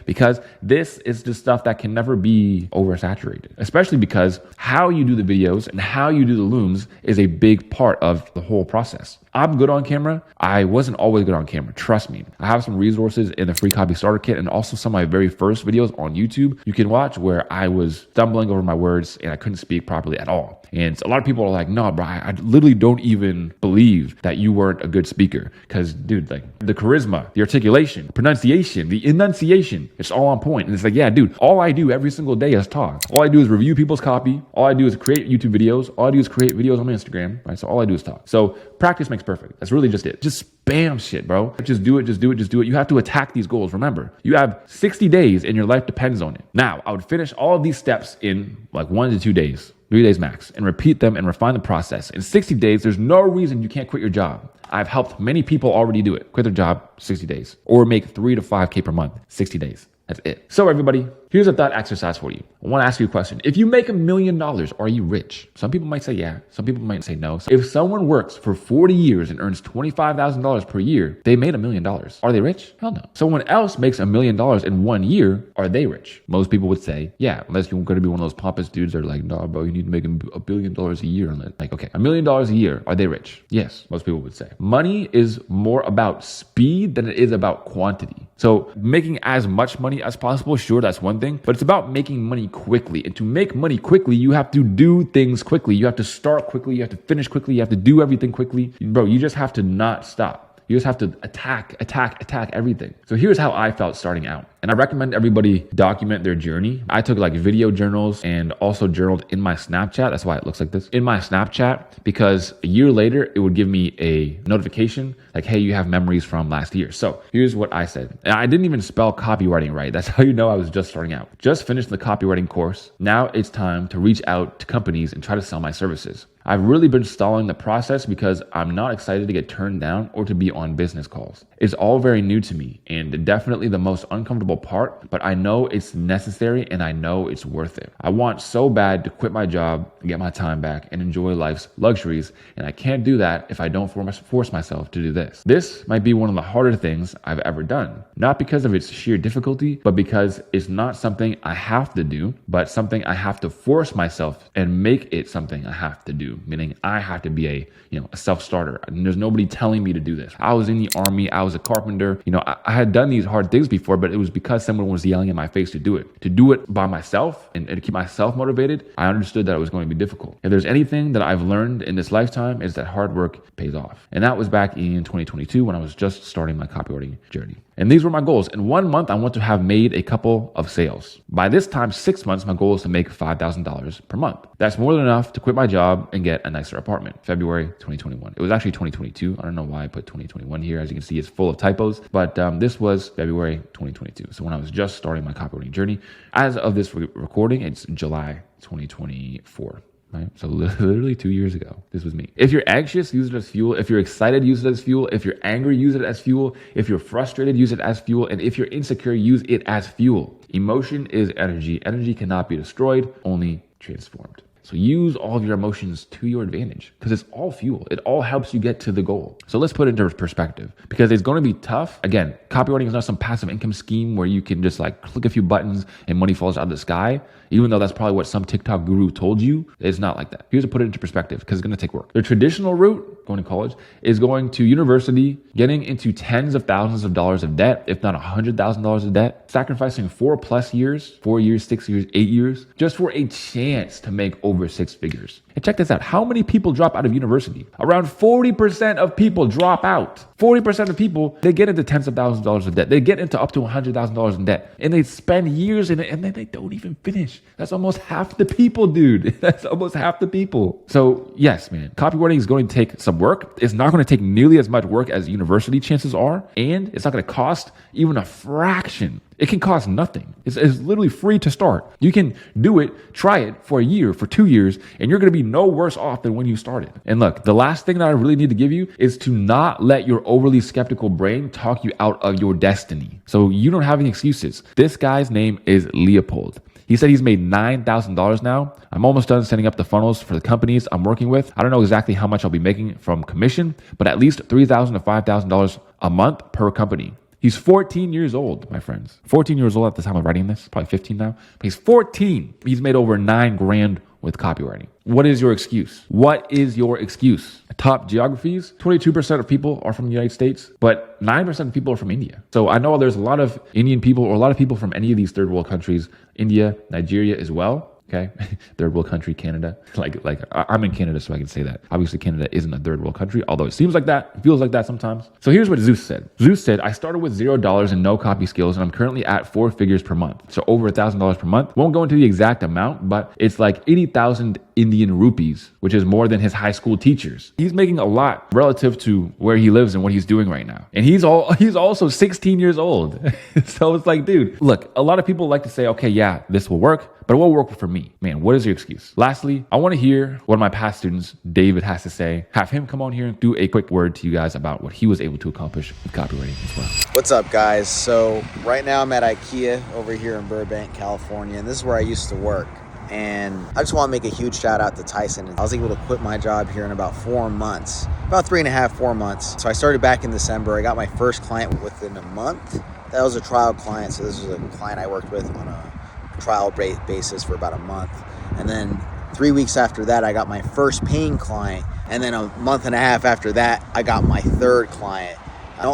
because this is the stuff that can never be oversaturated, especially because how you do the videos and how you do the looms is a big part of the whole process. I'm good on camera. I wasn't always good on camera. Trust me. I have some resources in the free copy starter kit, and also some of my very first videos on YouTube you can watch where I was stumbling over my words and I couldn't speak properly at all. And a lot of people are like, no, bro, I literally don't even believe that you weren't a good speaker. Because, dude, the charisma, the articulation, pronunciation, the enunciation, it's all on point. And it's like, yeah, dude, all I do every single day is talk. All I do is review people's copy. All I do is create YouTube videos. All I do is create videos on my Instagram, right? So all I do is talk. So practice makes perfect. That's really just it. Just spam shit, bro. Just do it. You have to attack these goals. Remember, you have 60 days and your life depends on it. Now, I would finish all of these steps in like 1 to 2 days, 3 days max, and repeat them and refine the process. In 60 days, there's no reason you can't quit your job. I've helped many people already do it. Quit their job, 60 days, or make 3 to 5K per month, 60 days. That's it. So everybody, here's a thought exercise for you. I want to ask you a question. If you make $1 million, are you rich? Some people might say yeah. Some people might say no. If someone works for 40 years and earns $25,000 per year, they made $1 million. Are they rich? Hell no. Someone else makes $1 million in 1 year. Are they rich? Most people would say yeah, unless you're going to be one of those pompous dudes that are like, nah, bro, you need to make $1 billion a year. Like, okay, $1 million a year. Are they rich? Yes, most people would say. Money is more about speed than it is about quantity. So making as much money as possible, sure, that's one thing, but it's about making money quickly. And to make money quickly, you have to do things quickly. You have to start quickly. You have to finish quickly. You have to do everything quickly. Bro, you just have to not stop. You just have to attack everything. So here's how I felt starting out. And I recommend everybody document their journey. I took like video journals and also journaled in my Snapchat. That's why it looks like this. In my Snapchat, because a year later, it would give me a notification like, hey, you have memories from last year. So here's what I said. And I didn't even spell copywriting right. That's how you know I was just starting out. Just finished the copywriting course. Now it's time to reach out to companies and try to sell my services. I've really been stalling the process because I'm not excited to get turned down or to be on business calls. It's all very new to me and definitely the most uncomfortable part, but I know it's necessary and I know it's worth it. I want so bad to quit my job and get my time back and enjoy life's luxuries, and I can't do that if I don't force myself to do this. This might be one of the harder things I've ever done, not because of its sheer difficulty, but because it's not something I have to do, but something I have to force myself and make it something I have to do. Meaning I have to be a self-starter. And there's nobody telling me to do this. I was in the army. I was a carpenter. I had done these hard things before, but it was because someone was yelling in my face to do it. To do it by myself and to keep myself motivated, I understood that it was going to be difficult. If there's anything that I've learned in this lifetime, is that hard work pays off. And that was back in 2022 when I was just starting my copywriting journey. And these were my goals. In 1 month, I want to have made a couple of sales. By this time, 6 months, my goal is to make $5,000 per month. That's more than enough to quit my job and get a nicer apartment. February 2021. It was actually 2022. I don't know why I put 2021 here. As you can see, it's full of typos. But this was February 2022. So when I was just starting my copywriting journey. As of this recording, it's July 2024. Right? So literally 2 years ago, this was me. If you're anxious, use it as fuel. If you're excited, use it as fuel. If you're angry, use it as fuel. If you're frustrated, use it as fuel. And if you're insecure, use it as fuel. Emotion is energy. Energy cannot be destroyed, only transformed. So use all of your emotions to your advantage because it's all fuel. It all helps you get to the goal. So let's put it into perspective because it's going to be tough. Again, copywriting is not some passive income scheme where you can just like click a few buttons and money falls out of the sky. Even though that's probably what some TikTok guru told you, it's not like that. Here's to put it into perspective because it's going to take work. The traditional route, going to college, is going to university, getting into tens of thousands of dollars of debt, if not $100,000 of debt, sacrificing 4+ years, 4 years, 6 years, 8 years, just for a chance to make over 6 figures. And check this out. How many people drop out of university? Around 40% of people drop out. 40% of people, they get into tens of thousands of dollars of debt. They get into up to $100,000 in debt. And they spend years in it and then they don't even finish. That's almost half the people, dude. That's almost half the people. So yes, man, copywriting is going to take some work. It's not going to take nearly as much work as university chances are. And it's not going to cost even a fraction. It can cost nothing. It's literally free to start. You can do it, try it for a year, for 2 years, and you're going to be no worse off than when you started. And look, the last thing that I really need to give you is to not let your overly skeptical brain talk you out of your destiny. So you don't have any excuses. This guy's name is Leopold. He said he's made $9,000 now. I'm almost done setting up the funnels for the companies I'm working with. I don't know exactly how much I'll be making from commission, but at least $3,000 to $5,000 a month per company. He's 14 years old, my friends. 14 years old at the time of writing this, probably 15 now. But he's 14. He's made over $9 grand with copywriting. What is your excuse? What is your excuse? Top geographies, 22% of people are from the United States, but 9% of people are from India. So I know there's a lot of Indian people or a lot of people from any of these third world countries, India, Nigeria as well. Okay. Third world country, Canada. Like I'm in Canada, so I can say that. Obviously, Canada isn't a third world country, although it seems like that. It feels like that sometimes. So here's what Zeus said. Zeus said, I started with $0 and no copy skills, and I'm currently at 4 figures per month. So over $1,000 per month. Won't go into the exact amount, but it's like 80,000 Indian rupees, which is more than his high school teachers. He's making a lot relative to where he lives and what he's doing right now. And he's also 16 years old. So it's like, dude, look, a lot of people like to say, okay, yeah, this will work, but it won't work for me. Man, what is your excuse? Lastly, I want to hear what my past students, David, has to say. Have him come on here and do a quick word to you guys about what he was able to accomplish with copywriting as well. What's up, guys? So right now I'm at IKEA over here in Burbank, California, and this is where I used to work. And I just want to make a huge shout out to Tyson. I was able to quit my job here in about 4 months, about 3.5, 4 months. So I started back in December. I got my first client within a month. That was a trial client. So this was a client I worked with on a trial basis for about a month. And then 3 weeks after that, I got my first paying client. And then a month and a half after that, I got my third client.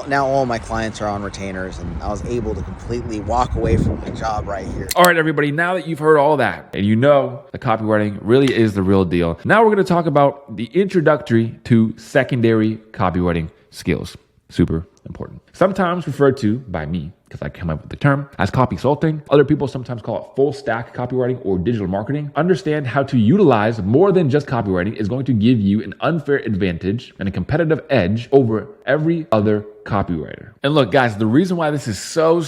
Now all my clients are on retainers, and I was able to completely walk away from my job right here. All right, everybody, now that you've heard all that and you know that copywriting really is the real deal, now we're going to talk about the introductory to secondary copywriting skills. Super important. Sometimes referred to by me, because I came up with the term, as copy salting. Other people sometimes call it full stack copywriting or digital marketing. Understand how to utilize more than just copywriting is going to give you an unfair advantage and a competitive edge over every other copywriter. And look, guys, the reason why this is so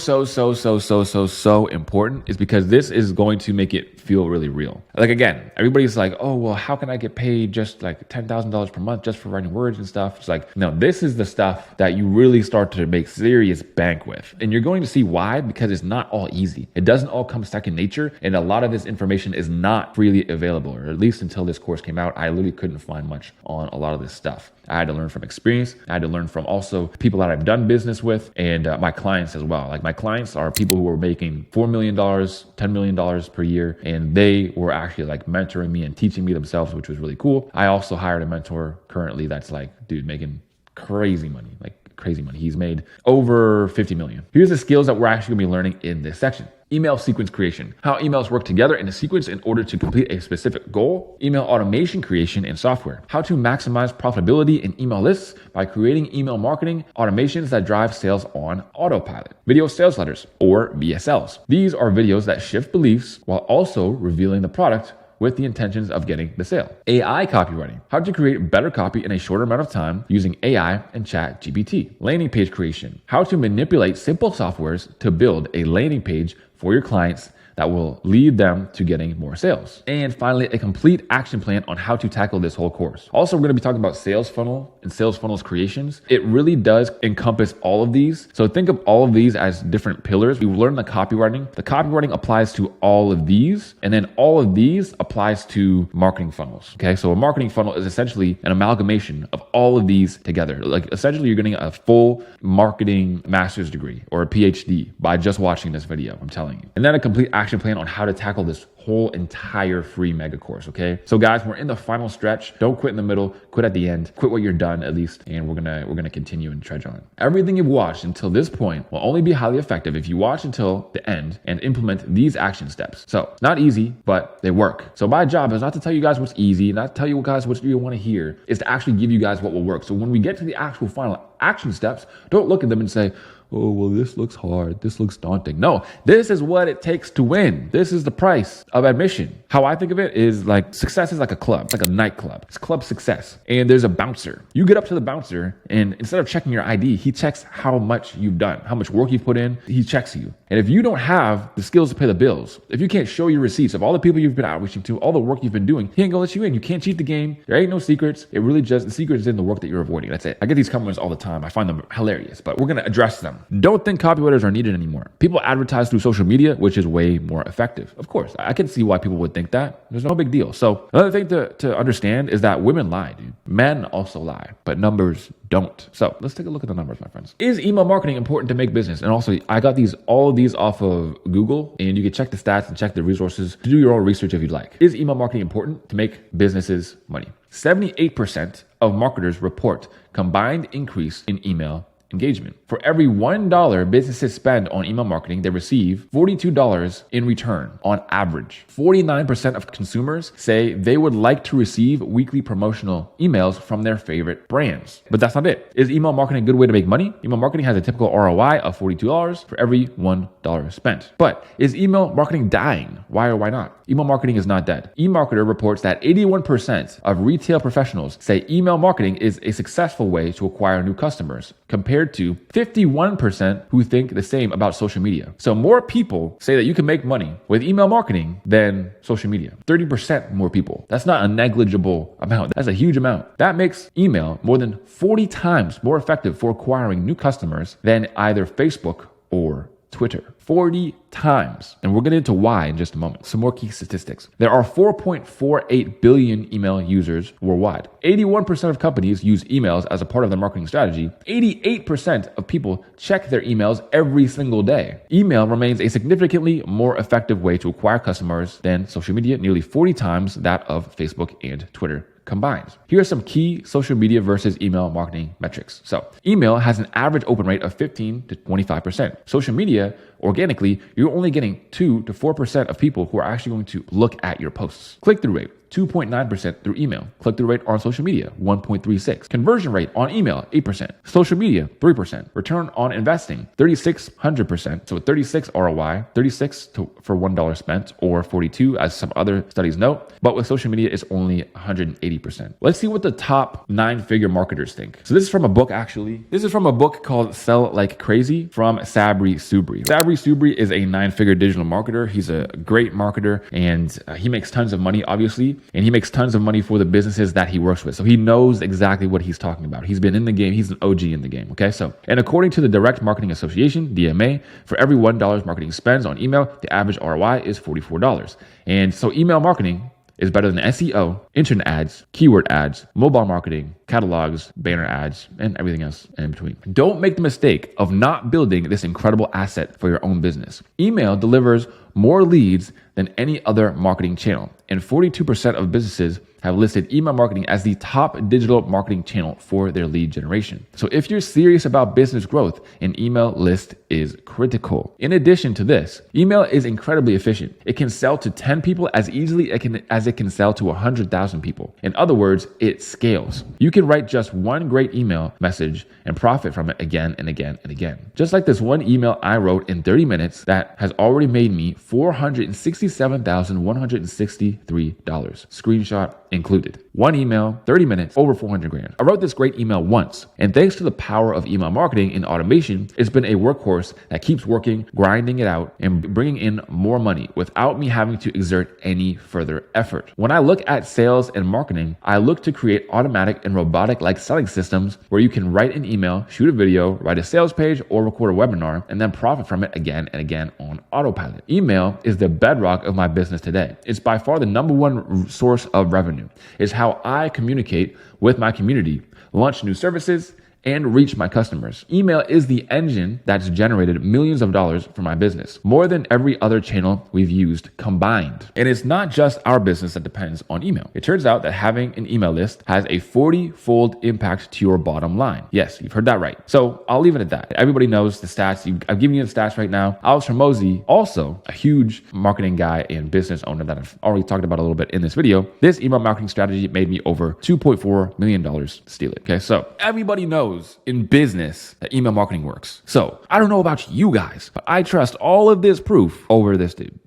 important is because this is going to make it feel really real. Like, again, everybody's like, oh, well, how can I get paid just like $10,000 per month just for writing words and stuff? It's like, no, this is the stuff that you really start to make serious bank with. And you're going to see why, because it's not all easy. It doesn't all come second nature. And a lot of this information is not freely available, or at least until this course came out, I literally couldn't find much on a lot of this stuff. I had to learn from experience. I had to learn from also people that I've done business with and my clients as well. Like, my clients are people who were making $4 million, $10 million per year. And they were actually like mentoring me and teaching me themselves, which was really cool. I also hired a mentor currently that's like, dude, making crazy money, like crazy money. He's made over 50 million. Here's the skills that we're actually gonna be learning in this section. Email sequence creation, how emails work together in a sequence in order to complete a specific goal. Email automation creation in software, how to maximize profitability in email lists by creating email marketing automations that drive sales on autopilot. Video sales letters, or VSLs. These are videos that shift beliefs while also revealing the product with the intentions of getting the sale. AI copywriting, how to create better copy in a shorter amount of time using AI and ChatGPT. Landing page creation, how to manipulate simple softwares to build a landing page for your clients that will lead them to getting more sales. And finally, a complete action plan on how to tackle this whole course. Also, we're going to be talking about sales funnel and sales funnels creations. It really does encompass all of these. So think of all of these as different pillars. We learned the copywriting. The copywriting applies to all of these, and then all of these applies to marketing funnels. Okay, so a marketing funnel is essentially an amalgamation of all of these together. Like, essentially, you're getting a full marketing master's degree or a PhD by just watching this video, I'm telling you. And then a complete action plan on how to tackle this whole entire free mega course. Okay, so guys, we're in the final stretch. Don't quit in the middle, quit at the end, quit what you're done at least, and we're gonna continue and trudge on. Everything you've watched until this point will only be highly effective if you watch until the end and implement these action steps. So, not easy, but they work. So my job is not to tell you guys what's easy, not to tell you guys what you want to hear, is to actually give you guys what will work. So when we get to the actual final action steps, don't look at them and say, oh, well, this looks hard. This looks daunting. No, this is what it takes to win. This is the price of admission. How I think of it is like success is like a club. It's like a nightclub. It's club success. And there's a bouncer. You get up to the bouncer, and instead of checking your ID, he checks how much you've done, how much work you've put in. He checks you. And if you don't have the skills to pay the bills, if you can't show your receipts of all the people you've been outreaching to, all the work you've been doing, he ain't gonna let you in. You can't cheat the game. There ain't no secrets. It really just, the secret is in the work that you're avoiding. That's it. I get these comments all the time. I find them hilarious, but we're gonna address them. Don't think copywriters are needed anymore. People advertise through social media, which is way more effective. Of course, I can see why people would think that. There's no big deal. So another thing to understand is that women lie, dude. Men also lie, but numbers don't. So let's take a look at the numbers, my friends. Is email marketing important to make business? And also, I got all of these off of Google, and you can check the stats and check the resources to do your own research if you'd like. Is email marketing important to make businesses money? 78% of marketers report combined increase in email engagement. For every $1 businesses spend on email marketing, they receive $42 in return on average. 49% of consumers say they would like to receive weekly promotional emails from their favorite brands. But that's not it. Is email marketing a good way to make money? Email marketing has a typical ROI of $42 for every $1 spent. But is email marketing dying? Why or why not? Email marketing is not dead. eMarketer reports that 81% of retail professionals say email marketing is a successful way to acquire new customers, compared to 51% who think the same about social media. So more people say that you can make money with email marketing than social media. 30% more people. That's not a negligible amount. That's a huge amount. That makes email more than 40 times more effective for acquiring new customers than either Facebook or Twitter. 40 times. And we'll get into why in just a moment. Some more key statistics. There are 4.48 billion email users worldwide. 81% of companies use emails as a part of their marketing strategy. 88% of people check their emails every single day. Email remains a significantly more effective way to acquire customers than social media, nearly 40 times that of Facebook and Twitter combined. Here are some key social media versus email marketing metrics. So email has an average open rate of 15 to 25%. Social media, organically, you're only getting 2 to 4% of people who are actually going to look at your posts. Click-through rate, 2.9% through email. Click-through rate on social media, 1.36. Conversion rate on email, 8%. Social media, 3%. Return on investing, 3,600%. So 36 ROI, 36 for $1 spent, or 42 as some other studies note. But with social media, it's only 180%. Let's see what the top 9-figure marketers think. So this is from a book, actually. This is from a book called Sell Like Crazy from Sabri Subri. Sabri Subri is a 9-figure digital marketer. He's a great marketer, and he makes tons of money, obviously. And he makes tons of money for the businesses that he works with. So he knows exactly what he's talking about. He's been in the game. He's an OG in the game. Okay. So, and according to the Direct Marketing Association, DMA, for every $1 marketing spends on email, the average ROI is $44. And so email marketing is better than SEO, internet ads, keyword ads, mobile marketing, catalogs, banner ads, and everything else in between. Don't make the mistake of not building this incredible asset for your own business. Email delivers more leads than any other marketing channel, and 42% of businesses have listed email marketing as the top digital marketing channel for their lead generation. So if you're serious about business growth, an email list is critical. In addition to this, email is incredibly efficient. It can sell to 10 people as easily as it can sell to 100,000 people. In other words, it scales. You can write just one great email message and profit from it again and again and again. Just like this one email I wrote in 30 minutes that has already made me $467,163. Screenshot included. One email, 30 minutes, over 400 grand. I wrote this great email once, and thanks to the power of email marketing and automation, it's been a workhorse that keeps working, grinding it out, and bringing in more money without me having to exert any further effort. When I look at sales and marketing, I look to create automatic and robotic-like selling systems where you can write an email, shoot a video, write a sales page, or record a webinar, and then profit from it again and again on autopilot. Email is the bedrock of my business today. It's by far the number one source of revenue. It's how I communicate with my community, launch new services, and reach my customers. Email is the engine that's generated millions of dollars for my business, more than every other channel we've used combined. And it's not just our business that depends on email. It turns out that having an email list has a 40-fold impact to your bottom line. Yes, you've heard that right. So I'll leave it at that. Everybody knows the stats. I've given you the stats right now. Alex Hormozi, also a huge marketing guy and business owner that I've already talked about a little bit in this video. This email marketing strategy made me over $2.4 million to steal it. Okay, so everybody knows in business that email marketing works. So I don't know about you guys, but I trust all of this proof over this dude.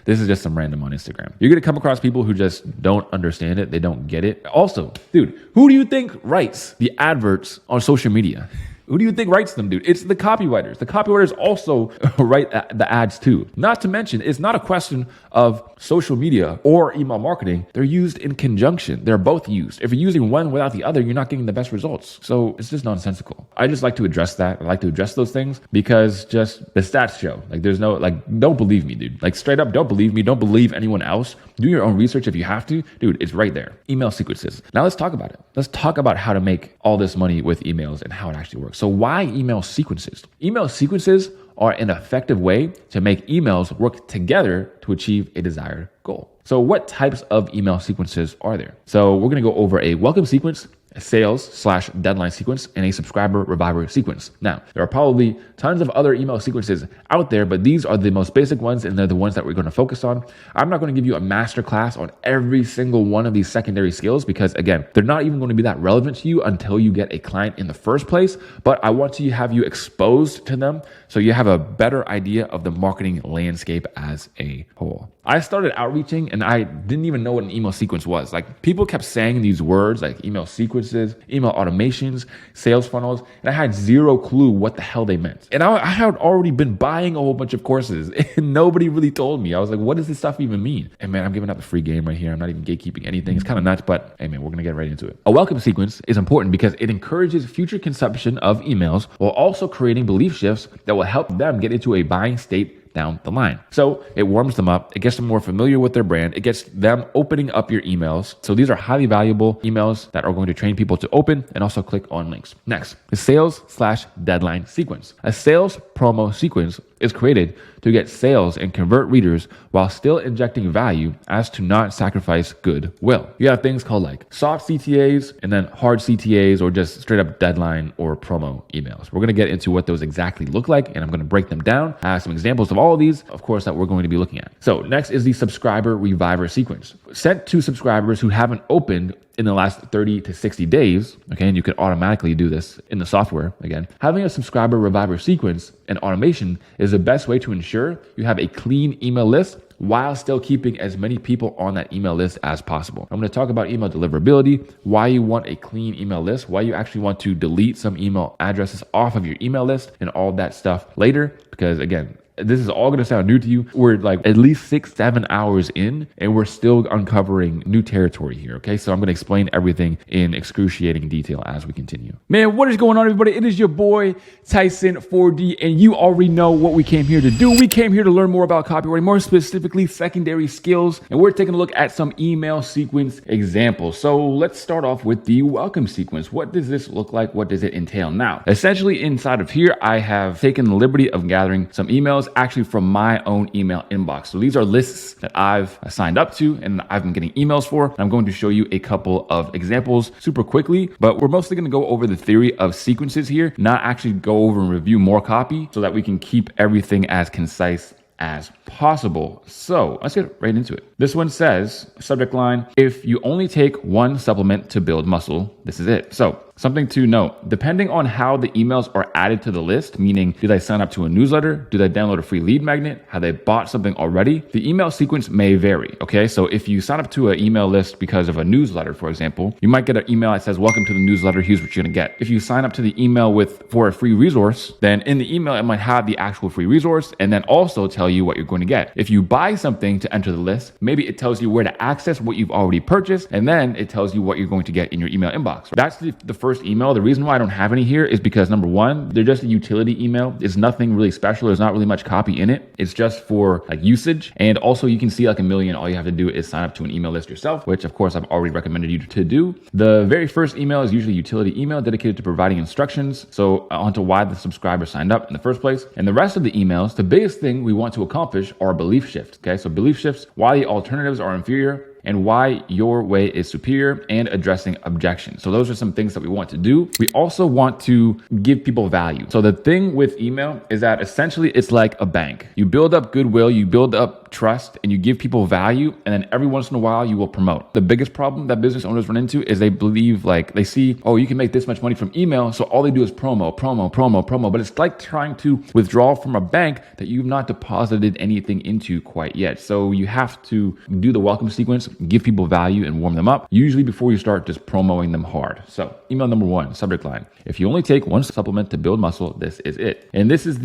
This is just some random on Instagram. You're going to come across people who just don't understand it. They don't get it. Also, dude, who do you think writes the adverts on social media? Who do you think writes them, dude? It's the copywriters. The copywriters also write the ads too. Not to mention, it's not a question of social media or email marketing. They're used in conjunction. They're both used. If you're using one without the other, you're not getting the best results. So it's just nonsensical. I just like to address that. I like to address those things because just the stats show. Like there's no, don't believe me, dude. Like straight up, don't believe me. Don't believe anyone else. Do your own research if you have to. Dude, it's right there. Email sequences. Now let's talk about it. Let's talk about how to make all this money with emails and how it actually works. So why email sequences? Email sequences are an effective way to make emails work together to achieve a desired goal. So what types of email sequences are there? So we're going to go over a welcome sequence, a sales/deadline sequence, and a subscriber reviver sequence. Now, there are probably tons of other email sequences out there, but these are the most basic ones, and they're the ones that we're going to focus on. I'm not going to give you a masterclass on every single one of these secondary skills because, again, they're not even going to be that relevant to you until you get a client in the first place, but I want to have you exposed to them so you have a better idea of the marketing landscape as a whole. I started outreaching and I didn't even know what an email sequence was. Like, people kept saying these words like email sequences, email automations, sales funnels, and I had zero clue what the hell they meant. And I had already been buying a whole bunch of courses and nobody really told me. I was like, what does this stuff even mean? And man, I'm giving out the free game right here. I'm not even gatekeeping anything. It's kind of nuts, but hey man, we're going to get right into it. A welcome sequence is important because it encourages future consumption of emails while also creating belief shifts that will help them get into a buying state down the line. So it warms them up. It gets them more familiar with their brand. It gets them opening up your emails. So these are highly valuable emails that are going to train people to open and also click on links. Next, the sales/deadline sequence. A sales promo sequence is created to get sales and convert readers while still injecting value as to not sacrifice goodwill. You have things called like soft CTAs and then hard CTAs or just straight up deadline or promo emails. We're going to get into what those exactly look like and I'm going to break them down. I have some examples of all of these, of course, that we're going to be looking at. So next is the subscriber reviver sequence. Sent to subscribers who haven't opened in the last 30 to 60 days, okay, and you can automatically do this in the software. Again, having a subscriber reviver sequence and automation is the best way to ensure you have a clean email list while still keeping as many people on that email list as possible. I'm going to talk about email deliverability, why you want a clean email list, why you actually want to delete some email addresses off of your email list and all that stuff later, because again, this is all going to sound new to you. We're like at least 6-7 hours in and we're still uncovering new territory here. Okay. So I'm going to explain everything in excruciating detail as we continue. Man, what is going on, everybody? It is your boy Tyson 4D and you already know what we came here to do. We came here to learn more about copywriting, more specifically secondary skills. And we're taking a look at some email sequence examples. So let's start off with the welcome sequence. What does this look like? What does it entail? Now, essentially inside of here, I have taken the liberty of gathering some emails actually from my own email inbox. So these are lists that I've signed up to and I've been getting emails for. I'm going to show you a couple of examples super quickly, but we're mostly going to go over the theory of sequences here, not actually go over and review more copy so that we can keep everything as concise as possible. So let's get right into it. This one says, subject line, if you only take one supplement to build muscle, this is it. So something to note, depending on how the emails are added to the list, meaning did I sign up to a newsletter? Did I download a free lead magnet? Have they bought something already? The email sequence may vary, okay? So if you sign up to an email list because of a newsletter, for example, you might get an email that says, welcome to the newsletter, here's what you're gonna get. If you sign up to the email for a free resource, then in the email, it might have the actual free resource and then also tell you what you're going to get. If you buy something to enter the list, maybe it tells you where to access what you've already purchased, and then it tells you what you're going to get in your email inbox. That's the first email. The reason why I don't have any here is because number one, they're just a utility email. It's nothing really special. There's not really much copy in it. It's just for like usage. And also you can see like a million. All you have to do is sign up to an email list yourself, which of course I've already recommended you to do. The very first email is usually utility email dedicated to providing instructions. So onto why the subscriber signed up in the first place. And the rest of the emails, the biggest thing we want to accomplish are belief shifts. Okay. So belief shifts, why the alternatives are inferior, and why your way is superior, and addressing objections. So those are some things that we want to do. We also want to give people value. So the thing with email is that essentially it's like a bank. You build up goodwill, you build up trust, and you give people value, and then every once in a while you will promote. The biggest problem that business owners run into is they believe like they see, oh, you can make this much money from email, so all they do is promo, but it's like trying to withdraw from a bank that you've not deposited anything into quite yet. So you have to do the welcome sequence, give people value and warm them up, usually before you start just promoting them hard. So email number one, subject line, if you only take one supplement to build muscle, this is it. And this is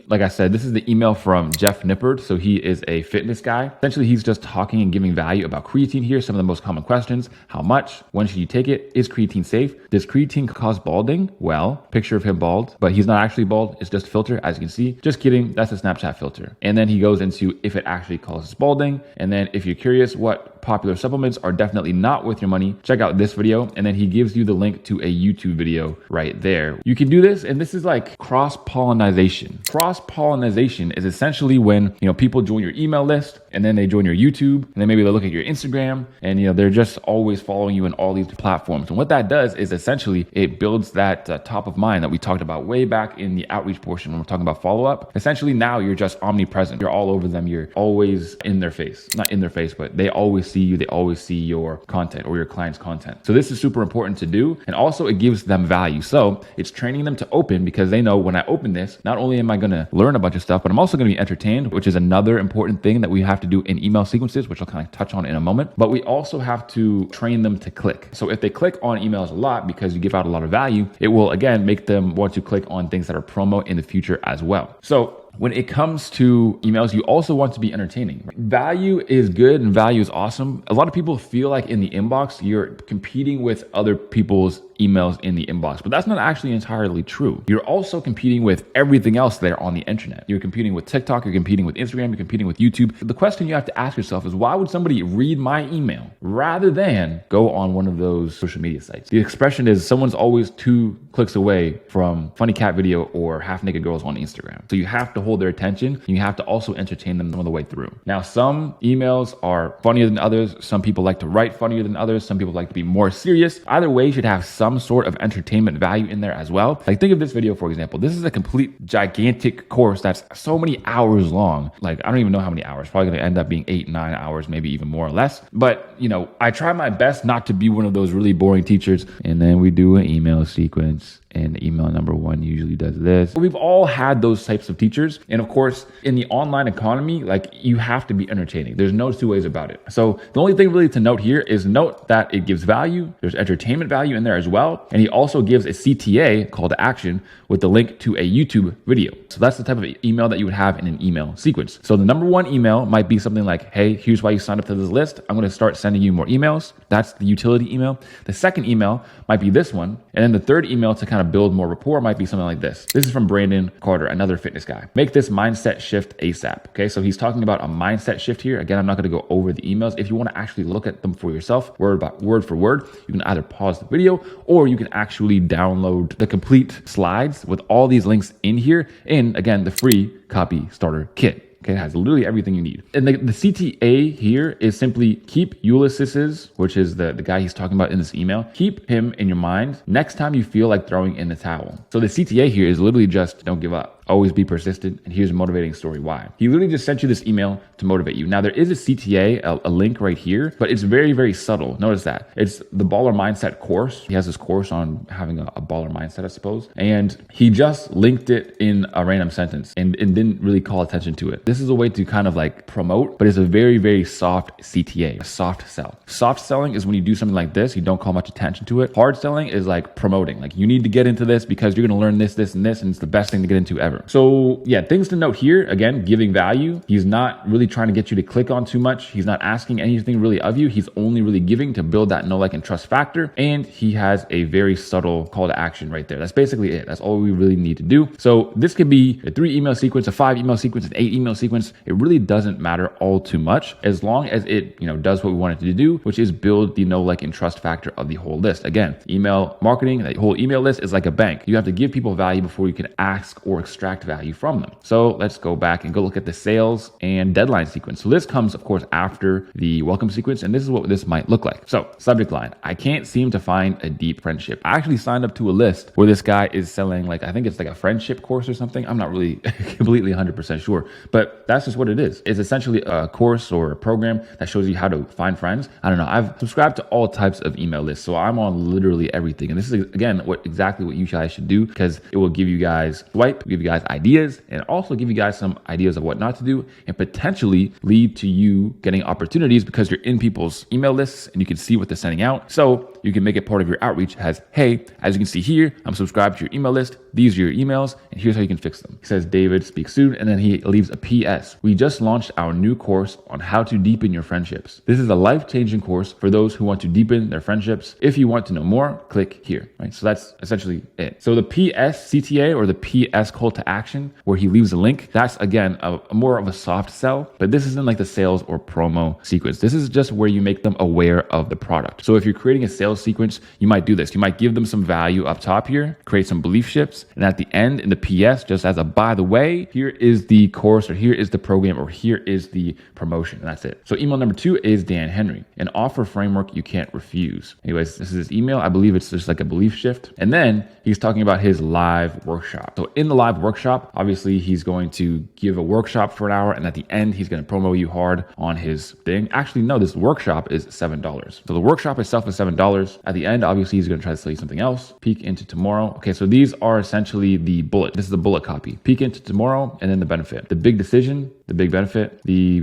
like I said, this is the email from Jeff Nippard. So he is a fitness guy. Essentially, he's just talking and giving value about creatine here. Some of the most common questions: how much? When should you take it? Is creatine safe? Does creatine cause balding? Well, picture of him bald, but he's not actually bald. It's just a filter, as you can see. Just kidding. That's a Snapchat filter. And then he goes into if it actually causes balding. And then if you're curious what popular supplements are definitely not worth your money, check out this video. And then he gives you the link to a YouTube video right there. You can do this, and this is like cross-pollination. Cross-pollination is essentially when, people join your email list and then they join your YouTube, and then maybe they look at your Instagram, and they're just always following you in all these platforms. And what that does is essentially it builds that top of mind that we talked about way back in the outreach portion when we're talking about follow-up. Essentially now you're just omnipresent. You're all over them. You're always in their face. Not in their face, but they always see you. They always see your content or your client's content. So this is super important to do. And also it gives them value. So it's training them to open, because they know when I open this, not only am I going to learn a bunch of stuff, but I'm also going to be entertained, which is another important thing that we have to do in email sequences, which I'll kind of touch on in a moment. But we also have to train them to click. So if they click on emails a lot because you give out a lot of value, it will again make them want to click on things that are promo in the future as well. So when it comes to emails, you also want to be entertaining. Value is good and value is awesome. A lot of people feel like in the inbox, you're competing with other people's emails in the inbox, but that's not actually entirely true. You're also competing with everything else there on the internet. You're competing with TikTok, you're competing with Instagram, you're competing with YouTube. The question you have to ask yourself is, why would somebody read my email rather than go on one of those social media sites? The expression is someone's always 2 clicks away from funny cat video or half naked girls on Instagram. So you have to hold their attention. You have to also entertain them all the way through. Now, some emails are funnier than others. Some people like to write funnier than others. Some people like to be more serious. Either way, you should have some sort of entertainment value in there as well. Like, think of this video, for example. This is a complete gigantic course that's so many hours long. Like, I don't even know how many hours. Probably going to end up being 8, 9 hours, maybe even more or less. But, I try my best not to be one of those really boring teachers. And then we do an email sequence. And email number 1 usually does this. We've all had those types of teachers. And of course, in the online economy, like, you have to be entertaining. There's no 2 ways about it. So the only thing really to note here is note that it gives value. There's entertainment value in there as well. And he also gives a CTA, call to action, with the link to a YouTube video. So that's the type of email that you would have in an email sequence. So the number 1 email might be something like, hey, here's why you signed up to this list. I'm going to start sending you more emails. That's the utility email. The second email might be this one. And then the third email to kind of build more rapport might be something like this. This is from Brandon Carter, another fitness guy. Make this mindset shift ASAP. Okay, so he's talking about a mindset shift here. Again, I'm not going to go over the emails. If you want to actually look at them for yourself, word for word, you can either pause the video or you can actually download the complete slides with all these links in here in, again, the free copy starter kit. Okay, it has literally everything you need. And the CTA here is simply keep Ulysses's, which is the guy he's talking about in this email, keep him in your mind next time you feel like throwing in the towel. So the CTA here is literally just don't give up. Always be persistent. And here's a motivating story why. He literally just sent you this email to motivate you. Now, there is a CTA, a link right here, but it's very, very subtle. Notice that. It's the Baller Mindset course. He has this course on having a baller mindset, I suppose. And he just linked it in a random sentence and didn't really call attention to it. This is a way to kind of like promote, but it's a very, very soft CTA, a soft sell. Soft selling is when you do something like this, you don't call much attention to it. Hard selling is like promoting. Like, you need to get into this because you're going to learn this, this, and this, and it's the best thing to get into ever. So yeah, things to note here, again, giving value. He's not really trying to get you to click on too much. He's not asking anything really of you. He's only really giving to build that know, like, and trust factor. And he has a very subtle call to action right there. That's basically it. That's all we really need to do. So this could be a 3 email sequence, a 5 email sequence, an 8 email sequence. It really doesn't matter all too much as long as it, does what we want it to do, which is build the know, like, and trust factor of the whole list. Again, email marketing, that whole email list is like a bank. You have to give people value before you can ask or extract value from them. So let's go back and go look at the sales and deadline sequence. So this comes, of course, after the welcome sequence, and this is what this might look like. So subject line, I can't seem to find a deep friendship. I actually signed up to a list where this guy is selling, like, I think it's like a friendship course or something. I'm not really completely 100% sure, but that's just what it is. It's essentially a course or a program that shows you how to find friends. I don't know. I've subscribed to all types of email lists, so I'm on literally everything. And this is, again, exactly what you guys should do, because it will give you guys give you guys ideas, and also give you guys some ideas of what not to do, and potentially lead to you getting opportunities because you're in people's email lists and you can see what they're sending out. So you can make it part of your outreach as, hey, as you can see here, I'm subscribed to your email list. These are your emails, and here's how you can fix them. He says, David, speak soon, and then he leaves a PS. We just launched our new course on how to deepen your friendships. This is a life-changing course for those who want to deepen their friendships. If you want to know more, click here, right? So that's essentially it. So the PS CTA, or the PS call to action, where he leaves a link, that's again a more of a soft sell, but this isn't like the sales or promo sequence. This is just where you make them aware of the product. So if you're creating a sales sequence, you might do this. You might give them some value up top here, create some belief shifts, and at the end in the PS, just as a by the way, here is the course, or here is the program, or here is the promotion, and that's it. So email number 2 is Dan Henry, an offer framework you can't refuse. Anyways, this is his email. I believe it's just like a belief shift. And then he's talking about his live workshop. So in the live workshop, obviously he's going to give a workshop for an hour, and at the end, he's going to promo you hard on his thing. Actually, no, this workshop is $7. So the workshop itself is $7. At the end, obviously, he's going to try to sell you something else. Peek into tomorrow. Okay, so these are essentially the bullet. This is the bullet copy. Peek into tomorrow, and then the benefit. The big decision, the big benefit, the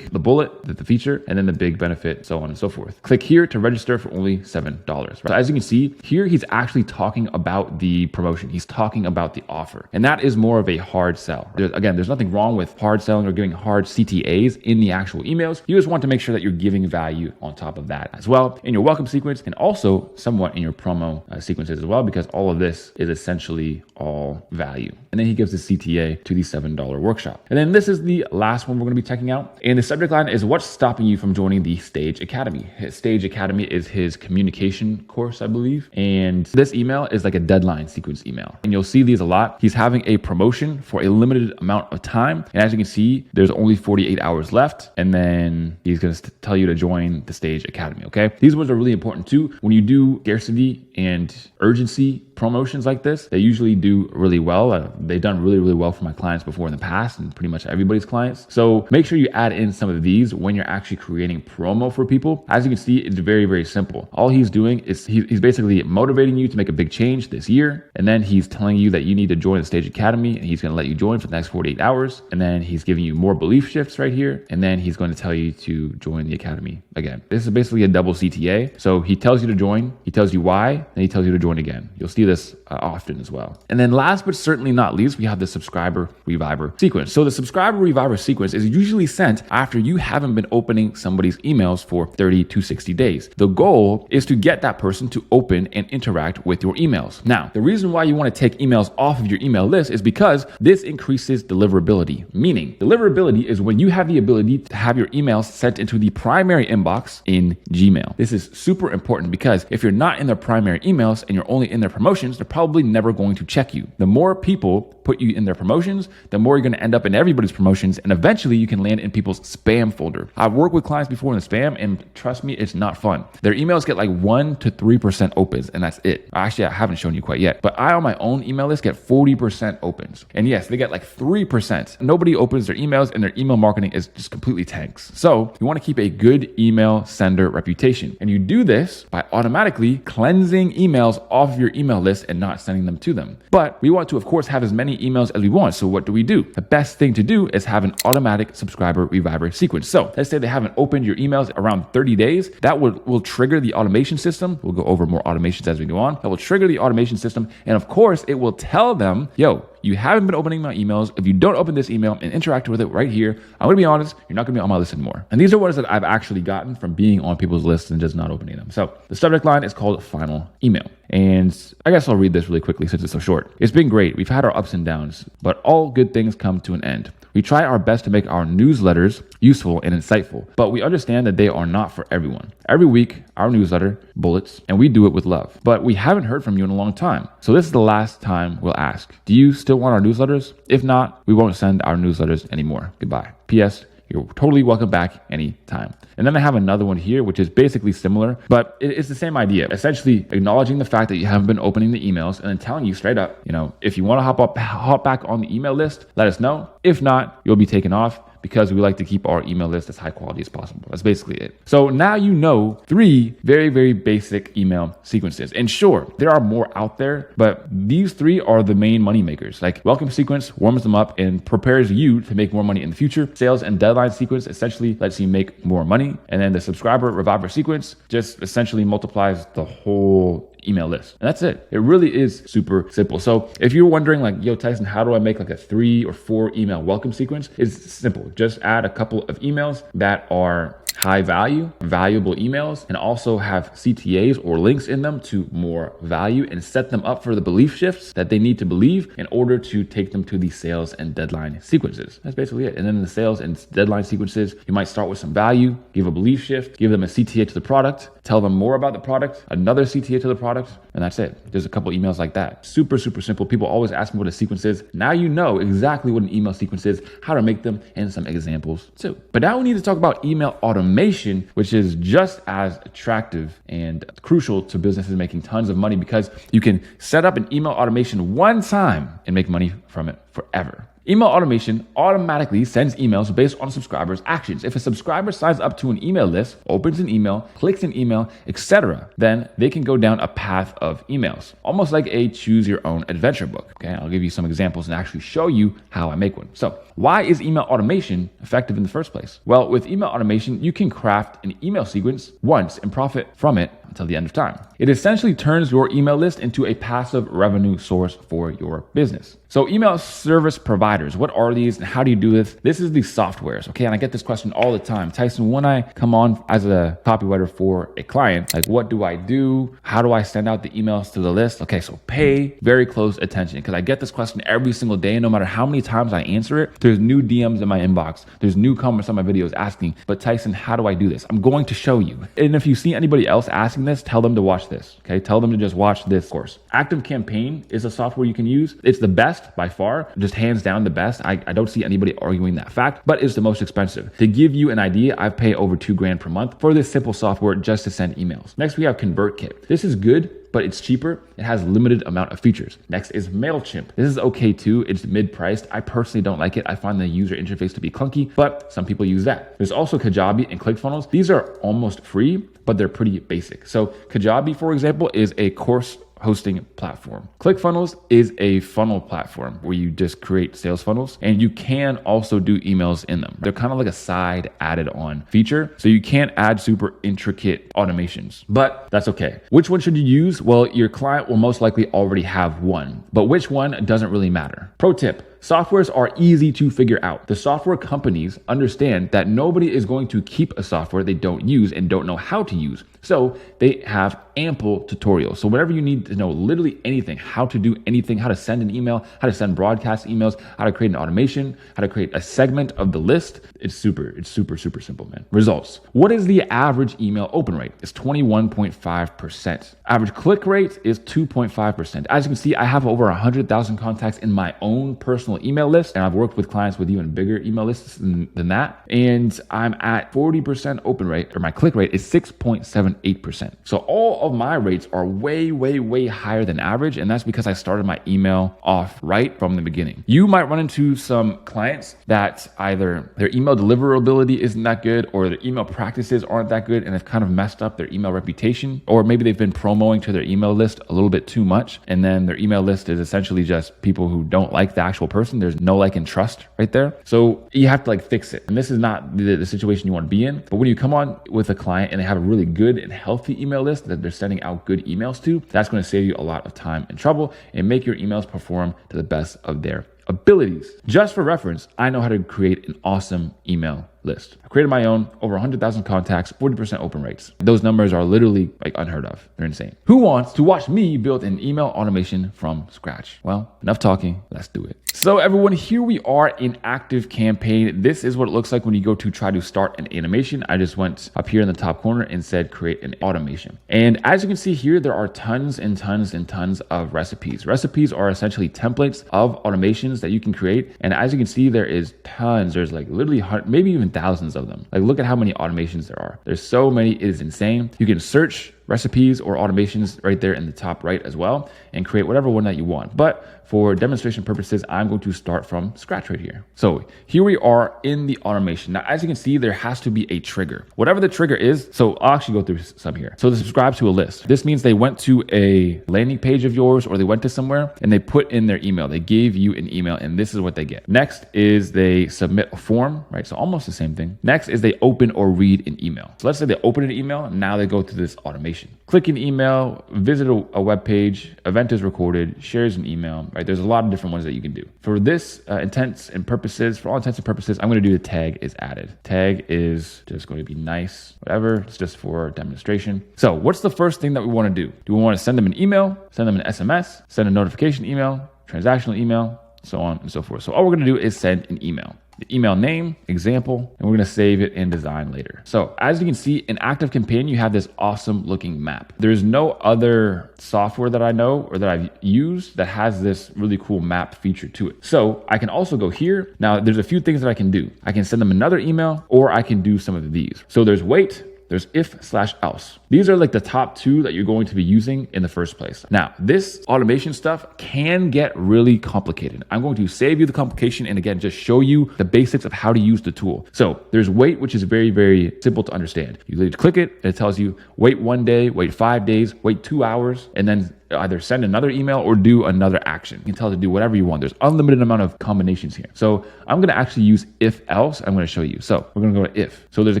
bullet, the feature, and then the big benefit, so on and so forth. Click here to register for only $7. Right? So as you can see, here he's actually talking about the promotion. He's talking about the offer. And that is more of a hard sell. There's nothing wrong with hard selling or giving hard CTAs in the actual emails. You just want to make sure that you're giving value on top of that as well in your welcome sequence, and also somewhat in your promo sequences as well, because all of this is essentially all value. And then he gives the CTA to the $7 workshop. And then this is the last one we're going to be checking out. And the subject line is, what's stopping you from joining the Stage Academy? His Stage Academy is his communication course, I believe. And this email is like a deadline sequence email. And you'll see these a lot. He's having a promotion for a limited amount of time. And as you can see, there's only 48 hours left. And then he's going to tell you to join the Stage Academy, okay? These words are really important too. When you do scarcity and urgency promotions like this, they usually do really well. They've done really, really well for my clients before in the past, and pretty much everybody's clients. So make sure you add in some of these when you're actually creating promo for people. As you can see, it's very, very simple. All he's doing is he's basically motivating you to make a big change this year. And then he's telling you that you need to join the Stage Academy, and he's going to let you join for the next 48 hours. And then he's giving you more belief shifts right here. And then he's going to tell you to join the Academy again. This is basically a double CTA. So he tells you to join, he tells you why, and he tells you to join again. You'll see this often as well. And then last but certainly not least, we have the subscriber reviver sequence. So the subscriber reviver sequence is usually sent after you haven't been opening somebody's emails for 30 to 60 days. The goal is to get that person to open and interact with your emails. Now, the reason why you want to take emails off of your email list is because this increases deliverability. Meaning, deliverability is when you have the ability to have your emails sent into the primary inbox in Gmail. This is super important because if you're not in their primary emails and you're only in their promotions, they're probably never going to check you. The more people put you in their promotions, the more you're going to end up in everybody's promotions, and eventually you can land in people's spam folder. I've worked with clients before in the spam, and trust me, it's not fun. Their emails get like 1 to 3% opens, and that's it. Actually, I haven't shown you quite yet, but I on my own email list get 40% opens. And yes, they get like 3%. Nobody opens their emails, and their email marketing is just completely tanks. So you want to keep a good email sender reputation. And you do this by automatically cleansing emails off of your email list and not sending them to them. But we want to, of course, have as many emails as we want. So what do? The best thing to do is have an automatic subscriber reviver sequence. So let's say they haven't opened your emails around 30 days. That will trigger the automation system. We'll go over more automations as we go on. That will trigger the automation system. And of course, it will tell them, yo, you haven't been opening my emails. If you don't open this email and interact with it right here, I'm going to be honest, you're not going to be on my list anymore. And these are words that I've actually gotten from being on people's lists and just not opening them. So the subject line is called final email. And I guess I'll read this really quickly since it's so short. It's been great. We've had our ups and downs, but all good things come to an end. We try our best to make our newsletters useful and insightful, but we understand that they are not for everyone. Every week, our newsletter, bullets, and we do it with love. But we haven't heard from you in a long time. So this is the last time we'll ask. Do you still want our newsletters? If not, we won't send our newsletters anymore. Goodbye. P.S. You're totally welcome back anytime. And then I have another one here, which is basically similar, but it's the same idea. Essentially acknowledging the fact that you haven't been opening the emails and then telling you straight up, if you want to hop back on the email list, let us know. If not, you'll be taken off. because we like to keep our email list as high quality as possible. That's basically it. So now you know 3 very, very basic email sequences. And sure, there are more out there, but these 3 are the main money makers. Like welcome sequence warms them up and prepares you to make more money in the future. Sales and deadline sequence essentially lets you make more money. And then the subscriber reviver sequence just essentially multiplies the whole email list. And that's it. It really is super simple. So if you're wondering like, yo, Tyson, how do I make like a 3 or 4 email welcome sequence? It's simple. Just add a couple of emails that are high value, valuable emails, and also have CTAs or links in them to more value and set them up for the belief shifts that they need to believe in order to take them to the sales and deadline sequences. That's basically it. And then in the sales and deadline sequences, you might start with some value, give a belief shift, give them a CTA to the product, tell them more about the product, another CTA to the product, and that's it. There's a couple emails like that. Super, super simple. People always ask me what a sequence is. Now you know exactly what an email sequence is, how to make them, and some examples too. But now we need to talk about email automation, which is just as attractive and crucial to businesses making tons of money because you can set up an email automation one time and make money from it forever. Email automation automatically sends emails based on a subscriber's actions. If a subscriber signs up to an email list, opens an email, clicks an email, etc., then they can go down a path of emails, almost like a choose your own adventure book. Okay, I'll give you some examples and actually show you how I make one. So why is email automation effective in the first place? Well, with email automation, you can craft an email sequence once and profit from it until the end of time. It essentially turns your email list into a passive revenue source for your business. So email service providers, what are these and how do you do this? This is the softwares, okay? And I get this question all the time. Tyson, when I come on as a copywriter for a client, like what do I do? How do I send out the emails to the list? Okay, so pay very close attention because I get this question every single day. And no matter how many times I answer it, there's new DMs in my inbox. There's new comments on my videos asking, but Tyson, how do I do this? I'm going to show you. And if you see anybody else asking this, tell them to watch this, okay? Tell them to just watch this course. Active Campaign is a software you can use. It's the best by far, just hands down the best. I don't see anybody arguing that fact, but it's the most expensive. To give you an idea, I pay over $2,000 per month for this simple software just to send emails. Next, we have ConvertKit. This is good, but it's cheaper. It has limited amount of features. Next is MailChimp. This is okay too. It's mid-priced. I personally don't like it. I find the user interface to be clunky, but some people use that. There's also Kajabi and ClickFunnels. These are almost free, but they're pretty basic. So Kajabi, for example, is a course hosting platform. ClickFunnels is a funnel platform where you just create sales funnels and you can also do emails in them. They're kind of like a side added on feature. So you can't add super intricate automations, but that's okay. Which one should you use? Well, your client will most likely already have one, but which one doesn't really matter. Pro tip. Softwares are easy to figure out. The software companies understand that nobody is going to keep a software they don't use and don't know how to use. So they have ample tutorials. So whatever you need to know, literally anything, how to do anything, how to send an email, how to send broadcast emails, how to create an automation, how to create a segment of the list. It's super simple, man. Results. What is the average email open rate? It's 21.5%. Average click rate is 2.5%. As you can see, I have over 100,000 contacts in my own personal email list, and I've worked with clients with even bigger email lists than that. And I'm at 40% open rate, or my click rate is 6.78%. So all of my rates are way higher than average. And that's because I started my email off right from the beginning. You might run into some clients that either their email deliverability isn't that good or their email practices aren't that good and have kind of messed up their email reputation, or maybe they've been promoting to their email list a little bit too much. And then their email list is essentially just people who don't like the actual person. There's no like and trust right there. So you have to fix it. And this is not the situation you want to be in. But when you come on with a client and they have a really good and healthy email list that they're sending out good emails to, that's going to save you a lot of time and trouble and make your emails perform to the best of their abilities. Just for reference, I know how to create an awesome email list. I created my own, over 100,000 contacts, 40% open rates. Those numbers are literally unheard of. They're insane. Who wants to watch me build an email automation from scratch? Well, enough talking. Let's do it. So everyone, here we are in Active Campaign. This is what it looks like when you go to try to start an animation. I just went up here in the top corner and said create an automation. And as you can see here, there are tons and tons of recipes. Recipes are essentially templates of automations that you can create. And as you can see, there is tons. There's literally maybe even thousands of them. Look at how many automations there are. There's so many, it is insane. You can search recipes or automations right there in the top right as well, and create whatever one that you want. But for demonstration purposes, I'm going to start from scratch right here. So here we are in the automation. Now, as you can see, there has to be a trigger. Whatever the trigger is, so I'll actually go through some here. So they subscribe to a list. This means they went to a landing page of yours, or they went to somewhere and they put in their email. They gave you an email and this is what they get. Next is they submit a form, right? So almost the same thing. Next is they open or read an email. So let's say they open an email, and now they go through this automation. Click an email, visit a web page, event is recorded, shares an email, right? There's a lot of different ones that you can do. For this intents and purposes, for all intents and purposes, I'm going to do the tag is added. Tag is just going to be nice, whatever. It's just for demonstration. So what's the first thing that we want to do? Do we want to send them an email, send them an SMS, send a notification email, transactional email, so on and so forth? So all we're going to do is send an email. The email name, example, and we're going to save it in design later. So as you can see, in ActiveCampaign, you have this awesome looking map. There's no other software that I know or that I've used that has this really cool map feature to it. So I can also go here. Now there's a few things that I can do. I can send them another email, or I can do some of these. So there's wait, there's if/else. These are like the top two that you're going to be using in the first place. Now, this automation stuff can get really complicated. I'm going to save you the complication and again, just show you the basics of how to use the tool. So there's wait, which is very, very simple to understand. You literally click it, and it tells you wait 1 day, wait 5 days, wait 2 hours, and then either send another email or do another action. You can tell it to do whatever you want. There's unlimited amount of combinations here. So I'm going to actually use if else. I'm going to show you. So we're going to go to if. So there's a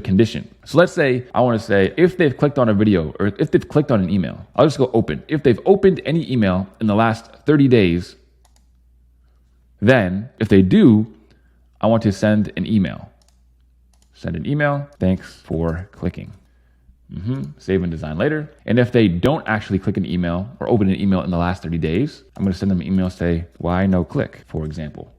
condition. So let's say I want to say if they've clicked on a video or if they've clicked on an email, I'll just go open. If they've opened any email in the last 30 days, then if they do, I want to send an email. Send an email. Thanks for clicking. Save and design later. And if they don't actually click an email or open an email in the last 30 days, I'm going to send them an email, say, why no click, for example.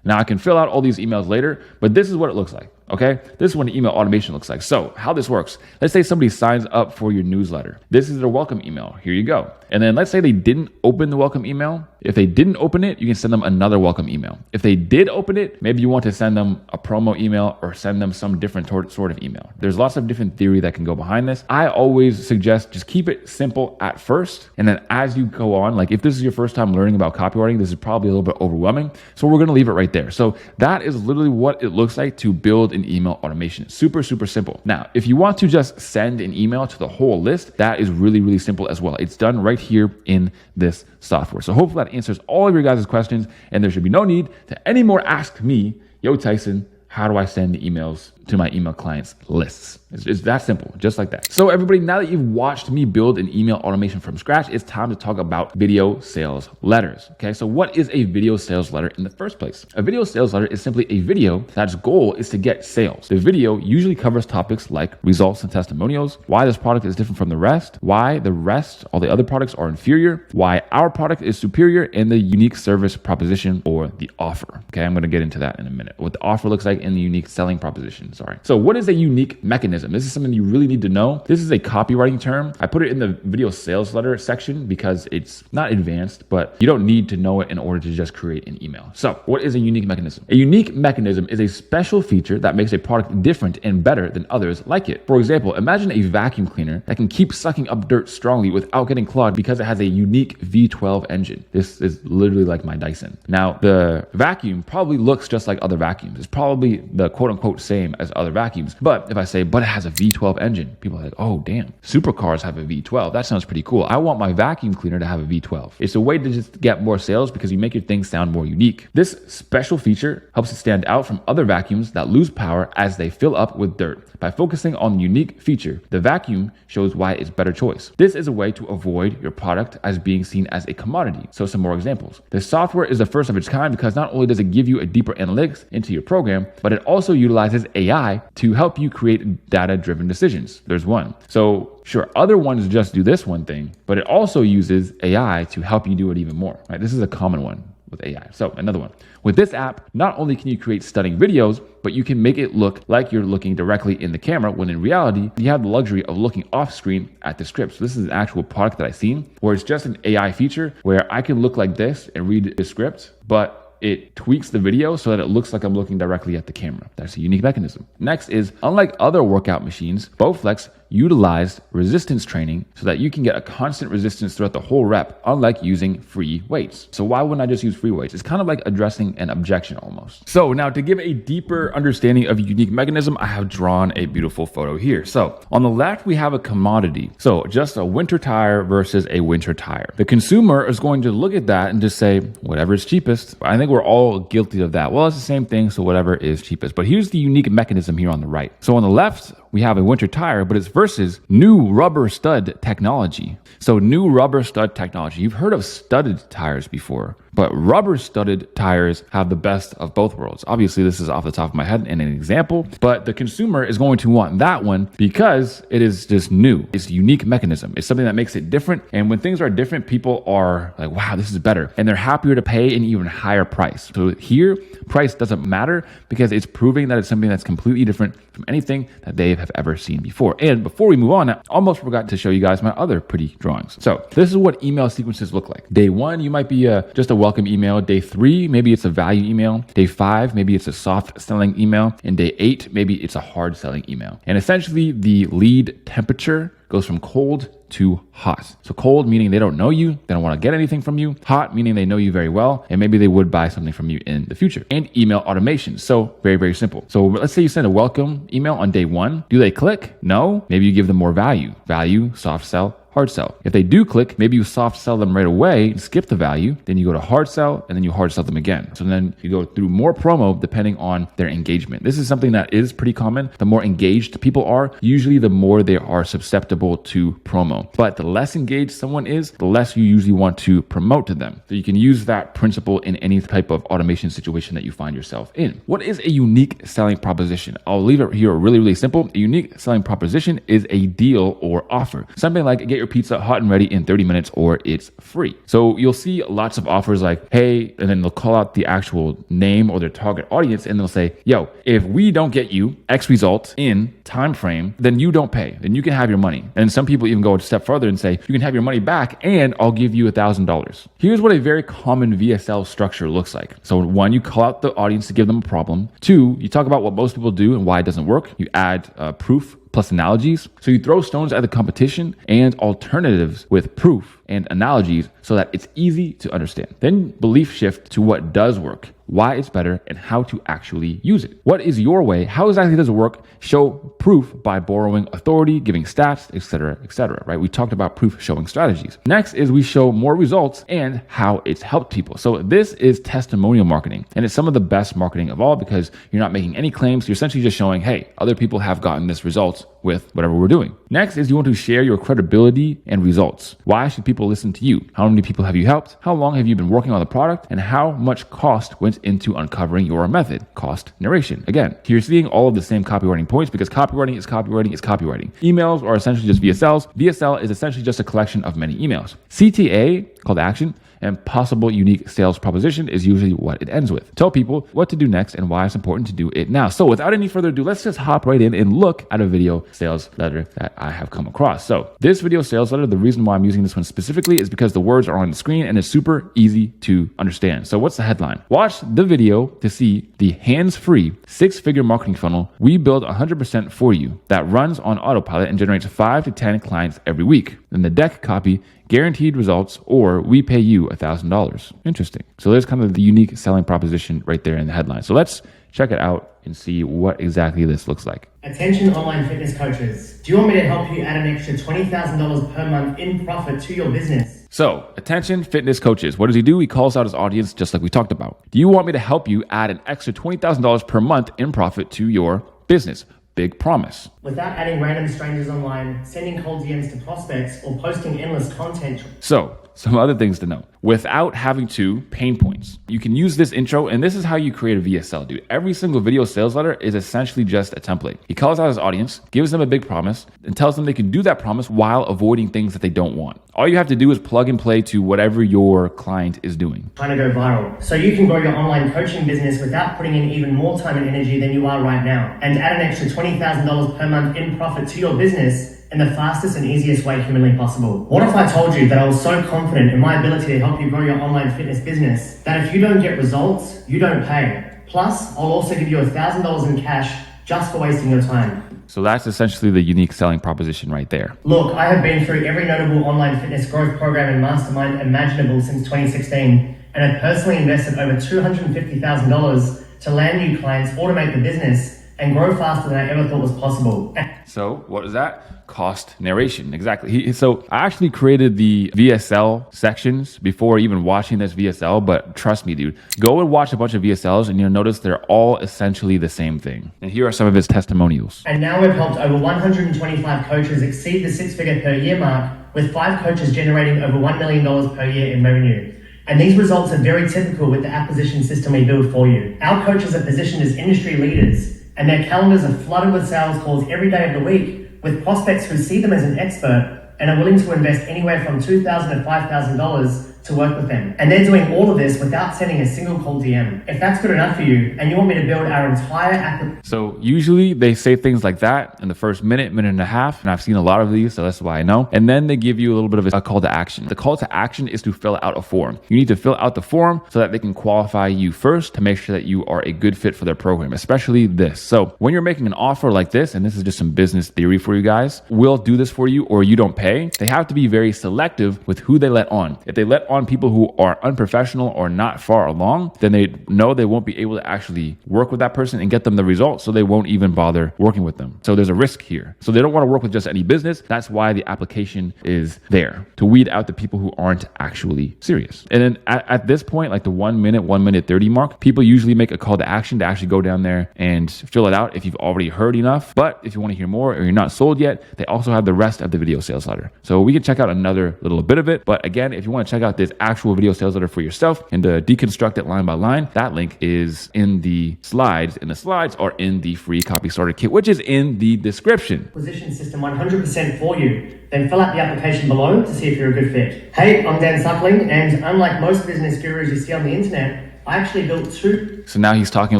Now I can fill out all these emails later, but this is what it looks like. Okay, this is what an email automation looks like. So how this works, let's say somebody signs up for your newsletter. This is their welcome email. Here you go. And then let's say they didn't open the welcome email. If they didn't open it, you can send them another welcome email. If they did open it, maybe you want to send them a promo email or send them some different sort of email. There's lots of different theory that can go behind this. I always suggest just keep it simple at first. And then as you go on, like if this is your first time learning about copywriting, this is probably a little bit overwhelming. So we're going to leave it right there. So that is literally what it looks like to build an email automation. Super, super simple. Now, if you want to just send an email to the whole list, that is really, really simple as well. It's done right here in this software. So hopefully that answers all of your guys' questions, and there should be no need to any more ask me, yo, Tyson, how do I send the emails to my email clients lists? It's that simple, just like that. So everybody, now that you've watched me build an email automation from scratch, it's time to talk about video sales letters. Okay, so what is a video sales letter in the first place? A video sales letter is simply a video that's goal is to get sales. The video usually covers topics like results and testimonials, why this product is different from the rest, why the rest, all the other products are inferior, why our product is superior, and the unique service proposition or the offer. Okay, I'm going to get into that in a minute. What the offer looks like and the unique selling proposition. So what is a unique mechanism? This is something you really need to know. This is a copywriting term. I put it in the video sales letter section because it's not advanced, but you don't need to know it in order to just create an email. So what is a unique mechanism? A unique mechanism is a special feature that makes a product different and better than others like it. For example, imagine a vacuum cleaner that can keep sucking up dirt strongly without getting clogged because it has a unique V12 engine. This is literally like my Dyson. Now, the vacuum probably looks just like other vacuums. It's probably the quote unquote same as other vacuums. But if I say, but it has a V12 engine, people are like, oh, damn, supercars have a V12. That sounds pretty cool. I want my vacuum cleaner to have a V12. It's a way to just get more sales because you make your thing sound more unique. This special feature helps it stand out from other vacuums that lose power as they fill up with dirt. By focusing on the unique feature, the vacuum shows why it's a better choice. This is a way to avoid your product as being seen as a commodity. So some more examples. The software is the first of its kind because not only does it give you a deeper analytics into your program, but it also utilizes AI to help you create data-driven decisions. There's one. So sure, other ones just do this one thing, but it also uses AI to help you do it even more, right? This is a common one with AI. So another one. With this app, not only can you create stunning videos, but you can make it look like you're looking directly in the camera when in reality, you have the luxury of looking off screen at the script. So this is an actual product that I've seen where it's just an AI feature where I can look like this and read the script, but it tweaks the video so that it looks like I'm looking directly at the camera. That's a unique mechanism. Next is, unlike other workout machines, Bowflex utilized resistance training so that you can get a constant resistance throughout the whole rep, unlike using free weights. So why wouldn't I just use free weights? It's kind of like addressing an objection almost. So now to give a deeper understanding of a unique mechanism, I have drawn a beautiful photo here. So on the left, we have a commodity. So just a winter tire versus a winter tire. The consumer is going to look at that and just say, whatever is cheapest. I think we're all guilty of that. Well, it's the same thing, so whatever is cheapest. But here's the unique mechanism here on the right. So on the left, we have a winter tire, but it's versus new rubber stud technology. So new rubber stud technology. You've heard of studded tires before, but rubber studded tires have the best of both worlds. Obviously, this is off the top of my head and an example, but the consumer is going to want that one because it is just new. It's a unique mechanism. It's something that makes it different. And when things are different, people are like, wow, this is better. And they're happier to pay an even higher price. So here, price doesn't matter because it's proving that it's something that's completely different from anything that they have ever seen before. And before we move on, I almost forgot to show you guys my other pretty drawings. So this is what email sequences look like. Day 1, you might be just a welcome email. Day 3, maybe it's a value email. Day 5, maybe it's a soft selling email. And day 8, maybe it's a hard selling email. And essentially the lead temperature goes from cold to hot. So cold meaning they don't know you, they don't want to get anything from you. Hot meaning they know you very well, and maybe they would buy something from you in the future. And email automation. So very, very simple. So let's say you send a welcome email on day 1. Do they click? No. Maybe you give them more value. Value, soft sell, hard sell. If they do click, maybe you soft sell them right away and skip the value. Then you go to hard sell and then you hard sell them again. So then you go through more promo depending on their engagement. This is something that is pretty common. The more engaged people are, usually the more they are susceptible to promo. But the less engaged someone is, the less you usually want to promote to them. So you can use that principle in any type of automation situation that you find yourself in. What is a unique selling proposition? I'll leave it here really, really simple. A unique selling proposition is a deal or offer. Something like get your pizza hot and ready in 30 minutes or it's free. So you'll see lots of offers like, hey, and then they'll call out the actual name or their target audience and they'll say, yo, if we don't get you X result in time frame, then you don't pay. Then you can have your money. And some people even go a step further and say, you can have your money back and I'll give you $1,000. Here's what a very common VSL structure looks like. So 1, you call out the audience to give them a problem. 2, you talk about what most people do and why it doesn't work. You add proof plus analogies. So you throw stones at the competition and alternatives with proof and analogies so that it's easy to understand. Then belief shift to what does work, why it's better, and how to actually use it. What is your way? How exactly does it work? Show proof by borrowing authority, giving stats, etc., right? We talked about proof showing strategies. Next is we show more results and how it's helped people. So this is testimonial marketing, and it's some of the best marketing of all because you're not making any claims. You're essentially just showing, hey, other people have gotten this result with whatever we're doing. Next is you want to share your credibility and results. Why should people listen to you? How many people have you helped? How long have you been working on the product? And how much cost went into uncovering your method? Cost narration. Again, you're seeing all of the same copywriting points because copywriting is copywriting is copywriting. Emails are essentially just VSLs. VSL is essentially just a collection of many emails. CTA, call to action, and possible unique sales proposition is usually what it ends with. Tell people what to do next and why it's important to do it now. So without any further ado, let's just hop right in and look at a video sales letter that I have come across. So this video sales letter, the reason why I'm using this one specifically is because the words are on the screen and it's super easy to understand. So what's the headline? Watch the video to see the hands-free 6-figure marketing funnel we build 100% for you that runs on autopilot and generates 5 to 10 clients every week. Then the deck copy, guaranteed results, or we pay you $1,000. Interesting. So there's kind of the unique selling proposition right there in the headline. So let's check it out and see what exactly this looks like. Attention online fitness coaches. Do you want me to help you add an extra $20,000 per month in profit to your business? So, attention fitness coaches. What does he do? He calls out his audience just like we talked about. Do you want me to help you add an extra $20,000 per month in profit to your business? Big promise. Without adding random strangers online, sending cold DMs to prospects, or posting endless content. So, some other things to know. Without having to pain points. You can use this intro, and this is how you create a VSL, dude. Every single video sales letter is essentially just a template. He calls out his audience, gives them a big promise, and tells them they can do that promise while avoiding things that they don't want. All you have to do is plug and play to whatever your client is doing. Trying to go viral. So you can grow your online coaching business without putting in even more time and energy than you are right now. And add an extra $20,000 per month in profit to your business in the fastest and easiest way humanly possible. What if I told you that I was so confident in my ability to help you grow your online fitness business that if you don't get results, you don't pay. Plus, I'll also give you $1,000 in cash just for wasting your time. So that's essentially the unique selling proposition right there. Look, I have been through every notable online fitness growth program and mastermind imaginable since 2016, and have personally invested over $250,000 to land new clients, automate the business, and grow faster than I ever thought was possible. So what is that? Cost narration. Exactly. So I actually created the VSL sections before even watching this VSL, but trust me, dude, go and watch a bunch of VSLs and you'll notice they're all essentially the same thing. And here are some of his testimonials. And now we've helped over 125 coaches exceed the six-figure per year mark, with 5 coaches generating over $1 million per year in revenue. And these results are very typical with the acquisition system we build for you. Our coaches are positioned as industry leaders, and their calendars are flooded with sales calls every day of the week, with prospects who see them as an expert and are willing to invest anywhere from $2,000 to $5,000 to work with them. And they're doing all of this without sending a single cold DM. If that's good enough for you, and you want me to build our entire So usually they say things like that in the first minute and a half, and I've seen a lot of these, so that's why I know. And then they give you a little bit of a call to action. The call to action is to fill out a form. You need to fill out the form so that they can qualify you first to make sure that you are a good fit for their program, especially this. So when you're making an offer like this, and this is just some business theory for you guys, we'll do this for you or you don't pay. They have to be very selective with who they let on. If they let on people who are unprofessional or not far along, then they know they won't be able to actually work with that person and get them the results, so they won't even bother working with them. So there's a risk here. So they don't want to work with just any business. That's why the application is there, to weed out the people who aren't actually serious. And then at this point, like the 1 minute 30 mark, people usually make a call to action to actually go down there and fill it out if you've already heard enough. But if you want to hear more or you're not sold yet, they also have the rest of the video sales letter. So we can check out another little bit of it. But again, if you want to check out this actual video sales letter for yourself and to deconstruct it line by line, that link is in the slides, and the slides are in the free copy starter kit, which is in the description. Acquisition system 100% for you. Then fill out the application below to see if you're a good fit. Hey, I'm Dan Suckling, and unlike most business gurus you see on the internet, I actually built 2. So now he's talking a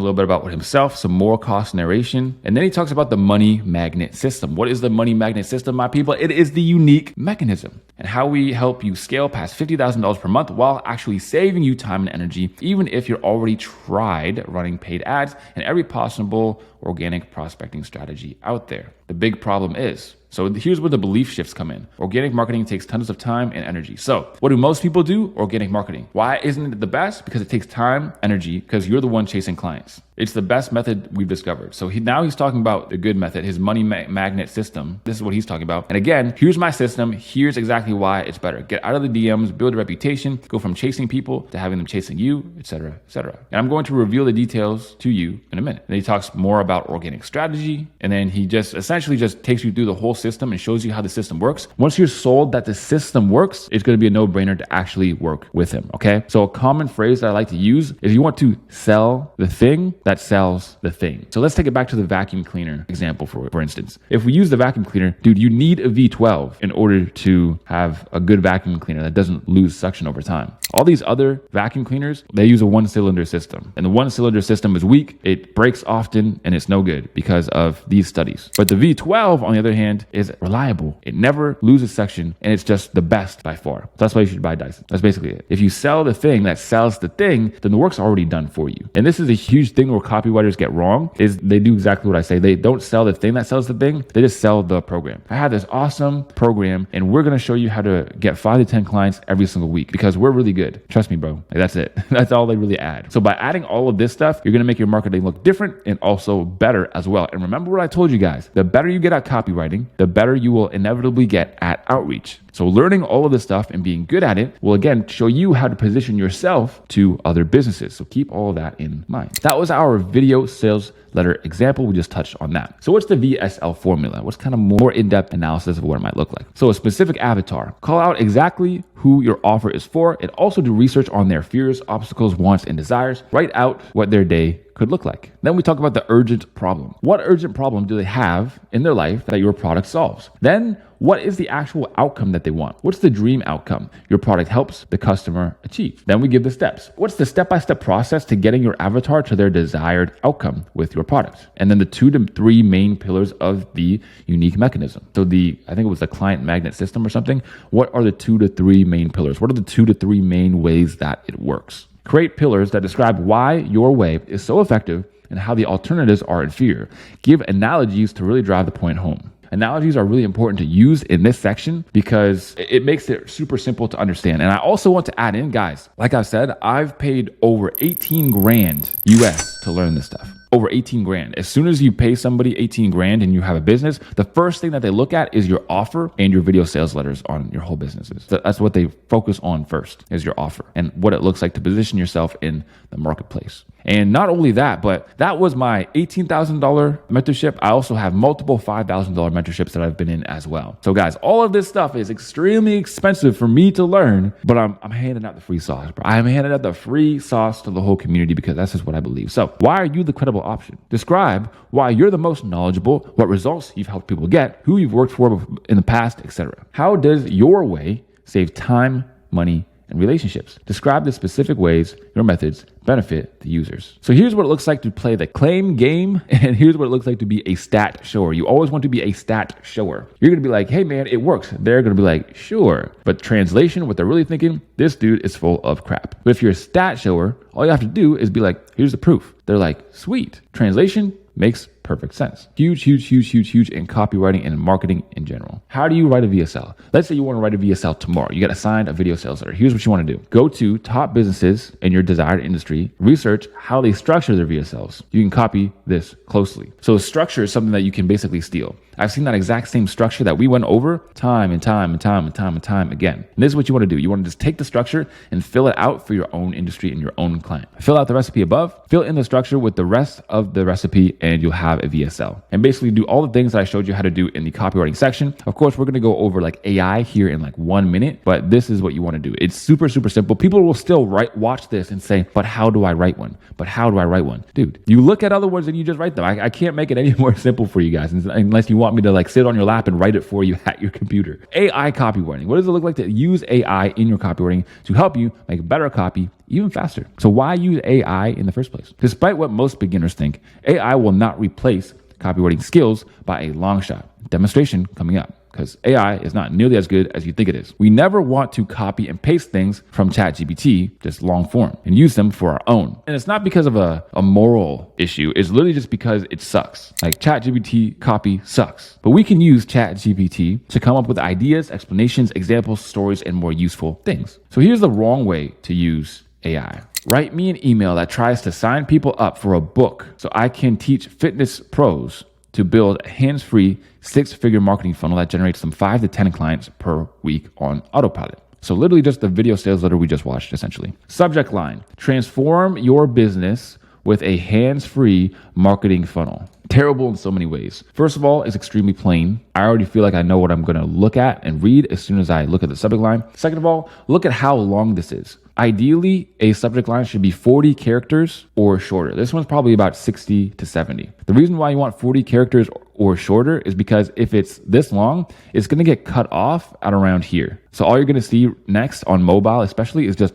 little bit about himself, some more cost narration. And then he talks about the money magnet system. What is the money magnet system, my people? It is the unique mechanism and how we help you scale past $50,000 per month while actually saving you time and energy, even if you're already tried running paid ads and every possible organic prospecting strategy out there. The big problem is, so here's where the belief shifts come in. Organic marketing takes tons of time and energy. So what do most people do? Organic marketing. Why isn't it the best? Because it takes time, energy, because you're the one chasing clients. It's the best method we've discovered. So now he's talking about the good method, his money magnet system. This is what he's talking about. And again, here's my system. Here's exactly why it's better. Get out of the DMs, build a reputation, go from chasing people to having them chasing you, etc., etc. And I'm going to reveal the details to you in a minute. And he talks more about organic strategy. And then he just essentially just takes you through the whole system and shows you how the system works. Once you're sold that the system works, it's going to be a no-brainer to actually work with him. Okay. So a common phrase that I like to use is you want to sell the thing that sells the thing. So let's take it back to the vacuum cleaner example, for instance. If we use the vacuum cleaner, dude, you need a V12 in order to have a good vacuum cleaner that doesn't lose suction over time. All these other vacuum cleaners, they use a 1-cylinder system. And the 1-cylinder system is weak, it breaks often, and it's no good because of these studies. But the V12, on the other hand, is reliable. It never loses suction, and it's just the best by far. That's why you should buy Dyson. That's basically it. If you sell the thing that sells the thing, then the work's already done for you. And this is a huge thing where copywriters get wrong, is they do exactly what I say. They don't sell the thing that sells the thing, they just sell the program. I have this awesome program, and we're going to show you how to get 5 to 10 clients every single week because we're really good. Trust me, bro. Like, that's it. That's all they really add. So by adding all of this stuff, you're going to make your marketing look different and also better as well. And remember what I told you guys, the better you get at copywriting, the better you will inevitably get at outreach. So learning all of this stuff and being good at it will again show you how to position yourself to other businesses. So keep all of that in mind. That was our video sales letter example. We just touched on that. So what's the VSL formula? What's kind of more in-depth analysis of what it might look like? So a specific avatar. Call out exactly who your offer is for, and also do research on their fears, obstacles, wants, and desires. Write out what their day could look like. Then we talk about the urgent problem. What urgent problem do they have in their life that your product solves? Then what is the actual outcome that they want? What's the dream outcome your product helps the customer achieve? Then we give the steps. What's the step-by-step process to getting your avatar to their desired outcome with your product? And then the 2 to 3 main pillars of the unique mechanism. So I think it was the client magnet system or something. What are the 2 to 3 main pillars? What are the 2 to 3 main ways that it works? Create pillars that describe why your way is so effective and how the alternatives are inferior. Give analogies to really drive the point home. Analogies are really important to use in this section because it makes it super simple to understand. And I also want to add in, guys, like I said, I've paid over 18 grand US to learn this stuff. Over 18 grand. As soon as you pay somebody 18 grand and you have a business, the first thing that they look at is your offer and your video sales letters on your whole businesses. That's what they focus on first, is your offer and what it looks like to position yourself in the marketplace. And not only that, but that was my $18,000 mentorship. I also have multiple $5,000 mentorships that I've been in as well. So guys, all of this stuff is extremely expensive for me to learn, but I'm handing out the free sauce, bro. I'm handing out the free sauce to the whole community because that's just what I believe. So why are you the credible option? Describe why you're the most knowledgeable, what results you've helped people get, who you've worked for in the past, etc. How does your way save time, money, and relationships? Describe the specific ways your methods benefit the users. So here's what it looks like to play the claim game, and here's what it looks like to be a stat shower. You always want to be a stat shower. You're gonna be like, hey man, it works. They're gonna be like, sure. But translation, what they're really thinking, this dude is full of crap. But if you're a stat shower, all you have to do is be like, here's the proof. They're like, sweet. Translation makes perfect sense. Huge in copywriting and marketing in general. How do you write a VSL? Let's say you want to write a VSL tomorrow. You get assigned a video sales letter. Here's what you want to do. Go to top businesses in your desired industry, research how they structure their VSLs. You can copy this closely. So structure is something that you can basically steal. I've seen that exact same structure that we went over time and time again. And this is what you want to do. You want to just take the structure and fill it out for your own industry and your own client. Fill out the recipe above, fill in the structure with the rest of the recipe, and you'll have a VSL. And basically do all the things that I showed you how to do in the copywriting section. Of course, we're going to go over like AI here in like 1 minute, but this is what you want to do. It's super simple. People will still watch this and say, but how do I write one? But how do I write one? Dude, you look at other ones and you just write them. I can't make it any more simple for you guys unless you want me to like sit on your lap and write it for you at your computer. AI copywriting. What does it look like to use AI in your copywriting to help you make better copy even faster? So why use AI in the first place? Despite what most beginners think, AI will not replace copywriting skills by a long shot. Demonstration coming up, because AI is not nearly as good as you think it is. We never want to copy and paste things from ChatGPT, just long form, and use them for our own. And it's not because of a moral issue. It's literally just because it sucks. Like ChatGPT copy sucks. But we can use ChatGPT to come up with ideas, explanations, examples, stories, and more useful things. So here's the wrong way to use AI. Write me an email that tries to sign people up for a book so I can teach fitness pros to build a hands-free 6-figure marketing funnel that generates some 5 to 10 clients per week on autopilot. So literally just the video sales letter we just watched, essentially. Subject line: transform your business with a hands-free marketing funnel. Terrible in so many ways. First of all, it's extremely plain. I already feel like I know what I'm going to look at and read as soon as I look at the subject line. Second of all, look at how long this is. Ideally, a subject line should be 40 characters or shorter. This one's probably about 60 to 70. The reason why you want 40 characters or shorter is because if it's this long, it's going to get cut off at around here. So all you're going to see next on mobile especially is just ...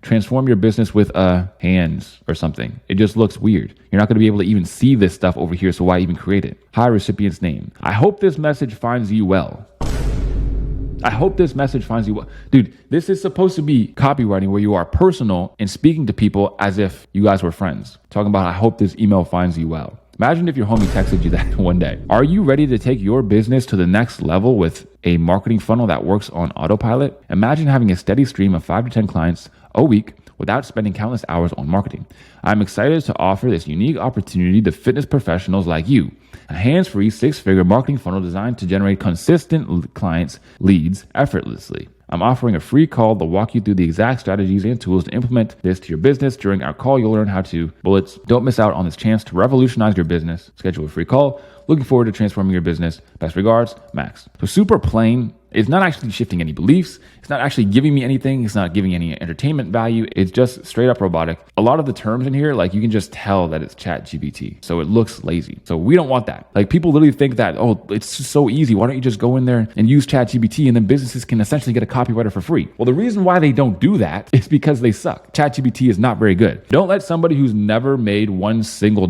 Transform your business with hands or something. It just looks weird. You're not going to be able to even see this stuff over here, so why even create it? Hi, recipient's name. I hope this message finds you well. I hope this message finds you well. Dude, this is supposed to be copywriting where you are personal and speaking to people as if you guys were friends. Talking about, I hope this email finds you well. Imagine if your homie texted you that one day. Are you ready to take your business to the next level with a marketing funnel that works on autopilot? Imagine having a steady stream of 5 to 10 clients a week without spending countless hours on marketing. I'm excited to offer this unique opportunity to fitness professionals like you. A hands-free 6-figure marketing funnel designed to generate consistent clients leads effortlessly. I'm offering a free call to walk you through the exact strategies and tools to implement this to your business. During our call, you'll learn how to bullets. Don't miss out on this chance to revolutionize your business. Schedule a free call. Looking forward to transforming your business. Best regards, Max. So super plain. It's not actually shifting any beliefs. It's not actually giving me anything. It's not giving any entertainment value. It's just straight up robotic. A lot of the terms in here, like you can just tell that it's ChatGPT. So it looks lazy. So we don't want that. Like people literally think that, oh, it's just so easy. Why don't you just go in there and use ChatGPT and then businesses can essentially get a copywriter for free? Well, the reason why they don't do that is because they suck. ChatGPT is not very good. Don't let somebody who's never made $1 single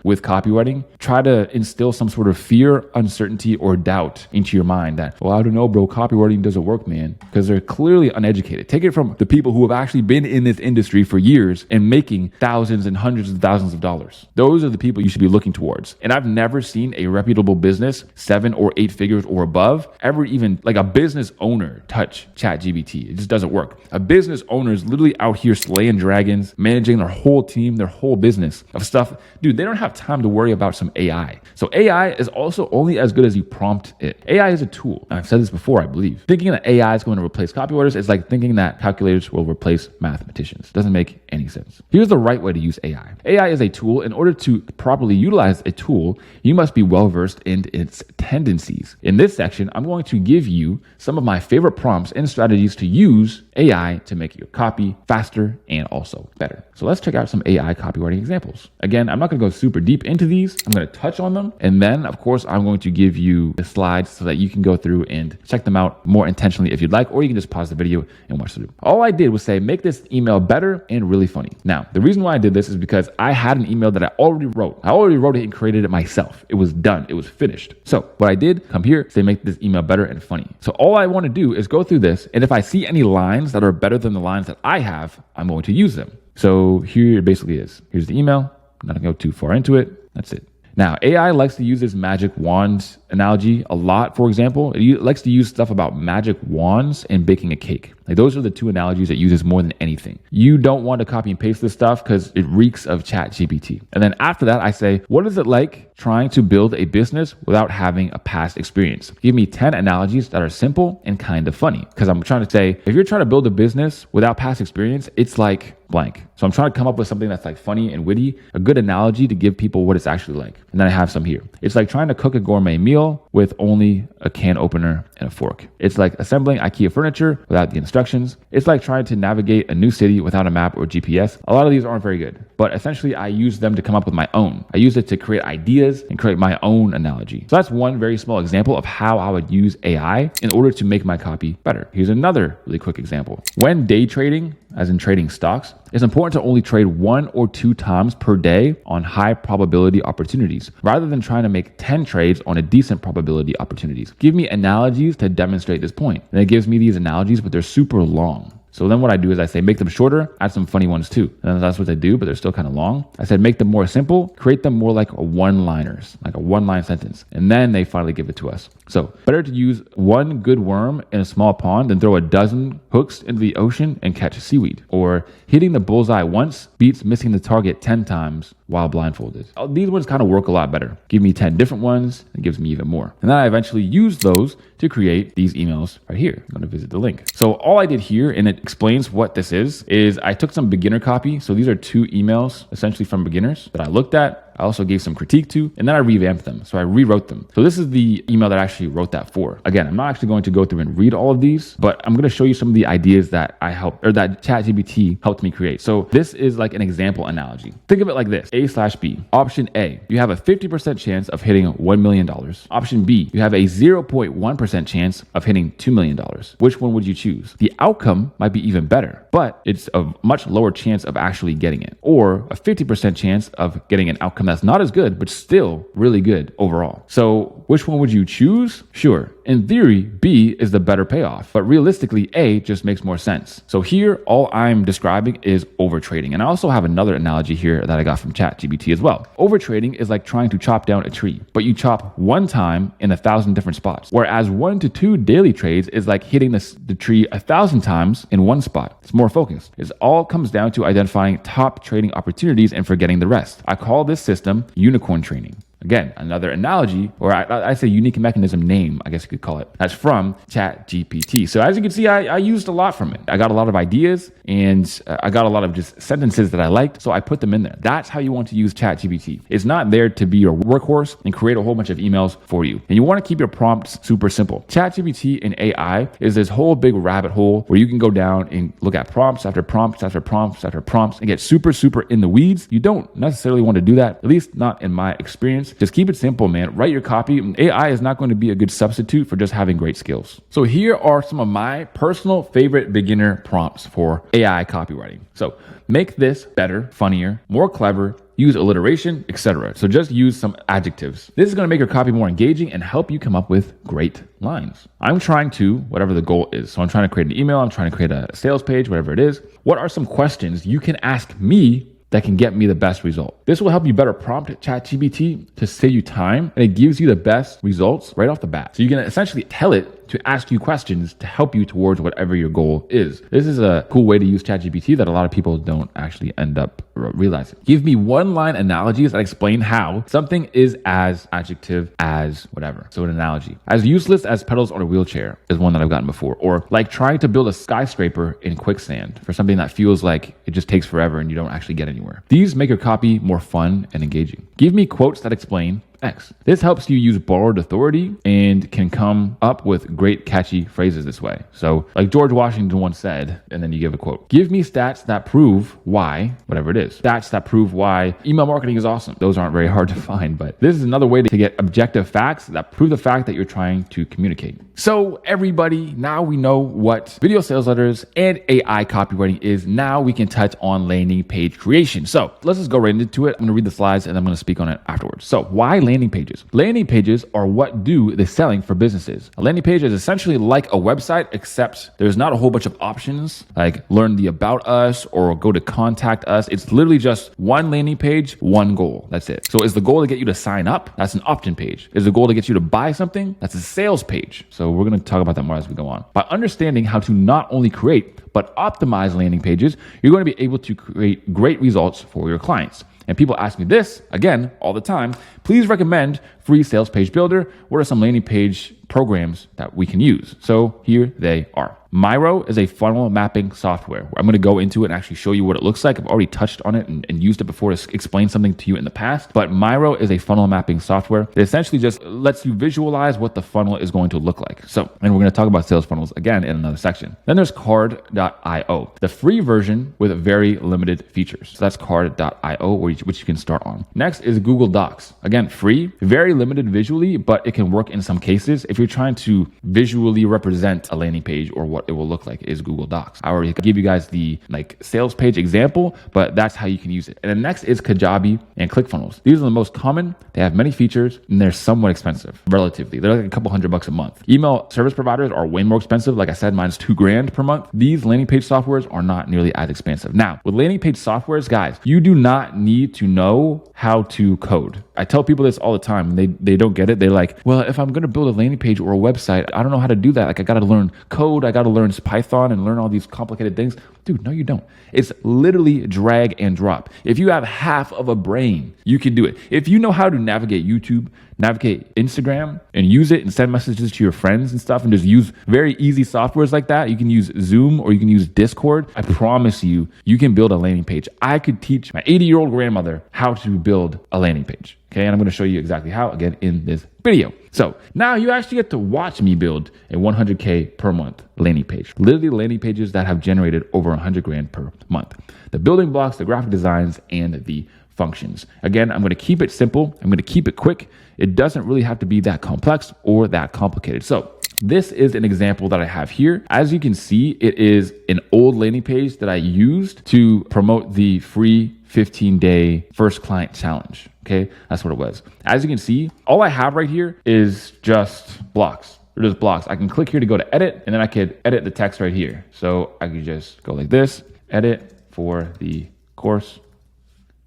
with copywriting try to instill some sort of fear, uncertainty, or doubt into your mind that, well, I don't know, bro, copywriting doesn't work, man, because they're clearly uneducated. Take it from the people who have actually been in this industry for years and making thousands and hundreds of thousands of dollars. Those are the people you should be looking towards. And I've never seen a reputable business, 7 or 8 figures or above, ever even like a business owner touch ChatGPT. It just doesn't work. A business owner is literally out here slaying dragons, managing their whole team, their whole business of stuff. Dude, they don't have time to worry about some AI. So AI is also only as good as you prompt it. AI is a tool. I've said this before, I believe. Thinking that AI is going to replace copywriters is like thinking that calculators will replace mathematicians. Doesn't make any sense. Here's the right way to use AI. AI is a tool. In order to properly utilize a tool, you must be well versed in its tendencies. In this section, I'm going to give you some of my favorite prompts and strategies to use AI to make your copy faster and also better. So let's check out some AI copywriting examples. Again, I'm not going to go super deep into these. I'm going to touch on them. And then, of course, I'm going to give you the slides so that you can go through and check them out more intentionally if you'd like, or you can just pause the video and watch through. All I did was say, make this email better and really funny. Now, the reason why I did this is because I had an email that I already wrote. I already wrote it and created it myself. It was done. It was finished. So what I did, come here, say, make this email better and funny. So all I want to do is go through this. And if I see any lines that are better than the lines that I have, I'm going to use them. So here it basically is. Here's the email. I'm not gonna go too far into it. That's it. Now, AI likes to use this magic wand analogy a lot. For example, it likes to use stuff about magic wands and baking a cake. Like those are the two analogies it uses more than anything. You don't want to copy and paste this stuff because it reeks of ChatGPT. And then after that, I say, what is it like trying to build a business without having a past experience? Give me 10 analogies that are simple and kind of funny. Because I'm trying to say, if you're trying to build a business without past experience, it's like blank. So I'm trying to come up with something that's like funny and witty, a good analogy to give people what it's actually like. And then I have some here. It's like trying to cook a gourmet meal with only a can opener and a fork. It's like assembling IKEA furniture without the instructions. It's like trying to navigate a new city without a map or GPS. A lot of these aren't very good, but essentially I use them to come up with my own. I use it to create ideas and create my own analogy. So that's one very small example of how I would use AI in order to make my copy better. Here's another really quick example. When day trading, as in trading stocks, it's important to only trade 1 or 2 times per day on high probability opportunities, rather than trying to make 10 trades on a decent probability opportunities. Give me analogies to demonstrate this point. And it gives me these analogies, but they're super long. So then what I do is I say, make them shorter, add some funny ones too. And that's what they do, but they're still kind of long. I said, make them more simple, create them more like one-liners, like a one-line sentence. And then they finally give it to us. So better to use one good worm in a small pond than throw a dozen hooks into the ocean and catch seaweed. Or hitting the bullseye once beats missing the target 10 times while blindfolded. These ones kind of work a lot better. Give me 10 different ones, it gives me even more. And then I eventually use those to create these emails right here. I'm going to visit the link. So all I did here, and it explains what this is I took some beginner copy. So these are 2 emails essentially from beginners that I looked at. I also gave some critique to, and then I revamped them. So I rewrote them. So this is the email that I actually wrote that for. Again, I'm not actually going to go through and read all of these, but I'm going to show you some of the ideas that that ChatGPT helped me create. So this is like an example analogy. Think of it like this: A/B. Option A, you have a 50% chance of hitting $1 million. Option B, you have a 0.1% chance of hitting $2 million. Which one would you choose? The outcome might be even better, but it's a much lower chance of actually getting it. Or a 50% chance of getting an outcome that's not as good, but still really good overall. So which one would you choose? Sure. In theory, B is the better payoff, but realistically, A just makes more sense. So here, all I'm describing is overtrading. And I also have another analogy here that I got from ChatGPT as well. Overtrading is like trying to chop down a tree, but you chop one time in 1,000 different spots. Whereas 1 to 2 daily trades is like hitting the tree 1,000 times in one spot. It's more focused. It all comes down to identifying top trading opportunities and forgetting the rest. I call this system unicorn training. Again, another analogy, or I say unique mechanism name, I guess you could call it. That's from ChatGPT. So as you can see, I used a lot from it. I got a lot of ideas, and I got a lot of just sentences that I liked, so I put them in there. That's how you want to use ChatGPT. It's not there to be your workhorse and create a whole bunch of emails for you. And you want to keep your prompts super simple. ChatGPT and AI is this whole big rabbit hole where you can go down and look at prompts after prompts after prompts after prompts and get super, super in the weeds. You don't necessarily want to do that, at least not in my experience. Just keep it simple, man. Write your copy. AI is not going to be a good substitute for just having great skills. So here are some of my personal favorite beginner prompts for AI copywriting. So make this better, funnier, more clever, use alliteration, etc. So just use some adjectives. This is going to make your copy more engaging and help you come up with great lines. I'm trying to, whatever the goal is. So I'm trying to create an email. I'm trying to create a sales page, whatever it is. What are some questions you can ask me that can get me the best result? This will help you better prompt ChatGPT to save you time, and it gives you the best results right off the bat. So you can essentially tell it to ask you questions to help you towards whatever your goal is. This is a cool way to use ChatGPT that a lot of people don't actually end up realizing. Give me one-line analogies that explain how something is as adjective as whatever. So an analogy. As useless as pedals on a wheelchair is one that I've gotten before. Or like trying to build a skyscraper in quicksand for something that feels like it just takes forever and you don't actually get anywhere. These make your copy more fun and engaging. Give me quotes that explain X. This helps you use borrowed authority and can come up with great catchy phrases this way. So like George Washington once said, and then you give a quote. Give me stats that prove why, whatever it is. Stats that prove why email marketing is awesome. Those aren't very hard to find, but this is another way to get objective facts that prove the fact that you're trying to communicate. So everybody, now we know what video sales letters and AI copywriting is. Now we can touch on landing page creation. So let's just go right into it. I'm going to read the slides and I'm going to speak on it afterwards. So why landing pages? Landing pages are what do the selling for businesses. A landing page is essentially like a website, except there's not a whole bunch of options like learn the about us or go to contact us. It's literally just one landing page, one goal. That's it. So is the goal to get you to sign up? That's an opt-in page. Is the goal to get you to buy something? That's a sales page. So we're going to talk about that more as we go on. By understanding how to not only create, but optimize landing pages, you're going to be able to create great results for your clients. And people ask me this, again, all the time. Please recommend free sales page builder. What are some landing page programs that we can use? So here they are. Miro is a funnel mapping software. I'm going to go into it and actually show you what it looks like. I've already touched on it and used it before to explain something to you in the past. But Miro is a funnel mapping software that essentially just lets you visualize what the funnel is going to look like. So, and we're going to talk about sales funnels again in another section. Then there's card.io, the free version with very limited features. So that's card.io, which you can start on. Next is Google Docs. Again, free, very limited visually, but it can work in some cases. If you're trying to visually represent a landing page or what it will look like is Google Docs. I already give you guys the sales page example, but that's how you can use it. And then next is Kajabi and ClickFunnels. These are the most common. They have many features and they're somewhat expensive relatively. They're like a couple $100 a month. Email service providers are way more expensive. Like I said, mine's $2,000 per month. These landing page softwares are not nearly as expensive. Now, with landing page softwares, guys, you do not need to know how to code. I tell people this all the time. They don't get it. They're like, well, if I'm going to build a landing page or a website, I don't know how to do that. Like I got to learn code. I got to learn Python and learn all these complicated things. Dude, no, you don't. It's literally drag and drop. If you have half of a brain, you can do it. If you know how to navigate YouTube, navigate Instagram and use it and send messages to your friends and stuff and just use very easy softwares like that, you can use Zoom or you can use Discord. I promise you, you can build a landing page. I could teach my 80-year-old grandmother how to build a landing page. Okay, and I'm going to show you exactly how, again, in this video. So now you actually get to watch me build a 100K per month landing page. Literally landing pages that have generated over 100 grand per month. The building blocks, the graphic designs, and the functions. Again, I'm going to keep it simple. I'm going to keep it quick. It doesn't really have to be that complex or that complicated. So this is an example that I have here. As you can see, it is an old landing page that I used to promote the free 15-day first client challenge. Okay, that's what it was. As you can see, all I have right here is just blocks. They're just blocks. I can click here to go to edit, and then I could edit the text right here. So I could just go like this, edit for the course,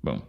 boom.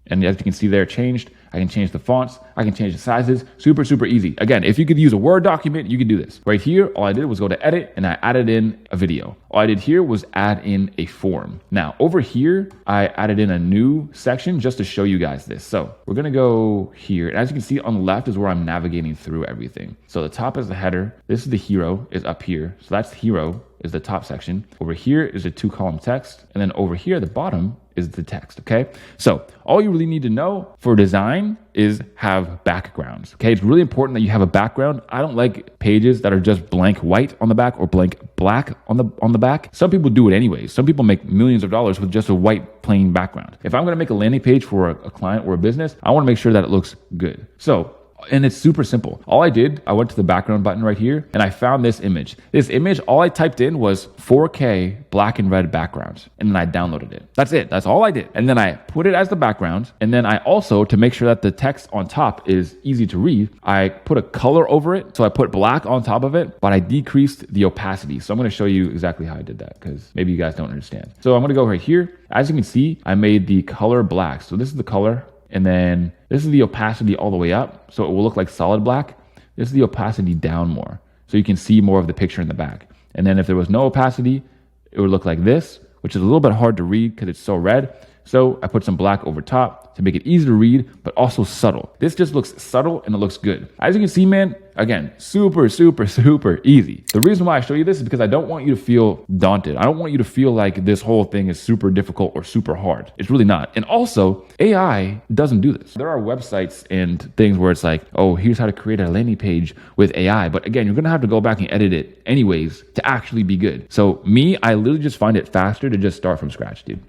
And as you can see there, changed. I can change the fonts. I can change the sizes. Super, super easy. Again, if you could use a Word document, you could do this. Right here, all I did was go to edit and I added in a video. All I did here was add in a form. Now over here, I added in a new section just to show you guys this. So we're going to go here. And as you can see on the left is where I'm navigating through everything. So the top is the header. This is the hero is up here. So that's the hero is the top section. Over here is a 2-column text. And then over here, the bottom is the text, okay? So all you really need to know for design is have backgrounds, okay? It's really important that you have a background. I don't like pages that are just blank white on the back or blank black on the back. Some people do it anyways. Some people make millions of dollars with just a white plain background. If I'm gonna make a landing page for a client or a business, I wanna make sure that it looks good. So And it's super simple. All I did, I went to the background button right here and I found this image. This image, all I typed in was 4K black and red background. And then I downloaded it. That's it. That's all I did. And then I put it as the background. And then I also, to make sure that the text on top is easy to read, I put a color over it. So I put black on top of it, but I decreased the opacity. So I'm going to show you exactly how I did that because maybe you guys don't understand. So I'm going to go right here. As you can see, I made the color black. So this is the color. And then this is the opacity all the way up. So it will look like solid black. This is the opacity down more. So you can see more of the picture in the back. And then if there was no opacity, it would look like this, which is a little bit hard to read because it's so red. So I put some black over top to make it easy to read, but also subtle. This just looks subtle and it looks good. As you can see, man, again, super, super, super easy. The reason why I show you this is because I don't want you to feel daunted. I don't want you to feel like this whole thing is super difficult or super hard. It's really not. And also, AI doesn't do this. There are websites and things where it's like, oh, here's how to create a landing page with AI. But again, you're gonna have to go back and edit it anyways to actually be good. So me, I literally just find it faster to just start from scratch, dude.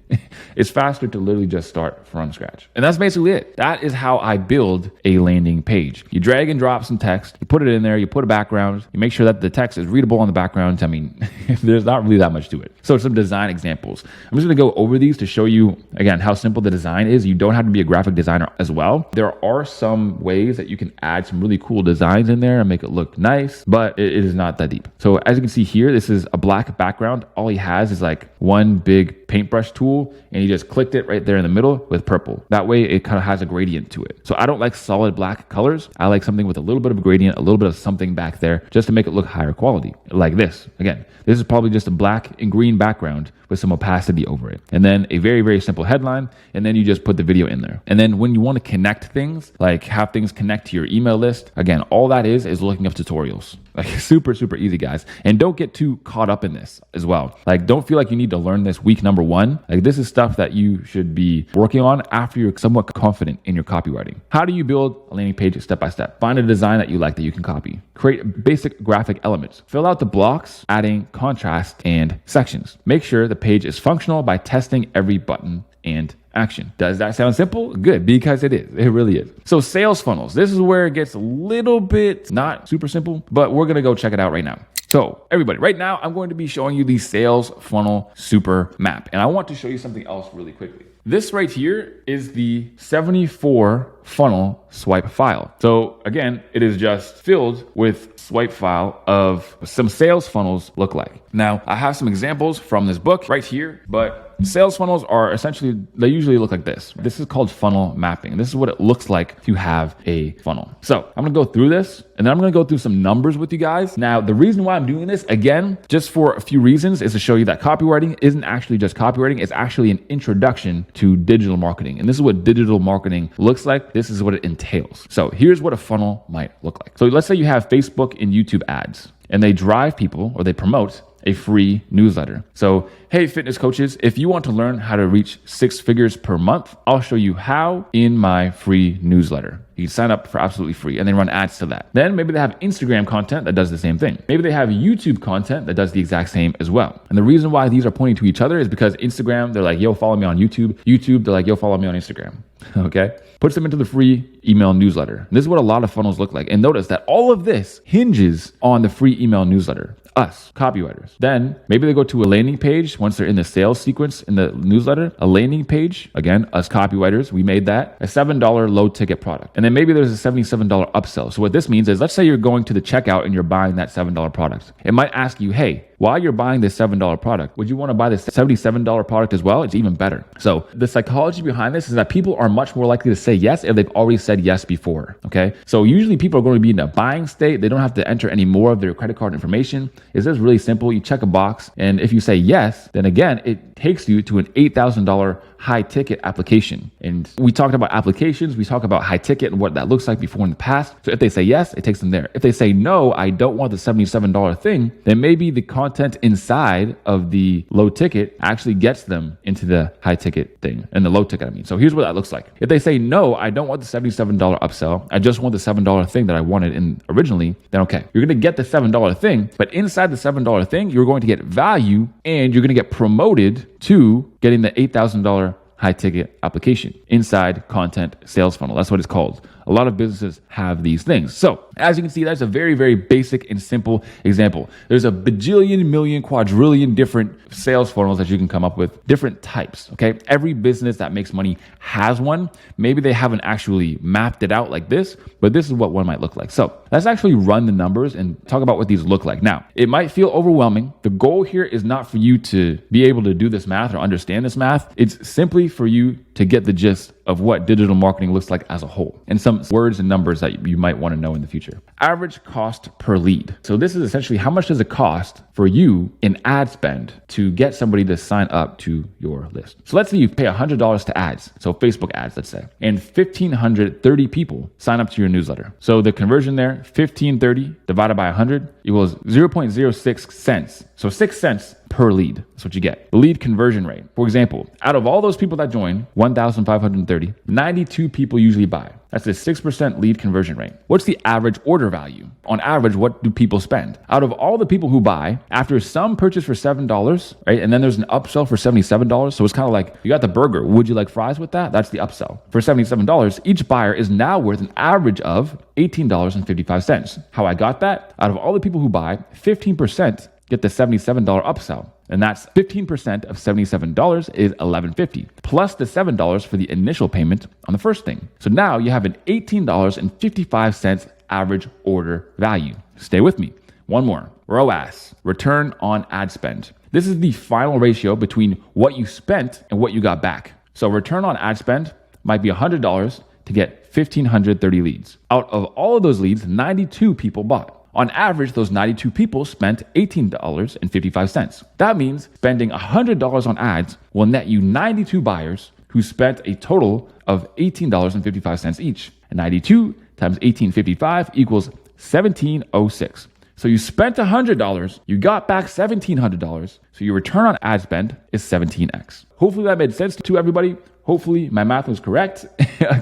It's faster to literally just start from scratch. And that's basically it. That is how I build a landing page. You drag and drop some text, you put it in there, you put a background, you make sure that the text is readable on the background. I mean, there's not really that much to it. So some design examples. I'm just gonna go over these to show you, again, how simple the design is. You don't have to be a graphic designer as well. There are some ways that you can add some really cool designs in there and make it look nice, but it is not that deep. So as you can see here, this is a black background. All he has is like one big paintbrush tool, and he just clicked it right there in the middle with purple. That way it kind of has a gradient to it. So I don't like solid black colors. I like something with a little bit of a gradient, a little bit of something back there just to make it look higher quality. Like this. Again, this is probably just a black and green background with some opacity over it. And then a very, very simple headline. And then you just put the video in there. And then when you want to connect things, like have things connect to your email list, again, all that is looking up tutorials. Like super, super easy, guys. And don't get too caught up in this as well. Like don't feel like you need to learn this week number one. Like this is stuff that you should be working on after you're somewhat confident in your copywriting. How do you build a landing page step by step? Find a design that you like that you can copy. Create basic graphic elements. Fill out the blocks, adding contrast and sections. Make sure the page is functional by testing every button and action. Does that sound simple? Good, because it is. It really is. So sales funnels. This is where it gets a little bit not super simple, but we're going to go check it out right now. So everybody, right now, I'm going to be showing you the sales funnel super map. And I want to show you something else really quickly. This right here is the 74 funnel swipe file. So again, it is just filled with swipe file of some sales funnels look like. Now, I have some examples from this book right here, but sales funnels are essentially, they usually look like this. This is called funnel mapping. This is what it looks like to have a funnel. So I'm gonna go through this and then I'm gonna go through some numbers with you guys. Now, the reason why I'm doing this, again, just for a few reasons, is to show you that copywriting isn't actually just copywriting. It's actually an introduction to digital marketing. And this is what digital marketing looks like. This is what it entails. So here's what a funnel might look like. So let's say you have Facebook and YouTube ads and they drive people or they promote a free newsletter. So, hey, fitness coaches, if you want to learn how to reach 6 figures per month, I'll show you how in my free newsletter. You can sign up for absolutely free and then run ads to that. Then maybe they have Instagram content that does the same thing. Maybe they have YouTube content that does the exact same as well. And the reason why these are pointing to each other is because Instagram, they're like, yo, follow me on YouTube. YouTube, they're like, yo, follow me on Instagram. Okay. Puts them into the free email newsletter. This is what a lot of funnels look like. And notice that all of this hinges on the free email newsletter. Us, copywriters. Then maybe they go to a landing page once they're in the sales sequence in the newsletter. A landing page, again, us copywriters, we made that. A $7 low ticket product. And then maybe there's a $77 upsell. So what this means is, let's say you're going to the checkout and you're buying that $7 product. It might ask you, hey, while you're buying this $7 product, would you want to buy this $77 product as well? It's even better. So the psychology behind this is that people are much more likely to say yes if they've already said yes before. Okay. So usually people are going to be in a buying state. They don't have to enter any more of their credit card information. It's just really simple. You check a box. And if you say yes, then again, it takes you to an $8,000 high ticket application. And we talked about applications. We talked about high ticket and what that looks like before in the past. So if they say yes, it takes them there. If they say no, I don't want the $77 thing, then maybe the content inside of the low ticket actually gets them into the high ticket thing and the low ticket. I mean, so here's what that looks like. If they say no, I don't want the $77 upsell. I just want the $7 thing that I wanted in originally, then okay, you're going to get the $7 thing, but inside the $7 thing, you're going to get value and you're going to get promoted to getting the $8,000 high ticket application inside content sales funnel. That's what it's called. A lot of businesses have these things. So as you can see, that's a very, very basic and simple example. There's a bajillion, million, quadrillion different sales funnels that you can come up with, different types, okay? Every business that makes money has one. Maybe they haven't actually mapped it out like this, but this is what one might look like. So let's actually run the numbers and talk about what these look like. Now, it might feel overwhelming. The goal here is not for you to be able to do this math or understand this math. It's simply for you to get the gist of what digital marketing looks like as a whole and some words and numbers that you might want to know in the future. Average cost per lead. So this is essentially how much does it cost for you in ad spend to get somebody to sign up to your list. So let's say you pay $100 to ads. So Facebook ads, let's say, and 1,530 people sign up to your newsletter. So the conversion there, 1,530 divided by 100 equals 0.06 cents. So 6 cents per lead. That's what you get. The lead conversion rate. For example, out of all those people that join, 1,530, 92 people usually buy. That's a 6% lead conversion rate. What's the average order value? On average, what do people spend? Out of all the people who buy, after some purchase for $7, right? And then there's an upsell for $77. So it's kind of like, you got the burger. Would you like fries with that? That's the upsell. For $77, each buyer is now worth an average of $18.55. How I got that? Out of all the people who buy, 15% get the $77 upsell. And that's 15% of $77 is $11.50 plus the $7 for the initial payment on the first thing. So now you have an $18.55 average order value. Stay with me. One more. ROAS, return on ad spend. This is the final ratio between what you spent and what you got back. So return on ad spend might be $100 to get 1,530 leads. Out of all of those leads, 92 people bought. On average, those 92 people spent $18.55. That means spending $100 on ads will net you 92 buyers who spent a total of $18.55 each. And 92 times $18.55 equals $1,706. So you spent $100, you got back $1,700. So your return on ad spend is 17x. Hopefully that made sense to everybody. Hopefully my math was correct.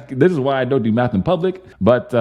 This is why I don't do math in public. But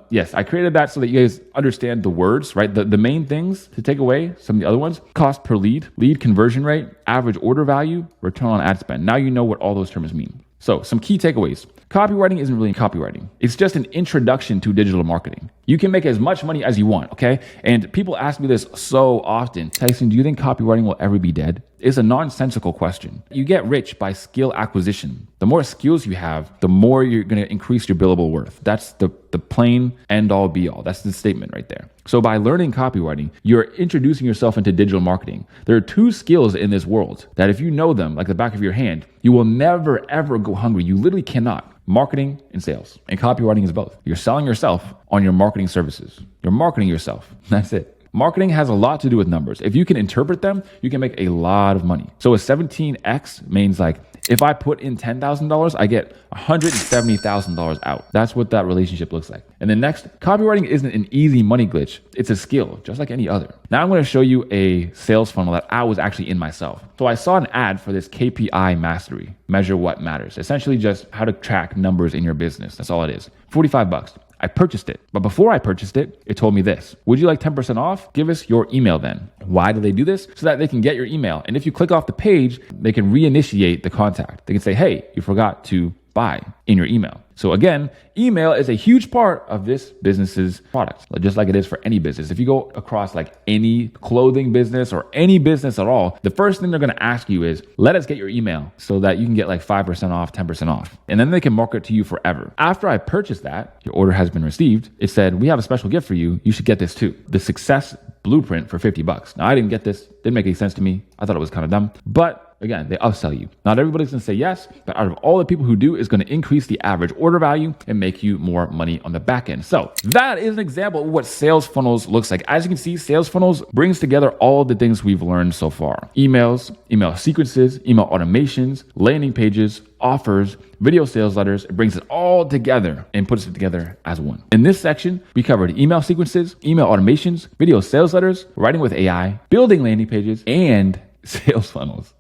yes, I created that so that you guys understand the words, right? The main things to take away, some of the other ones: cost per lead, lead conversion rate, average order value, return on ad spend. Now you know what all those terms mean. So some key takeaways. Copywriting isn't really copywriting. It's just an introduction to digital marketing. You can make as much money as you want, okay? And people ask me this so often. Tyson, do you think copywriting will ever be dead? It's a nonsensical question. You get rich by skill acquisition. The more skills you have, the more you're going to increase your billable worth. That's the plain end all be all. That's the statement right there. So by learning copywriting, you're introducing yourself into digital marketing. There are two skills in this world that if you know them like the back of your hand, you will never, ever go hungry. You literally cannot. Marketing and sales. And copywriting is both. You're selling yourself on your marketing services. You're marketing yourself. That's it. Marketing has a lot to do with numbers. If you can interpret them, you can make a lot of money. So a 17x means like, if I put in $10,000, I get $170,000 out. That's what that relationship looks like. And then next, copywriting isn't an easy money glitch. It's a skill, just like any other. Now I'm going to show you a sales funnel that I was actually in myself. So I saw an ad for this KPI mastery, measure what matters. Essentially just how to track numbers in your business. That's all it is. $45. I purchased it. But before I purchased it, it told me this: would you like 10% off? Give us your email then. Why do they do this? So that they can get your email. And if you click off the page, they can reinitiate the contact. They can say, hey, you forgot to buy in your email. So again, email is a huge part of this business's product, just like it is for any business. If you go across like any clothing business or any business at all, the first thing they're going to ask you is, let us get your email so that you can get like 5% off, 10% off. And then they can market to you forever. After I purchased that, your order has been received. It said, we have a special gift for you. You should get this too. The success blueprint for $50. Now I didn't get this. Didn't make any sense to me. I thought it was kind of dumb, but again, they upsell you. Not everybody's going to say yes, but out of all the people who do, is going to increase the average order value and make you more money on the back end. So that is an example of what sales funnels looks like. As you can see, sales funnels brings together all the things we've learned so far: emails, email sequences, email automations, landing pages, offers, video sales letters. It brings it all together and puts it together as one. In this section, we covered email sequences, email automations, video sales letters, writing with AI, building landing pages, and sales funnels.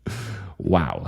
Wow.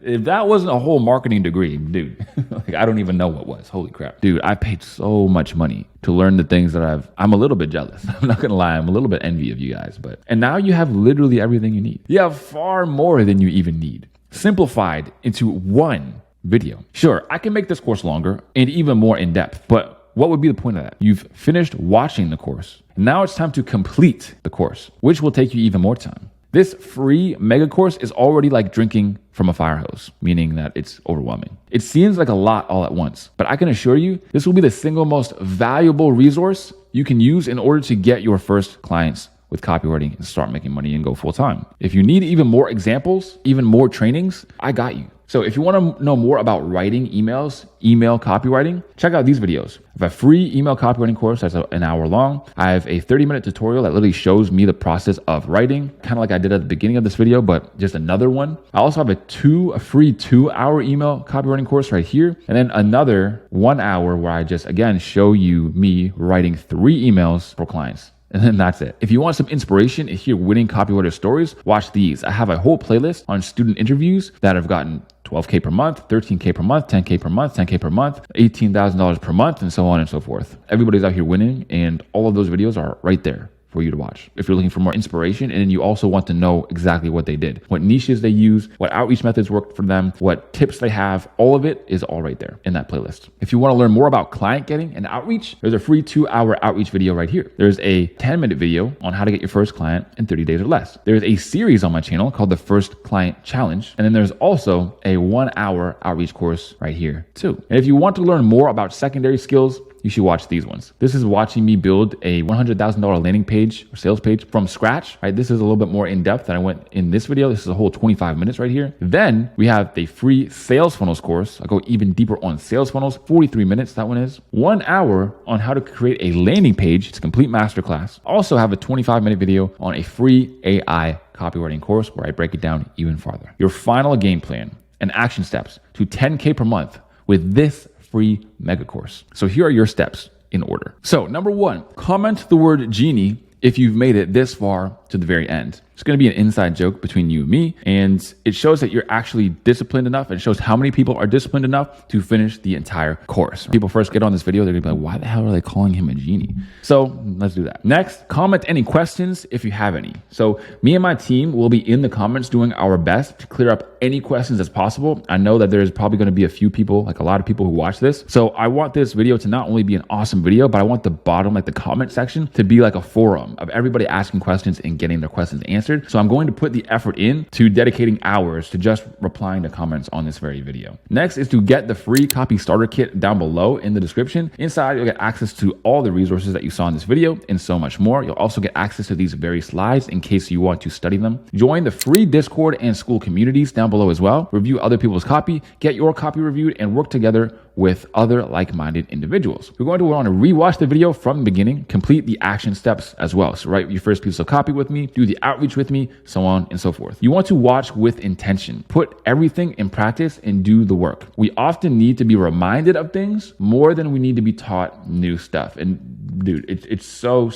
If that wasn't a whole marketing degree, dude, like, I don't even know what was. Holy crap. Dude, I paid so much money to learn the things that I'm a little bit jealous. I'm not going to lie. I'm a little bit envy of you guys, and now you have literally everything you need. You have far more than you even need, simplified into one video. Sure, I can make this course longer and even more in depth, but what would be the point of that? You've finished watching the course. Now it's time to complete the course, which will take you even more time. This free mega course is already like drinking from a fire hose, meaning that it's overwhelming. It seems like a lot all at once, but I can assure you, this will be the single most valuable resource you can use in order to get your first clients with copywriting and start making money and go full time. If you need even more examples, even more trainings, I got you. So if you want to know more about writing emails, email copywriting, check out these videos. I have a free email copywriting course that's an hour long. I have a 30-minute tutorial that literally shows me the process of writing, kind of like I did at the beginning of this video, but just another one. I also have a free 2-hour email copywriting course right here. And then another 1 hour where I just, again, show you me writing 3 emails for clients. And then that's it. If you want some inspiration and hear winning copywriter stories, watch these. I have a whole playlist on student interviews that have gotten $12K per month, $13K per month, $10K per month, $10K per month, $18,000 per month, and so on and so forth. Everybody's out here winning, and all of those videos are right there for you to watch. If you're looking for more inspiration and you also want to know exactly what they did, what niches they use, what outreach methods worked for them, what tips they have, all of it is all right there in that playlist. If you want to learn more about client getting and outreach, there's a free 2-hour outreach video right here. There's a 10-minute video on how to get your first client in 30 days or less. There's a series on my channel called the First Client Challenge. And then there's also a 1-hour outreach course right here too. And if you want to learn more about secondary skills, you should watch these ones. This is watching me build a $100,000 landing page or sales page from scratch, right? This is a little bit more in depth than I went in this video. This is a whole 25 minutes right here. Then we have the free sales funnels course. I'll go even deeper on sales funnels, 43 minutes, that one is. 1 hour on how to create a landing page. It's a complete masterclass. Also have a 25-minute video on a free AI copywriting course where I break it down even farther. Your final game plan and action steps to 10K per month with this free mega course. So here are your steps in order. So number 1, comment the word genie if you've made it this far to the very end. It's going to be an inside joke between you and me, and it shows that you're actually disciplined enough. And it shows how many people are disciplined enough to finish the entire course. When people first get on this video, they're going to be like, why the hell are they calling him a genie? So let's do that. Next, comment any questions if you have any. So me and my team will be in the comments doing our best to clear up any questions as possible. I know that there's probably going to be a few people, like a lot of people who watch this. So I want this video to not only be an awesome video, but I want the bottom, like the comment section, to be like a forum of everybody asking questions and getting their questions answered. So I'm going to put the effort in to dedicating hours to just replying to comments on this very video. Next is to get the free copy starter kit down below in the description. Inside, you'll get access to all the resources that you saw in this video and so much more. You'll also get access to these very slides in case you want to study them. Join the free Discord and school communities down below as well. Review other people's copy, get your copy reviewed, and work together with other like-minded individuals. We're going to want to rewatch the video from the beginning, complete the action steps as well. So write your first piece of copy with me, do the outreach with me, so on and so forth. You want to watch with intention, put everything in practice and do the work. We often need to be reminded of things more than we need to be taught new stuff. And dude, it's so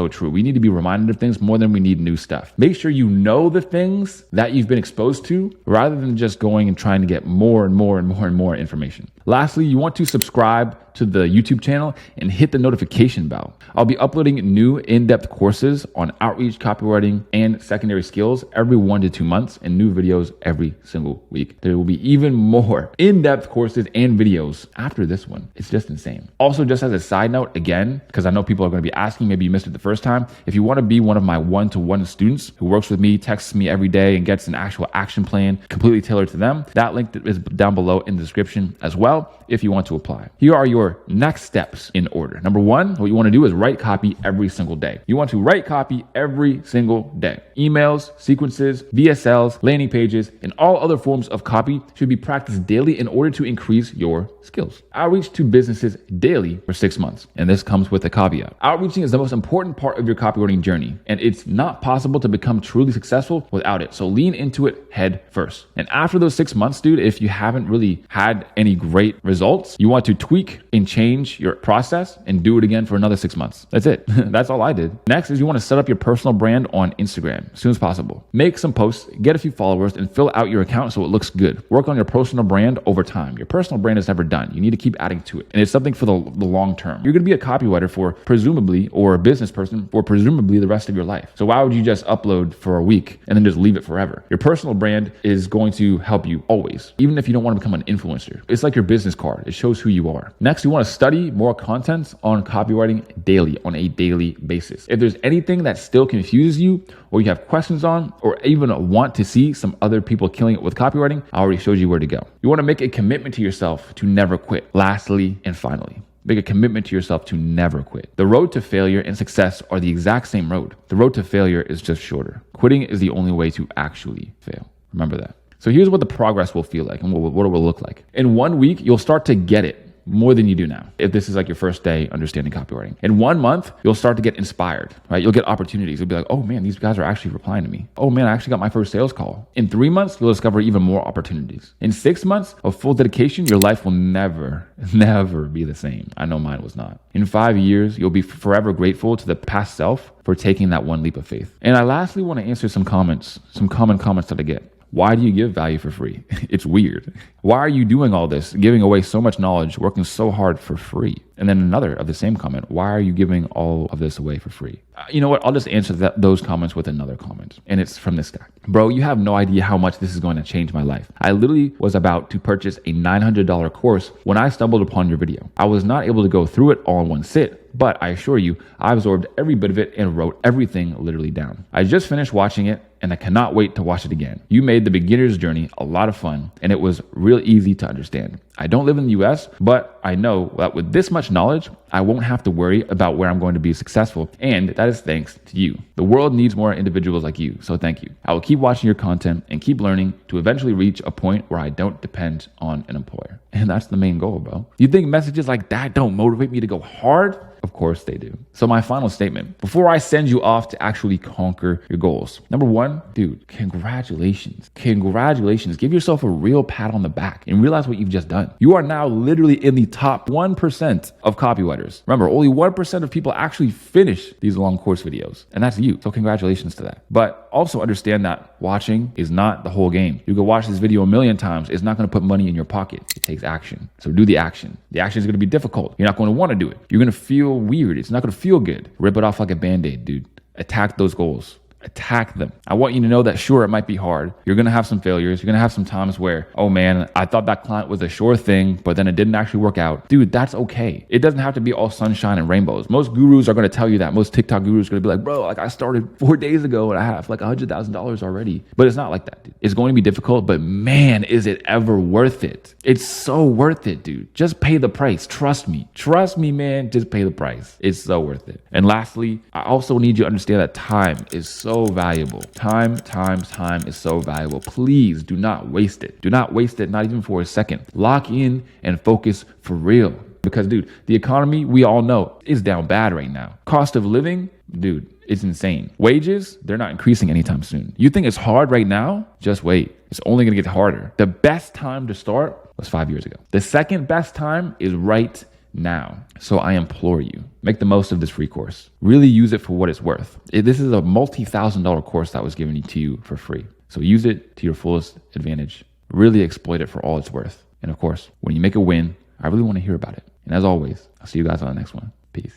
true. We need to be reminded of things more than we need new stuff. Make sure you know the things that you've been exposed to rather than just going and trying to get more and more information. Lastly, you want to subscribe to the YouTube channel and hit the notification bell. I'll be uploading new in-depth courses on outreach, copywriting, and secondary skills every 1 to 2 months and new videos every single week. There will be even more in-depth courses and videos after this one. It's just insane. Also, just as a side note, again, because I know people are going to be asking, maybe you missed it the first time. If you want to be one of my 1-to-1 students who works with me, texts me every day, and gets an actual action plan completely tailored to them, that link is down below in the description as well if you want to apply. Here are your next steps in order. Number 1, what you want to do is write copy every single day. You want to write copy every single day. Emails, sequences, VSLs, landing pages, and all other forms of copy should be practiced daily in order to increase your skills. Outreach to businesses daily for 6 months. And this comes with a caveat. Outreaching is the most important part of your copywriting journey, and it's not possible to become truly successful without it. So lean into it head first. And after those 6 months, dude, if you haven't really had any great results, you want to tweak and change your process and do it again for another 6 months. That's it. That's all I did. Next is you want to set up your personal brand on Instagram as soon as possible. Make some posts, get a few followers, and fill out your account so it looks good. Work on your personal brand over time. Your personal brand is never done. You need to keep adding to it. And it's something for the long term. You're going to be a copywriter for presumably, or a business person for presumably the rest of your life. So why would you just upload for a week and then just leave it forever? Your personal brand is going to help you always, even if you don't want to become an influencer. It's like your business card. It shows who you are. Next Next, you want to study more content on copywriting daily, on a daily basis. If there's anything that still confuses you or you have questions on, or even want to see some other people killing it with copywriting, I already showed you where to go. You want to make a commitment to yourself to never quit. Lastly and finally, make a commitment to yourself to never quit. The road to failure and success are the exact same road. The road to failure is just shorter. Quitting is the only way to actually fail. Remember that. So here's what the progress will feel like and what it will look like. In 1 week, you'll start to get it more than you do now. If this is like your first day understanding copywriting. In 1 month, you'll start to get inspired, right? You'll get opportunities. You'll be like, oh man, these guys are actually replying to me. Oh man, I actually got my first sales call. In 3 months, you'll discover even more opportunities. In 6 months of full dedication, your life will never be the same. I know mine was not. In 5 years, you'll be forever grateful to the past self for taking that one leap of faith. And I lastly want to answer some comments, some common comments that I get. Why do you give value for free? It's weird. Why are you doing all this, giving away so much knowledge, working so hard for free? And then another of the same comment, why are you giving all of this away for free? You know what? I'll just answer those comments with another comment. And it's from this guy. Bro, you have no idea how much this is going to change my life. I literally was about to purchase a $900 course when I stumbled upon your video. I was not able to go through it all in one sit, but I assure you, I absorbed every bit of it and wrote everything literally down. I just finished watching it and I cannot wait to watch it again. You made the beginner's journey a lot of fun and it was real easy to understand. I don't live in the US, but I know that with this much knowledge, I won't have to worry about where I'm going to be successful. And that is thanks to you. The world needs more individuals like you. So thank you. I will keep watching your content and keep learning to eventually reach a point where I don't depend on an employer. And that's the main goal, bro. You think messages like that don't motivate me to go hard? Of course they do. So my final statement, before I send you off to actually conquer your goals. Number one, dude, congratulations. Congratulations. Give yourself a real pat on the back and realize what you've just done. You are now literally in the top 1% of copywriters. Remember, only 1% of people actually finish these long course videos, and that's you. So congratulations to that. But also understand that watching is not the whole game. You can watch this video a million times. It's not going to put money in your pocket. It takes action. So do the action. The action is going to be difficult. You're not going to want to do it. You're going to feel weird. It's not going to feel good. Rip it off like a Band-Aid, dude. Attack those goals. Attack them. I want you to know that sure, it might be hard. You're going to have some failures. You're going to have some times where, oh man, I thought that client was a sure thing, but then it didn't actually work out. Dude, that's okay. It doesn't have to be all sunshine and rainbows. Most gurus are going to tell you that. Most TikTok gurus are going to be like, bro, like I started 4 days ago and I have like $100,000 already. But it's not like that, dude. It's going to be difficult, but man, is it ever worth it? It's so worth it, dude. Just pay the price. Trust me. Trust me, man. Just pay the price. It's so worth it. And lastly, I also need you to understand that time is so valuable. Time is so valuable. Please do not waste it. Do not waste it, not even for a second. Lock in and focus for real. Because, dude, the economy, we all know, is down bad right now. Cost of living, dude, it's insane. Wages, they're not increasing anytime soon. You think it's hard right now? Just wait. It's only going to get harder. The best time to start was 5 years ago. The second best time is right now. So I implore you, make the most of this free course. Really use it for what it's worth. This is a multi-$1,000 course that was given to you for free. So use it to your fullest advantage. Really exploit it for all it's worth. And of course, when you make a win, I really want to hear about it. And as always, I'll see you guys on the next one. Peace.